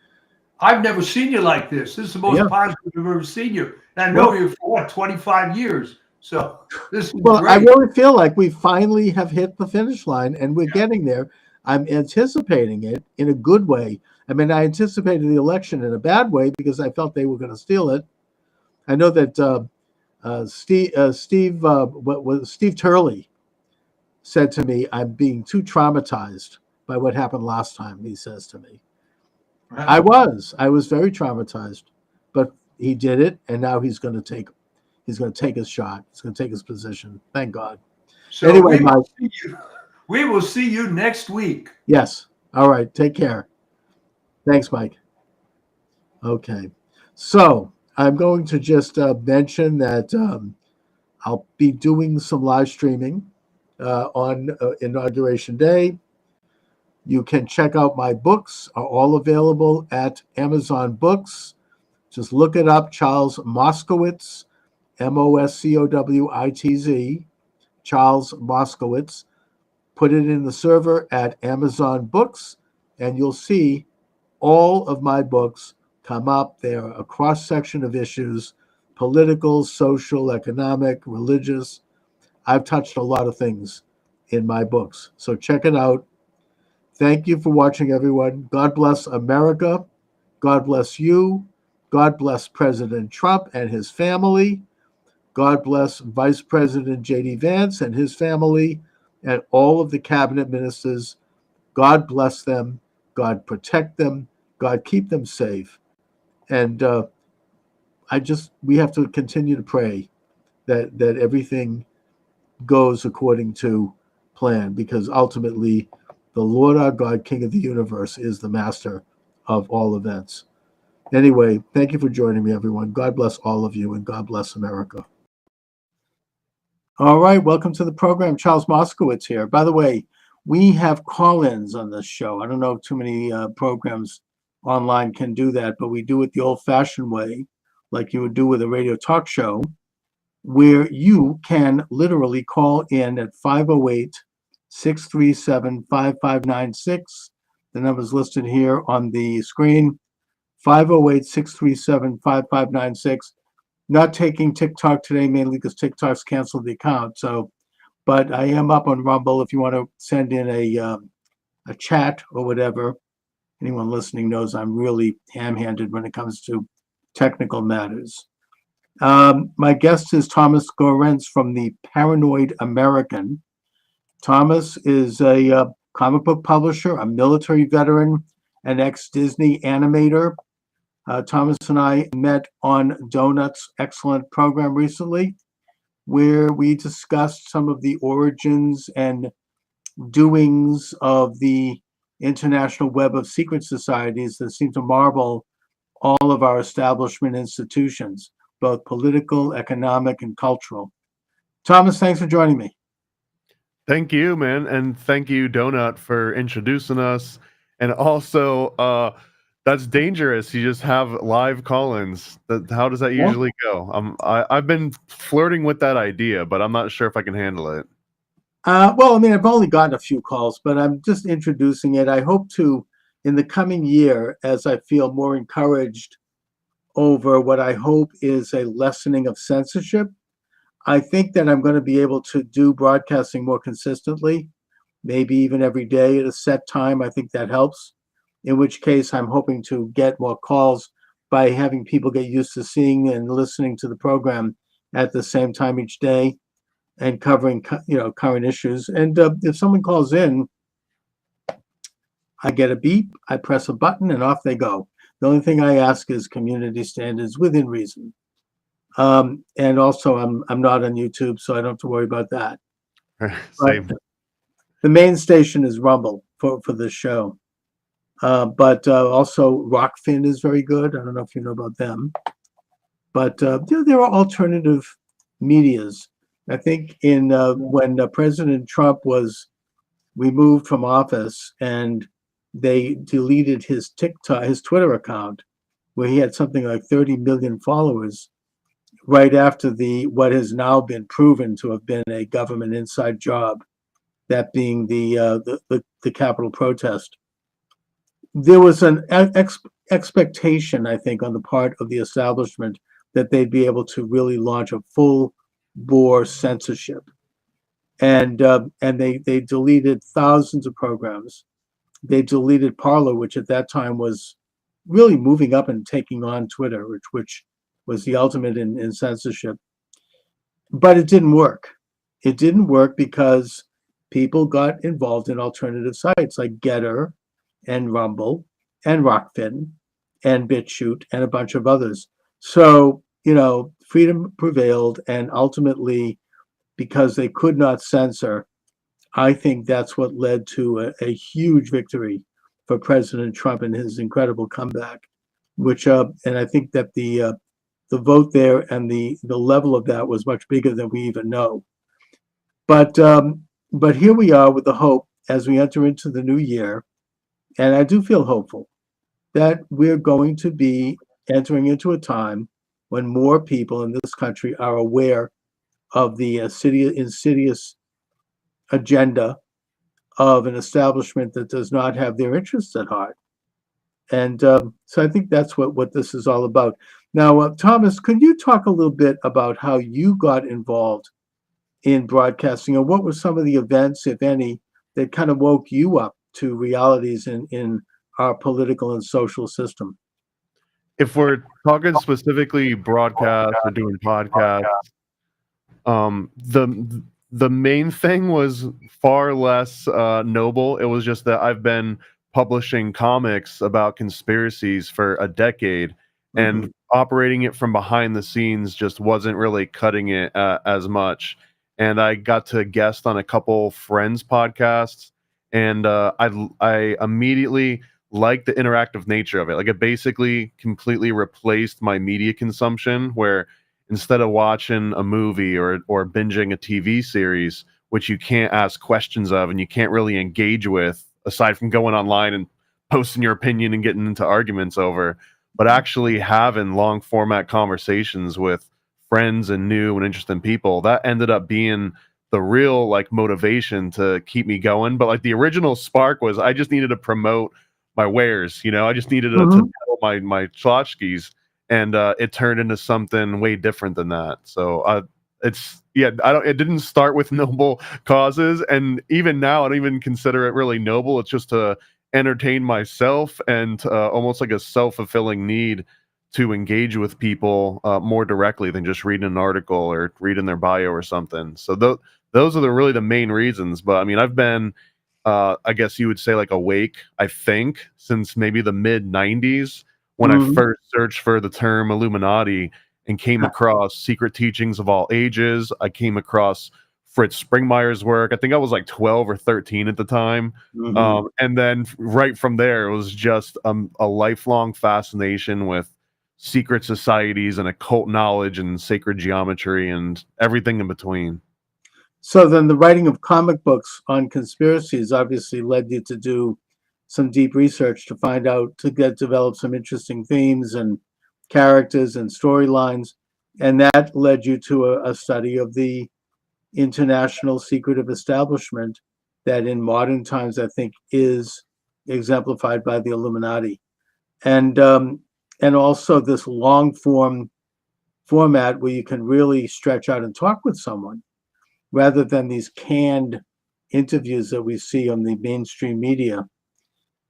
I've never seen you like this. This is the most positive I've ever seen you. And I know you for 25 years. So this is great. I really feel like we finally have hit the finish line and we're getting there. I'm anticipating it in a good way. I mean, I anticipated the election in a bad way because I felt they were going to steal it. I know that Steve Turley said to me, "I'm being too traumatized by what happened last time." He says to me, I was very traumatized, but he did it, and now he's going to take his shot. He's going to take his position. Thank God. So anyway, we will see you next week. Yes. All right. Take care. Thanks, Mike. Okay. So I'm going to just mention that I'll be doing some live streaming on Inauguration Day. You can check out my books, are all available at Amazon Books. Just look it up, Charles Moscowitz, Moscowitz, Charles Moscowitz. Put it in the server at Amazon Books, and you'll see all of my books come up. They're a cross-section of issues, political, social, economic, religious. I've touched a lot of things in my books, so check it out. Thank you for watching, everyone. God bless America. God bless you. God bless President Trump and his family. God bless Vice President J.D. Vance and his family and all of the cabinet ministers. God bless them. God protect them. God keep them safe. And we have to continue to pray that everything goes according to plan, because ultimately the Lord our God, King of the universe, is the master of all events. Anyway, thank you for joining me, everyone. God bless all of you, and God bless America. All right, welcome to the program. Charles Moscowitz here. By the way, we have call-ins on this show. I don't know if too many programs online can do that, but we do it the old-fashioned way, like you would do with a radio talk show, where you can literally call in at 508-637-5596. The number is listed here on the screen, 508-637-5596. Not taking TikTok today, mainly because TikTok's canceled the account. So, but I am up on Rumble if you want to send in a chat or whatever. Anyone listening knows I'm really ham-handed when it comes to technical matters. My guest is Thomas Gorenz from the Paranoid American. Thomas is a comic book publisher, a military veteran, an ex-Disney animator. Thomas and I met on Donut's excellent program recently, where we discussed some of the origins and doings of the International Web of Secret Societies that seem to marble all of our establishment institutions, both political, economic, and cultural. Thomas, thanks for joining me. Thank you, man. And thank you, Donut, for introducing us. And also, that's dangerous. You just have live call-ins. How does that usually go? I've been flirting with that idea, but I'm not sure if I can handle it. Well, I mean, I've only gotten a few calls, but I'm just introducing it. I hope to, in the coming year, as I feel more encouraged over what I hope is a lessening of censorship, I think that I'm going to be able to do broadcasting more consistently, maybe even every day at a set time. I think that helps, in which case I'm hoping to get more calls by having people get used to seeing and listening to the program at the same time each day and covering, current issues. And if someone calls in, I get a beep, I press a button, and off they go. The only thing I ask is community standards within reason. And also, I'm not on YouTube, so I don't have to worry about that. Same. But the main station is Rumble for this show. But also, Rockfin is very good. I don't know if you know about them. But there are alternative medias. I think when President Trump was removed from office and they deleted his Twitter account, where he had something like 30 million followers, right after what has now been proven to have been a government inside job, that being the Capitol protest. There was an expectation, I think, on the part of the establishment that they'd be able to really launch a full-bore censorship, and they deleted thousands of programs. They deleted Parler, which at that time was really moving up and taking on Twitter, which was the ultimate in censorship. But it didn't work. It didn't work because people got involved in alternative sites like Getter and Rumble and Rockfin and BitChute and a bunch of others. So, freedom prevailed, and ultimately, because they could not censor, I think that's what led to a huge victory for President Trump and his incredible comeback, which, and I think that the vote there and the level of that was much bigger than we even know. But here we are with the hope as we enter into the new year, and I do feel hopeful that we're going to be entering into a time when more people in this country are aware of the insidious agenda of an establishment that does not have their interests at heart. And so I think that's what this is all about. Now, Thomas, could you talk a little bit about how you got involved in broadcasting, and what were some of the events, if any, that kind of woke you up to realities in our political and social system? If we're talking specifically broadcast or doing podcasts, the main thing was far less noble. It was just that I've been publishing comics about conspiracies for a decade, and operating it from behind the scenes just wasn't really cutting it as much. And I got to guest on a couple friends' podcasts, and I immediately liked the interactive nature of it. Like, it basically completely replaced my media consumption, where instead of watching a movie or binging a TV series, which you can't ask questions of and you can't really engage with, aside from going online and posting your opinion and getting into arguments over, but actually having long format conversations with friends and new and interesting people, that ended up being the real motivation to keep me going. But the original spark was I just needed to promote my wares. I just needed to tell my tchotchkes. And it turned into something way different than that. So it didn't start with noble causes, and even now I don't even consider it really noble. It's just to entertain myself, and almost like a self-fulfilling need to engage with people more directly than just reading an article or reading their bio or something. So those are really the main reasons. But I mean, I've been I guess you would say awake, I think, since maybe the mid 90s. When I first searched for the term Illuminati and came across Secret Teachings of All Ages, I came across Fritz Springmeier's work. I think I was like 12 or 13 at the time. And then right from there, it was just a lifelong fascination with secret societies and occult knowledge and sacred geometry and everything in between. So then the writing of comic books on conspiracies obviously led you to do some deep research to find out, to develop some interesting themes and characters and storylines. And that led you to a study of the international secretive establishment that in modern times, I think, is exemplified by the Illuminati. And also this long format where you can really stretch out and talk with someone rather than these canned interviews that we see on the mainstream media.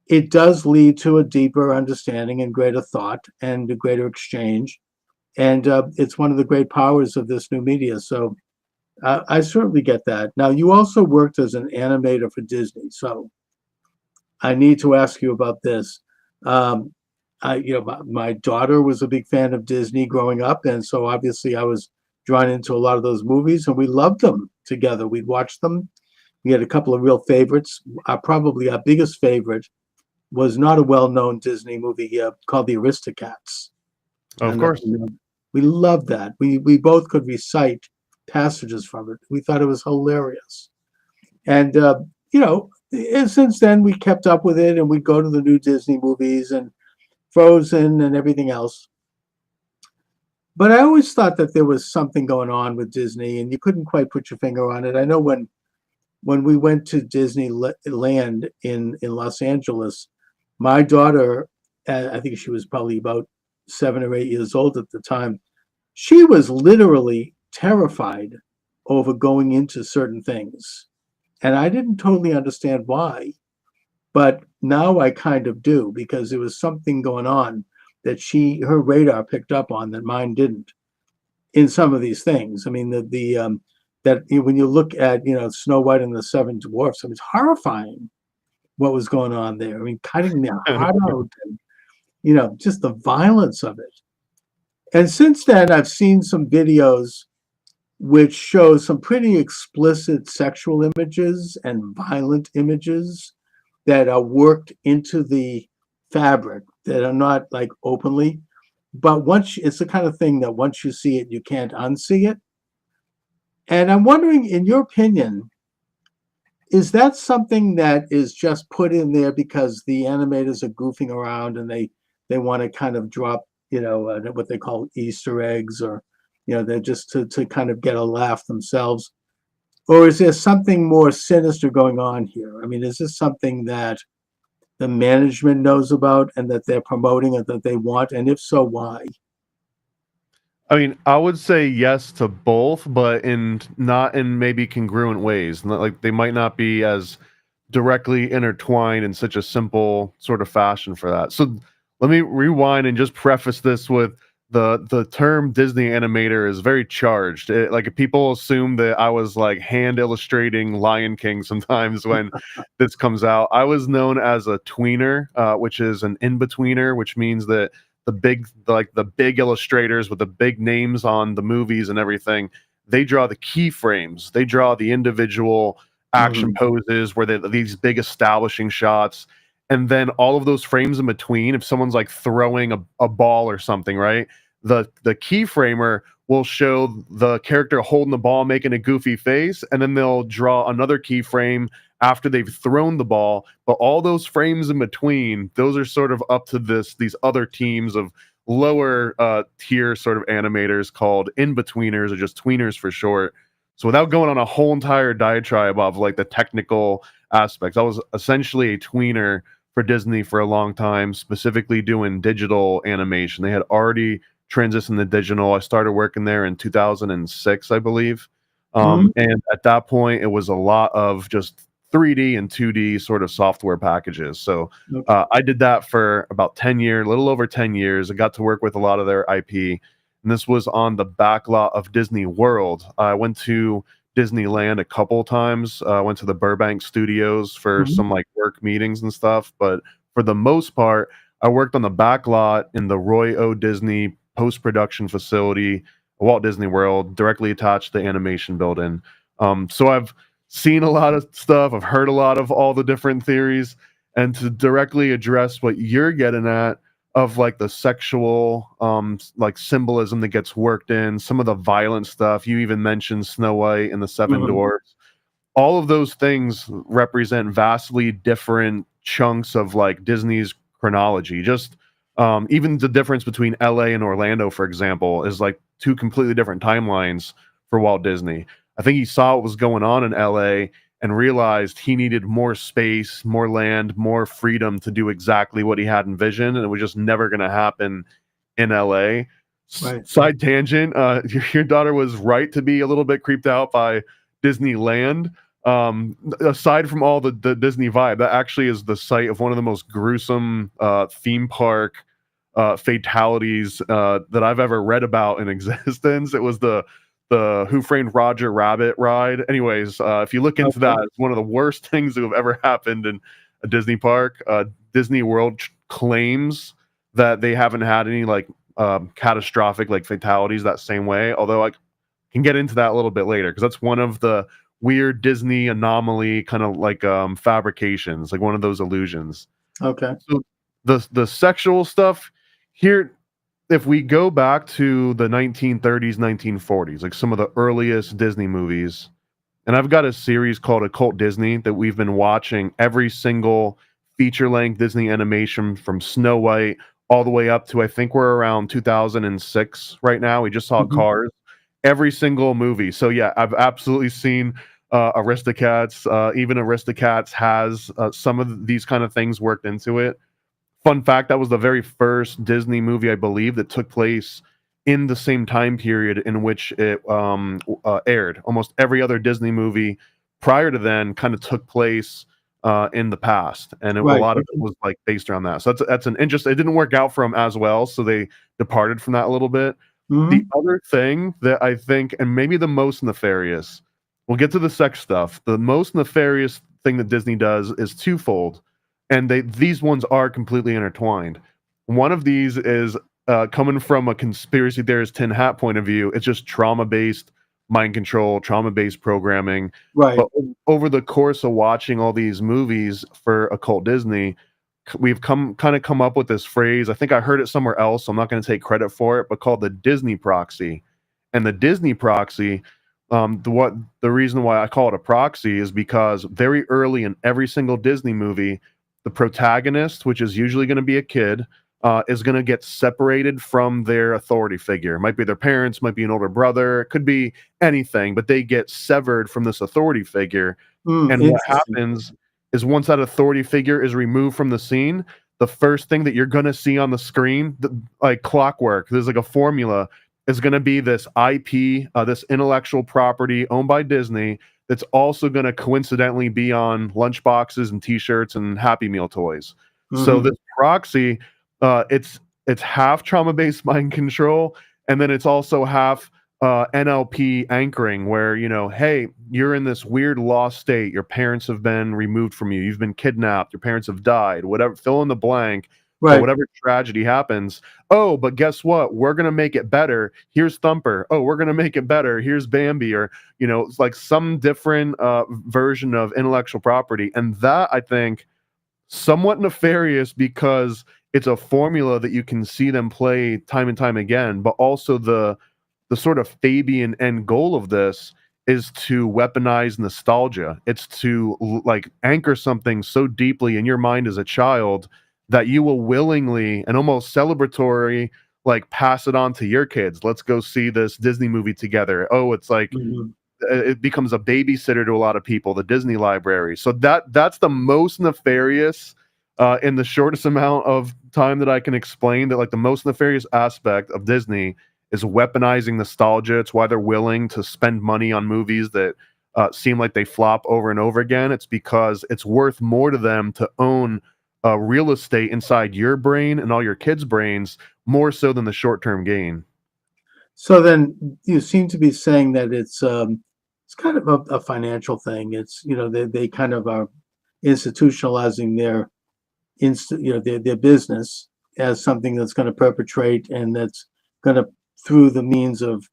It does lead to a deeper understanding and greater thought and a greater exchange. And it's one of the great powers of this new media. So I certainly get that. Now, you also worked as an animator for Disney. So I need to ask you about this. My daughter was a big fan of Disney growing up. And so obviously I was drawn into a lot of those movies and we loved them together. We'd watch them. We had a couple of real favorites. Probably our biggest favorite was not a well-known Disney movie called The Aristocats. Of course. We loved that. We both could recite passages from it. We thought it was hilarious. And, and since then we kept up with it and we'd go to the new Disney movies and Frozen and everything else. But I always thought that there was something going on with Disney and you couldn't quite put your finger on it. I know when we went to Disneyland in Los Angeles, my daughter, I think she was probably about 7 or 8 years old at the time, she was literally terrified over going into certain things. And I didn't totally understand why, but now I kind of do, because there was something going on that her radar picked up on that mine didn't in some of these things. I mean, that when you look at, Snow White and the Seven Dwarfs, I mean, it's horrifying what was going on there. I mean, cutting their heart out and, just the violence of it. And since then, I've seen some videos which show some pretty explicit sexual images and violent images that are worked into the fabric that are not like openly. But it's the kind of thing that once you see it, you can't unsee it. And I'm wondering, in your opinion, is that something that is just put in there because the animators are goofing around and they want to kind of drop, what they call Easter eggs, or, they're just to kind of get a laugh themselves? Or is there something more sinister going on here? I mean, is this something that the management knows about and that they're promoting and that they want? And if so, why? I mean, I would say yes to both, but not in maybe congruent ways. Like they might not be as directly intertwined in such a simple sort of fashion for that. So let me rewind and just preface this with the term Disney animator is very charged. Like people assume that I was like hand illustrating Lion King sometimes when this comes out. I was known as a tweener, which is an in-betweener, which means that the big illustrators with the big names on the movies and everything, they draw the keyframes. They draw the individual action poses where these big establishing shots. And then all of those frames in between, if someone's like throwing a ball or something, right? The keyframer will show the character holding the ball, making a goofy face, and then they'll draw another keyframe after they've thrown the ball. But all those frames in between, those are sort of up to these other teams of lower tier sort of animators called in-betweeners, or just tweeners for short. So without going on a whole entire diatribe of like the technical aspects, I was essentially a tweener for Disney for a long time, specifically doing digital animation. They had already transitioned to digital. I started working there in 2006, I believe. And at that point, it was a lot of just 3D and 2D sort of software packages. So I did that for about 10 years, a little over 10 years. I got to work with a lot of their IP. And this was on the back lot of Disney World. I went to Disneyland a couple times. I went to the Burbank studios for some like work meetings and stuff. But for the most part, I worked on the back lot in the Roy O. Disney post-production facility, Walt Disney World, directly attached to the animation building. So I've seen a lot of stuff. I've heard a lot of all the different theories, and to directly address what you're getting at of like the sexual like symbolism that gets worked in, some of the violent stuff. You even mentioned Snow White and the 7 Dwarfs. All of those things represent vastly different chunks of like Disney's chronology. Just even the difference between LA and Orlando, for example, is like 2 completely different timelines for Walt Disney. I think he saw what was going on in LA and realized he needed more space, more land, more freedom to do exactly what he had envisioned, and it was just never going to happen in LA. Right. Side tangent, your daughter was right to be a little bit creeped out by Disneyland. Aside from all the Disney vibe, that actually is the site of one of the most gruesome theme park fatalities that I've ever read about in existence. It was the Who Framed Roger Rabbit ride. Anyways, if you look into that, it's one of the worst things that have ever happened in a Disney park. Disney World claims that they haven't had any like catastrophic like fatalities that same way. Although I can get into that a little bit later because that's one of the weird Disney anomaly kind of like fabrications, like one of those illusions. Okay. So the sexual stuff here, if we go back to the 1930s, 1940s, like some of the earliest Disney movies, and I've got a series called Occult Disney that we've been watching every single feature-length Disney animation from Snow White all the way up to I think we're around 2006 right now. We just saw Cars. Every single movie. So yeah, I've absolutely seen Aristocats. Even Aristocats has some of these kind of things worked into it. Fun fact, that was the very first Disney movie, I believe, that took place in the same time period in which it aired. Almost every other Disney movie prior to then kind of took place in the past, and a lot of it was like based around that. So that's an interest. It didn't work out for them as well, so they departed from that a little bit. The other thing that I think, and maybe the most nefarious, we'll get to the sex stuff. The most nefarious thing that Disney does is twofold, and these ones are completely intertwined. One of these is coming from a conspiracy theorist tin hat point of view. It's just trauma-based mind control, trauma-based programming. Right. But over the course of watching all these movies for Occult Disney, we've come up with this phrase. I think I heard it somewhere else, so I'm not going to take credit for it, but called the Disney proxy. And the Disney proxy, the reason why I call it a proxy is because very early in every single Disney movie, the protagonist, which is usually going to be a kid, is going to get separated from their authority figure. It might be their parents, might be an older brother, it could be anything, but they get severed from this authority figure. And what happens is once that authority figure is removed from the scene, the first thing that you're going to see on the screen, like clockwork, there's like a formula, is going to be this IP, this intellectual property owned by Disney that's also going to coincidentally be on lunchboxes and T-shirts and Happy Meal toys. So this proxy, it's half trauma-based mind control, and then it's also half NLP anchoring, where, you know, hey, you're in this weird lost state. Your parents have been removed from you. You've been kidnapped. Your parents have died. Whatever, fill in the blank. Right. Whatever tragedy happens. Oh, but guess what? We're gonna make it better. Here's Thumper. Oh, we're gonna make it better. Here's Bambi, or you know, it's like some different version of intellectual property, and that I think somewhat nefarious because it's a formula that you can see them play time and time again, but also the sort of Fabian end goal of this is to weaponize nostalgia. It's to like anchor something so deeply in your mind as a child that you will willingly and almost celebratory like pass it on to your kids. Let's go see this Disney movie together. Oh, it's like it becomes a babysitter to a lot of people, the Disney library. So that's the most nefarious in the shortest amount of time that I can explain, that like the most nefarious aspect of Disney is weaponizing nostalgia. It's why they're willing to spend money on movies that seem like they flop over and over again. It's because it's worth more to them to own real estate inside your brain and all your kids' brains, more so than the short-term gain. So then you seem to be saying that it's kind of a financial thing. It's, you know, they kind of are institutionalizing their their business as something that's going to perpetrate and that's going to, through the means of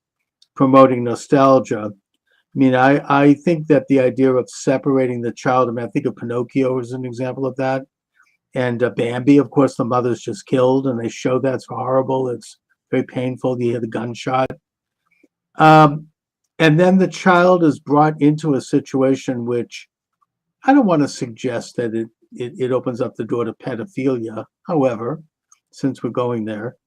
promoting nostalgia, mean, I think that the idea of separating the child, I mean, I think of Pinocchio as an example of that. And Bambi, of course, the mother's just killed, and they show that's horrible. It's very painful. You hear the gunshot. Um, and then the child is brought into a situation which I don't want to suggest that it opens up the door to pedophilia. However, since we're going there,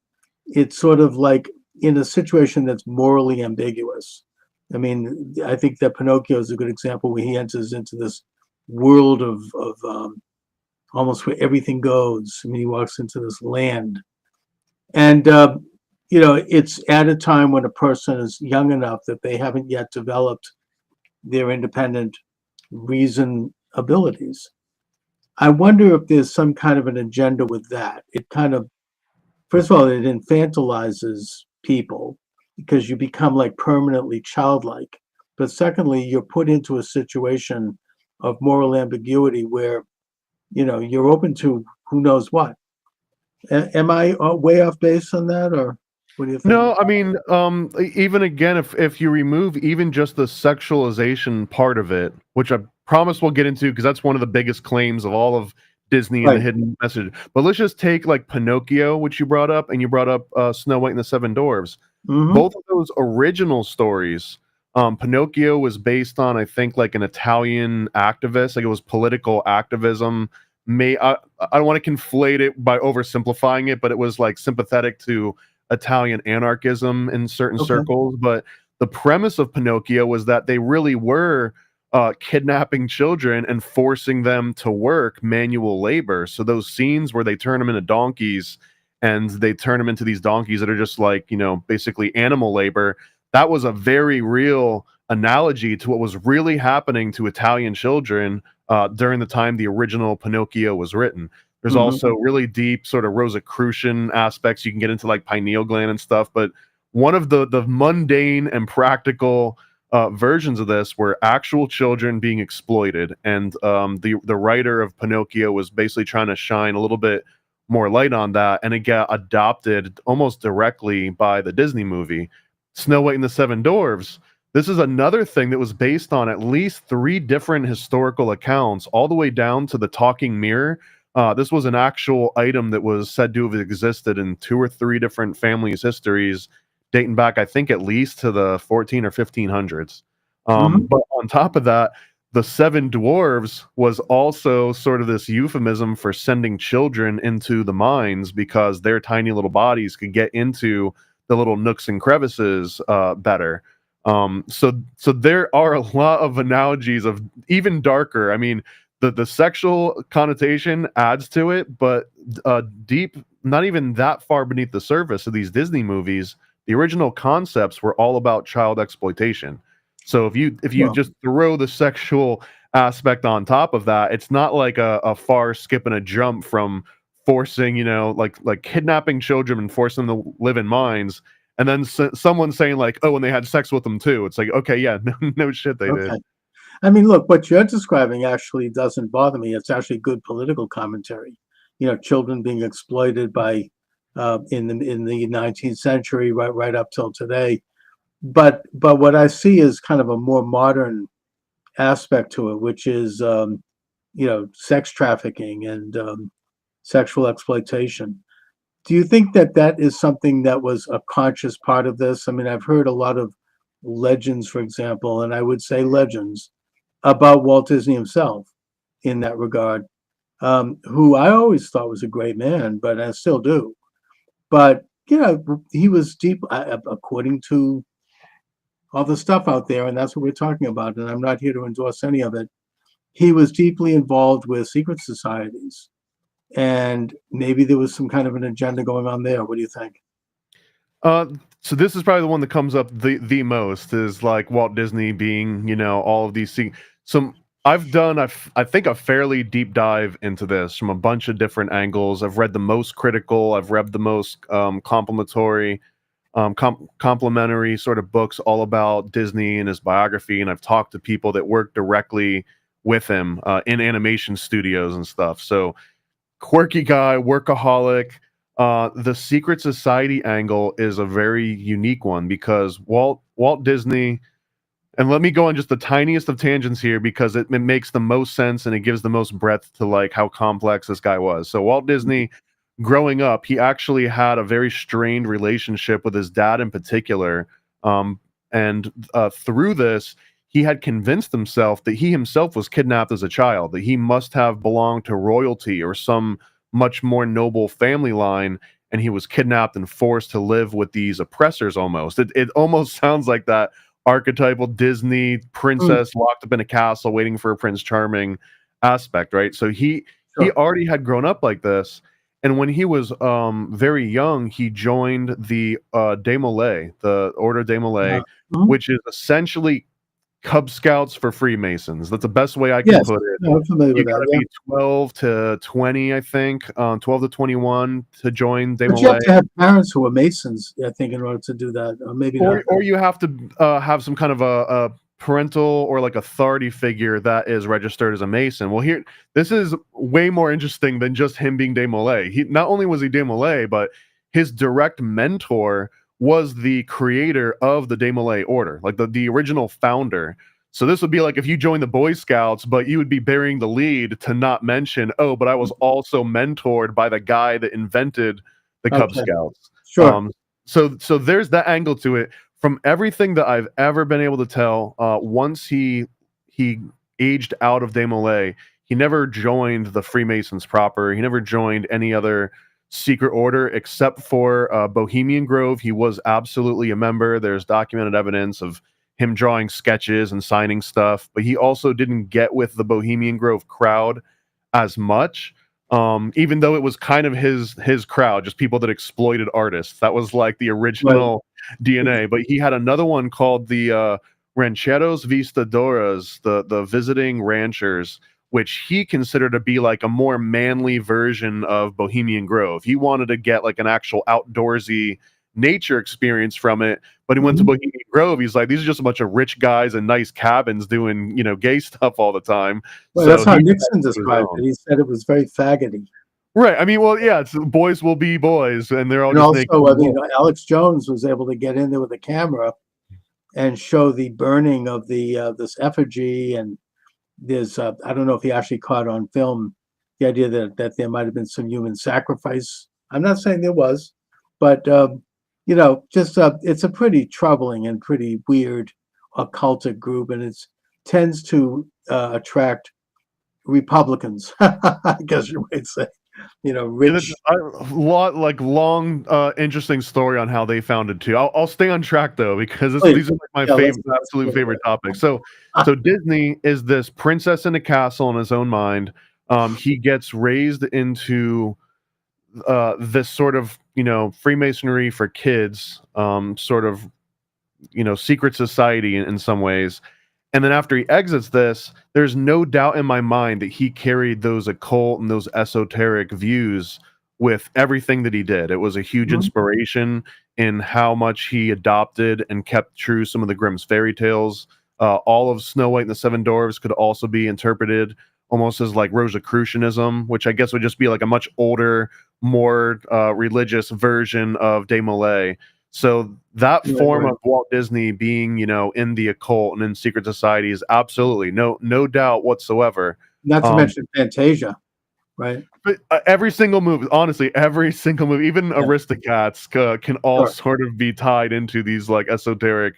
it's sort of like in a situation that's morally ambiguous. I mean, I think that Pinocchio is a good example where he enters into this world of almost where everything goes. I mean, he walks into this land. And, it's at a time when a person is young enough that they haven't yet developed their independent reason abilities. I wonder if there's some kind of an agenda with that. It kind of, first of all, it infantilizes people because you become like permanently childlike. But secondly, you're put into a situation of moral ambiguity where, you're open to who knows what. Am I way off base on that, or what do you think? No, I mean, even again, if you remove even just the sexualization part of it, which I promise we'll get into because that's one of the biggest claims of all of Disney and the Right. hidden message. But let's just take like Pinocchio, which you brought up, and you brought up Snow White and the Seven Dwarfs. Mhm. Both of those original stories, Pinocchio was based on, I think, like an Italian activist, like it was political activism. I don't want to conflate it by oversimplifying it, but it was like sympathetic to Italian anarchism in certain Okay. circles. But the premise of Pinocchio was that they really were kidnapping children and forcing them to work manual labor. So those scenes where they turn them into donkeys and they turn them into these donkeys that are just like, basically animal labor, that was a very real analogy to what was really happening to Italian children during the time the original Pinocchio was written. There's Mhm. also really deep sort of Rosicrucian aspects. You can get into like pineal gland and stuff, but one of the mundane and practical versions of this were actual children being exploited, and the writer of Pinocchio was basically trying to shine a little bit more light on that, and it got adopted almost directly by the Disney movie Snow White and the Seven Dwarfs. This is another thing that was based on at least 3 different historical accounts, all the way down to the talking mirror. This was an actual item that was said to have existed in 2 or 3 different families' histories, dating back, I think, at least to the 14 or 1500s. Mhm. But on top of that, the Seven Dwarves was also sort of this euphemism for sending children into the mines because their tiny little bodies could get into the little nooks and crevices better. So there are a lot of analogies of even darker. I mean, the sexual connotation adds to it, but deep, not even that far beneath the surface of these Disney movies, the original concepts were all about child exploitation. So if you Well, just throw the sexual aspect on top of that, it's not like a far skip and a jump from forcing, like kidnapping children and forcing them to live in mines, and then someone saying like, oh, and they had sex with them too. It's like, okay, yeah, no shit, they did. okay. I mean, look, what you're describing actually doesn't bother me. It's actually good political commentary. Children being exploited by in the 19th century, right up till today. But what I see is kind of a more modern aspect to it, which is sex trafficking and sexual exploitation. Do you think that that is something that was a conscious part of this? I mean, I've heard a lot of legends, for example, and I would say legends about Walt Disney himself in that regard, who I always thought was a great man, but I still do. But he was deep, according to all the stuff out there, and that's what we're talking about. And I'm not here to endorse any of it. He was deeply involved with secret societies, and maybe there was some kind of an agenda going on there. What do you think? So this is probably the one that comes up the most is like Walt Disney being, all of these things. So I've done, I think, a fairly deep dive into this from a bunch of different angles. I've read the most critical, I've read the most complimentary sort of books all about Disney and his biography, and I've talked to people that work directly with him in animation studios and stuff. So quirky guy, workaholic. The secret society angle is a very unique one because Walt Disney, and let me go on just the tiniest of tangents here because it makes the most sense and it gives the most breadth to like how complex this guy was. So Walt Disney, growing up, he actually had a very strained relationship with his dad in particular. And through this, he had convinced himself that he himself was kidnapped as a child, that he must have belonged to royalty or some much more noble family line, and he was kidnapped and forced to live with these oppressors almost. It almost sounds like that archetypal Disney princess locked up in a castle waiting for a Prince Charming aspect, right? So he already had grown up like this. And when he was very young, he joined the Desmoulins, the Order Desmoulins, which is essentially Cub Scouts for Freemasons. That's the best way I can put it. I'm familiar You with got to that. be 12 to 20, I think, 12 to 21 to join But you have Desmoulins. to have parents who are Masons, I think, in order to do that. Or maybe not. Or you have to have some kind of a parental or like authority figure that is registered as a Mason. Well, here, this is way more interesting than just him being Desmoulins. He not only was he Desmoulins, but his direct mentor was the creator of the Desmoulins order, like the original founder. So this would be like if you joined the Boy Scouts, but you would be bearing the lead to not mention, oh, but I was also mentored by the guy that invented the Cub Scouts. Sure. So there's that angle to it. From everything that I've ever been able to tell, once he aged out of Desmoulins, he never joined the Freemasons proper. He never joined any other secret order except for Bohemian Grove. He was absolutely a member. There's documented evidence of him drawing sketches and signing stuff, but he also didn't get with the Bohemian Grove crowd as much. Even though it was kind of his crowd, just people that exploited artists. That was like the original DNA. But he had another one called the Rancheros Vistadoras, the visiting ranchers, which he considered to be like a more manly version of Bohemian Grove. He wanted to get like an actual outdoorsy nature experience from it, but he went to Bohemian Grove. He's like, these are just a bunch of rich guys in nice cabins doing, gay stuff all the time. Well, So that's how he Nixon described it. He said it was very faggoty. Right. I mean, well, yeah, it's boys will be boys, and they're all And just also, I naked. mean, Alex Jones was able to get in there with a camera and show the burning of the this effigy. And there's, I don't know if he actually caught on film the idea that there might have been some human sacrifice. I'm not saying there was, but just it's a pretty troubling and pretty weird occultic group, and it tends to attract Republicans, I guess you might say. Rich. Long, interesting story on how they founded too. I'll stay on track though because these are like my absolute favorite topics. So Disney is this princess in a castle in his own mind. He gets raised into this sort of Freemasonry for kids, sort of secret society in some ways. And then after he exits this, there's no doubt in my mind that he carried those occult and those esoteric views with everything that he did. It was a huge inspiration in how much he adopted and kept true some of the Grimm's fairy tales. All of Snow White and the Seven Dwarfs could also be interpreted almost as like Rosicrucianism, which I guess would just be like a much older, more religious version of Desmoulins. So that form of Walt Disney being, in the occult and in secret society is absolutely no doubt whatsoever. Not to mention Fantasia, right? But every single movie, honestly, even Aristocats can all sort of be tied into these like esoteric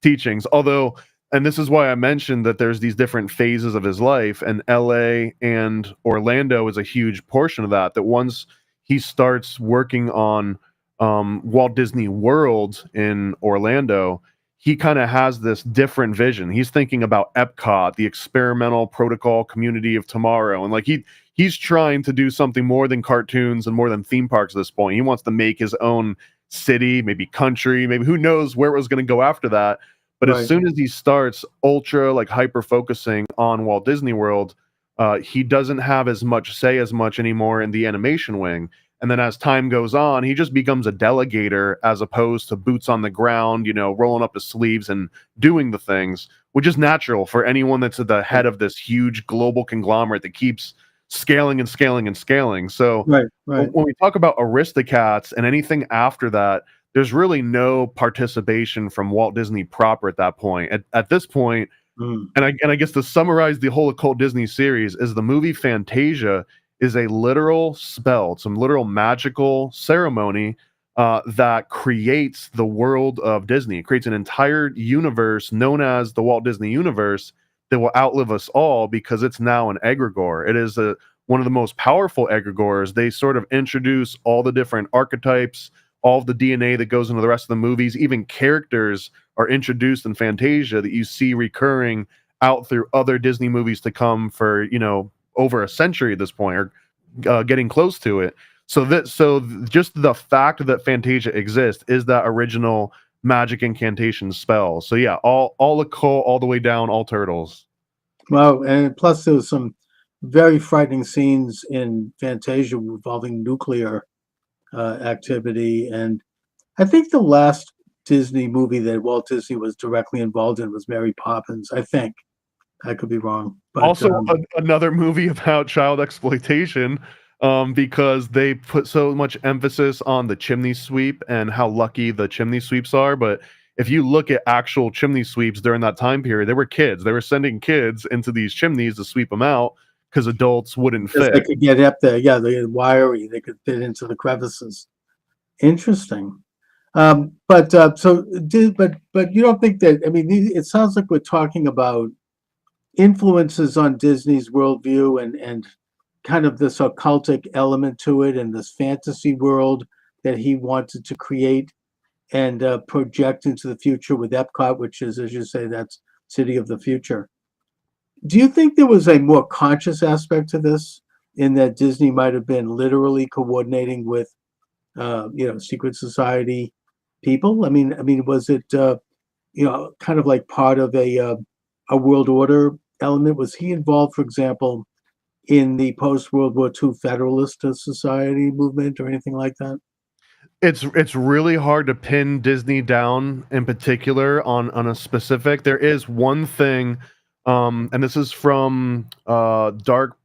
teachings. Although, and this is why I mentioned that there's these different phases of his life, and LA and Orlando is a huge portion of that. That once he starts working on Walt Disney World in Orlando, he kind of has this different vision. He's thinking about Epcot, the experimental protocol community of tomorrow. And like he's trying to do something more than cartoons and more than theme parks at this point. He wants to make his own city, maybe country, maybe who knows where it was going to go after that. But as soon as he starts ultra like hyper focusing on Walt Disney World, he doesn't have as much anymore in the animation wing. And then as time goes on, he just becomes a delegator as opposed to boots on the ground, rolling up his sleeves and doing the things, which is natural for anyone that's at the head of this huge global conglomerate that keeps scaling and scaling and scaling. So when we talk about Aristocats and anything after that, there's really no participation from Walt Disney proper at that point. At this point, and I guess to summarize the whole occult Disney series is the movie Fantasia is a literal spell, some literal magical ceremony that creates the world of Disney. It creates an entire universe known as the Walt Disney Universe that will outlive us all because it's now an egregore. It is one of the most powerful egregores. They sort of introduce all the different archetypes, all of the DNA that goes into the rest of the movies. Even characters are introduced in Fantasia that you see recurring out through other Disney movies to come for, over a century at this point, or getting close to it. So just the fact that Fantasia exists is that original magic incantation spell. So yeah, all occult, all the way down, all turtles. Well, and plus there was some very frightening scenes in Fantasia involving nuclear activity. And I think the last Disney movie that Walt Disney was directly involved in was Mary Poppins. I think. I could be wrong. But also another movie about child exploitation, because they put so much emphasis on the chimney sweep and how lucky the chimney sweeps are. But if you look at actual chimney sweeps during that time period, they were kids. They were sending kids into these chimneys to sweep them out because adults wouldn't fit. They could get up there. Yeah, they're wiry. They could fit into the crevices. Interesting. But you don't think that, I mean, it sounds like we're talking about influences on Disney's worldview and kind of this occultic element to it and this fantasy world that he wanted to create and project into the future with Epcot, which is, as you say, that's City of the Future. Do you think there was a more conscious aspect to this, in that Disney might have been literally coordinating with, secret society people? I mean, was it, kind of like part of a world order element? Was he involved, for example, in the post-World War II Federalist Society movement or anything like that? It's really hard to pin Disney down in particular on a specific. There is one thing, and this is from Dark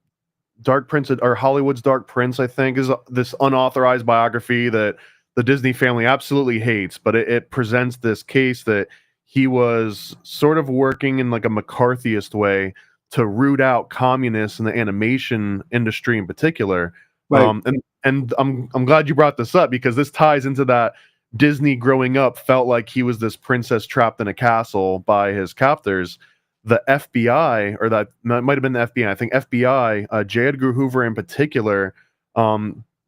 Prince, or Hollywood's Dark Prince, I think, is this unauthorized biography that the Disney family absolutely hates, but it presents this case that he was sort of working in like a McCarthyist way to root out communists in the animation industry in particular. Right. And I'm glad you brought this up, because this ties into that Disney growing up felt like he was this princess trapped in a castle by his captors. The FBI, or that might have been the FBI, I think FBI, J. Edgar Hoover in particular,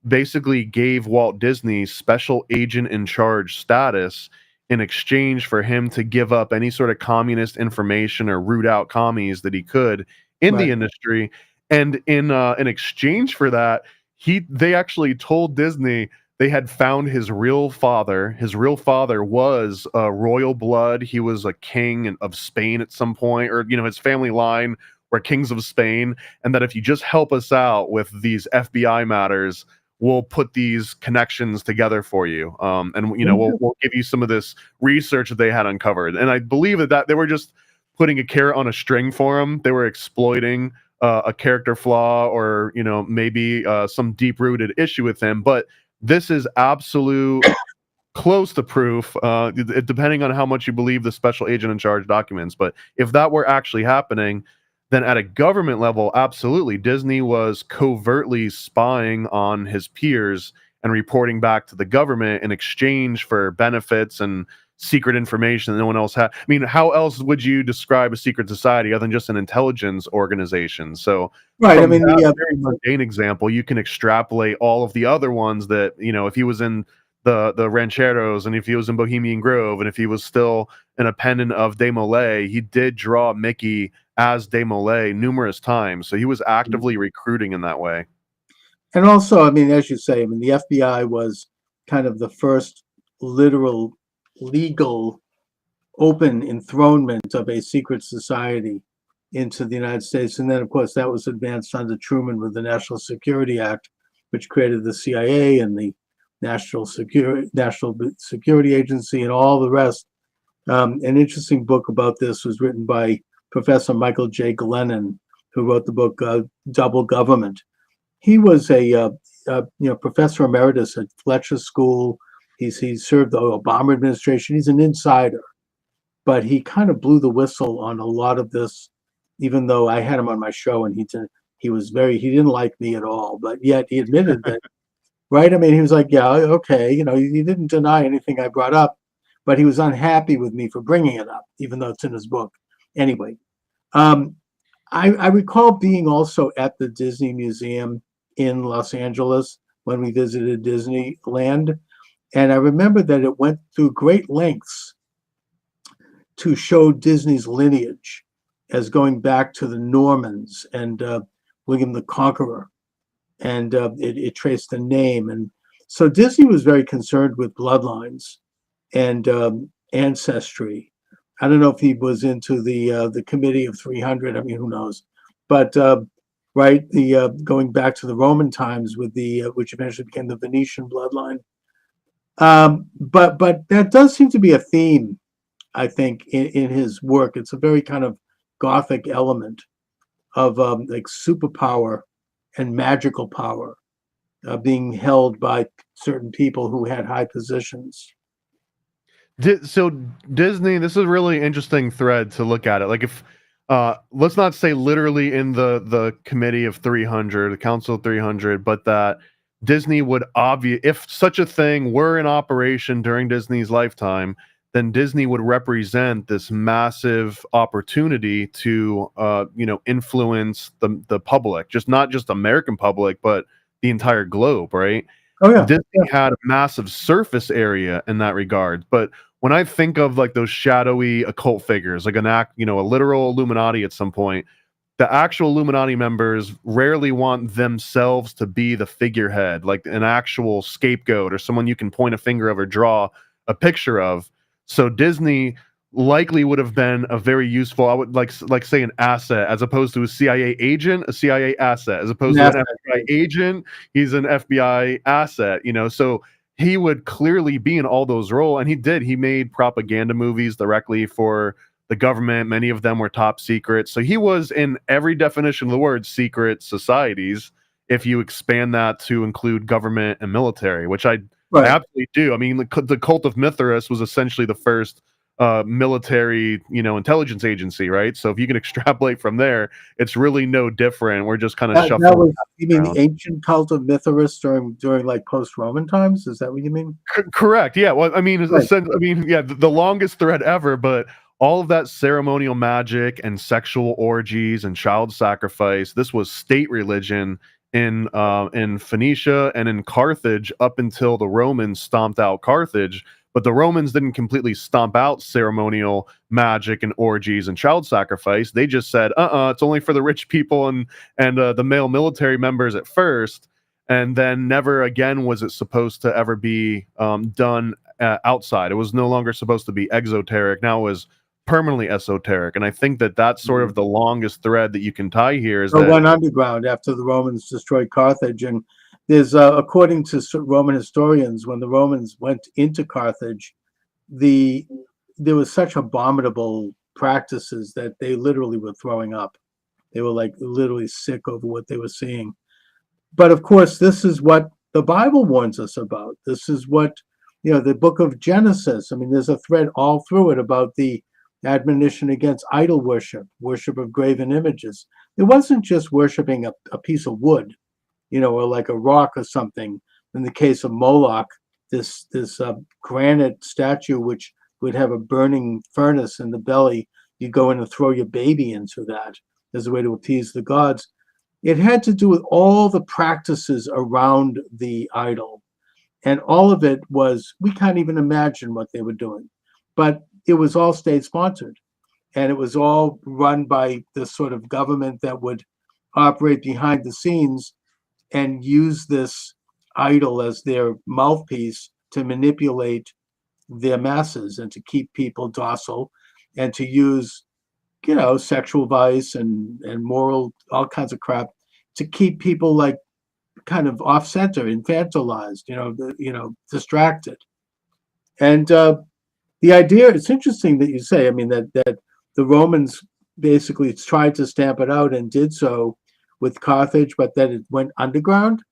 basically gave Walt Disney special agent in charge status in exchange for him to give up any sort of communist information or root out commies that he could in the industry. And in exchange for that, they actually told Disney they had found his real father. His real father was royal blood. He was a king of Spain at some point, or his family line were kings of Spain, and that if you just help us out with these FBI matters, we'll put these connections together for you. And we'll give you some of this research that they had uncovered. And I believe that they were just putting a carrot on a string for him. They were exploiting a character flaw, or maybe some deep-rooted issue with him. But this is absolute close to proof, depending on how much you believe the special agent in charge documents. But if that were actually happening, then at a government level, absolutely, Disney was covertly spying on his peers and reporting back to the government in exchange for benefits and secret information that no one else had. I mean, how else would you describe a secret society other than just an intelligence organization? So, right. I mean, the very mundane example, you can extrapolate all of the other ones that, if he was in the Rancheros, and if he was in Bohemian Grove, and if he was still an appendant of Desmoulins, he did draw Mickey as Desmoulins numerous times. So he was actively recruiting in that way. And also, I mean, as you say, I mean, the FBI was kind of the first literal legal open enthronement of a secret society into the United States. And then, of course, that was advanced under Truman with the National Security Act, which created the CIA and the National Security Agency and all the rest. An interesting book about this was written by Professor Michael J. Glennon, who wrote the book Double Government. He was a professor emeritus at Fletcher School He served the Obama administration. He's an insider, but he kind of blew the whistle on a lot of this, even though I had him on my show and he didn't like me at all, but yet he admitted that, right? I mean, he was like, yeah, okay, he didn't deny anything I brought up, but he was unhappy with me for bringing it up, even though it's in his book. Anyway, I recall being also at the Disney Museum in Los Angeles when we visited Disneyland. And I remember that it went through great lengths to show Disney's lineage as going back to the Normans and William the Conqueror. And it traced the name. And so Disney was very concerned with bloodlines and ancestry. I don't know if he was into the Committee of 300. I mean, who knows? But right, going back to the Roman times with which eventually became the Venetian bloodline. But that does seem to be a theme, I think, in his work. It's a very kind of Gothic element of like superpower and magical power being held by certain people who had high positions. So Disney, this is a really interesting thread to look at it. Like if let's not say literally in the Committee of 300, the Council of 300, but that Disney would if such a thing were in operation during Disney's lifetime, then Disney would represent this massive opportunity to influence the public, not just American public, but the entire globe, right? Oh yeah. Disney had a massive surface area in that regard, but when I think of like those shadowy occult figures, like a literal Illuminati at some point, the actual Illuminati members rarely want themselves to be the figurehead, like an actual scapegoat or someone you can point a finger of or draw a picture of. So Disney likely would have been a very useful, I would like say an asset, as opposed to a CIA agent, a CIA asset, as opposed to an FBI agent, he's an FBI asset, so he would clearly be in all those roles. And he made propaganda movies directly for the government. Many of them were top secret. So he was, in every definition of the word, secret societies, if you expand that to include government and military, which I absolutely do. I mean, the Cult of Mithras was essentially the first military, intelligence agency, right? So if you can extrapolate from there, it's really no different. We're just kind of shuffling. You mean the ancient cult of Mithras during like post-Roman times? Is that what you mean? Correct. Yeah. Well, I mean, the longest thread ever, but all of that ceremonial magic and sexual orgies and child sacrifice, this was state religion in Phoenicia and in Carthage up until the Romans stomped out Carthage. But the Romans didn't completely stomp out ceremonial magic and orgies and child sacrifice. They just said, it's only for the rich people and the male military members at first. And then never again was it supposed to ever be done outside. It was no longer supposed to be exoteric. Now it was permanently esoteric. And I think that that's sort of the longest thread that you can tie here. Is that went underground after the Romans destroyed Carthage. And there's, according to Roman historians, when the Romans went into Carthage, there was such abominable practices that they literally were throwing up. They were like literally sick over what they were seeing. But of course, this is what the Bible warns us about. This is what, the book of Genesis. I mean, there's a thread all through it about the admonition against idol worship of graven images. It wasn't just worshiping a piece of wood, or like a rock or something. In the case of Moloch, this granite statue, which would have a burning furnace in the belly, you go in and throw your baby into that as a way to appease the gods. It had to do with all the practices around the idol. And all of it was, we can't even imagine what they were doing. But it was all state sponsored. And it was all run by the sort of government that would operate behind the scenes and use this idol as their mouthpiece to manipulate their masses and to keep people docile and to use, sexual vice and moral, all kinds of crap to keep people like kind of off center, infantilized, distracted. And the idea, it's interesting that you say, I mean, that the Romans basically tried to stamp it out and did so with Carthage, but that it went underground.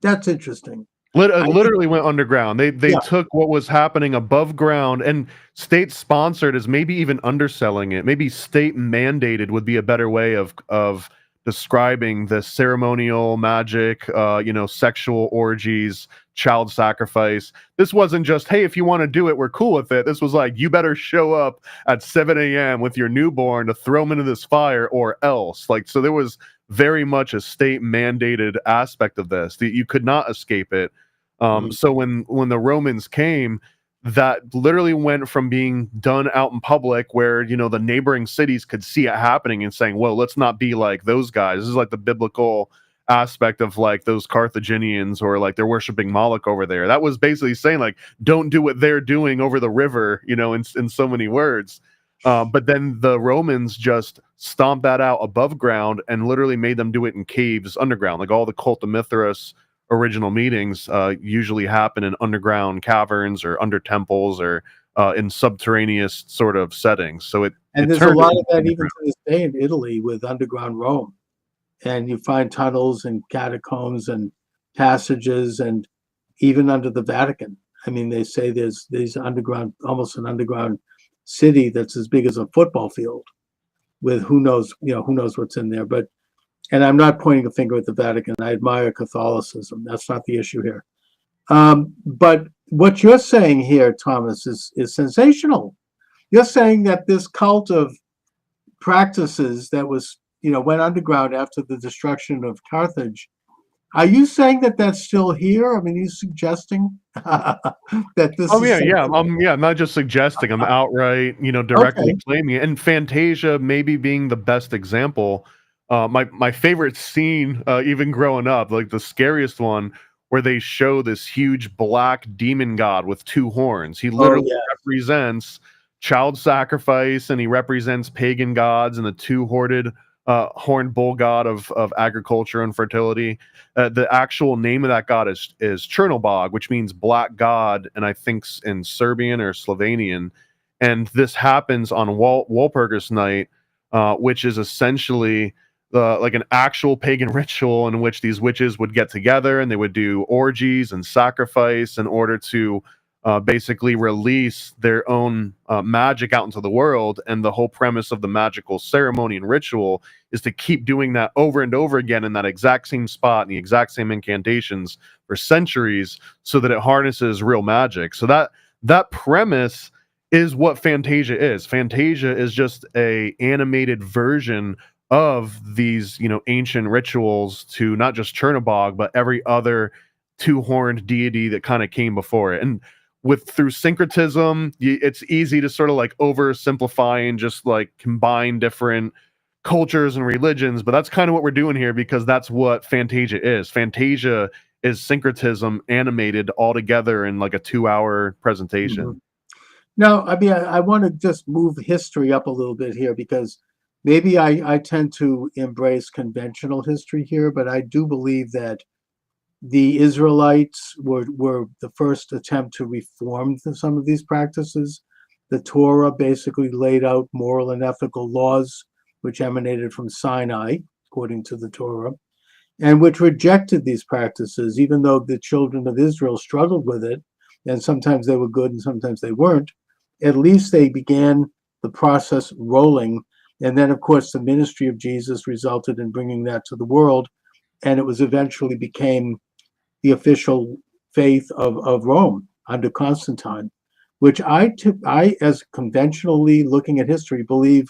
That's interesting. Literally went underground. They Yeah. took what was happening above ground, and state sponsored is maybe even underselling it. Maybe state mandated would be a better way of describing the ceremonial magic, sexual orgies, child sacrifice. This wasn't just, hey, if you want to do it, we're cool with it. This was like, you better show up at 7 a.m. with your newborn to throw them into this fire or else. Like, so there was very much a state mandated aspect of this that you could not escape it. So when the Romans came, that literally went from being done out in public where, the neighboring cities could see it happening and saying, well, let's not be like those guys. This is like the biblical aspect of like those Carthaginians, or like they're worshiping Moloch over there. That was basically saying like, don't do what they're doing over the river, in so many words. But then the Romans just stomped that out above ground and literally made them do it in caves underground. Like all the Cult of Mithras original meetings usually happen in underground caverns or under temples or in subterraneous sort of settings. So there's a lot of that even to this day in Italy with underground Rome. And you find tunnels and catacombs and passages, and even under the Vatican. I mean, they say there's underground, almost an underground city that's as big as a football field, with who knows what's in there. And I'm not pointing a finger at the Vatican. I admire Catholicism. That's not the issue here. But what you're saying here, Thomas, is sensational. You're saying that this cult of practices that was, went underground after the destruction of Carthage. Are you saying that that's still here? I mean, are you suggesting that this? Oh yeah. I'm not just suggesting. I'm outright, directly claiming it. And Fantasia maybe being the best example. My favorite scene, even growing up, like the scariest one, where they show this huge black demon god with two horns. He literally represents child sacrifice, and he represents pagan gods and the two-horned bull god of agriculture and fertility. The actual name of that god is Chernobog, which means black god, and I think in Serbian or Slovenian. And this happens on Walpurgis Night, which is essentially like an actual pagan ritual in which these witches would get together and they would do orgies and sacrifice in order to basically release their own magic out into the world. And the whole premise of the magical ceremony and ritual is to keep doing that over and over again in that exact same spot and the exact same incantations for centuries, so that it harnesses real magic. So that premise is what Fantasia is. Fantasia is just a animated version of these, ancient rituals to not just Chernobog, but every other two-horned deity that kind of came before it. And through syncretism, it's easy to sort of like oversimplify and just like combine different cultures and religions, but that's kind of what we're doing here, because that's what Fantasia is. Fantasia is syncretism animated all together in like a 2-hour presentation. Mm-hmm. Now, I mean, I want to just move history up a little bit here, because maybe I tend to embrace conventional history here, but I do believe that the Israelites were the first attempt to reform some of these practices. The Torah basically laid out moral and ethical laws which emanated from Sinai, according to the Torah, and which rejected these practices, even though the children of Israel struggled with it, and sometimes they were good and sometimes they weren't. At least they began the process rolling. And then, of course, the ministry of Jesus resulted in bringing that to the world, and it was eventually became the official faith of Rome under Constantine, which I, as conventionally looking at history, believe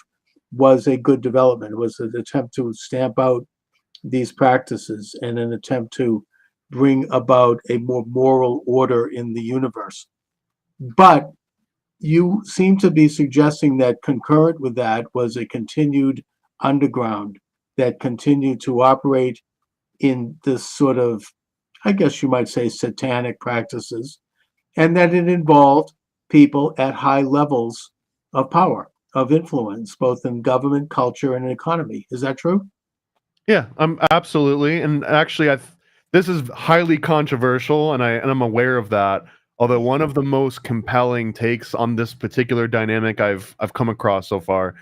was a good development. It was an attempt to stamp out these practices and an attempt to bring about a more moral order in the universe. But you seem to be suggesting that concurrent with that was a continued underground that continued to operate in this sort of, I guess you might say, satanic practices, and that it involved people at high levels of power, of influence, both in government, culture, and economy. Is that true? Yeah, absolutely. And actually, this is highly controversial, and I'm aware of that. Although one of the most compelling takes on this particular dynamic I've come across so far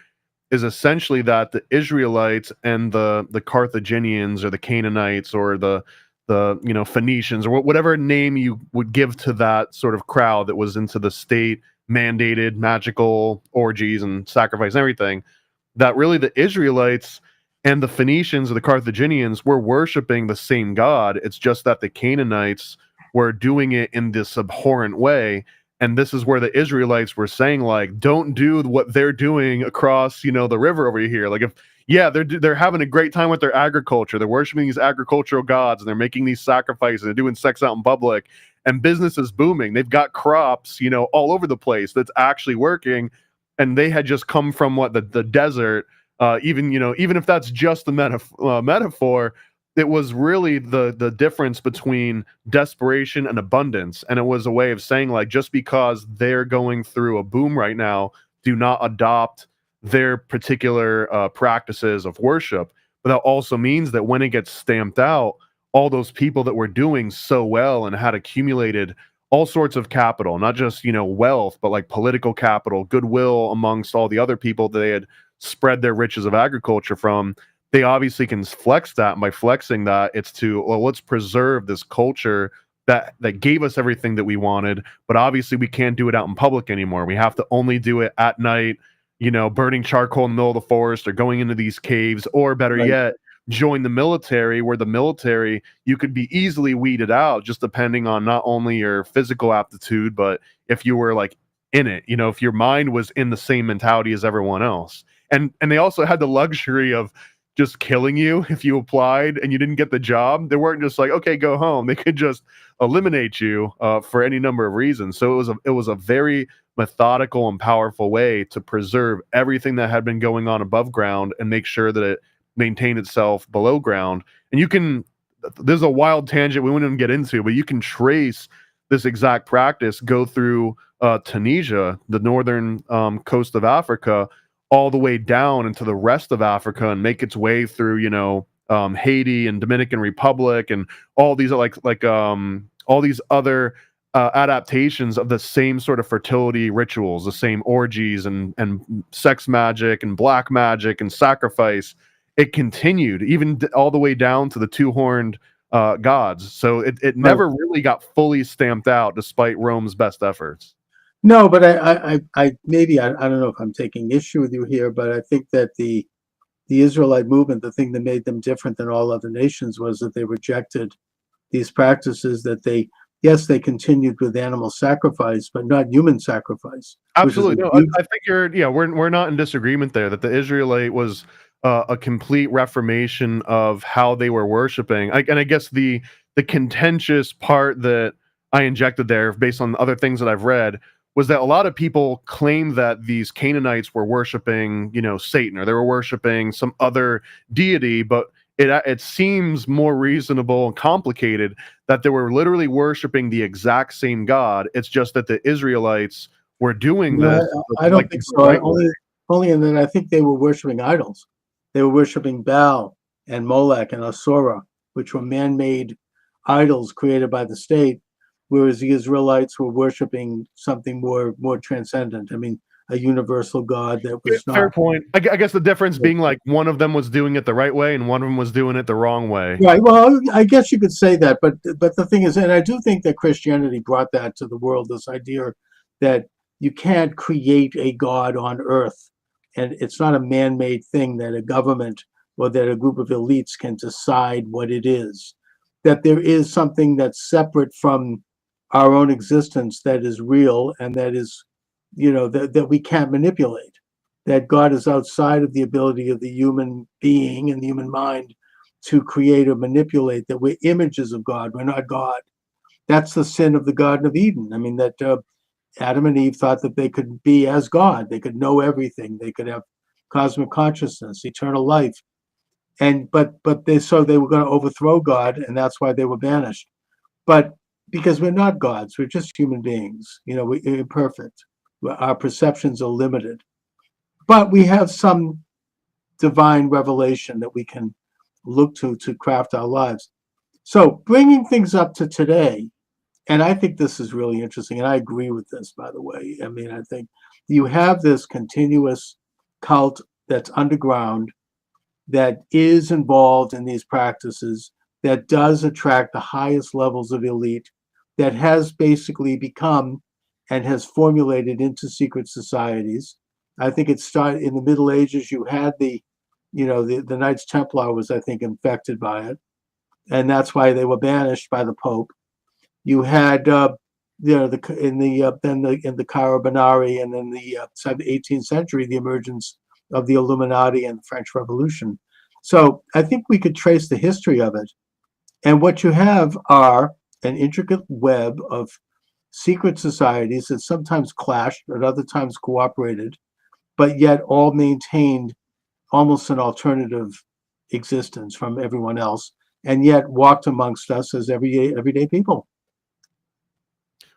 is essentially that the Israelites and the Carthaginians or the Canaanites or the Phoenicians, or whatever name you would give to that sort of crowd that was into the state mandated magical orgies and sacrifice and everything, that really the Israelites and the Phoenicians or the Carthaginians were worshiping the same God. It's just that the Canaanites were doing it in this abhorrent way. And this is where the Israelites were saying, like, don't do what they're doing across, the river over here. Like, they're having a great time with their agriculture. They're worshiping these agricultural gods, and they're making these sacrifices. They're doing sex out in public, and business is booming. They've got crops, all over the place that's actually working. And they had just come from the desert. Even if that's just the metaphor, it was really the difference between desperation and abundance. And it was a way of saying, like, just because they're going through a boom right now, do not adopt their particular practices of worship. But that also means that when it gets stamped out, all those people that were doing so well and had accumulated all sorts of capital, not just wealth, but like political capital, goodwill amongst all the other people that they had spread their riches of agriculture from, they obviously can flex that. And by flexing that, it's to, well, let's preserve this culture that gave us everything that we wanted, but obviously we can't do it out in public anymore. We have to only do it at night, burning charcoal in the middle of the forest, or going into these caves, or better yet, join the military, where the military, you could be easily weeded out, just depending on not only your physical aptitude, but if you were like in it, if your mind was in the same mentality as everyone else. And they also had the luxury of just killing you if you applied and you didn't get the job. They weren't just like, okay, go home. They could just eliminate you for any number of reasons. So it was a very methodical and powerful way to preserve everything that had been going on above ground and make sure that it maintained itself below ground. And there's a wild tangent we wouldn't even get into, but you can trace this exact practice go through Tunisia, the northern coast of Africa, all the way down into the rest of Africa, and make its way through, Haiti and Dominican Republic, and all these all these other adaptations of the same sort of fertility rituals, the same orgies and sex magic and black magic and sacrifice. It continued even all the way down to the two-horned gods. So it never really got fully stamped out, despite Rome's best efforts. No, but I maybe I don't know if I'm taking issue with you here, but I think that the Israelite movement, the thing that made them different than all other nations was that they rejected these practices, that they continued with animal sacrifice, but not human sacrifice. Absolutely. No, I think we're not in disagreement there, that the Israelite was a complete reformation of how they were worshiping. And I guess the contentious part that I injected there, based on other things that I've read, was that a lot of people claim that these Canaanites were worshiping, Satan, or they were worshiping some other deity, but it seems more reasonable and complicated that they were literally worshiping the exact same God. It's just that the Israelites were doing this. I don't think so. Only in that I think they were worshiping idols. They were worshiping Baal and Molech and Asura, which were man-made idols created by the state, whereas the Israelites were worshiping something more transcendent. I mean, a universal God that was not. Fair point. I guess the difference being, like, one of them was doing it the right way and one of them was doing it the wrong way. Right. Well, I guess you could say that, but the thing is, and I do think that Christianity brought that to the world, this idea that you can't create a God on earth, and it's not a man-made thing that a government or that a group of elites can decide what it is. That there is something that's separate from our own existence that is real, and that is, that we can't manipulate. That God is outside of the ability of the human being and the human mind to create or manipulate. That we're images of God. We're not God. That's the sin of the Garden of Eden. I mean, that Adam and Eve thought that they could be as God. They could know everything. They could have cosmic consciousness, eternal life. But they were going to overthrow God, and that's why they were banished. But because we're not gods, we're just human beings. We're imperfect. Our perceptions are limited. But we have some divine revelation that we can look to craft our lives. So bringing things up to today, and I think this is really interesting, and I agree with this, by the way. I mean, I think you have this continuous cult that's underground, that is involved in these practices, that does attract the highest levels of elite, that has basically become and has formulated into secret societies. I think it started in the Middle Ages. You had the Knights Templar was, I think, infected by it, and that's why they were banished by the Pope. You had in the Carabinari, and in the 18th century, the emergence of the Illuminati and the French Revolution. So I think we could trace the history of it. And what you have are an intricate web of secret societies that sometimes clashed, at other times cooperated, but yet all maintained almost an alternative existence from everyone else, and yet walked amongst us as everyday people.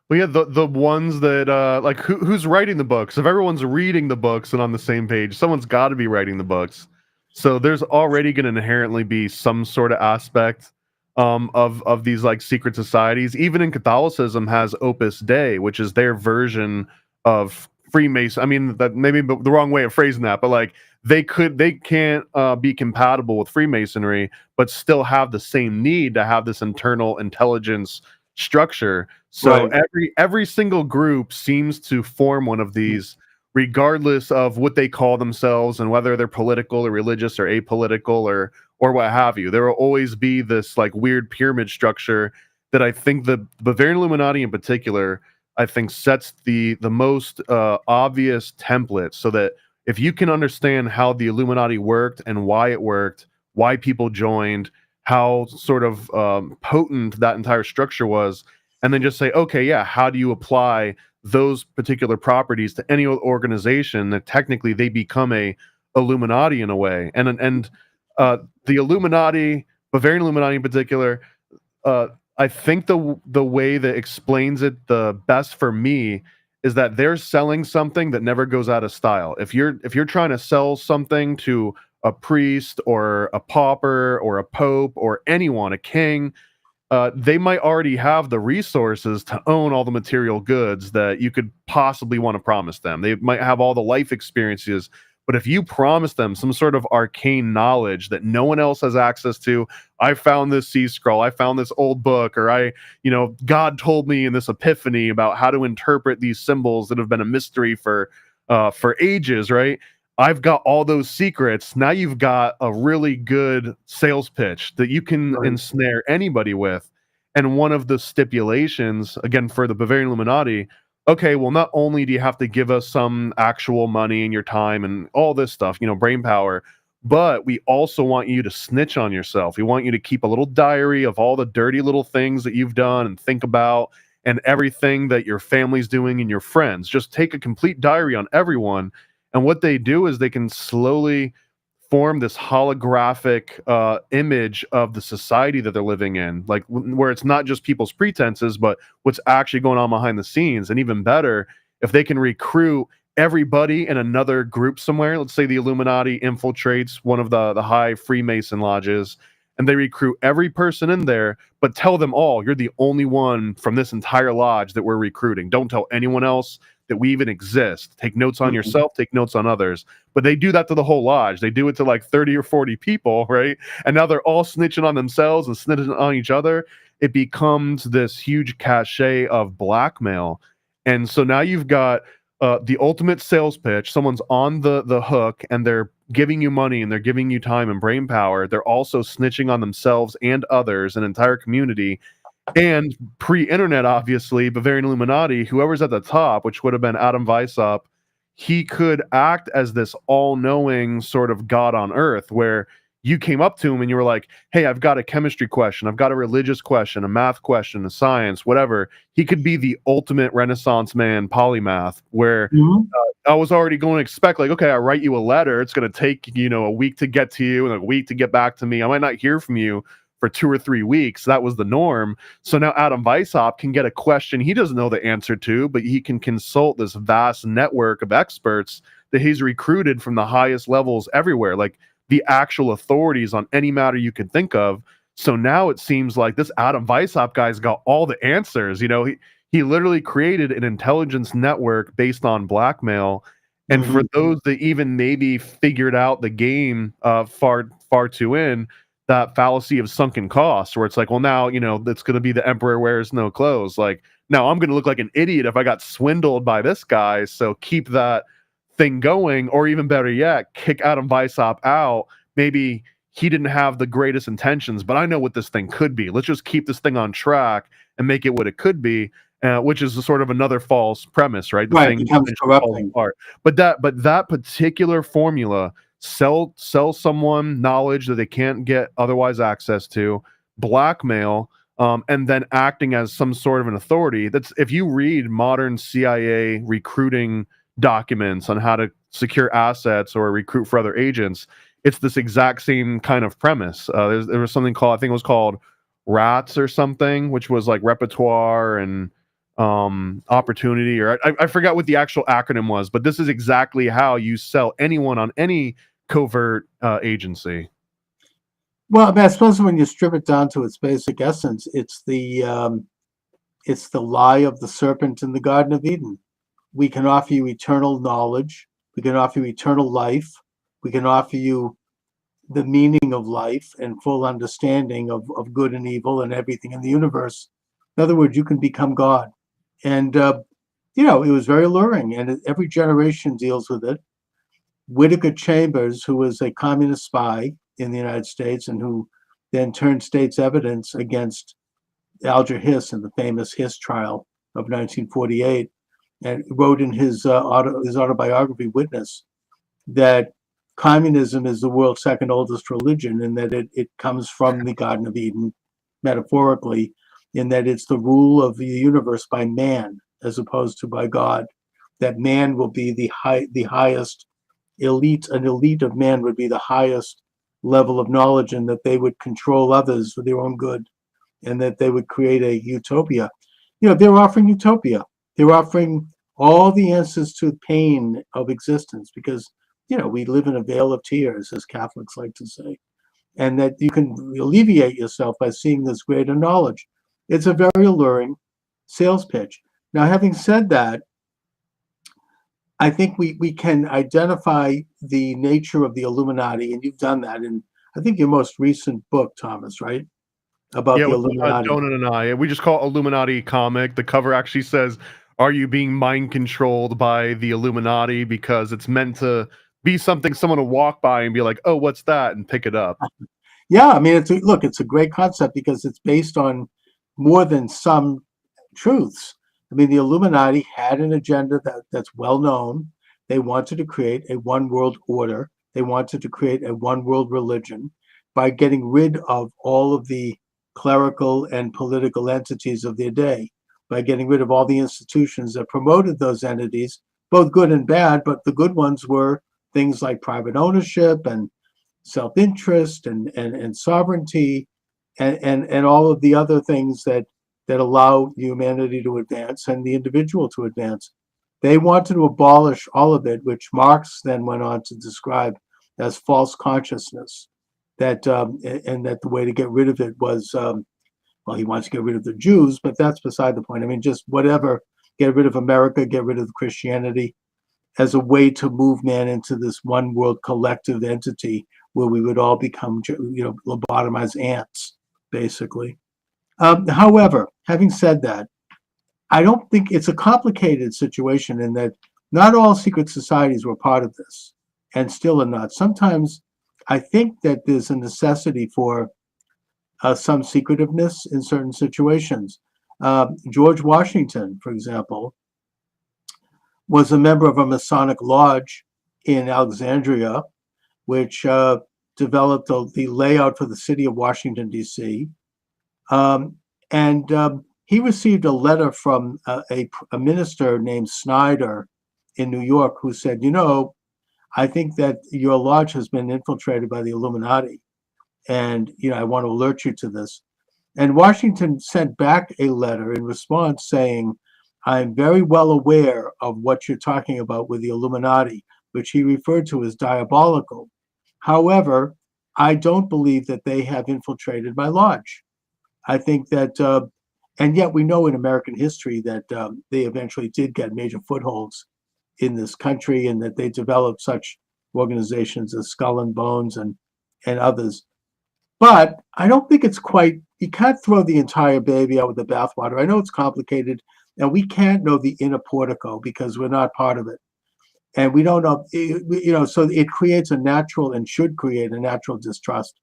Well, yeah, the ones that like who's writing the books? If everyone's reading the books and on the same page, someone's got to be writing the books. So there's already going to inherently be some sort of aspect of these like secret societies. Even in Catholicism has Opus Dei, which is their version of Freemason. I mean, that maybe the wrong way of phrasing that, but like they can't be compatible with Freemasonry, but still have the same need to have this internal intelligence structure. So Right. every single group seems to form one of these, regardless of what they call themselves and whether they're political or religious or apolitical or what have you. There will always be this like weird pyramid structure that I think the Bavarian Illuminati in particular, I think sets the most obvious template, so that if you can understand how the Illuminati worked and why it worked, why people joined, how sort of potent that entire structure was, and then just say, okay, yeah, how do you apply those particular properties to any organization that technically they become a Illuminati in a way. And the Illuminati, Bavarian Illuminati in particular, I think the way that explains it the best for me is that they're selling something that never goes out of style. If you're trying to sell something to a priest or a pauper or a pope or anyone, a king, they might already have the resources to own all the material goods that you could possibly want to promise them. They might have all the life experiences, but if you promise them some sort of arcane knowledge that no one else has access to, I found this sea scroll, I found this old book, or God told me in this epiphany about how to interpret these symbols that have been a mystery for ages, right? I've got all those secrets. Now you've got a really good sales pitch that you can ensnare anybody with. And one of the stipulations, again, for the Bavarian Illuminati, okay, well, not only do you have to give us some actual money and your time and all this stuff, brain power, but we also want you to snitch on yourself. We want you to keep a little diary of all the dirty little things that you've done and think about, and everything that your family's doing and your friends. Just take a complete diary on everyone. And what they do is they can slowly form this holographic image of the society that they're living in, like where it's not just people's pretenses, but what's actually going on behind the scenes. And even better, if they can recruit everybody in another group somewhere, let's say the Illuminati infiltrates one of the high Freemason lodges, and they recruit every person in there, but tell them all, you're the only one from this entire lodge that we're recruiting. Don't tell anyone else that we even exist. Take notes on yourself, take notes on others. But they do that to the whole lodge. They do it to like 30 or 40 people, right? And now they're all snitching on themselves and snitching on each other. It becomes this huge cachet of blackmail. And so now you've got the ultimate sales pitch. Someone's on the hook, and they're giving you money and they're giving you time and brain power. They're also snitching on themselves and others, an entire community. And pre-internet, obviously, Bavarian Illuminati, whoever's at the top, which would have been Adam Weishaupt, he could act as this all-knowing sort of God on earth, where you came up to him and you were like, hey, I've got a chemistry question, I've got a religious question, a math question, a science, whatever. He could be the ultimate Renaissance man polymath, where I was already going to expect, like, okay, I write you a letter, it's going to take, a week to get to you and a week to get back to me. I might not hear from you for 2 or 3 weeks. That was the norm. So now Adam Weishaupt can get a question he doesn't know the answer to, but he can consult this vast network of experts that he's recruited from the highest levels everywhere, like the actual authorities on any matter you could think of. So now it seems like this Adam Weishaupt guy's got all the answers. He literally created an intelligence network based on blackmail. And for those that even maybe figured out the game far too in, that fallacy of sunken costs, where it's like, well, now, it's going to be the emperor wears no clothes. Like, now I'm going to look like an idiot if I got swindled by this guy. So keep that thing going, or even better yet, kick Adam Weishaupt out. Maybe he didn't have the greatest intentions, but I know what this thing could be. Let's just keep this thing on track and make it what it could be, which is sort of another false premise, right? The thing becomes corrupting. apart. But that particular formula, sell someone knowledge that they can't get otherwise access to, blackmail, and then acting as some sort of an authority. That's, if you read modern CIA recruiting documents on how to secure assets or recruit for other agents, it's this exact same kind of premise. There was something called, I think it was called RATS or something, which was like repertoire and opportunity, or I forgot what the actual acronym was, but this is exactly how you sell anyone on any covert agency. Well, I suppose when you strip it down to its basic essence, it's the lie of the serpent in the Garden of Eden. We can offer you eternal knowledge. We can offer you eternal life. We can offer you the meaning of life and full understanding of good and evil and everything in the universe. In other words, you can become God. And, it was very alluring, and every generation deals with it. Whittaker Chambers, who was a communist spy in the United States and who then turned state's evidence against Alger Hiss in the famous Hiss trial of 1948, and wrote in his autobiography, Witness, that communism is the world's second oldest religion, and that it comes from the Garden of Eden, metaphorically, in that it's the rule of the universe by man as opposed to by God. That man will be the highest elite. An elite of man would be the highest level of knowledge, and that they would control others for their own good, and that they would create a utopia. They're offering utopia. They're offering all the answers to the pain of existence, because we live in a vale of tears, as Catholics like to say, and that you can alleviate yourself by seeing this greater knowledge. It's a very alluring sales pitch. Now, having said that, I think we can identify the nature of the Illuminati, and you've done that in, I think, your most recent book, Thomas, right? About the Illuminati. Donut and I. We just call it Illuminati comic. The cover actually says, "Are you being mind controlled by the Illuminati?" Because it's meant to be something someone will walk by and be like, "Oh, what's that?" and pick it up. Yeah, I mean, it's a great concept because it's based on more than some truths. I mean, the Illuminati had an agenda that's well known. They wanted to create a one world order. They wanted to create a one world religion by getting rid of all of the clerical and political entities of their day, by getting rid of all the institutions that promoted those entities, both good and bad. But the good ones were things like private ownership and self-interest and sovereignty and all of the other things that allow humanity to advance and the individual to advance. They wanted to abolish all of it, which Marx then went on to describe as false consciousness. And that the way to get rid of it was, he wants to get rid of the Jews, but that's beside the point. I mean, just whatever, get rid of America, get rid of Christianity, as a way to move man into this one world collective entity where we would all become, lobotomized ants, basically. However, having said that, I don't think it's a complicated situation in that not all secret societies were part of this and still are not. Sometimes I think that there's a necessity for some secretiveness in certain situations. George Washington, for example, was a member of a Masonic lodge in Alexandria, which developed the layout for the city of Washington, D.C. He received a letter from a minister named Snyder in New York who said, I think that your lodge has been infiltrated by the Illuminati, and I want to alert you to this. And Washington sent back a letter in response saying, I'm very well aware of what you're talking about with the Illuminati, which he referred to as diabolical. However, I don't believe that they have infiltrated my lodge. I think that, and yet we know in American history that they eventually did get major footholds in this country, and that they developed such organizations as Skull and Bones and others. But I don't think it's quite, you can't throw the entire baby out with the bathwater. I know it's complicated, and we can't know the inner portico because we're not part of it. And we don't know, so it creates a natural and should create a natural distrust.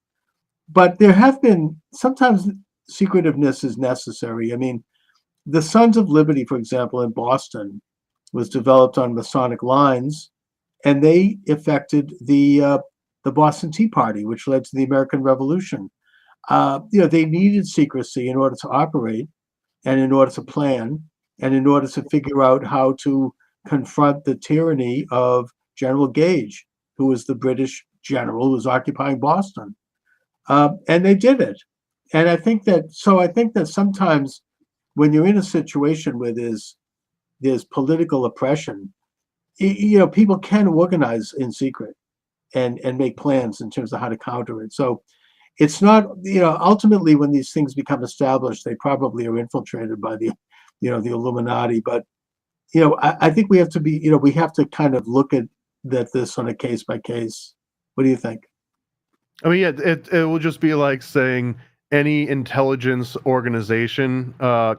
But there have been, sometimes secretiveness is necessary. I mean, the Sons of Liberty, for example, in Boston, was developed on Masonic lines, and they affected the Boston Tea Party, which led to the American Revolution. They needed secrecy in order to operate, and in order to plan, and in order to figure out how to confront the tyranny of General Gage, who was the British general who was occupying Boston. And they did it. And I think that sometimes when you're in a situation where there's political oppression, people can organize in secret and make plans in terms of how to counter it. So it's not, ultimately when these things become established, they probably are infiltrated by the Illuminati. But, I think we have to be, we have to kind of look at this on a case by case. What do you think? I mean, yeah, it will just be like saying any intelligence organization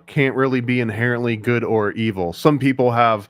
can't really be inherently good or evil. Some people have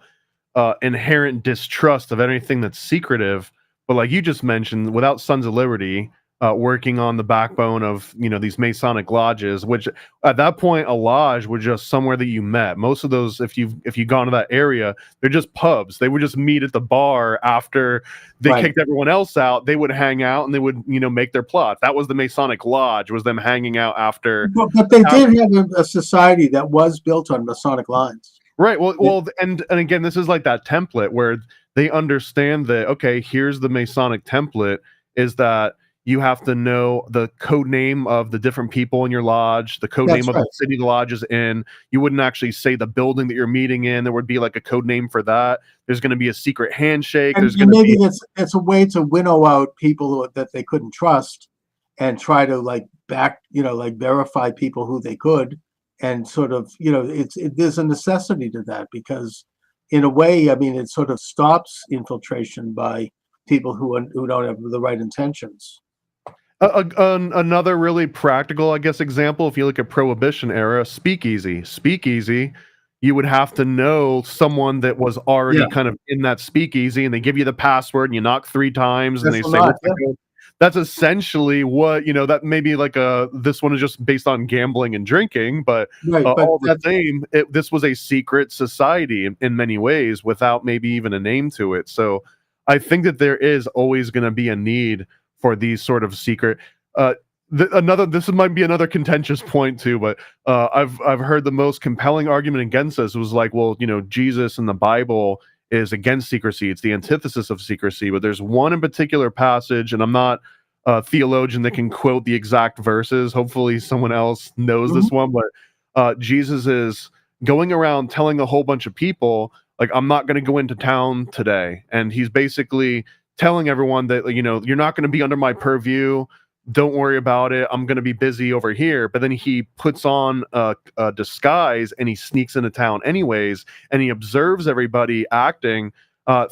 inherent distrust of anything that's secretive, but like you just mentioned, without Sons of Liberty working on the backbone of these Masonic lodges, which at that point a lodge was just somewhere that you met. Most of those, if you've gone to that area, they're just pubs. They would just meet at the bar after they kicked everyone else out. They would hang out and they would make their plot. That was the Masonic lodge, was them hanging out after. But they did have a society that was built on Masonic lines. Right. Well, and again, this is like that template where they understand that, okay, here's the Masonic template, is that you have to know the code name of the different people in your lodge, the code name of the city the lodge is in. You wouldn't actually say the building that you're meeting in. There would be like a code name for that. There's going to be a secret handshake. And maybe that's a way to winnow out people that they couldn't trust and try to verify people who they could. And sort of, there's a necessity to that because in a way, I mean, it sort of stops infiltration by people who don't have the right intentions. Another really practical, I guess, example, if you look at Prohibition era, speakeasy, you would have to know someone that was already kind of in that speakeasy, and they give you the password, and you knock 3 times, and they say, what's the code? That's essentially what, that may be like this one is just based on gambling and drinking, but all the same, this was a secret society in many ways without maybe even a name to it. So I think that there is always going to be a need for these sort of secret. This might be another contentious point too, but I've heard the most compelling argument against this was like, well, Jesus in the Bible is against secrecy. It's the antithesis of secrecy. But there's one in particular passage, and I'm not a theologian that can quote the exact verses. Hopefully someone else knows this one, but Jesus is going around telling a whole bunch of people, like, I'm not going to go into town today. And he's basically telling everyone that, you're not going to be under my purview. Don't worry about it. I'm going to be busy over here. But then he puts on a disguise and he sneaks into town anyways. And he observes everybody acting,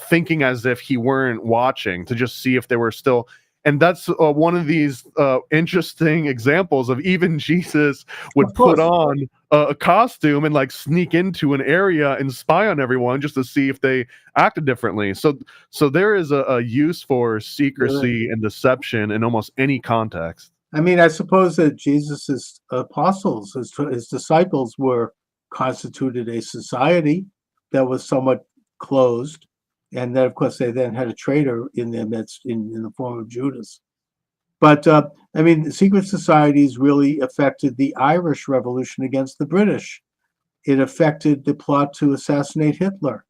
thinking as if he weren't watching, to just see if they were still. And that's one of these interesting examples of even Jesus would put on a costume and like sneak into an area and spy on everyone just to see if they acted differently. So there is a use for secrecy and deception in almost any context. I mean, I suppose that Jesus's apostles, his disciples, constituted a society that was somewhat closed. And then, of course, they then had a traitor in their midst in the form of Judas. But, I mean, secret societies really affected the Irish Revolution against the British. It affected the plot to assassinate Hitler.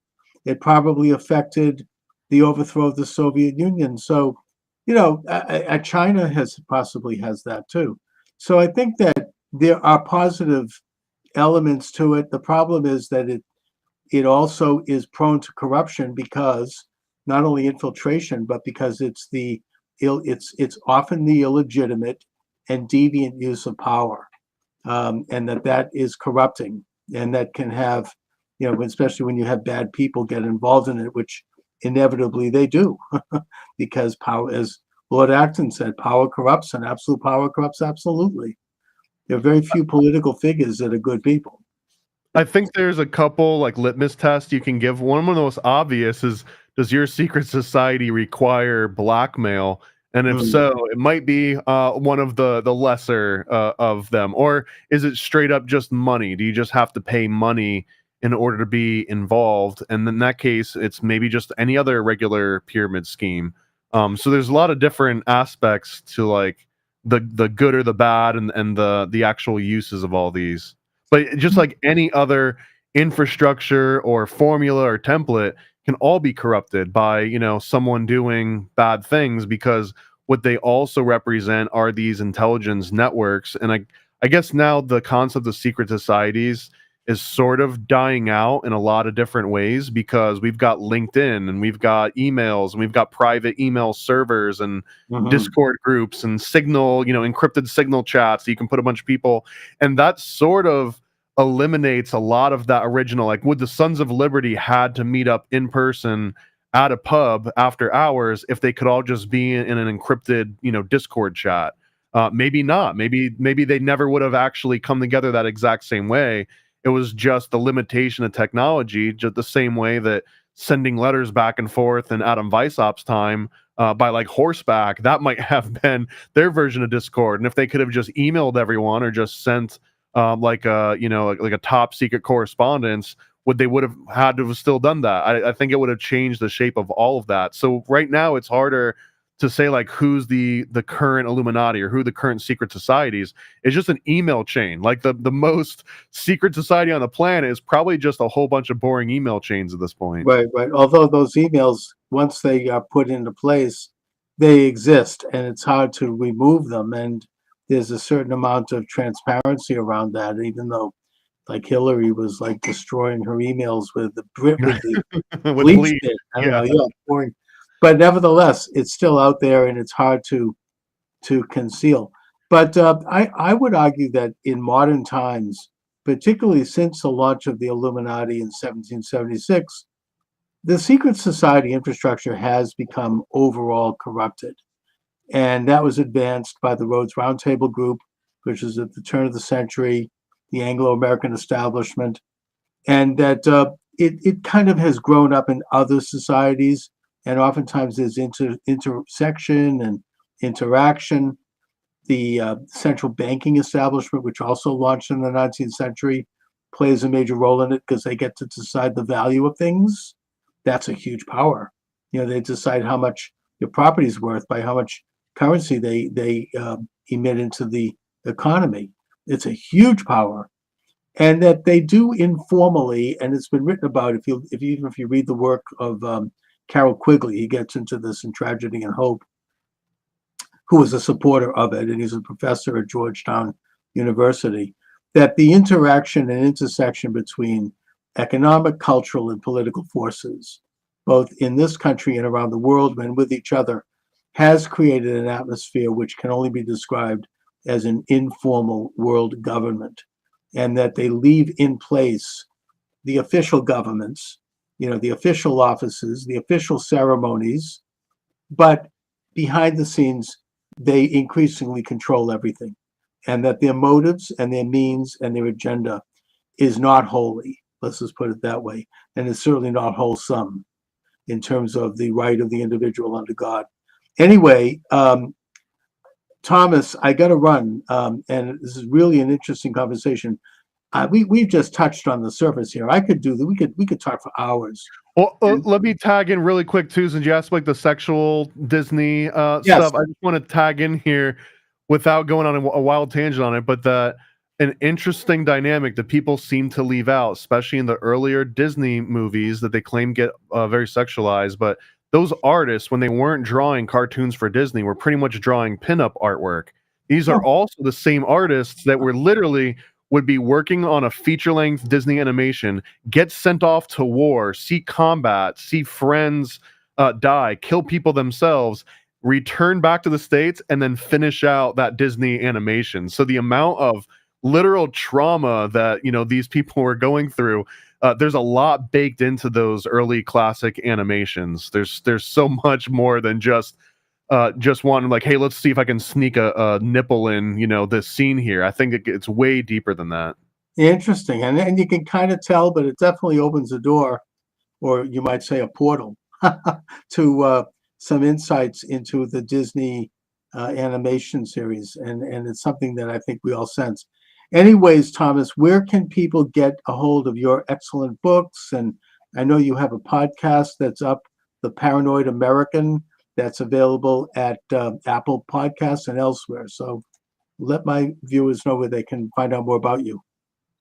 It probably affected the overthrow of the Soviet Union. So, China possibly has that too. So I think that there are positive elements to it. The problem is that it also is prone to corruption because not only infiltration, but because it's often the illegitimate and deviant use of power, and that is corrupting, and that can have, especially when you have bad people get involved in it, which inevitably they do, because power, as Lord Acton said, power corrupts and absolute power corrupts absolutely. There are very few political figures that are good people. I think there's a couple like litmus tests you can give. One of the most obvious is, does your secret society require blackmail? And if so, it might be one of the lesser of them. Or is it straight up just money? Do you just have to pay money in order to be involved? And in that case, it's maybe just any other regular pyramid scheme. So there's a lot of different aspects to like the good or the bad and the actual uses of all these. But just like any other infrastructure or formula or template can all be corrupted by, you know, someone doing bad things, because what they also represent are these intelligence networks. And I guess now the concept of secret societies is sort of dying out in a lot of different ways, because we've got LinkedIn and we've got emails and we've got private email servers and Discord groups and Signal, you know, encrypted Signal chats. So you can put a bunch of people, and that sort of eliminates a lot of that original. Like, would the Sons of Liberty had to meet up in person at a pub after hours if they could all just be in an encrypted, you know, Discord chat? Maybe not. Maybe they never would have actually come together that exact same way. It was just the limitation of technology, just the same way that sending letters back and forth in Adam Weishaupt's time by like horseback, that might have been their version of Discord. And if they could have just emailed everyone or just sent like a, you know, like a top secret correspondence, they would have had to have still done that. I think it would have changed the shape of all of that. So right now it's harder to say like who's the current Illuminati or who the current secret societies. It's just an email chain. Like the most secret society on the planet is probably just a whole bunch of boring email chains at this point. Right. Although those emails, once they are put into place, they exist, and it's hard to remove them. And there's a certain amount of transparency around that, even though like Hillary was like destroying her emails with the bleach. I don't know, yeah, boring. But nevertheless, it's still out there and it's hard to conceal. But I would argue that in modern times, particularly since the launch of the Illuminati in 1776, the secret society infrastructure has become overall corrupted. And that was advanced by the Rhodes Roundtable Group, which is at the turn of the century, the Anglo-American establishment, and that it kind of has grown up in other societies, and oftentimes there's intersection and interaction. The central banking establishment, which also launched in the 19th century, plays a major role in it because they get to decide the value of things. That's a huge power. You know, they decide how much your property is worth by how much currency they emit into the economy. It's a huge power, and that they do informally, and it's been written about. If you read the work of Carroll Quigley, he gets into this in Tragedy and Hope, who was a supporter of it, and he's a professor at Georgetown University, that the interaction and intersection between economic, cultural, and political forces, both in this country and around the world and with each other, has created an atmosphere which can only be described as an informal world government, and that they leave in place the official governments, you know, the official offices, the official ceremonies, but behind the scenes, they increasingly control everything, and that their motives and their means and their agenda is not holy. Let's just put it that way. And it's certainly not wholesome in terms of the right of the individual under God. Anyway, Thomas, I got to run, and this is really an interesting conversation. We've just touched on the surface here. I could do that. We could talk for hours. Well, let me tag in really quick too, since you asked like the sexual Disney Yes. stuff. I just want to tag in here without going on a wild tangent on it, but that an interesting dynamic that people seem to leave out, especially in the earlier Disney movies that they claim get very sexualized. But those artists, when they weren't drawing cartoons for Disney, were pretty much drawing pinup artwork. These are also the same artists that were literally would be working on a feature-length Disney animation, get sent off to war, see combat, see friends die, kill people themselves, return back to the States, and then finish out that Disney animation. So the amount of literal trauma that, you know, these people were going through, there's a lot baked into those early classic animations. There's so much more than just just one like, hey, let's see if I can sneak a nipple in, this scene here. I think it's way deeper than that. Interesting. And you can kind of tell, but it definitely opens a door, or you might say a portal, to some insights into the Disney animation series. And it's something that I think we all sense. Anyways, Thomas, where can people get a hold of your excellent books? And I know you have a podcast that's up, The Paranoid American, that's available at Apple Podcasts and elsewhere. So let my viewers know where they can find out more about you.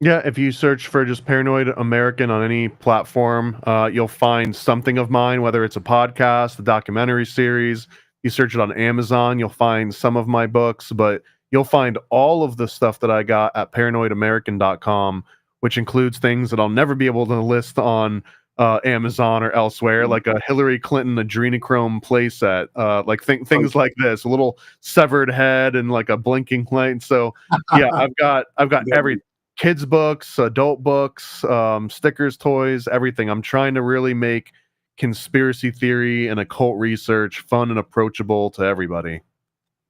Yeah, if you search for just Paranoid American on any platform, you'll find something of mine, whether it's a podcast, a documentary series. You search it on Amazon, you'll find some of my books, but you'll find all of the stuff that I got at paranoidamerican.com, which includes things that I'll never be able to list on Amazon or elsewhere, like a Hillary Clinton adrenochrome playset, like things like this, a little severed head and like a blinking light. So yeah, I've got everything. Kids books, adult books, stickers, toys, everything. I'm trying to really make conspiracy theory and occult research fun and approachable to everybody.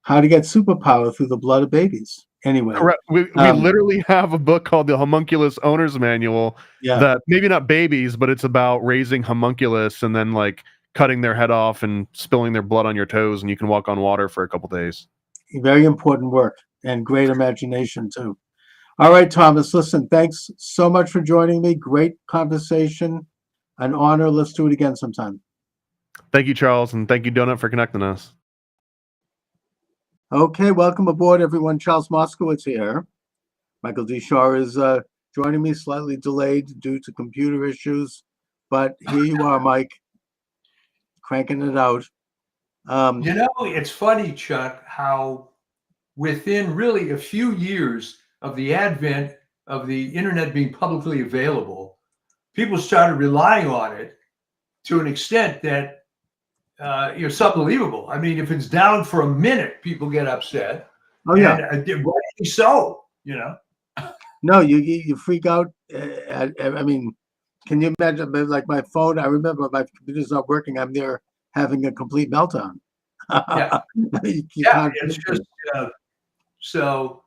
How to get superpower through the blood of babies. Anyway, correct. We literally have a book called The Homunculus Owner's Manual. Yeah. That maybe not babies, but it's about raising homunculus and then like cutting their head off and spilling their blood on your toes, and you can walk on water for a couple days. Very important work and great imagination too. All right, Thomas, listen, thanks so much for joining me. Great conversation. An honor. Let's do it again sometime. Thank you, Charles, and thank you, Donut, for connecting us. Okay, welcome aboard, everyone. Charles Moscowitz here. Michael D. Shaw is joining me, slightly delayed due to computer issues, but here you are, Mike, cranking it out. It's funny, Chuck, how within really a few years of the advent of the internet being publicly available, people started relying on it to an extent that it's unbelievable. I mean, if it's down for a minute, people get upset. Oh yeah, and, rightly so. No, you freak out. I mean, can you imagine? Like my phone, I remember my computer's not working. I'm there having a complete meltdown. Yeah, it's just so.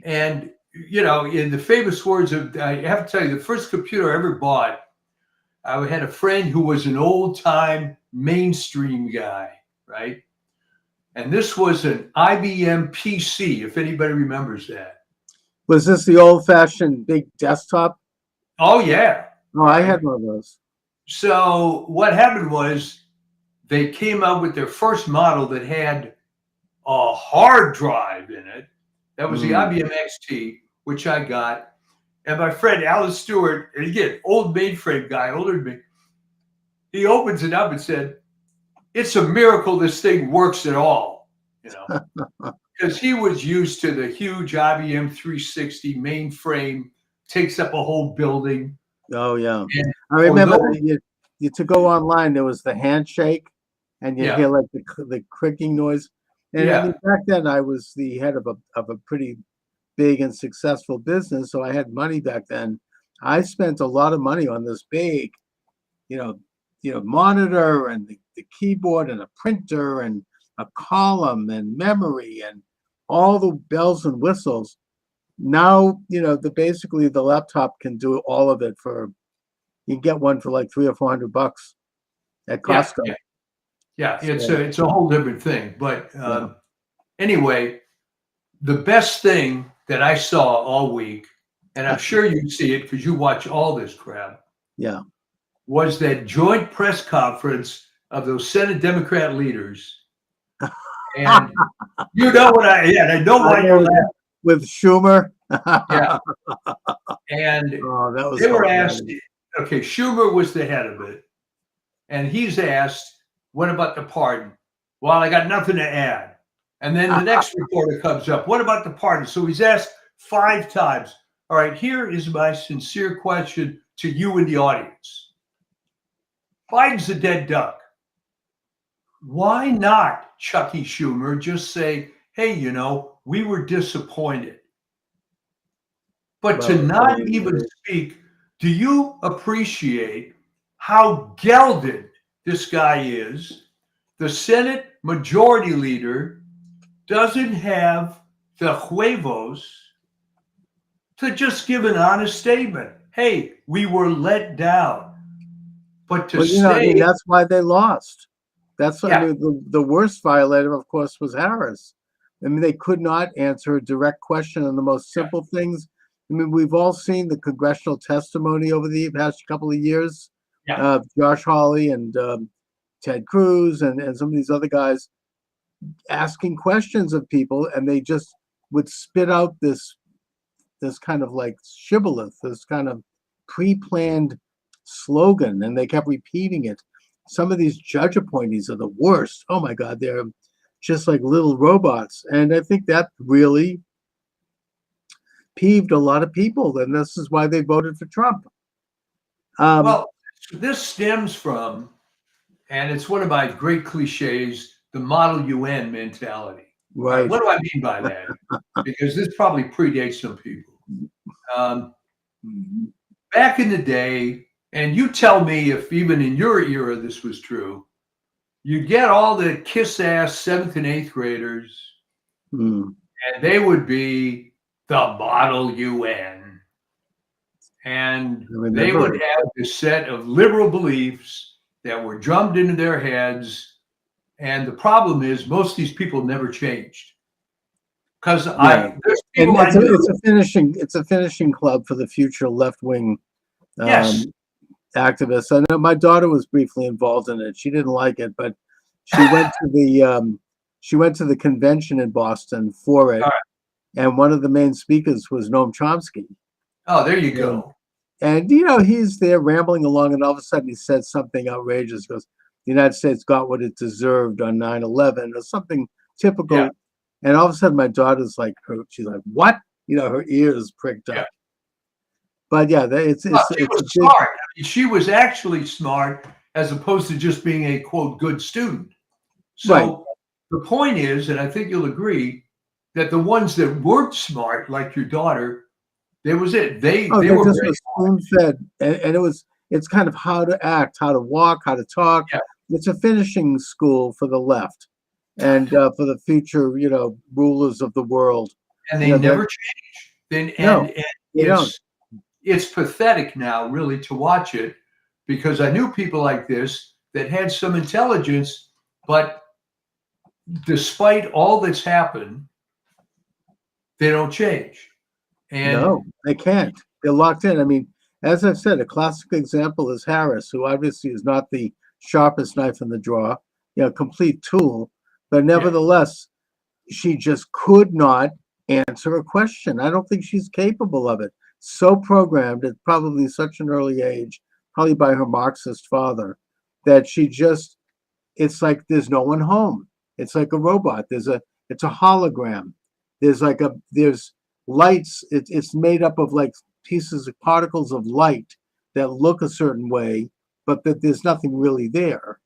And in the famous words of, I have to tell you, the first computer I ever bought, I had a friend who was an old-time mainstream guy, right? And this was an IBM PC, if anybody remembers that. Was this the old-fashioned big desktop? Oh, yeah. Oh, I had one of those. So what happened was they came out with their first model that had a hard drive in it. That was the IBM XT, which I got. And my friend Alan Stewart, and again, old mainframe guy, older than me, he opens it up and said, "It's a miracle this thing works at all," because he was used to the huge IBM 360 mainframe, takes up a whole building. Oh yeah, I remember you to go online. There was the handshake, and you hear like the clicking noise. And I mean, back then I was the head of a pretty big and successful business, so I had money back then. I spent a lot of money on this big, monitor and the keyboard and a printer and a column and memory and all the bells and whistles. Now, basically the laptop can do all of it you can get one for like $300 or $400 at Costco. Yeah, it's a whole different thing. But anyway, the best thing that I saw all week, and I'm sure you see it because you watch all this crap, was that joint press conference of those Senate Democrat leaders. And you know what I know why you're laughing. With Schumer. Yeah. And they were asked, okay, Schumer was the head of it. And he's asked, what about the pardon? Well, I got nothing to add. And then the next reporter comes up, what about the pardon? So he's asked 5 times. All right, here is my sincere question to you in the audience. Biden's a dead duck. Why not, Chucky Schumer, just say, hey, we were disappointed. But to not even speak, do you appreciate how gelded this guy is? the Senate Majority Leader doesn't have the huevos to just give an honest statement. Hey, we were let down. But to Well, you know, I mean, stay, that's why they lost. That's what I Yeah. mean. The worst violator, of course, was Harris. I mean, they could not answer a direct question on the most simple things. I mean, we've all seen the congressional testimony over the past couple of years. Yeah. Josh Hawley and Ted Cruz and some of these other guys asking questions of people, and they just would spit out this kind of like shibboleth, this kind of pre-planned slogan, and they kept repeating it. Some of these judge appointees are the worst. Oh my God, they're just like little robots. And I think that really peeved a lot of people, and this is why they voted for Trump. Well, this stems from, and it's one of my great cliches, the Model UN mentality. Right. What do I mean by that? Because this probably predates some people. Back in the day, and you tell me if even in your era this was true, you get all the kiss-ass 7th and 8th graders, and they would be the Model UN. And they would have this set of liberal beliefs that were drummed into their heads. And the problem is most of these people never changed. Because there's people it's a finishing club for the future left-wing Yes. activists. I know my daughter was briefly involved in it. She didn't like it, but she went to the convention in Boston for it. All right. And one of the main speakers was Noam Chomsky. Oh, there you go. And you know, he's there rambling along, and all of a sudden he said something outrageous. Goes, the United States got what it deserved on 9/11, or something typical. Yeah. And all of a sudden, my daughter's like, she's like, "What?" You know, her ears pricked up. Yeah. But yeah, She was smart. I mean, she was actually smart, as opposed to just being a quote good student. So Right. The point is, and I think you'll agree, that the ones that weren't smart, like your daughter, there was it. They they were just very spoon-fed, and it's kind of how to act, how to walk, how to talk. Yeah. It's a finishing school for the left, and for the future, you know, rulers of the world. and they Yeah, never change. Then No, and they don't. it's pathetic now, really, to watch it, because I knew people like this that had some intelligence, but despite all that's happened, they don't change. And No, they can't. They're locked in. I mean, as I've said, a classic example is Harris, who obviously is not the sharpest knife in the drawer, you know, complete tool, but nevertheless, she just could not answer a question. I don't think she's capable of it. So programmed at probably such an early age, probably by her Marxist father, that she just, it's like there's no one home. It's like a robot. It's a hologram. There's lights. It's made up of like pieces of particles of light that look a certain way, but that there's nothing really there.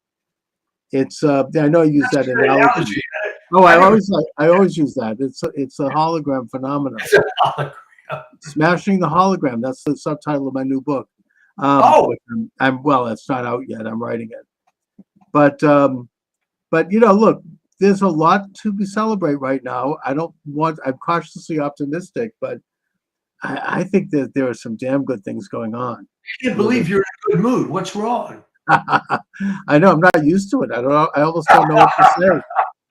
It's I know I use that analogy. Oh, I always use that. It's a hologram phenomenon. It's a hologram. Smashing the hologram. That's the subtitle of my new book. It's not out yet. I'm writing it. But you know, look, there's a lot to celebrate right now. I'm cautiously optimistic, but I think that there are some damn good things going on. I can't believe you're in a good mood. What's wrong? I know, I'm not used to it. I almost don't know what to say.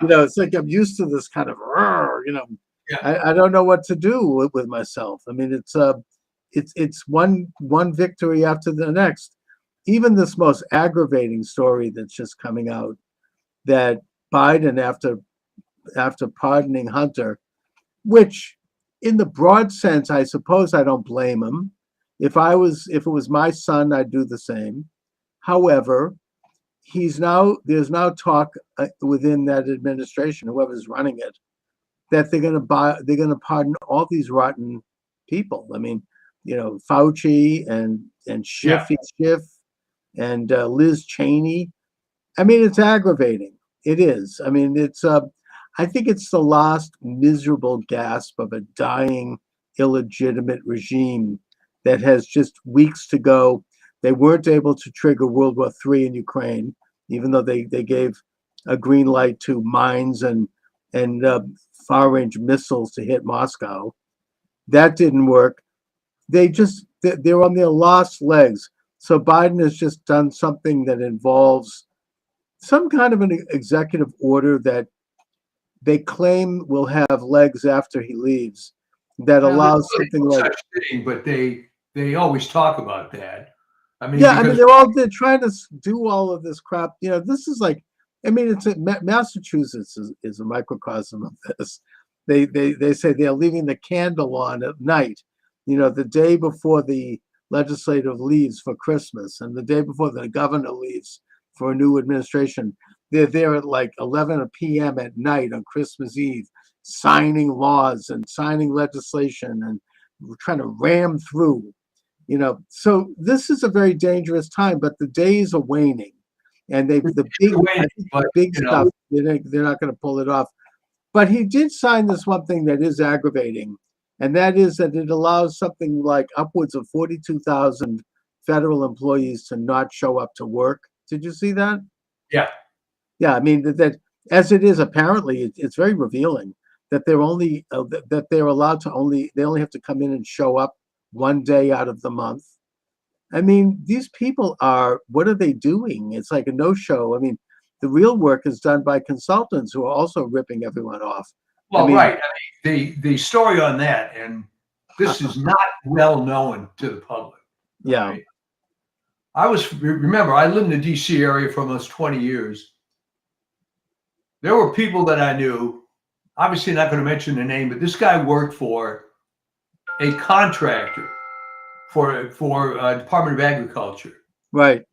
You know, it's like I'm used to this kind of, you know, I don't know what to do with myself. I mean, it's one victory after the next. Even this most aggravating story that's just coming out, that Biden, after pardoning Hunter, which in the broad sense, I suppose I don't blame him. If it was my son, I'd do the same. However, there's now talk within that administration, whoever's running it, that they're going to pardon all these rotten people. I mean, you know, Fauci and Schiff and Liz Cheney. I mean, it's aggravating. It is. I mean, I think it's the last miserable gasp of a dying, illegitimate regime that has just weeks to go. They weren't able to trigger World War III in Ukraine, even though they gave a green light to mines and far-range missiles to hit Moscow. That didn't work. They're on their last legs. So Biden has just done something that involves some kind of an executive order that they claim will have legs after he leaves, that allows something like thing, but they always talk about that. I mean, yeah, I mean they're trying to do all of this crap. You know, this is like, I mean, it's Massachusetts is a microcosm of this. They say they're leaving the candle on at night, you know, the day before the legislative leaves for Christmas and the day before the governor leaves for a new administration. They're there at like 11 p.m. at night on Christmas Eve, signing laws and signing legislation and trying to ram through, you know. So this is a very dangerous time, but the days are waning. And the big stuff, they're not going to pull it off. But he did sign this one thing that is aggravating, and that is that it allows something like upwards of 42,000 federal employees to not show up to work. Did you see that? Yeah. Yeah, I mean that as it is, apparently it's very revealing that they're only that they're allowed to they only have to come in and show up one day out of the month. I mean, these people what are they doing? It's like a no-show. I mean, the real work is done by consultants who are also ripping everyone off. Well, I mean, right. I mean, the story on that, and this is not well known to the public. Yeah. Right? Remember, I lived in the DC area for almost 20 years. There were people that I knew, obviously not going to mention the name, but this guy worked for a contractor for Department of Agriculture. Right.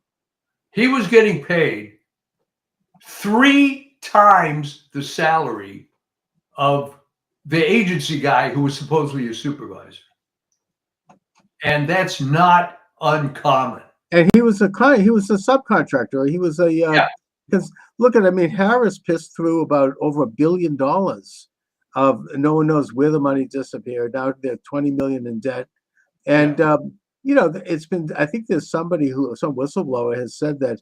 He was getting paid 3 times the salary of the agency guy who was supposedly a supervisor. And that's not uncommon. And he was a subcontractor. He was because look at, I mean, Harris pissed through about over $1 billion of no one knows where the money disappeared. Now they're 20 million in debt. And you know, it's been, I think there's some whistleblower has said that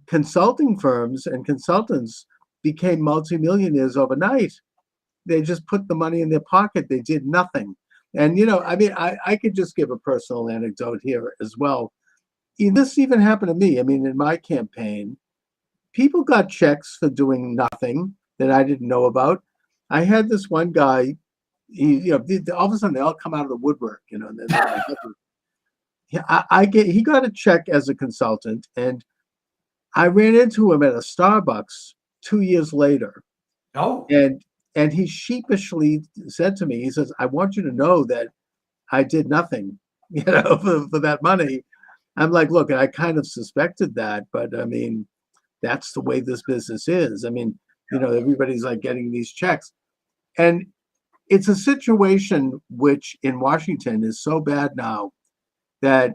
consulting firms and consultants became multimillionaires overnight. They just put the money in their pocket. They did nothing. And, you know, I mean, I could just give a personal anecdote here as well. This even happened to me. I mean, in my campaign, people got checks for doing nothing that I didn't know about. I had this one guy, you know, all of a sudden they all come out of the woodwork, you know. And then he got a check as a consultant, and I ran into him at a Starbucks 2 years later. Oh. And he sheepishly said to me, he says, "I want you to know that I did nothing, you know, for that money." I'm like, look, I kind of suspected that, but I mean, that's the way this business is. I mean, you know, everybody's like getting these checks. And it's a situation which in Washington is so bad now that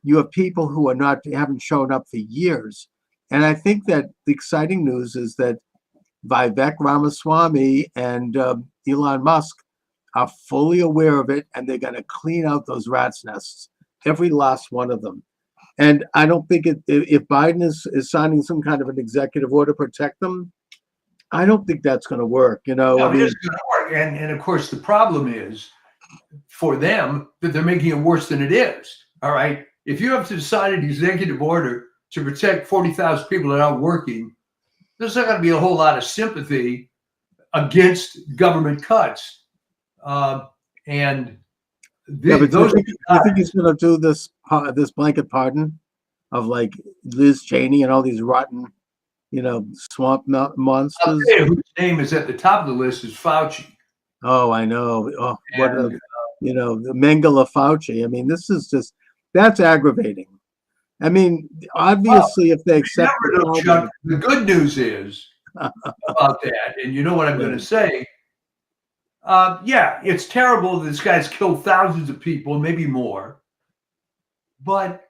you have people who haven't shown up for years. And I think that the exciting news is that Vivek Ramaswamy and Elon Musk are fully aware of it, and they're going to clean out those rat's nests, every last one of them. And I don't think if Biden is signing some kind of an executive order to protect them, I don't think that's going to work. You know, no, it isn't going to work. And of course, the problem is for them that they're making it worse than it is. All right. If you have to decide an executive order to protect 40,000 people that aren't working, there's not going to be a whole lot of sympathy against government cuts. But do you think he's going to do this blanket pardon of like Liz Cheney and all these rotten, you know, swamp monsters? I'll tell you whose name is at the top of the list is Fauci. Oh, I know. Oh, you know, the Mengele Fauci. I mean, that's aggravating. I mean, obviously, if they accept Chuck, the good news is about that, and you know what I'm going to say. Yeah, it's terrible that this guy's killed thousands of people, maybe more. But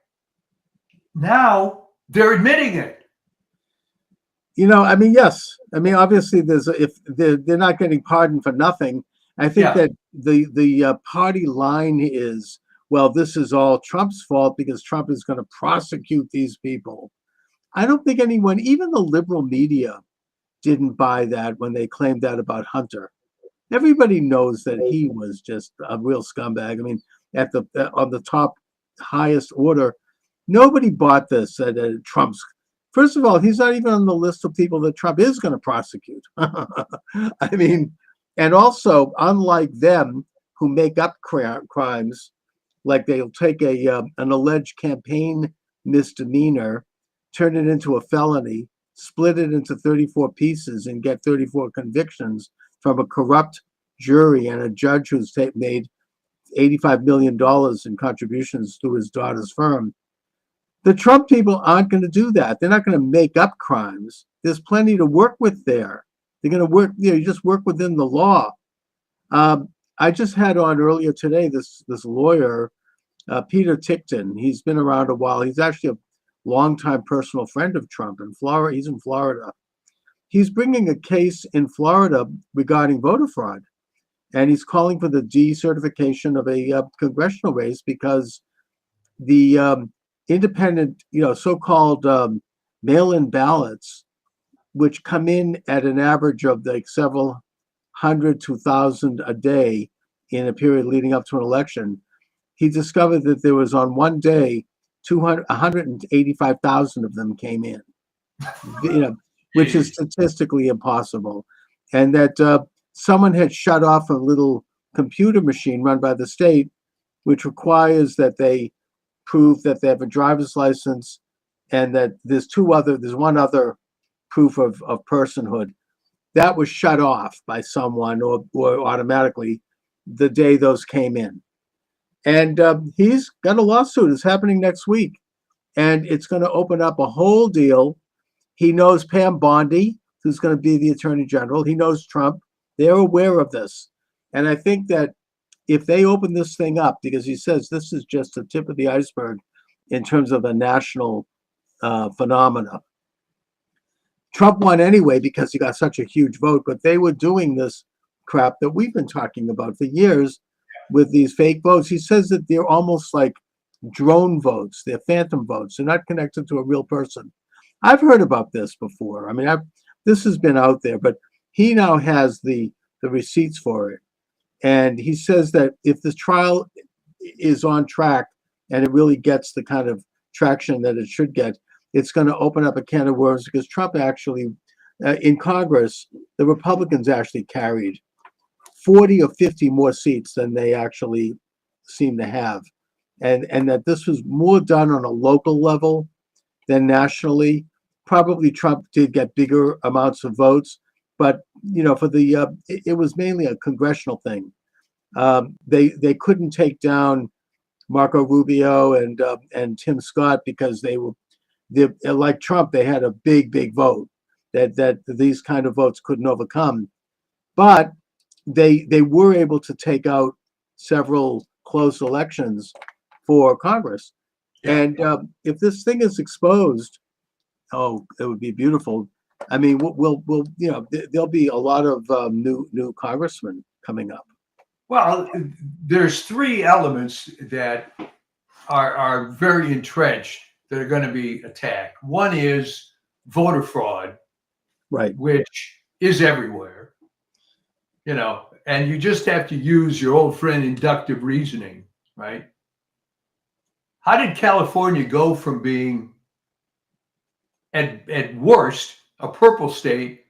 now they're admitting it. You know, I mean, yes. I mean, obviously, if they're not getting pardoned for nothing. I think that the party line is, well, this is all Trump's fault because Trump is going to prosecute these people. I don't think anyone, even the liberal media, didn't buy that when they claimed that about Hunter. Everybody knows that he was just a real scumbag. I mean, at the on the top highest order, nobody bought this at Trump's. First of all, he's not even on the list of people that Trump is going to prosecute. I mean, and also, unlike them who make up crimes, like they'll take an alleged campaign misdemeanor, turn it into a felony, split it into 34 pieces, and get 34 convictions from a corrupt jury and a judge who's made $85 million in contributions to his daughter's firm. The Trump people aren't going to do that. They're not going to make up crimes. There's plenty to work with there. They're going to work, you just work within the law. I just had on earlier today this lawyer, Peter Tickton. He's been around a while. He's actually a longtime personal friend of Trump in Florida. He's in Florida. He's bringing a case in Florida regarding voter fraud. And he's calling for the decertification of a congressional race because the independent, so-called mail-in ballots, which come in at an average of like several hundred to 1,000 a day in a period leading up to an election, he discovered that there was on one day 185,000 of them came in, which is statistically impossible, and that someone had shut off a little computer machine run by the state, which requires that they prove that they have a driver's license and that there's one other proof of personhood. That was shut off by someone or automatically the day those came in. And he's got a lawsuit. It's happening next week. And it's going to open up a whole deal. He knows Pam Bondi, who's going to be the attorney general. He knows Trump. They're aware of this. And I think that if they open this thing up, because he says this is just the tip of the iceberg in terms of a national phenomena. Trump won anyway because he got such a huge vote, but they were doing this crap that we've been talking about for years with these fake votes. He says that they're almost like drone votes. They're phantom votes. They're not connected to a real person. I've heard about this before. I mean, this has been out there, but he now has the receipts for it. And he says that if this trial is on track and it really gets the kind of traction that it should get, it's going to open up a can of worms because Trump actually, in Congress, the Republicans actually carried 40 or 50 more seats than they actually seem to have. And that this was more done on a local level than nationally. Probably Trump did get bigger amounts of votes, but for it was mainly a congressional thing. They couldn't take down Marco Rubio and Tim Scott because like Trump, they had a big vote that these kind of votes couldn't overcome. But they were able to take out several close elections for Congress. And if this thing is exposed, it would be beautiful. I mean, we'll there'll be a lot of new congressmen coming up. Well, there's three elements that are very entrenched that are going to be attacked. One is voter fraud, right, which is everywhere, and you just have to use your old friend inductive reasoning, right? How did California go from being at worst a purple state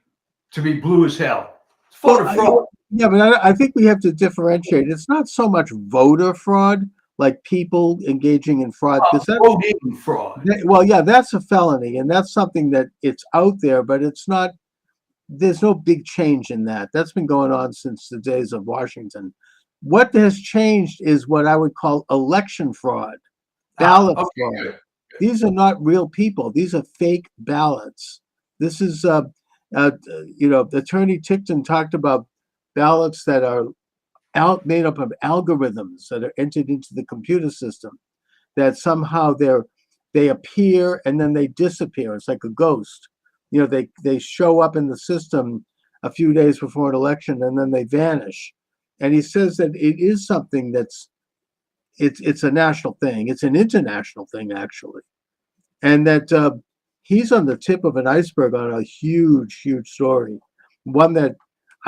to be blue as hell? It's voter fraud. Yeah, but I think we have to differentiate. It's not so much voter fraud, like people engaging in fraud. Voting fraud. Well, yeah, that's a felony, and that's something that it's out there, but it's not. There's no big change in that. That's been going on since the days of Washington. What has changed is what I would call election fraud, ballot fraud. Good. These are not real people. These are fake ballots. This is, Attorney Tickton talked about ballots that are made up of algorithms that are entered into the computer system, that somehow they appear and then they disappear. It's like a ghost. They show up in the system a few days before an election and then they vanish. And he says that it is something it's a national thing. It's an international thing, actually. And that he's on the tip of an iceberg on a huge, huge story. One that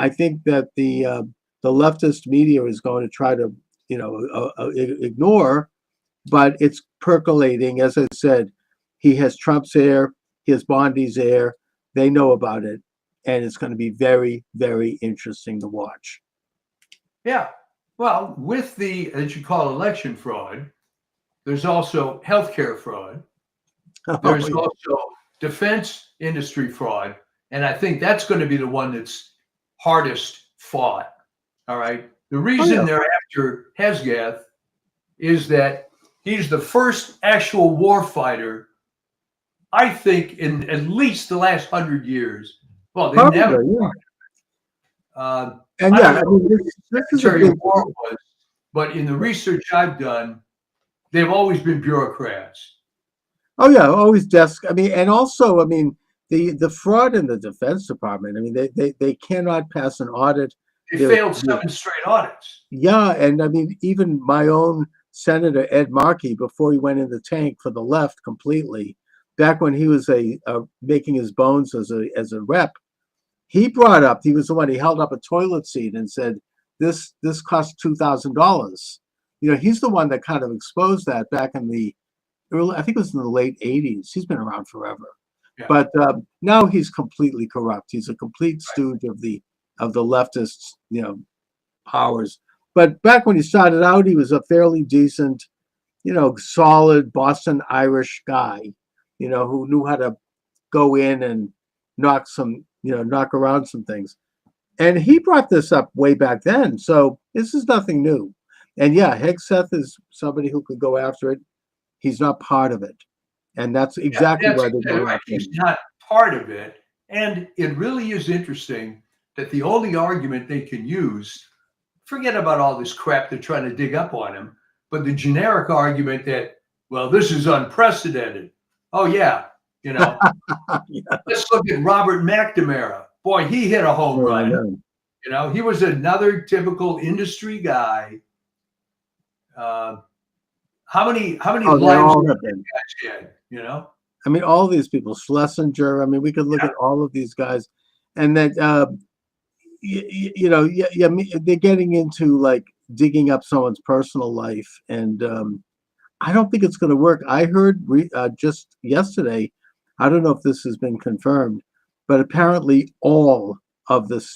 I think that the leftist media is going to try to, ignore, but it's percolating. As I said, he has Trump's air, he has Bondi's air. They know about it, and it's going to be very, very interesting to watch. Yeah. Well, with the, as you call election fraud, there's also healthcare fraud. There's also defense industry fraud. And I think that's going to be the one that's hardest fought. All right. The reason they're after Hesgath is that he's the first actual war fighter, I think, in at least the last 100 years. Well, they never. Yeah. And yeah, I mean, this is a big war was, but in the research I've done, they've always been bureaucrats. Oh yeah, always desk. I mean, and also, I mean, the fraud in the Defense Department. I mean, they cannot pass an audit. They failed 7 straight audits. Yeah, and I mean, even my own Senator Ed Markey, before he went in the tank for the left completely, back when he was making his bones as a rep, he brought up. He was the one. He held up a toilet seat and said, "This cost $2,000." He's the one that kind of exposed that back in the early. I think it was in the late '80s. He's been around forever, but now he's completely corrupt. He's a complete stooge of the leftists, powers. But back when he started out, he was a fairly decent, solid Boston Irish guy, who knew how to go in and knock around some things. And he brought this up way back then. So this is nothing new. And yeah, Hegseth is somebody who could go after it. He's not part of it. And that's exactly why they're going after him. He's not part of it. And it really is interesting that the only argument they can use, forget about all this crap they're trying to dig up on him, but the generic argument that, well, this is unprecedented. Oh, yeah. Yeah. Let's look at Robert McNamara. Boy, he hit a home run. He was another typical industry guy. How many lives have that guy had? I mean, all these people, Schlesinger. I mean, we could look at all of these guys, and that they're getting into like digging up someone's personal life, and I don't think it's going to work. I heard just yesterday. I don't know if this has been confirmed, but apparently all of the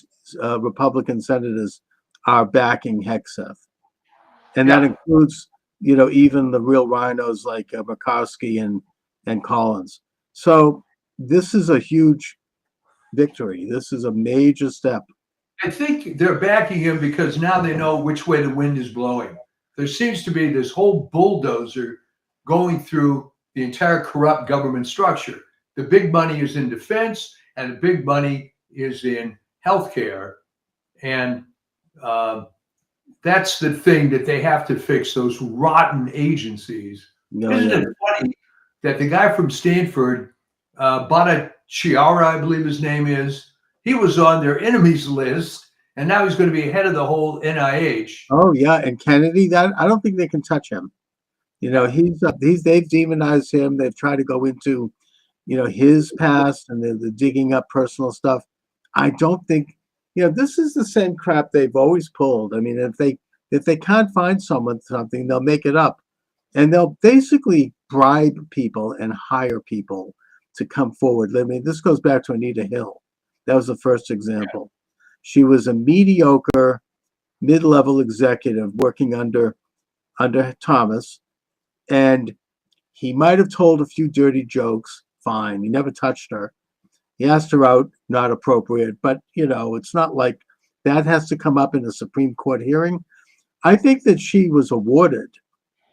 Republican senators are backing Hegseth. And that includes, even the real rhinos like Murkowski and Collins. So this is a huge victory. This is a major step. I think they're backing him because now they know which way the wind is blowing. There seems to be this whole bulldozer going through the entire corrupt government structure. The big money is in defense, and the big money is in healthcare. And that's the thing that they have to fix, those rotten agencies. Isn't it funny that the guy from Stanford, Bhattacharya, I believe his name is, he was on their enemies list, and now he's going to be head of the whole NIH. Oh, yeah. And Kennedy, I don't think they can touch him. They've demonized him. They've tried to go into his past, and they're digging up personal stuff. I don't think, this is the same crap they've always pulled. I mean, if they can't find something, they'll make it up, and they'll basically bribe people and hire people to come forward. I mean, this goes back to Anita Hill. That was the first example. She was a mediocre mid-level executive working under Thomas, and he might have told a few dirty jokes. Fine. He never touched her. He asked her out, not appropriate, but it's not like that has to come up in a Supreme Court hearing. I think that she was awarded.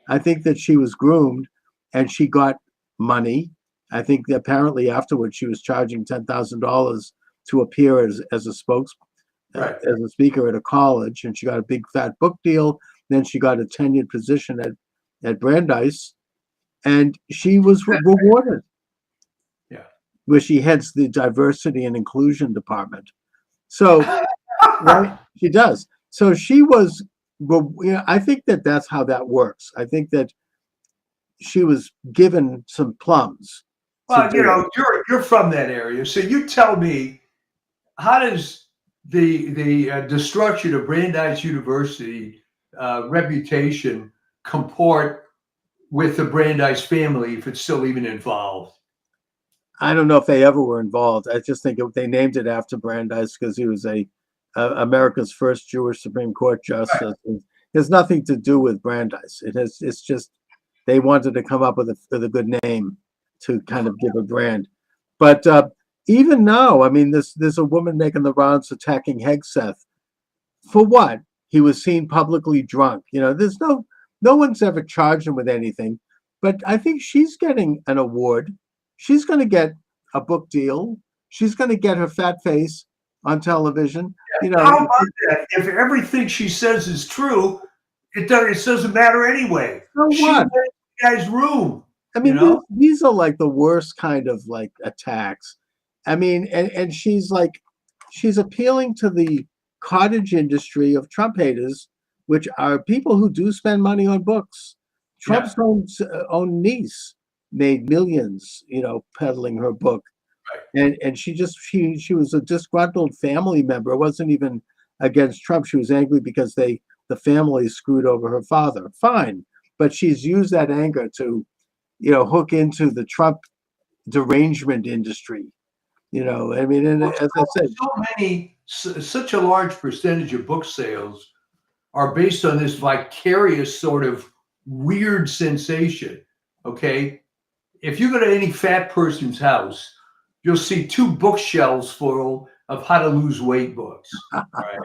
I think that she was groomed and she got money. I think that apparently afterwards she was charging $10,000 to appear as a as a speaker at a college, and she got a big fat book deal. Then she got a tenured position at Brandeis, and she was rewarded. Where she heads the diversity and inclusion department. So, right, she does. So she was, I think that that's how that works. I think that she was given some plums, Well, do it. you're from that area, so you tell me, how does the destruction of Brandeis University reputation comport with the Brandeis family, if it's still even involved? I don't know if they ever were involved. I just think they named it after Brandeis because he was America's first Jewish Supreme Court justice. It has nothing to do with Brandeis. It's just they wanted to come up with a good name to kind of give a brand. But even now, I mean, there's a woman making the rounds attacking Hegseth. For what? He was seen publicly drunk. There's no one's ever charged him with anything. But I think she's getting an award. She's going to get a book deal. She's going to get her fat face on television. How about that? If everything she says is true, it doesn't matter anyway. So She what? lets the guy's room. I mean, these are like the worst kind of like attacks. I mean, and she's appealing to the cottage industry of Trump haters, which are people who do spend money on books. Trump's own niece made millions, peddling her book. Right. And she was a disgruntled family member. It wasn't even against Trump. She was angry because the family screwed over her father. Fine. But she's used that anger to, hook into the Trump derangement industry. I mean, and as I said, such a large percentage of book sales are based on this vicarious sort of weird sensation. Okay. If you go to any fat person's house, you'll see 2 bookshelves full of how to lose weight books. Right?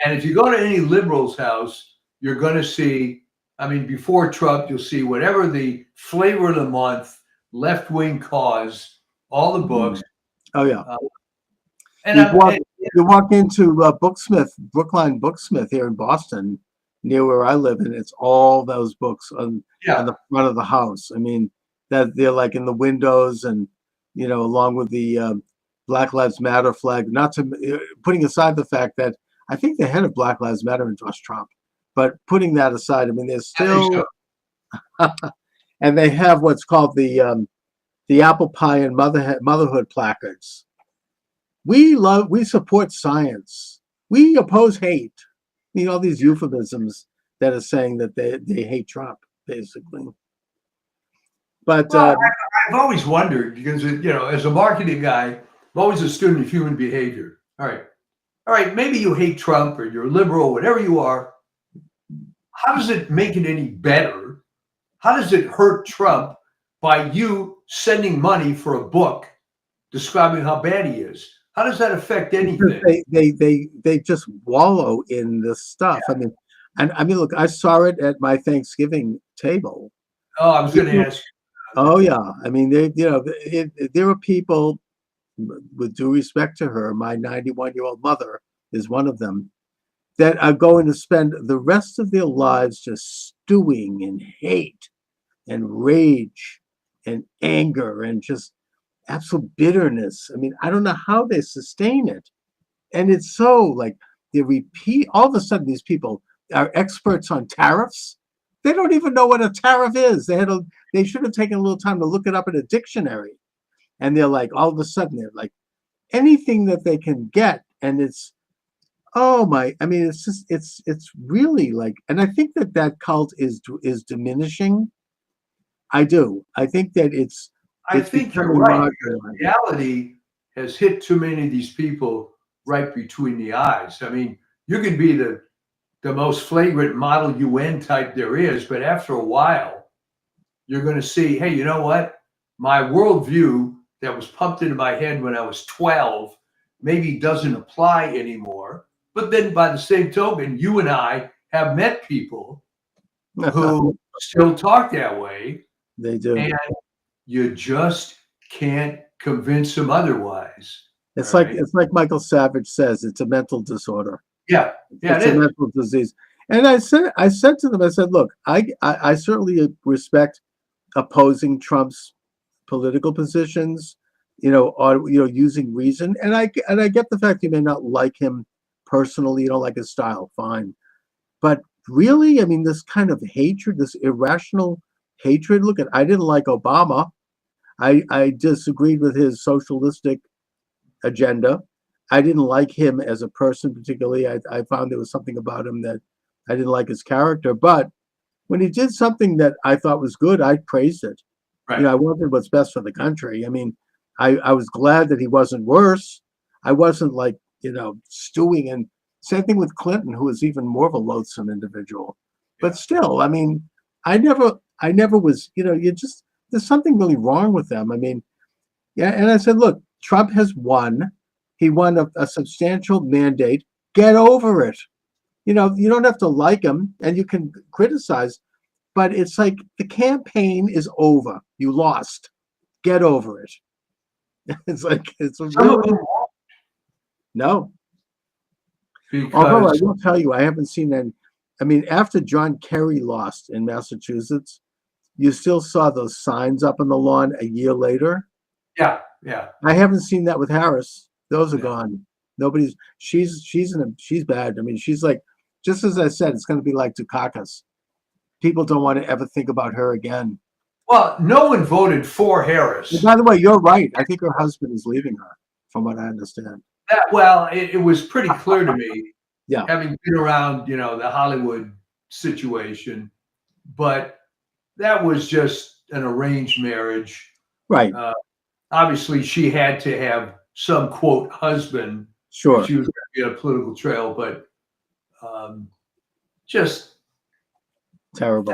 And if you go to any liberal's house, you're going to see, I mean, before Trump, you'll see whatever the flavor of the month, left-wing cause, all the books. Oh, yeah. You walk into Brookline Booksmith here in Boston, near where I live, and it's all those books on the front of the house. I mean, that they're like in the windows, and along with the Black Lives Matter flag. Not to putting aside the fact that I think the head of Black Lives Matter endorsed Trump, but putting that aside, I mean, there's still, and they have what's called the apple pie and motherhood placards. We support science. We oppose hate. All these euphemisms that are saying that they hate Trump, basically. But I've always wondered, because as a marketing guy, I'm always a student of human behavior. All right, maybe you hate Trump or you're liberal, whatever you are. How does it make it any better? How does it hurt Trump by you sending money for a book describing how bad he is? How does that affect anything? They just wallow in this stuff. Yeah. I mean, look, I saw it at my Thanksgiving table. Oh, I was going to ask. Oh yeah, I mean, there are people, with due respect to her, my 91-year-old mother is one of them, that are going to spend the rest of their lives just stewing in hate and rage and anger and just absolute bitterness. I mean, I don't know how they sustain it. And it's so like they repeat, all of a sudden these people are experts on tariffs. They don't even know what a tariff is. They should have taken a little time to look it up in a dictionary. And they're like, all of a sudden they're like, anything that they can get. And it's, I mean, it's just, it's really like, and I think that cult is diminishing. I do. I think that I think you're right. Reality has hit too many of these people right between the eyes. I mean, you can be the most flagrant model UN type there is, but after a while, you're going to see, hey, you know what? My worldview that was pumped into my head when I was 12 maybe doesn't apply anymore. But then by the same token, you and I have met people who still talk that way. They do. And you just can't convince them otherwise. It's like Michael Savage says, it's a mental disorder. Yeah, it's a mental disease. And I said to them, I said, look, I certainly respect opposing Trump's political positions, or using reason. And I get the fact you may not like him personally, you don't like his style, fine. But really, I mean, this kind of hatred, this irrational hatred. Look, I didn't like Obama. I disagreed with his socialistic agenda. I didn't like him as a person particularly. I found there was something about him that I didn't like his character. But when he did something that I thought was good, I praised it. Right. You know, I wanted what's best for the country. I mean, I was glad that he wasn't worse. I wasn't like, you know, stewing. And same thing with Clinton, who was even more of a loathsome individual. But still, I mean, I never was, you know, there's something really wrong with them. I mean, yeah. And I said, look, Trump has won. He won a substantial mandate. Get over it. You know, you don't have to like him and you can criticize, but it's like the campaign is over. You lost. Get over it. It's like, it's a really, no. Although I will tell you, I haven't seen any. I mean, after John Kerry lost in Massachusetts, you still saw those signs up on the lawn a year later. Yeah. I haven't seen that with Harris. Those are gone. Nobody's. She's bad. I mean, she's like, just as I said, it's going to be like Dukakis. People don't want to ever think about her again. Well, no one voted for Harris. And by the way, you're right. I think her husband is leaving her, from what I understand. It was pretty clear to me, yeah, having been around, you know, the Hollywood situation, but that was just an arranged marriage. Right. Obviously, she had to have some, quote, husband. Sure. She was going to be on a political trail, but just terrible.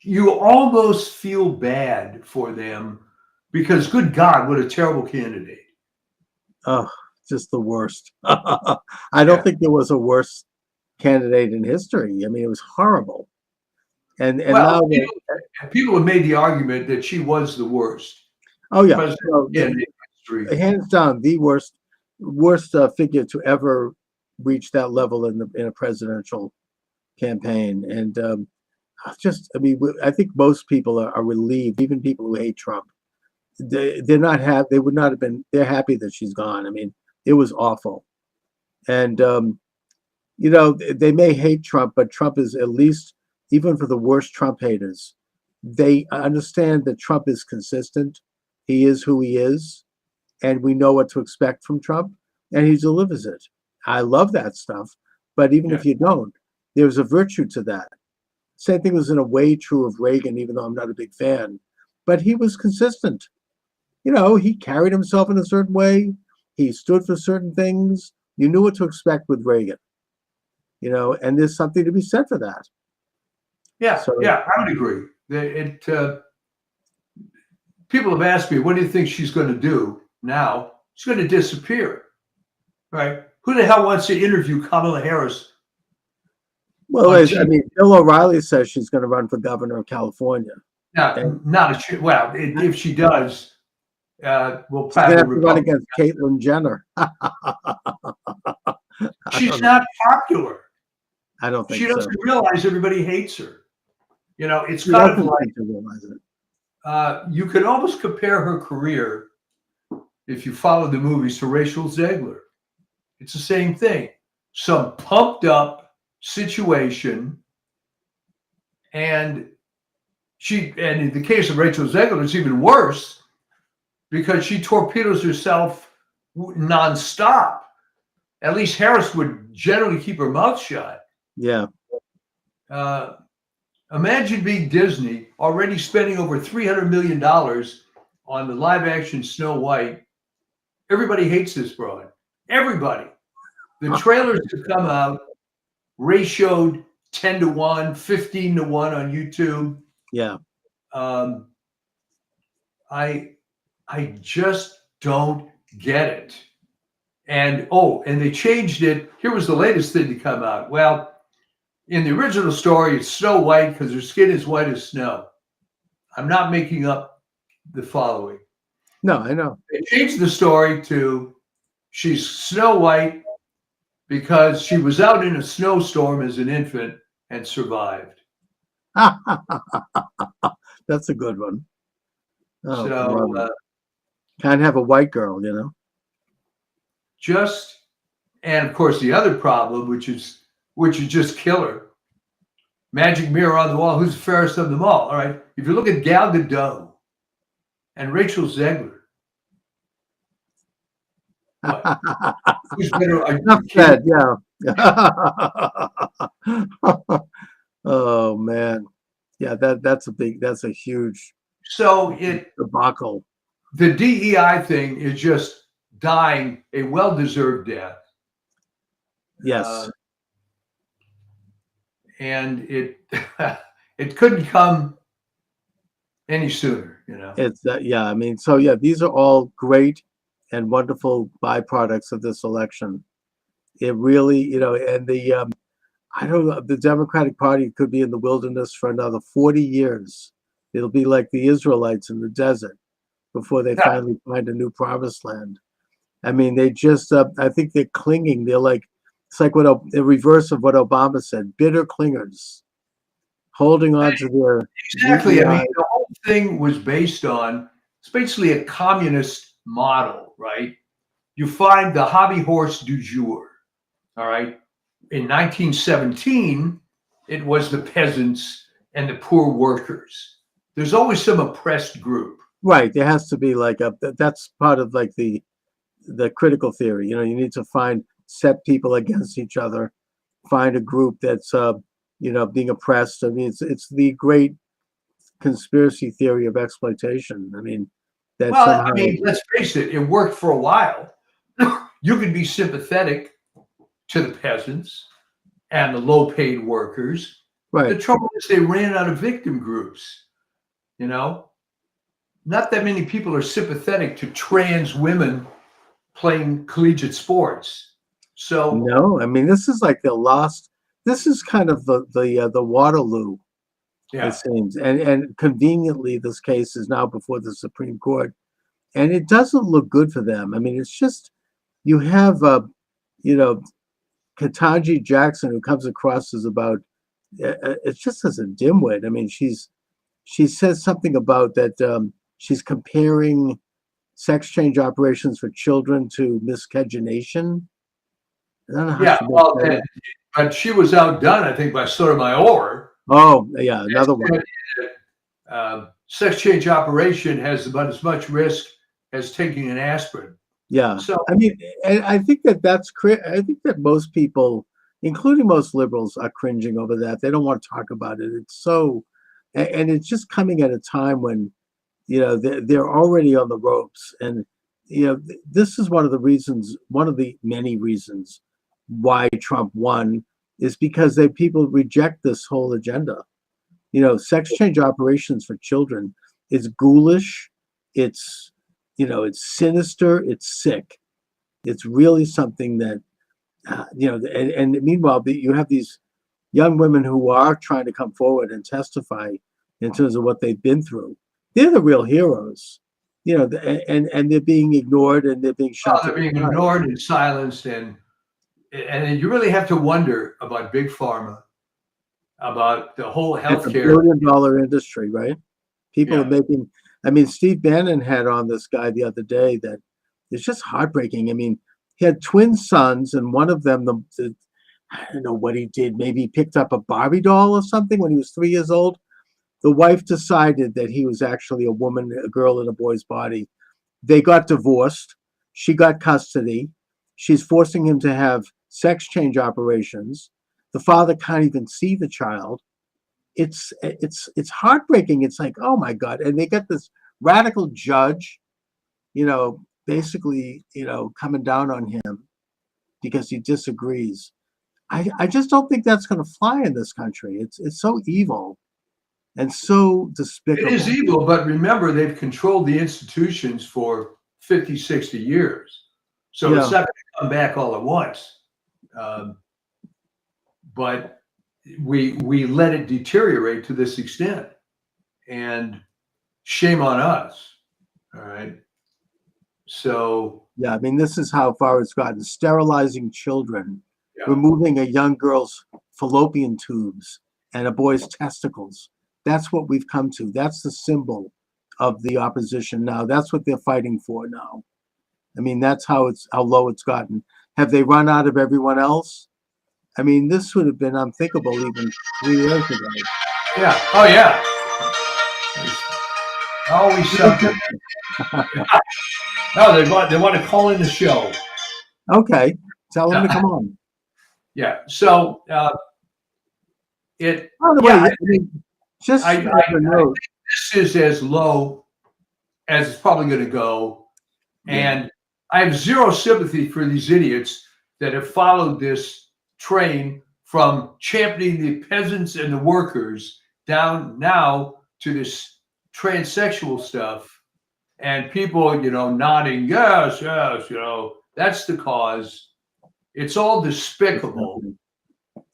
You almost feel bad for them because, good God, what a terrible candidate. Oh, just the worst. I don't think there was a worse candidate in history. I mean, it was horrible. And now people have made the argument that she was the worst. Oh yeah, hands down, the worst figure to ever reach that level in a presidential campaign. And I mean, I think most people are relieved, even people who hate Trump. They're happy that she's gone. I mean, it was awful. And you know, they may hate Trump, but Trump is, at least, even for the worst Trump haters, they understand that Trump is consistent. He is who he is, and we know what to expect from Trump, and he delivers it. I love that stuff, but even if you don't, there's a virtue to that. Same thing was in a way true of Reagan, even though I'm not a big fan, but he was consistent. You know, he carried himself in a certain way. He stood for certain things. You knew what to expect with Reagan, you know, and there's something to be said for that. Yeah, I would agree. People have asked me, what do you think she's going to do now? She's going to disappear, right? Who the hell wants to interview Kamala Harris? Well, I mean, Bill O'Reilly says she's going to run for governor of California. If she does, we'll probably have to run against Caitlyn Jenner. She's not popular. I don't think she doesn't realize everybody hates her. You know, it's kind of like to realize it. You could almost compare her career, if you follow the movies, to Rachel Zegler. It's the same thing. Some pumped up situation, and in the case of Rachel Zegler, it's even worse because she torpedoes herself nonstop. At least Harris would generally keep her mouth shut. Yeah. Imagine being Disney, already spending over $300 million on the live action Snow White. Everybody hates this broad. Everybody. The trailers have come out, ratioed 10-1, 15-1 on YouTube. Yeah. I just don't get it. And they changed it. Here was the latest thing to come out. Well, in the original story, it's Snow White because her skin is white as snow. I'm not making up the following. No, I know. They changed the story to she's Snow White because she was out in a snowstorm as an infant and survived. That's a good one. Can't have a white girl, you know. And of course, the other problem, which is just killer. Magic mirror on the wall. Who's the fairest of them all? All right. If you look at Gal Gadot and Rachel Zegler. Who's better? Enough said, yeah. Oh man. Yeah, that's a huge So debacle. the DEI thing is just dying a well-deserved death. Yes. And it it couldn't come any sooner, you know. It's yeah, I mean, so yeah, these are all great and wonderful byproducts of this election. It really, you know, and I don't know, the Democratic Party could be in the wilderness for another 40 years. It'll be like the Israelites in the desert before they finally find a new promised land. I mean, they just, I think they're clinging. They're like, it's like the reverse of what Obama said, bitter clingers, holding on to their. Exactly. I mean, the whole thing was based on, it's basically a communist model, right? You find the hobby horse du jour, all right? In 1917, it was the peasants and the poor workers. There's always some oppressed group. Right. There has to be like that's part of like the critical theory. You know, you need to set people against each other, find a group that's, you know, being oppressed. I mean, it's the great conspiracy theory of exploitation. I mean, that I mean, let's face it, it worked for a while. You could be sympathetic to the peasants and the low-paid workers. Right. The trouble is they ran out of victim groups, you know? Not that many people are sympathetic to trans women playing collegiate sports. So no, I mean, this is like this is kind of the Waterloo, it seems. And conveniently, this case is now before the Supreme Court. And it doesn't look good for them. I mean, it's just, you have, you know, Ketanji Jackson, who comes across as about, it's just as a dimwit. I mean, she says something about that she's comparing sex change operations for children to miscegenation. I don't know how but she was outdone, I think, by Sotomayor. Oh, yeah, another one. Sex change operation has about as much risk as taking an aspirin. Yeah. So I mean, and I think I think that most people, including most liberals, are cringing over that. They don't want to talk about it. It's so, and it's just coming at a time when, you know, they're already on the ropes. And, you know, this is one of the many reasons why Trump won, is because people reject this whole agenda. You know, sex change operations for children is ghoulish. It's, you know, it's sinister. It's sick. It's really something that, you know, and meanwhile, you have these young women who are trying to come forward and testify in terms of what they've been through. They're the real heroes, you know, and they're being ignored and they're being shut. They're being ignored and silenced, and you really have to wonder about big pharma, about the whole healthcare. It's a billion-dollar industry, right? People are making. I mean, Steve Bannon had on this guy the other day that it's just heartbreaking. I mean, he had twin sons, and one of them, I don't know what he did. Maybe he picked up a Barbie doll or something when he was 3 years old. The wife decided that he was actually a woman, a girl in a boy's body. They got divorced. She got custody. She's forcing him to have sex change operations. The father can't even see the child. It's heartbreaking. It's like, oh my God. And they got this radical judge, you know, basically, you know, coming down on him because he disagrees. I just don't think that's going to fly in this country. It's so evil and so despicable. It is evil, but remember, they've controlled the institutions for 50, 60 years. So it's not going to come back all at once. But we let it deteriorate to this extent, and shame on us. All right. So yeah, I mean, this is how far it's gotten: sterilizing children, removing a young girl's fallopian tubes and a boy's testicles. That's what we've come to. That's the symbol of the opposition now. That's what they're fighting for now. I mean, that's how low it's gotten. Have they run out of everyone else? I mean, this would have been unthinkable even 3 years ago. Yeah. Oh, yeah. Always something. No, they want to call in the show. Okay, tell them to come on. Yeah. So By the yeah, way, I mean, just I as a note, this is as low as it's probably going to go, and I have zero sympathy for these idiots that have followed this train from championing the peasants and the workers down now to this transsexual stuff, and people, nodding, yes, yes, that's the cause. It's all despicable.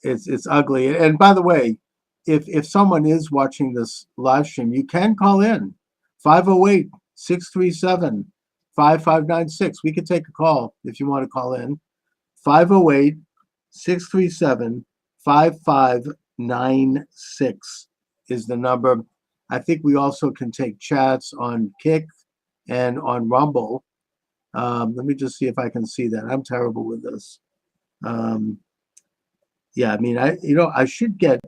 it's ugly. And by the way, if someone is watching this live stream, you can call in 508-637-5596. We can take a call if you want to call in. 508-637-5596 is the number. I think we also can take chats on Kick and on Rumble. Let me just see if I can see that. I'm terrible with this. Yeah, I mean, I should get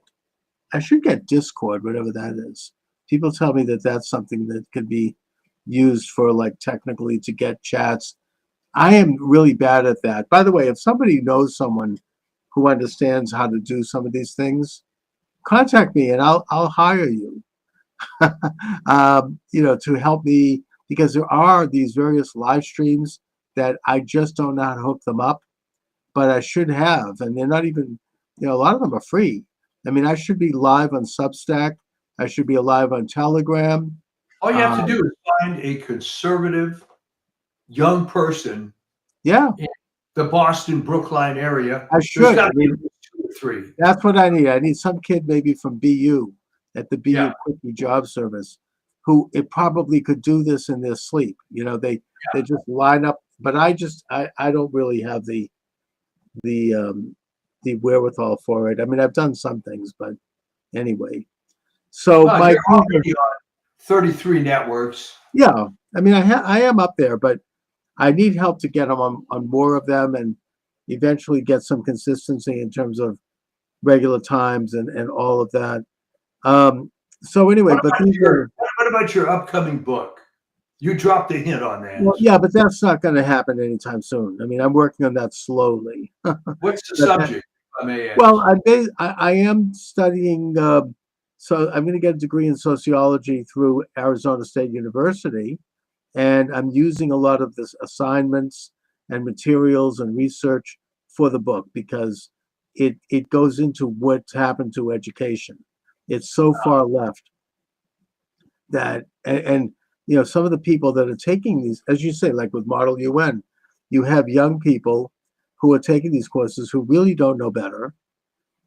Discord, whatever that is. People tell me that that's something that could be used for, like, technically to get chats. I am really bad at that. By the way, if somebody knows someone who understands how to do some of these things, contact me and I'll hire you. To help me, because there are these various live streams that I just don't know how to hook them up, but I should have, and they're not even, a lot of them are free. I mean, I should be live on Substack. I should be live on Telegram. All you have to do is find a conservative young person Yeah, in the Boston, Brookline area. I should. I mean, 2 or 3. that's what I need. I need some kid maybe from BU at the BU Yeah. Quickie Job Service, who it probably could do this in their sleep. They just line up. But I don't really have the wherewithal for it. I mean, I've done some things, but anyway. So Well, my you're already on 33 networks. yeah, I mean, I am up there, but I need help to get them on more of them and eventually get some consistency in terms of regular times and all of that. So anyway, What about your upcoming book? You dropped a hint on that. well, yeah, but that's not going to happen anytime soon. I mean, I'm working on that slowly. What's the subject, if I may ask? Well, I am studying. So I'm going to get a degree in sociology through Arizona State University, and I'm using a lot of this assignments and materials and research for the book because it goes into what's happened to education. It's so far left that and some of the people that are taking these, as you say, like with Model UN, you have young people who are taking these courses who really don't know better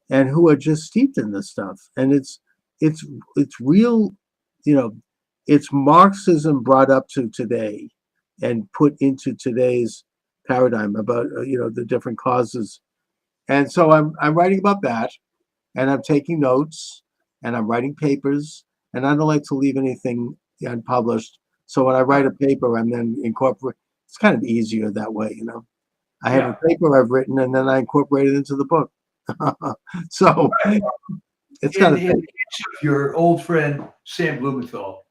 and who are just steeped in this stuff. And it's real, it's Marxism brought up to today and put into today's paradigm about the different causes. And so I'm writing about that, and I'm taking notes, and I'm writing papers, and I don't like to leave anything unpublished. So when I write a paper, I'm then incorporate. It's kind of easier that way, I have a paper I've written, and then I incorporate it into the book. So it's kind of in the case of your old friend Sam Blumenthal.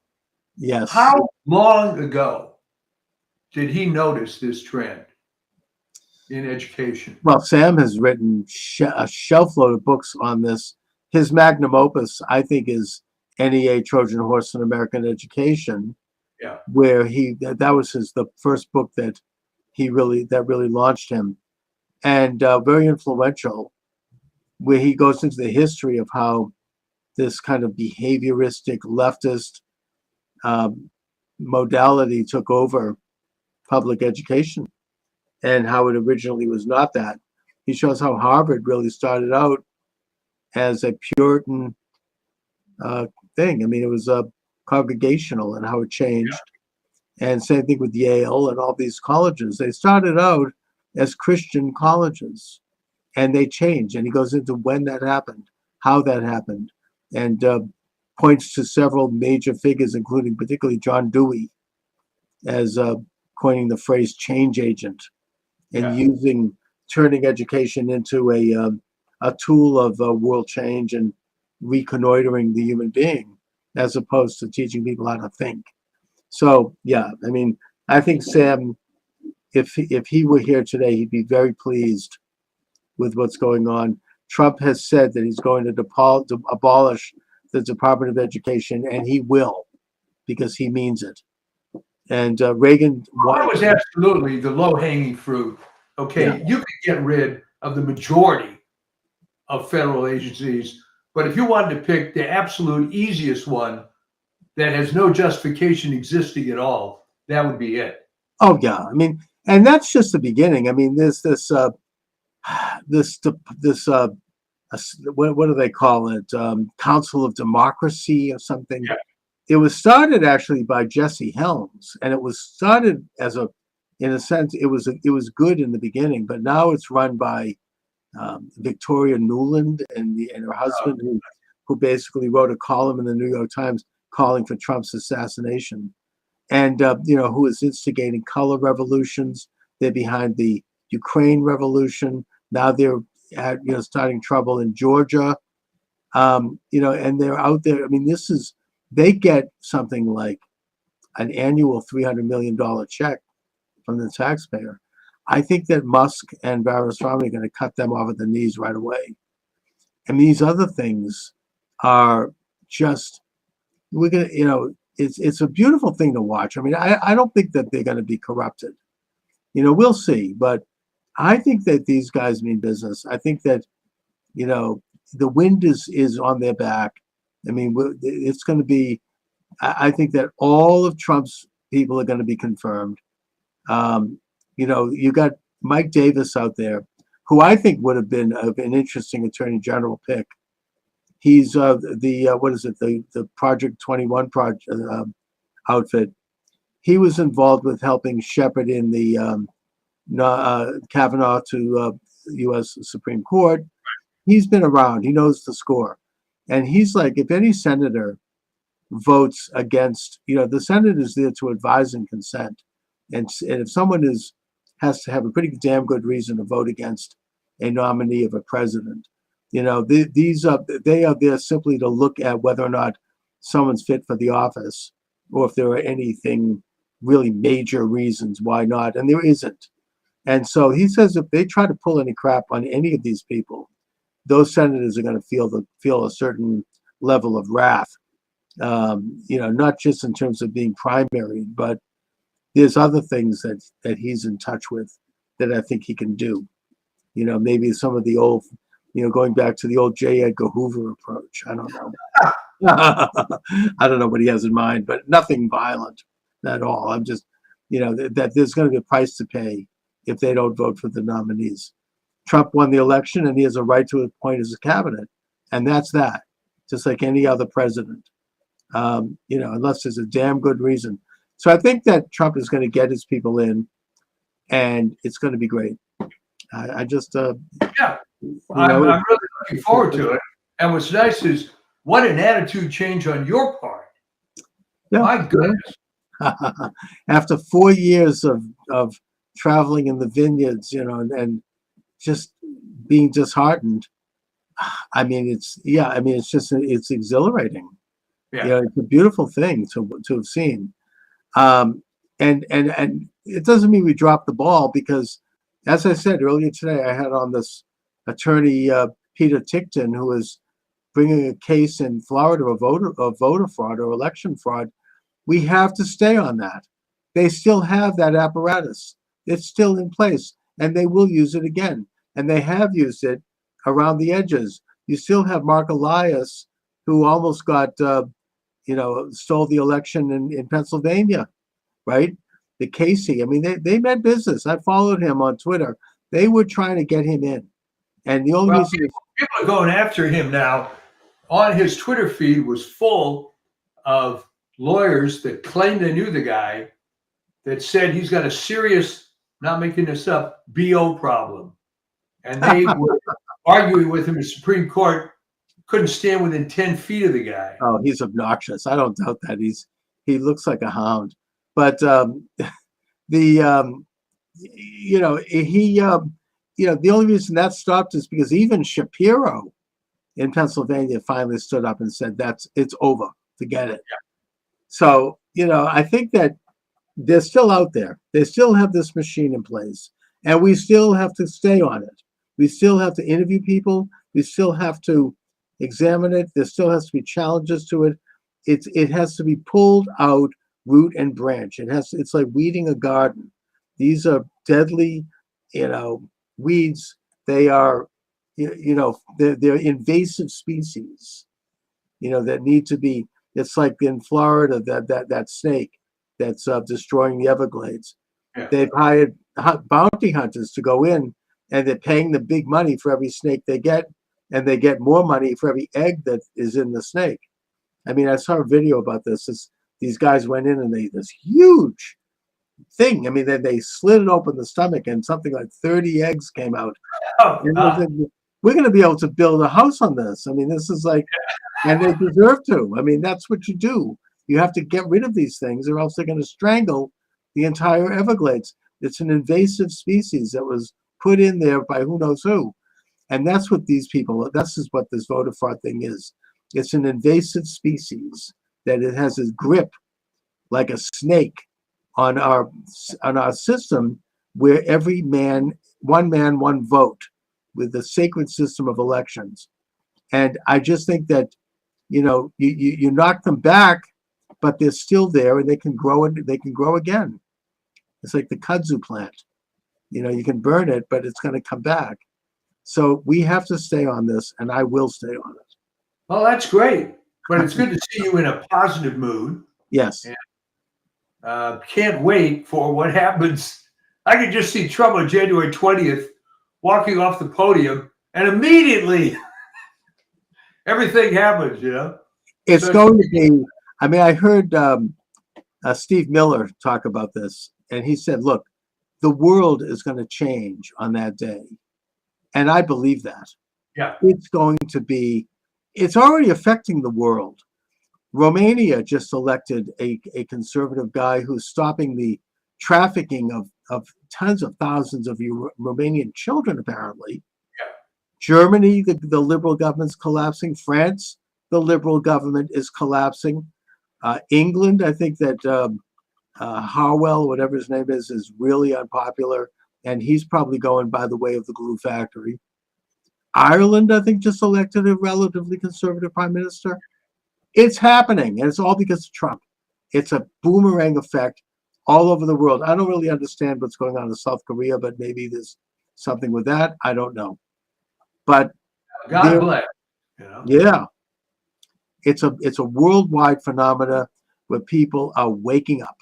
Yes. How long ago did he notice this trend in education? Well, Sam has written a shelf load of books on this. His magnum opus, I think, is NEA Trojan Horse in American Education. Yeah. Where that was the first book that really launched him, and very influential, where he goes into the history of how this kind of behavioristic leftist modality took over public education and how it originally was not that. He shows how Harvard really started out as a Puritan thing. I mean, it was congregational, and how it changed. Yeah. And same thing with Yale and all these colleges. They started out as Christian colleges, and they changed. And he goes into when that happened, how that happened, and points to several major figures, including particularly John Dewey, as coining the phrase change agent, and turning education into a tool of world change and reconnoitering the human being, as opposed to teaching people how to think. So yeah, I mean, I think Sam, if he were here today, he'd be very pleased with what's going on. Trump has said that he's going to abolish the Department of Education, and he will, because he means it. And Reagan, That was absolutely the low-hanging fruit. Okay, Yeah. you could get rid of the majority of federal agencies, but if you wanted to pick the absolute easiest one that has no justification existing at all, that would be it. oh yeah, I mean, and that's just the beginning. I mean, there's this what do they call it? Council of Democracy or something. Yeah. It was started actually by Jesse Helms, and it was started as in a sense, it was good in the beginning, but now it's run by Victoria Nuland and her husband, who basically wrote a column in the New York Times calling for Trump's assassination, and who is instigating color revolutions. They're behind the Ukraine revolution. Now they're starting trouble in Georgia. And they're out there. I mean, they get something like an annual $300 million check from the taxpayer. I think that Musk and Ramaswamy are going to cut them off at the knees right away. And these other things are just, we're going to, it's a beautiful thing to watch. I mean, I don't think that they're going to be corrupted. We'll see. But I think that these guys mean business. I think that, the wind is on their back. I mean, it's going to be, I think that all of Trump's people are going to be confirmed. You got Mike Davis out there, who I think would have been an interesting attorney general pick. He's the Project 21 project outfit. He was involved with helping shepherd in the Kavanaugh to U.S. Supreme Court. He's been around. He knows the score. And he's like, if any senator votes against, the Senate is there to advise and consent. And if someone has to have a pretty damn good reason to vote against a nominee of a president, they are there simply to look at whether or not someone's fit for the office, or if there are anything really major reasons why not. And there isn't. And so he says if they try to pull any crap on any of these people, those senators are going to feel a certain level of wrath. Not just in terms of being primary, but there's other things that he's in touch with that I think he can do. Maybe some of the old, going back to the old J. Edgar Hoover approach. I don't know. I don't know what he has in mind, but nothing violent at all. I'm just, that there's going to be a price to pay if they don't vote for the nominees. Trump won the election, and he has a right to appoint his cabinet, and that's that. Just like any other president, unless there's a damn good reason. So I think that Trump is going to get his people in, and it's going to be great. I'm really looking forward to it. And what's nice is what an attitude change on your part. Yeah. My goodness. After 4 years of traveling in the vineyards, and just being disheartened. I mean, it's exhilarating. Yeah. It's a beautiful thing to have seen. And it doesn't mean we dropped the ball, because, as I said earlier today, I had on this attorney, Peter Tickton, who is bringing a case in Florida of voter fraud or election fraud. We have to stay on that. They still have that apparatus. It's still in place, and they will use it again. And they have used it around the edges. You still have Mark Elias, who almost got, stole the election in Pennsylvania, right? The Casey. I mean, they meant business. I followed him on Twitter. They were trying to get him in. And the only reason people are going after him now. On his Twitter feed was full of lawyers that claimed they knew the guy, that said he's got a serious, not making this up, BO problem. And they were arguing with him in the Supreme Court, couldn't stand within 10 feet of the guy. Oh, he's obnoxious. I don't doubt that. He looks like a hound. But the only reason that stopped is because even Shapiro in Pennsylvania finally stood up and said it's over. Forget it. Yeah. So, I think that they're still out there. They still have this machine in place, and we still have to stay on it. We still have to interview people. We still have to examine it. There still has to be challenges to it. It has to be pulled out root and branch. It's like weeding a garden. These are deadly, weeds. They are, they're invasive species, that need to be. It's like in Florida, that snake that's destroying the Everglades. Yeah. They've hired bounty hunters to go in, and they're paying the big money for every snake they get, and they get more money for every egg that is in the snake. I mean, I saw a video about this. These guys went in and this huge thing. I mean, they slid it open the stomach, and something like 30 eggs came out. Oh, We're going to be able to build a house on this. I mean, this is like, and they deserve to. I mean, that's what you do. You have to get rid of these things, or else they're going to strangle the entire Everglades. It's an invasive species that was put in there by who knows who. And that's what this is what this voter fraud thing is. It's an invasive species that it has a grip like a snake on our system, where every man, one vote, with the sacred system of elections. And I just think that, you knock them back, but they're still there, and they can grow again. It's like the kudzu plant. You can burn it, but it's going to come back. So we have to stay on this, and I will stay on it. Well, that's great. But it's good to see you in a positive mood. Yes. And, can't wait for what happens. I can just see Trump on January 20th walking off the podium, and immediately everything happens, It's going to be, I mean, I heard Steve Miller talk about this, and he said, look, the world is going to change on that day. And I believe that. Yeah. It's already affecting the world. Romania just elected a conservative guy who's stopping the trafficking of tens of thousands of Romanian children, apparently. Yeah. Germany, the liberal government's collapsing. France, the liberal government is collapsing. England, I think that Harwell, whatever his name is really unpopular, and he's probably going by the way of the glue factory. Ireland, I think, just elected a relatively conservative prime minister. It's happening, and it's all because of Trump. It's a boomerang effect all over the world. I don't really understand what's going on in South Korea, but maybe there's something with that. I don't know. But God bless. Yeah. It's a worldwide phenomena where people are waking up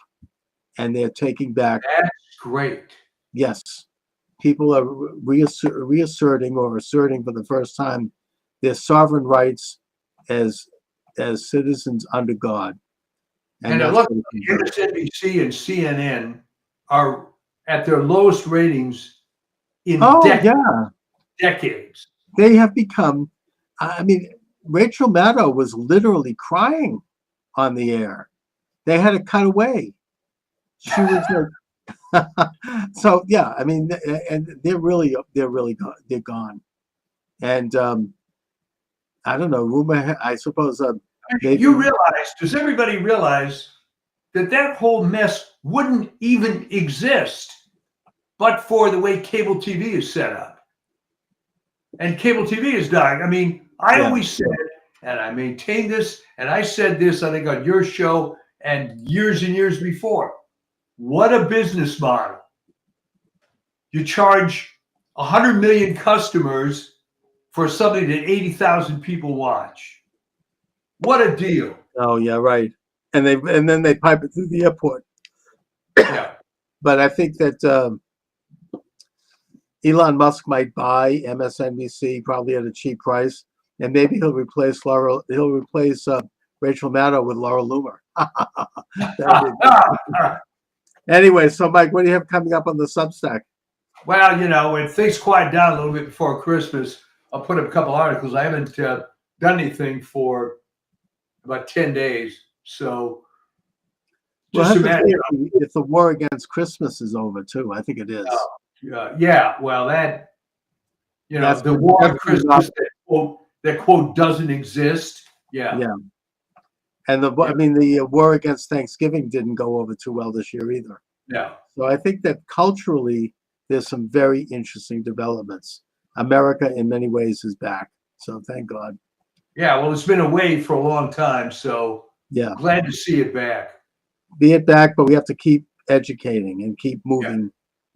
and they're taking back. That's great. Yes. People are reasserting or asserting for the first time their sovereign rights as citizens under God. And look, MSNBC and CNN are at their lowest ratings in decades. They have become, I mean, Rachel Maddow was literally crying on the air. They had to cut away. She was like, so yeah, I mean, and they're gone. They're gone. And I don't know, I suppose. Does everybody realize that whole mess wouldn't even exist but for the way cable TV is set up? And cable TV is dying. I mean, I always said, and I maintain this, and I said this, I think, on your show and years before. What a business model. You charge 100 million customers for something that 80,000 people watch. What a deal. Oh yeah, right. And then they pipe it through the airport. Yeah. But I think that Elon Musk might buy MSNBC probably at a cheap price, and maybe he'll replace Rachel Maddow with Laura Loomer. Anyway, so Mike, what do you have coming up on the Substack? Well, when things quiet down a little bit before Christmas, I'll put up a couple articles. I haven't done anything for about 10 days. So just imagine if the war against Christmas is over too. I think it is. Yeah. Well, that, the war on Christmas, that quote doesn't exist. Yeah. Yeah. And the war against Thanksgiving didn't go over too well this year either. Yeah. So I think that culturally, there's some very interesting developments. America, in many ways, is back. So thank God. Yeah. Well, it's been away for a long time, so Yeah, glad to see it back. be it back, but we have to keep educating and keep moving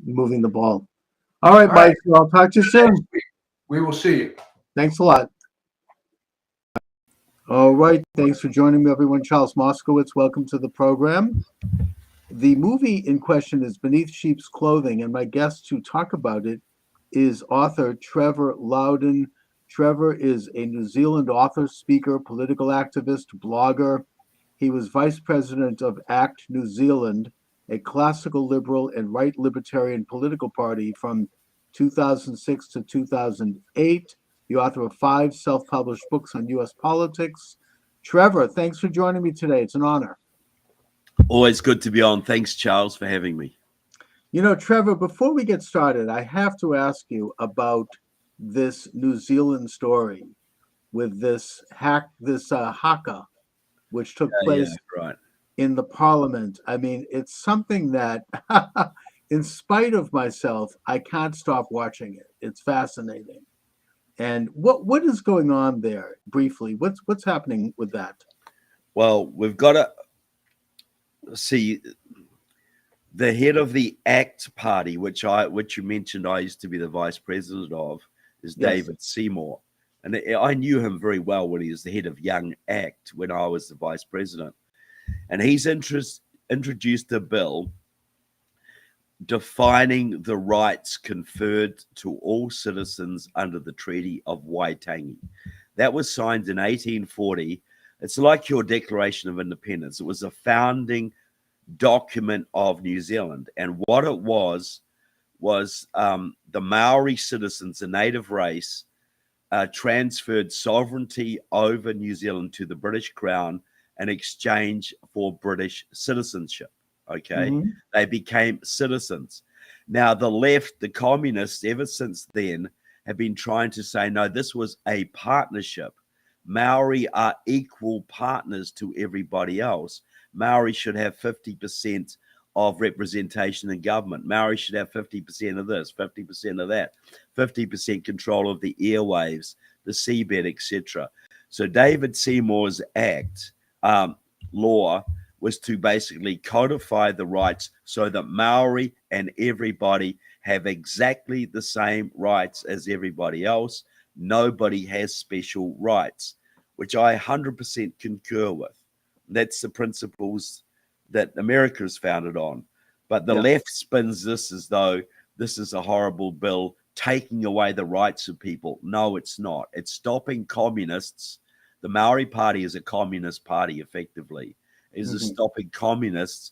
the ball. All right, All Mike. I'll talk to you soon. We will see you. Thanks a lot. All right. Thanks for joining me, everyone. Charles Moscowitz, welcome to the program. The movie in question is Beneath Sheep's Clothing, and my guest to talk about it is author Trevor Loudon. Trevor is a New Zealand author, speaker, political activist, blogger. He was vice president of ACT New Zealand, a classical liberal and right libertarian political party from 2006 to 2008. The author of 5 self-published books on U.S. politics. Trevor, thanks for joining me today. It's an honor. Always good to be on. Thanks, Charles, for having me. You know, Trevor, before we get started, I have to ask you about this New Zealand story with this haka, which took place right. in the parliament. I mean, it's something that, in spite of myself, I can't stop watching it. It's fascinating. And what is going on there, briefly? What's happening with that? Well, we've got to see the head of the ACT party, which you mentioned I used to be the vice president of, is David Seymour. And I knew him very well when he was the head of Young ACT when I was the vice president. And he's introduced a bill defining the rights conferred to all citizens under the Treaty of Waitangi. That was signed in 1840. It's like your Declaration of Independence. It was a founding document of New Zealand. And what it was the Maori citizens, a native race, transferred sovereignty over New Zealand to the British Crown in exchange for British citizenship. Okay. Mm-hmm. They became citizens. Now, the left, the communists, ever since then, have been trying to say, no, this was a partnership. Maori are equal partners to everybody else. Maori should have 50% of representation in government. Maori should have 50% of this, 50% of that, 50% control of the airwaves, the seabed, etc. So David Seymour's act law was to basically codify the rights so that Maori and everybody have exactly the same rights as everybody else. Nobody has special rights, which I 100% concur with. That's the principles that America is founded on. But the left spins this as though this is a horrible bill taking away the rights of people. No, it's not. It's stopping communists. The Maori Party is a communist party, effectively. Is stopping communists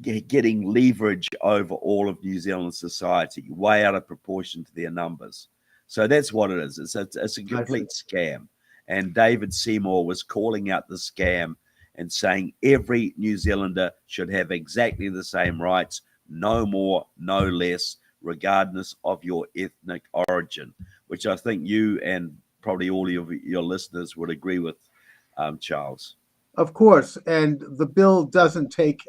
getting leverage over all of New Zealand society, way out of proportion to their numbers. So that's what it is. It's a complete scam. And David Seymour was calling out the scam and saying every New Zealander should have exactly the same rights, no more, no less, regardless of your ethnic origin, which I think you and probably all of your listeners would agree with, Charles. Of course, and the bill doesn't take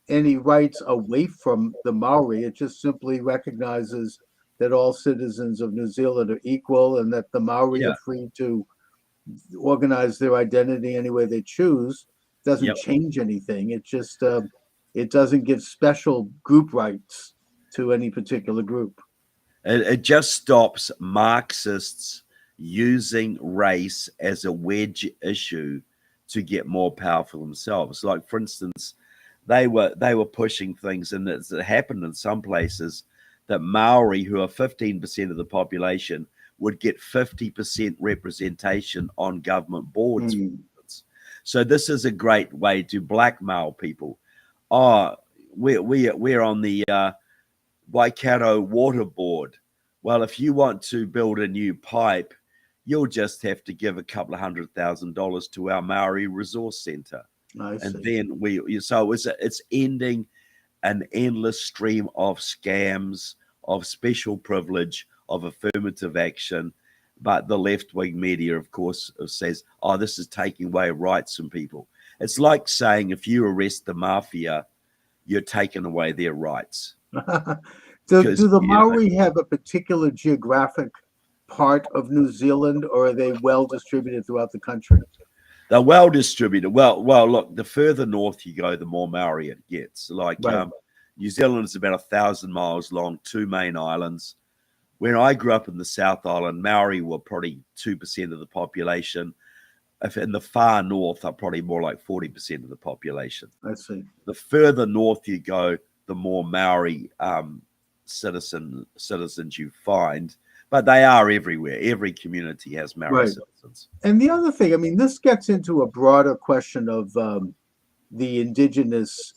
any rights away from the Maori. It just simply recognizes that all citizens of New Zealand are equal and that the Maori are free to organize their identity any way they choose. Doesn't change anything. It just it doesn't give special group rights to any particular group. It just stops Marxists using race as a wedge issue to get more powerful themselves. Like, for instance, they were pushing things, and it happened in some places that Maori, who are 15% of the population, would get 50% representation on government boards. So this is a great way to blackmail people. Oh, we're on the Waikato Water Board. Well, if you want to build a new pipe, you'll just have to give a couple of $100,000 to our Maori Resource Centre. And then it's ending an endless stream of scams, of special privilege, of affirmative action. But the left-wing media, of course, says, oh, this is taking away rights from people. It's like saying if you arrest the mafia, you're taking away their rights. Do the Maori have a particular geographic part of New Zealand, or are they well distributed throughout the country? They're well distributed. Well, look, the further north you go, the more Maori it gets. Like Right. New Zealand is about 1,000 miles long, 2 main islands. When I grew up in the South Island, Maori were probably 2% of the population. If in the far north are probably more like 40% of the population. I see. The further north you go, the more Maori citizens you find, but they are everywhere. Every community has Maori citizens. And the other thing, I mean, this gets into a broader question of the indigenous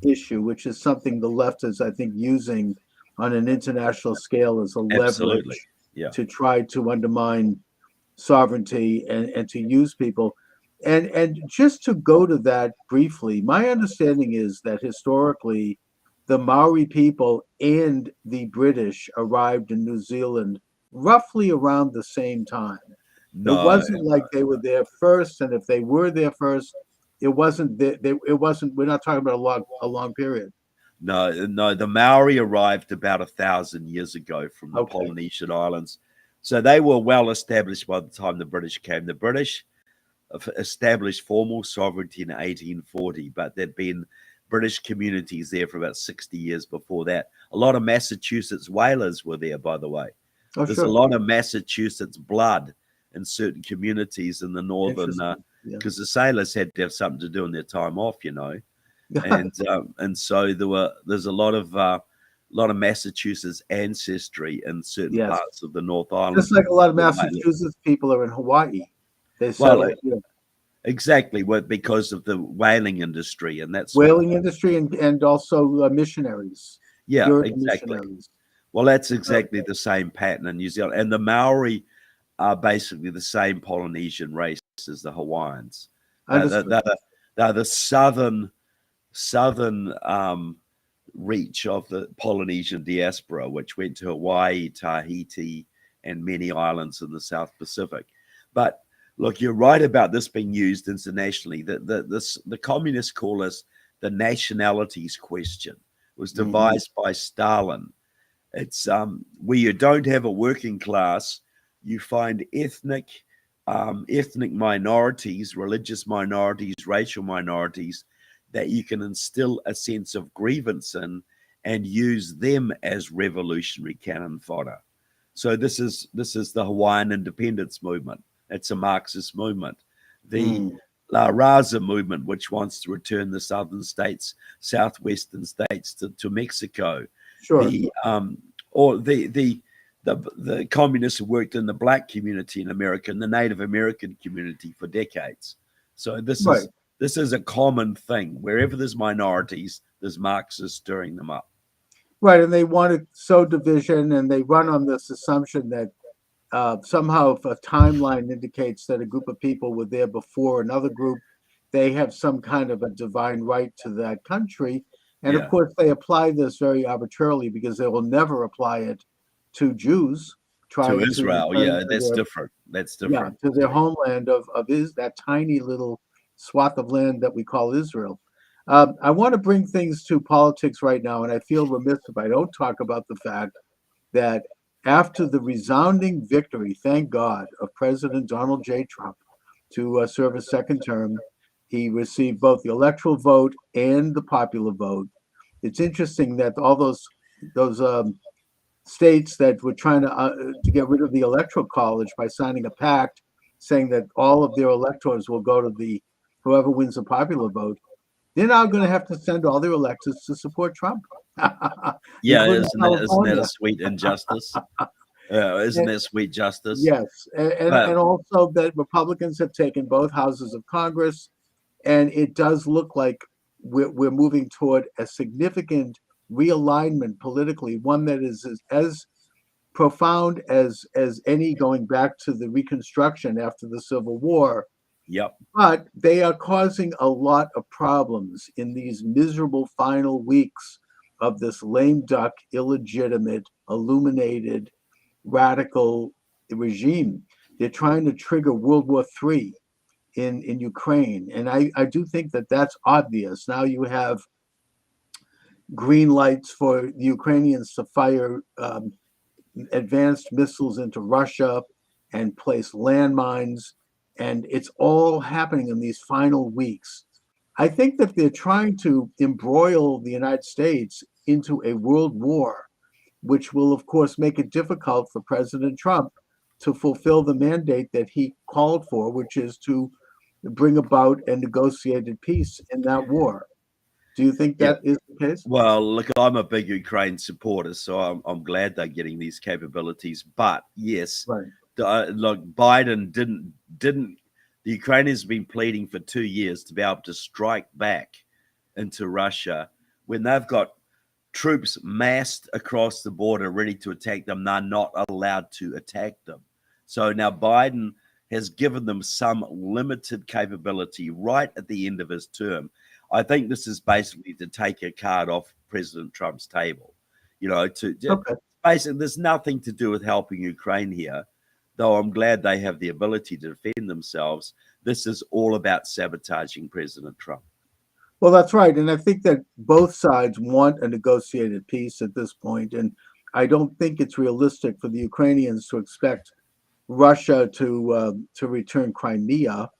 issue, which is something the left is, I think, using on an international scale as a leverage to try to undermine sovereignty and to use people. And just to go to that briefly, my understanding is that historically the Maori people and the British arrived in New Zealand roughly around the same time. It wasn't like they were there first, and if they were there first, it wasn't. We're not talking about a long period. No. The Maori arrived about 1,000 years ago from the Polynesian Islands, so they were well established by the time the British came. The British established formal sovereignty in 1840, but there'd been British communities there for about 60 years before that. A lot of Massachusetts whalers were there, by the way. There's a lot of Massachusetts blood in certain communities in the northern, because the sailors had to have something to do in their time off, you know, and so there's a lot of Massachusetts ancestry in certain parts of the North Island. Just like a lot of Massachusetts people are in Hawaii. Exactly, because of the whaling industry, and that's whaling industry and also missionaries. Yeah, European exactly. Missionaries. Well, that's exactly the same pattern in New Zealand, and the Maori are basically the same Polynesian race as the Hawaiians. They're the southern reach of the Polynesian diaspora, which went to Hawaii, Tahiti, and many islands in the South Pacific. But look, you're right about this being used internationally. The communists call this the nationalities question. It was devised by Stalin. It's where you don't have a working class, you find ethnic minorities, religious minorities, racial minorities that you can instill a sense of grievance in and use them as revolutionary cannon fodder. So this is the Hawaiian independence movement. It's a Marxist movement. The La Raza movement, which wants to return the southern states, southwestern states to Mexico. Sure. The communists who worked in the black community in America and the Native American community for decades. So this is a common thing. Wherever there's minorities, there's Marxists stirring them up. Right, and they want to sow division, and they run on this assumption that somehow if a timeline indicates that a group of people were there before another group, they have some kind of a divine right to that country. And of course, they apply this very arbitrarily because they will never apply it to Jews. To Israel, that's different. That's different. Yeah, to their homeland of that tiny little swath of land that we call Israel. I want to bring things to politics right now, and I feel remiss if I don't talk about the fact that after the resounding victory, thank God, of President Donald J. Trump to serve a second term, he received both the electoral vote and the popular vote. It's interesting that all those states that were trying to get rid of the electoral college by signing a pact saying that all of their electors will go to whoever wins the popular vote, they're now going to have to send all their electors to support Trump. Isn't that a sweet injustice? Isn't that sweet justice? Yes, and also that Republicans have taken both houses of Congress, and it does look like we're moving toward a significant realignment politically, one that is as profound as any going back to the Reconstruction after the Civil War. Yep. But they are causing a lot of problems in these miserable final weeks of this lame duck, illegitimate, illuminated, radical regime. They're trying to trigger World War III. in Ukraine. And I do think that that's obvious. Now you have green lights for the Ukrainians to fire advanced missiles into Russia and place landmines. And it's all happening in these final weeks. I think that they're trying to embroil the United States into a world war, which will, of course, make it difficult for President Trump to fulfill the mandate that he called for, which is to bring about a negotiated peace in that war. Do you think that is the case? Well, look, I'm a big Ukraine supporter, so I'm glad they're getting these capabilities. But yes, Right. Look, Biden didn't. The Ukrainians have been pleading for 2 years to be able to strike back into Russia when they've got troops massed across the border ready to attack them. They're not allowed to attack them. So now Biden has given them some limited capability right at the end of his term. I think this is basically to take a card off President Trump's table. Basically, there's nothing to do with helping Ukraine here, though I'm glad they have the ability to defend themselves. This is all about sabotaging President Trump. Well, that's right. And I think that both sides want a negotiated peace at this point. And I don't think it's realistic for the Ukrainians to expect Russia to return Crimea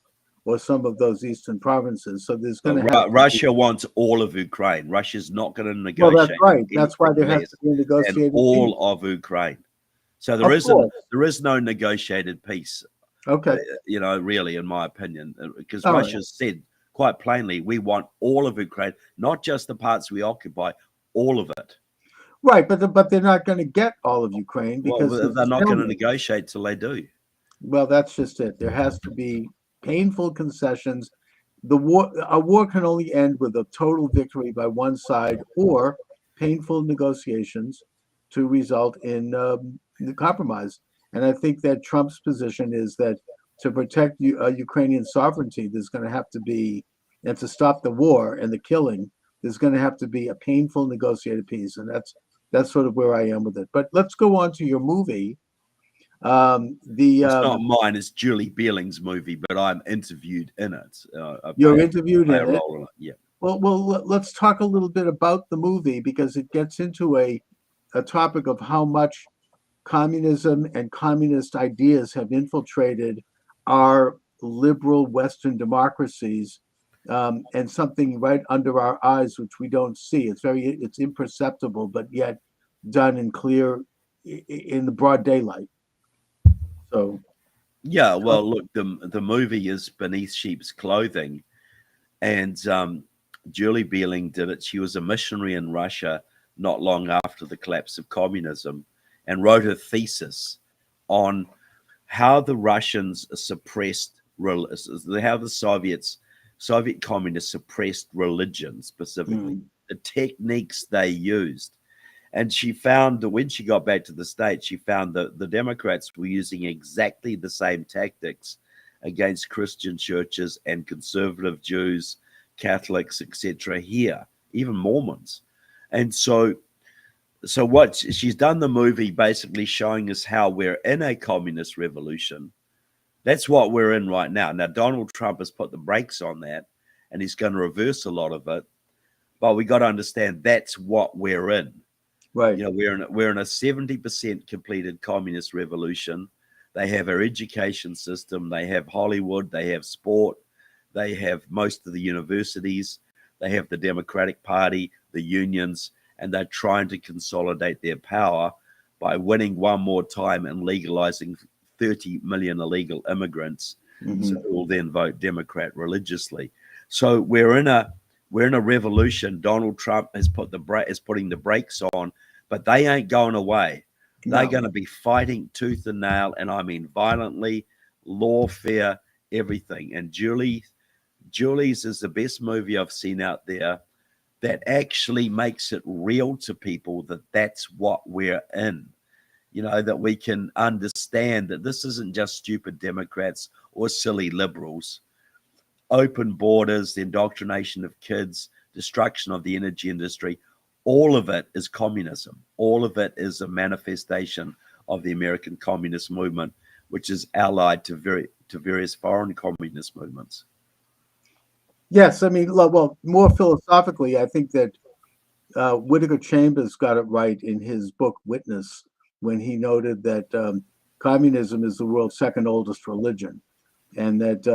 or some of those eastern provinces. So there's going to have Russia wants all of Ukraine. Russia's not going to negotiate. Well, that's right. That's why there has to be a negotiated all peace. of Ukraine. So there is no negotiated peace. Okay. Really, in my opinion, because Russia said quite plainly, we want all of Ukraine, not just the parts we occupy, all of it. Right, but they're not going to get all of Ukraine because they're not going to negotiate till they do. Well, that's just it. There has to be painful concessions. A war can only end with a total victory by one side or painful negotiations to result in the compromise. And I think that Trump's position is that to protect Ukrainian sovereignty, there's going to have to be, and to stop the war and the killing, there's going to have to be a painful negotiated peace. And that's sort of where I am with it. But let's go on to your movie. It's not mine, it's Julie Bieling's movie, but I'm interviewed in it. You're interviewed in it? Yeah. Well, let's talk a little bit about the movie because it gets into a topic of how much communism and communist ideas have infiltrated our liberal Western democracies, and something right under our eyes which we don't see. It's imperceptible, but yet done in the broad daylight. So, yeah, well, look, the movie is beneath sheep's clothing, and Julie Bieling did it. She was a missionary in Russia not long after the collapse of communism, and wrote a thesis on how the Russians suppressed, how the Soviet communists suppressed religion specifically, the techniques they used. And she found that when she got back to the States, she found that the Democrats were using exactly the same tactics against Christian churches and conservative Jews, Catholics, etc. here, even Mormons. And so what she's done the movie basically showing us how we're in a communist revolution. That's what we're in right now. Now, Donald Trump has put the brakes on that, and he's going to reverse a lot of it. But we got to understand that's what we're in. Right. We're in a 70% completed communist revolution. They have our education system. They have Hollywood. They have sport. They have most of the universities. They have the Democratic Party, the unions, and they're trying to consolidate their power by winning one more time and legalizing 30 million illegal immigrants, so who will then vote Democrat religiously. So we're in a revolution. Donald Trump is putting the brakes on, but they ain't going away. They're going to be fighting tooth and nail, and I mean violently, lawfare, everything. And Julie's is the best movie I've seen out there that actually makes it real to people that that's what we're in. That we can understand that this isn't just stupid Democrats or silly liberals. Open borders, the indoctrination of kids, destruction of the energy industry, all of it is communism. All of it is a manifestation of the American communist movement, which is allied to to various foreign communist movements. Yes, I mean, well, more philosophically, I think that Whittaker Chambers got it right in his book Witness when he noted that communism is the world's second oldest religion, and that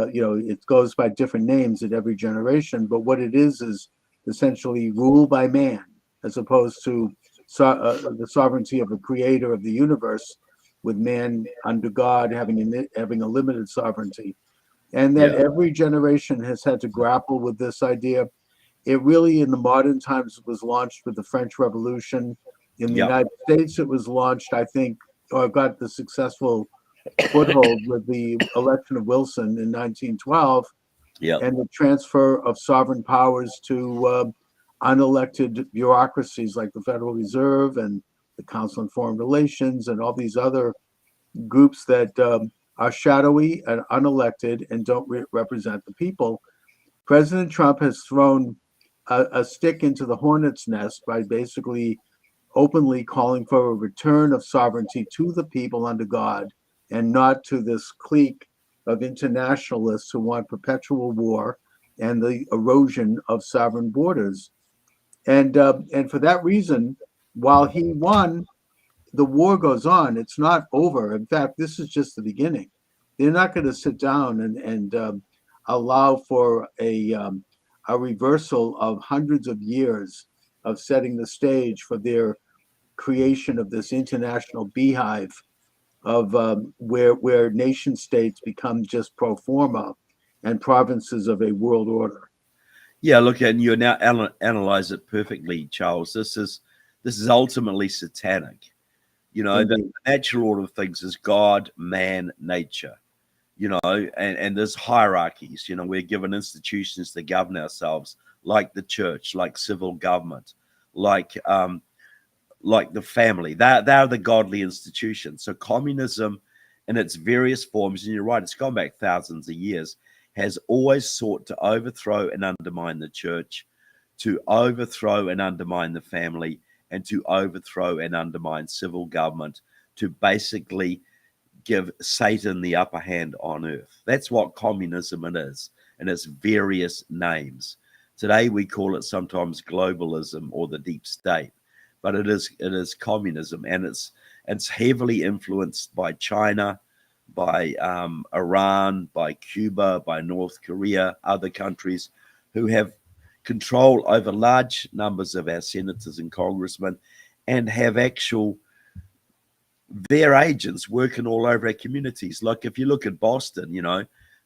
it goes by different names at every generation, but what it is essentially rule by man, as opposed to the sovereignty of a creator of the universe, with man under God having a limited sovereignty, and that every generation has had to grapple with this idea. It really, in the modern times, was launched with the French Revolution. In the United States, it was launched, I think, or got the successful foothold with the election of Wilson in 1912, and the transfer of sovereign powers to unelected bureaucracies like the Federal Reserve and the Council on Foreign Relations and all these other groups that are shadowy and unelected and don't represent the people. President Trump has thrown a stick into the hornet's nest by basically openly calling for a return of sovereignty to the people under God, and not to this clique of internationalists who want perpetual war and the erosion of sovereign borders. And for that reason, while he won, the war goes on. It's not over. In fact, this is just the beginning. They're not going to sit down and allow for a reversal of hundreds of years of setting the stage for their creation of this international beehive of where nation states become just pro forma and provinces of a world order. Yeah, look, and you now analyze it perfectly, Charles. This is ultimately satanic. The natural order of things is God, man, nature. And there's hierarchies. We're given institutions to govern ourselves, like the church, like civil government, like the family. They're the godly institutions. So communism in its various forms, and you're right, it's gone back thousands of years, has always sought to overthrow and undermine the church, to overthrow and undermine the family, and to overthrow and undermine civil government, to basically give Satan the upper hand on earth. That's what communism it is, and its various names. Today we call it sometimes globalism or the deep state, but it is communism, and it's heavily influenced by China, by Iran, by Cuba, by North Korea, other countries who have control over large numbers of our senators and congressmen, and have their agents working all over our communities. Like if you look at Boston,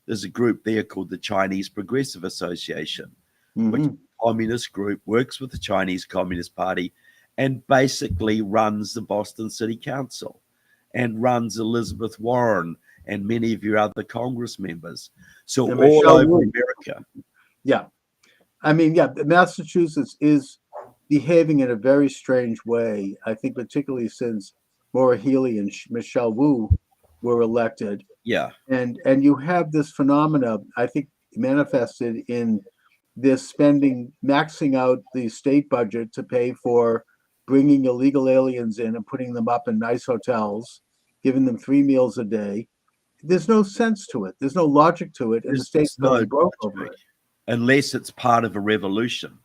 there's a group there called the Chinese Progressive Association, which is a communist group, works with the Chinese Communist Party, and basically runs the Boston City Council and runs Elizabeth Warren and many of your other Congress members. So and all Michelle over Wu. America. Yeah. I mean, Massachusetts is behaving in a very strange way. I think particularly since Maura Healey and Michelle Wu were elected. Yeah. And you have this phenomena, I think, manifested in this spending, maxing out the state budget to pay for bringing illegal aliens in and putting them up in nice hotels, giving them 3 meals a day. There's no sense to it. There's no logic to it. And the state's going broke over it. Unless it's part of a revolution.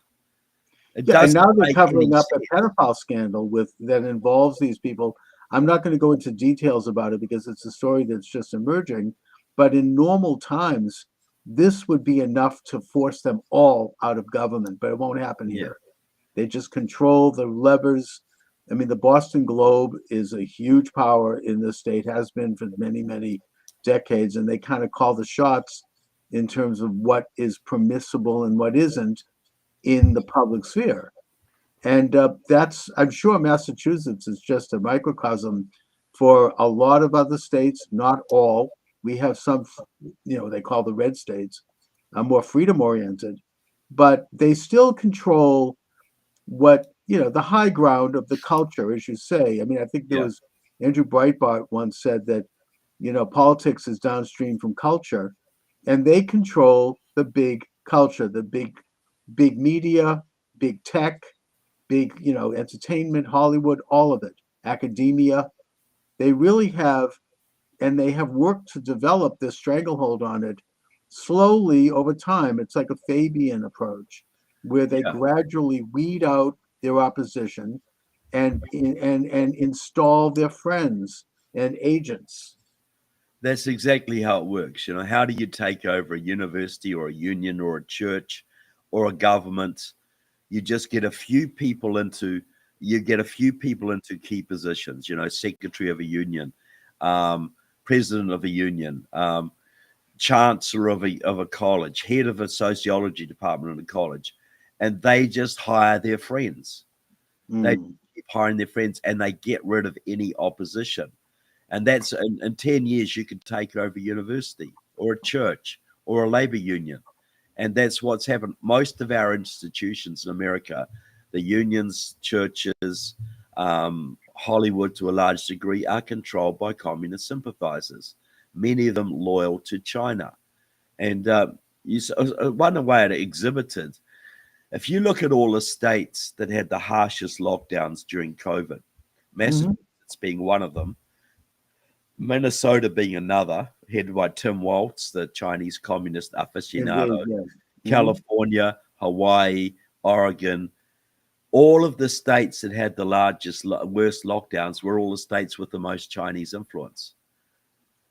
And now they're covering up a pedophile scandal that involves these people. I'm not going to go into details about it because it's a story that's just emerging. But in normal times, this would be enough to force them all out of government. But it won't happen here. They just control the levers. I mean, the Boston Globe is a huge power in the state, has been for many, many decades. And they kind of call the shots in terms of what is permissible and what isn't in the public sphere. And I'm sure Massachusetts is just a microcosm for a lot of other states, not all. We have some, they call the red states, more freedom oriented, but they still control what, the high ground of the culture, as you say. I mean, I think there was Andrew Breitbart once said that, politics is downstream from culture, and they control the big culture, the big media, big tech, big, entertainment, Hollywood, all of it, academia. They really have, they have worked to develop this stranglehold on it slowly over time. It's like a Fabian approach, where they Yeah. gradually weed out their opposition and install their friends and agents. That's exactly how it works. You know, how do you take over a university or a union or a church or a government? You just get a few people into key positions, you know, secretary of a union, president of a union, chancellor of a college, head of a sociology department in a college, and they just hire their friends. They keep hiring their friends, and they get rid of any opposition. And that's in 10 years, you could take over a university or a church or a labor union. And that's what's happened. Most of our institutions in America, the unions, churches, Hollywood to a large degree, are controlled by communist sympathizers, many of them loyal to China. And one way it exhibited, if you look at all the states that had the harshest lockdowns during COVID, Massachusetts being one of them, Minnesota being another, headed by Tim Walz, the Chinese communist aficionado, California, Hawaii, Oregon, all of the states that had the worst lockdowns were all the states with the most Chinese influence.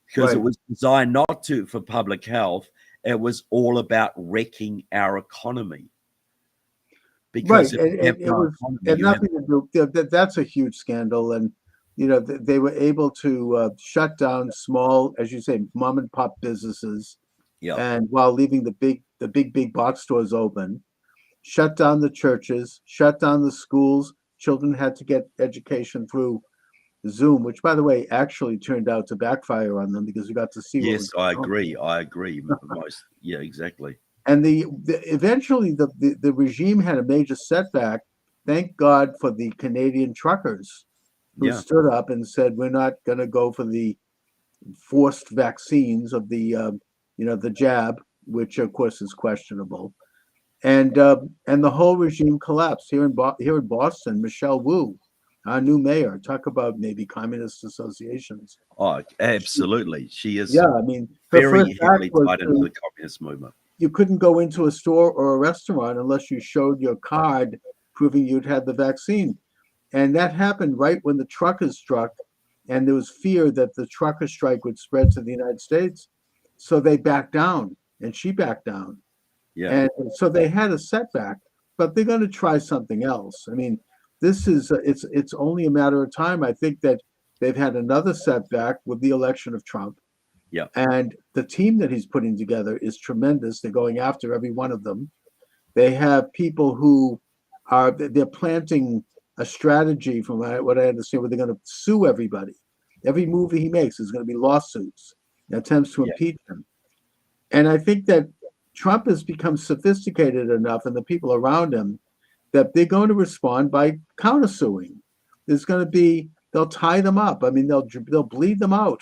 Because it was designed not for public health, it was all about wrecking our economy. Because it was nothing to do. That's a huge scandal, and you know they were able to shut down small, as you say, mom and pop businesses, and while leaving the big box stores open, shut down the churches, shut down the schools. Children had to get education through Zoom, which, by the way, actually turned out to backfire on them because we got to see. Yes, I agree. Yeah, exactly. And eventually the regime had a major setback. Thank God for the Canadian truckers who stood up and said, we're not going to go for the forced vaccines of the jab, which of course is questionable. And the whole regime collapsed here in Boston. Michelle Wu, our new mayor, talk about maybe communist associations. Oh, absolutely. She is. Yeah, I mean, very heavily tied into the communist movement. You couldn't go into a store or a restaurant unless you showed your card proving you'd had the vaccine. And that happened right when the truckers struck, and there was fear that the trucker strike would spread to the United States. So they backed down, and she backed down. Yeah. And so they had a setback, but they're going to try something else. I mean, this is it's only a matter of time. I think that they've had another setback with the election of Trump. Yeah. And the team that he's putting together is tremendous. They're going after every one of them. They have people who they're planting a strategy, from what I understand, where they're going to sue everybody. Every move he makes is going to be lawsuits, attempts to impeach him. And I think that Trump has become sophisticated enough, and the people around him, that they're going to respond by countersuing. There's going to be, they'll tie them up. I mean, they'll bleed them out.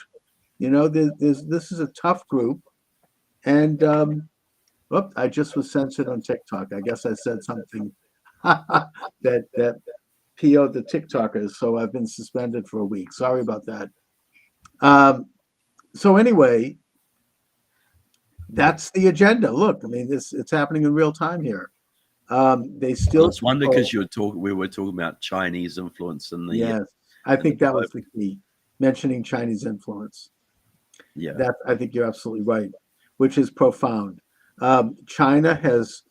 You know, this is a tough group. And I just was censored on TikTok. I guess I said something that PO'd the TikTokers, so I've been suspended for a week. Sorry about that. So anyway, that's the agenda. Look, I mean, it's happening in real time here. They still. It's wonder because we were talking about Chinese influence in the. Yes, I think that was the key, mentioning Chinese influence. Yeah, I think you're absolutely right, which is profound. China has,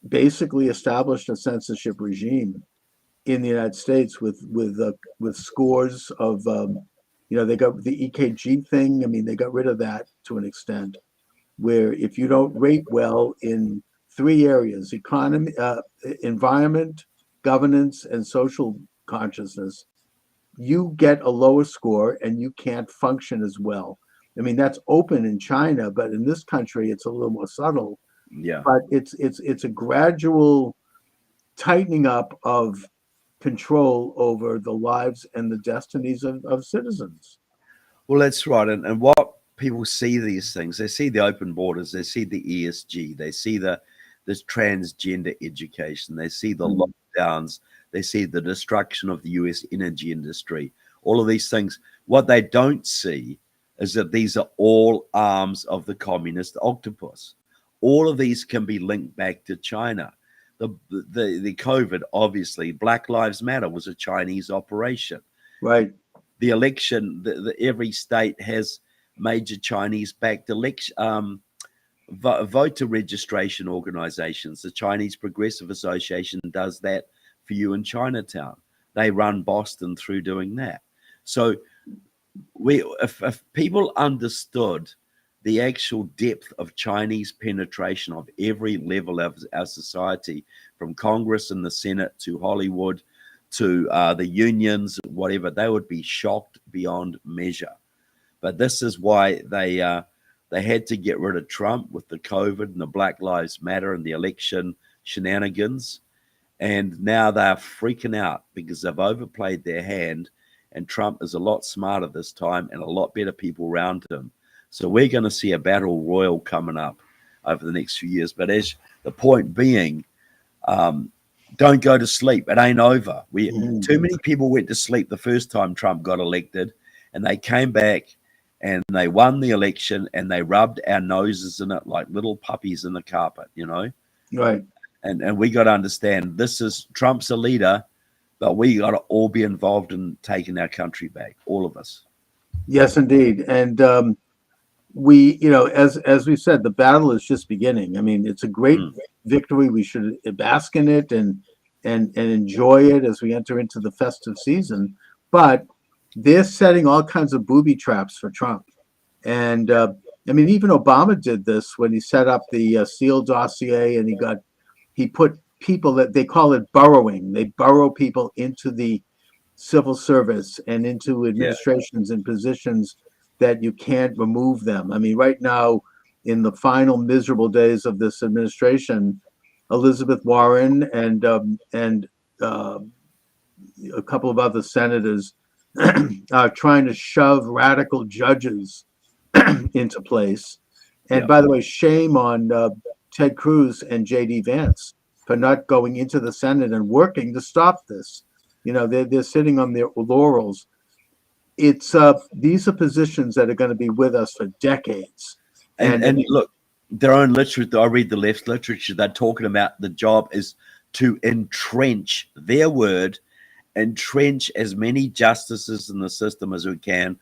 basically established a censorship regime in the United States with scores of, they got the EKG thing. I mean, they got rid of that to an extent, where if you don't rate well in 3 areas: economy, environment, governance, and social consciousness, you get a lower score and you can't function as well. I mean, that's open in China, but in this country, it's a little more subtle. Yeah. But it's a gradual tightening up of control over the lives and the destinies of citizens. Well, that's right. And what people see these things, they see the open borders, they see the ESG, they see this transgender education, they see the lockdowns, they see the destruction of the US energy industry, all of these things. What they don't see is that these are all arms of the communist octopus. All of these can be linked back to China. The COVID, obviously, Black Lives Matter was a Chinese operation. Right. The election, every state has major Chinese-backed election voter registration organizations. The Chinese Progressive Association does that for you in Chinatown. They run Boston through doing that. So if people understood the actual depth of Chinese penetration of every level of our society, from Congress and the Senate to Hollywood to the unions, whatever, they would be shocked beyond measure. But this is why they had to get rid of Trump with the COVID and the Black Lives Matter and the election shenanigans. And now they're freaking out because they've overplayed their hand, and Trump is a lot smarter this time and a lot better people around him. So we're going to see a battle royal coming up over the next few years. But as the point being, don't go to sleep. It ain't over. Too many people went to sleep the first time Trump got elected, and they came back and they won the election, and they rubbed our noses in it like little puppies in the carpet, you know? Right. And we got to understand, this is Trump's a leader, but we got to all be involved in taking our country back, all of us. Yes, indeed. And we, you know, as we said, the battle is just beginning. I mean, it's a great victory. We should bask in it and enjoy it as we enter into the festive season. But they're setting all kinds of booby traps for Trump. And I mean, even Obama did this when he set up the Steele dossier, and he put people that they call it burrowing. They burrow people into the civil service and into administrations and positions that you can't remove them. I mean, right now, in the final miserable days of this administration, Elizabeth Warren and a couple of other senators are trying to shove radical judges into place. And by the way, shame on Ted Cruz and J.D. Vance for not going into the Senate and working to stop this. You know, they're sitting on their laurels. It's these are positions that are going to be with us for decades. And look, their own literature, I read the left literature, they're talking about the job is to entrench, their word, entrench as many justices in the system as we can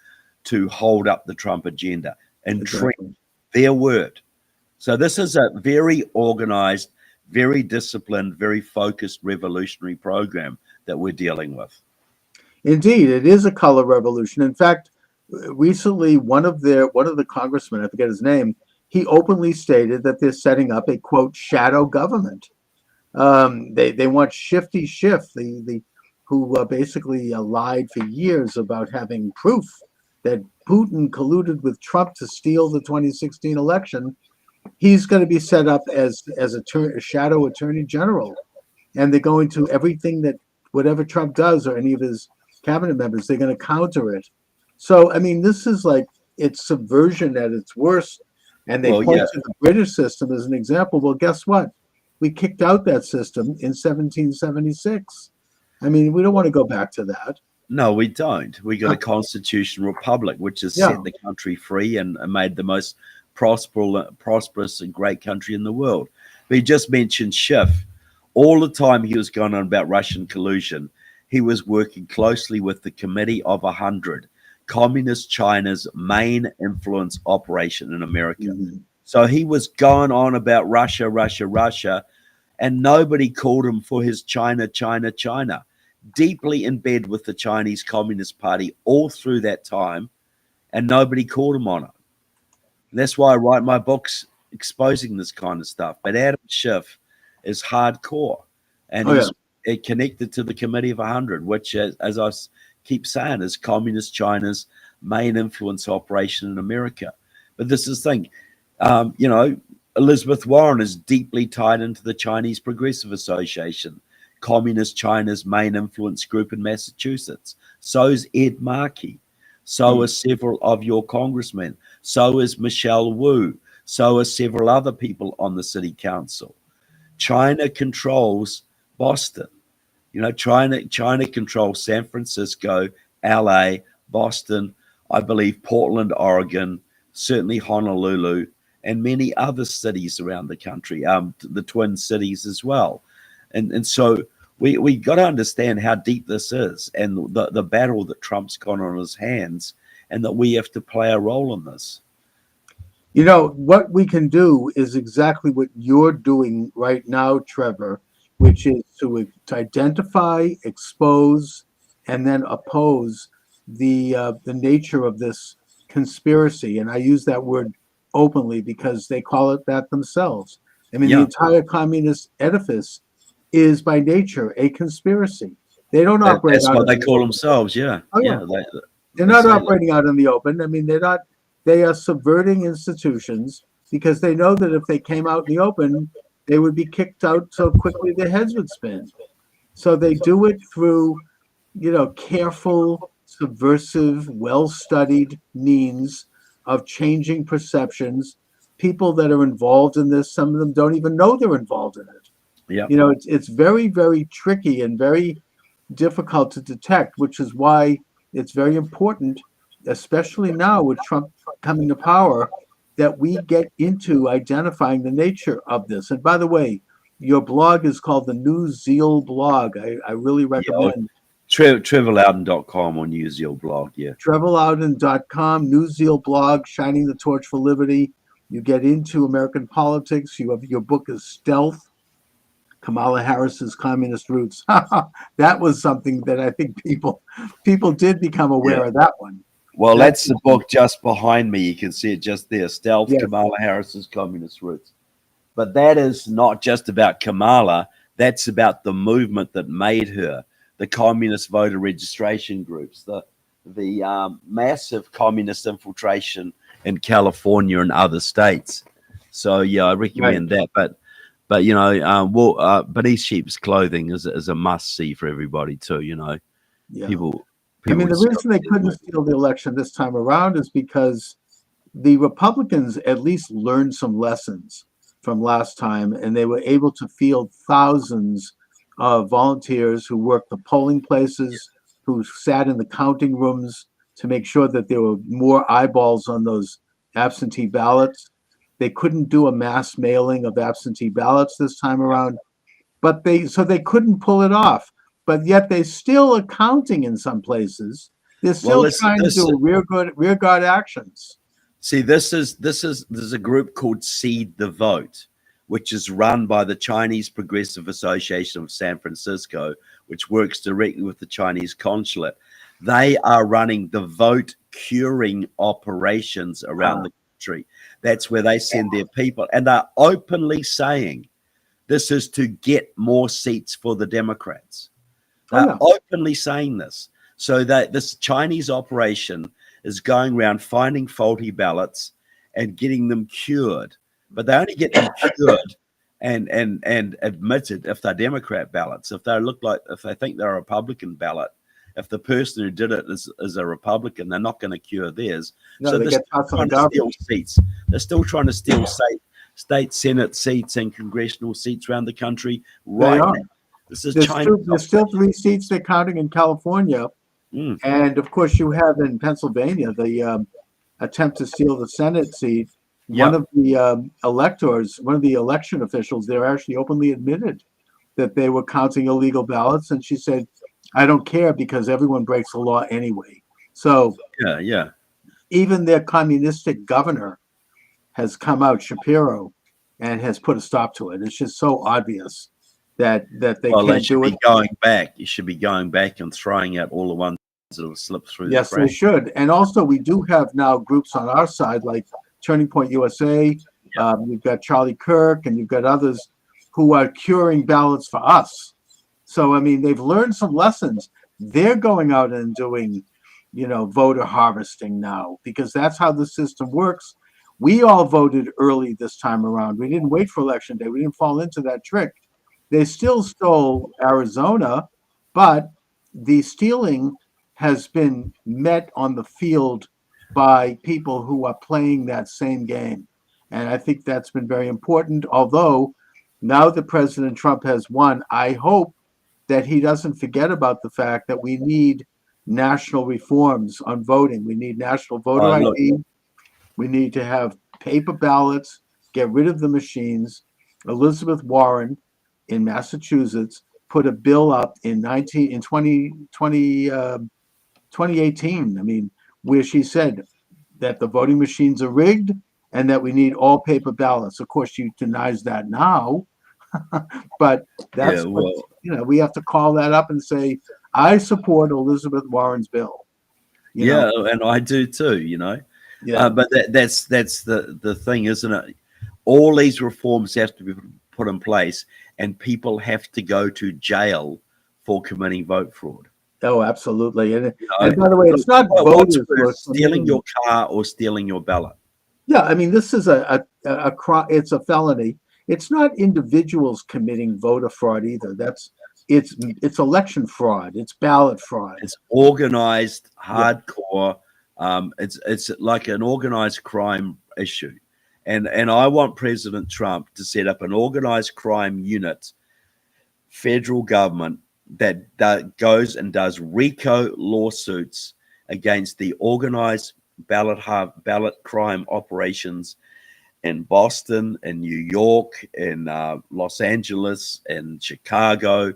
to hold up the Trump agenda. Entrench, their word. So this is a very organized, very disciplined, very focused revolutionary program that we're dealing with. Indeed, it is a color revolution. In fact, recently, one of the congressmen, I forget his name, he openly stated that they're setting up a, quote, shadow government. They want Shifty Schiff, who basically lied for years about having proof that Putin colluded with Trump to steal the 2016 election. He's going to be set up as a shadow attorney general, and they're going to everything that whatever Trump does or any of his cabinet members, they're going to counter it. So, I mean, this is like, it's subversion at its worst. And they point to the British system as an example. Well, guess what? We kicked out that system in 1776. I mean, we don't want to go back to that. No, we don't. We got a constitutional republic, which has set the country free and made the most prosperous and great country in the world. But he just mentioned Schiff. All the time he was going on about Russian collusion, he was working closely with the Committee of 100, Communist China's main influence operation in America. So he was going on about Russia, Russia, Russia, and nobody called him for his China, China, China. Deeply in bed with the Chinese Communist Party all through that time, and nobody called him on it. And that's why I write my books exposing this kind of stuff. But Adam Schiff is hardcore, and he's connected to the Committee of 100, which, as I keep saying, is Communist China's main influence operation in America. But this is the thing, you know, Elizabeth Warren is deeply tied into the Chinese Progressive Association, Communist China's main influence group in Massachusetts. So is Ed Markey. So are several of your congressmen. So is Michelle Wu. So are several other people on the city council. China controls Boston. You know, China controls San Francisco, LA, Boston, I believe Portland, Oregon, certainly Honolulu, and many other cities around the country, the Twin Cities as well. And so we got to understand how deep this is and the battle that Trump's got on his hands, and that we have to play a role in this. You know, what we can do is exactly what you're doing right now, Trevor, which is to identify, expose, and then oppose the nature of this conspiracy. And I use that word openly because they call it that themselves. I mean, the entire communist edifice is by nature a conspiracy. They don't operate. That's what they call themselves. Yeah. Oh, yeah. They're not operating out in the open. I mean, they're not. They are subverting institutions because they know that if they came out in the open, they would be kicked out so quickly their heads would spin. So they do it through, careful, subversive, well-studied means of changing perceptions. People that are involved in this, some of them don't even know they're involved in it. Yeah. It's very, very tricky and very difficult to detect, which is why it's very important, especially now with Trump coming to power, that we get into identifying the nature of this. And by the way, your blog is called the New Zeal blog. I really recommend. TrevorLoudon.com on New Zeal blog. Yeah. TrevorLoudon.com, New Zeal blog, shining the torch for liberty. You get into American politics. Your book is Stealth, Kamala Harris's Communist Roots. That was something that I think people did become aware of that one. Well, that's the book just behind me. You can see it just there. Stealth, Kamala Harris's Communist Roots. But that is not just about Kamala. That's about the movement that made her, the communist voter registration groups, the massive communist infiltration in California and other states. So, yeah, I recommend that. But Beneath Sheep's Clothing is a must-see for everybody too, Yeah. People I mean, the reason they couldn't steal the election this time around is because the Republicans at least learned some lessons from last time, and they were able to field thousands of volunteers who worked the polling places, who sat in the counting rooms to make sure that there were more eyeballs on those absentee ballots. They couldn't do a mass mailing of absentee ballots this time around, but they couldn't pull it off. But yet they still are counting in some places. They're still trying to do rear guard actions. See, there's a group called Seed the Vote, which is run by the Chinese Progressive Association of San Francisco, which works directly with the Chinese consulate. They are running the vote curing operations around the country. That's where they send their people, and they're openly saying this is to get more seats for the Democrats. They're openly saying this. So that this Chinese operation is going around finding faulty ballots and getting them cured. But they only get them cured and admitted if they're Democrat ballots. If they think they're a Republican ballot, if the person who did it is a Republican, they're not going to cure theirs. So they're still trying to steal seats. They're still trying to steal state Senate seats and congressional seats around the country right now. This is there's still 3 seats they're counting in California. And of course, you have in Pennsylvania the attempt to steal the Senate seat. One of the electors, one of the election officials there actually openly admitted that they were counting illegal ballots. And she said, I don't care because everyone breaks the law anyway. So even their communistic governor has come out, Shapiro, and has put a stop to it. It's just so obvious that they can't do it. You should be going back and throwing out all the ones that have slipped through. Yes, they should. And also, we do have now groups on our side like Turning Point USA. You've got Charlie Kirk, and you've got others who are curing ballots for us. So, I mean, they've learned some lessons. They're going out and doing, voter harvesting now because that's how the system works. We all voted early this time around. We didn't wait for election day. We didn't fall into that trick. They still stole Arizona, but the stealing has been met on the field by people who are playing that same game. And I think that's been very important. Although now that President Trump has won, I hope that he doesn't forget about the fact that we need national reforms on voting. We need national voter Look, ID. We need to have paper ballots, get rid of the machines. Elizabeth Warren in Massachusetts put a bill up in 2018. I mean, where she said that the voting machines are rigged and that we need all paper ballots. Of course, she denies that now, but that's yeah, what, well, we have to call that up and say, I support Elizabeth Warren's bill. You yeah, know? and I do too. Yeah. But that's the thing, isn't it? All these reforms have to be put in place, and people have to go to jail for committing vote fraud. Oh, absolutely. And You know, and by the way, it's not what's voters who are worse, stealing committing. your car or stealing your ballot? Yeah, I mean, this is a it's a felony. It's not individuals committing voter fraud either. It's election fraud. It's ballot fraud. It's organized, Yeah. hardcore. It's like an organized crime issue, and I want President Trump to set up an organized crime unit, federal government that goes and does RICO lawsuits against the organized ballot crime operations in Boston, in New York, in Los Angeles, in Chicago,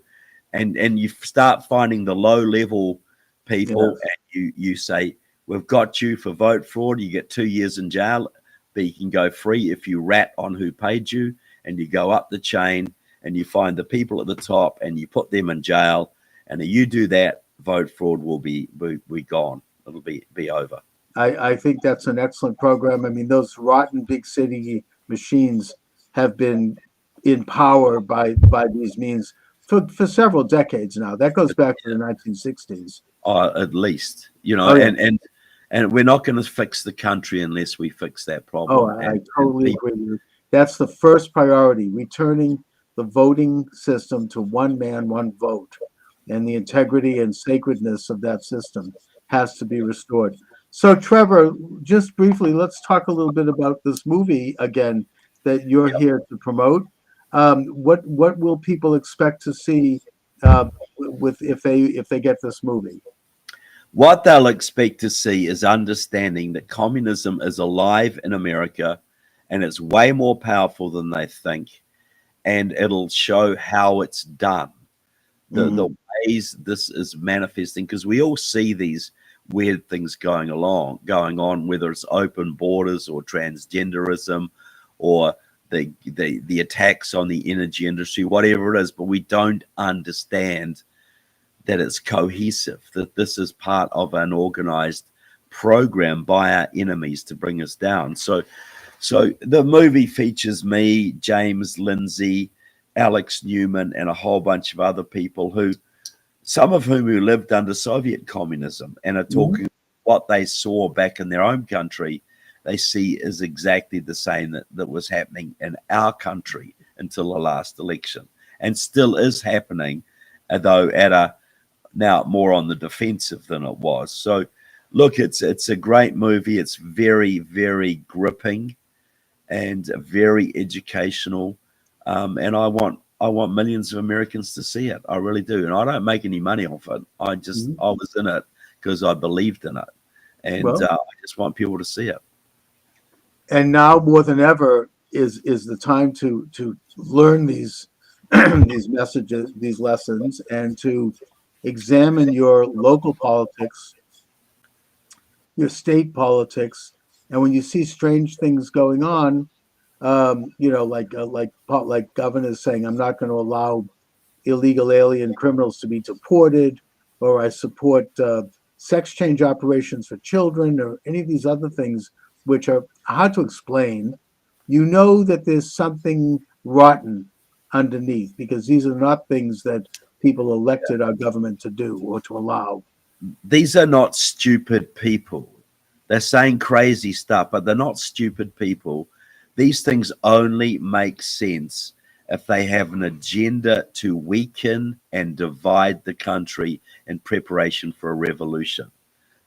and you start finding the low level people, and you say, we've got you for vote fraud. You get 2 years in jail, but you can go free if you rat on who paid you, and you go up the chain and you find the people at the top and you put them in jail. And if you do that, vote fraud will be gone. It'll be over. I think that's an excellent program. I mean, those rotten big city machines have been in power by these means for several decades now. That goes back to the 1960s. At least, Oh, yeah. and we're not going to fix the country unless we fix that problem. Oh, I totally agree with you. That's the first priority, returning the voting system to one man, one vote. And the integrity and sacredness of that system has to be restored. So, Trevor, just briefly, let's talk a little bit about this movie again that you're here to promote. What will people expect to see if they get this movie? What they'll expect to see is understanding that communism is alive in America, and it's way more powerful than they think, and it'll show how it's done, the ways this is manifesting, because we all see these weird things going on, whether it's open borders or transgenderism or the attacks on the energy industry, whatever it is, but we don't understand that it's cohesive, that this is part of an organized program by our enemies to bring us down. So the movie features me, James Lindsay, Alex Newman, and a whole bunch of other people some of whom lived under Soviet communism and are talking what they saw back in their own country. They see is exactly the same that was happening in our country until the last election, and still is happening, though now more on the defensive than it was. So look, it's a great movie. It's very, very gripping and very educational. And I want millions of Americans to see it. I really do. And I don't make any money off it. I was in it because I believed in it. And I just want people to see it. And now more than ever is the time to learn these these messages, these lessons, and to examine your local politics, your state politics, and when you see strange things going on, like governors saying, "I'm not going to allow illegal alien criminals to be deported," or "I support sex change operations for children," or any of these other things which are hard to explain. You know that there's something rotten underneath, because these are not things that people elected our government to do or to allow. These are not stupid people. They're saying crazy stuff, but they're not stupid people. These things only make sense if they have an agenda to weaken and divide the country in preparation for a revolution.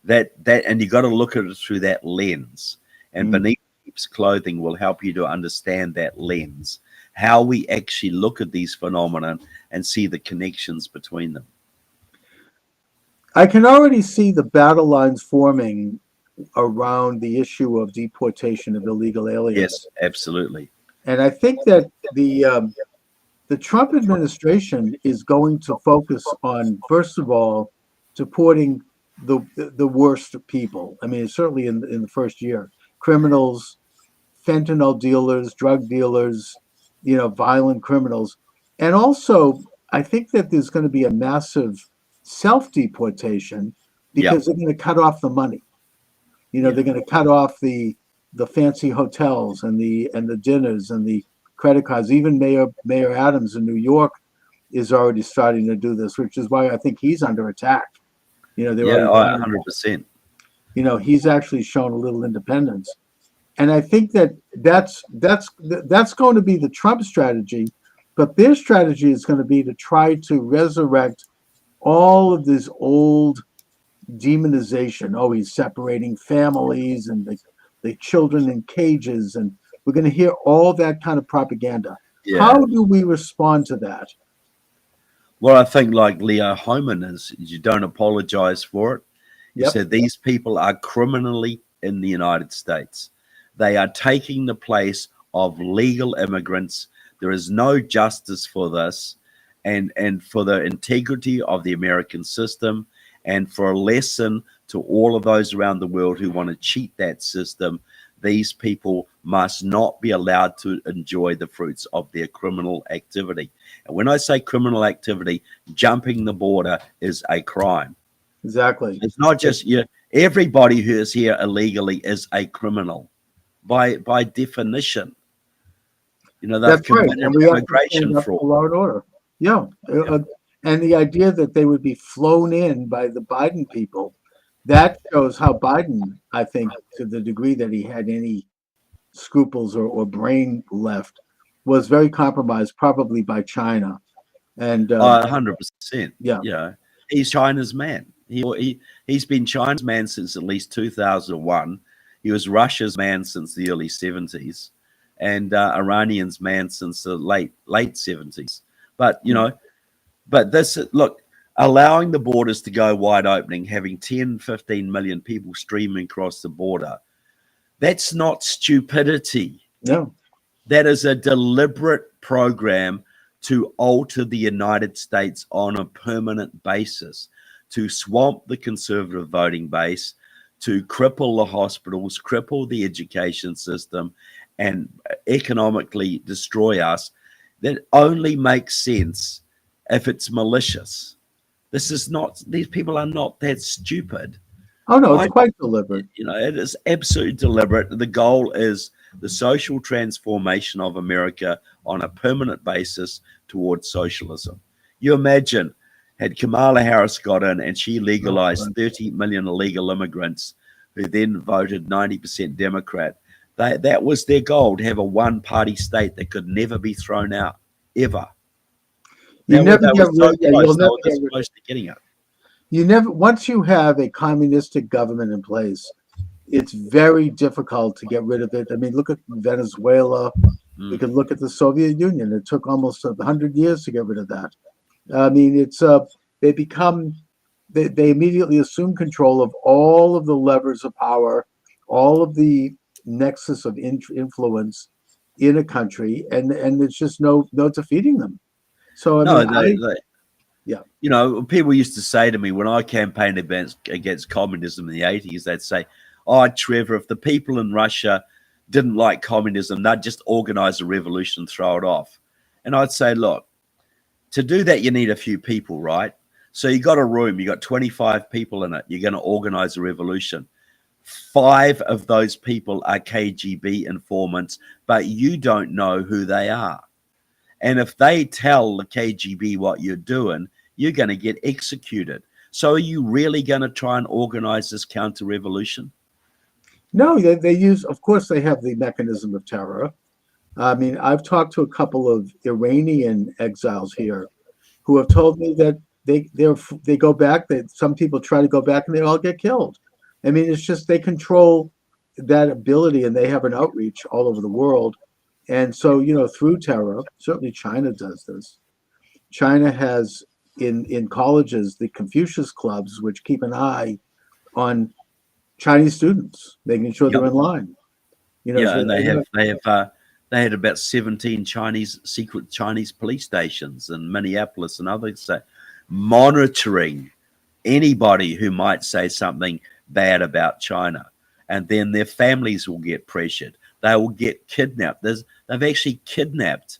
And you got to look at it through that lens. And beneath Sheep's Clothing will help you to understand that lens, how we actually look at these phenomena and see the connections between them. I can already see the battle lines forming around the issue of deportation of illegal aliens. Yes, absolutely. And I think that the Trump administration is going to focus on, first of all, supporting the worst people. I mean, certainly in the first year, criminals, fentanyl dealers, drug dealers, violent criminals, and also I think that there's going to be a massive self-deportation Yeah, because they're going to cut off the money. Yeah. They're going to cut off the fancy hotels and the dinners and the credit cards. Even Mayor Adams in New York is already starting to do this, which is why I think he's under attack. They're yeah, already, 100%. he's actually shown a little independence, and I think that that's going to be the Trump strategy. But their strategy is going to be to try to resurrect all of this old demonization. Oh, he's separating families and the children in cages, and we're going to hear all that kind of propaganda. Yeah. How do we respond to that? Well, I think like Leo Hohmann is, you don't apologize for it. You Yep. said these people are criminally in the United States. They are taking the place of legal immigrants. There is no justice for this, and for the integrity of the American system, and for a lesson to all of those around the world who want to cheat that system. These people must not be allowed to enjoy the fruits of their criminal activity. And when I say criminal activity, jumping the border is a crime. Exactly. It's not just everybody who is here illegally is a criminal by definition. They've That's right. committed And we have to immigration stand up for fraud. law and order. Yeah. And the idea that they would be flown in by the Biden people, that shows how Biden, I think, to the degree that he had any scruples or brain left, was very compromised, probably by China. And 100%. yeah. He's China's man. He's been China's man since at least 2001. He was Russia's man since the early 70s, and Iranian's man since the late 70s. But but this, look, allowing the borders to go wide opening, having 10, 15 million people streaming across the border, that's not stupidity. No. That is a deliberate program to alter the United States on a permanent basis, to swamp the conservative voting base, to cripple the hospitals, cripple the education system, and economically destroy us. That only makes sense if it's malicious. These people are not that stupid. Oh, no, it's quite deliberate. It is absolutely deliberate. The goal is the social transformation of America on a permanent basis towards socialism. You imagine, had Kamala Harris got in and she legalized 30 million illegal immigrants who then voted 90% Democrat, that was their goal, to have a one-party state that could never be thrown out, ever. You'll never get getting it. Once you have a communistic government in place, it's very difficult to get rid of it. I mean, look at Venezuela. We could look at the Soviet Union. It took almost 100 years to get rid of that. I mean, it's they immediately assume control of all of the levers of power, all of the nexus of influence in a country, and there's just no defeating them. So people used to say to me when I campaigned against communism in the 80s, they'd say, "Oh, Trevor, if the people in Russia didn't like communism, they'd just organize a revolution and throw it off." And I'd say, look, to do that, you need a few people, right? So you got a room, you got 25 people in it, you're going to organize a revolution. 5 of those people are KGB informants, but you don't know who they are. And if they tell the KGB what you're doing, you're going to get executed. So are you really going to try and organize this counter-revolution? No, they use, of course, they have the mechanism of terror. I mean, I've talked to a couple of Iranian exiles here who have told me that they go back, that some people try to go back and they all get killed. I mean, it's just they control that ability and they have an outreach all over the world. And so, through terror, certainly China does this. China has in colleges, the Confucius clubs, which keep an eye on Chinese students, making sure they're in line. Yeah, so and they had about 17 secret Chinese police stations in Minneapolis and others, monitoring anybody who might say something bad about China, and then their families will get pressured. They will get kidnapped. They've actually kidnapped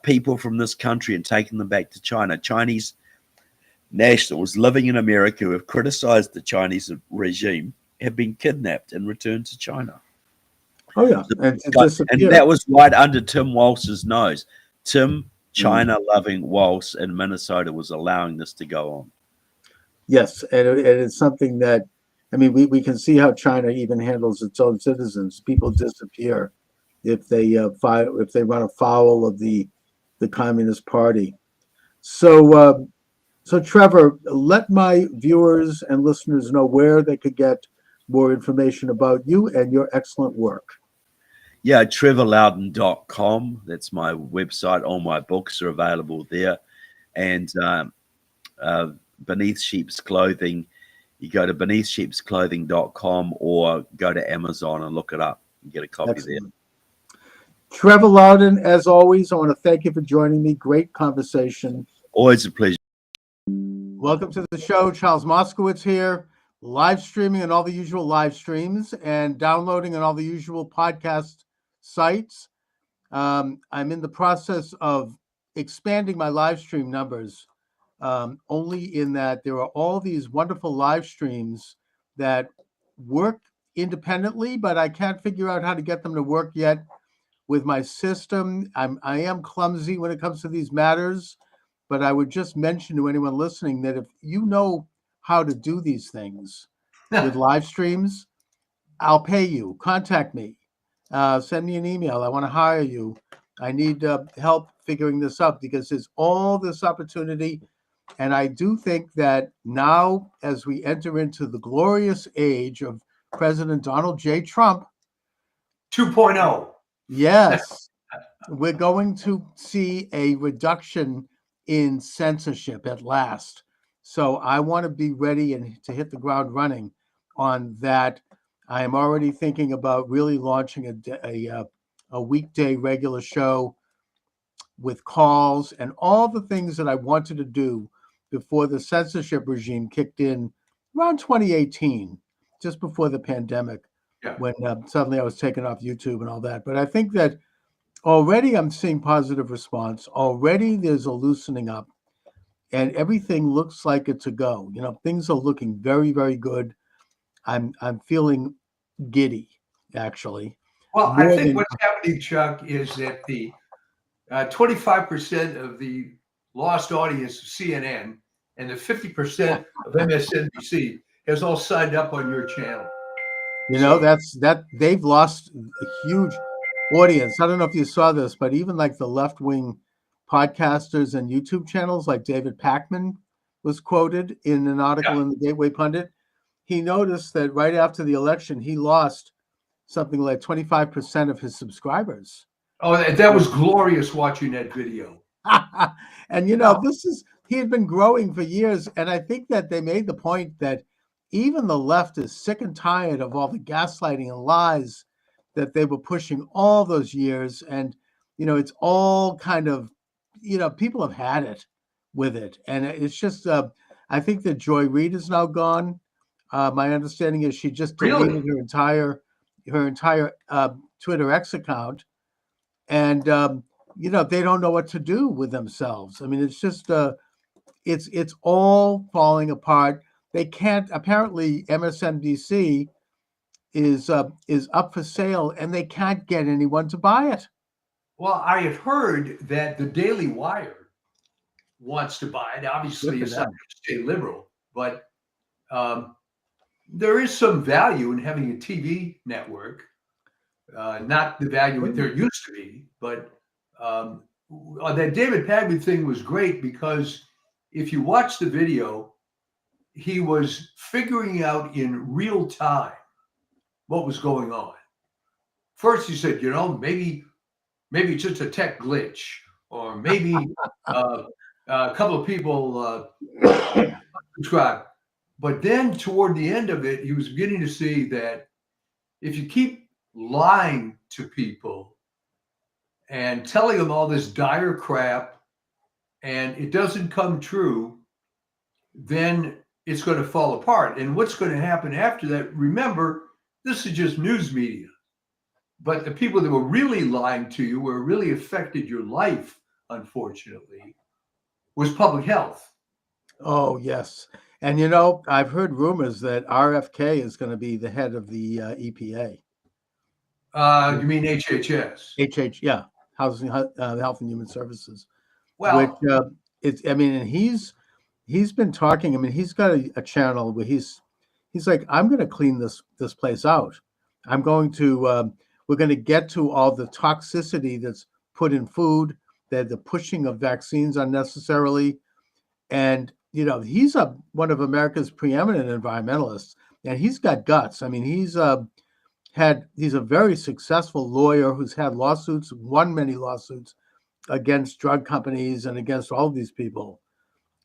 people from this country and taken them back to China. Chinese nationals living in America who have criticized the Chinese regime have been kidnapped and returned to China. Oh yeah, and that was right under Tim Walz's nose. Tim, China-loving Walz in Minnesota was allowing this to go on. Yes, and it's something that, I mean, we can see how China even handles its own citizens. People disappear if they run afoul of the Communist Party. So Trevor, let my viewers and listeners know where they could get more information about you and your excellent work. Yeah, trevorloudon.com. That's my website. All my books are available there. And Beneath Sheep's Clothing, you go to beneathsheepsclothing.com or go to Amazon and look it up and get a copy there. Trevor Loudon, as always, I want to thank you for joining me. Great conversation. Always a pleasure. Welcome to the show. Charles Moscowitz here, live streaming on all the usual live streams and downloading on all the usual podcast sites. I'm in the process of expanding my live stream numbers, only in that there are all these wonderful live streams that work independently, but I can't figure out how to get them to work yet with my system. I am clumsy when it comes to these matters, but I would just mention to anyone listening that if you know how to do these things with live streams, I'll pay you. Contact me. Send me an email. I want to hire you. I need help figuring this out because there's all this opportunity. And I do think that now, as we enter into the glorious age of President Donald J. Trump 2.0. Yes, we're going to see a reduction in censorship at last. So I want to be ready and to hit the ground running on that. I am already thinking about really launching a weekday regular show with calls and all the things that I wanted to do before the censorship regime kicked in around 2018, just before the pandemic. Yeah. When suddenly I was taken off YouTube and all that. But I think that already I'm seeing positive response. Already there's a loosening up and everything looks like it's a go. Things are looking very, very good. I'm feeling giddy, actually. Well, I think what's happening, Chuck, is that the 25% of the lost audience of CNN and the 50% of MSNBC has all signed up on your channel. They've lost a huge audience. I don't know if you saw this, but even like the left-wing podcasters and YouTube channels, like David Pakman was quoted in an article in the Gateway Pundit. He noticed that right after the election, he lost something like 25% of his subscribers. Oh, that was glorious watching that video. And he had been growing for years. And I think that they made the point that even the left is sick and tired of all the gaslighting and lies that they were pushing all those years. And, it's all kind of, people have had it with it. And it's just, I think that Joy Reid is now gone. My understanding is she just deleted her entire Twitter X account. And, they don't know what to do with themselves. I mean, it's just, it's all falling apart. They can't, apparently MSNBC is up for sale and they can't get anyone to buy it. Well, I have heard that the Daily Wire wants to buy it. Obviously, it's not going to stay liberal, but there is some value in having a TV network. Not the value there used to be, but that David Pakman thing was great because if you watch the video, he was figuring out in real time what was going on. First, he said, maybe it's just a tech glitch, or maybe A couple of people subscribed. But then toward the end of it, he was beginning to see that if you keep lying to people and telling them all this dire crap and it doesn't come true, then it's going to fall apart. And what's going to happen after that? Remember, this is just news media. But the people that were really lying to you, where it really affected your life, unfortunately, was public health. Oh, yes. And I've heard rumors that RFK is going to be the head of the EPA. You mean HHS? Yeah, Housing, Health and Human Services. Well, which and he's been talking. I mean, he's got a channel where he's like, I'm going to clean this place out. I'm going to we're going to get to all the toxicity that's put in food, the pushing of vaccines unnecessarily, and he's one of America's preeminent environmentalists, and he's got guts. I mean, he's a very successful lawyer who's had lawsuits, won many lawsuits against drug companies and against all these people.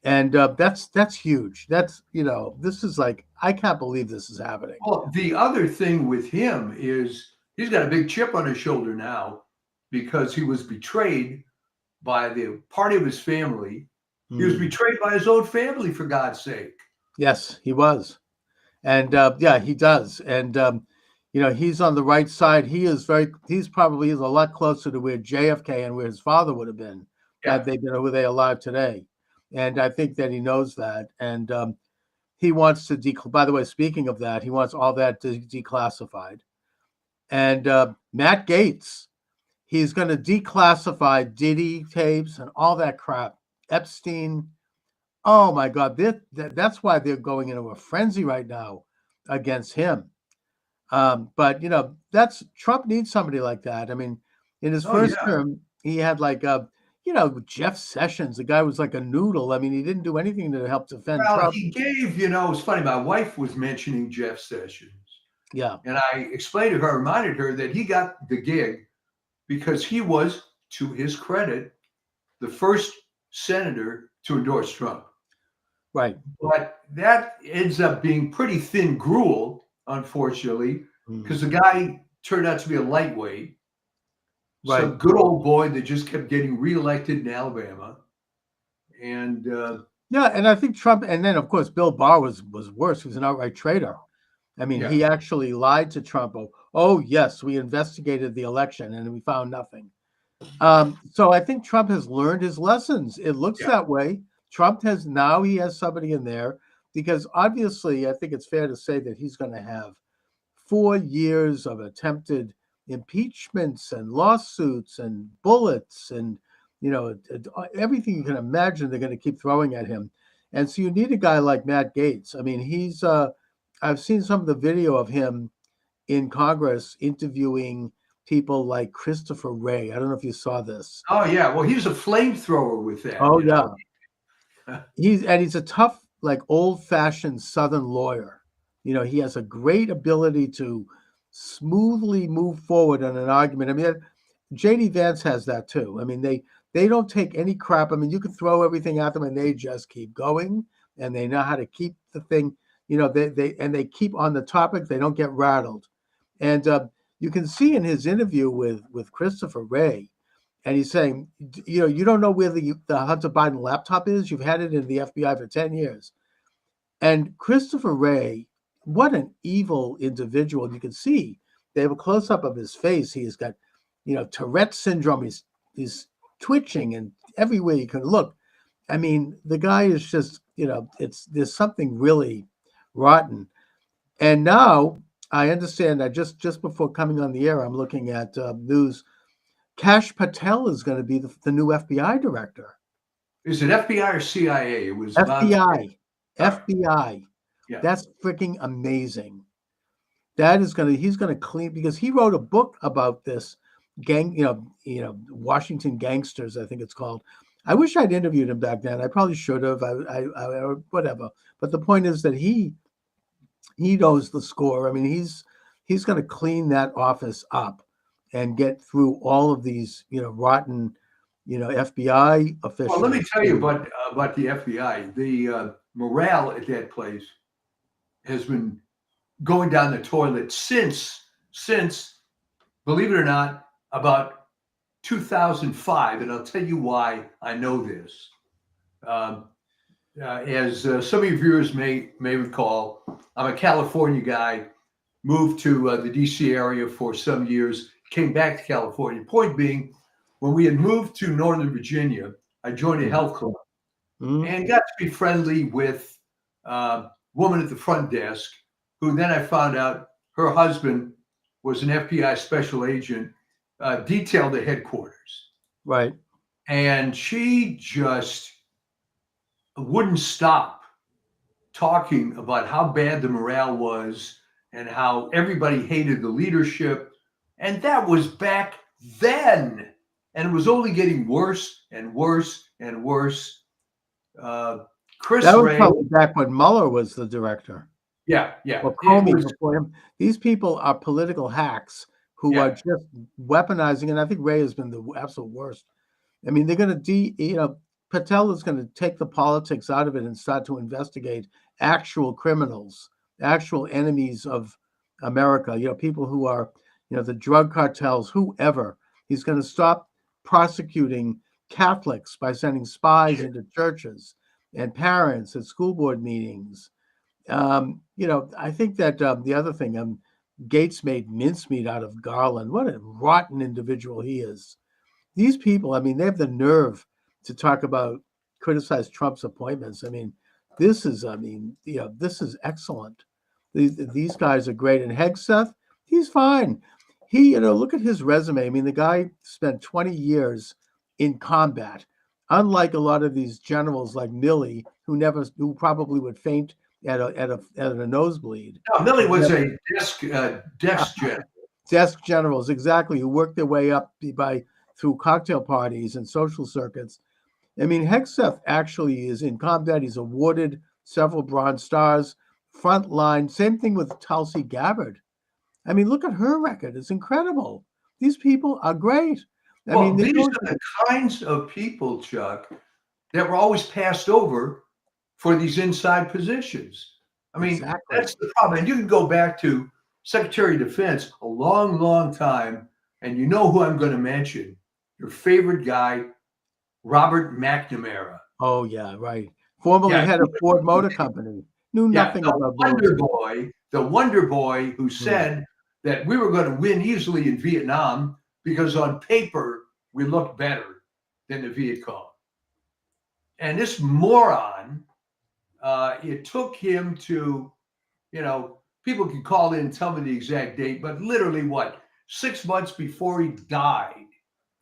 And that's huge. That's, this is like, I can't believe this is happening. Well, the other thing with him is he's got a big chip on his shoulder now because he was betrayed by the party of his family. He was betrayed by his own family, for God's sake. Yes, he was. And yeah, he does. And, he's on the right side. He's probably a lot closer to where JFK and where his father would have been had they been were they alive today. And I think that he knows that. And he wants to by the way, speaking of that, he wants all that declassified. And Matt Gaetz, he's going to declassify Diddy tapes and all that crap. Epstein. Oh my God. That's why they're going into a frenzy right now against him. But that's Trump needs somebody like that. I mean, in his first term, he had like Jeff Sessions. The guy was like a noodle. I mean, he didn't do anything to help defend Trump. He gave, it's funny. My wife was mentioning Jeff Sessions. Yeah. And I explained to her, reminded her that he got the gig because he was, to his credit, the first senator to endorse Trump. Right. But that ends up being pretty thin gruel, unfortunately, because the guy turned out to be a lightweight. Right. Some good old boy that just kept getting reelected in Alabama. And yeah, and I think Trump, and then of course Bill Barr was worse. He was an outright traitor. I mean, he actually lied to Trump. Oh yes, we investigated the election and we found nothing. So I think Trump has learned his lessons. It looks that way. Trump has somebody in there because obviously I think it's fair to say that he's going to have 4 years of attempted impeachments and lawsuits and bullets and everything you can imagine they're going to keep throwing at him. And so you need a guy like Matt Gaetz. I mean, he's I've seen some of the video of him in Congress interviewing people like Christopher Wray. I don't know if you saw this. Oh yeah, well he's a flamethrower with that. Oh yeah. He's a tough, like old-fashioned Southern lawyer. He has a great ability to smoothly move forward on an argument. I mean, JD Vance has that too. I mean, they don't take any crap. I mean, you can throw everything at them and they just keep going, and they know how to keep the thing. They keep on the topic. They don't get rattled. And you can see in his interview with Christopher Wray, and he's saying, you don't know where the Hunter Biden laptop is. You've had it in the FBI for 10 years. And Christopher Wray, what an evil individual. You can see they have a close-up of his face. He's got, Tourette syndrome. He's twitching and everywhere you can look. I mean, the guy is just, there's something really rotten. And now I understand that just before coming on the air, I'm looking at news. Kash Patel is going to be the new FBI director. Is it FBI or CIA? It was FBI. FBI. Yeah. That's freaking amazing. He's going to clean, because he wrote a book about this gang, Washington Gangsters, I think it's called. I wish I'd interviewed him back then. I probably should have. I whatever. But the point is that he knows the score. I mean, he's going to clean that office up and get through all of these, rotten, FBI officials. Well, let me tell you about the FBI. The morale at that place has been going down the toilet since, believe it or not, about 2005, and I'll tell you why I know this. As some of your viewers may recall, I'm a California guy, moved to the DC area for some years, came back to California. Point being, when we had moved to Northern Virginia, I joined a health club and got to be friendly with a woman at the front desk, who then I found out her husband was an FBI special agent detailed at headquarters. Right. And she just wouldn't stop talking about how bad the morale was and how everybody hated the leadership. And that was back then. And it was only getting worse and worse and worse. Chris That was Wray, probably back when Mueller was the director. yeah. Or It Comey was- before him. These people are political hacks who Yeah. are just weaponizing, and I think Ray has been the absolute worst. I mean, they're going to Patel is going to take the politics out of it and start to investigate actual criminals, actual enemies of America, people who are, the drug cartels, whoever. He's going to stop prosecuting Catholics by sending spies into churches and parents at school board meetings. I think that the other thing, Gates made mincemeat out of Garland. What a rotten individual he is. These people, I mean, they have the nerve to talk about, criticize Trump's appointments. I mean, this is excellent. These guys are great. And Hegseth, he's fine. He, look at his resume. I mean, the guy spent 20 years in combat, unlike a lot of these generals like Milley, who probably would faint at a nosebleed. No, Milley was a desk general. Desk generals, exactly, who worked their way up through cocktail parties and social circuits. I mean, Hegseth actually is in combat. He's awarded several Bronze Stars, front line. Same thing with Tulsi Gabbard. I mean, look at her record. It's incredible. These people are great. These are the kinds of people, Chuck, that were always passed over for these inside positions. I mean, Exactly. That's the problem. And you can go back to Secretary of Defense a long, long time, and you know who I'm going to mention. Your favorite guy, Robert McNamara. Oh, yeah, right. Formerly head of Ford Motor Company. Knew nothing about the Wonder Boy who said that we were going to win easily in Vietnam because on paper we looked better than the Viet Cong. And this moron, it took him to, people can call in and tell me the exact date, but literally 6 months before he died,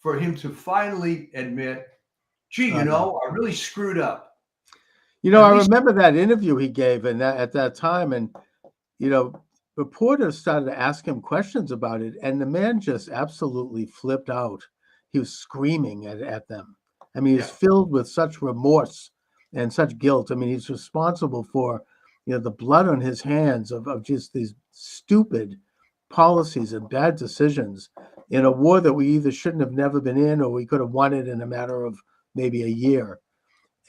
for him to finally admit, gee, I really screwed up. I remember that interview he gave at that time, and, reporters started to ask him questions about it, and the man just absolutely flipped out. He was screaming at them. I mean, he's filled with such remorse and such guilt. I mean, he's responsible for, the blood on his hands of just these stupid policies and bad decisions in a war that we either shouldn't have never been in, or we could have won it in a matter of maybe a year.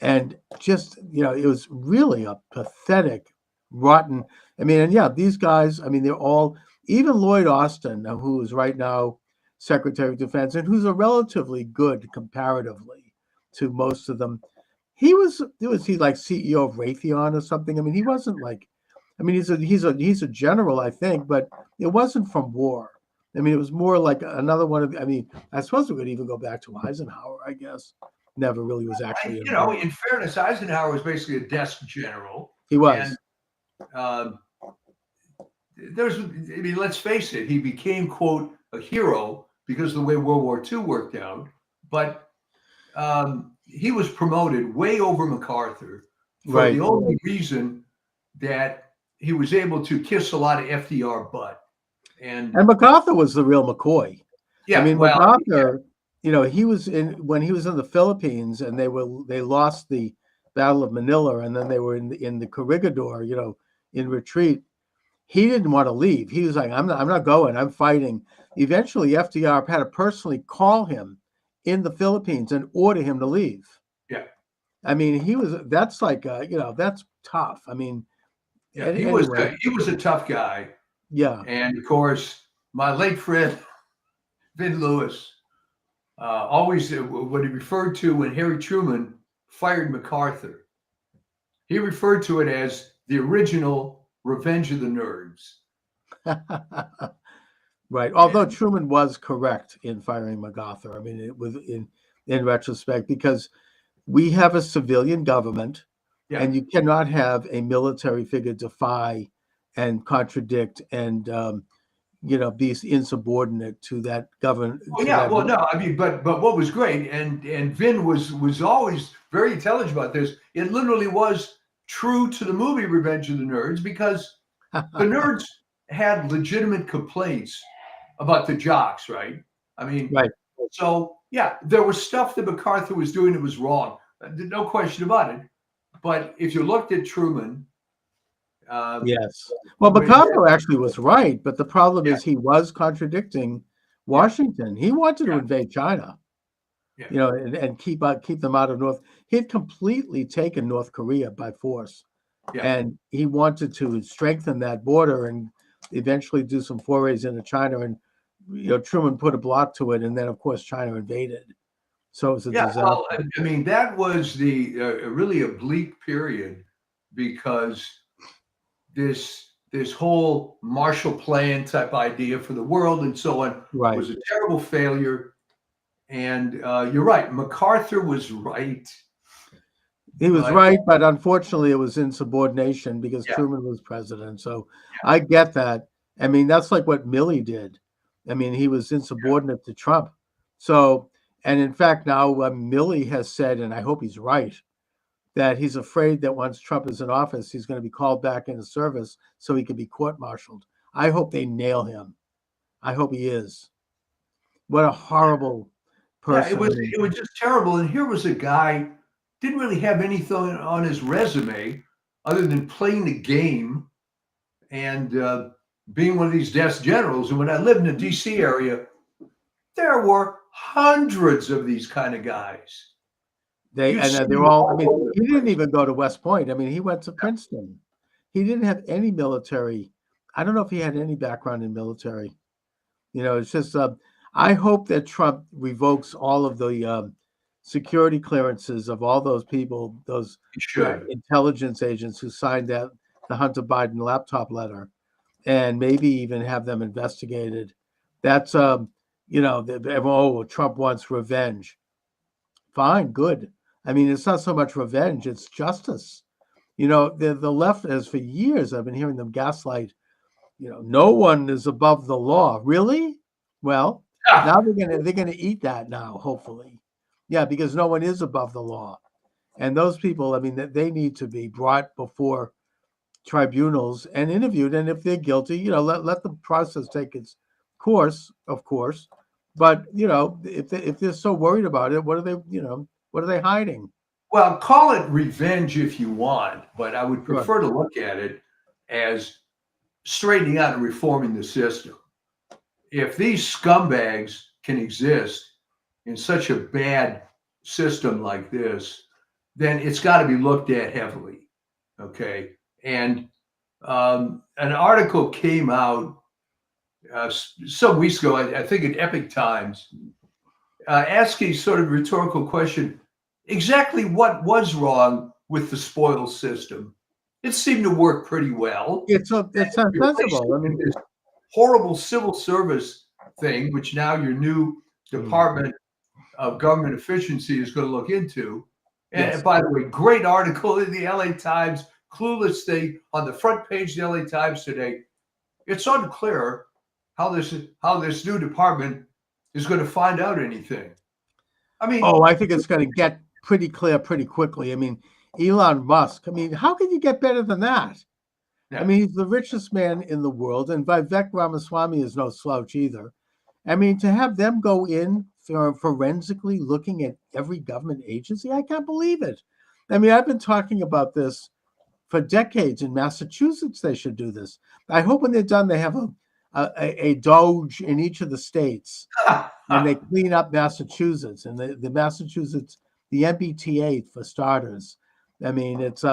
And just, it was really a pathetic, rotten. I mean, and these guys, I mean, they're all, even Lloyd Austin, who is right now Secretary of Defense, and who's a relatively good comparatively to most of them. Was he like CEO of Raytheon or something? I mean, he wasn't like, I mean, he's a general, I think, but it wasn't from war. I mean, it was more like another one of, I mean, I suppose we could even go back to Eisenhower, I guess. Never really was actually. In fairness, Eisenhower was basically a desk general. He was. And let's face it, he became, quote, a hero because of the way World War II worked out. But he was promoted way over MacArthur for the only reason that he was able to kiss a lot of FDR butt. And MacArthur was the real McCoy. Yeah, I mean, MacArthur. He was when he was in the Philippines, and they lost the Battle of Manila, and then they were in the Corregidor, in retreat. He didn't want to leave. He was like, I'm not going. I'm fighting. Eventually, FDR had to personally call him in the Philippines and order him to leave. Yeah. I mean, that's like, that's tough. I mean, Yeah, he anyway, was a tough guy. yeah. And of course, my late friend Vin Lewis always, what he referred to when Harry Truman fired MacArthur, he referred to it as the original Revenge of the Nerds. Right. Although Truman was correct in firing MacArthur. I mean, it was in retrospect, because we have a civilian government, Yeah. and you cannot have a military figure defy and contradict and be insubordinate to that government. Oh yeah, well, no, I mean, but what was great, and Vin was always very intelligent about this. It literally was true to the movie Revenge of the Nerds, because the nerds had legitimate complaints about the jocks, right? I mean, right. So yeah, there was stuff that MacArthur was doing that was wrong, no question about it. But if you looked at Truman, yes, well, MacArthur actually was right, but the problem is he was contradicting Washington. He wanted to invade China, and keep them out of North. He had completely taken North Korea by force, and he wanted to strengthen that border and eventually do some forays into China. And Truman put a block to it, and then of course China invaded. So it was a disaster. Well, I mean, that was the really a bleak period, because this whole Marshall Plan type idea for the world and so on was a terrible failure. And you're right, MacArthur was right. He was right, but unfortunately it was insubordination because Truman was president. So I get that. I mean, that's like what Milley did. I mean, he was insubordinate to Trump. So, and in fact, now Milley has said, and I hope he's right, that he's afraid that once Trump is in office, he's going to be called back into service so he can be court-martialed. I hope they nail him. I hope he is. What a horrible person. It was just terrible. And here was a guy, didn't really have anything on his resume other than playing the game and being one of these desk generals. And when I lived in the DC area, there were hundreds of these kind of guys. They're all, I mean, he didn't even go to West Point. I mean, he went to Princeton. He didn't have any military. I don't know if he had any background in military. It's just, I hope that Trump revokes all of the security clearances of all those people, those intelligence agents who signed the Hunter Biden laptop letter, and maybe even have them investigated. That's, Trump wants revenge. Fine, good. I mean, it's not so much revenge, it's justice. The left has for years, I've been hearing them gaslight, no one is above the law. Really? Well, now they're gonna eat that now, hopefully. Yeah, because no one is above the law. And those people, I mean, they need to be brought before tribunals and interviewed. And if they're guilty, let the process take its course, of course. But if they're so worried about it, what are they hiding? Well, call it revenge if you want, but I would prefer to look at it as straightening out and reforming the system. If these scumbags can exist in such a bad system like this, then it's got to be looked at heavily. Okay, and an article came out some weeks ago, I think in Epic Times, asking sort of rhetorical question, exactly what was wrong with the spoil system? It seemed to work pretty well. It's unsensible. I mean, this horrible civil service thing, which now your new Department of Government Efficiency is going to look into. And by the way, great article in the LA Times, clueless thing on the front page of the LA Times today. It's unclear how this new department is going to find out anything. I mean, I think it's going to get pretty clear pretty quickly. I mean, Elon Musk. I mean, how can you get better than that? Yeah. I mean, he's the richest man in the world, and Vivek Ramaswamy is no slouch either. I mean, to have them go in forensically looking at every government agency, I can't believe it. I mean, I've been talking about this for decades. In Massachusetts, they should do this. I hope when they're done, they have a doge in each of the states, and they clean up Massachusetts, and the Massachusetts, the MBTA for starters. I mean, it's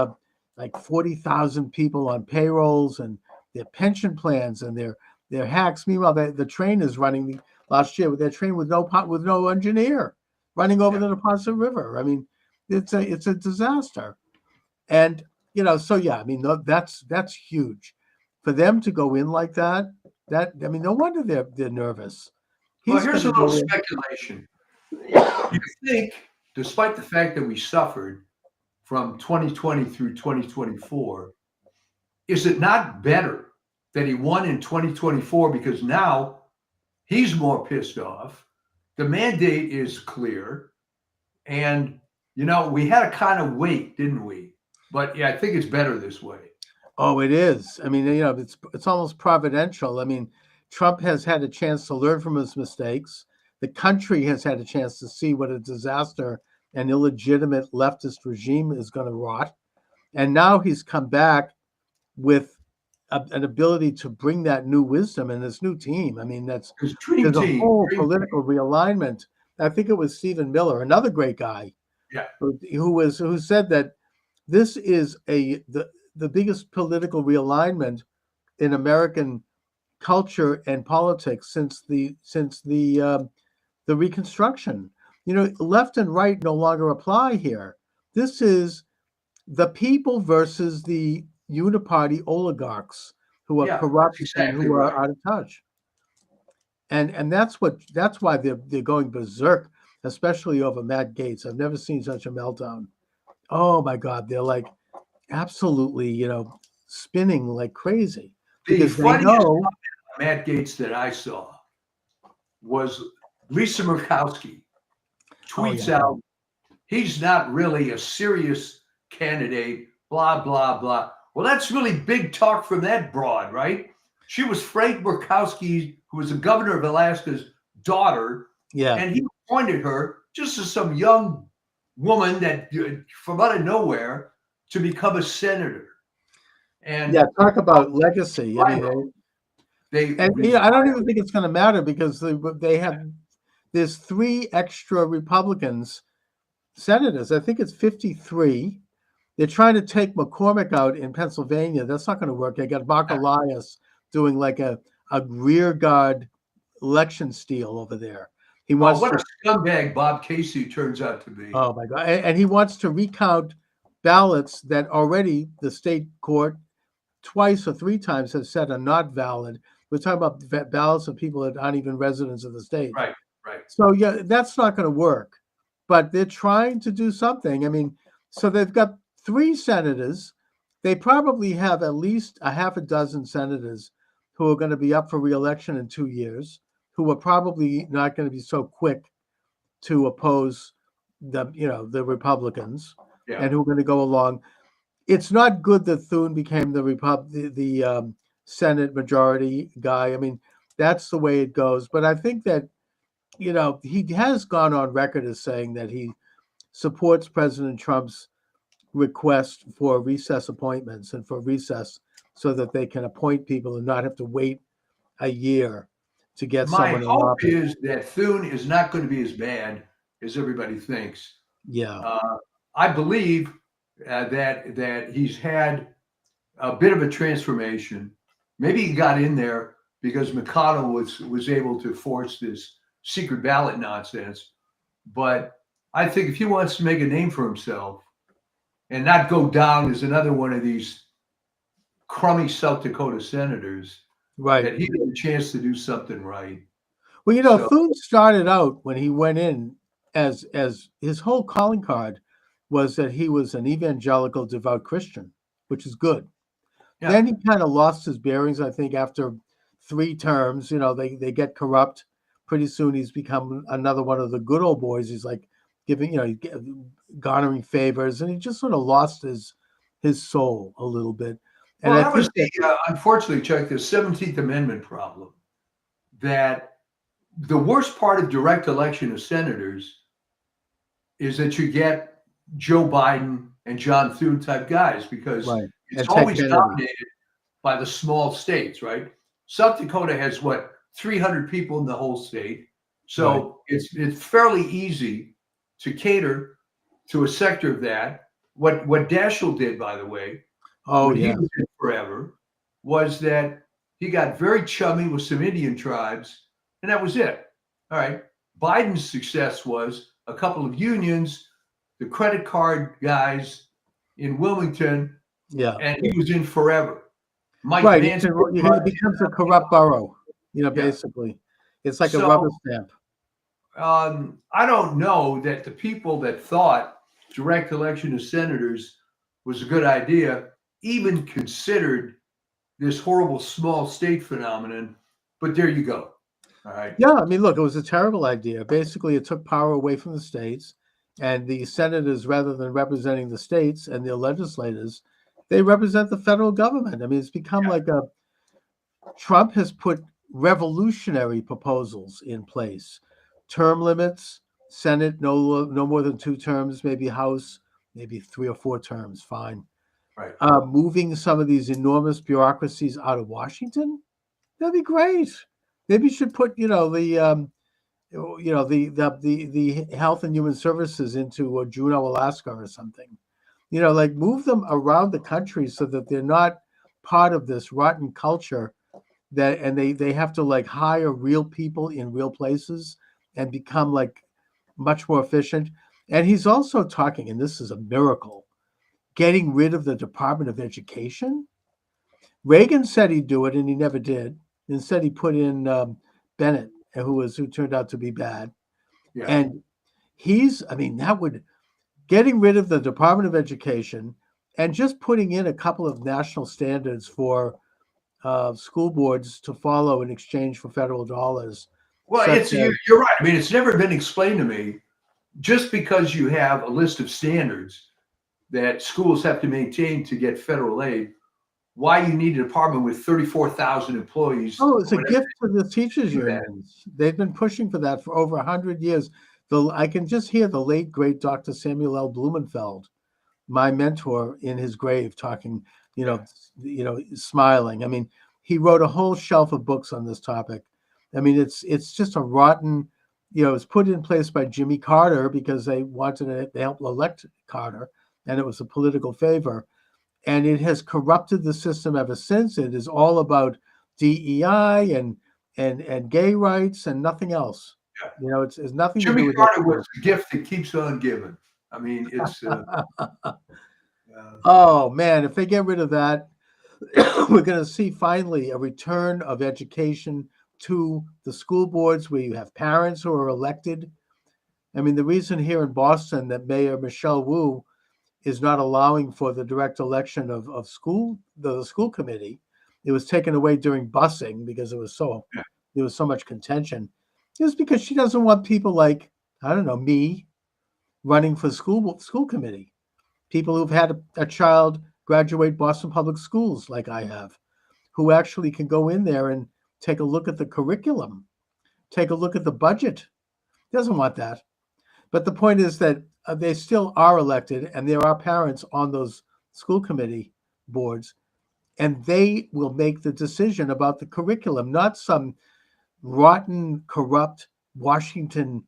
like 40,000 people on payrolls and their pension plans and their hacks. Meanwhile, the train is running last year with their train with no engineer running over the Neponset River. I mean, it's a disaster. And so yeah, I mean, that's huge for them to go in like that. I mean, no wonder they're nervous. Well, here's a little speculation. You think, despite the fact that we suffered from 2020 through 2024, is it not better that he won in 2024 because now he's more pissed off? The mandate is clear, and we had to kind of wait, didn't we? But yeah, I think it's better this way. Oh, it is. I mean, it's almost providential. I mean, Trump has had a chance to learn from his mistakes. The country has had a chance to see what a disaster an illegitimate leftist regime is going to rot. And now he's come back with an ability to bring that new wisdom and this new team. I mean, there's a whole political realignment. I think it was Stephen Miller, another great guy, who said that this is the biggest political realignment in American culture and politics since the Reconstruction. Left and right no longer apply here. This is the people versus the uniparty oligarchs who are corrupt and who are out of touch. And that's why they're going berserk, especially over Matt Gaetz. I've never seen such a meltdown. Oh my God, they're like absolutely, spinning like crazy. The funniest Matt Gaetz that I saw was Lisa Murkowski tweets out, he's not really a serious candidate, blah, blah, blah. Well, that's really big talk from that broad, right? She was Frank Murkowski, who was the governor of Alaska's daughter. Yeah. And he appointed her just as some young woman that from out of nowhere to become a senator. And talk about legacy. I mean, I don't even think it's going to matter because there's 3 extra Republicans senators. I think it's 53. They're trying to take McCormick out in Pennsylvania. That's not going to work. They got Mark Elias doing like a rear guard election steal over there. He wants what a scumbag Bob Casey turns out to be. Oh my God. And he wants to recount ballots that already the state court twice or 3 times has said are not valid. We're talking about ballots of people that aren't even residents of the state. Right. So yeah, that's not going to work. But they're trying to do something. I mean, so they've got 3 senators. They probably have at least a half a dozen senators who are going to be up for re-election in 2 years, who are probably not going to be so quick to oppose the Republicans, and who are going to go along. It's not good that Thune became the Senate majority guy. I mean, that's the way it goes. But I think that he has gone on record as saying that he supports President Trump's request for recess appointments and for recess so that they can appoint people and not have to wait a year to get someone. My hope is that Thune is not going to be as bad as everybody thinks. Yeah. I believe that he's had a bit of a transformation. Maybe he got in there because McConnell was able to force this secret ballot nonsense. But I think if he wants to make a name for himself and not go down as another one of these crummy South Dakota senators, right, that he had a chance to do something right. Well, Thune started out when he went in as his whole calling card was that he was an evangelical devout Christian, which is good. Yeah. Then he kind of lost his bearings, I think, after 3 terms. They get corrupt. Pretty soon he's become another one of the good old boys. He's like giving, garnering favors, and he just sort of lost his soul a little bit. And well, that was unfortunately, Chuck, the 17th Amendment problem. That the worst part of direct election of senators is that you get Joe Biden and John Thune type guys because it's always dominated by the small states, right? South Dakota has what, 300 people in the whole state. So it's fairly easy to cater to a sector of that. What Daschle did, by the way, Oh, when he yeah. was in forever, was that he got very chummy with some Indian tribes, and that was it. All right. Biden's success was a couple of unions, the credit card guys in Wilmington, Yeah. and he was in forever. Mike Right. Vance. It becomes a corrupt borough, basically. It's like a rubber stamp. I don't know that the people that thought direct election of senators was a good idea even considered this horrible small state phenomenon. But there you go. All right. Yeah, I mean, look, it was a terrible idea. Basically, it took power away from the states, and the senators, rather than representing the states and their legislators, they represent the federal government. I mean, it's become like Trump has put revolutionary proposals in place. Term limits, Senate no more than 2 terms, maybe House, maybe 3 or 4 terms, fine. Right. Moving some of these enormous bureaucracies out of Washington, that'd be great. Maybe you should put, the Health and Human Services into Juneau, Alaska, or something. Like move them around the country so that they're not part of this rotten culture and they have to like hire real people in real places and become like much more efficient. And he's also talking, and this is a miracle, getting rid of the Department of Education. Reagan said he'd do it, and he never did. Instead, he put in Bennett, who turned out to be bad. Yeah. And getting rid of the Department of Education and just putting in a couple of national standards for school boards to follow in exchange for federal dollars. Well, you're right. I mean, it's never been explained to me. Just because you have a list of standards that schools have to maintain to get federal aid, why you need a department with 34,000 employees. Oh, it's a gift to the teachers unions. They've been pushing for that for over 100 years. I can just hear the late, great Dr. Samuel L. Blumenfeld, my mentor, in his grave talking, smiling. I mean, he wrote a whole shelf of books on this topic. I mean, it's just a rotten, it's put in place by Jimmy Carter because they wanted to help elect Carter, and it was a political favor. And it has corrupted the system ever since. It is all about DEI and gay rights and nothing else. Yeah. It's nothing Jimmy to do with Carter was the gift that keeps on giving. I mean, it's. Oh man, if they get rid of that, we're going to see finally a return of education to the school boards where you have parents who are elected. I mean, the reason here in Boston that Mayor Michelle Wu is not allowing for the direct election of the school committee, it was taken away during busing because there was so much contention, is because she doesn't want people like, I don't know, me running for school committee. People who've had a child graduate Boston Public Schools like I have, who actually can go in there and take a look at the curriculum, take a look at the budget. Doesn't want that. But the point is that they still are elected, and there are parents on those school committee boards, and they will make the decision about the curriculum, not some rotten, corrupt Washington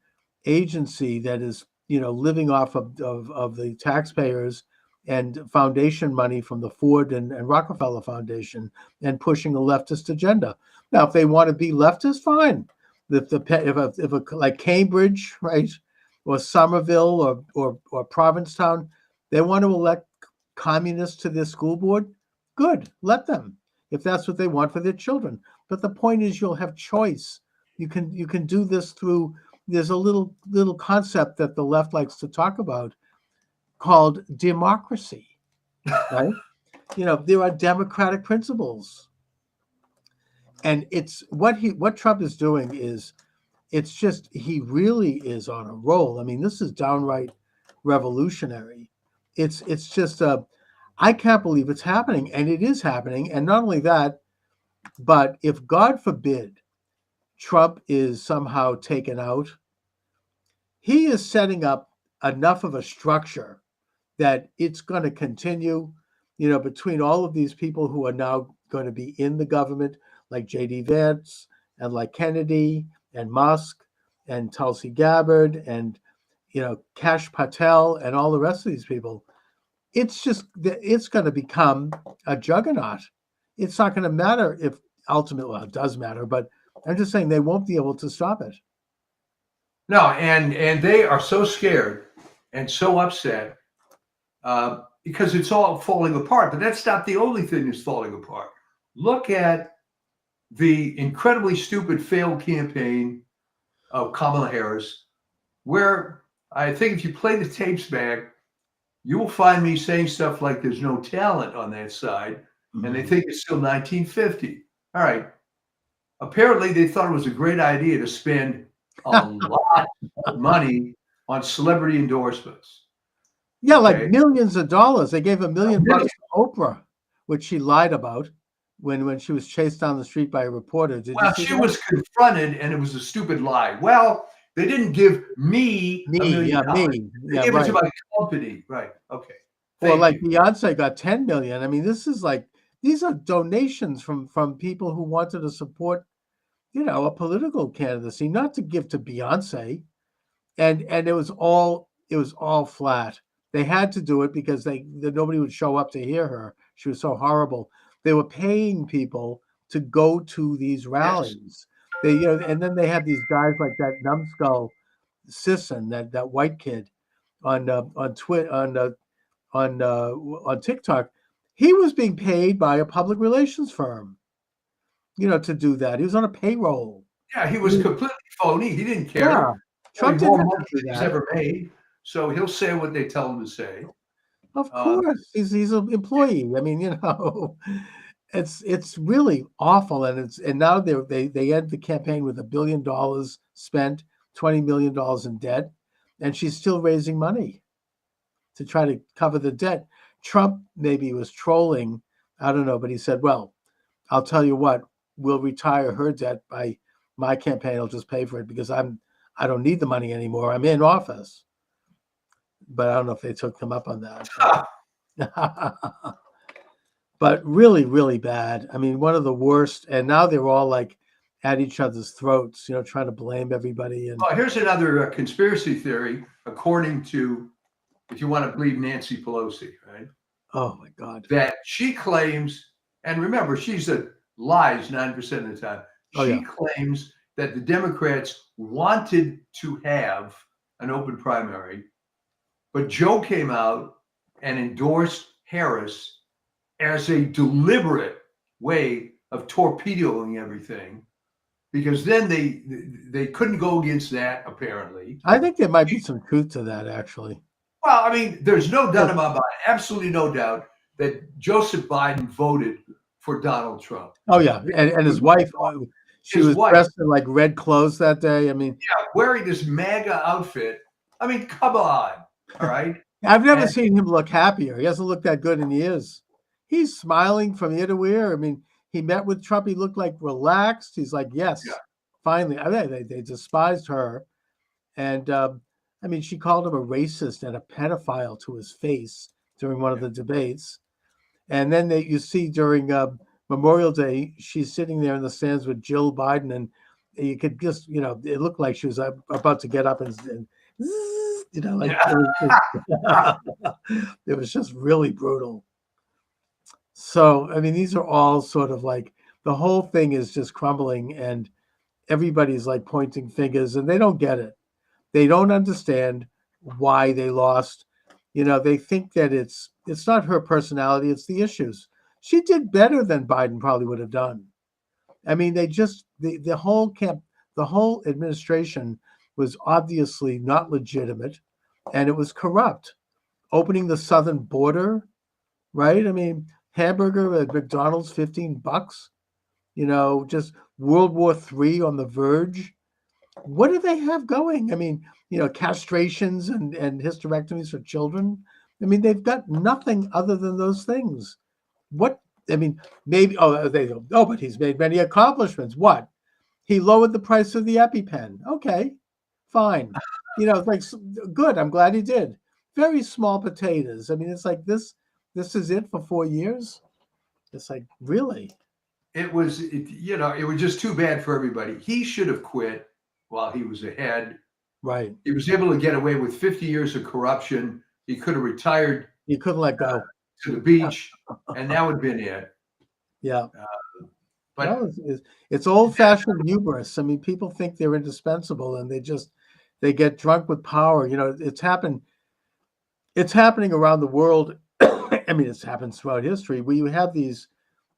agency that is, living off of the taxpayers and foundation money from the Ford and Rockefeller Foundation and pushing a leftist agenda. Now, if they want to be leftist, fine. If like Cambridge, right, or Somerville or Provincetown, they want to elect communists to their school board, good, let them, if that's what they want for their children. But the point is, you'll have choice. You can do this through. There's a little concept that the left likes to talk about called democracy, right? There are democratic principles, and it's what Trump is doing is, it's just, he really is on a roll. I mean, this is downright revolutionary. It's just I can't believe it's happening, and it is happening. And not only that, but if God forbid Trump is somehow taken out, he is setting up enough of a structure that it's going to continue, between all of these people who are now going to be in the government, like J.D. Vance and like Kennedy and Musk and Tulsi Gabbard and, Kash Patel and all the rest of these people. It's going to become a juggernaut. It's not going to matter if ultimately, well, it does matter, but I'm just saying they won't be able to stop it. No, and they are so scared and so upset because it's all falling apart. But that's not the only thing that's falling apart. Look at the incredibly stupid failed campaign of Kamala Harris, where I think if you play the tapes back, you will find me saying stuff like there's no talent on that side, and they think it's still 1950. All right. Apparently, they thought it was a great idea to spend a lot of money on celebrity endorsements. Yeah, like millions of dollars. They gave $1 million to Oprah, which she lied about when she was chased down the street by a reporter. Well, she was confronted, and it was a stupid lie. Well, they didn't give me $1 million. They gave it to my company. Right. Okay. Well, like Beyonce got $10 million. I mean, these are donations from people who wanted to support, a political candidacy, not to give to Beyonce. And it was all flat. They had to do it because nobody would show up to hear her. She was so horrible. They were paying people to go to these rallies. They, and then they had these guys like that numbskull Sisson, that white kid on TikTok. He was being paid by a public relations firm, to do that. He was on a payroll. Yeah, he was completely phony. He didn't care. Yeah. Trump didn't have to do he's that. ever made. So he'll say what they tell him to say. Of course, he's an employee. I mean, it's really awful, and now they end the campaign with $1 billion spent, $20 million in debt, and she's still raising money to try to cover the debt. Trump maybe was trolling, I don't know, but he said, "Well, I'll tell you what, we'll retire her debt by my campaign. I'll just pay for it because I don't need the money anymore. I'm in office." But I don't know if they took them up on that. But really, really bad. I mean, one of the worst. And now they're all like at each other's throats, trying to blame everybody. And here's another conspiracy theory, according to, if you want to believe Nancy Pelosi, right? Oh my God. That she claims, and remember, she's lies 9% of the time. She claims that the Democrats wanted to have an open primary, but Joe came out and endorsed Harris as a deliberate way of torpedoing everything, because then they couldn't go against that, apparently. I think there might be some truth to that, actually. Well, I mean, there's no doubt about it, absolutely no doubt that Joseph Biden voted for Donald Trump. Oh, yeah. And his wife, she was dressed in like red clothes that day. I mean, yeah, wearing this MAGA outfit. I mean, come on. All right. I've never seen him look happier. He hasn't looked that good in years. He's smiling from ear to ear. I mean, he met with Trump. He looked like relaxed. He's like, yes, finally. I mean, they despised her. And I mean, she called him a racist and a pedophile to his face during one of the debates. And then you see during Memorial Day, she's sitting there in the stands with Jill Biden. And you could just, it looked like she was about to get up and it was just really brutal. So, I mean, these are all sort of like, the whole thing is just crumbling and everybody's like pointing fingers and they don't get it. They don't understand why they lost. They think that it's not her personality, it's the issues. She did better than Biden probably would have done. I mean, the whole administration was obviously not legitimate and it was corrupt. Opening the southern border, right? I mean, hamburger at McDonald's, $15, just World War III on the verge. What do they have going? I mean, castrations and hysterectomies for children. I mean, they've got nothing other than those things. What, I mean, maybe, but he's made many accomplishments. What? He lowered the price of the EpiPen. Okay, fine. It's like, good, I'm glad he did. Very small potatoes. I mean, it's like this is it for 4 years? It's like, really? it was just too bad for everybody. He should have quit while he was ahead. Right. He was able to get away with 50 years of corruption. He could have retired You couldn't let go. to the beach, and that would have been it. Yeah. But No, it's old-fashioned hubris. I mean, people think they're indispensable, and they get drunk with power. You know, it's happening around the world. I mean, it's happened throughout history, where you have these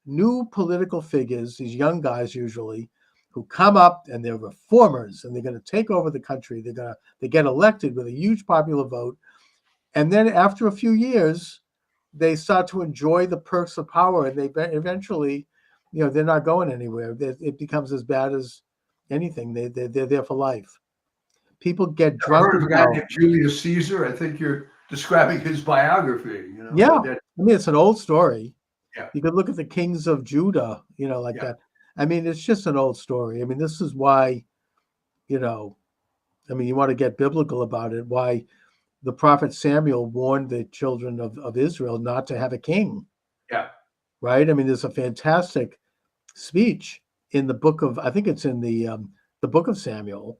new political figures, these young guys usually, who come up and they're reformers and they're going to take over the country. They get elected with a huge popular vote, and then after a few years, they start to enjoy the perks of power, and they eventually, you know, they're not going anywhere. It becomes as bad as anything. They're there for life. People get drunk. Heard of a guy named Julius Caesar? I think you're describing his biography. You know, yeah, I mean, it's an old story. Yeah. You could look at the kings of Judah, you know, like that. I mean, it's just an old story. I mean, this is why, you know, I mean, you want to get biblical about it, why the prophet Samuel warned the children of Israel not to have a king. Yeah. Right? I mean, there's a fantastic speech in the book of, I think it's in the book of Samuel,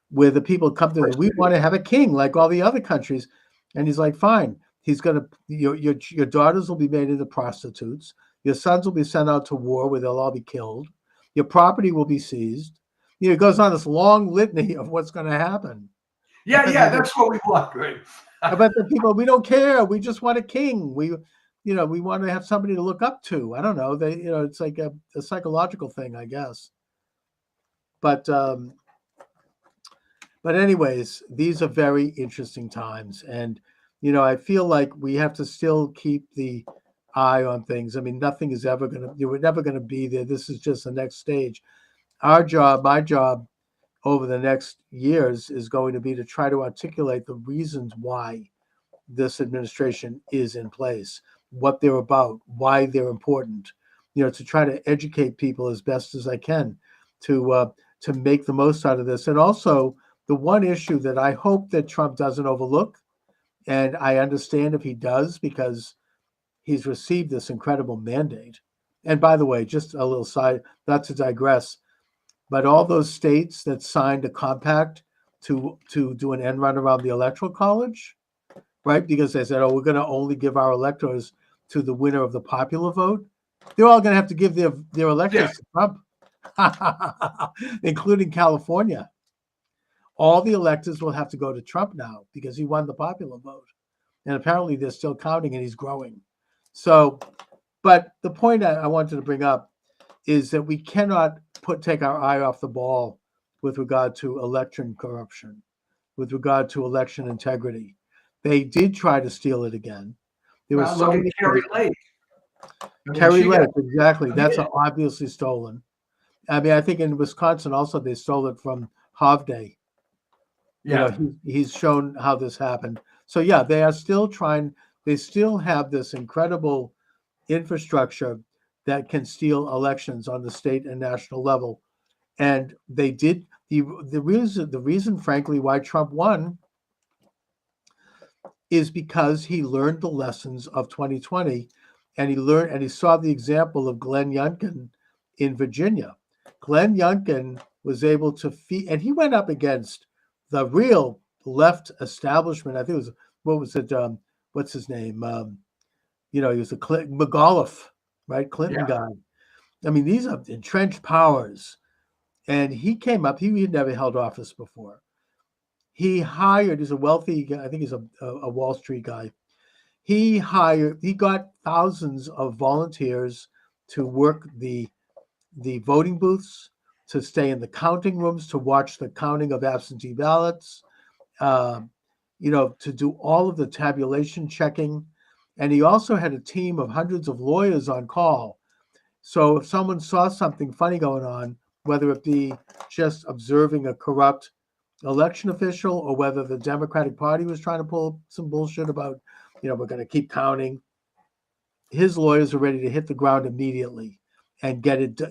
where the people come to, we want to have a king like all the other countries. And he's like, fine. He's going to, your daughters will be made into prostitutes. Your sons will be sent out to war where they'll all be killed. Your property will be seized. You know, it goes on this long litany of what's going to happen. Yeah, that's what we want, right? But the people, we don't care. We just want a king. We want to have somebody to look up to. I don't know. It's like a psychological thing, I guess. But anyways, these are very interesting times. And, you know, I feel like we have to still keep the eye on things. I mean, nothing is ever we're never going to be there. This is just the next stage. My job over the next years is going to be to try to articulate the reasons why this administration is in place, what they're about, why they're important, you know, to try to educate people as best as I can to make the most out of this. And also the one issue that I hope that Trump doesn't overlook, and I understand if he does, because he's received this incredible mandate. And by the way, just a little side, not to digress, but all those states that signed a compact to do an end run around the electoral college, right? Because they said, oh, we're going to only give our electors to the winner of the popular vote. They're all going to have to give their electors to Trump, including California. All the electors will have to go to Trump now because he won the popular vote. And apparently they're still counting and he's growing. So, but the point I wanted to bring up is that we cannot take our eye off the ball with regard to election corruption, with regard to election integrity. They did try to steal it again. There was so many Kerry Lake. Kerry Lake, exactly. That's obviously stolen. I mean, I think in Wisconsin also they stole it from Hovde. Yeah, you know, he's shown how this happened. So yeah, they are still trying. They still have this incredible infrastructure that can steal elections on the state and national level, and they did. The reason, frankly, why Trump won is because he learned the lessons of 2020, and he saw the example of Glenn Youngkin in Virginia. Glenn Youngkin was able to and he went up against the real left establishment. I think it was, what's his name? He was a McAuliffe, right? Clinton guy. I mean, these are entrenched powers. And he came up, he had never held office before. He's a wealthy guy, I think he's a Wall Street guy. He got thousands of volunteers to work the voting booths, to stay in the counting rooms, to watch the counting of absentee ballots, to do all of the tabulation checking. And he also had a team of hundreds of lawyers on call. So if someone saw something funny going on, whether it be just observing a corrupt election official or whether the Democratic Party was trying to pull some bullshit about, we're going to keep counting, his lawyers are ready to hit the ground immediately and get it,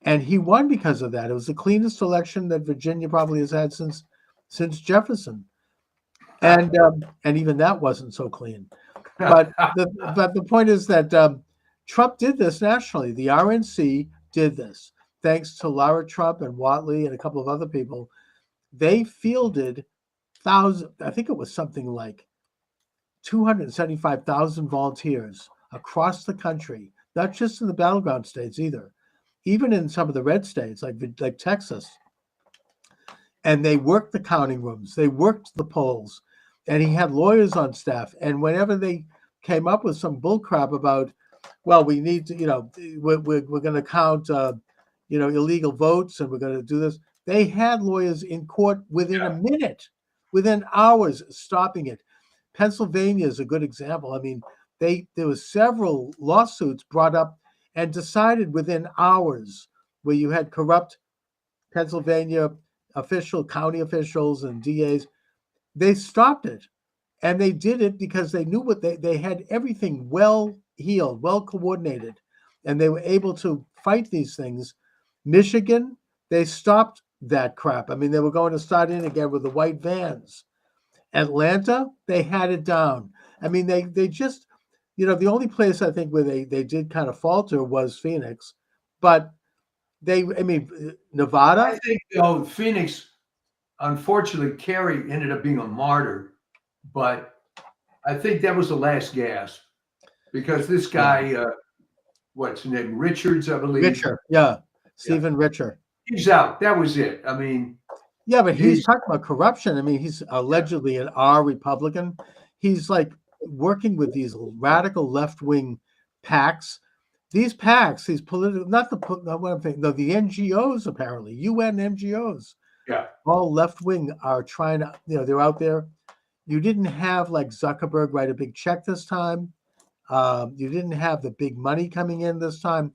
and he won because of that. It was the cleanest election that Virginia probably has had since Jefferson. And even that wasn't so clean. But the point is that Trump did this nationally. The RNC did this. Thanks to Lara Trump and Watley and a couple of other people, they fielded thousands, I think it was something like 275,000 volunteers across the country, not just in the battleground states either, even in some of the red states like Texas. And they worked the counting rooms, they worked the polls, and he had lawyers on staff. And whenever they came up with some bullcrap about, well, we need to, we're going to count, illegal votes, and we're going to do this. They had lawyers in court within a minute, within hours, stopping it. Pennsylvania is a good example. I mean, there was several lawsuits brought up and decided within hours, where you had corrupt Pennsylvania county officials and DAs. They stopped it, and they did it because they knew what they had everything well heeled, well coordinated, and they were able to fight these things. Michigan, they stopped that crap. I mean, they were going to start in again with the white vans. Atlanta, they had it down. I mean, they just, the only place I think where they did kind of falter was Phoenix, but Nevada. I think Phoenix, unfortunately, Kerry ended up being a martyr, but I think that was the last gasp, because this guy, what's his name, Richards, I believe. Richer, yeah, Stephen Richer. He's out. That was it. I mean, yeah, but he's talking about corruption. I mean, he's allegedly an R Republican. He's like working with these radical left-wing PACs. These PACs, these political, the NGOs, apparently, UN NGOs. Yeah. All left-wing are trying to, they're out there. You didn't have like Zuckerberg write a big check this time. You didn't have the big money coming in this time.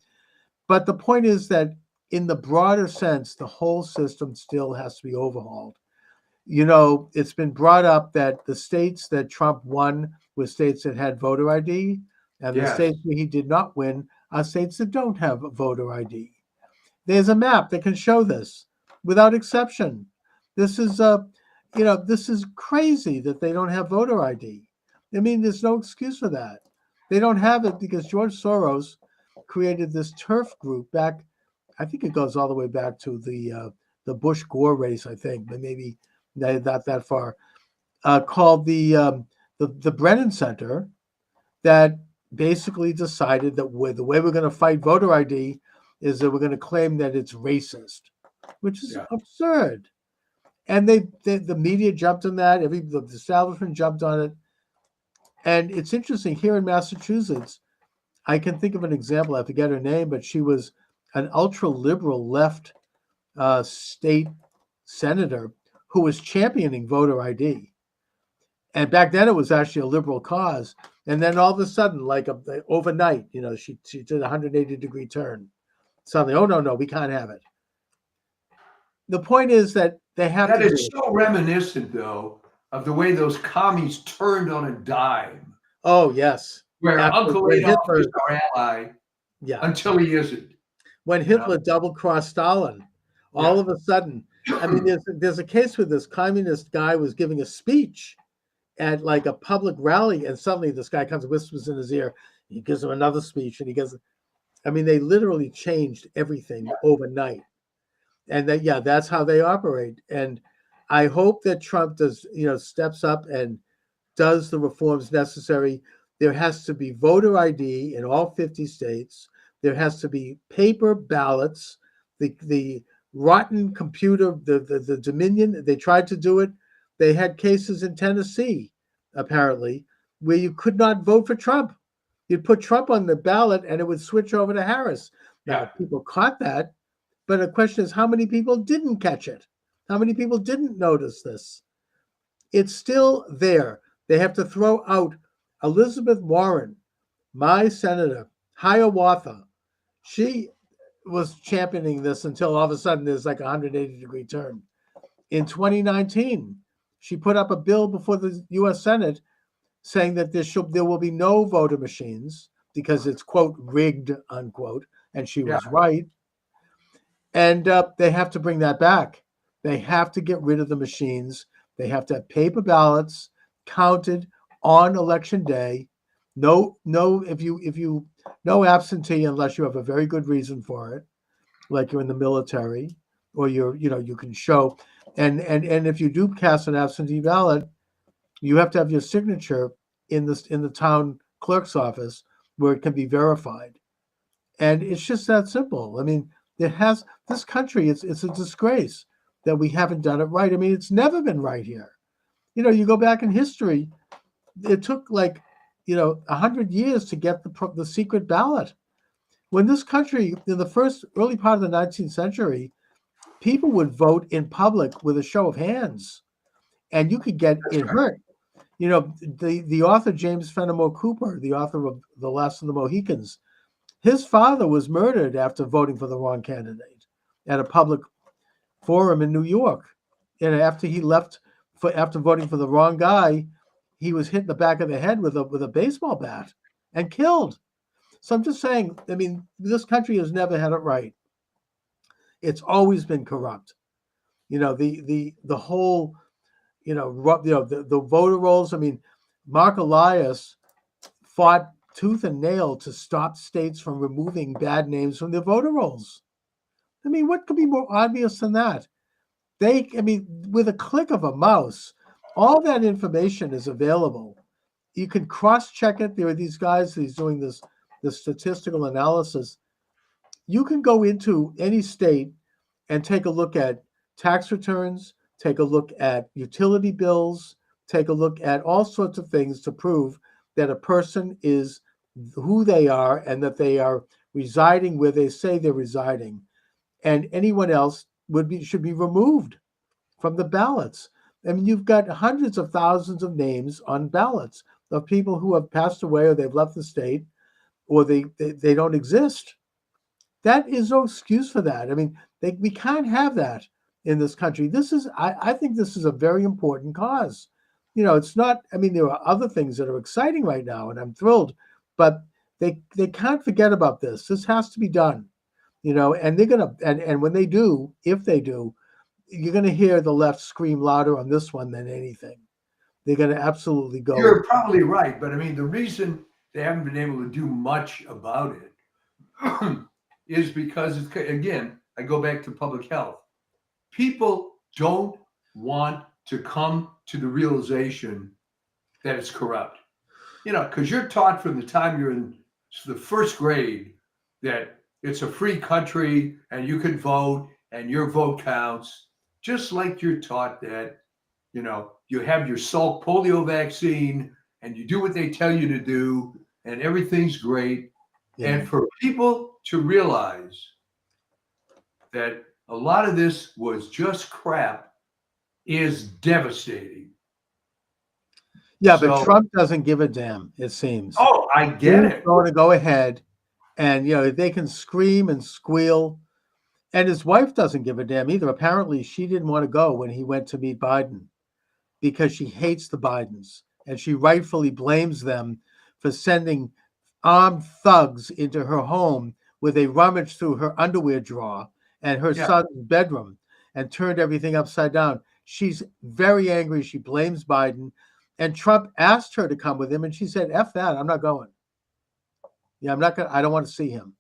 But the point is that in the broader sense, the whole system still has to be overhauled. It's been brought up that the states that Trump won were states that had voter ID, and the states where he did not win are states that don't have voter ID. There's a map that can show this without exception. This is this is crazy that they don't have voter ID. I mean, there's no excuse for that. They don't have it because George Soros created this turf group back, I think it goes all the way back to the Bush-Gore race, I think, but maybe not that far, called the Brennan Center, that basically decided that the way we're going to fight voter ID is that we're going to claim that it's racist, which is absurd. And the media jumped on that. The establishment jumped on it. And it's interesting, here in Massachusetts, I can think of an example. I forget her name, but she was an ultra-liberal left state senator who was championing voter ID. And back then it was actually a liberal cause. And then all of a sudden, like overnight, she did a 180-degree turn. Suddenly, oh, no, we can't have it. The point is that they have that to. That is so reminiscent, though, of the way those commies turned on a dime. Oh, yes. Where Uncle Adolf is our ally until he isn't. When Hitler double-crossed Stalin, all of a sudden, I mean, there's a case where this communist guy was giving a speech at like a public rally, and suddenly this guy comes and whispers in his ear. He gives him another speech, and they literally changed everything overnight. And that's how they operate. And I hope that Trump steps up and does the reforms necessary. There has to be voter ID in all 50 states. There has to be paper ballots. The rotten computer, the Dominion, they tried to do it. They had cases in Tennessee, apparently, where you could not vote for Trump. You'd put Trump on the ballot and it would switch over to Harris. Now, people caught that, but the question is, how many people didn't catch it? How many people didn't notice this? It's still there. They have to throw out Elizabeth Warren, my senator, Hiawatha. She was championing this until all of a sudden there's like a 180-degree turn. In 2019, she put up a bill before the U.S. Senate saying that there will be no voter machines because it's, quote, rigged, unquote, and she was right. And they have to bring that back. They have to get rid of the machines. They have to have paper ballots counted on election day. No, if you no absentee unless you have a very good reason for it, like you're in the military or you can show. And if you do cast an absentee ballot, you have to have your signature in the town clerk's office where it can be verified. And it's just that simple. I mean, this country, it's a disgrace that we haven't done it right. I mean, it's never been right here. You go back in history, it took 100 years to get the secret ballot. When this country, in the first early part of the 19th century, people would vote in public with a show of hands, and you could get it hurt. The author James Fenimore Cooper, the author of The Last of the Mohicans, his father was murdered after voting for the wrong candidate at a public forum in New York. And after he left, after voting for the wrong guy, he was hit in the back of the head with a baseball bat and killed. So I'm just saying, I mean, this country has never had it right. It's always been corrupt. The whole, the voter rolls. I mean, Mark Elias fought tooth and nail to stop states from removing bad names from their voter rolls. I mean, what could be more obvious than that? With a click of a mouse, all that information is available. You can cross-check it. There are these guys who's doing this statistical analysis. You can go into any state and take a look at tax returns, take a look at utility bills, take a look at all sorts of things to prove that a person is who they are and that they are residing where they say they're residing. And anyone else should be removed from the ballots. I mean, you've got hundreds of thousands of names on ballots of people who have passed away or they've left the state or they don't exist. That is no excuse for that. I mean, we can't have that in this country. I think this is a very important cause. It's not, I mean, there are other things that are exciting right now and I'm thrilled, but they can't forget about this. This has to be done, and they're going to, and when they do, if they do, you're going to hear the left scream louder on this one than anything. They're going to absolutely go. You're probably right. But I mean, the reason they haven't been able to do much about it is because, again, I go back to public health. People don't want to come to the realization that it's corrupt. Because you're taught from the time you're in the first grade that it's a free country and you can vote and your vote counts. Just like you're taught that, you have your Salk polio vaccine and you do what they tell you to do and everything's great. Yeah. And for people to realize that a lot of this was just crap is devastating. Yeah, but Trump doesn't give a damn, it seems. Oh, I get it. He's going to go ahead and, they can scream and squeal. And his wife doesn't give a damn either. Apparently, she didn't want to go when he went to meet Biden because she hates the Bidens. And she rightfully blames them for sending armed thugs into her home where they rummaged through her underwear drawer and her son's bedroom and turned everything upside down. She's very angry. She blames Biden. And Trump asked her to come with him. And she said, F that, I'm not going. Yeah, I'm not going. I don't want to see him.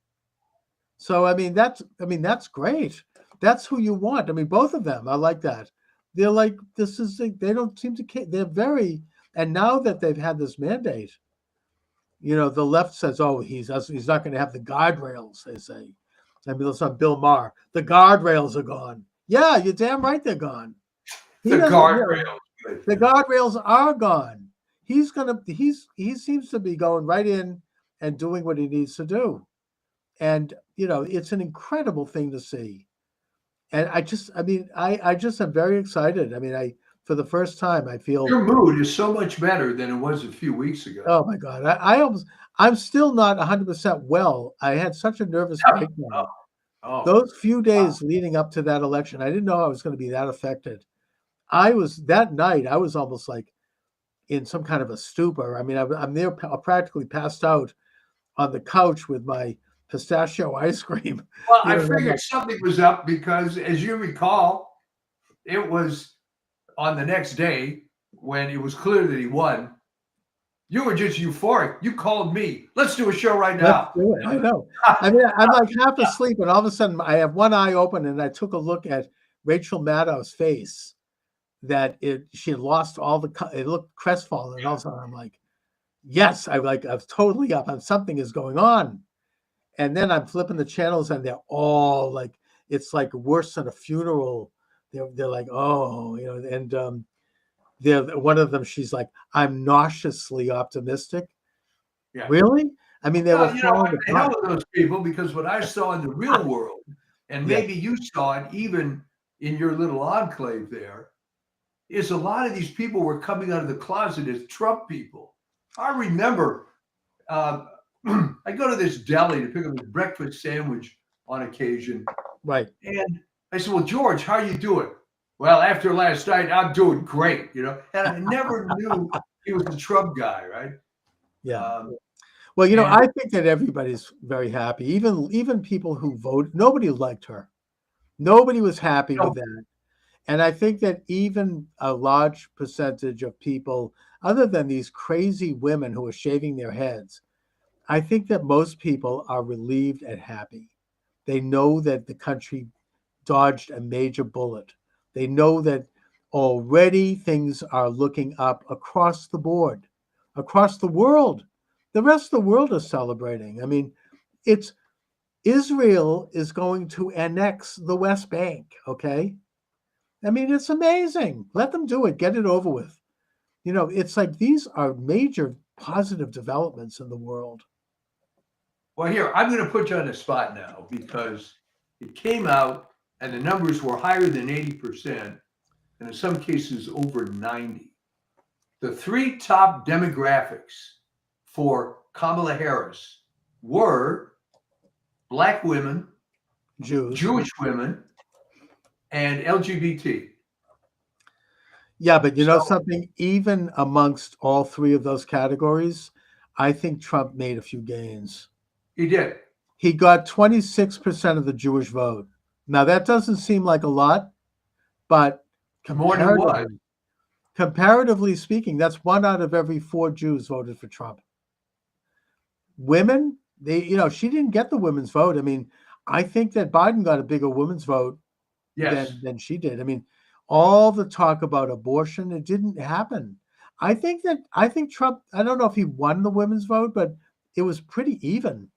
So, that's great. That's who you want. I mean, both of them are like that. They're like, they don't seem to care. They're very, and now that they've had this mandate, the left says, oh, he's not going to have the guardrails, they say. I mean, listen, Bill Maher, the guardrails are gone. Yeah, you're damn right they're gone. The guardrails. The guardrails are gone. He seems to be going right in and doing what he needs to do. And, it's an incredible thing to see. And I just am very excited. I mean, for the first time, I feel your mood is so much better than it was a few weeks ago. Oh my God. I'm still not 100% well. I had such a nervous breakdown. Those few days leading up to that election, I didn't know I was going to be that affected. That night, I was almost like in some kind of a stupor. I mean, I'm there practically passed out on the couch with my pistachio ice cream. Well, I figured something was up because, as you recall, it was on the next day when it was clear that he won. You were just euphoric. You called me. Let's do a show right Let's now. do it. I know. I mean, I'm like half asleep, and all of a sudden, I have one eye open, and I took a look at Rachel Maddow's face. She had lost all it looked crestfallen, and all of a sudden, I'm like, yes, I was totally up, and something is going on. And then I'm flipping the channels, and they're all like, it's like worse than a funeral. They're like, oh, and one of them, she's like, I'm nauseously optimistic. Yeah. Really? I mean, they were falling I hell with those people, because what I saw in the real world, and maybe you saw it even in your little enclave there, is a lot of these people were coming out of the closet as Trump people. I remember I go to this deli to pick up a breakfast sandwich on occasion. Right. And I said, well, George, how are you doing? Well, after last night, I'm doing great, And I never knew he was the Trump guy, right? Yeah. Well, I think that everybody's very happy. Even people who voted, nobody liked her. Nobody was happy with that. And I think that even a large percentage of people, other than these crazy women who are shaving their heads, I think that most people are relieved and happy. They know that the country dodged a major bullet. They know that already things are looking up across the board, across the world. The rest of the world is celebrating. I mean, Israel is going to annex the West Bank, okay? I mean, it's amazing. Let them do it. Get it over with. It's like these are major positive developments in the world. Well, here, I'm going to put you on the spot now, because it came out and the numbers were higher than 80%, and in some cases over 90%. The three top demographics for Kamala Harris were Black women, Jewish women, and LGBT. Yeah, but something, even amongst all three of those categories, I think Trump made a few gains. He did. He got 26% of the Jewish vote. Now, that doesn't seem like a lot, but comparatively speaking, that's 1 out of every 4 Jews voted for Trump. Women, she didn't get the women's vote. I mean, I think that Biden got a bigger women's vote than she did. I mean, all the talk about abortion, it didn't happen. I think Trump, I don't know if he won the women's vote, but it was pretty even.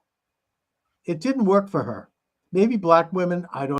It didn't work for her. Maybe Black women, I don't